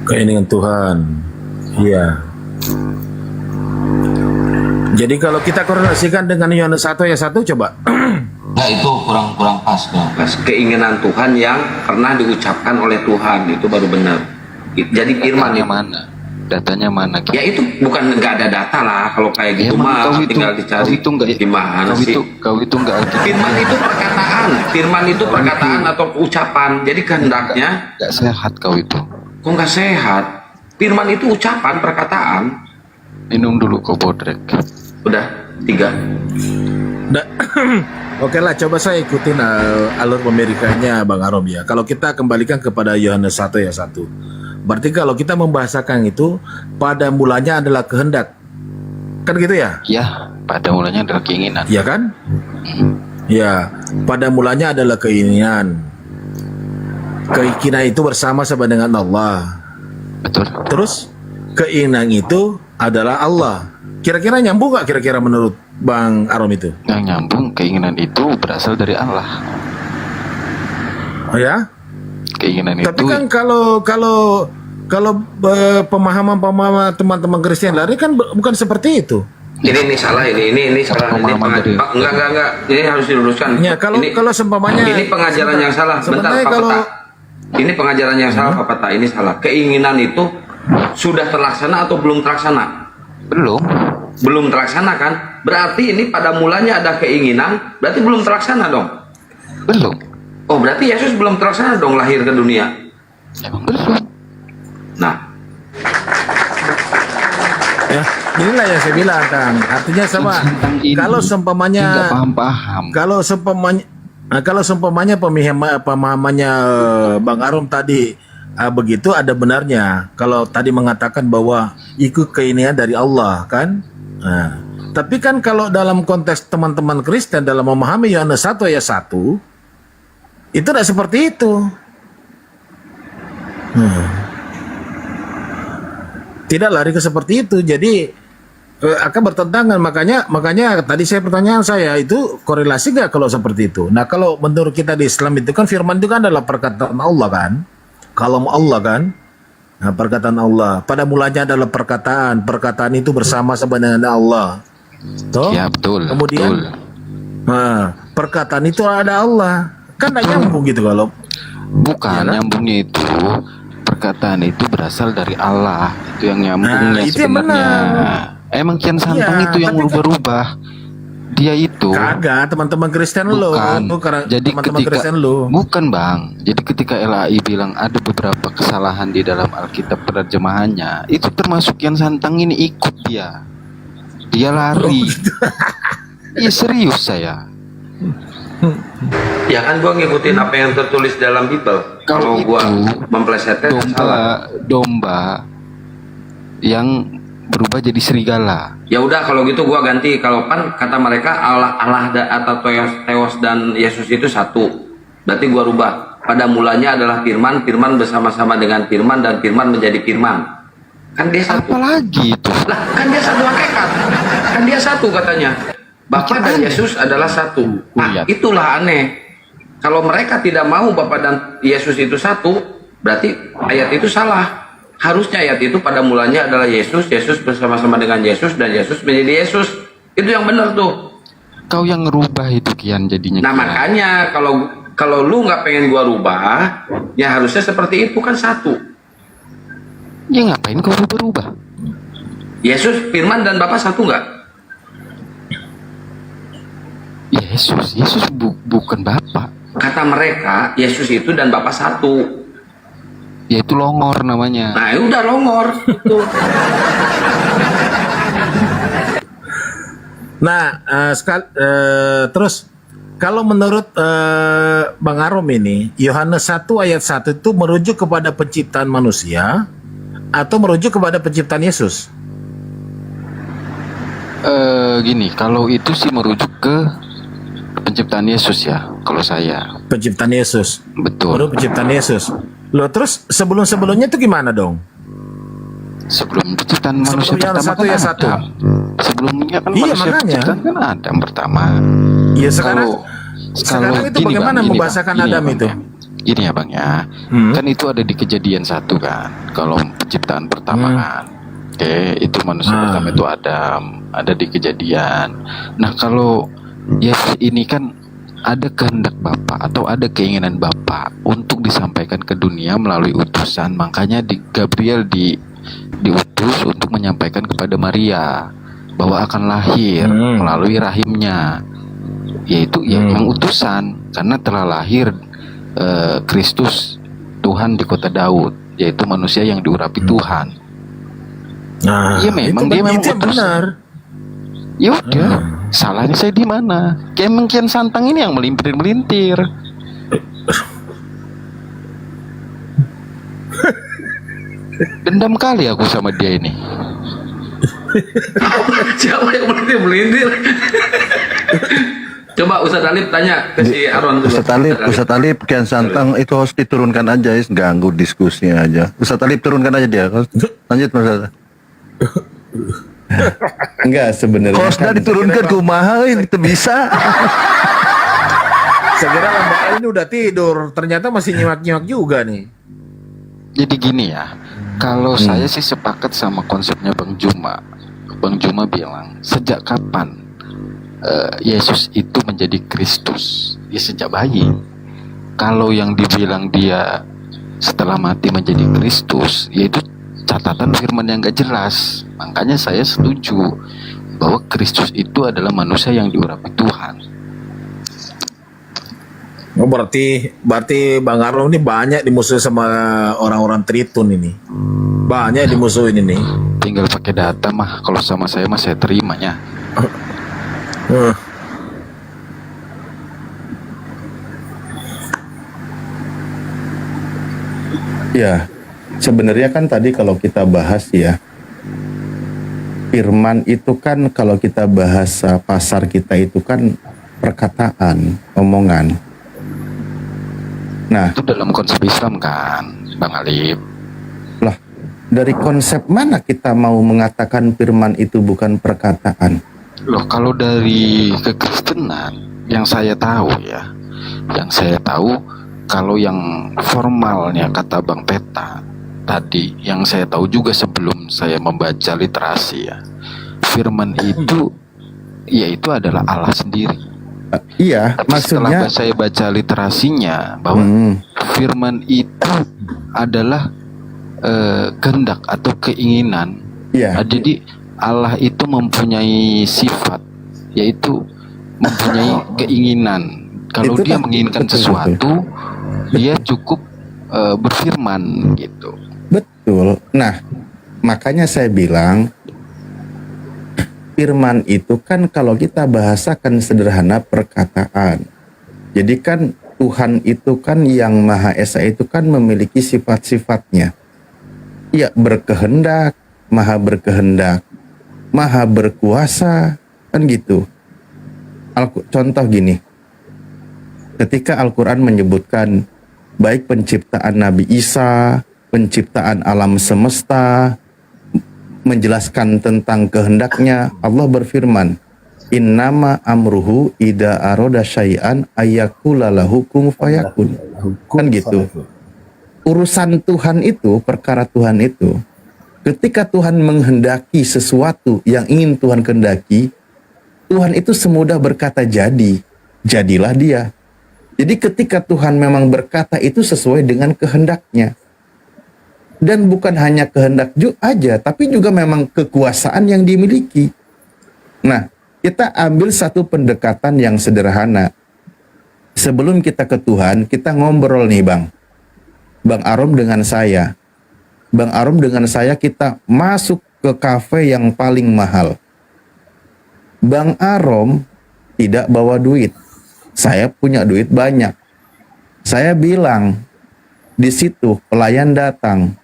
Keinginan Tuhan. Iya. Jadi kalau kita korelasikan dengan Yohanes 1 ayat 1 coba. Nah itu kurang pas. Keinginan Tuhan yang pernah diucapkan oleh Tuhan itu baru benar. Jadi firman Datanya mana? Datanya mana? Ya itu bukan nggak ada data lah kalau kayak gitu mah tinggal dicari. Gimana sih? Kau itu nggak. Firman itu perkataan. Firman itu perkataan atau ucapan. Jadi kehendaknya. Nggak sehat kau itu. Kok nggak sehat? Firman itu ucapan, perkataan. Minum dulu kau bodrek. Udah 3. Oke lah, coba saya ikutin alur pemerikannya Bang Arom ya. Kalau kita kembalikan kepada Yohanes 1 ayat 1. Berarti kalau kita membahasakan itu, pada mulanya adalah kehendak. Kan gitu ya? Ya, pada mulanya adalah keinginan. Iya kan? Ya, pada mulanya adalah keinginan. Keinginan itu bersama-sama dengan Allah. Betul. Terus keinginan itu adalah Allah. Kira-kira nyambung gak kira-kira menurut Bang Arom itu? Yang nyambung, keinginan itu berasal dari Allah. Oh ya? Keinginan Tapi itu. kan kalau pemahaman teman-teman Kristen lari kan bukan seperti itu. Ini salah ini salah ini enggak ini harus diluruskan. Ya, kalau seumpamanya ini pengajaran yang salah. Bentar Pak Peta. Ini pengajaran yang salah Pak Peta. Ini salah. Keinginan itu sudah terlaksana atau belum terlaksana? Belum terlaksana kan? Berarti ini pada mulanya ada keinginan, berarti belum terlaksana dong. Belum. Oh, berarti Yesus belum terlaksana dong lahir ke dunia. Emang belum. Nah, ya, inilah yang saya bilang kan. Artinya sama. Kalau seumpamanya kalau seumpamanya pemahamannya Bang Arom tadi begitu ada benarnya. Kalau tadi mengatakan bahwa ikut keinginan dari Allah kan. Nah, tapi kan kalau dalam konteks teman-teman Kristen dalam memahami Yohanes 1 ayat 1 itu tidak seperti itu. Tidak lari ke seperti itu. Jadi akan bertentangan. Makanya tadi pertanyaan saya itu korelasi nggak kalau seperti itu. Nah kalau menurut kita di Islam itu kan firman itu kan adalah perkataan Allah kan. Kalam Allah kan. Nah, perkataan Allah pada mulanya adalah perkataan itu bersama-sama dengan Allah. Toh? Ya betul. Kemudian betul. Nah, perkataan itu ada Allah. Kan tidak nyambung gitu kalau. Bukan nyambungnya itu. Perkataan itu berasal dari Allah. Itu yang nyambungnya itu yang sebenarnya. Emang Kian Santang itu yang berubah-ubah. Dia itu kagak teman-teman Kristen lo. Jadi teman-teman Kristen lo. Bukan Bang. Jadi ketika LAI bilang ada beberapa kesalahan di dalam Alkitab penerjemahannya, itu termasuk Kian Santang ini ikut dia. Dia lari. Iya serius saya. ya kan gua ngikutin apa yang tertulis dalam Bible. Kalau gua memplesetkan domba yang berubah jadi serigala. Ya udah kalau gitu gua ganti. Kalau kan kata mereka Allah atau Theos dan Yesus itu satu. Berarti gua rubah. Pada mulanya adalah firman bersama-sama dengan firman dan firman menjadi firman. Kan dia satu. Apalagi itu? Lah, kan dia satu hakikat. Kan dia satu katanya. Bapa dan Yesus adalah satu. Nah, itulah aneh. Kalau mereka tidak mau Bapa dan Yesus itu satu, berarti ayat itu salah. Harusnya ayat itu pada mulanya adalah Yesus bersama-sama dengan Yesus, dan Yesus menjadi Yesus. Itu yang benar tuh. Kau yang ngerubah itu Kian jadinya. Nah makanya kalau lu nggak pengen gua rubah, ya harusnya seperti itu kan satu. Ya ngapain kau berubah? Yesus, Firman dan Bapa satu nggak? Yesus bukan Bapa. Kata mereka Yesus itu dan Bapa satu. Yaitu longor namanya. Nah, ya udah longor. Gitu. Nah, terus kalau menurut Bang Arom ini, Yohanes 1 ayat 1 itu merujuk kepada penciptaan manusia atau merujuk kepada penciptaan Yesus? Gini, kalau itu sih merujuk ke penciptaan Yesus ya, kalau saya. Penciptaan Yesus. Betul. Baru penciptaan Yesus. Loh, terus sebelum-sebelumnya itu gimana dong? Sebelum penciptaan manusia Sebelum pertama satu kan ya ada. satu. Sebelumnya kan Iya, manusia makanya. penciptaan kan ada yang pertama. Iya, sekarang Kalau itu gini, bagaimana Bang, membahasakan gini, Adam Bang, itu? ya. Gini ya Bang ya, kan itu ada di Kejadian 1 kan, kalau penciptaan pertama kan. Oke, itu manusia pertama itu Adam, ada di Kejadian. Nah kalau Yesus ini kan ada kehendak Bapa atau ada keinginan Bapa untuk disampaikan ke dunia melalui utusan, makanya Gabriel diutus untuk menyampaikan kepada Maria bahwa akan lahir melalui rahimnya, yaitu ya memang utusan karena telah lahir Kristus Tuhan di kota Daud, yaitu manusia yang diurapi Tuhan. Nah, Iya memang dia memang itu utusan. benar. Ya udah, salahnya saya di mana? Kayak Kian Santang ini yang melintir-melintir. Dendam kali aku sama dia ini. Siapa yang melintir? Coba Ustaz Alif tanya ke si Aron dulu. Ustaz Alif Kian Santang itu harus diturunkan aja, ganggu diskusinya aja. Ustaz Alif turunkan aja dia. Lanjut Mas Ustaz. Enggak sebenarnya. Kalau sudah diturunkan kumaha itu bisa. Segera Mbak El ini udah tidur, ternyata masih nyimak-nyimak juga nih. Jadi gini ya, kalau saya sih sepakat sama konsepnya Bang Juma. Bang Juma bilang, sejak kapan Yesus itu menjadi Kristus? Ya sejak bayi. Kalau yang dibilang dia setelah mati menjadi Kristus, yaitu catatan firman yang gak jelas. Makanya saya setuju bahwa Kristus itu adalah manusia yang diurapi Tuhan. Oh, berarti Bang Arlo ini banyak dimusuhi sama orang-orang Tritun ini. Banyak dimusuhin ini. Tinggal pakai data mah, kalau sama saya mah saya terimanya. Ya, sebenarnya kan tadi kalau kita bahas ya, firman itu kan kalau kita bahasa pasar kita itu kan perkataan, omongan. Nah, itu dalam konsep Islam kan, Bang Alif. Lah, dari konsep mana kita mau mengatakan firman itu bukan perkataan? Loh, kalau dari kekristenan yang saya tahu ya, kalau yang formalnya kata Bang Peta tadi, yang saya tahu juga sebelum saya membaca literasi ya, firman itu yaitu adalah Allah sendiri. Iya, tapi maksudnya setelah saya baca literasinya bahwa firman itu adalah kehendak atau keinginan. Iya. Jadi Allah itu mempunyai sifat, yaitu mempunyai keinginan. Kalau Itu dia kan- menginginkan betul, sesuatu, dia cukup berfirman gitu. betul. Nah, makanya saya bilang firman itu kan kalau kita bahasakan sederhana perkataan. Jadi kan Tuhan itu kan yang Maha Esa itu kan memiliki sifat-sifatnya. Ya, berkehendak, maha berkuasa, kan gitu. Contoh gini, ketika Al-Quran menyebutkan baik penciptaan Nabi Isa, penciptaan alam semesta, menjelaskan tentang kehendaknya, Allah berfirman, innama amruhu ida aroda syai'an ayakula lahu kun fayakun. Kan gitu. Urusan Tuhan itu, perkara Tuhan itu, ketika Tuhan menghendaki sesuatu yang ingin Tuhan kehendaki, Tuhan itu semudah berkata jadi, jadilah dia. Jadi ketika Tuhan memang berkata itu sesuai dengan kehendaknya. Dan bukan hanya kehendak aja, tapi juga memang kekuasaan yang dimiliki. Nah, kita ambil satu pendekatan yang sederhana. Sebelum kita ke Tuhan, kita ngobrol nih Bang. Bang Arom dengan saya. Bang Arom dengan saya kita masuk ke kafe yang paling mahal. Bang Arom tidak bawa duit. Saya punya duit banyak. Saya bilang, di situ pelayan datang.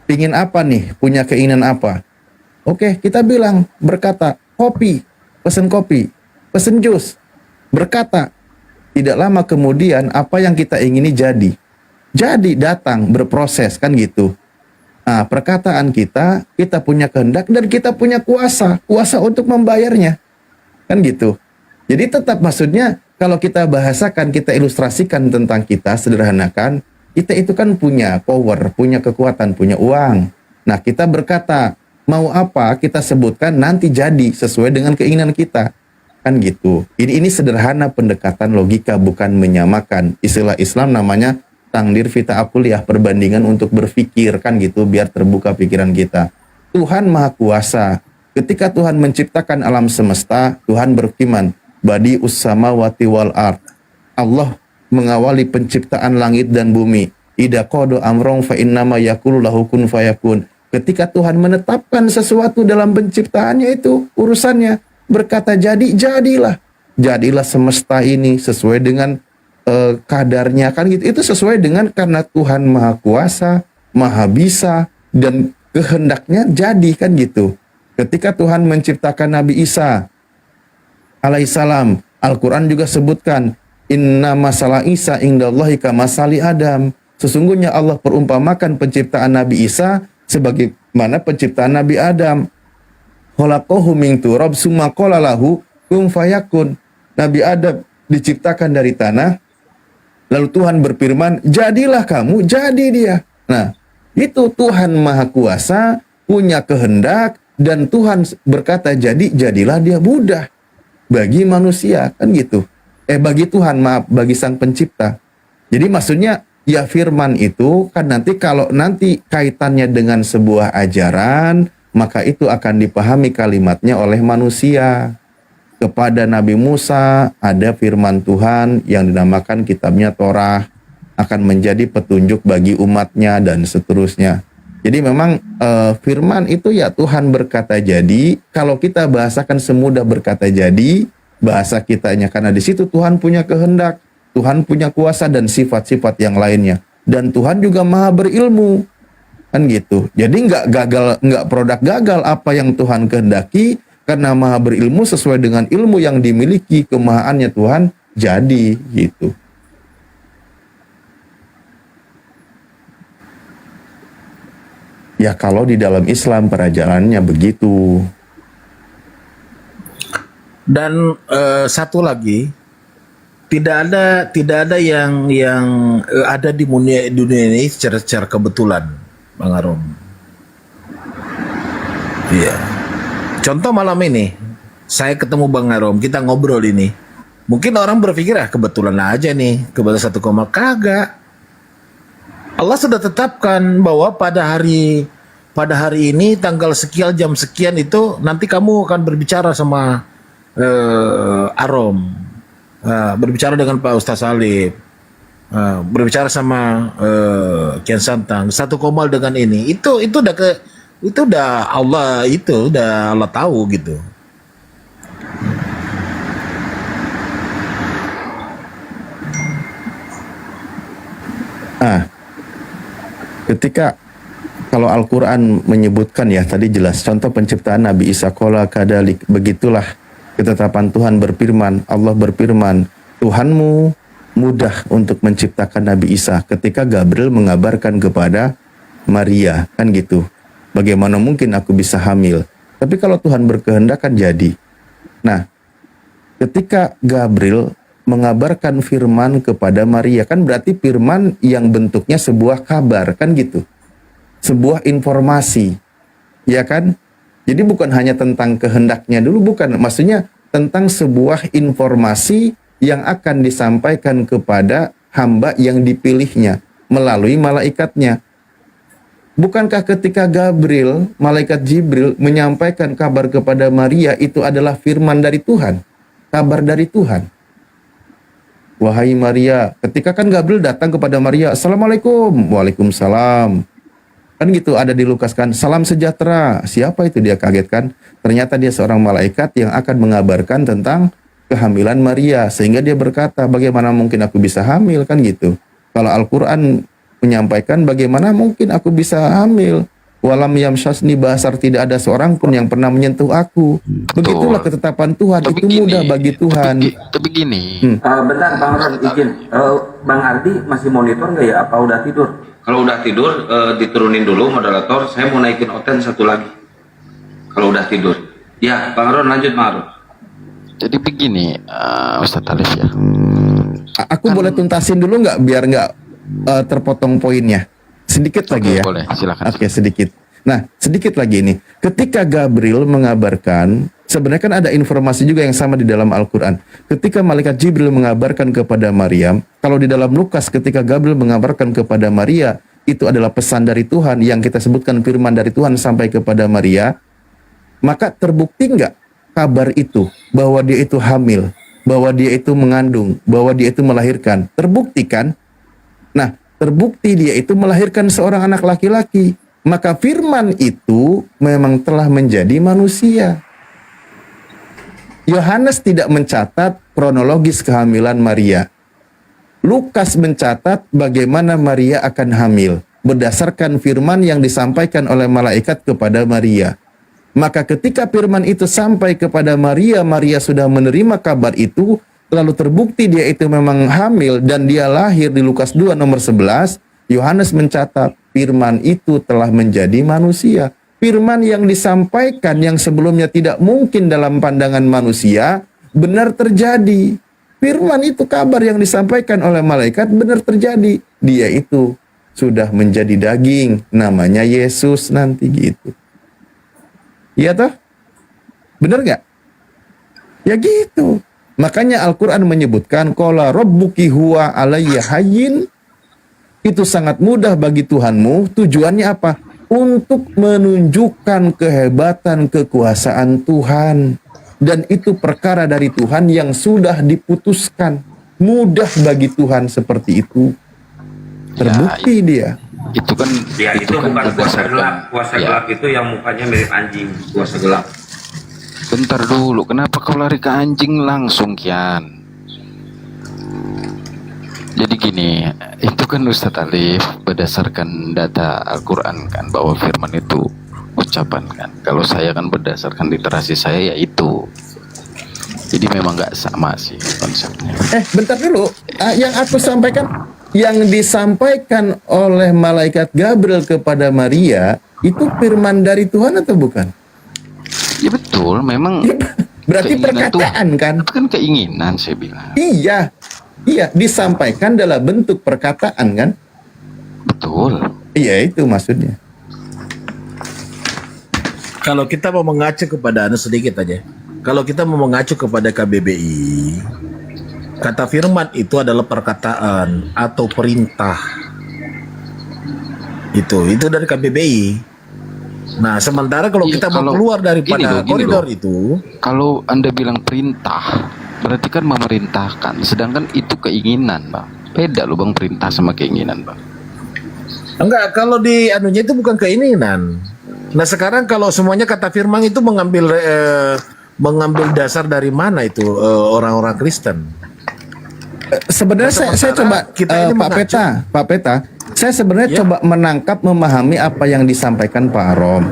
Pingin apa nih? Punya keinginan apa? Oke, kita bilang, berkata, kopi, pesen jus. Berkata, tidak lama kemudian apa yang kita ingini jadi. Jadi datang, berproses, kan gitu. Nah, perkataan kita punya kehendak dan kita punya kuasa untuk membayarnya. Kan gitu. Jadi tetap maksudnya kalau kita bahasakan, kita ilustrasikan tentang kita, sederhanakan, kita itu kan punya power, punya kekuatan, punya uang. Nah, kita berkata, mau apa kita sebutkan nanti jadi sesuai dengan keinginan kita. Kan gitu. Ini sederhana pendekatan logika, bukan menyamakan. Istilah Islam namanya tangdir fita akuliyah, perbandingan untuk berpikir, kan gitu, biar terbuka pikiran kita. Tuhan Maha Kuasa. Ketika Tuhan menciptakan alam semesta, Tuhan berfirman, Badi ussamawati wal ard. Allah mengawali penciptaan langit dan bumi. Ida qada amrun fa innama yaqulu lahu kun fayakun. Ketika Tuhan menetapkan sesuatu dalam penciptaannya itu urusannya, berkata jadilah. Jadilah semesta ini sesuai dengan kadarnya, kan gitu. Itu sesuai dengan karena Tuhan Maha Kuasa, Maha Bisa, dan kehendaknya jadi, kan gitu. Ketika Tuhan menciptakan Nabi Isa alaihissalam, Al-Quran juga sebutkan, inna masalah Isa indallahi kamasali Adam. Sesungguhnya Allah perumpamakan penciptaan Nabi Isa sebagaimana penciptaan Nabi Adam. Khalaqahu min turab summa qala lahu kun fayakun. Nabi Adam diciptakan dari tanah, lalu Tuhan berfirman, jadilah kamu, jadi dia. Nah, itu Tuhan Maha Kuasa, punya kehendak, dan Tuhan berkata jadilah dia mudah bagi manusia, kan gitu. Bagi Tuhan, maaf, bagi Sang Pencipta. Jadi maksudnya ya firman itu kan nanti kalau nanti kaitannya dengan sebuah ajaran, maka itu akan dipahami kalimatnya oleh manusia. Kepada Nabi Musa ada firman Tuhan yang dinamakan kitabnya Torah, akan menjadi petunjuk bagi umatnya dan seterusnya. Jadi memang firman itu ya Tuhan berkata jadi. Kalau kita bahasakan semudah berkata jadi, bahasa kitanya, karena di situ Tuhan punya kehendak, Tuhan punya kuasa dan sifat-sifat yang lainnya. Dan Tuhan juga Maha berilmu, kan gitu. Jadi nggak produk gagal apa yang Tuhan kehendaki, karena Maha berilmu sesuai dengan ilmu yang dimiliki, kemahaannya Tuhan jadi gitu. Ya kalau di dalam Islam perajaannya begitu. Dan satu lagi, tidak ada yang ada di dunia ini secara kebetulan, Bang Arom. Iya. Contoh malam ini, saya ketemu Bang Arom, kita ngobrol ini. Mungkin orang berpikir kebetulan aja nih, kebetulan satu koma, kagak. Allah sudah tetapkan bahwa pada hari ini tanggal sekian jam sekian itu nanti kamu akan berbicara sama Arom, berbicara dengan Pak Ustaz Alif, berbicara sama Kian Santang, satu komal dengan ini. Itu udah Allah tahu gitu. Ketika kalau Al-Quran menyebutkan ya tadi jelas contoh penciptaan Nabi Isa qala kadalik, begitulah ketetapan Tuhan berfirman, Allah berfirman, Tuhanmu mudah untuk menciptakan Nabi Isa. Ketika Gabriel mengabarkan kepada Maria, kan gitu, bagaimana mungkin aku bisa hamil? Tapi kalau Tuhan berkehendak kan jadi. Nah, ketika Gabriel mengabarkan firman kepada Maria, kan berarti firman yang bentuknya sebuah kabar, kan gitu, sebuah informasi, ya kan? Jadi bukan hanya tentang kehendaknya dulu, bukan, maksudnya tentang sebuah informasi yang akan disampaikan kepada hamba yang dipilihnya melalui malaikatnya. Bukankah ketika Gabriel, malaikat Jibril menyampaikan kabar kepada Maria, itu adalah firman dari Tuhan, kabar dari Tuhan? wahai Maria. Ketika kan Gabriel datang kepada Maria, Assalamualaikum, Waalaikumsalam. Kan gitu, ada di Lukas kan, salam sejahtera. Siapa itu? Dia kaget kan. Ternyata dia seorang malaikat yang akan mengabarkan tentang kehamilan Maria. Sehingga dia berkata, bagaimana mungkin aku bisa hamil, kan gitu. Kalau Al-Quran menyampaikan, bagaimana mungkin aku bisa hamil. Walam yamsasni basar, tidak ada seorang pun yang pernah menyentuh aku. Begitulah ketetapan Tuhan, itu mudah bagi Tuhan. Tapi gini, Bentar Bang Ron, izin. Bang Ardi masih monitor nggak ya? Apa udah tidur? Kalau udah tidur, diturunin dulu moderator. Saya mau naikin Oten satu lagi. Kalau udah tidur. Ya, Bang Ron lanjut Bang Ron. Jadi begini, Ustadz Alif ya. Aku boleh tuntasin dulu nggak, biar nggak terpotong poinnya? Sedikit lagi ya. Boleh, silakan. Oke, sedikit. Nah, sedikit lagi ini. Ketika Gabriel mengabarkan, sebenarnya kan ada informasi juga yang sama di dalam Al-Quran. Ketika malaikat Jibril mengabarkan kepada Maryam, kalau di dalam Lukas ketika Gabriel mengabarkan kepada Maria, itu adalah pesan dari Tuhan yang kita sebutkan firman dari Tuhan sampai kepada Maria, maka terbukti nggak kabar itu bahwa dia itu hamil, bahwa dia itu mengandung, bahwa dia itu melahirkan? Terbukti kan? Nah, terbukti dia itu melahirkan seorang anak laki-laki. Maka firman itu memang telah menjadi manusia. Yohanes tidak mencatat kronologis kehamilan Maria. Lukas mencatat bagaimana Maria akan hamil berdasarkan firman yang disampaikan oleh malaikat kepada Maria. Maka ketika firman itu sampai kepada Maria, Maria sudah menerima kabar itu, lalu terbukti dia itu memang hamil dan dia lahir di Lukas 2 nomor 11, Yohanes mencatat firman itu telah menjadi manusia. Firman yang disampaikan yang sebelumnya tidak mungkin dalam pandangan manusia, benar terjadi. Firman itu, kabar yang disampaikan oleh malaikat, benar terjadi. Dia itu sudah menjadi daging, namanya Yesus nanti gitu. Iya toh? Benar gak? Ya gitu. Makanya Al-Quran menyebutkan, Qala rabbuki huwa alayya hayyin, itu sangat mudah bagi Tuhanmu. Tujuannya apa? Untuk menunjukkan kehebatan kekuasaan Tuhan. Dan itu perkara dari Tuhan yang sudah diputuskan. Mudah bagi Tuhan seperti itu. Terbukti dia. Itu kan Ya itu kan bukan kuasa berdasarkan- gelap. Kuasa ya. gelap itu yang mukanya mirip anjing. Kuasa gelap. Bentar dulu, kenapa kau lari ke anjing langsung, Kian? Jadi gini, itu kan Ustadz Alif berdasarkan data Al-Quran kan, bahwa firman itu ucapan kan. Kalau saya kan berdasarkan literasi saya ya itu. Jadi memang nggak sama sih konsepnya. Bentar dulu. Yang aku sampaikan, yang disampaikan oleh malaikat Gabriel kepada Maria, itu firman dari Tuhan atau bukan? Ya betul, memang. Berarti keinginan perkataan kan? Itu kan keinginan saya bilang. Iya. Iya, disampaikan dalam bentuk perkataan kan? Betul. Iya, itu maksudnya. Kalau kita mau mengacu kepada sedikit aja. Kalau kita mau mengacu kepada KBBI, kata firman itu adalah perkataan atau perintah. Itu dari KBBI. Nah, sementara kalau Iya, kita mau kalau- keluar daripada gini koridor loh. itu, Kalau Anda bilang perintah, berarti kan memerintahkan. Sedangkan itu keinginan, Bang. Beda loh Bang, perintah sama keinginan, Bang. enggak, kalau di anunya itu bukan keinginan. Nah, sekarang kalau semuanya kata firman itu mengambil dasar dari mana itu orang-orang Kristen? Sebenarnya saya coba ini Pak Peta, saya sebenarnya coba menangkap, memahami apa yang disampaikan Pak Arom.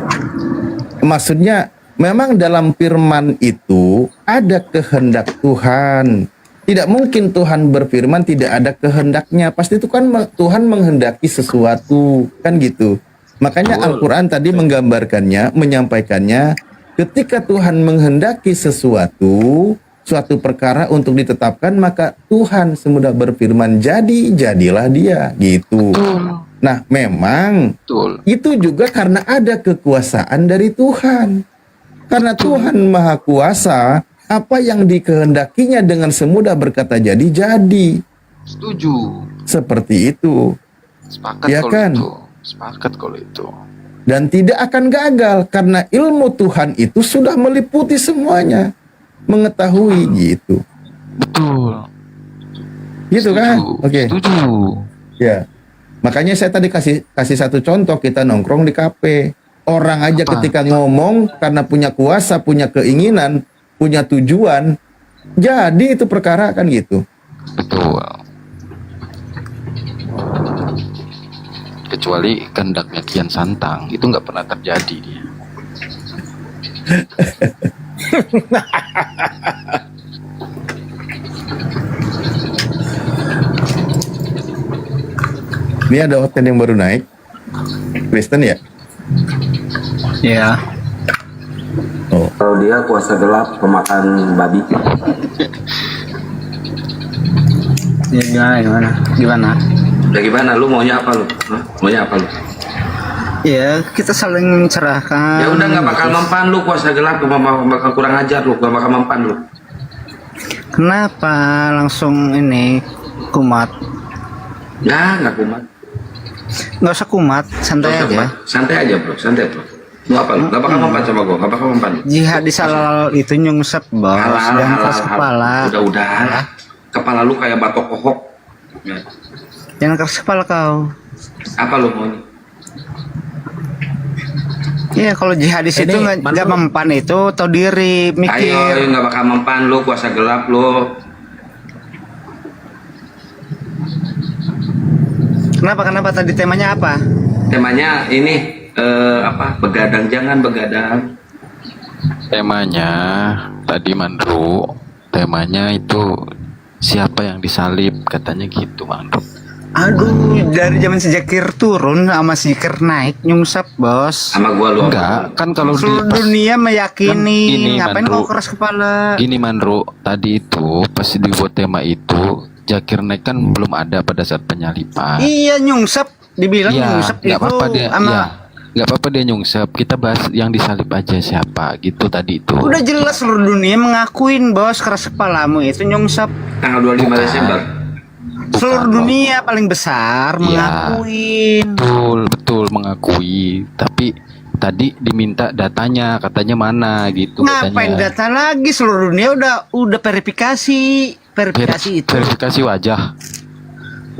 Maksudnya memang dalam firman itu ada kehendak Tuhan. Tidak mungkin Tuhan berfirman tidak ada kehendaknya. Pasti itu kan Tuhan menghendaki sesuatu, kan gitu. Makanya Al-Quran tadi menggambarkannya, menyampaikannya, ketika Tuhan menghendaki sesuatu, suatu perkara untuk ditetapkan, maka Tuhan semudah berfirman, jadilah dia, gitu. Nah, memang itu juga karena ada kekuasaan dari Tuhan. Karena Tuhan Maha Kuasa, apa yang dikehendakinya dengan semudah berkata jadi. Setuju. Seperti itu. Sepakat Ya kalau kan? itu. Sepakat kalau itu. Dan tidak akan gagal karena ilmu Tuhan itu sudah meliputi semuanya. Mengetahui gitu. Betul. Gitu kan? Oke. Setuju. Ya. Makanya saya tadi kasih satu contoh, kita nongkrong di kafe. Orang aja ketika ngomong karena punya kuasa, punya keinginan, punya tujuan, jadi itu perkara kan gitu. Betul. Kecuali kehendaknya Kian Santang, itu nggak pernah terjadi dia. Ini ada hotel yang baru naik, Kristen ya? Iya. Oh. Kalau dia kuasa gelap pemakan babi. Ya, gimana? Ya gimana? Lu maunya apa lu? Hah? Maunya apa lu? Ya, kita saling mencerahkan. Ya udah nggak bakal mempan lu kuasa gelap, bakal kurang ajar lu, gak bakal mempan lu. Kenapa langsung ini kumat? Ya nggak kumat. Nggak usah kumat, santai Nggak usah aja. kumat. Santai aja bro, santai bro. Lu apa lu? Gak bakal mempan sama gua, gak bakal mempan. Jihadis halal itu nyungsep bos, jangan keras kepala. Udah. Kepala lu kayak batok kohok. Ya. Jangan keras kepala kau. Apa lu maunya? Iya, kalau jihadis itu nggak mempan itu, tahu diri, mikir. Ayo nggak bakal mempan lu kuasa gelap lu. Kenapa tadi temanya apa? Temanya ini apa? Begadang, jangan begadang. Temanya tadi Mandro, temanya itu siapa yang disalib, katanya gitu Mandro. Aduh, dari zaman Zikir turun sama Zikir naik nyungsep bos. Sama gua lu. Enggak, kan kalau seluruh dunia meyakini, ngapain kau keras kepala? Gini Mandro, tadi itu pas dibuat tema itu Zakir naik kan belum ada pada saat penyalipan. Iya nyungsep, dibilang nyungsep itu apa-apa dia, sama nggak apa-apa dia nyungsep. Kita bahas yang disalib aja siapa gitu tadi itu. udah jelas seluruh dunia mengakuin bos keras kepalamu itu nyungsep. Tanggal 25 Desember. Seluruh dunia paling besar mengakuin. Betul mengakui. Tapi tadi diminta datanya, katanya mana gitu. Ngapain katanya. data lagi, seluruh dunia udah verifikasi itu. Verifikasi wajah.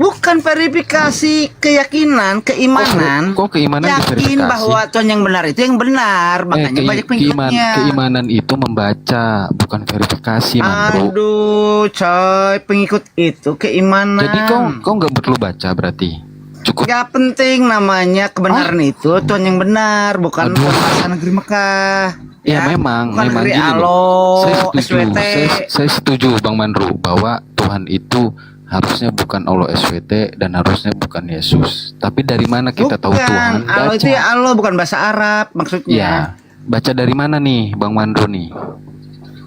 Bukan verifikasi keyakinan, keimanan. Kok keimanan yakin diverifikasi? bahwa Tuhan yang benar itu yang benar, makanya banyak pengikutnya. Keimanan itu membaca, bukan verifikasi, Mandro. Aduh, coy, pengikut itu keimanan. Jadi kau nggak perlu baca berarti. Cukup. Gak penting, namanya kebenaran itu Tuhan yang benar, bukan bahasa negeri Mekah. Ya, memang negeri gini loh. Allah, Saya setuju, SWT. saya setuju Bang Mandro bahwa Tuhan itu harusnya bukan Allah SWT dan harusnya bukan Yesus. Tapi dari mana kita tahu Tuhan? Allah itu ya Allah, bukan bahasa Arab maksudnya. Ya, baca dari mana nih Bang Mandro nih?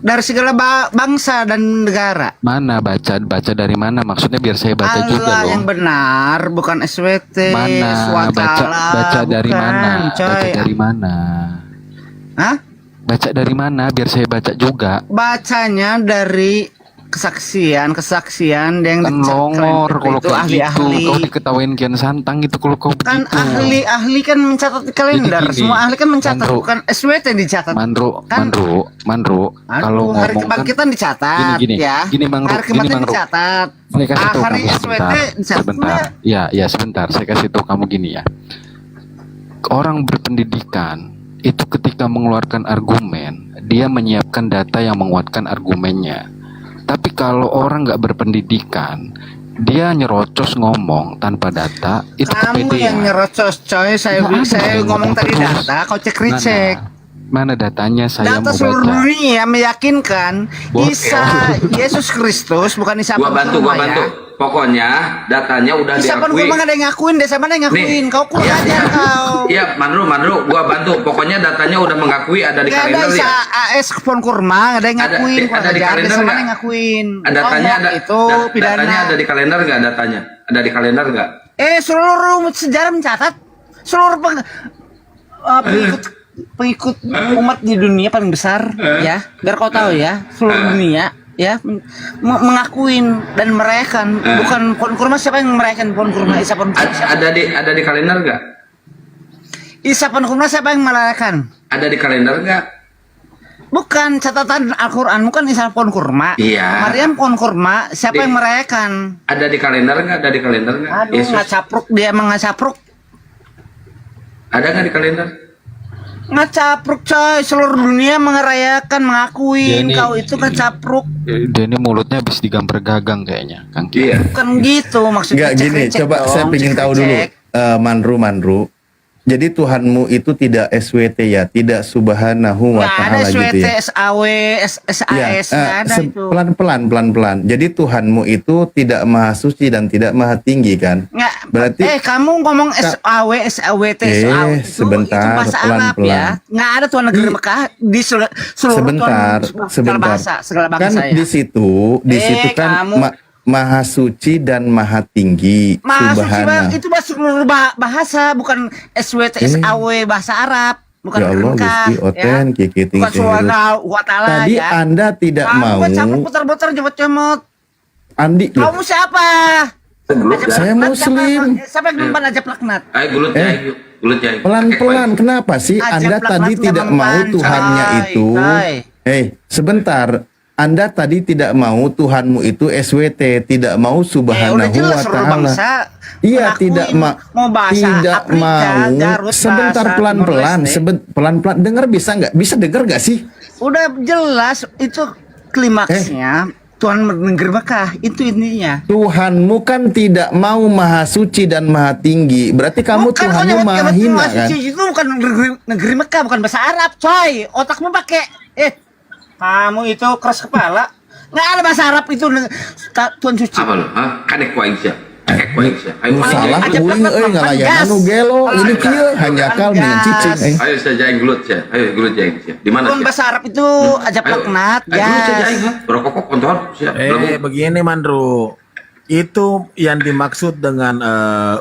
Dari segala bangsa dan negara. Mana baca dari mana? Maksudnya biar saya baca Allah juga loh. yang benar, bukan SWT. Mana baca dari bukan, mana? coy. Baca dari mana? Hah? Baca dari mana? Biar saya baca juga. Bacanya dari kesaksian yang Kan longor kalau itu kayak gitu. ahli-ahli. Kau diketawain Kian Santang gitu kalau kau Kan begitu. ahli kan mencatat di kalender. Jadi gini, Semua ahli kan mencatat, Mandro. bukan SWT yang dicatat. Mandro, kalau Hari ngomong kebangkitan dicatat, gini, ya. gini, Mang Ro, Hari gini, kebangkitan Mang Ro. dicatat. Saya kasih tahu Hari kamu SWT dicatat. sebentar. Ya, sebentar. Saya kasih tahu kamu gini ya. Orang berpendidikan itu ketika mengeluarkan argumen, dia menyiapkan data yang menguatkan argumennya. Tapi kalau orang nggak berpendidikan, dia nyerocos ngomong tanpa data, itu Kamu kepedean. yang nyerocos, coy. Saya ngomong tadi data, kau cek. Mana datanya saya Data mau seluruh baca. dunia meyakinkan Yesus Kristus bukan Isa Gua bantu. ya. Pokoknya datanya udah Isa pun diakui. gua nggak ada yang ngakuin, desa mana yang ngakuin? Kau kurang aja kau. Iya, Mandro, gua bantu. Pokoknya datanya udah mengakui, ada di Gak ada kalender Isa ya. AS pohon kurma, nggak ada yang ngakuin. Ada di kalender desa mana nggak? yang ngakuin? Datanya Ngomong ada. itu pidana. Datanya ada di kalender nggak? Datanya ada di kalender nggak? Seluruh sejarah mencatat seluruh pengikut umat di dunia paling besar, ya. Biar kau tahu ya, seluruh dunia ya mengakuin dan merayakan. Bukan pohon kurma, siapa yang merayakan pohon kurma? Isa pohon kurma. Ada di kalender nggak? Isa pohon kurma siapa yang merayakan? Ada di kalender nggak? Bukan catatan Al-Quran, bukan Isa pohon kurma. Iya. Maryam pohon kurma, siapa yang merayakan? Ada di kalender nggak? Ada di kalender nggak? Aduh, nggak capruk, dia emang nggak capruk. Ada nggak di kalender? Nggak capruk coy, seluruh dunia merayakan, mengakuin Jadi- kau itu nggak capruk. Dia ini mulutnya habis digambar gagang kayaknya, Kang Ki. Iya. Bukan gitu, maksudnya Enggak gini, cek-cek coba dong, saya pengen tahu dulu, cek-cek. Manru. Jadi Tuhanmu itu tidak SWT ya, tidak Subhanahu wa Nggak ada Ta'ala gitu SWT, ya. SAW, SAS, nggak ada itu. pelan-pelan. Jadi Tuhanmu itu tidak maha suci dan tidak maha tinggi kan? Nggak, Berarti kamu ngomong SAW, SWT, SAW itu sebentar, bahasa Arab pelan-pelan. ya. Nggak ada Tuhan negeri Mekah di seluruh sebentar. segala bangsa Kan ya. di situ kan kamu- maha suci dan maha tinggi. Maha suci Subhana. Bang, itu seluruh bahasa, bukan SWT, SAW, bahasa Arab, bukan Ya negeri Allah, Mekah, Gusti Oten, kikiting bukan sihirut. Subhanahu wa ta'ala Tadi ya. Anda tidak Kamu mau. kan campur putar-putar jemput-jemput. Andi, loh, Kamu siapa? saya Muslim. Siapa yang mempan aja laknat? Ayo gulut ya, ayo. Gulut ya. Pelan-pelan, kenapa sih Ajak Anda pelak-pelak tadi nggak tidak mau mempan, Tuhannya coy, itu? coy. Sebentar. Anda tadi tidak mau Tuhanmu itu SWT, tidak mau Udah Subhanahu jelas wa seluruh Ta'ala. bangsa. Iya, ngelakuin. tidak mau bahasa tidak Afrika, mau. Garut, Sebentar, bahasa pelan-pelan, Timor Leste. pelan-pelan. Dengar bisa nggak? Bisa dengar nggak sih? Udah jelas itu klimaksnya Tuhan negeri Mekah, itu intinya. Tuhanmu kan tidak mau maha suci dan maha tinggi. Berarti kamu Bukan, kau Tuhanmu nyebut maha hina kan? suci itu bukan negeri Mekah, bukan bahasa Arab, coy. Otakmu pakai kamu itu keras kepala. Nggak ada bahasa Arab itu Tuhan suci. Apa lo? Hah? Kadek kuaing siya. Kadek kuaing siya. Ayo Salah kuing ngalayan anu gelo ini kieu hanjakal dengan cicing. Ayo saya jaing gulut siya. Ayo gulut jaing siya. Di mana Tuhan siya? bahasa Arab itu ajab laknat, Ayo gulut siya ya. jaing ha. Berokok kontor siya. Begini Mandru, itu yang dimaksud dengan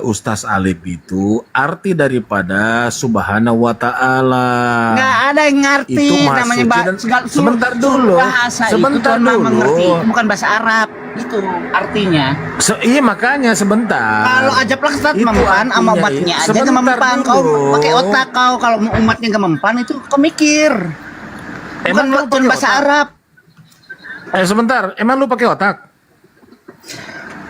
Ustaz Alif itu arti daripada Subhanahu wa Ta'ala. Nggak ada yang ngerti Itu Maha namanya Suci dan- sebentar dulu. bahasa Sebentar itu Tuhan dulu. mengerti, bukan bahasa Arab. Itu artinya. Iya makanya sebentar. Kalau ajab laknat Itu mempan sama artinya, umatnya aja sebentar gak mempan. Kau dulu. pakai otak kau, kalau umatnya gak mempan itu kau mikir. Bukan lu Tuhan pakai bahasa otak? Arab. Sebentar, emang lu pakai otak?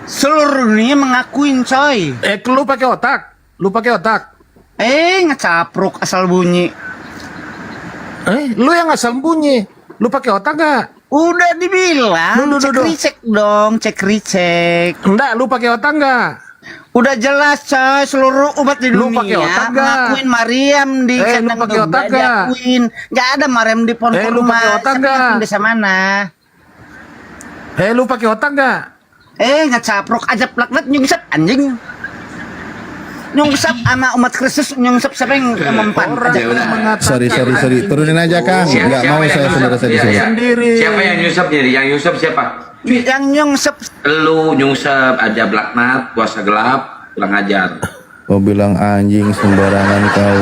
Seluruh dunia mengakuin coy. Lu pakai otak? Lu pakai otak? Ngecapruk asal bunyi. Lu yang asal bunyi. Lu pakai otak gak? Udah dibilang, cek recheck dong, cek recheck. Enggak, lu pakai otak gak? Udah jelas coy, seluruh umat di Lu dunia pakai otak nggak? ngakuin Maryam di Lu kandang pakai domba, otak nggak? diakuin. Nggak ada Maryam di pohon Lu kurma. pakai otak Siapa nggak? ngakuin desa mana? Lu pakai otak gak? Ngecapruk aja laknat nyungsep anjing. Nyungsep sama umat Kristus nyungsep siapa yang mempan? Sorry. Turunin aja Kang. Nggak mau saya saudara saya disini. Siapa yang nyusap nih? Yang nyusap siapa? Yang nyungsep. Lu nyusap aja laknat, puasa gelap, kurang ajar. Kau bilang anjing sembarangan kau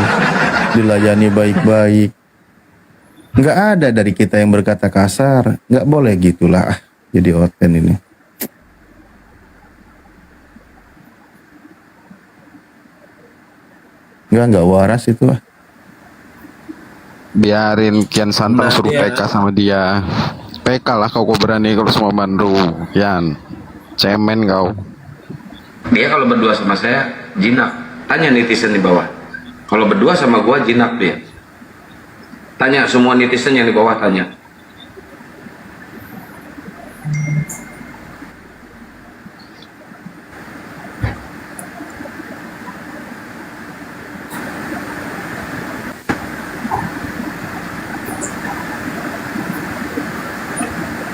dilayani baik-baik. Nggak ada dari kita yang berkata kasar. Nggak boleh gitulah. Jadi Oten ini. Nggak waras itu. Biarin Kian Santang Nah, suruh iya. PK sama dia. PK lah kau berani kalau semua Mandru. Kian, cemen kau. Dia kalau berdua sama saya jinak. Tanya netizen di bawah. Kalau berdua sama gua jinak dia. Tanya semua netizen yang di bawah tanya.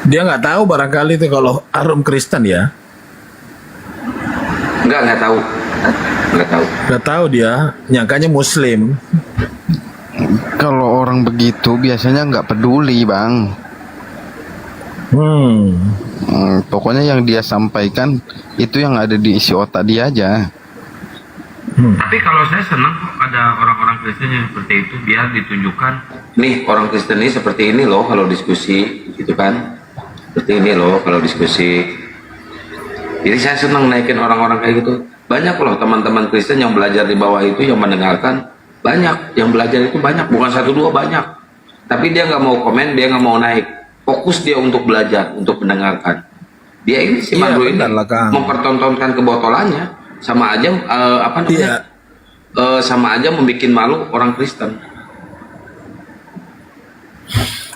Dia nggak tahu barangkali itu kalau Arum Kristen ya. Nggak tahu. Nggak tahu dia, nyangkanya Muslim. Kalau orang begitu biasanya nggak peduli, Bang. Pokoknya yang dia sampaikan itu yang ada di isi otak dia aja. Tapi kalau saya senang kok ada orang-orang Kristen yang seperti itu, biar ditunjukkan nih orang Kristen ini seperti ini loh kalau diskusi gitu kan, seperti ini loh kalau diskusi. Jadi saya senang naikin orang-orang kayak gitu. Banyak loh teman-teman Kristen yang belajar di bawah itu, yang mendengarkan banyak, yang belajar itu banyak, bukan 1 2 banyak. tapi dia nggak mau komen, dia nggak mau naik. Fokus dia untuk belajar, untuk mendengarkan. Dia ini si Mandro ini mempertontonkan kebotolannya, sama aja sama aja membuat malu orang Kristen.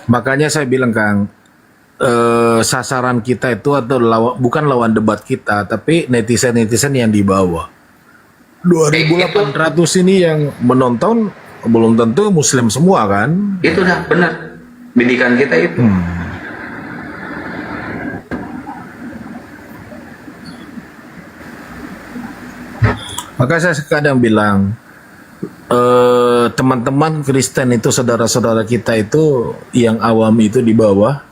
Makanya saya bilang Kang, sasaran kita itu atau bukan lawan debat kita, tapi netizen-netizen yang di bawah. 2.800 ini yang menonton belum tentu Muslim semua kan? Itu dah benar. Bidikan kita itu. Maka saya kadang bilang, teman-teman Kristen itu, saudara-saudara kita itu yang awam itu di bawah,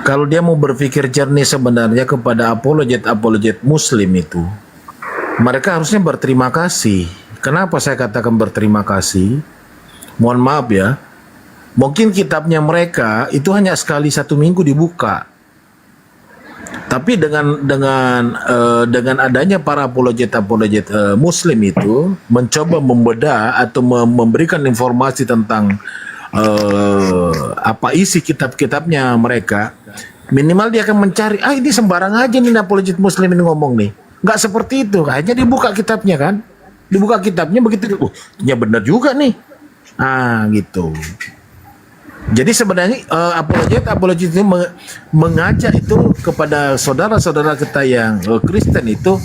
kalau dia mau berpikir jernih sebenarnya kepada apologet Muslim itu, mereka harusnya berterima kasih. Kenapa saya katakan berterima kasih? Mohon maaf ya, mungkin kitabnya mereka itu hanya sekali 1 minggu dibuka. Tapi dengan adanya para apologet Muslim itu mencoba membedah atau memberikan informasi tentang apa isi kitab-kitabnya mereka, minimal dia akan mencari, ini sembarang aja nih apologet Muslim ini ngomong nih. Nggak seperti itu, hanya dibuka kitabnya kan, dibuka kitabnya begitu, ya benar juga nih, gitu. Jadi sebenarnya apologet itu mengajak itu kepada saudara-saudara kita yang Kristen itu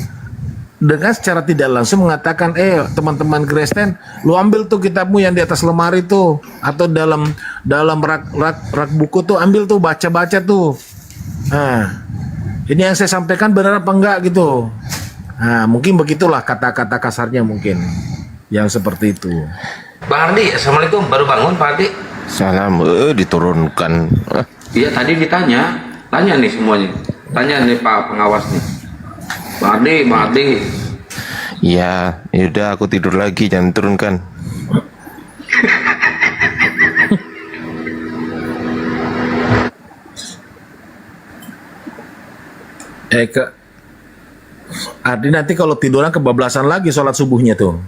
dengan secara tidak langsung mengatakan, teman-teman Kristen, lu ambil tuh kitabmu yang di atas lemari tuh, atau dalam rak buku tuh, ambil tuh, baca-baca tuh. Ini yang saya sampaikan benar apa enggak gitu. Mungkin begitulah kata-kata kasarnya mungkin yang seperti itu. Bang Ardi, assalamualaikum. Baru bangun Pak Ardi? Salam, diturunkan. Iya tadi ditanya, tanya nih semuanya, tanya nih Pak pengawas nih. Bang Ardi. Ya, yaudah aku tidur lagi, jangan turunkan. Ardi nanti kalau tiduran kebablasan lagi sholat subuhnya tuh.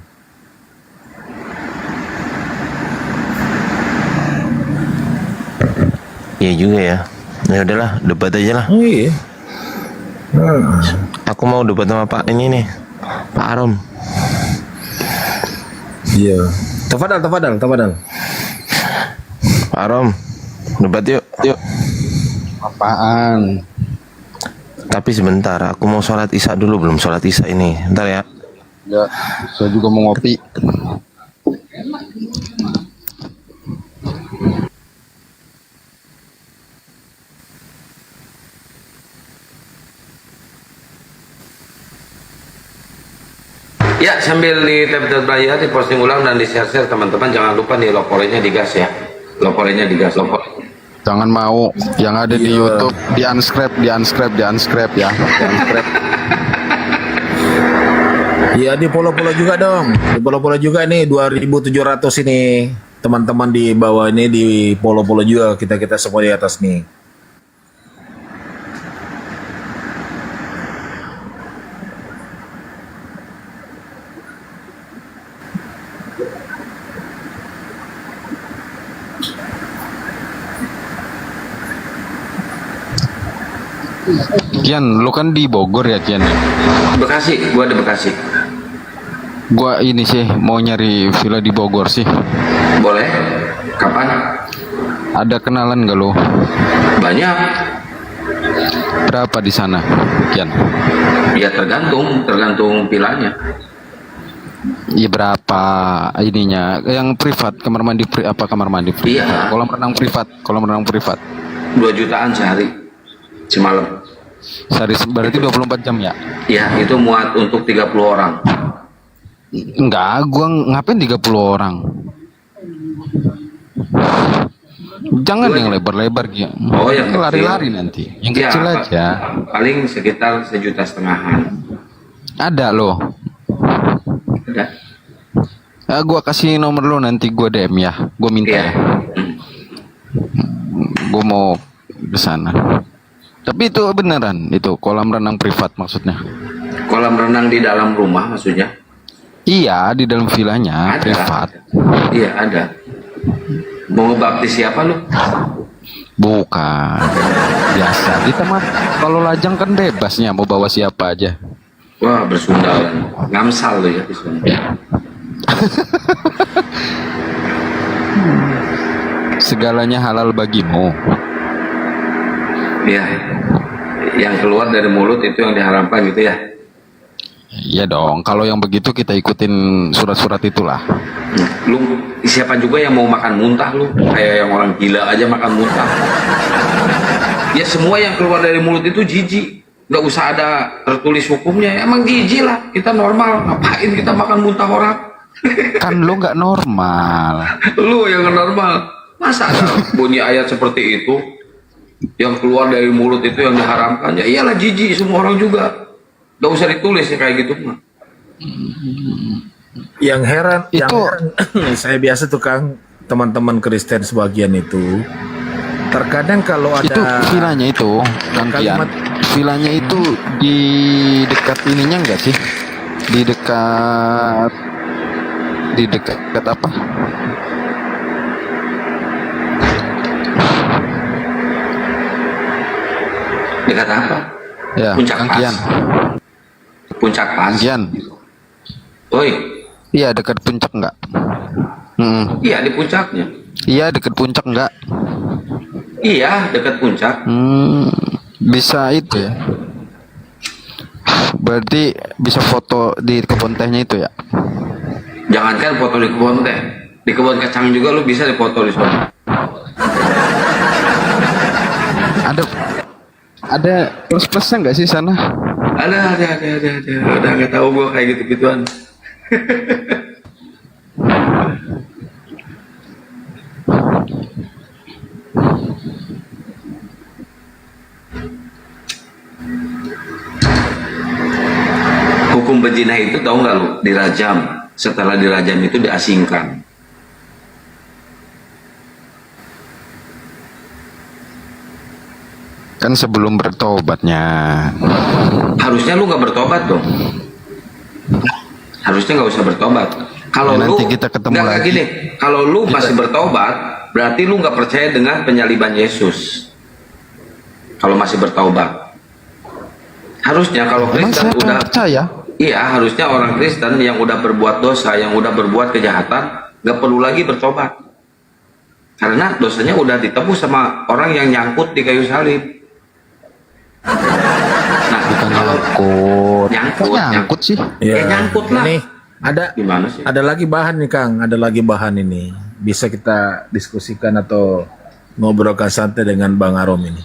Iya juga ya. Ya udahlah, debat aja lah. Iya. Aku mau debat sama Pak ini nih, Pak Arom. Iya. Tafadhal. Pak Arom, debat yuk. Apaan? Tapi sebentar, aku mau sholat isya dulu, belum sholat isya ini. Bentar ya. Ya, saya juga mau ngopi. Ya, sambil di tab player, di posting ulang dan di share teman-teman, jangan lupa nih loporenya digas ya. Loporenya digas. Jangan mau yang ada di YouTube di unscribe ya. Di unscribe. Iya, di follow juga dong. Di follow juga nih 2.700 ini. Teman-teman di bawah ini di follow juga, kita semua di atas nih. Kian, lu kan di Bogor ya Kian? Bekasi, gua ada Bekasi. Gua ini sih mau nyari villa di Bogor sih. Boleh? Kapan? Ada kenalan gak lo? Banyak. Berapa di sana, Kian? Ya tergantung villanya. Iya berapa ininya? Yang privat, kamar mandi kamar mandi privat? Iya. Kolam renang privat. 2 jutaan sehari. Semalam. Sehari berarti 24 jam ya? Ya, itu muat untuk 30 orang. Enggak, gua ngapain 30 orang? Jangan yang lebar-lebar ya. Oh, yang lari-lari nanti. Yang ya, kecil aja. Paling sekitar 1,5 juta. Ada loh. Ada. Gua kasih nomor lo nanti gua DM ya. Gua minta ya. Gua mau ke sana. Tapi itu beneran, itu kolam renang privat maksudnya. Kolam renang di dalam rumah maksudnya? Iya, di dalam villanya privat. Iya, ada. Mau ngebaptis siapa lu? Bukan. Biasa. Kita mah kalau lajang kan bebasnya mau bawa siapa aja. Wah, bersundalan. Ngamsal lu ya di Sunda. Segalanya halal bagimu. Iya. Yang keluar dari mulut itu yang diharamkan gitu ya. Iya dong. Kalau yang begitu kita ikutin surat-surat itulah. Lu siapa juga yang mau makan muntah lu? Kayak yang orang gila aja makan muntah. Ya semua yang keluar dari mulut itu jijik. Nggak usah ada tertulis hukumnya. Emang jijik lah. Kita normal. Ngapain kita makan muntah orang? Kan lu nggak normal. Lu yang nggak normal. Masa ada bunyi ayat seperti itu? Yang keluar dari mulut itu yang diharamkan? Ya iyalah jijik semua orang juga. Nggak usah ditulis ya kayak gitu mah. Yang heran saya biasa tuh Kang, teman-teman Kristen sebagian itu terkadang kalau ada Itu vilanya itu, Kang Kian. Vilanya itu di dekat ininya enggak sih? Di dekat apa? Dekat apa? Ya, Puncak Kang Pas. Kian. Puncak Pas. Kian. Oi. Iya, dekat puncak enggak? Iya di puncaknya. Iya, dekat puncak enggak? Iya dekat puncak. Bisa itu ya. Berarti bisa foto di kebun tehnya itu ya? Jangankan foto di kebun teh, di kebun kacang juga lu bisa dipoto di sana. Ada plus-plusnya nggak sih sana? Ada. Udah nggak tahu gua kayak gitu-gituan. Hukum berzina itu tahu nggak lu? Dirajam. Setelah dirajam itu diasingkan. Kan sebelum bertobatnya. Harusnya lu nggak bertobat dong. Harusnya nggak usah bertobat. Kalau Ya, lu nanti kita ketemu nggak lagi. gini, kalau lu masih bertobat, berarti lu nggak percaya dengan penyaliban Yesus. Kalau masih bertobat, harusnya kalau Kristen udah percaya. Iya, harusnya orang Kristen yang udah berbuat dosa, yang udah berbuat kejahatan, nggak perlu lagi bertobat. Karena dosanya udah ditebus sama orang yang nyangkut di kayu salib. Nah, Bukan nyangkut. Nyangkut sih. Ya, nyangkut lah. Ini ada Gimana sih? ada lagi bahan nih Kang, ada lagi bahan ini. Bisa kita diskusikan atau ngobrolkan santai dengan Bang Arom ini.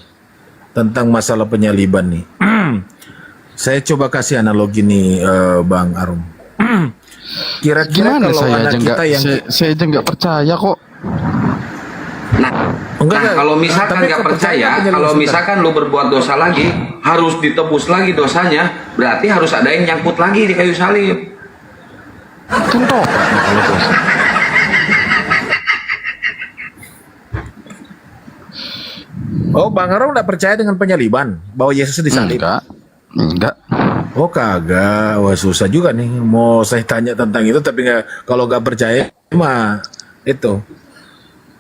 Tentang masalah penyaliban nih. Saya coba kasih analogi nih Bang Arom. Kira-kira Gimana kalau saya anak aja nggak kita yang saya aja nggak percaya kok. Kalau misalkan tapi nggak kepercayaan percaya, penyelidikan. kalau misalkan lu berbuat dosa lagi, harus ditebus lagi dosanya, berarti harus ada yang nyangkut lagi di kayu salib. Kan tobat kalau dosa. Oh, Bang Arom nggak percaya dengan penyaliban bahwa Yesus disalib? Enggak. Oh kagak, wah susah juga nih. Mau saya tanya tentang itu, tapi nggak. Kalau nggak percaya, mah itu.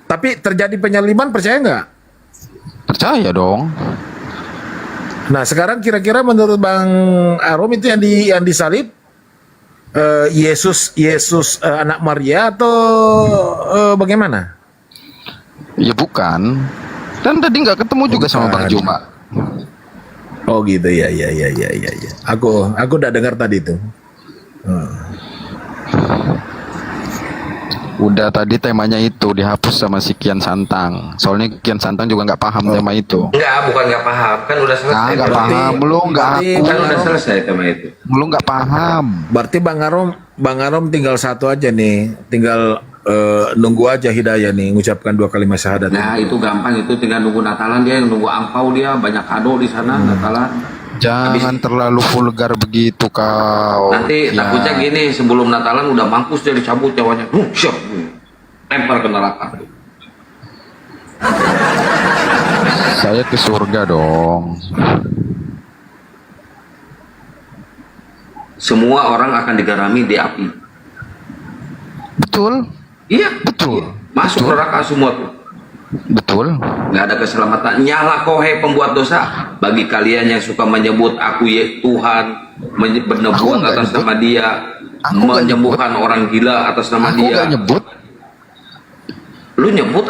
Tapi terjadi penyaliban, percaya nggak? Percaya dong. Nah sekarang kira-kira menurut Bang Arom itu yang disalib Yesus anak Maria atau bagaimana? Ya bukan. Dan tadi nggak ketemu juga sama Bang Juma. Oh gitu ya. Aku udah dengar tadi itu. Udah tadi temanya itu dihapus sama si Kian Santang. Soalnya Kian Santang juga nggak paham tema itu. Enggak, bukan nggak paham, kan udah selesai. Nggak paham, lu nggak aku. Kan udah selesai tema itu. Lu nggak paham. Berarti Bang Arom tinggal satu aja nih, tinggal nunggu aja hidayah nih, mengucapkan 2 kalimat syahadat. Nah itu gampang, itu tinggal nunggu Natalan, dia nunggu angpau, dia banyak kado di sana Natalan. Jangan terlalu vulgar begitu kau. Nanti Ya. takutnya gini, sebelum Natalan udah mampus dia dicabut nyawanya, syok, lempar ke neraka. Saya ke surga dong. Semua orang akan digarami di api. Betul. Iya. Betul. Masuk neraka semua tuh. Betul. Nggak ada keselamatan. Nyala kohai pembuat dosa. Bagi kalian yang suka menyebut aku Tuhan, bernebuat atas nama Dia, menyembuhkan orang gila atas nama Dia. Aku nggak nyebut. Lu nyebut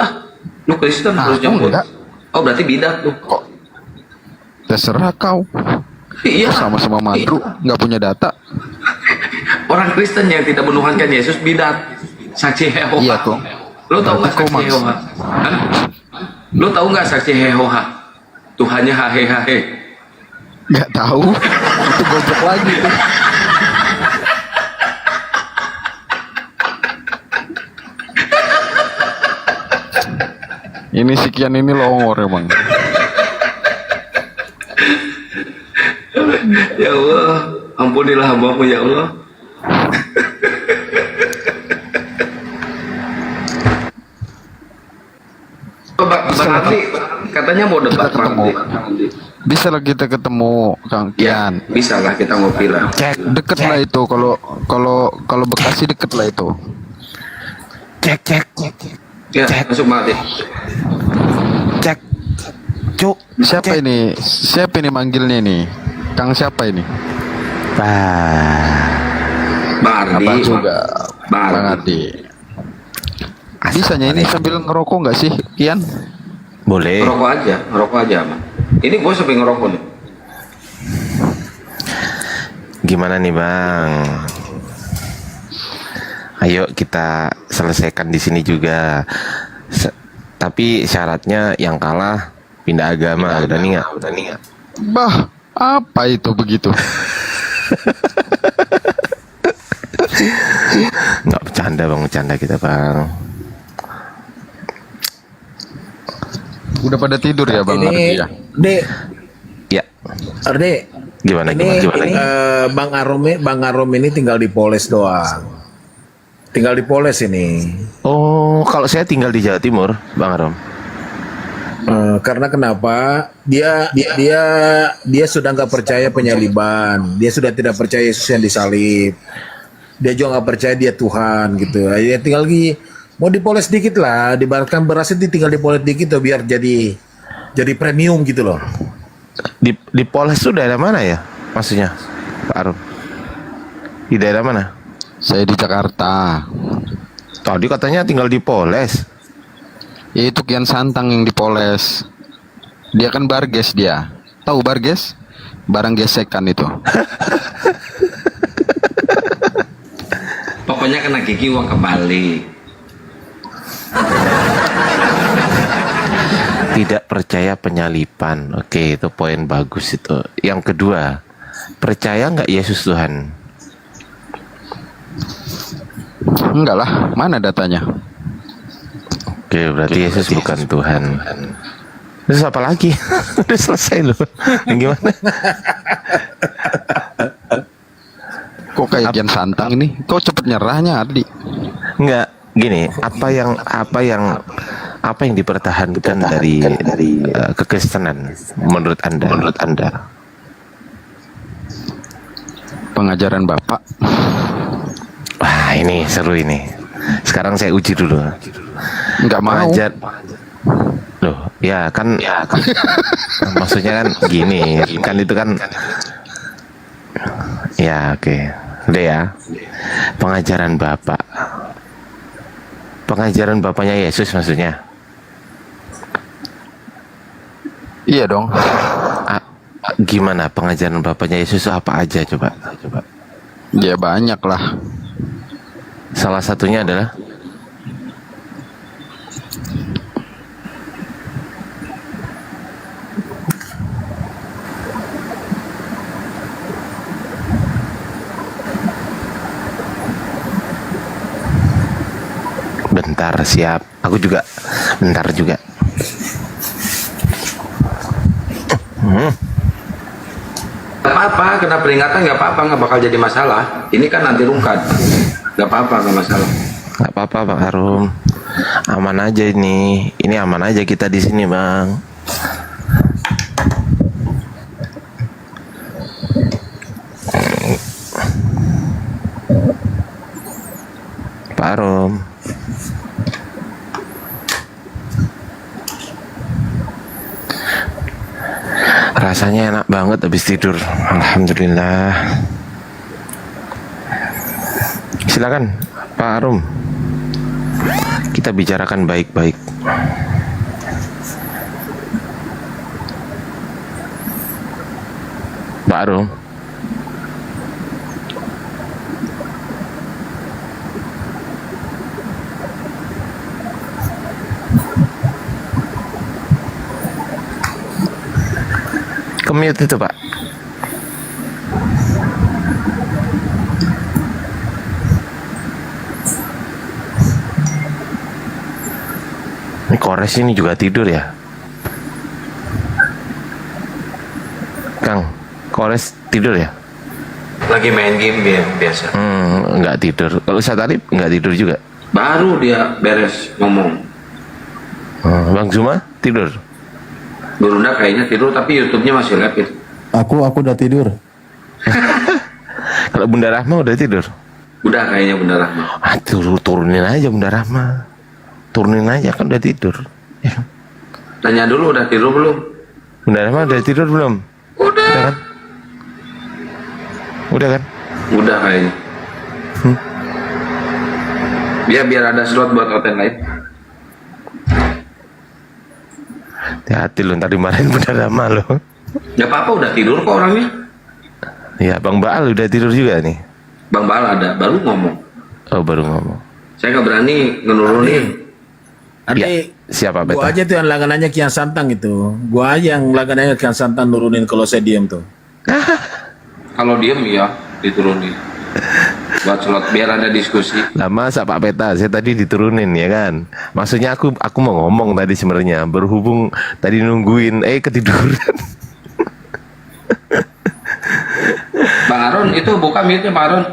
lu Kristen harus nyebut. Enggak. Oh berarti bidat tuh. Kok terserah kau. Iya. Sama-sama madu, nggak punya data. Orang Kristen yang tidak menuhankan Yesus bidat. Saksi Yehova. Iya kok. Lo tahu nggak saksi Yehova? Lo tahu nggak saksi Yehova? Tuhannya hahe. Nggak tahu. Itu gojek lagi tuh. Ini sekian ini longor emang. Ya Allah, ampunilah hambamu ya Allah. Bang Andi katanya mau debat ketemu. Bisa lah kita ketemu Kang Kian. Ya, bisa lah kita ngopi lah. Deket lah itu kalau Bekasi deket lah itu. Cek. Ya, masuk banget ya. Cek. Cuk. Siapa ini? Siapa ini manggilnya nih? Kang siapa ini? Bang Ardi. Abang juga. Bang Ardi. Bisanya ini sambil ngerokok nggak sih, Kian? Boleh. Ngerokok aja, Bang. Ini gue sampai ngerokok nih. Gimana nih, Bang? Ayo kita selesaikan di sini juga. Tapi syaratnya yang kalah pindah agama. Udah nih nggak? Bah, apa itu begitu? Nggak bercanda, Bang. Bercanda kita, Bang. Udah pada tidur ya, Bang Ardi ya? Dek. Ya. Ardi. Gimana? Bang Arom ini tinggal di Polres doang. Tinggal di Polres ini. Oh, kalau saya tinggal di Jawa Timur, Bang Arom. Karena kenapa? Dia sudah nggak percaya penyaliban. Dia sudah tidak percaya Yesus yang disalib. Dia juga nggak percaya dia Tuhan gitu. Ya tinggal lagi mau dipoles dikit lah. Dibaratkan beras itu tinggal dipoles dikit tuh biar jadi premium gitu loh. Di Polres itu daerah mana ya? Maksudnya, Pak Arom? Di daerah mana? Saya di Jakarta. Tadi katanya tinggal di Polres. Ya itu Kian Santang yang dipoles. Dia kan barges dia. Tahu barges? Barang gesekan itu. Pokoknya kena gigi uang kembali. Tidak percaya penyaliban. Oke, itu poin bagus itu. Yang kedua, percaya nggak Yesus Tuhan? Enggak lah, mana datanya? Oke, berarti Yesus bukan Tuhan. Terus apa lagi? Udah selesai loh. Gimana? Kok kayak Kian Santang ini? Kok cepet nyerahnya, Ardi? Enggak, gini, apa yang dipertahankan dari kekristenan menurut Anda? Pengajaran Bapak. Wah, ini seru ini. Sekarang saya uji dulu. Enggak mau. Loh, ya kan. Maksudnya kan gini, kan itu kan. Ya, oke. Udah ya. Pengajaran Bapak. Pengajaran Bapaknya Yesus maksudnya. Iya dong. Gimana pengajaran Bapaknya Yesus apa aja coba? Ya banyak lah. Salah satunya adalah bentar, siap. Aku juga bentar juga. Gak apa-apa, kena peringatan gak apa-apa, gak bakal jadi masalah. Ini kan nanti rungkat. Gak apa-apa, gak masalah. Gak apa-apa, Bang Arum. Aman aja ini. Ini aman aja kita di sini, Bang. Pak Arum. Rasanya enak banget habis tidur. Alhamdulillah. Silakan Pak Arum. Kita bicarakan baik-baik. Pak Arum. Ke-mute itu, Pak. Ini Kores ini juga tidur ya? Kang, Kores tidur ya? Lagi main game biasa. Nggak tidur. Kalau Ustaz Talib nggak tidur juga? Baru dia beres ngomong. Bang Zuma tidur? Gurunda kayaknya tidur tapi YouTube-nya masih live gitu. Aku udah tidur. Kalau Bunda Rahma udah tidur? Udah kayaknya Bunda Rahma. Turunin aja Bunda Rahma. Turunin aja kan udah tidur. Tanya dulu udah tidur belum? Bunda Rahma udah tidur belum? Udah kan? Udah kan? Udah kayaknya. Biar ada slot buat Oten lain. Hati-hati lo, ntar dimarahin Bunda Rahma lo. Gak apa-apa, udah tidur kok orangnya. Ya, Bang Baal udah tidur juga nih. Bang Baal ada, baru ngomong. Oh, baru ngomong. Saya gak berani ngenurunin. Ada siapa Gua aja tuh yang langganannya Kian Santang itu. Gua aja yang langganannya Kian Santang nurunin kalau saya diem tuh. Kalau diem ya diturunin. Buat slot biar ada diskusi. Lah masa Pak Peta, saya tadi diturunin ya kan. Maksudnya aku mau ngomong tadi sebenarnya, berhubung tadi nungguin ketiduran. Bang Aron itu buka mute-nya Bang Aron.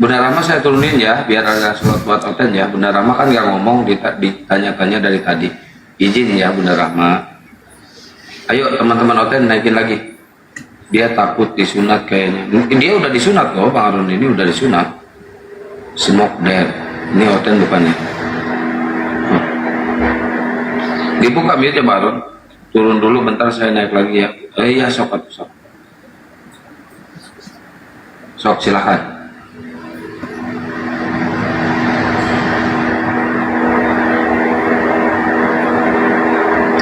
Bunda Rahma saya turunin ya biar ada slot buat Oten ya. Bunda Rahma kan nggak ngomong ditanya-tanya dari tadi. Izin ya Bunda Rahma. Ayo teman-teman Oten naikin lagi. Dia takut disunat kayaknya. Mungkin dia udah disunat loh Bang Aron ini udah disunat. Smoke there. Ini Oten bukannya. Dibuka mute ya Bang Aron. Turun dulu bentar saya naik lagi ya. Iya sok. Sok silakan.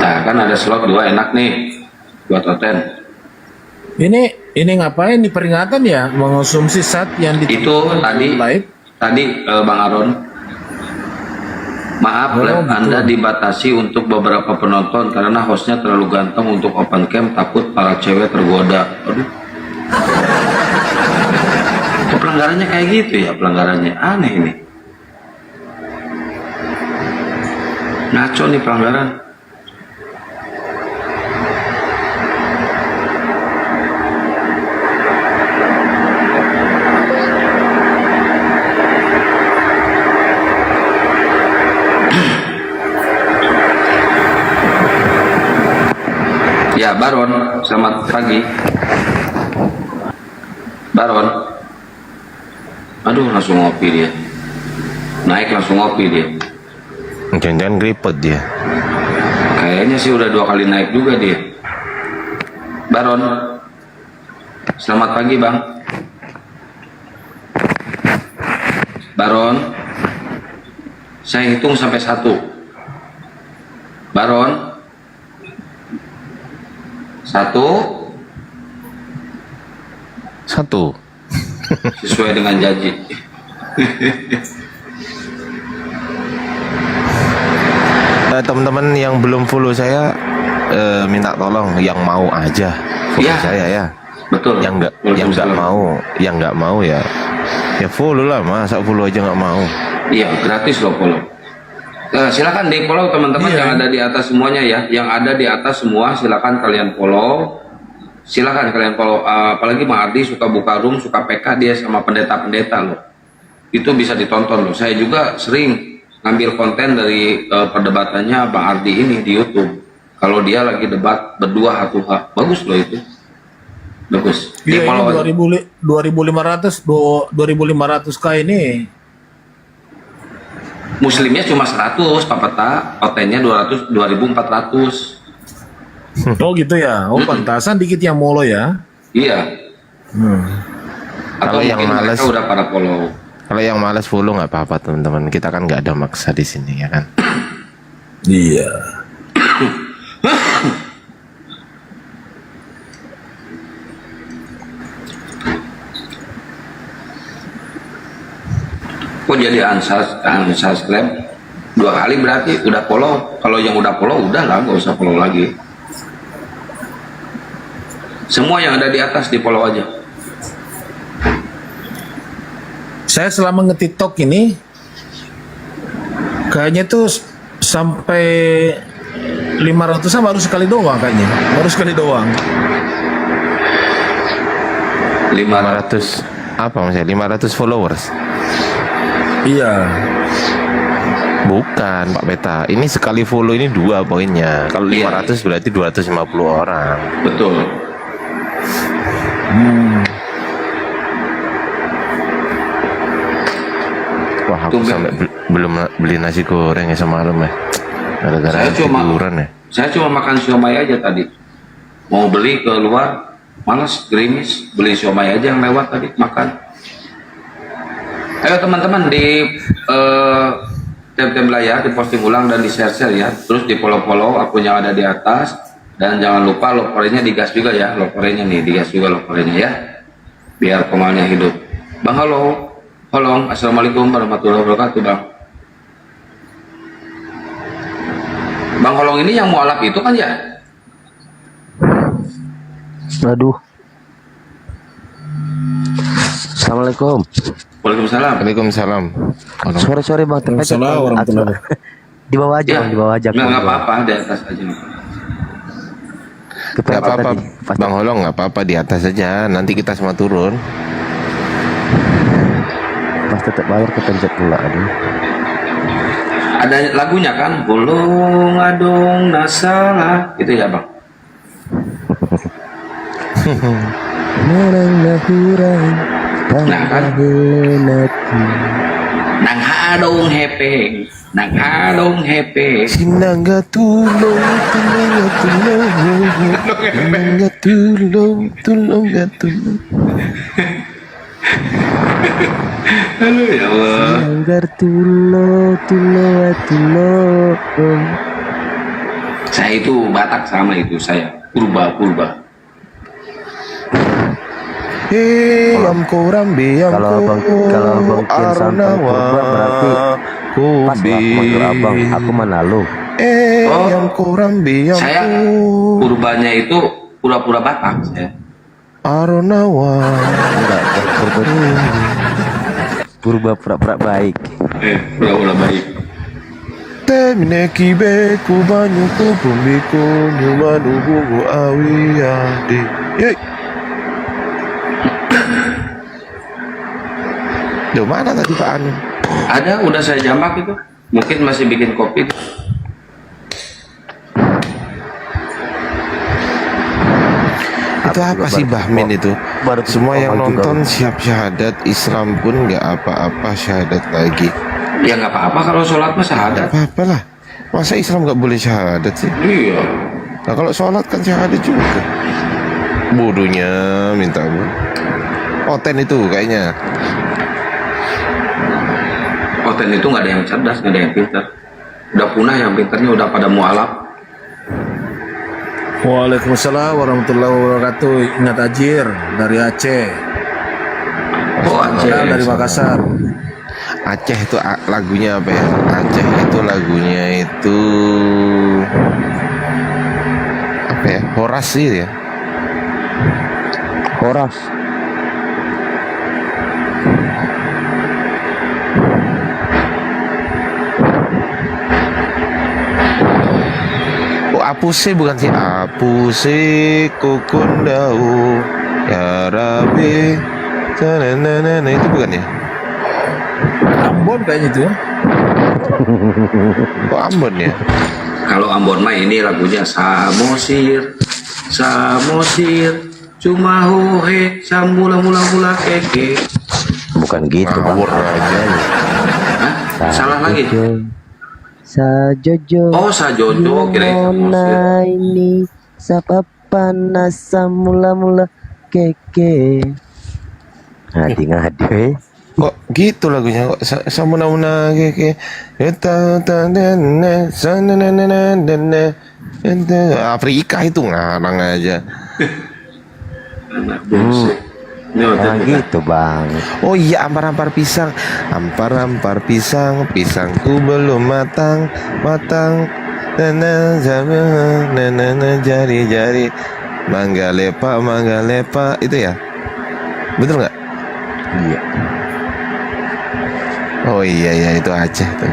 Nah kan ada slot 2 enak nih buat Oten. Ini ngapain di peringatan ya? Mengonsumsi zat yang itu tadi Bang Aron. Maaf, Anda dibatasi untuk beberapa penonton karena hostnya terlalu ganteng untuk open cam, takut para cewek tergoda. Aduh. Pelanggarannya kayak gitu ya, pelanggarannya aneh ini. Ngaco nih pelanggaran. Ya, Baron, selamat pagi. Baron. Aduh, langsung ngopi dia. Naik langsung ngopi dia. Jangan-jangan gripet dia. Kayaknya sih udah 2 kali naik juga dia. Baron. Selamat pagi, Bang. Baron. Saya hitung sampai 1. Baron. 1. Sesuai dengan janji. Teman-teman yang belum follow saya minta tolong yang mau aja follow saya ya. Betul. Yang nggak mau ya follow lah, masa follow aja nggak mau. Iya, gratis loh follow. Silakan di follow teman-teman yang ada di atas semuanya ya. Yang ada di atas semua silakan kalian follow. Silakan kalian follow. Apalagi Bang Ardi suka buka room, suka PK dia sama pendeta-pendeta loh. Itu bisa ditonton loh. Saya juga sering ngambil konten dari perdebatannya Bang Ardi ini di YouTube. Kalau dia lagi debat berdua hatuha, bagus loh itu. Bagus. Iya, ini 2500k ini. Muslimnya cuma 100, Pak Peta, Otennya 200, 2400. Oh gitu ya. Oh pantasan dikit yang molo ya. Iya. Kalau Atau yang mungkin males, mereka udah pada follow. kalau yang males follow nggak apa-apa teman-teman. Kita kan nggak ada maksa di sini ya kan. Iya. Kok jadi unsubscribe 2 kali berarti udah follow. Kalau yang udah follow udah lah, gak usah follow lagi. Semua yang ada di atas di follow aja. Saya selama nge-TikTok ini kayaknya tuh sampai 500-an baru sekali doang kayaknya. Baru sekali doang. 500 apa maksudnya? 500 followers? Iya. Bukan Pak Beta. Ini sekali follow ini 2 poinnya. Kalau 500 berarti 250 orang. Betul. Wah, aku sampai belum beli nasi goreng ya semalam ya. Gara-gara tiduran ya. Saya cuma makan siomay aja tadi. Mau beli ke luar, malas, gerimis. Beli siomay aja yang lewat tadi, makan. Ayo teman-teman di tem-tem layar, di posting ulang dan di share-share ya. Terus di follow-follow akun yang ada di atas. Dan jangan lupa lokorenya digas juga ya. Lokorenya nih, digas juga lokorenya ya. Biar komalnya hidup. Bang halo. Halo, assalamualaikum warahmatullahi wabarakatuh bang. Bang Holong ini yang mualaf itu kan ya? Aduh. Assalamualaikum. Waalaikumsalam. Waalaikumsalam. Sore-sore bang, tempatnya di bawah aja, Ya, bang, di bawah aja. nggak apa-apa, di atas aja. Nggak apa-apa, Bang Holong, nggak apa-apa di atas aja. Nanti kita semua turun. Pas tetap bayar kepencet pula, aduh. Ada lagunya kan? Bolong adong nasalah, gitu ya bang? Nah kan? Nang hadong hepeng, nang hadong hepeng. Sinangga tulong, tulong, tulong, sinangga tulong, tulong, tulong. Halo ya Allah. Sinanggar tulong, tulong, tulong. Saya itu Batak sama itu saya. Purba. Yang kurang biang kalau abang Kian Santang purba berarti pas lah manggil abang, aku Manalo. Yang kurang biang Saya purbanya itu pura-pura Batak saya. Aronawa. Enggak, purba pura-pura baik. Pura-pura baik. Temine kibe ku banyu ku bumbiko nyumanu bungu awiyade. Yey. Duh, mana tadi Pak Anu? Ada, udah saya jambak itu. Mungkin masih bikin kopi. Itu apa sih Bahmin itu? Semua yang nonton siap syahadat, Islam pun nggak apa-apa syahadat lagi. Ya nggak apa-apa kalau sholat mah syahadat. Apa-apa lah. Masa Islam nggak boleh syahadat sih? Iya. Nah kalau sholat kan syahadat juga. Bodohnya minta ampun. Oten itu kayaknya. Oten itu nggak ada yang cerdas, nggak ada yang pintar. Udah punah yang pintarnya, udah pada mualaf. Waalaikumsalam warahmatullahi wabarakatuh. Ingat Ajir dari Aceh. Oh Aceh. Dari Makassar. Aceh itu lagunya apa ya? Aceh itu lagunya itu apa ya? Horas sih ya. Horas. Oh, Apuse bukan sih? Apuse kokondau ya Rabbi. Nah, itu bukan ya? Ambon kayaknya itu. Kok Ambon ya? Kalau Ambon mah ini lagunya Samosir, Samosir, cuma hohe, samula-mula-mula keke. Bukan gitu bang. Hah? Salah lagi? Sajojo. Oh Sajojo, kirain Samosir. Ini Sapa panas mula-mula keke. Ngadi-ngadi. Kok gitu lagunya? Kok samuna-muna keke. Afrika itu ngarang aja. Nah, gitu bang. Oh iya, ampar-ampar pisang, ampar-ampar pisang, pisangku belum matang, jari-jari, mangga lepa, itu ya, betul nggak? Iya. Oh iya itu Aceh tuh.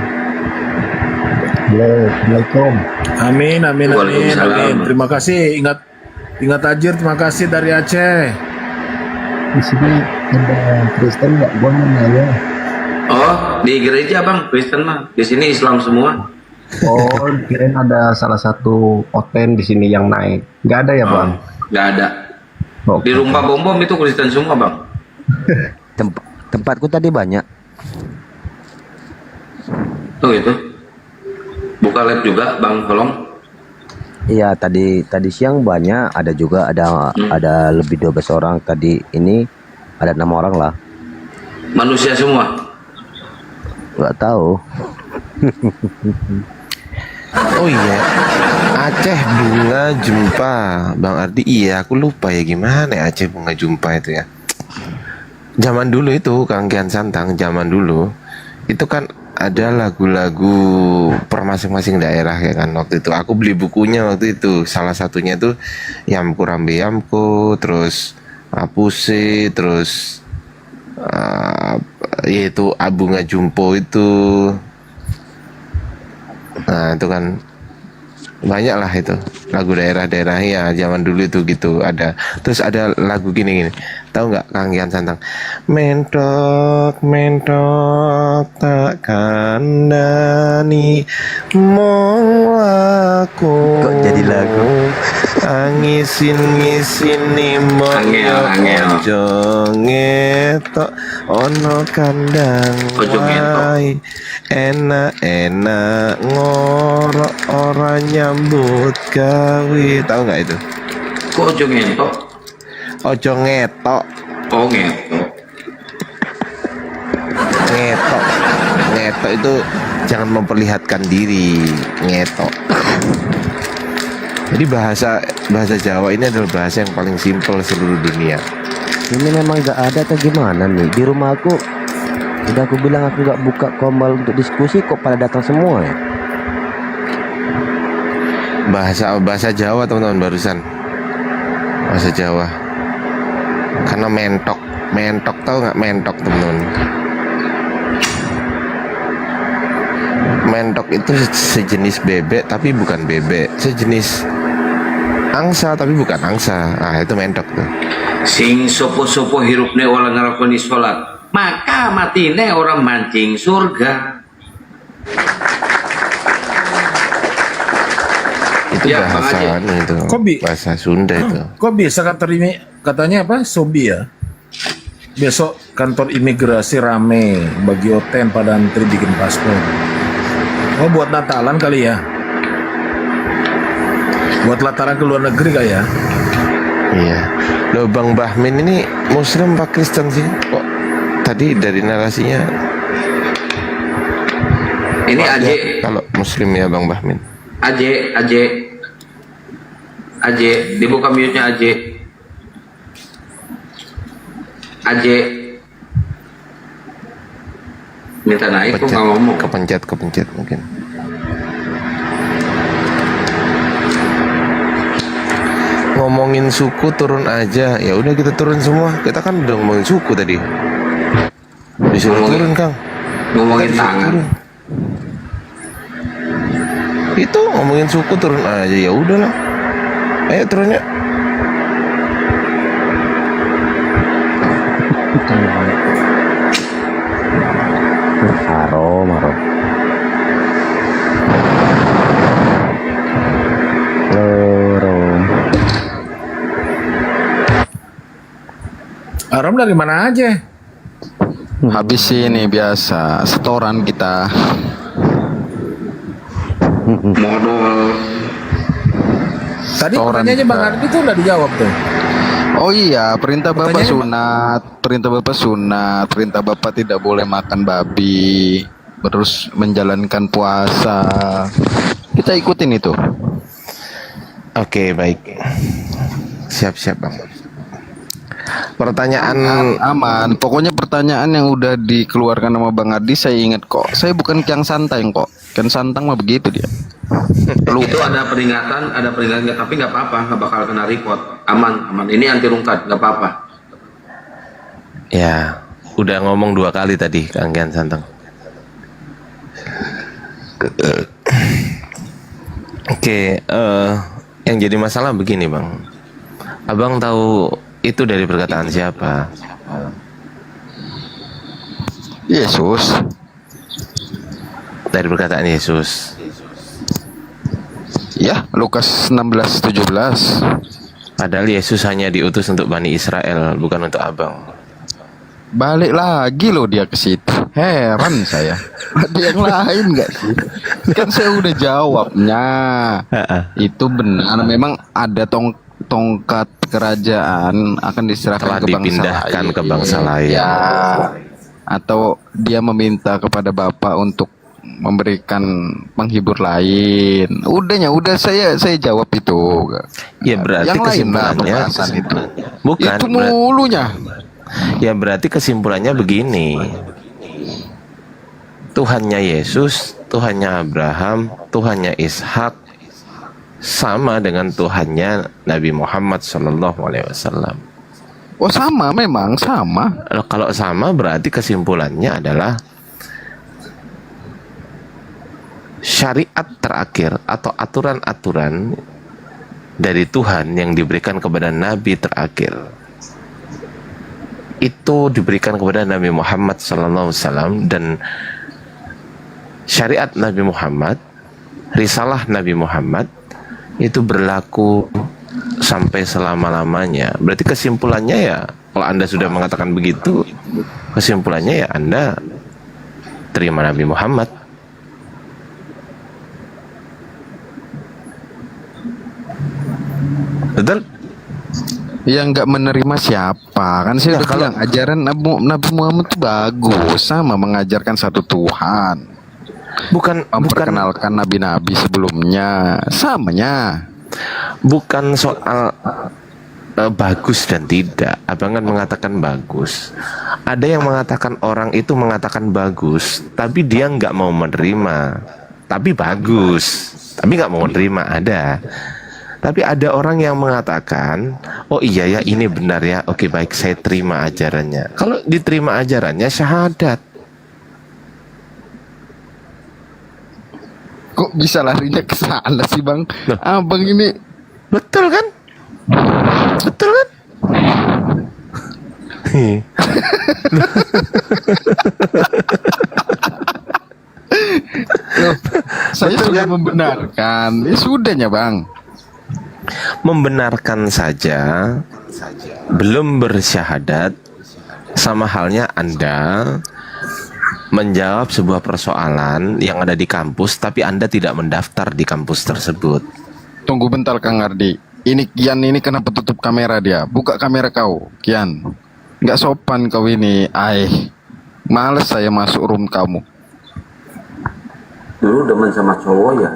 Assalamualaikum. Amin. Waalaikumsalam. Terima kasih. Ingat Tajir, terima kasih dari Aceh. Di sini ada Kristen nggak? Gua nanya. Oh, di gereja bang, Kristen mah. Di sini Islam semua. Oh, kirain ada salah satu oten di sini yang naik. Nggak ada ya bang? Nggak ada. Di rumah bom itu Kristen semua bang. Tempatku tadi banyak. Tuh itu. Buka lab juga bang, tolong. Iya, tadi siang banyak, ada juga ada lebih 12 orang. Tadi ini ada 6 orang lah. Manusia semua. Nggak tahu. Oh iya, Aceh bunga jumpa, Bang Ardi. Iya, aku lupa ya gimana ya Aceh bunga jumpa itu ya. Zaman dulu itu Kang Kian Santang, zaman dulu itu kan ada lagu-lagu per masing-masing daerah ya kan. Waktu itu aku beli bukunya waktu itu. Salah satunya itu Yamku Rambe Yamku, terus Apuse, terus yaitu Bunga Jumpo itu. Nah itu kan banyak lah itu lagu daerah-daerah ya zaman dulu itu gitu ada. Terus ada lagu gini tahu nggak Kang Kian Santang? Mentok tak kandani mong aku. Kok jadi lagu? Angisin nih Angel. Jongetok ono kandang wae enak ngorok orang nyambut gawe. Tahu nggak itu? Kok ojo ngetok? Ojo ngetok. Oh ngetok. Ngetok itu jangan memperlihatkan diri. Ngetok. Jadi bahasa Jawa ini adalah bahasa yang paling simpel seluruh dunia. Ini memang nggak ada atau gimana nih? Di rumah aku udah aku bilang aku nggak buka komal untuk diskusi, kok pada datang semua ya? Bahasa Jawa teman-teman barusan. Bahasa Jawa. Karena mentok tahu nggak mentok teman-teman? Mentok itu sejenis bebek tapi bukan bebek, sejenis angsa tapi bukan angsa. Nah itu mentok tuh. Sing sopo-sopo hirupne orang ngelakoni sholat, maka matine orang mancing surga. Itu Ya, bahasa itu. Bahasa Sunda itu. Kok bisa katanya apa? Sobi ya? Besok kantor imigrasi rame bagi oten pada antri bikin paspor. Oh buat Natalan kali ya? Buat lataran ke luar negeri kali ya? Iya. Loh Bang Bahmin ini Muslim apa Kristen sih? Kok tadi dari narasinya? Ini Aje. Kalau Muslim ya Bang Bahmin. Aje, dibuka mute-nya Aje. Minta naik kok nggak ngomong. Kepencet mungkin. Ngomongin suku turun aja. Ya udah kita turun semua. Kita kan udah ngomongin suku tadi. Disuruh turun Kang. Ngomongin tangan. Itu ngomongin suku turun aja. Ya udahlah. Ayo turunnya. Harom. Aram dari mana aja? Habis ini biasa setoran kita. Modal Tadi pertanyaannya Bang Ardi itu udah dijawab tuh. Oh iya, perintah Bapak sunat, perintah Bapak tidak boleh makan babi, terus menjalankan puasa. Kita ikutin itu. Oke, baik. Siap-siap, Bang. Pertanyaan aman. Pokoknya pertanyaan yang udah dikeluarkan sama Bang Ardi saya ingat kok. Saya bukan Kiang Santang kok. Kiang Santang mah begitu dia. Itu ada peringatan, tapi nggak apa-apa, nggak bakal kena report. Aman. Ini anti rungkat, nggak apa-apa. ya, udah ngomong 2 kali tadi Kang Kian Santang. Oke, yang jadi masalah begini, Bang. Abang tahu itu dari perkataan siapa? Yesus. Dari perkataan Yesus. Ya, Lukas 16:17. Padahal Yesus hanya diutus untuk Bani Israel, bukan untuk Abang. Balik lagi loh dia ke situ. Heran saya. Ada yang lain nggak sih? Kan saya udah jawabnya. Itu benar. Memang ada tongkat kerajaan akan diserahkan telah ke bangsa dipindahkan lain. ke bangsa lain. Ya. Atau dia meminta kepada Bapak untuk memberikan penghibur lain. Udah saya jawab itu. Ya berarti yang lain lah kesimpulannya pembahasan itu. bukan Itu mulunya. Ya berarti kesimpulannya begini. Tuhannya Yesus, Tuhannya Abraham, Tuhannya Ishak sama dengan Tuhannya Nabi Muhammad SAW. Oh sama, memang sama. Kalau sama berarti kesimpulannya adalah syariat terakhir atau aturan-aturan dari Tuhan yang diberikan kepada Nabi terakhir itu diberikan kepada Nabi Muhammad SAW, dan syariat Nabi Muhammad, risalah Nabi Muhammad itu berlaku sampai selama-lamanya. Berarti kesimpulannya ya, kalau Anda sudah mengatakan begitu, kesimpulannya ya Anda terima Nabi Muhammad. Betul? Yang nggak menerima siapa? Kan saya udah bilang ajaran Nabi Muhammad itu bagus, sama mengajarkan satu Tuhan. Bukan memperkenalkan nabi-nabi sebelumnya, samanya. Bukan soal bagus dan tidak. Abang kan mengatakan bagus. Ada yang mengatakan orang itu mengatakan bagus, tapi dia nggak mau menerima. Tapi bagus, tapi nggak mau menerima. Ada. Tapi ada orang yang mengatakan, oh iya ya ini benar ya, oke baik saya terima ajarannya. Kalau diterima ajarannya syahadat. Kok bisa larinya ke sana sih Bang? Abang ini betul kan? Betul kan? Loh, saya sudah membenarkan. Ya sudahnya Bang. Membenarkan saja, belum bersyahadat, sama halnya Anda menjawab sebuah persoalan yang ada di kampus, tapi Anda tidak mendaftar di kampus tersebut. Tunggu bentar Kang Ardi. Ini Kian ini kenapa tutup kamera dia? Buka kamera kau, Kian. Nggak sopan kau ini. Males saya masuk room kamu. Dulu demen sama cowok ya?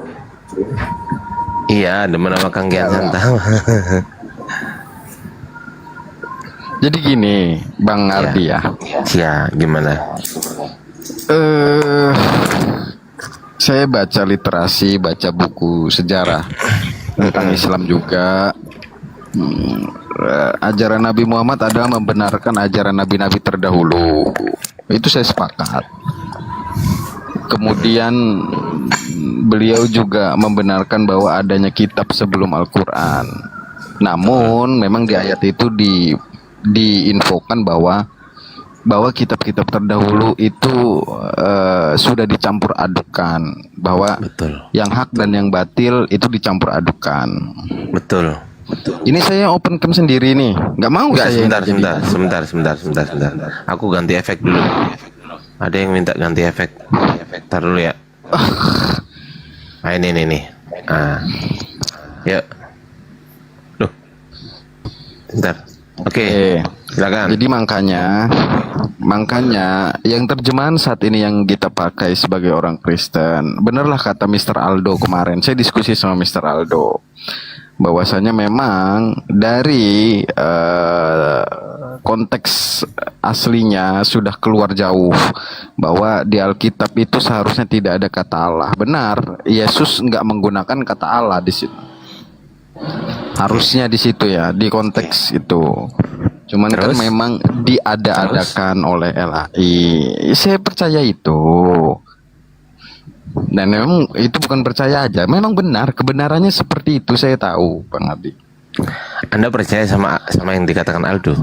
Iya, demen sama Kang Kian Santang. Jadi gini, Bang Ardi ya. Ya, gimana? Saya baca literasi, baca buku sejarah tentang Islam juga. Ajaran Nabi Muhammad adalah membenarkan ajaran nabi-nabi terdahulu. Itu saya sepakat. Kemudian beliau juga membenarkan bahwa adanya kitab sebelum Al-Quran. Namun memang di ayat itu diinfokan bahwa kitab-kitab terdahulu itu sudah dicampur adukan, bahwa yang hak dan yang batil itu dicampur adukan. Betul. Ini saya open cam sendiri nih, nggak mau saya. Sebentar. Aku ganti efek dulu. Ada yang minta ganti efek. Ntar dulu ya. Ini. Yuk. Bentar. Oke. Silakan. Jadi makanya yang terjemahan saat ini yang kita pakai sebagai orang Kristen, benarlah kata Mr. Aldo kemarin. Saya diskusi sama Mr. Aldo bahwasanya memang dari konteks aslinya sudah keluar jauh, bahwa di Alkitab itu seharusnya tidak ada kata Allah. Benar, Yesus nggak menggunakan kata Allah di situ. Harusnya di situ ya, di konteks itu. Cuman kan memang diada-adakan oleh LHI. Saya percaya itu. Dan memang itu bukan percaya aja, memang benar, kebenarannya seperti itu, saya tahu, Bang Adi. Anda percaya sama yang dikatakan Aldo?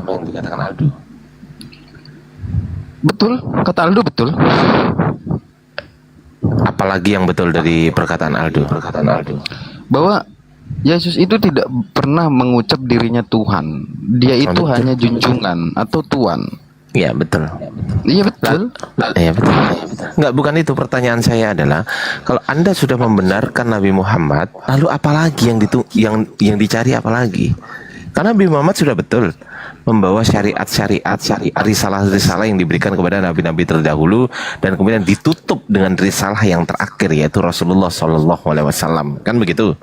Betul, kata Aldo betul. Apalagi yang betul dari perkataan Aldo? Bahwa Yesus itu tidak pernah mengucap dirinya Tuhan. Dia itu hanya junjungan atau Tuan. Iya betul. Iya betul. Iya betul. Enggak, bukan itu pertanyaan saya adalah, kalau Anda sudah membenarkan Nabi Muhammad, lalu apalagi yang dicari apalagi? Karena Nabi Muhammad sudah betul membawa syariat, risalah yang diberikan kepada nabi-nabi terdahulu, dan kemudian ditutup dengan risalah yang terakhir, yaitu Rasulullah SAW. Kan begitu?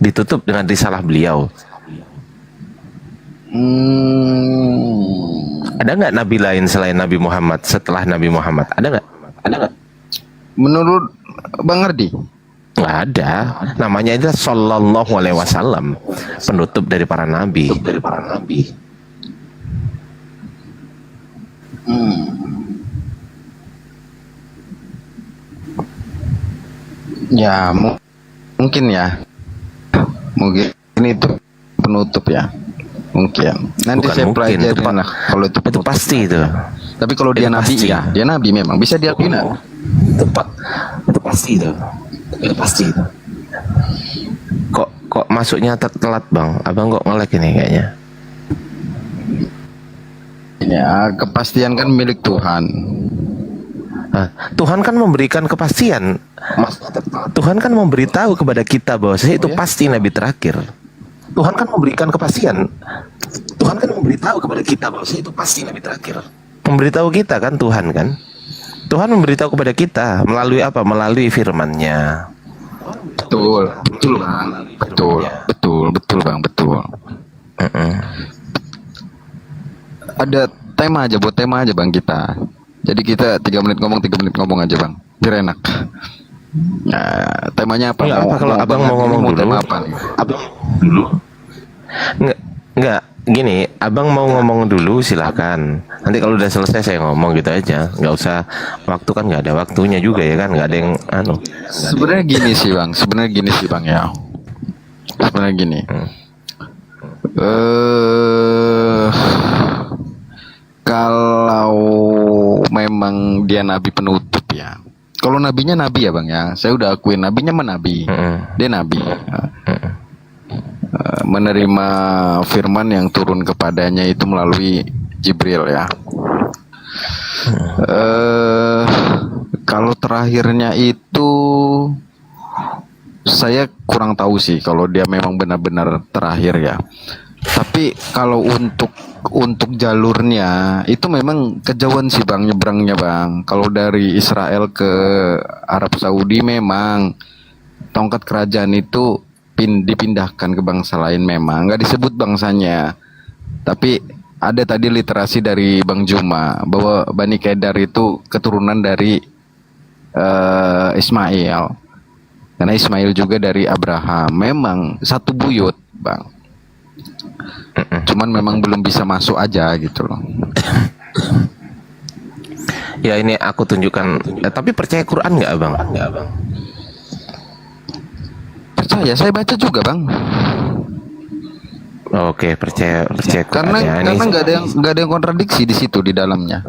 Ditutup dengan risalah beliau. Ada nggak nabi lain selain Nabi Muhammad setelah Nabi Muhammad? Ada nggak? Menurut Bang Ardi? Nggak ada. Namanya itu Sallallahu Alaihi Wasallam, penutup dari para nabi. Ya mungkin itu penutup ya. Mungkin nanti Bukan saya mungkin, pelajari lah kalau itu pasti itu. Tapi kalau dia nabi pasti. ya, dia nabi memang bisa diakui. Itu pasti itu. Kok masuknya telat Bang? Abang kok nge-lag ini kayaknya? Ya, kepastian kan milik Tuhan. Tuhan kan memberikan kepastian. Tuhan kan memberitahu kepada kita bahwa itu pasti nabi terakhir. Tuhan kan memberikan kepastian. Tuhan kan memberitahu kepada kita bahwa itu pasti nabi terakhir. Memberitahu kita kan Tuhan kan? Tuhan memberitahu kepada kita melalui apa? Melalui firman-Nya. Betul Bang. Betul Bang, betul. Ada tema aja, buat tema aja Bang kita. Jadi kita 3 menit ngomong aja Bang, biar enak. Nah, temanya apa? Apa kalau abang mau ngomong dulu? Tema apa nih? Abang dulu? Enggak. Gini, abang mau ngomong dulu silakan. Nanti kalau udah selesai saya ngomong gitu aja. Nggak usah, waktu kan nggak ada waktunya juga ya kan, nggak ada yang Sebenarnya gini sih Bang ya. Sebenarnya gini. Kalau memang dia nabi penutup ya. Kalau nabinya nabi ya Bang ya, saya udah akuin nabinya menabi. Dia nabi. Menerima firman yang turun kepadanya itu melalui Jibril ya. Kalau terakhirnya itu saya kurang tahu sih kalau dia memang benar-benar terakhir ya. Tapi kalau untuk jalurnya itu memang kejauhan sih Bang, nyebrangnya Bang. Kalau dari Israel ke Arab Saudi memang tongkat kerajaan itu dipindahkan ke bangsa lain, memang nggak disebut bangsanya. Tapi ada tadi literasi dari Bang Juma bahwa Bani Kedar itu keturunan dari Ismail, karena Ismail juga dari Abraham. Memang satu buyut Bang, cuman memang belum bisa masuk aja gitu loh. Ya ini aku tunjukkan. Tapi percaya Quran nggak Abang? Percaya, saya baca juga Bang. Oke, percaya Karena nggak ada yang kontradiksi di situ di dalamnya.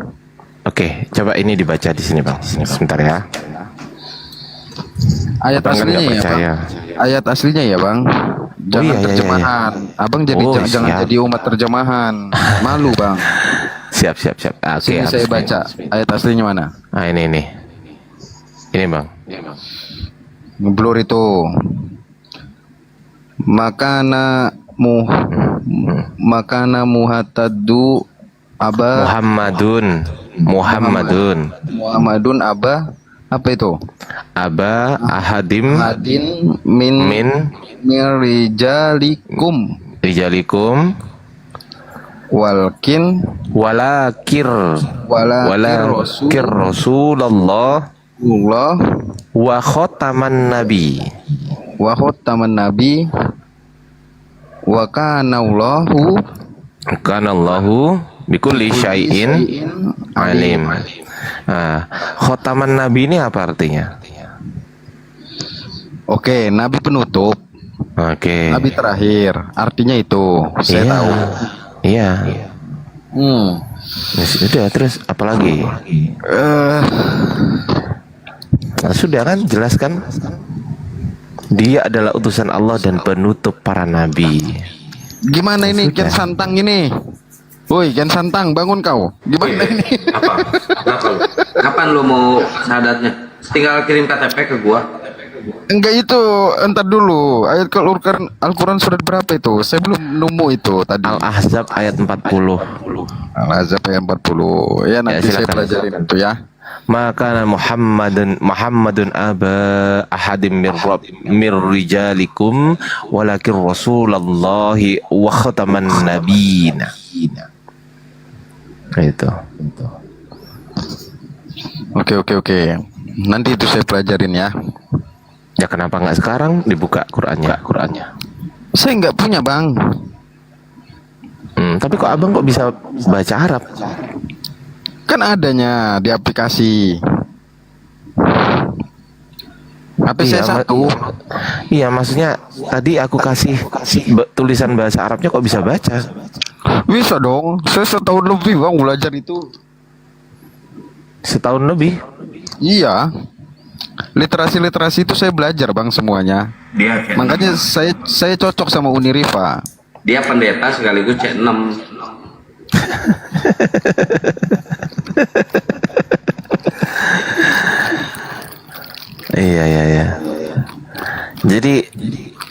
Oke, coba ini dibaca di sini Bang. Sebentar ya. Ayat Abang aslinya nggak ya percaya. Bang. Ayat aslinya ya Bang. Jangan terjemahan. Abang jangan siap. jadi umat terjemahan. Malu Bang. Siap. Oke, Sini saya baca. Ayat aslinya mana? Nah ini. Ini Bang. Ngeblur itu. Maka makana muhatadu aba Muhammadun aba apa itu? Aba ahadim min rijalikum walakir Rasulullah wa khotaman nabi wa kanallahu bikulli syai'in alim. Khotaman nabi ini apa artinya? Oke, nabi penutup. Oke. Nabi terakhir. Artinya itu. Saya tahu. Iya. Sudah, terus apa lagi? Sudah kan, jelaskan. Dia adalah utusan Allah dan penutup para nabi. Gimana ini Kian Santang ini? Woi, Kian Santang, bangun kau. Gimana ini? Kapan lo mau syahadatnya? Tinggal kirim KTP ke gua. Enggak itu, entar dulu. Ayat Al-Quran surat berapa itu? Saya belum nemu itu tadi. Al-Ahzab ayat 40. Al-Ahzab ayat 40. Ya nanti saya pelajarin itu ya. Maka Muhammadun aba ahadim mir rijalikum walakin Rasulullahi wa khataman nabiyina. Itu. Oke. Nanti itu saya pelajarin ya. Ya kenapa nggak sekarang dibuka Qurannya? Saya nggak punya bang. Tapi kok abang kok bisa baca Arab? Kan adanya di aplikasi. HP saya satu. Iya, maksudnya tadi aku kasih tulisan bahasa Arabnya kok bisa baca? Bisa dong. Saya setahun lebih bang belajar itu. Setahun lebih? Iya. Literasi itu saya belajar bang semuanya. Makanya saya cocok sama Uniriva. Dia pendeta sekaligus C6. Iya. Jadi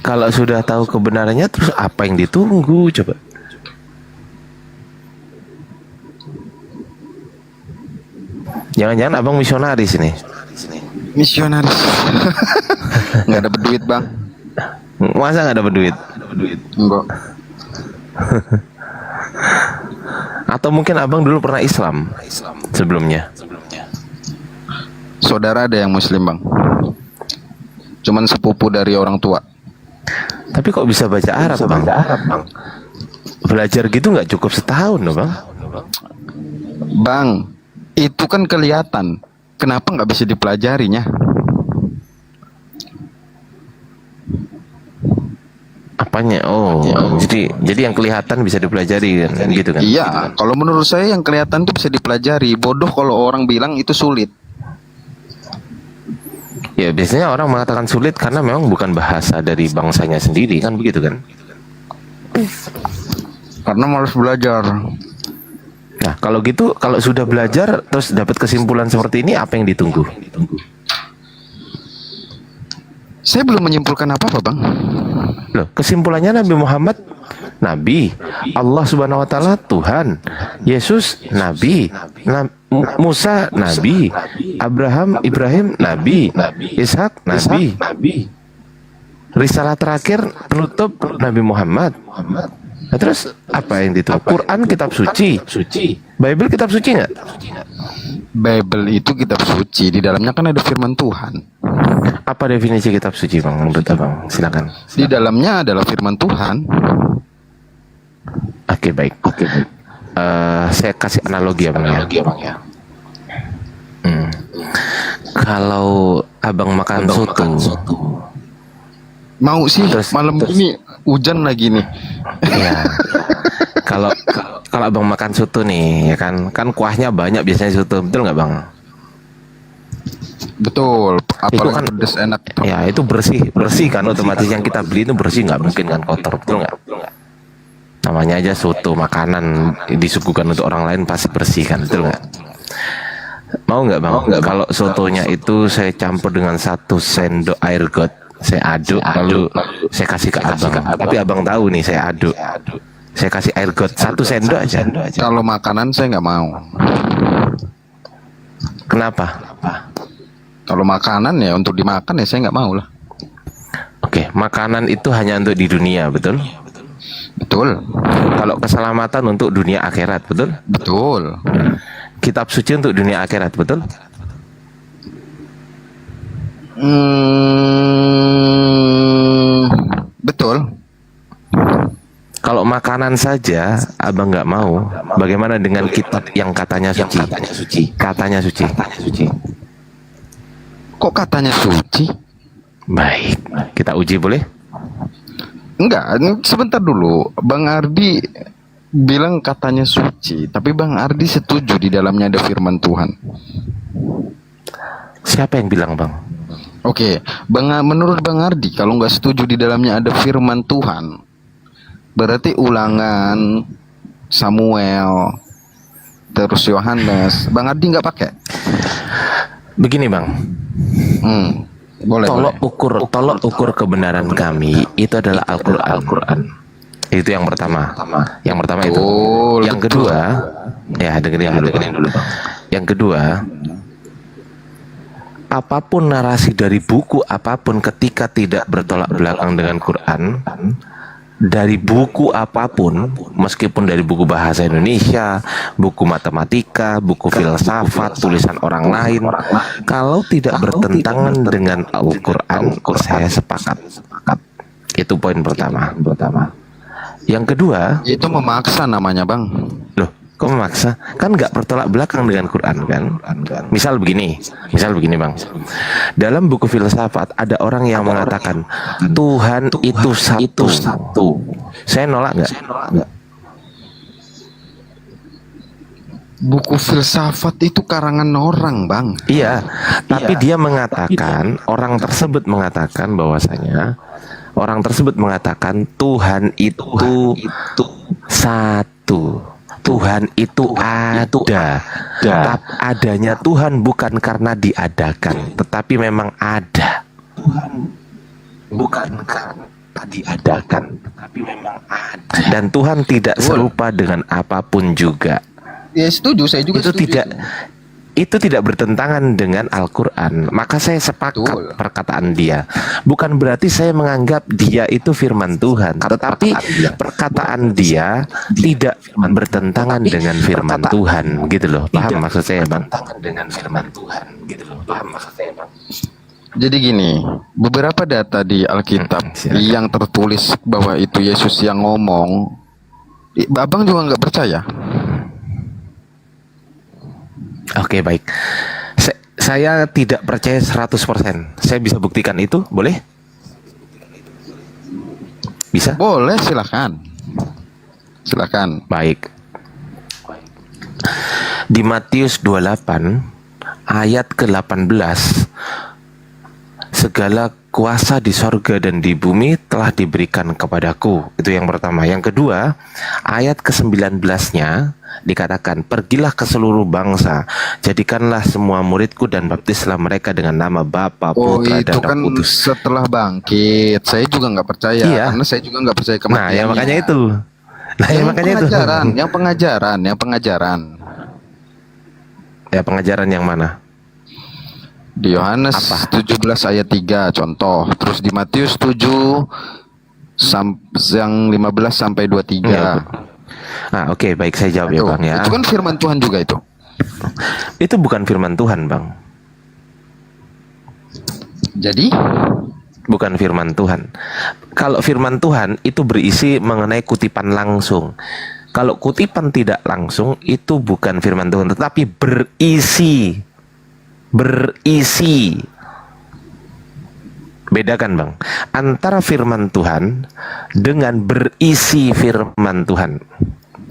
kalau sudah tahu kebenarannya, terus apa yang ditunggu coba? Jangan-jangan abang misionaris nih? Misionaris. Nggak dapat duit bang. Masa nggak dapat duit? Enggak. Atau mungkin abang dulu pernah Islam sebelumnya? Saudara ada yang Muslim bang. Cuman sepupu dari orang tua. Tapi kok bisa baca Arab bang? Belajar gitu nggak cukup setahun loh bang? Bang, itu kan kelihatan. Kenapa nggak bisa dipelajarinya? Apanya? Oh, jadi yang kelihatan bisa dipelajari kan, gitu kan? Iya, kalau menurut saya yang kelihatan tuh bisa dipelajari. Bodoh kalau orang bilang itu sulit. Ya biasanya orang mengatakan sulit karena memang bukan bahasa dari bangsanya sendiri kan, begitu kan? Karena malas belajar. Nah kalau gitu, kalau sudah belajar terus dapat kesimpulan seperti ini, apa yang ditunggu? Saya belum menyimpulkan apa-apa bang. Loh, kesimpulannya Nabi Muhammad Nabi, Allah Subhanahu Wa Taala Tuhan, Yesus Nabi, Musa Nabi, Ibrahim Nabi, Ishak Nabi, risalah terakhir penutup Nabi Muhammad. Nah, terus apa yang ditunggu? Quran kitab suci, Bible kitab suci nggak? Bible itu kitab suci, di dalamnya kan ada firman Tuhan. Apa definisi kitab suci bang? Menurut abang, silakan. Di dalamnya adalah firman Tuhan. Oke, baik. Saya kasih analogi ya bang ya. Kalau abang makan soto, mau sih terus, malam ini hujan lagi nih. Iya. Kalau abang makan soto nih, ya kan kuahnya banyak biasanya soto, betul nggak bang? Betul, apalagi kan pedes enak. Ya itu bersih kan, otomatis yang kita beli itu bersih, nggak mungkin kan kotor, betul nggak? Namanya aja soto, makanan disuguhkan untuk orang lain pasti bersih kan, betul nggak? Mau nggak bang? Kalau sotonya itu saya campur dengan 1 sendok air got, Saya aduk, lalu saya kasih ke abang. Tapi abang tahu nih saya aduk. Saya kasih air got 1 sendok aja. Kalau makanan saya nggak mau. Kenapa? Kalau makanan ya untuk dimakan ya saya nggak mau lah. Oke, makanan itu hanya untuk di dunia, betul? Betul. Kalau keselamatan untuk dunia akhirat, betul? Betul. Kitab suci untuk dunia akhirat, betul? Betul. Kalau makanan saja abang nggak mau, bagaimana dengan kitab yang katanya suci? Katanya suci. Kok katanya suci? Baik, kita uji boleh? Enggak, sebentar dulu. Bang Ardi bilang katanya suci, tapi Bang Ardi setuju di dalamnya ada firman Tuhan. Siapa yang bilang, Bang? Oke, menurut Bang Ardi, kalau nggak setuju di dalamnya ada firman Tuhan, berarti Ulangan, Samuel, terus Yohanes, Bang Ardi nggak pakai? Begini, Bang. Boleh. Tolok ukur kebenaran kami itu adalah Al-Quran. Itu yang pertama. Yang pertama itu. Yang kedua, ya dengerin dulu. Yang kedua, apapun narasi dari buku apapun ketika tidak bertolak belakang dengan Quran, dari buku apapun, meskipun dari buku bahasa Indonesia, buku matematika, buku filsafat, tulisan orang lain, kalau tidak bertentangan dengan Al-Quran, saya sepakat. Itu poin pertama. Yang kedua, itu memaksa namanya, Bang. Loh, kok memaksa? Kan nggak bertolak belakang dengan Quran kan? Misal begini, Bang. Dalam buku filsafat ada orang yang mengatakan Tuhan itu satu. Saya nolak nggak? Buku filsafat itu karangan orang, Bang. Iya, tapi dia mengatakan, orang tersebut mengatakan bahwasanya Tuhan itu satu. Tuhan itu ada. Adanya Tuhan bukan karena diadakan, tetapi memang ada. Tuhan bukan karena diadakan, tetapi memang ada. Dan Tuhan tidak serupa dengan apapun juga. Ya setuju, saya juga setuju. Itu tidak bertentangan dengan Al-Quran. Maka saya sepakat perkataan dia. Bukan berarti saya menganggap dia itu firman Tuhan, tetapi perkataan dia tidak bertentangan dengan firman Tuhan, gitu loh. Paham maksud saya, Bang? Dengan firman Tuhan, gitu loh. Paham maksud saya, Bang? Jadi gini, beberapa data di Alkitab yang tertulis bahwa itu Yesus yang ngomong, Abang juga nggak percaya? Oke, baik. Saya tidak percaya 100%. Saya bisa buktikan itu, boleh? Bisa? Boleh, silakan. Silakan. Baik. Di Matius 28 ayat ke-18, segala kuasa di sorga dan di bumi telah diberikan kepadaku. Itu yang pertama. Yang kedua, ayat ke-19-nya dikatakan, pergilah ke seluruh bangsa, jadikanlah semua muridku dan baptislah mereka dengan nama Bapa, Putra, dan Roh Kudus. Setelah bangkit. Saya juga nggak percaya, karena saya juga nggak percaya kematiannya. Nah, ya makanya itu. Yang pengajaran. Ya, pengajaran yang mana? Di Yohanes 17 ayat 3 contoh, terus di Matius 7 yang 15 sampai 23. Oke, baik, saya jawab ya, Bang ya. Itu kan firman Tuhan juga itu. Itu bukan firman Tuhan, Bang. Jadi bukan firman Tuhan. Kalau firman Tuhan itu berisi mengenai kutipan langsung. Kalau kutipan tidak langsung itu bukan firman Tuhan, tetapi berisi. Bedakan, Bang, antara firman Tuhan dengan berisi firman Tuhan.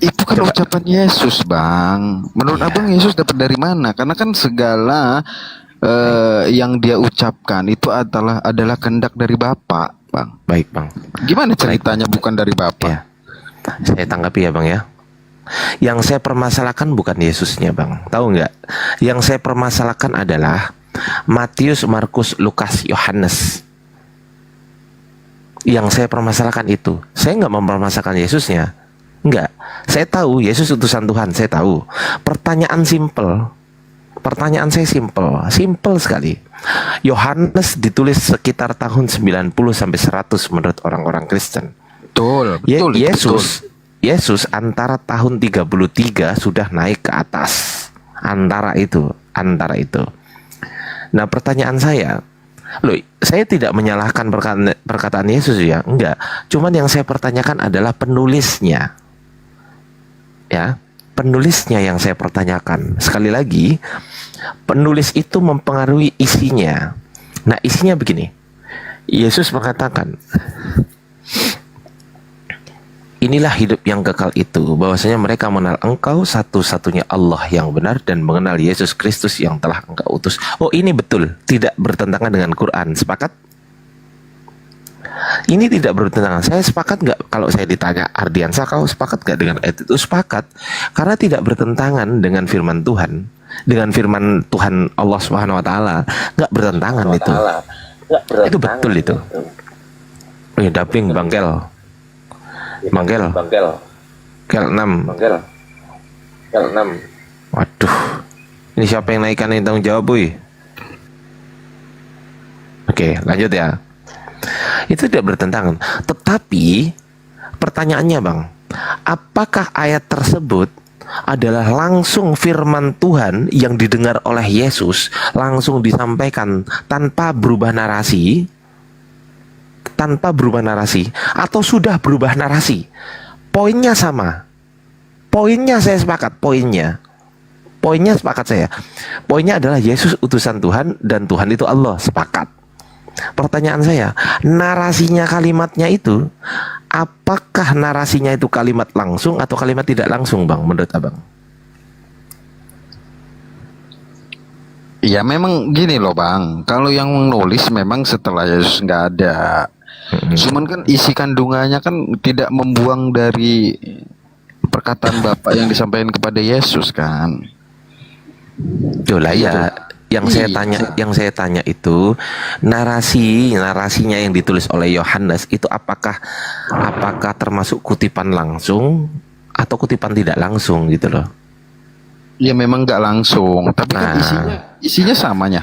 Itu kan ucapan Yesus, Bang. Menurut Abang Yesus dapat dari mana? Karena kan segala yang dia ucapkan itu adalah kehendak dari Bapa, Bang. Baik, Bang. Gimana ceritanya bukan dari Bapa? Ya. Saya tanggapi ya, Bang ya. Yang saya permasalahkan bukan Yesusnya, Bang. Tahu nggak? Yang saya permasalahkan adalah Matius, Markus, Lukas, Yohanes. Yang saya permasalahkan itu, saya nggak mempermasalahkan Yesusnya. Enggak, saya tahu Yesus utusan Tuhan, saya tahu. Pertanyaan saya simple sekali. Yohanes ditulis sekitar tahun 90 sampai 100 menurut orang-orang Kristen. Betul. Yesus antara tahun 33 sudah naik ke atas. Antara itu. Nah, pertanyaan saya, loh, saya tidak menyalahkan perkataan Yesus ya, enggak. Cuman yang saya pertanyakan adalah penulisnya. Ya, penulisnya yang saya pertanyakan. Sekali lagi, penulis itu mempengaruhi isinya. Nah, isinya begini. Yesus mengatakan, inilah hidup yang kekal itu, bahwasanya mereka mengenal Engkau satu-satunya Allah yang benar dan mengenal Yesus Kristus yang telah Engkau utus. Oh, ini betul, tidak bertentangan dengan Quran. Sepakat? Ini tidak bertentangan. Saya sepakat nggak kalau saya ditanya, Ardiansa, kau sepakat nggak dengan ayat itu? Sepakat, karena tidak bertentangan dengan firman Tuhan, dengan firman Tuhan Allah Subhanahu Wa Taala, nggak bertentangan itu. Itu betul itu. Daping bangkel. Kel 6. Waduh, ini siapa yang naikkan ini, tanggung jawab, Boy. Oke, lanjut ya. Itu tidak bertentangan. Tetapi pertanyaannya, Bang, apakah ayat tersebut adalah langsung firman Tuhan yang didengar oleh Yesus, langsung disampaikan tanpa berubah narasi? Atau sudah berubah narasi? Poinnya sama. Poinnya saya sepakat, poinnya sepakat saya. Poinnya adalah Yesus utusan Tuhan dan Tuhan itu Allah, sepakat. Pertanyaan saya, narasinya, kalimatnya itu, apakah narasinya itu kalimat langsung atau kalimat tidak langsung, Bang, menurut Abang? Ya memang gini loh, Bang. Kalau yang nulis memang setelah Yesus nggak ada. Cuman kan isi kandungannya kan tidak membuang dari perkataan Bapak yang disampaikan kepada Yesus kan. Itulah ya. Yang saya tanya itu narasinya yang ditulis oleh Yohanes itu apakah termasuk kutipan langsung atau kutipan tidak langsung gitu loh? Ya memang nggak langsung, tapi kan isinya samanya.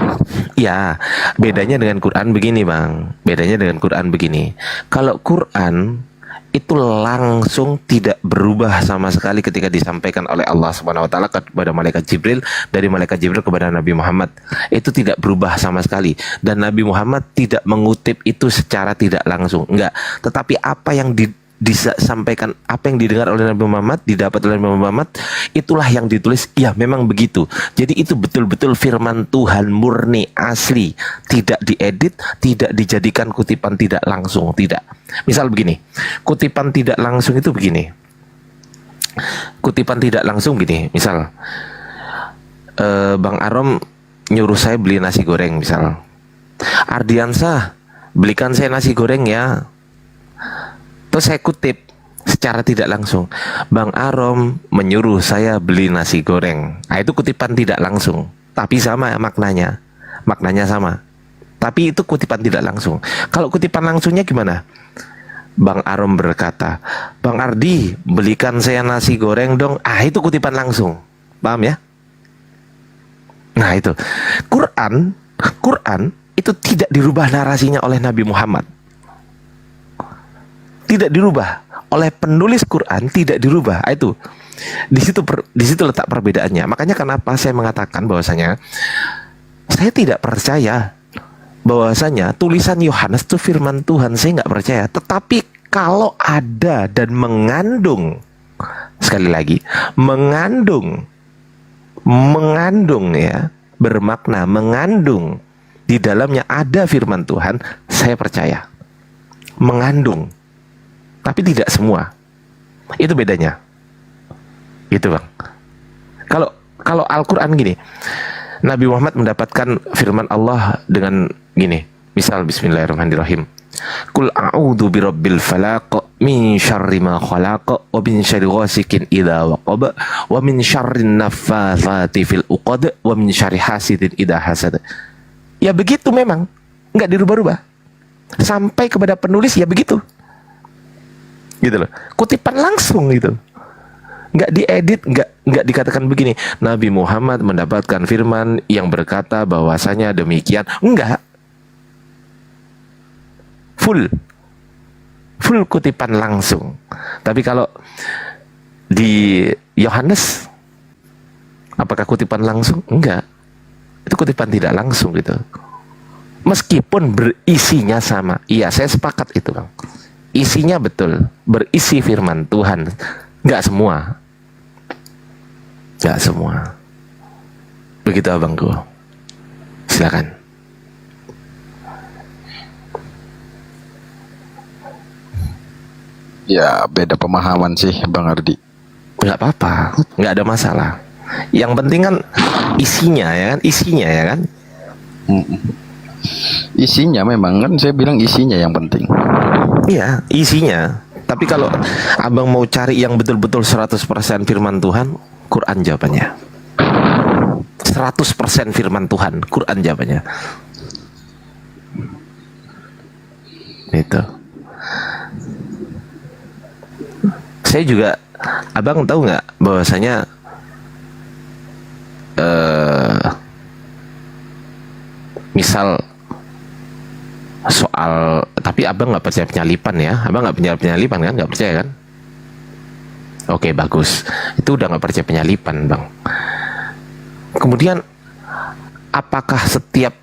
Ya, bedanya dengan Quran begini, Bang. Kalau Quran itu langsung tidak berubah sama sekali ketika disampaikan oleh Allah Subhanahu Wa Taala kepada malaikat Jibril, dari malaikat Jibril kepada Nabi Muhammad, itu tidak berubah sama sekali, dan Nabi Muhammad tidak mengutip itu secara tidak langsung, enggak. Tetapi apa yang disampaikan, apa yang didengar oleh Nabi Muhammad, didapat oleh Nabi Muhammad, itulah yang ditulis. Ya memang begitu. Jadi itu betul-betul firman Tuhan murni, asli, tidak diedit, tidak dijadikan kutipan tidak langsung, tidak. Misal begini, kutipan tidak langsung itu begini. Misal Bang Arom nyuruh saya beli nasi goreng, misal, Ardiansa, belikan saya nasi goreng ya. Terus saya kutip secara tidak langsung, Bang Arom menyuruh saya beli nasi goreng. Nah, itu kutipan tidak langsung, tapi sama maknanya sama. Tapi itu kutipan tidak langsung. Kalau kutipan langsungnya gimana? Bang Arom berkata, Bang Ardi, belikan saya nasi goreng dong. Ah, itu kutipan langsung. Paham ya? Nah, itu. Quran itu tidak dirubah narasinya oleh Nabi Muhammad. Tidak dirubah oleh penulis Quran, tidak dirubah. Itu di situ letak perbedaannya. Makanya kenapa saya mengatakan bahwasanya saya tidak percaya bahwasanya tulisan Yohanes itu firman Tuhan. Saya nggak percaya. Tetapi kalau ada dan mengandung, sekali lagi, mengandung ya, bermakna mengandung, di dalamnya ada firman Tuhan, saya percaya. Mengandung, tapi tidak semua. Itu bedanya. Gitu, Bang. Kalau Al-Qur'an gini, Nabi Muhammad mendapatkan firman Allah dengan gini. Misal bismillahirrahmanirrahim. Qul a'udzu birabbil falaq min syarri ma khalaq wa min syarri ghasikin idza waqab wa min syarrin naffatsati fil uqad wa min syarri hasidin idza hasad. Ya begitu memang, enggak dirubah-rubah. sampai kepada penulis ya begitu. Gitu loh. Kutipan langsung gitu. Nggak diedit, nggak dikatakan begini, Nabi Muhammad mendapatkan firman yang berkata bahwasanya demikian. Enggak. Full kutipan langsung. Tapi kalau di Yohanes, apakah kutipan langsung? Enggak. Itu kutipan tidak langsung gitu. Meskipun berisinya sama. Iya, saya sepakat itu, Bang. Isinya betul, berisi firman Tuhan. Enggak semua. Enggak semua. Begitu abangku. Silakan. Ya beda pemahaman sih Bang Ardi. Nggak apa-apa, nggak ada masalah. Yang penting kan isinya ya kan, isinya ya kan. Isinya memang kan saya bilang isinya yang penting. Iya, isinya. Tapi kalau abang mau cari yang betul-betul 100% firman Tuhan, Quran jawabannya. 100% firman Tuhan, Quran jawabannya. Itu. Saya juga, abang tahu nggak bahwasanya misal soal, tapi abang nggak percaya penyalipan ya, abang nggak percaya penyalipan kan, nggak percaya kan? Oke, bagus, itu udah nggak percaya penyalipan, bang. Kemudian apakah setiap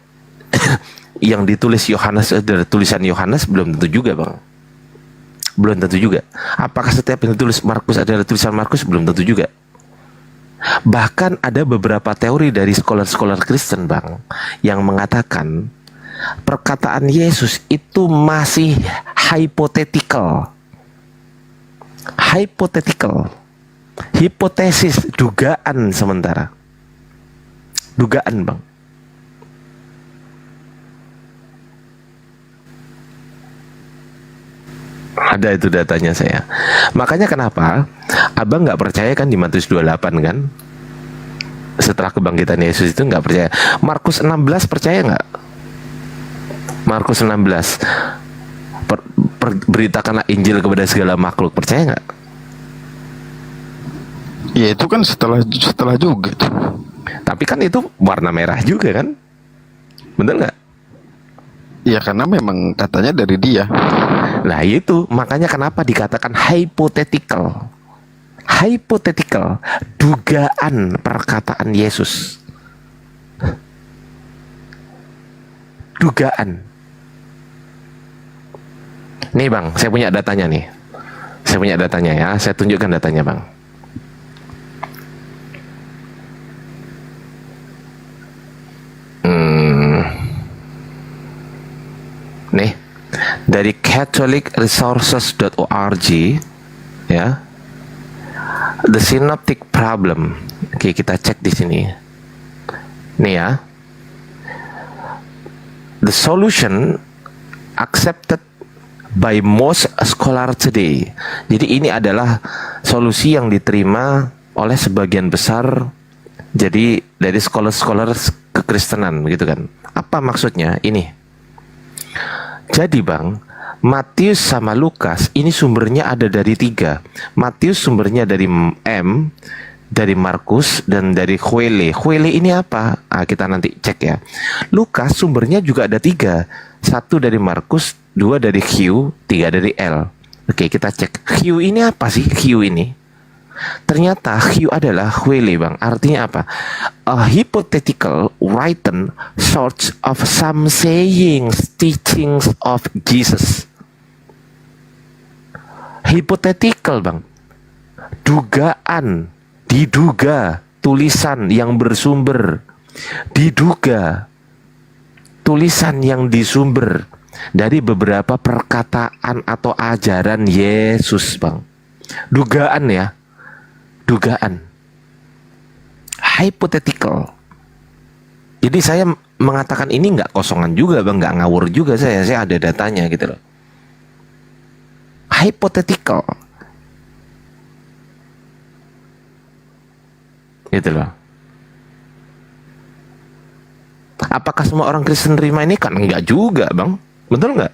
yang ditulis Yohanes adalah tulisan Yohanes? Belum tentu juga, bang. Belum tentu juga. Apakah setiap yang ditulis Markus adalah tulisan Markus? Belum tentu juga. Bahkan ada beberapa teori dari scholar-scholar Kristen, bang, yang mengatakan perkataan Yesus itu masih hypothetical. Hypothetical. Hipotesis, dugaan sementara. Dugaan, bang. Ada itu datanya saya. Makanya kenapa abang nggak percaya kan di Matius 28 kan? Setelah kebangkitan Yesus itu nggak percaya. Markus 16 percaya nggak? Markus 16 beritakanlah Injil kepada segala makhluk, percaya nggak? Ya itu kan setelah juga tuh. Tapi kan itu warna merah juga kan? Bener nggak? Ya karena memang katanya dari dia. Nah itu makanya kenapa dikatakan hypothetical. Hypothetical, dugaan perkataan Yesus. Dugaan. Nih bang, saya punya datanya nih. Saya punya datanya ya, saya tunjukkan datanya bang. Nih, dari catholicresources.org ya. The synoptic problem. Oke, kita cek di sini. Nih ya. The solution accepted by most scholars today. Jadi ini adalah solusi yang diterima oleh sebagian besar jadi dari scholar-scholar kekristenan gitu kan. Apa maksudnya? Ini. Jadi bang, Matius sama Lukas ini sumbernya ada dari 3. Matius sumbernya dari M, dari Markus, dan dari Huele. Huele ini apa? Kita nanti cek ya. Lukas sumbernya juga ada 3. 1 dari Markus, 2 dari Q, 3 dari L. Oke, kita cek. Q ini apa sih? Q ini ternyata Q adalah Huele bang. Artinya apa? A hypothetical written source of some sayings, teachings of Jesus. Hypothetical bang. Dugaan, diduga, tulisan yang bersumber, diduga, tulisan yang disumber dari beberapa perkataan atau ajaran Yesus bang. Dugaan ya. Dugaan, hypothetical. Jadi saya mengatakan ini nggak kosongan juga bang, nggak ngawur juga saya ada datanya gitu loh. Hypothetical, gitu loh. Apakah semua orang Kristen terima ini? Kan enggak juga bang, betul nggak?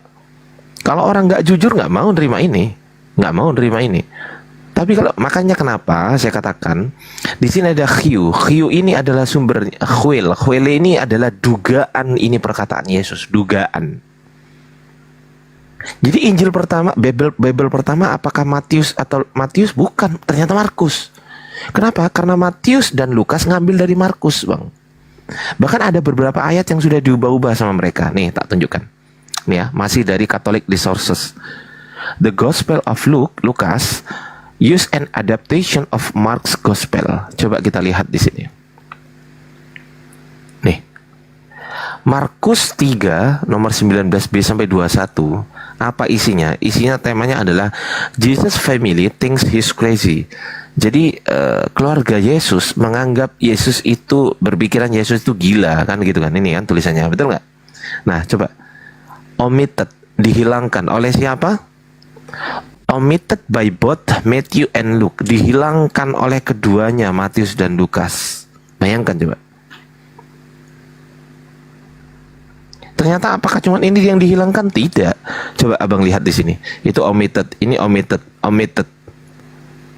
Kalau orang nggak jujur nggak mau nerima ini, nggak mau nerima ini. Tapi kalau makanya kenapa saya katakan di sini ada khiu. Khiu ini adalah sumber khwil. Khwil ini adalah dugaan, ini perkataan Yesus, dugaan. Jadi Injil pertama, Bible pertama apakah Matius atau Matius? Bukan, ternyata Markus. Kenapa? Karena Matius dan Lukas ngambil dari Markus, Bang. Bahkan ada beberapa ayat yang sudah diubah-ubah sama mereka. Nih, tak tunjukkan. Nih ya, masih dari Catholic Resources. The Gospel of Lukas use an adaptation of Mark's Gospel. Coba kita lihat di sini. Nih. Markus 3 nomor 19b sampai 21. Apa isinya? Isinya temanya adalah Jesus family thinks he's crazy. Jadi keluarga Yesus menganggap Yesus itu, berpikiran Yesus itu gila, kan gitu kan. Ini kan tulisannya, betul nggak? Nah, coba. Omitted, dihilangkan oleh siapa? Omitted by both Matthew and Luke, dihilangkan oleh keduanya, Matius dan Lukas. Bayangkan coba. Ternyata apakah cuma ini yang dihilangkan? Tidak. Coba abang lihat di sini. Itu omitted, ini omitted, omitted,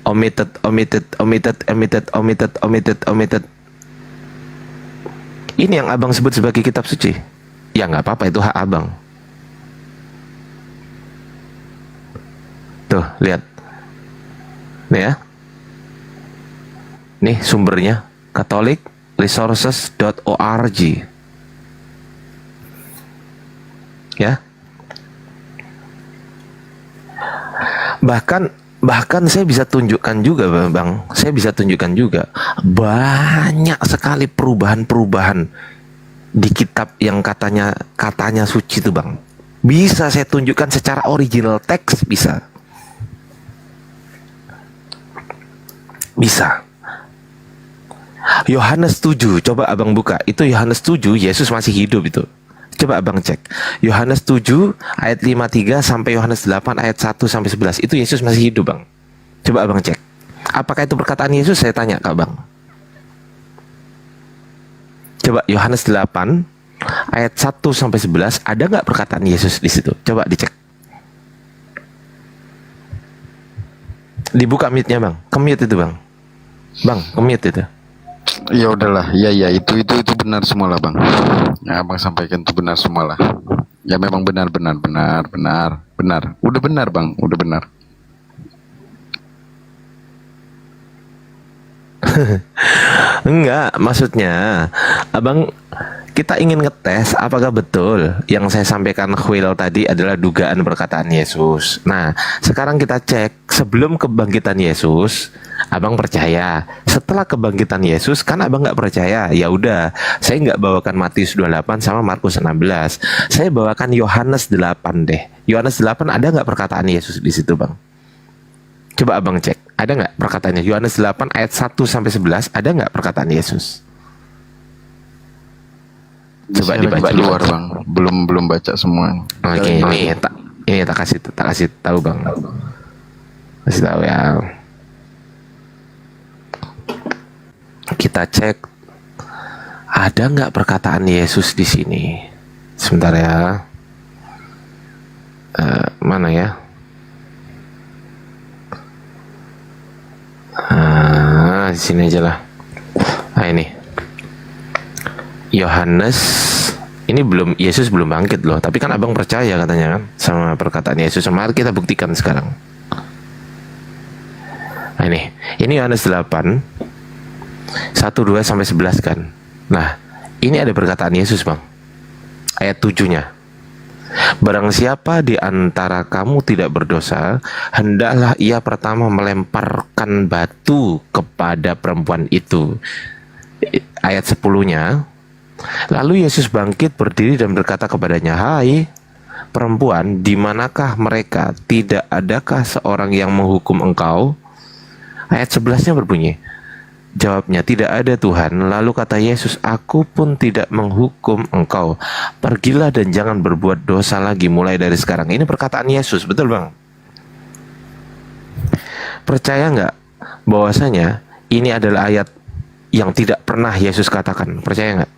omitted, omitted, omitted, omitted, omitted, omitted, omitted. Ini yang abang sebut sebagai kitab suci. Ya nggak apa-apa, itu hak abang. Tuh, lihat. Nih ya. Nih sumbernya, catholicresources.org. Ya. Bahkan saya bisa tunjukkan juga, Bang. Saya bisa tunjukkan juga banyak sekali perubahan-perubahan di kitab yang katanya suci itu, Bang. Bisa saya tunjukkan secara original teks, bisa. Bisa. Yohanes 7, coba abang buka. Itu Yohanes 7, Yesus masih hidup itu. Coba abang cek. Yohanes 7 ayat 53 sampai Yohanes 8 ayat 1 sampai 11. Itu Yesus masih hidup, Bang. Coba abang cek. Apakah itu perkataan Yesus? Saya tanya ke abang. Coba Yohanes 8 ayat 1 sampai 11, ada nggak perkataan Yesus di situ? Coba dicek. Dibuka mute-nya, Bang. Ke-mute itu, Bang. Bang, ke-mute itu. Ya udahlah, ya itu benar semua lah, Bang. Yang abang sampaikan itu benar semua lah. Ya memang benar. Udah benar, Bang, udah benar. Enggak, maksudnya abang, kita ingin ngetes apakah betul yang saya sampaikan Khwil tadi adalah dugaan perkataan Yesus. Nah, sekarang kita cek sebelum kebangkitan Yesus, abang percaya. Setelah kebangkitan Yesus, kan abang nggak percaya. Ya udah, saya nggak bawakan Matius 28 sama Markus 16. Saya bawakan Yohanes 8 deh. Yohanes 8 ada nggak perkataan Yesus di situ, Bang? Coba abang cek, ada nggak perkataannya? Yohanes 8 ayat 1 sampai 11, ada nggak perkataan Yesus? Coba dibaca di luar, Bang. Belum baca semua. Oke, ini tak kasih tahu, Bang. Kasih tahu ya. Kita cek ada nggak perkataan Yesus di sini? Sebentar ya. Mana ya? Di sini aja lah. Nah ini. Yohanes, ini Yesus belum bangkit loh, tapi kan abang percaya katanya kan sama perkataan Yesus. Mari kita buktikan sekarang. Nah ini Yohanes 8 1, 2 sampai 11 kan. Nah, ini ada perkataan Yesus, Bang. Ayat 7-nya. Barang siapa di antara kamu tidak berdosa, hendaklah ia pertama melemparkan batu kepada perempuan itu. Ayat 10-nya. Lalu Yesus bangkit berdiri dan berkata kepadanya, "Hai perempuan, di manakah mereka? Tidak adakah seorang yang menghukum engkau?" Ayat 11-nya berbunyi, jawabnya, "Tidak ada, Tuhan." Lalu kata Yesus, "Aku pun tidak menghukum engkau. Pergilah dan jangan berbuat dosa lagi mulai dari sekarang." Ini perkataan Yesus, betul, Bang? Percaya nggak bahwasanya ini adalah ayat yang tidak pernah Yesus katakan? Percaya nggak?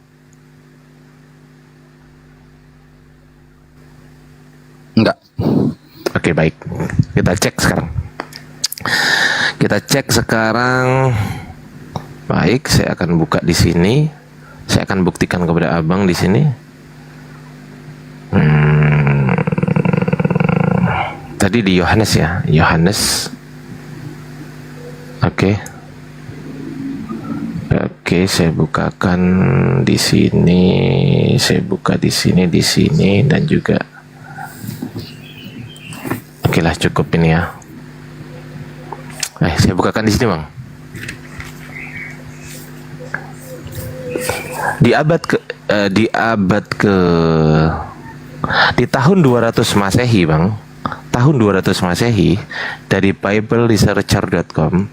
Enggak. baik. Kita cek sekarang. Kita cek sekarang. Baik, saya akan buka di sini. Saya akan buktikan kepada abang di sini. Tadi di Yohanes ya, Yohanes. Oke, saya bukakan di sini. Saya buka di sini, dan juga. Oke lah, cukup ini ya. Saya bukakan di sini, Bang. Di tahun 200 Masehi, Bang. Tahun 200 Masehi dari BibleResearcher.com.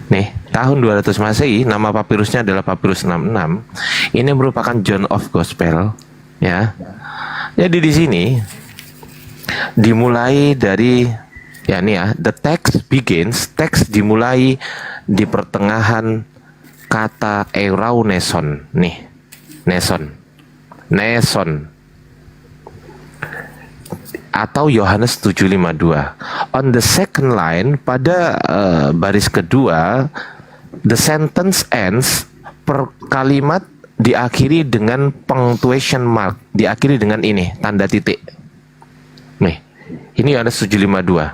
Nih, tahun 200 Masehi, nama papirusnya adalah Papirus 66. Ini merupakan John of Gospel, ya. Jadi di sini dimulai dari ya nih ya, the text begins, teks dimulai di pertengahan kata Eurauneson nih. Neson. Atau Yohanes 7:52. On the second line, pada baris kedua, the sentence ends, per kalimat diakhiri dengan punctuation mark, diakhiri dengan ini, tanda titik. Nih, ini Yohanes 7:52.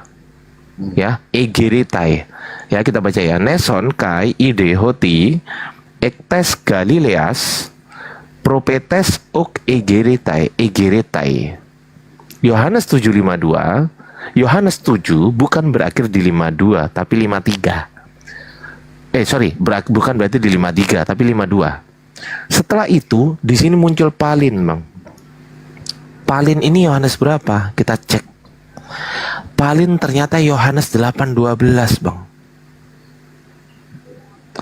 Ya, egeretai. Ya, kita baca ya. Neson kai ide hoti ektes Galileas propetes ok egeretai. Yohanes 7:52, Yohanes 7 bukan berakhir di 52 tapi 53. Bukan berarti di 53 tapi 52. Setelah itu di sini muncul palin, Bang. Palin ini Yohanes berapa? Kita cek. Palin ternyata Yohanes 8:12, Bang.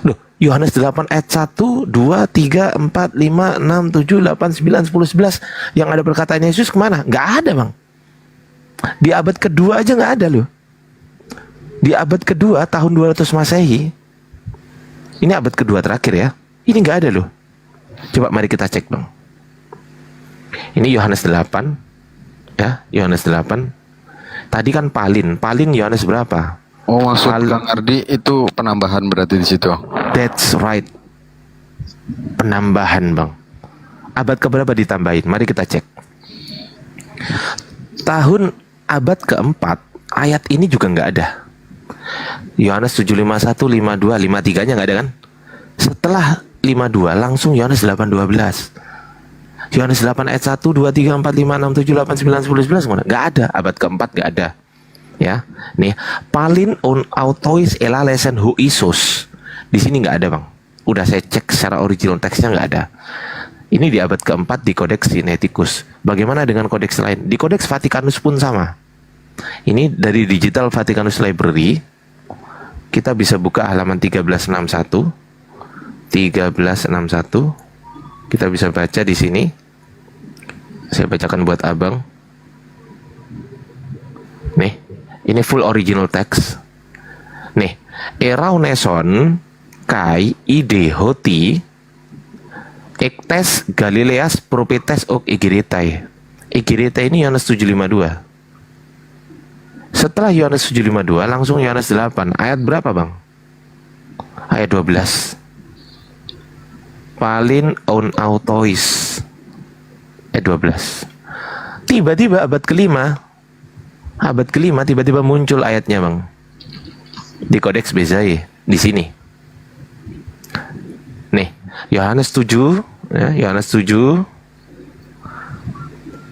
Loh, Yohanes 8 ayat 1, 2, 3, 4, 5, 6, 7, 8, 9, 10, 11 yang ada perkataan Yesus kemana? Nggak ada, Bang. Di abad kedua aja nggak ada loh. Di abad kedua tahun 200 Masehi. Ini abad kedua terakhir ya. Ini nggak ada loh. Coba mari kita cek, Bang. Ini Yohanes 8. Ya, Yohanes 8. Tadi kan palin Yohanes berapa? Oh, maksud Bang Ardi itu penambahan berarti di situ. That's right. Penambahan, Bang. Abad keberapa ditambahin? Mari kita cek. Tahun abad keempat, ayat ini juga nggak ada. Yohanes 7:51, 52, 53-nya nggak ada kan? Setelah 52 langsung Yohanes 8:12. Yohanes 8 ayat 1, 2, 3, 4, 5, 6, 7, 8, 9, 10, 11 mana? Nggak ada. Abad keempat nggak ada. Ya, nih palin on autois elalesen hu Isus. Di sini nggak ada, Bang. Udah saya cek secara original teksnya nggak ada. Ini di abad keempat di Codex Sinaiticus. Bagaimana dengan kodeks lain? Di Codex Vaticanus pun sama. Ini dari Digital Vaticanus Library. Kita bisa buka halaman 1361. 1361. Kita bisa baca di sini. Saya bacakan buat abang. Nih, ini full original text. Nih, Erauneson kai ide hoti ektes Galileas propetes ok egeretai. Egeretai ini Yohanes 7:52. Setelah Yohanes 7:52 langsung Yohanes 8. Ayat berapa, Bang? Ayat 12. Palin on autois. Ayat 12. Tiba-tiba abad kelima tiba-tiba muncul ayatnya, Bang. Di Codex Bezae di sini. Nih, Yohanes 7, ya, Yohanes 7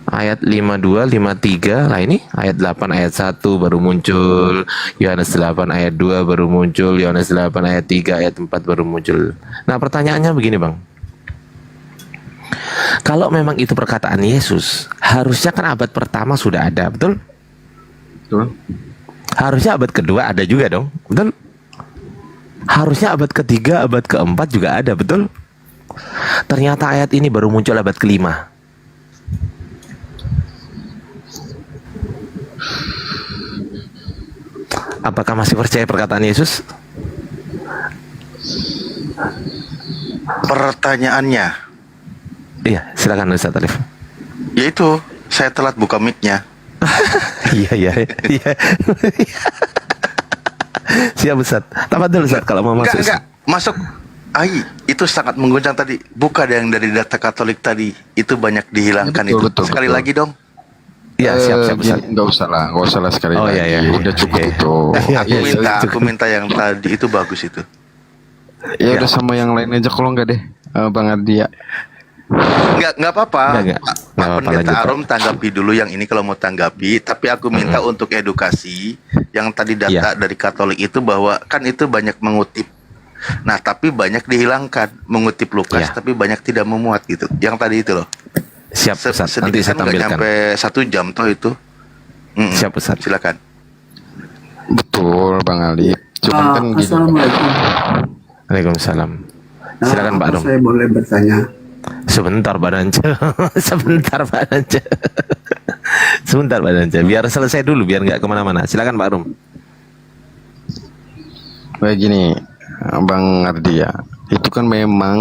ayat 52, 53. Lah ini ayat 8 ayat 1 baru muncul. Yohanes 8 ayat 2 baru muncul. Yohanes 8 ayat 3 ayat 4 baru muncul. Nah, pertanyaannya begini, Bang. Kalau memang itu perkataan Yesus, harusnya kan abad pertama sudah ada, betul? Betul. Harusnya abad kedua ada juga dong, betul? Harusnya abad ketiga, abad keempat juga ada, betul? Ternyata ayat ini baru muncul abad kelima. Apakah masih percaya perkataan Yesus? Pertanyaannya, iya, silakan Ustaz Alif. yaitu saya telat buka mic-nya. Iya. Siap Ustaz. Tafadhol Ustaz kalau mau masuk. Enggak. Masuk. Itu sangat mengguncang tadi. Buka yang dari data Katolik tadi. Itu banyak dihilangkan Ya, betul, itu. Sekali lagi dong. Ya, siap Ustaz. Enggak usah lah sekali lagi. Iya. Udah cukup itu. Aku minta yang tadi itu bagus itu. Ya udah sama yang lain aja kalau enggak deh, Bang Ardi ya. Enggak apa-apa. Enggak Pak apa-apa, Pendeta lanjut, Pak. Arum tanggapi dulu yang ini kalau mau tanggapi, tapi aku minta untuk edukasi yang tadi data dari Katolik itu bahwa kan itu banyak mengutip. Nah, tapi banyak dihilangkan mengutip Lukas, tapi banyak tidak memuat gitu. Yang tadi itu loh. Siap Ustaz. Nanti saya Sedikit kan nggak tampilkan. nyampe 1 jam toh itu. Siap Ustaz. Silakan. Betul Bang Ali. Cuman kan gini. Assalamualaikum. Waalaikumsalam. Silakan Pak Arum. Saya boleh bertanya. Sebentar Pak Dance. Sebentar Pak Dance. Sebentar Pak Dance. Biar selesai dulu, biar nggak kemana-mana. Silakan Pak Arum. Kayak gini, Bang Ardi ya. Itu kan memang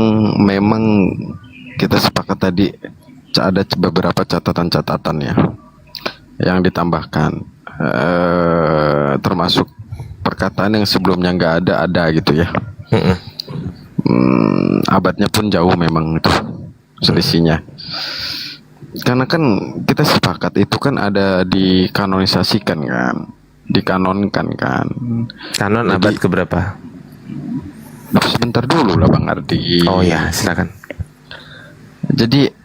kita sepakat tadi ada beberapa catatan-catatan ya yang ditambahkan, termasuk perkataan yang sebelumnya nggak ada gitu ya. Abadnya pun jauh memang itu selisihnya. Karena kan kita sepakat itu kan ada dikanonisasikan kan, dikanonkan kan. Kanon abad keberapa? Sebentar dulu lah Bang Ardi. Oh ya, silakan. Jadi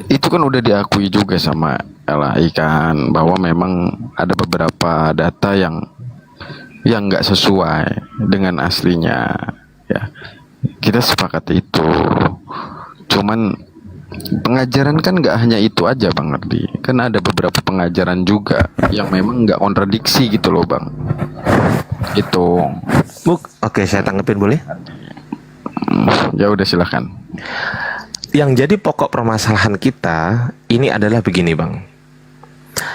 itu kan udah diakui juga sama LAI kan, bahwa memang ada beberapa data yang nggak sesuai dengan aslinya ya. Kita sepakat itu. Cuman pengajaran kan nggak hanya itu aja Bang Ardi, kan ada beberapa pengajaran juga yang memang nggak kontradiksi gitu loh Bang. Itu. Oke, saya tanggepin boleh? Ya udah silakan. Yang jadi pokok permasalahan kita ini adalah begini Bang.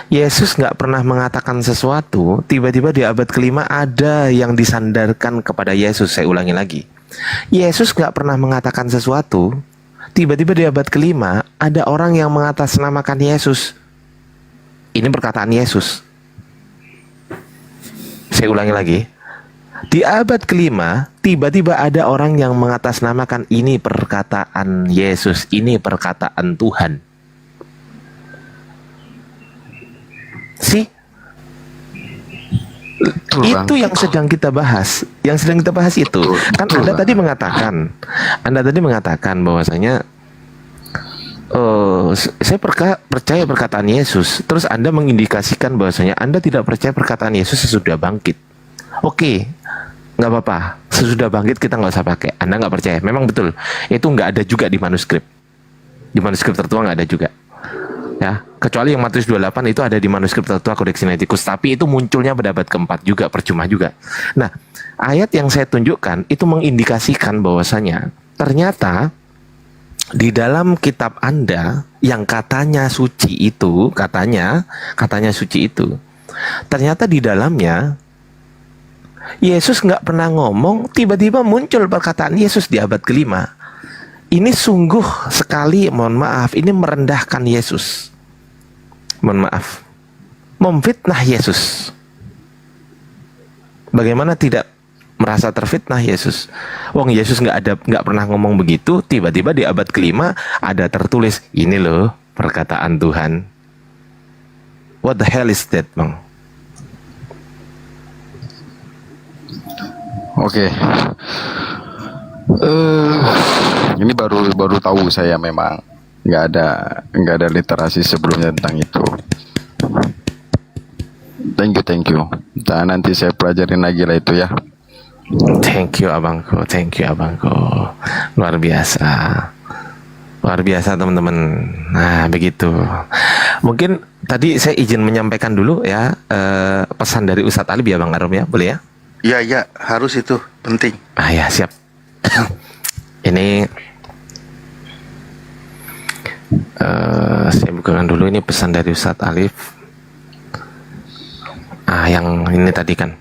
Yesus nggak pernah mengatakan sesuatu, tiba-tiba di abad kelima ada yang disandarkan kepada Yesus. Saya ulangi lagi. Yesus nggak pernah mengatakan sesuatu, tiba-tiba di abad kelima ada orang yang mengatasnamakan Yesus. Ini perkataan Yesus. Saya ulangi lagi. Di abad kelima, tiba-tiba ada orang yang mengatasnamakan ini perkataan Yesus, ini perkataan Tuhan. Itu yang sedang kita bahas. Yang sedang kita bahas itu. Kan Anda tadi mengatakan bahwasanya saya percaya perkataan Yesus. Terus Anda mengindikasikan bahwasanya Anda tidak percaya perkataan Yesus sesudah bangkit. Oke, nggak apa-apa. Sesudah bangkit kita nggak usah pakai. Anda nggak percaya. Memang betul. Itu nggak ada juga di manuskrip. Di manuskrip tertua nggak ada juga. Ya, kecuali yang Matius 28 itu ada di manuskrip tertua Codex Sinaiticus, tapi itu munculnya pada abad keempat juga, percuma juga. Nah, ayat yang saya tunjukkan itu mengindikasikan bahwasanya ternyata di dalam kitab Anda yang katanya suci itu, katanya suci itu, ternyata di dalamnya Yesus nggak pernah ngomong, tiba-tiba muncul perkataan Yesus di abad kelima. Ini sungguh sekali, mohon maaf, ini merendahkan Yesus. Mohon maaf, memfitnah Yesus. Bagaimana tidak merasa terfitnah Yesus? Wong Yesus nggak pernah ngomong begitu, tiba-tiba di abad kelima ada tertulis, ini loh perkataan Tuhan. What the hell is that, Bang? Oke. Ini baru tahu saya, memang nggak ada literasi sebelumnya tentang itu. Thank you. Dan nanti saya pelajarin lagi lah itu ya. Thank you abangku. Luar biasa teman-teman. Nah begitu. Mungkin tadi saya izin menyampaikan dulu ya pesan dari Ustadz Alif ya Bang Arum ya, boleh ya? Iya, harus itu, penting. Ah ya, siap. Ini saya bukakan dulu, ini pesan dari Ustadz Alif. Yang ini tadi kan.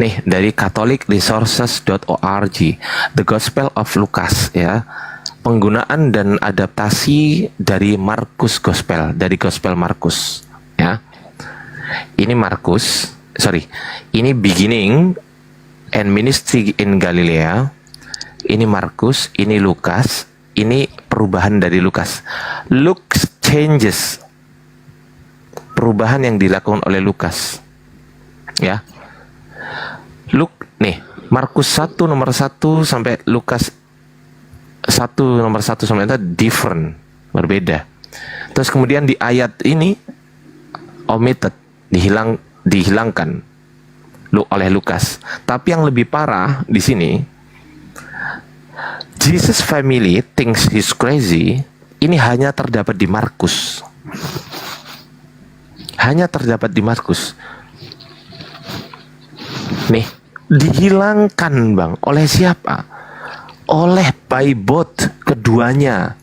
Nih, dari catholicresources.org, The Gospel of Lucas ya. penggunaan dan adaptasi dari Markus Gospel, dari Gospel Markus, ya. Ini Markus, ini beginning and ministry in Galilea. Ini Markus, ini Lukas, ini perubahan dari Lukas. Luke changes, perubahan yang dilakukan oleh Lukas, ya. Markus 1 nomor 1 sampai Lukas 1 nomor 1 sampai itu different, berbeda. Terus kemudian di ayat ini omitted, dihilangkan oleh Lukas. Tapi yang lebih parah di sini, Jesus family thinks he's crazy, ini hanya terdapat di Markus. Hanya terdapat di Markus. Nih, dihilangkan Bang, oleh siapa? Oleh by both, keduanya.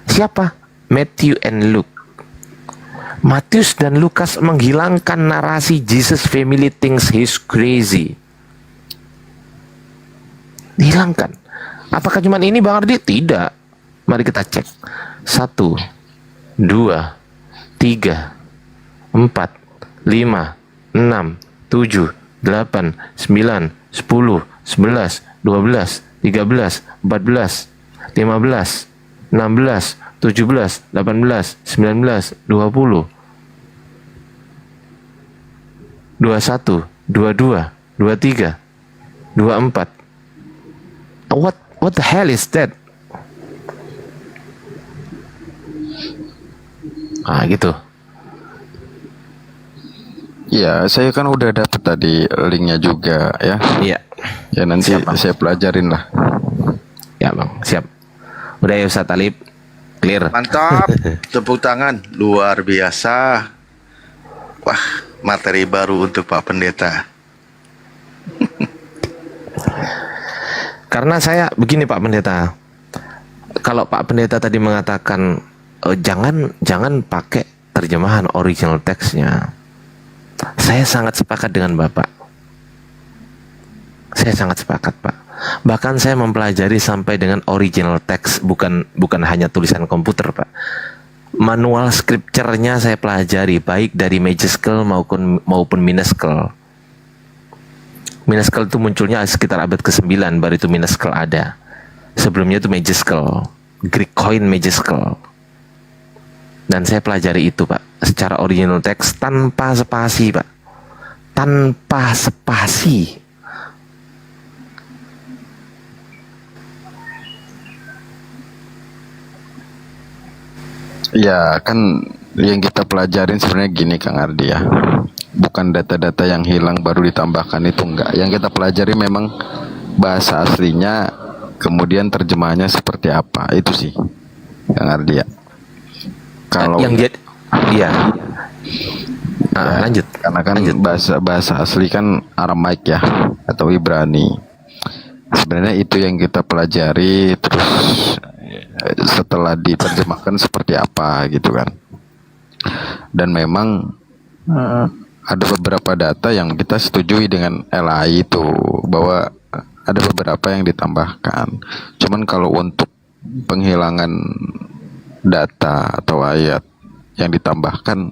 Siapa? Matthew and Luke. Matius dan Lukas menghilangkan narasi Jesus family thinks he's crazy. Dihilangkan. Apakah cuma ini Bang Ardi? Tidak. Mari kita cek. 1, 2, 3, 4, 5, 6, 7, 8, 9, 10, 11, 12, 13, 14, 15, 16, 17, 18, 19, 20, 21, 22, 23, 24. What the hell is that? Gitu. Ya, saya kan udah dapat tadi linknya juga ya. Iya. Ya nanti Siap, Bang. saya pelajarin lah. Ya Bang, siap. Udah ya Ustaz Talib, clear. Mantap, tepuk tangan, luar biasa. Wah, materi baru untuk Pak Pendeta. Karena saya begini Pak Pendeta, kalau Pak Pendeta tadi mengatakan jangan pakai terjemahan original teksnya, saya sangat sepakat dengan Bapak. Saya sangat sepakat Pak. Bahkan saya mempelajari sampai dengan original teks, bukan hanya tulisan komputer Pak. Manual scripture-nya saya pelajari, baik dari majuscule maupun minuscule. Minuscule itu munculnya sekitar abad ke-9, baru itu minuscule ada. Sebelumnya itu majuscule, Greek coin majuscule. Dan saya pelajari itu Pak, secara original teks tanpa spasi Pak. Tanpa spasi. Ya kan yang kita pelajarin sebenarnya gini Kang Ardi ya. Bukan data-data yang hilang baru ditambahkan, itu enggak. Yang kita pelajari memang bahasa aslinya, kemudian terjemahannya seperti apa, itu sih Kang Ardi ya. Kalau yang jadi iya. Lanjut. Karena kan bahasa asli kan Aramaik ya, atau Ibrani. Sebenarnya itu yang kita pelajari, terus setelah diterjemahkan seperti apa gitu kan. Dan memang ada beberapa data yang kita setujui dengan LAI itu, bahwa ada beberapa yang ditambahkan. Cuman kalau untuk penghilangan data atau ayat yang ditambahkan,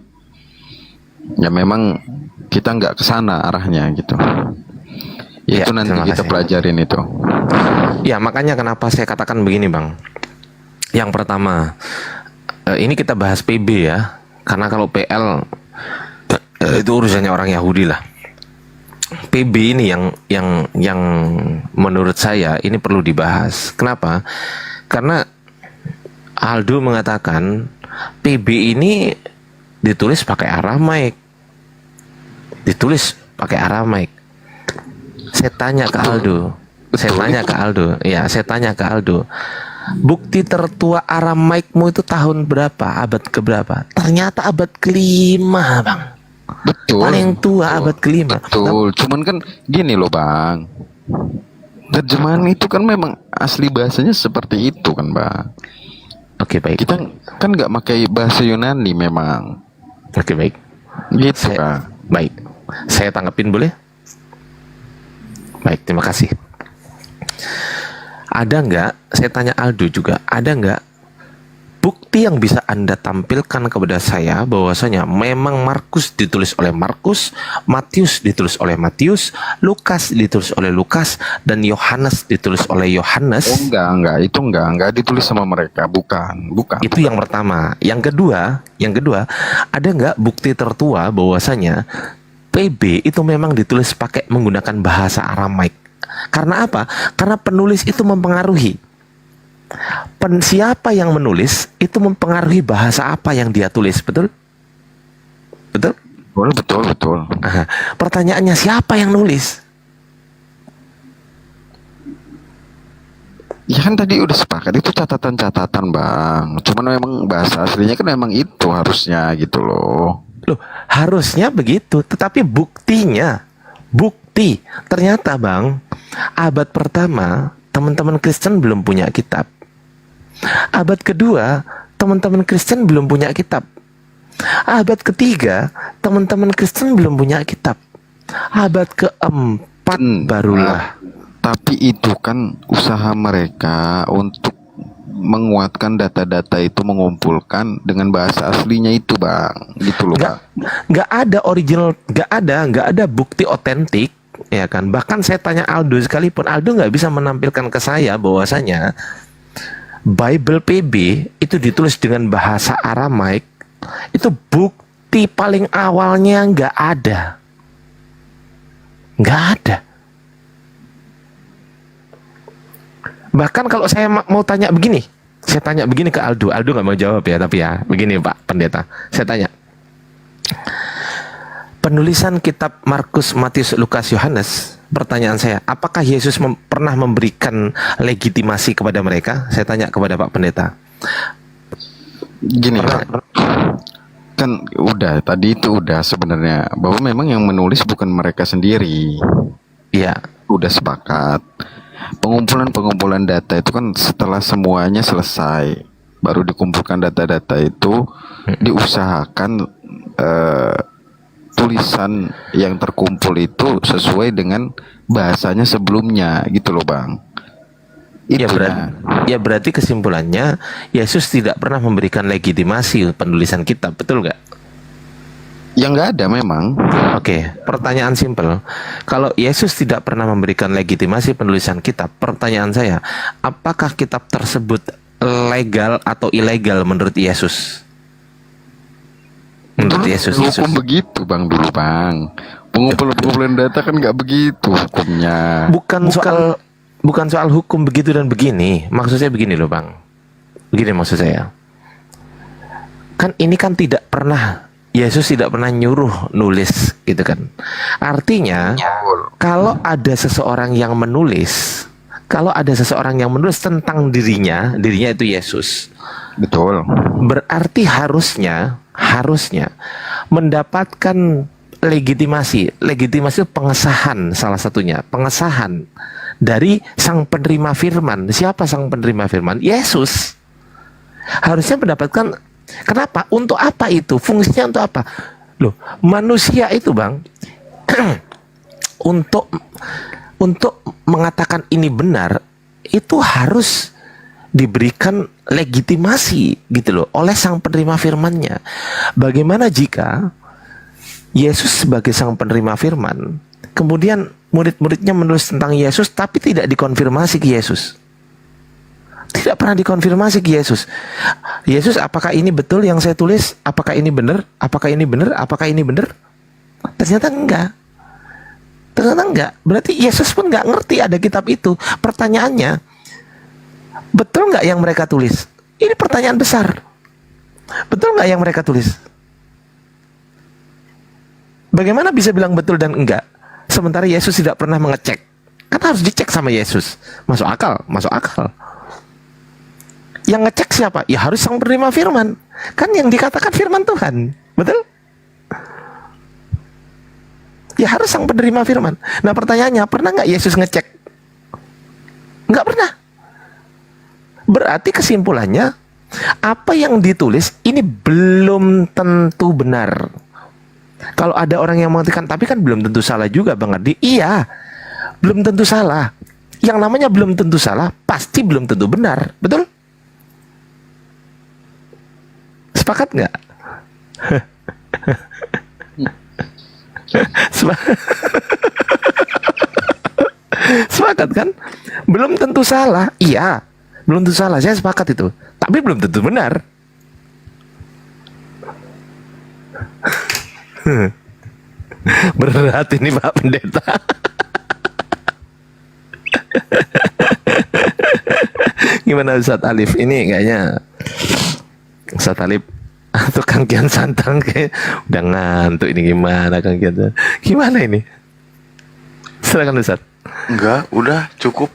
ya memang kita nggak ke sana arahnya gitu. Ya, Itu nanti kita pelajarin itu. Ya, makanya kenapa saya katakan begini Bang. Yang pertama, ini kita bahas PB ya, karena kalau PL itu urusannya orang Yahudi lah. PB ini yang menurut saya ini perlu dibahas. Kenapa? Karena Aldo mengatakan PB ini ditulis pakai Aramaik. Ditulis pakai Aramaik. Saya tanya ke Aldo. Ya, saya tanya ke Aldo. Bukti tertua Aramaikmu itu tahun berapa? Abad keberapa? Ternyata abad ke-5, Bang. Betul. Paling tua abad ke-5. Betul. Cuman kan gini loh Bang. Terjemahan itu kan memang asli bahasanya seperti itu kan Bang. Oke, baik. Kita kan nggak pakai bahasa Yunani memang. Oke, baik. Gitu Kang. Baik. Saya tanggapin boleh? Baik, terima kasih. ada nggak, saya tanya Aldo juga, ada nggak bukti yang bisa Anda tampilkan kepada saya bahwasanya memang Markus ditulis oleh Markus, Matius ditulis oleh Matius, Lukas ditulis oleh Lukas, dan Yohanes ditulis oleh Yohanes? Oh, enggak, itu enggak ditulis sama mereka, bukan. Itu yang pertama. Yang kedua, ada nggak bukti tertua bahwasanya PB itu memang ditulis pakai menggunakan bahasa Aramaik? Karena apa? Karena penulis itu mempengaruhi. Siapa yang menulis itu mempengaruhi bahasa apa yang dia tulis, betul? Betul? Betul. Pertanyaannya, siapa yang nulis? Ya kan tadi udah sepakat itu catatan-catatan bang. Cuman memang bahasa aslinya kan memang itu harusnya gitu loh. Loh, harusnya begitu. Tetapi bukti ternyata bang, abad pertama teman-teman Kristen belum punya kitab. Abad kedua teman-teman Kristen belum punya kitab. Abad ketiga teman-teman Kristen belum punya kitab. Abad keempat barulah. Tapi itu kan usaha mereka untuk menguatkan data-data itu, mengumpulkan dengan bahasa aslinya itu bang, gitu loh bang. Nggak ada original, nggak ada bukti otentik, ya kan. Bahkan saya tanya Aldo sekalipun, Aldo nggak bisa menampilkan ke saya bahwasanya Bible PB itu ditulis dengan bahasa Aramaik. Itu bukti paling awalnya nggak ada. Bahkan kalau saya mau tanya begini, saya tanya begini ke Aldo nggak mau jawab ya, tapi ya begini Pak Pendeta, saya tanya, penulisan kitab Markus, Matius, Lukas, Yohanes, pertanyaan saya, apakah Yesus pernah memberikan legitimasi kepada mereka? Saya tanya kepada Pak Pendeta. Gini Pak, kan tadi itu udah sebenarnya bahwa memang yang menulis bukan mereka sendiri. Iya, udah sepakat. Pengumpulan data itu kan setelah semuanya selesai, baru dikumpulkan data-data itu, diusahakan tulisan yang terkumpul itu sesuai dengan bahasanya sebelumnya, gitu loh bang. Berarti kesimpulannya Yesus tidak pernah memberikan legitimasi penulisan kitab, betul nggak? Ya nggak ada memang. Oke, pertanyaan simpel. Kalau Yesus tidak pernah memberikan legitimasi penulisan kitab, pertanyaan saya, apakah kitab tersebut legal atau ilegal menurut Yesus? Menurut Yesus. Hukum begitu bang dulu bang. Pengumpulan data kan nggak begitu hukumnya. Bukan soal hukum begitu dan begini. Maksud saya begini loh bang. Begini maksud saya. Kan ini kan tidak pernah, Yesus tidak pernah nyuruh nulis gitu kan. Artinya kalau ada seseorang yang menulis tentang dirinya itu Yesus. Betul. Berarti harusnya mendapatkan legitimasi pengesahan, salah satunya pengesahan dari sang penerima firman. Siapa sang penerima firman? Yesus. Harusnya mendapatkan. Kenapa? Untuk apa itu? Fungsinya untuk apa? Loh, manusia itu bang untuk mengatakan ini benar itu harus diberikan legitimasi gitu loh oleh sang penerima firmannya. Bagaimana jika Yesus sebagai sang penerima firman, kemudian murid-muridnya menulis tentang Yesus tapi tidak dikonfirmasi ke Yesus? Tidak pernah dikonfirmasi ke Yesus. Yesus, apakah ini betul yang saya tulis? Apakah ini benar? Apakah ini benar? Apakah ini benar? Ternyata enggak. Berarti Yesus pun enggak ngerti ada kitab itu. Pertanyaannya, betul enggak yang mereka tulis? Ini pertanyaan besar. Betul enggak yang mereka tulis? Bagaimana bisa bilang betul dan enggak? Sementara Yesus tidak pernah mengecek. Kan harus dicek sama Yesus. Masuk akal. Yang ngecek siapa? Ya harus sang penerima firman. Kan yang dikatakan firman Tuhan. Betul? Ya harus sang penerima firman. Nah pertanyaannya, pernah nggak Yesus ngecek? Nggak pernah. Berarti kesimpulannya, apa yang ditulis ini belum tentu benar. Kalau ada orang yang mengatakan, tapi kan belum tentu salah juga Bang Ardi. Iya, belum tentu salah. Yang namanya belum tentu salah, pasti belum tentu benar. Betul? Sepakat nggak? Sepakat kan? Belum tentu salah. Iya, belum tentu salah. Saya sepakat itu. Tapi belum tentu benar. Berat ini Pak Pendeta. Gimana Ustadz Alif? Ini kayaknya Ustadz Alif atau Kang Kian Santang kayak udah ngantuk ini, gimana Kang Kian? Gimana ini? Silakan Ustadz. Enggak, udah cukup.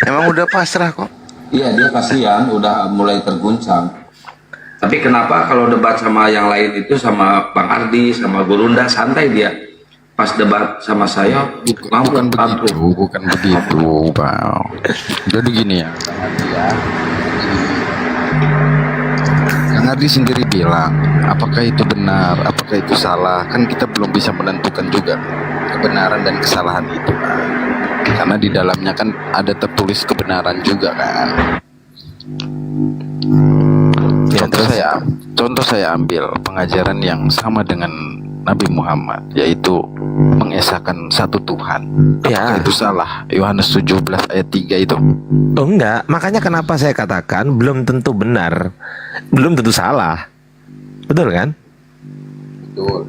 Emang udah pasrah kok. Iya, dia kasihan, udah mulai terguncang. Tapi kenapa kalau debat sama yang lain itu, sama Bang Ardi, sama Gurunda, santai dia. Pas debat sama saya, bukan begitu, Bang. Jadi gini ya, Kang Ardi sendiri bilang, apakah itu benar, apakah itu salah, kan kita belum bisa menentukan juga kebenaran dan kesalahan itu kan. Karena di dalamnya kan ada tertulis kebenaran juga kan. Contoh saya ambil pengajaran yang sama dengan Nabi Muhammad, yaitu mengesahkan satu Tuhan. Apakah itu salah? Yohanes 17 ayat 3 itu. Oh enggak, makanya kenapa saya katakan belum tentu benar, belum tentu salah. Betul kan? Betul.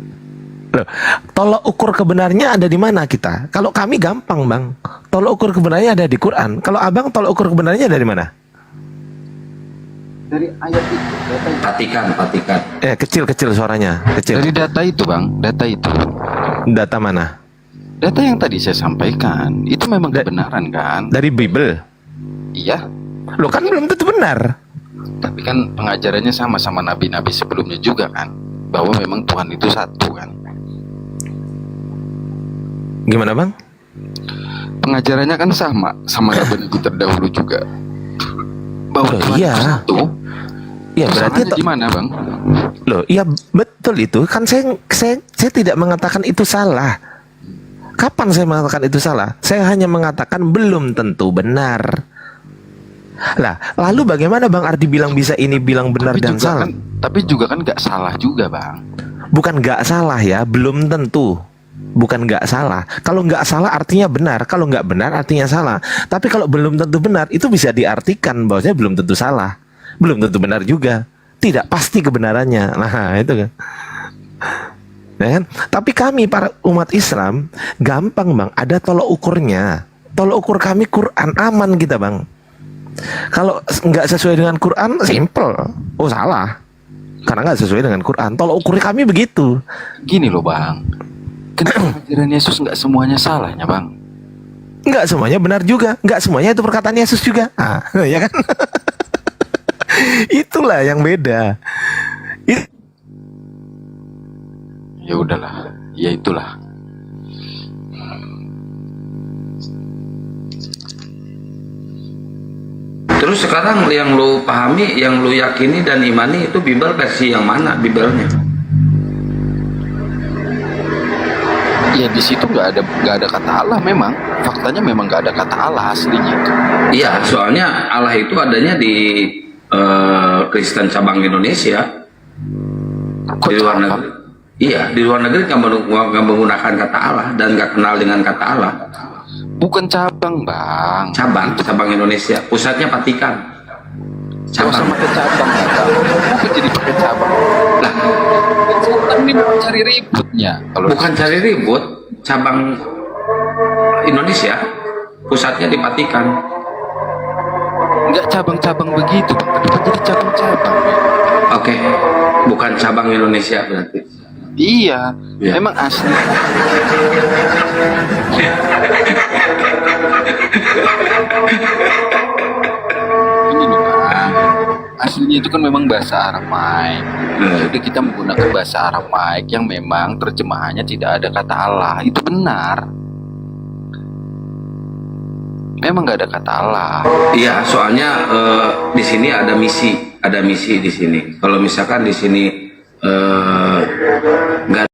Loh, tolok ukur kebenarnya ada di mana kita? Kalau kami gampang, Bang. Tolok ukur kebenarnya ada di Quran. Kalau Abang tolok ukur kebenarnya dari mana? Dari ayat itu. Patikan. Kecil suaranya, kecil. Dari data itu, Bang, data itu. Data mana? Data yang tadi saya sampaikan, itu memang kebenaran kan? Dari Bible. Iya. Loh kan belum tentu benar. Tapi kan pengajarannya sama nabi-nabi sebelumnya juga kan, bahwa memang Tuhan itu satu kan. Gimana Bang? Pengajarannya kan sama nabi terdahulu juga. Bahwa Tuhan itu satu. Ya berarti di mana Bang? Loh, iya betul itu. Kan saya tidak mengatakan itu salah. Kapan saya mengatakan itu salah? Saya hanya mengatakan belum tentu benar. Lah, lalu bagaimana Bang Ardi bilang bisa ini bilang benar dan salah? Tapi juga kan nggak salah juga Bang. Bukan nggak salah ya, belum tentu. Bukan nggak salah. Kalau nggak salah artinya benar. Kalau nggak benar artinya salah. Tapi kalau belum tentu benar itu bisa diartikan bahwasanya belum tentu salah, belum tentu benar juga. Tidak pasti kebenarannya. Nah itu kan. Ya kan? Tapi kami para umat Islam gampang Bang. Ada tolok ukurnya. Tolok ukur kami Quran, aman kita Bang. Kalau nggak sesuai dengan Quran, simple. Oh salah. Karena nggak sesuai dengan Quran. Tolok ukur kami begitu. Gini loh Bang. Kenapa ajaran Yesus nggak semuanya salahnya Bang? Nggak semuanya benar juga. Nggak semuanya itu perkataan Yesus juga. Ah, ya kan? Itulah yang beda. Ya udahlah. Ya itulah. Terus sekarang yang lu pahami, yang lu yakini dan imani itu Bible versi yang mana Biblenya? Ya di situ nggak ada kata Allah memang. Faktanya memang nggak ada kata Allah aslinya itu. Iya, soalnya Allah itu adanya di Kristen cabang Indonesia. Di luar negeri. Iya, di luar negeri nggak menggunakan kata Allah dan nggak kenal dengan kata Allah. Bukan cabang Bang. Cabang Indonesia. Pusatnya Vatikan. Cabang sama ke cabang Bang. Kenapa jadi pakai cabang? Lah, ini mau cari ributnya. Bukan cari ribut, cabang Indonesia, pusatnya di Vatikan. Enggak cabang-cabang begitu, kenapa jadi cabang-cabang? Oke, bukan cabang Indonesia berarti. Iya, memang asli. Ini loh Bang, aslinya itu kan memang bahasa Aramaik. Jadi kita menggunakan bahasa Aramaik yang memang terjemahannya tidak ada kata Allah. Itu benar. Memang nggak ada kata Allah. Iya, soalnya di sini ada misi di sini. Kalau misalkan di sini nggak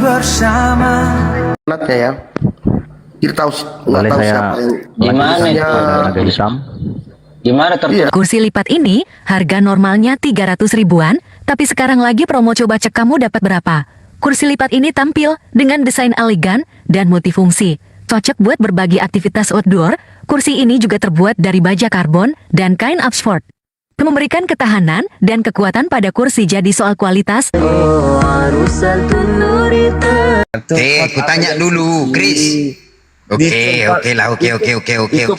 bersama. Ya, kita tahu nggak tahu siapa yang Gimana itu? ada hitam. Gimana tertulis? Kursi lipat ini harga normalnya 300 ribuan, tapi sekarang lagi promo coba cek kamu dapat berapa. Kursi lipat ini tampil dengan desain elegan dan multifungsi. Cocok buat berbagi aktivitas outdoor. Kursi ini juga terbuat dari baja karbon dan kain Oxford. Memberikan ketahanan dan kekuatan pada kursi. Jadi soal kualitas. Aku tanya dulu, Chris. Oke lah. Itu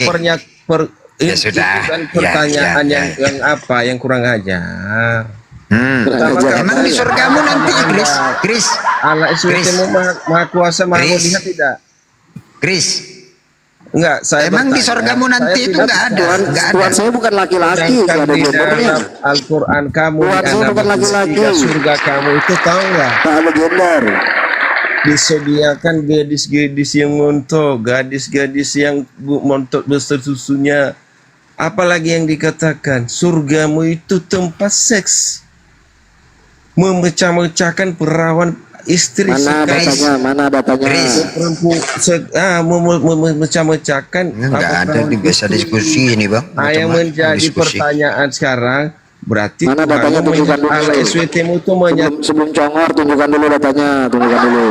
Ya sudah. Itu kan pertanyaan yang apa yang kurang ajar. Emang di surgamu nanti, Chris? Allah SWT maha kuasa, maha melihat tidak? Chris. Enggak, saya emang di surgamu nanti itu enggak ada. Tuhan saya bukan laki-laki, enggak ada gender. Al-Quran kamu Tuhan saya bukan laki-laki. Surga kamu itu tahu enggak? Tak ada gender. Disediakan gadis-gadis yang montok, gadis-gadis yang montok besar susunya. Apalagi yang dikatakan surgamu itu tempat seks, memecah-mecahkan perawan istri. Mana datanya? Memecah-mecahkan. Enggak ada bisa diskusi ini, Bang. Yang menjadi pertanyaan sekarang berarti mana datanya, tunjukkan dulu. Ala SWT-mu itu sebelum congor, tunjukkan dulu datanya, tunjukkan dulu.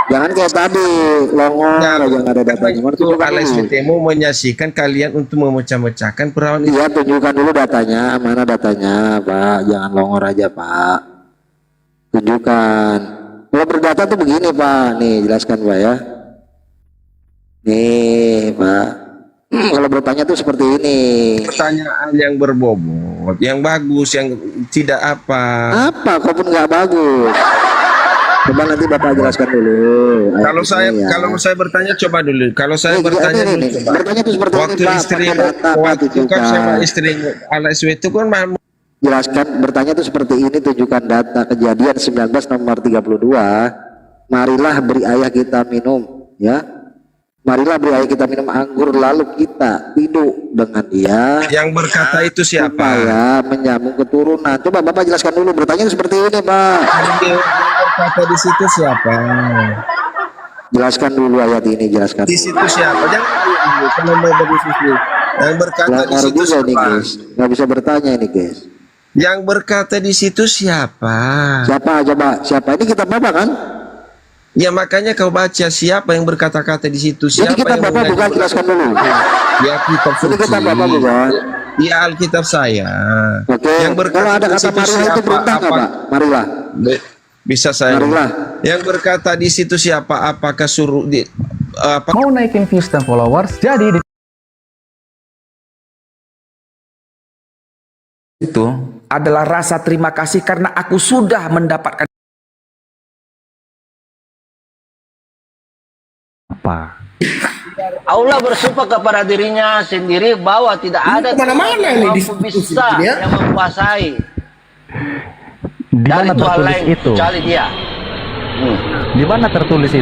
Jangan kayak tadi longor aja nggak ada datanya. Ala SWT-mu menyaksikan kalian untuk memecah-mecahkan perawan istri. Iya, tunjukkan dulu datanya, mana datanya, Pak. Jangan longor aja, Pak. Tunjukkan. Kalau berdata tuh begini, Pak. Nih, jelaskan, Pak, ya. Nih, Pak. Kalau bertanya tuh seperti ini. Pertanyaan yang berbobot, yang bagus, yang tidak apa. Apa? Kok pun nggak bagus. Coba nanti Bapak jelaskan dulu. Kalau saya bertanya coba dulu. Kalau saya bertanya dulu coba. Bertanya tuh seperti waktu ini, Pak. waktu itu kan sama istrinya LSW itu kan jelaskan, bertanya tuh seperti ini, tunjukkan data kejadian 19 nomor 32. Marilah beri ayah kita minum, ya. Marilah beri ayah kita minum anggur, lalu kita tidur dengan dia. Yang berkata itu siapa? Supaya menyambung keturunan. Coba Bapak jelaskan dulu, bertanya seperti ini, Pak. Yang berkata di situ siapa? Jelaskan dulu ayat ini, jelaskan. Di situ siapa? Jangan di situ. Yang berkata di situ siapa? Nggak bisa bertanya ini, guys. Yang berkata di situ siapa? Siapa? Coba siapa? Ini kitab Bapak kan? Ya makanya kau baca siapa yang berkata-kata di situ. Siapa ini kitab Bapak bukan, jelaskan dulu. Ya kitab suci. Ini kitab Bapak bukan? Ya Alkitab saya. Oke. Yang berkata kalau ada kata marilah itu perintah nggak, Pak? Marilah. Bisa saya. Marilah. Yang berkata di situ siapa? Apakah suruh mau naikin views dan followers? Jadi itu adalah rasa terima kasih karena aku sudah mendapatkan apa? Allah bersumpah kepada dirinya sendiri bahwa tidak ada yang bisa yang menguasai di mana dari Tuhan tertulis lain itu? kecuali Dia. Di mana tertulis itu?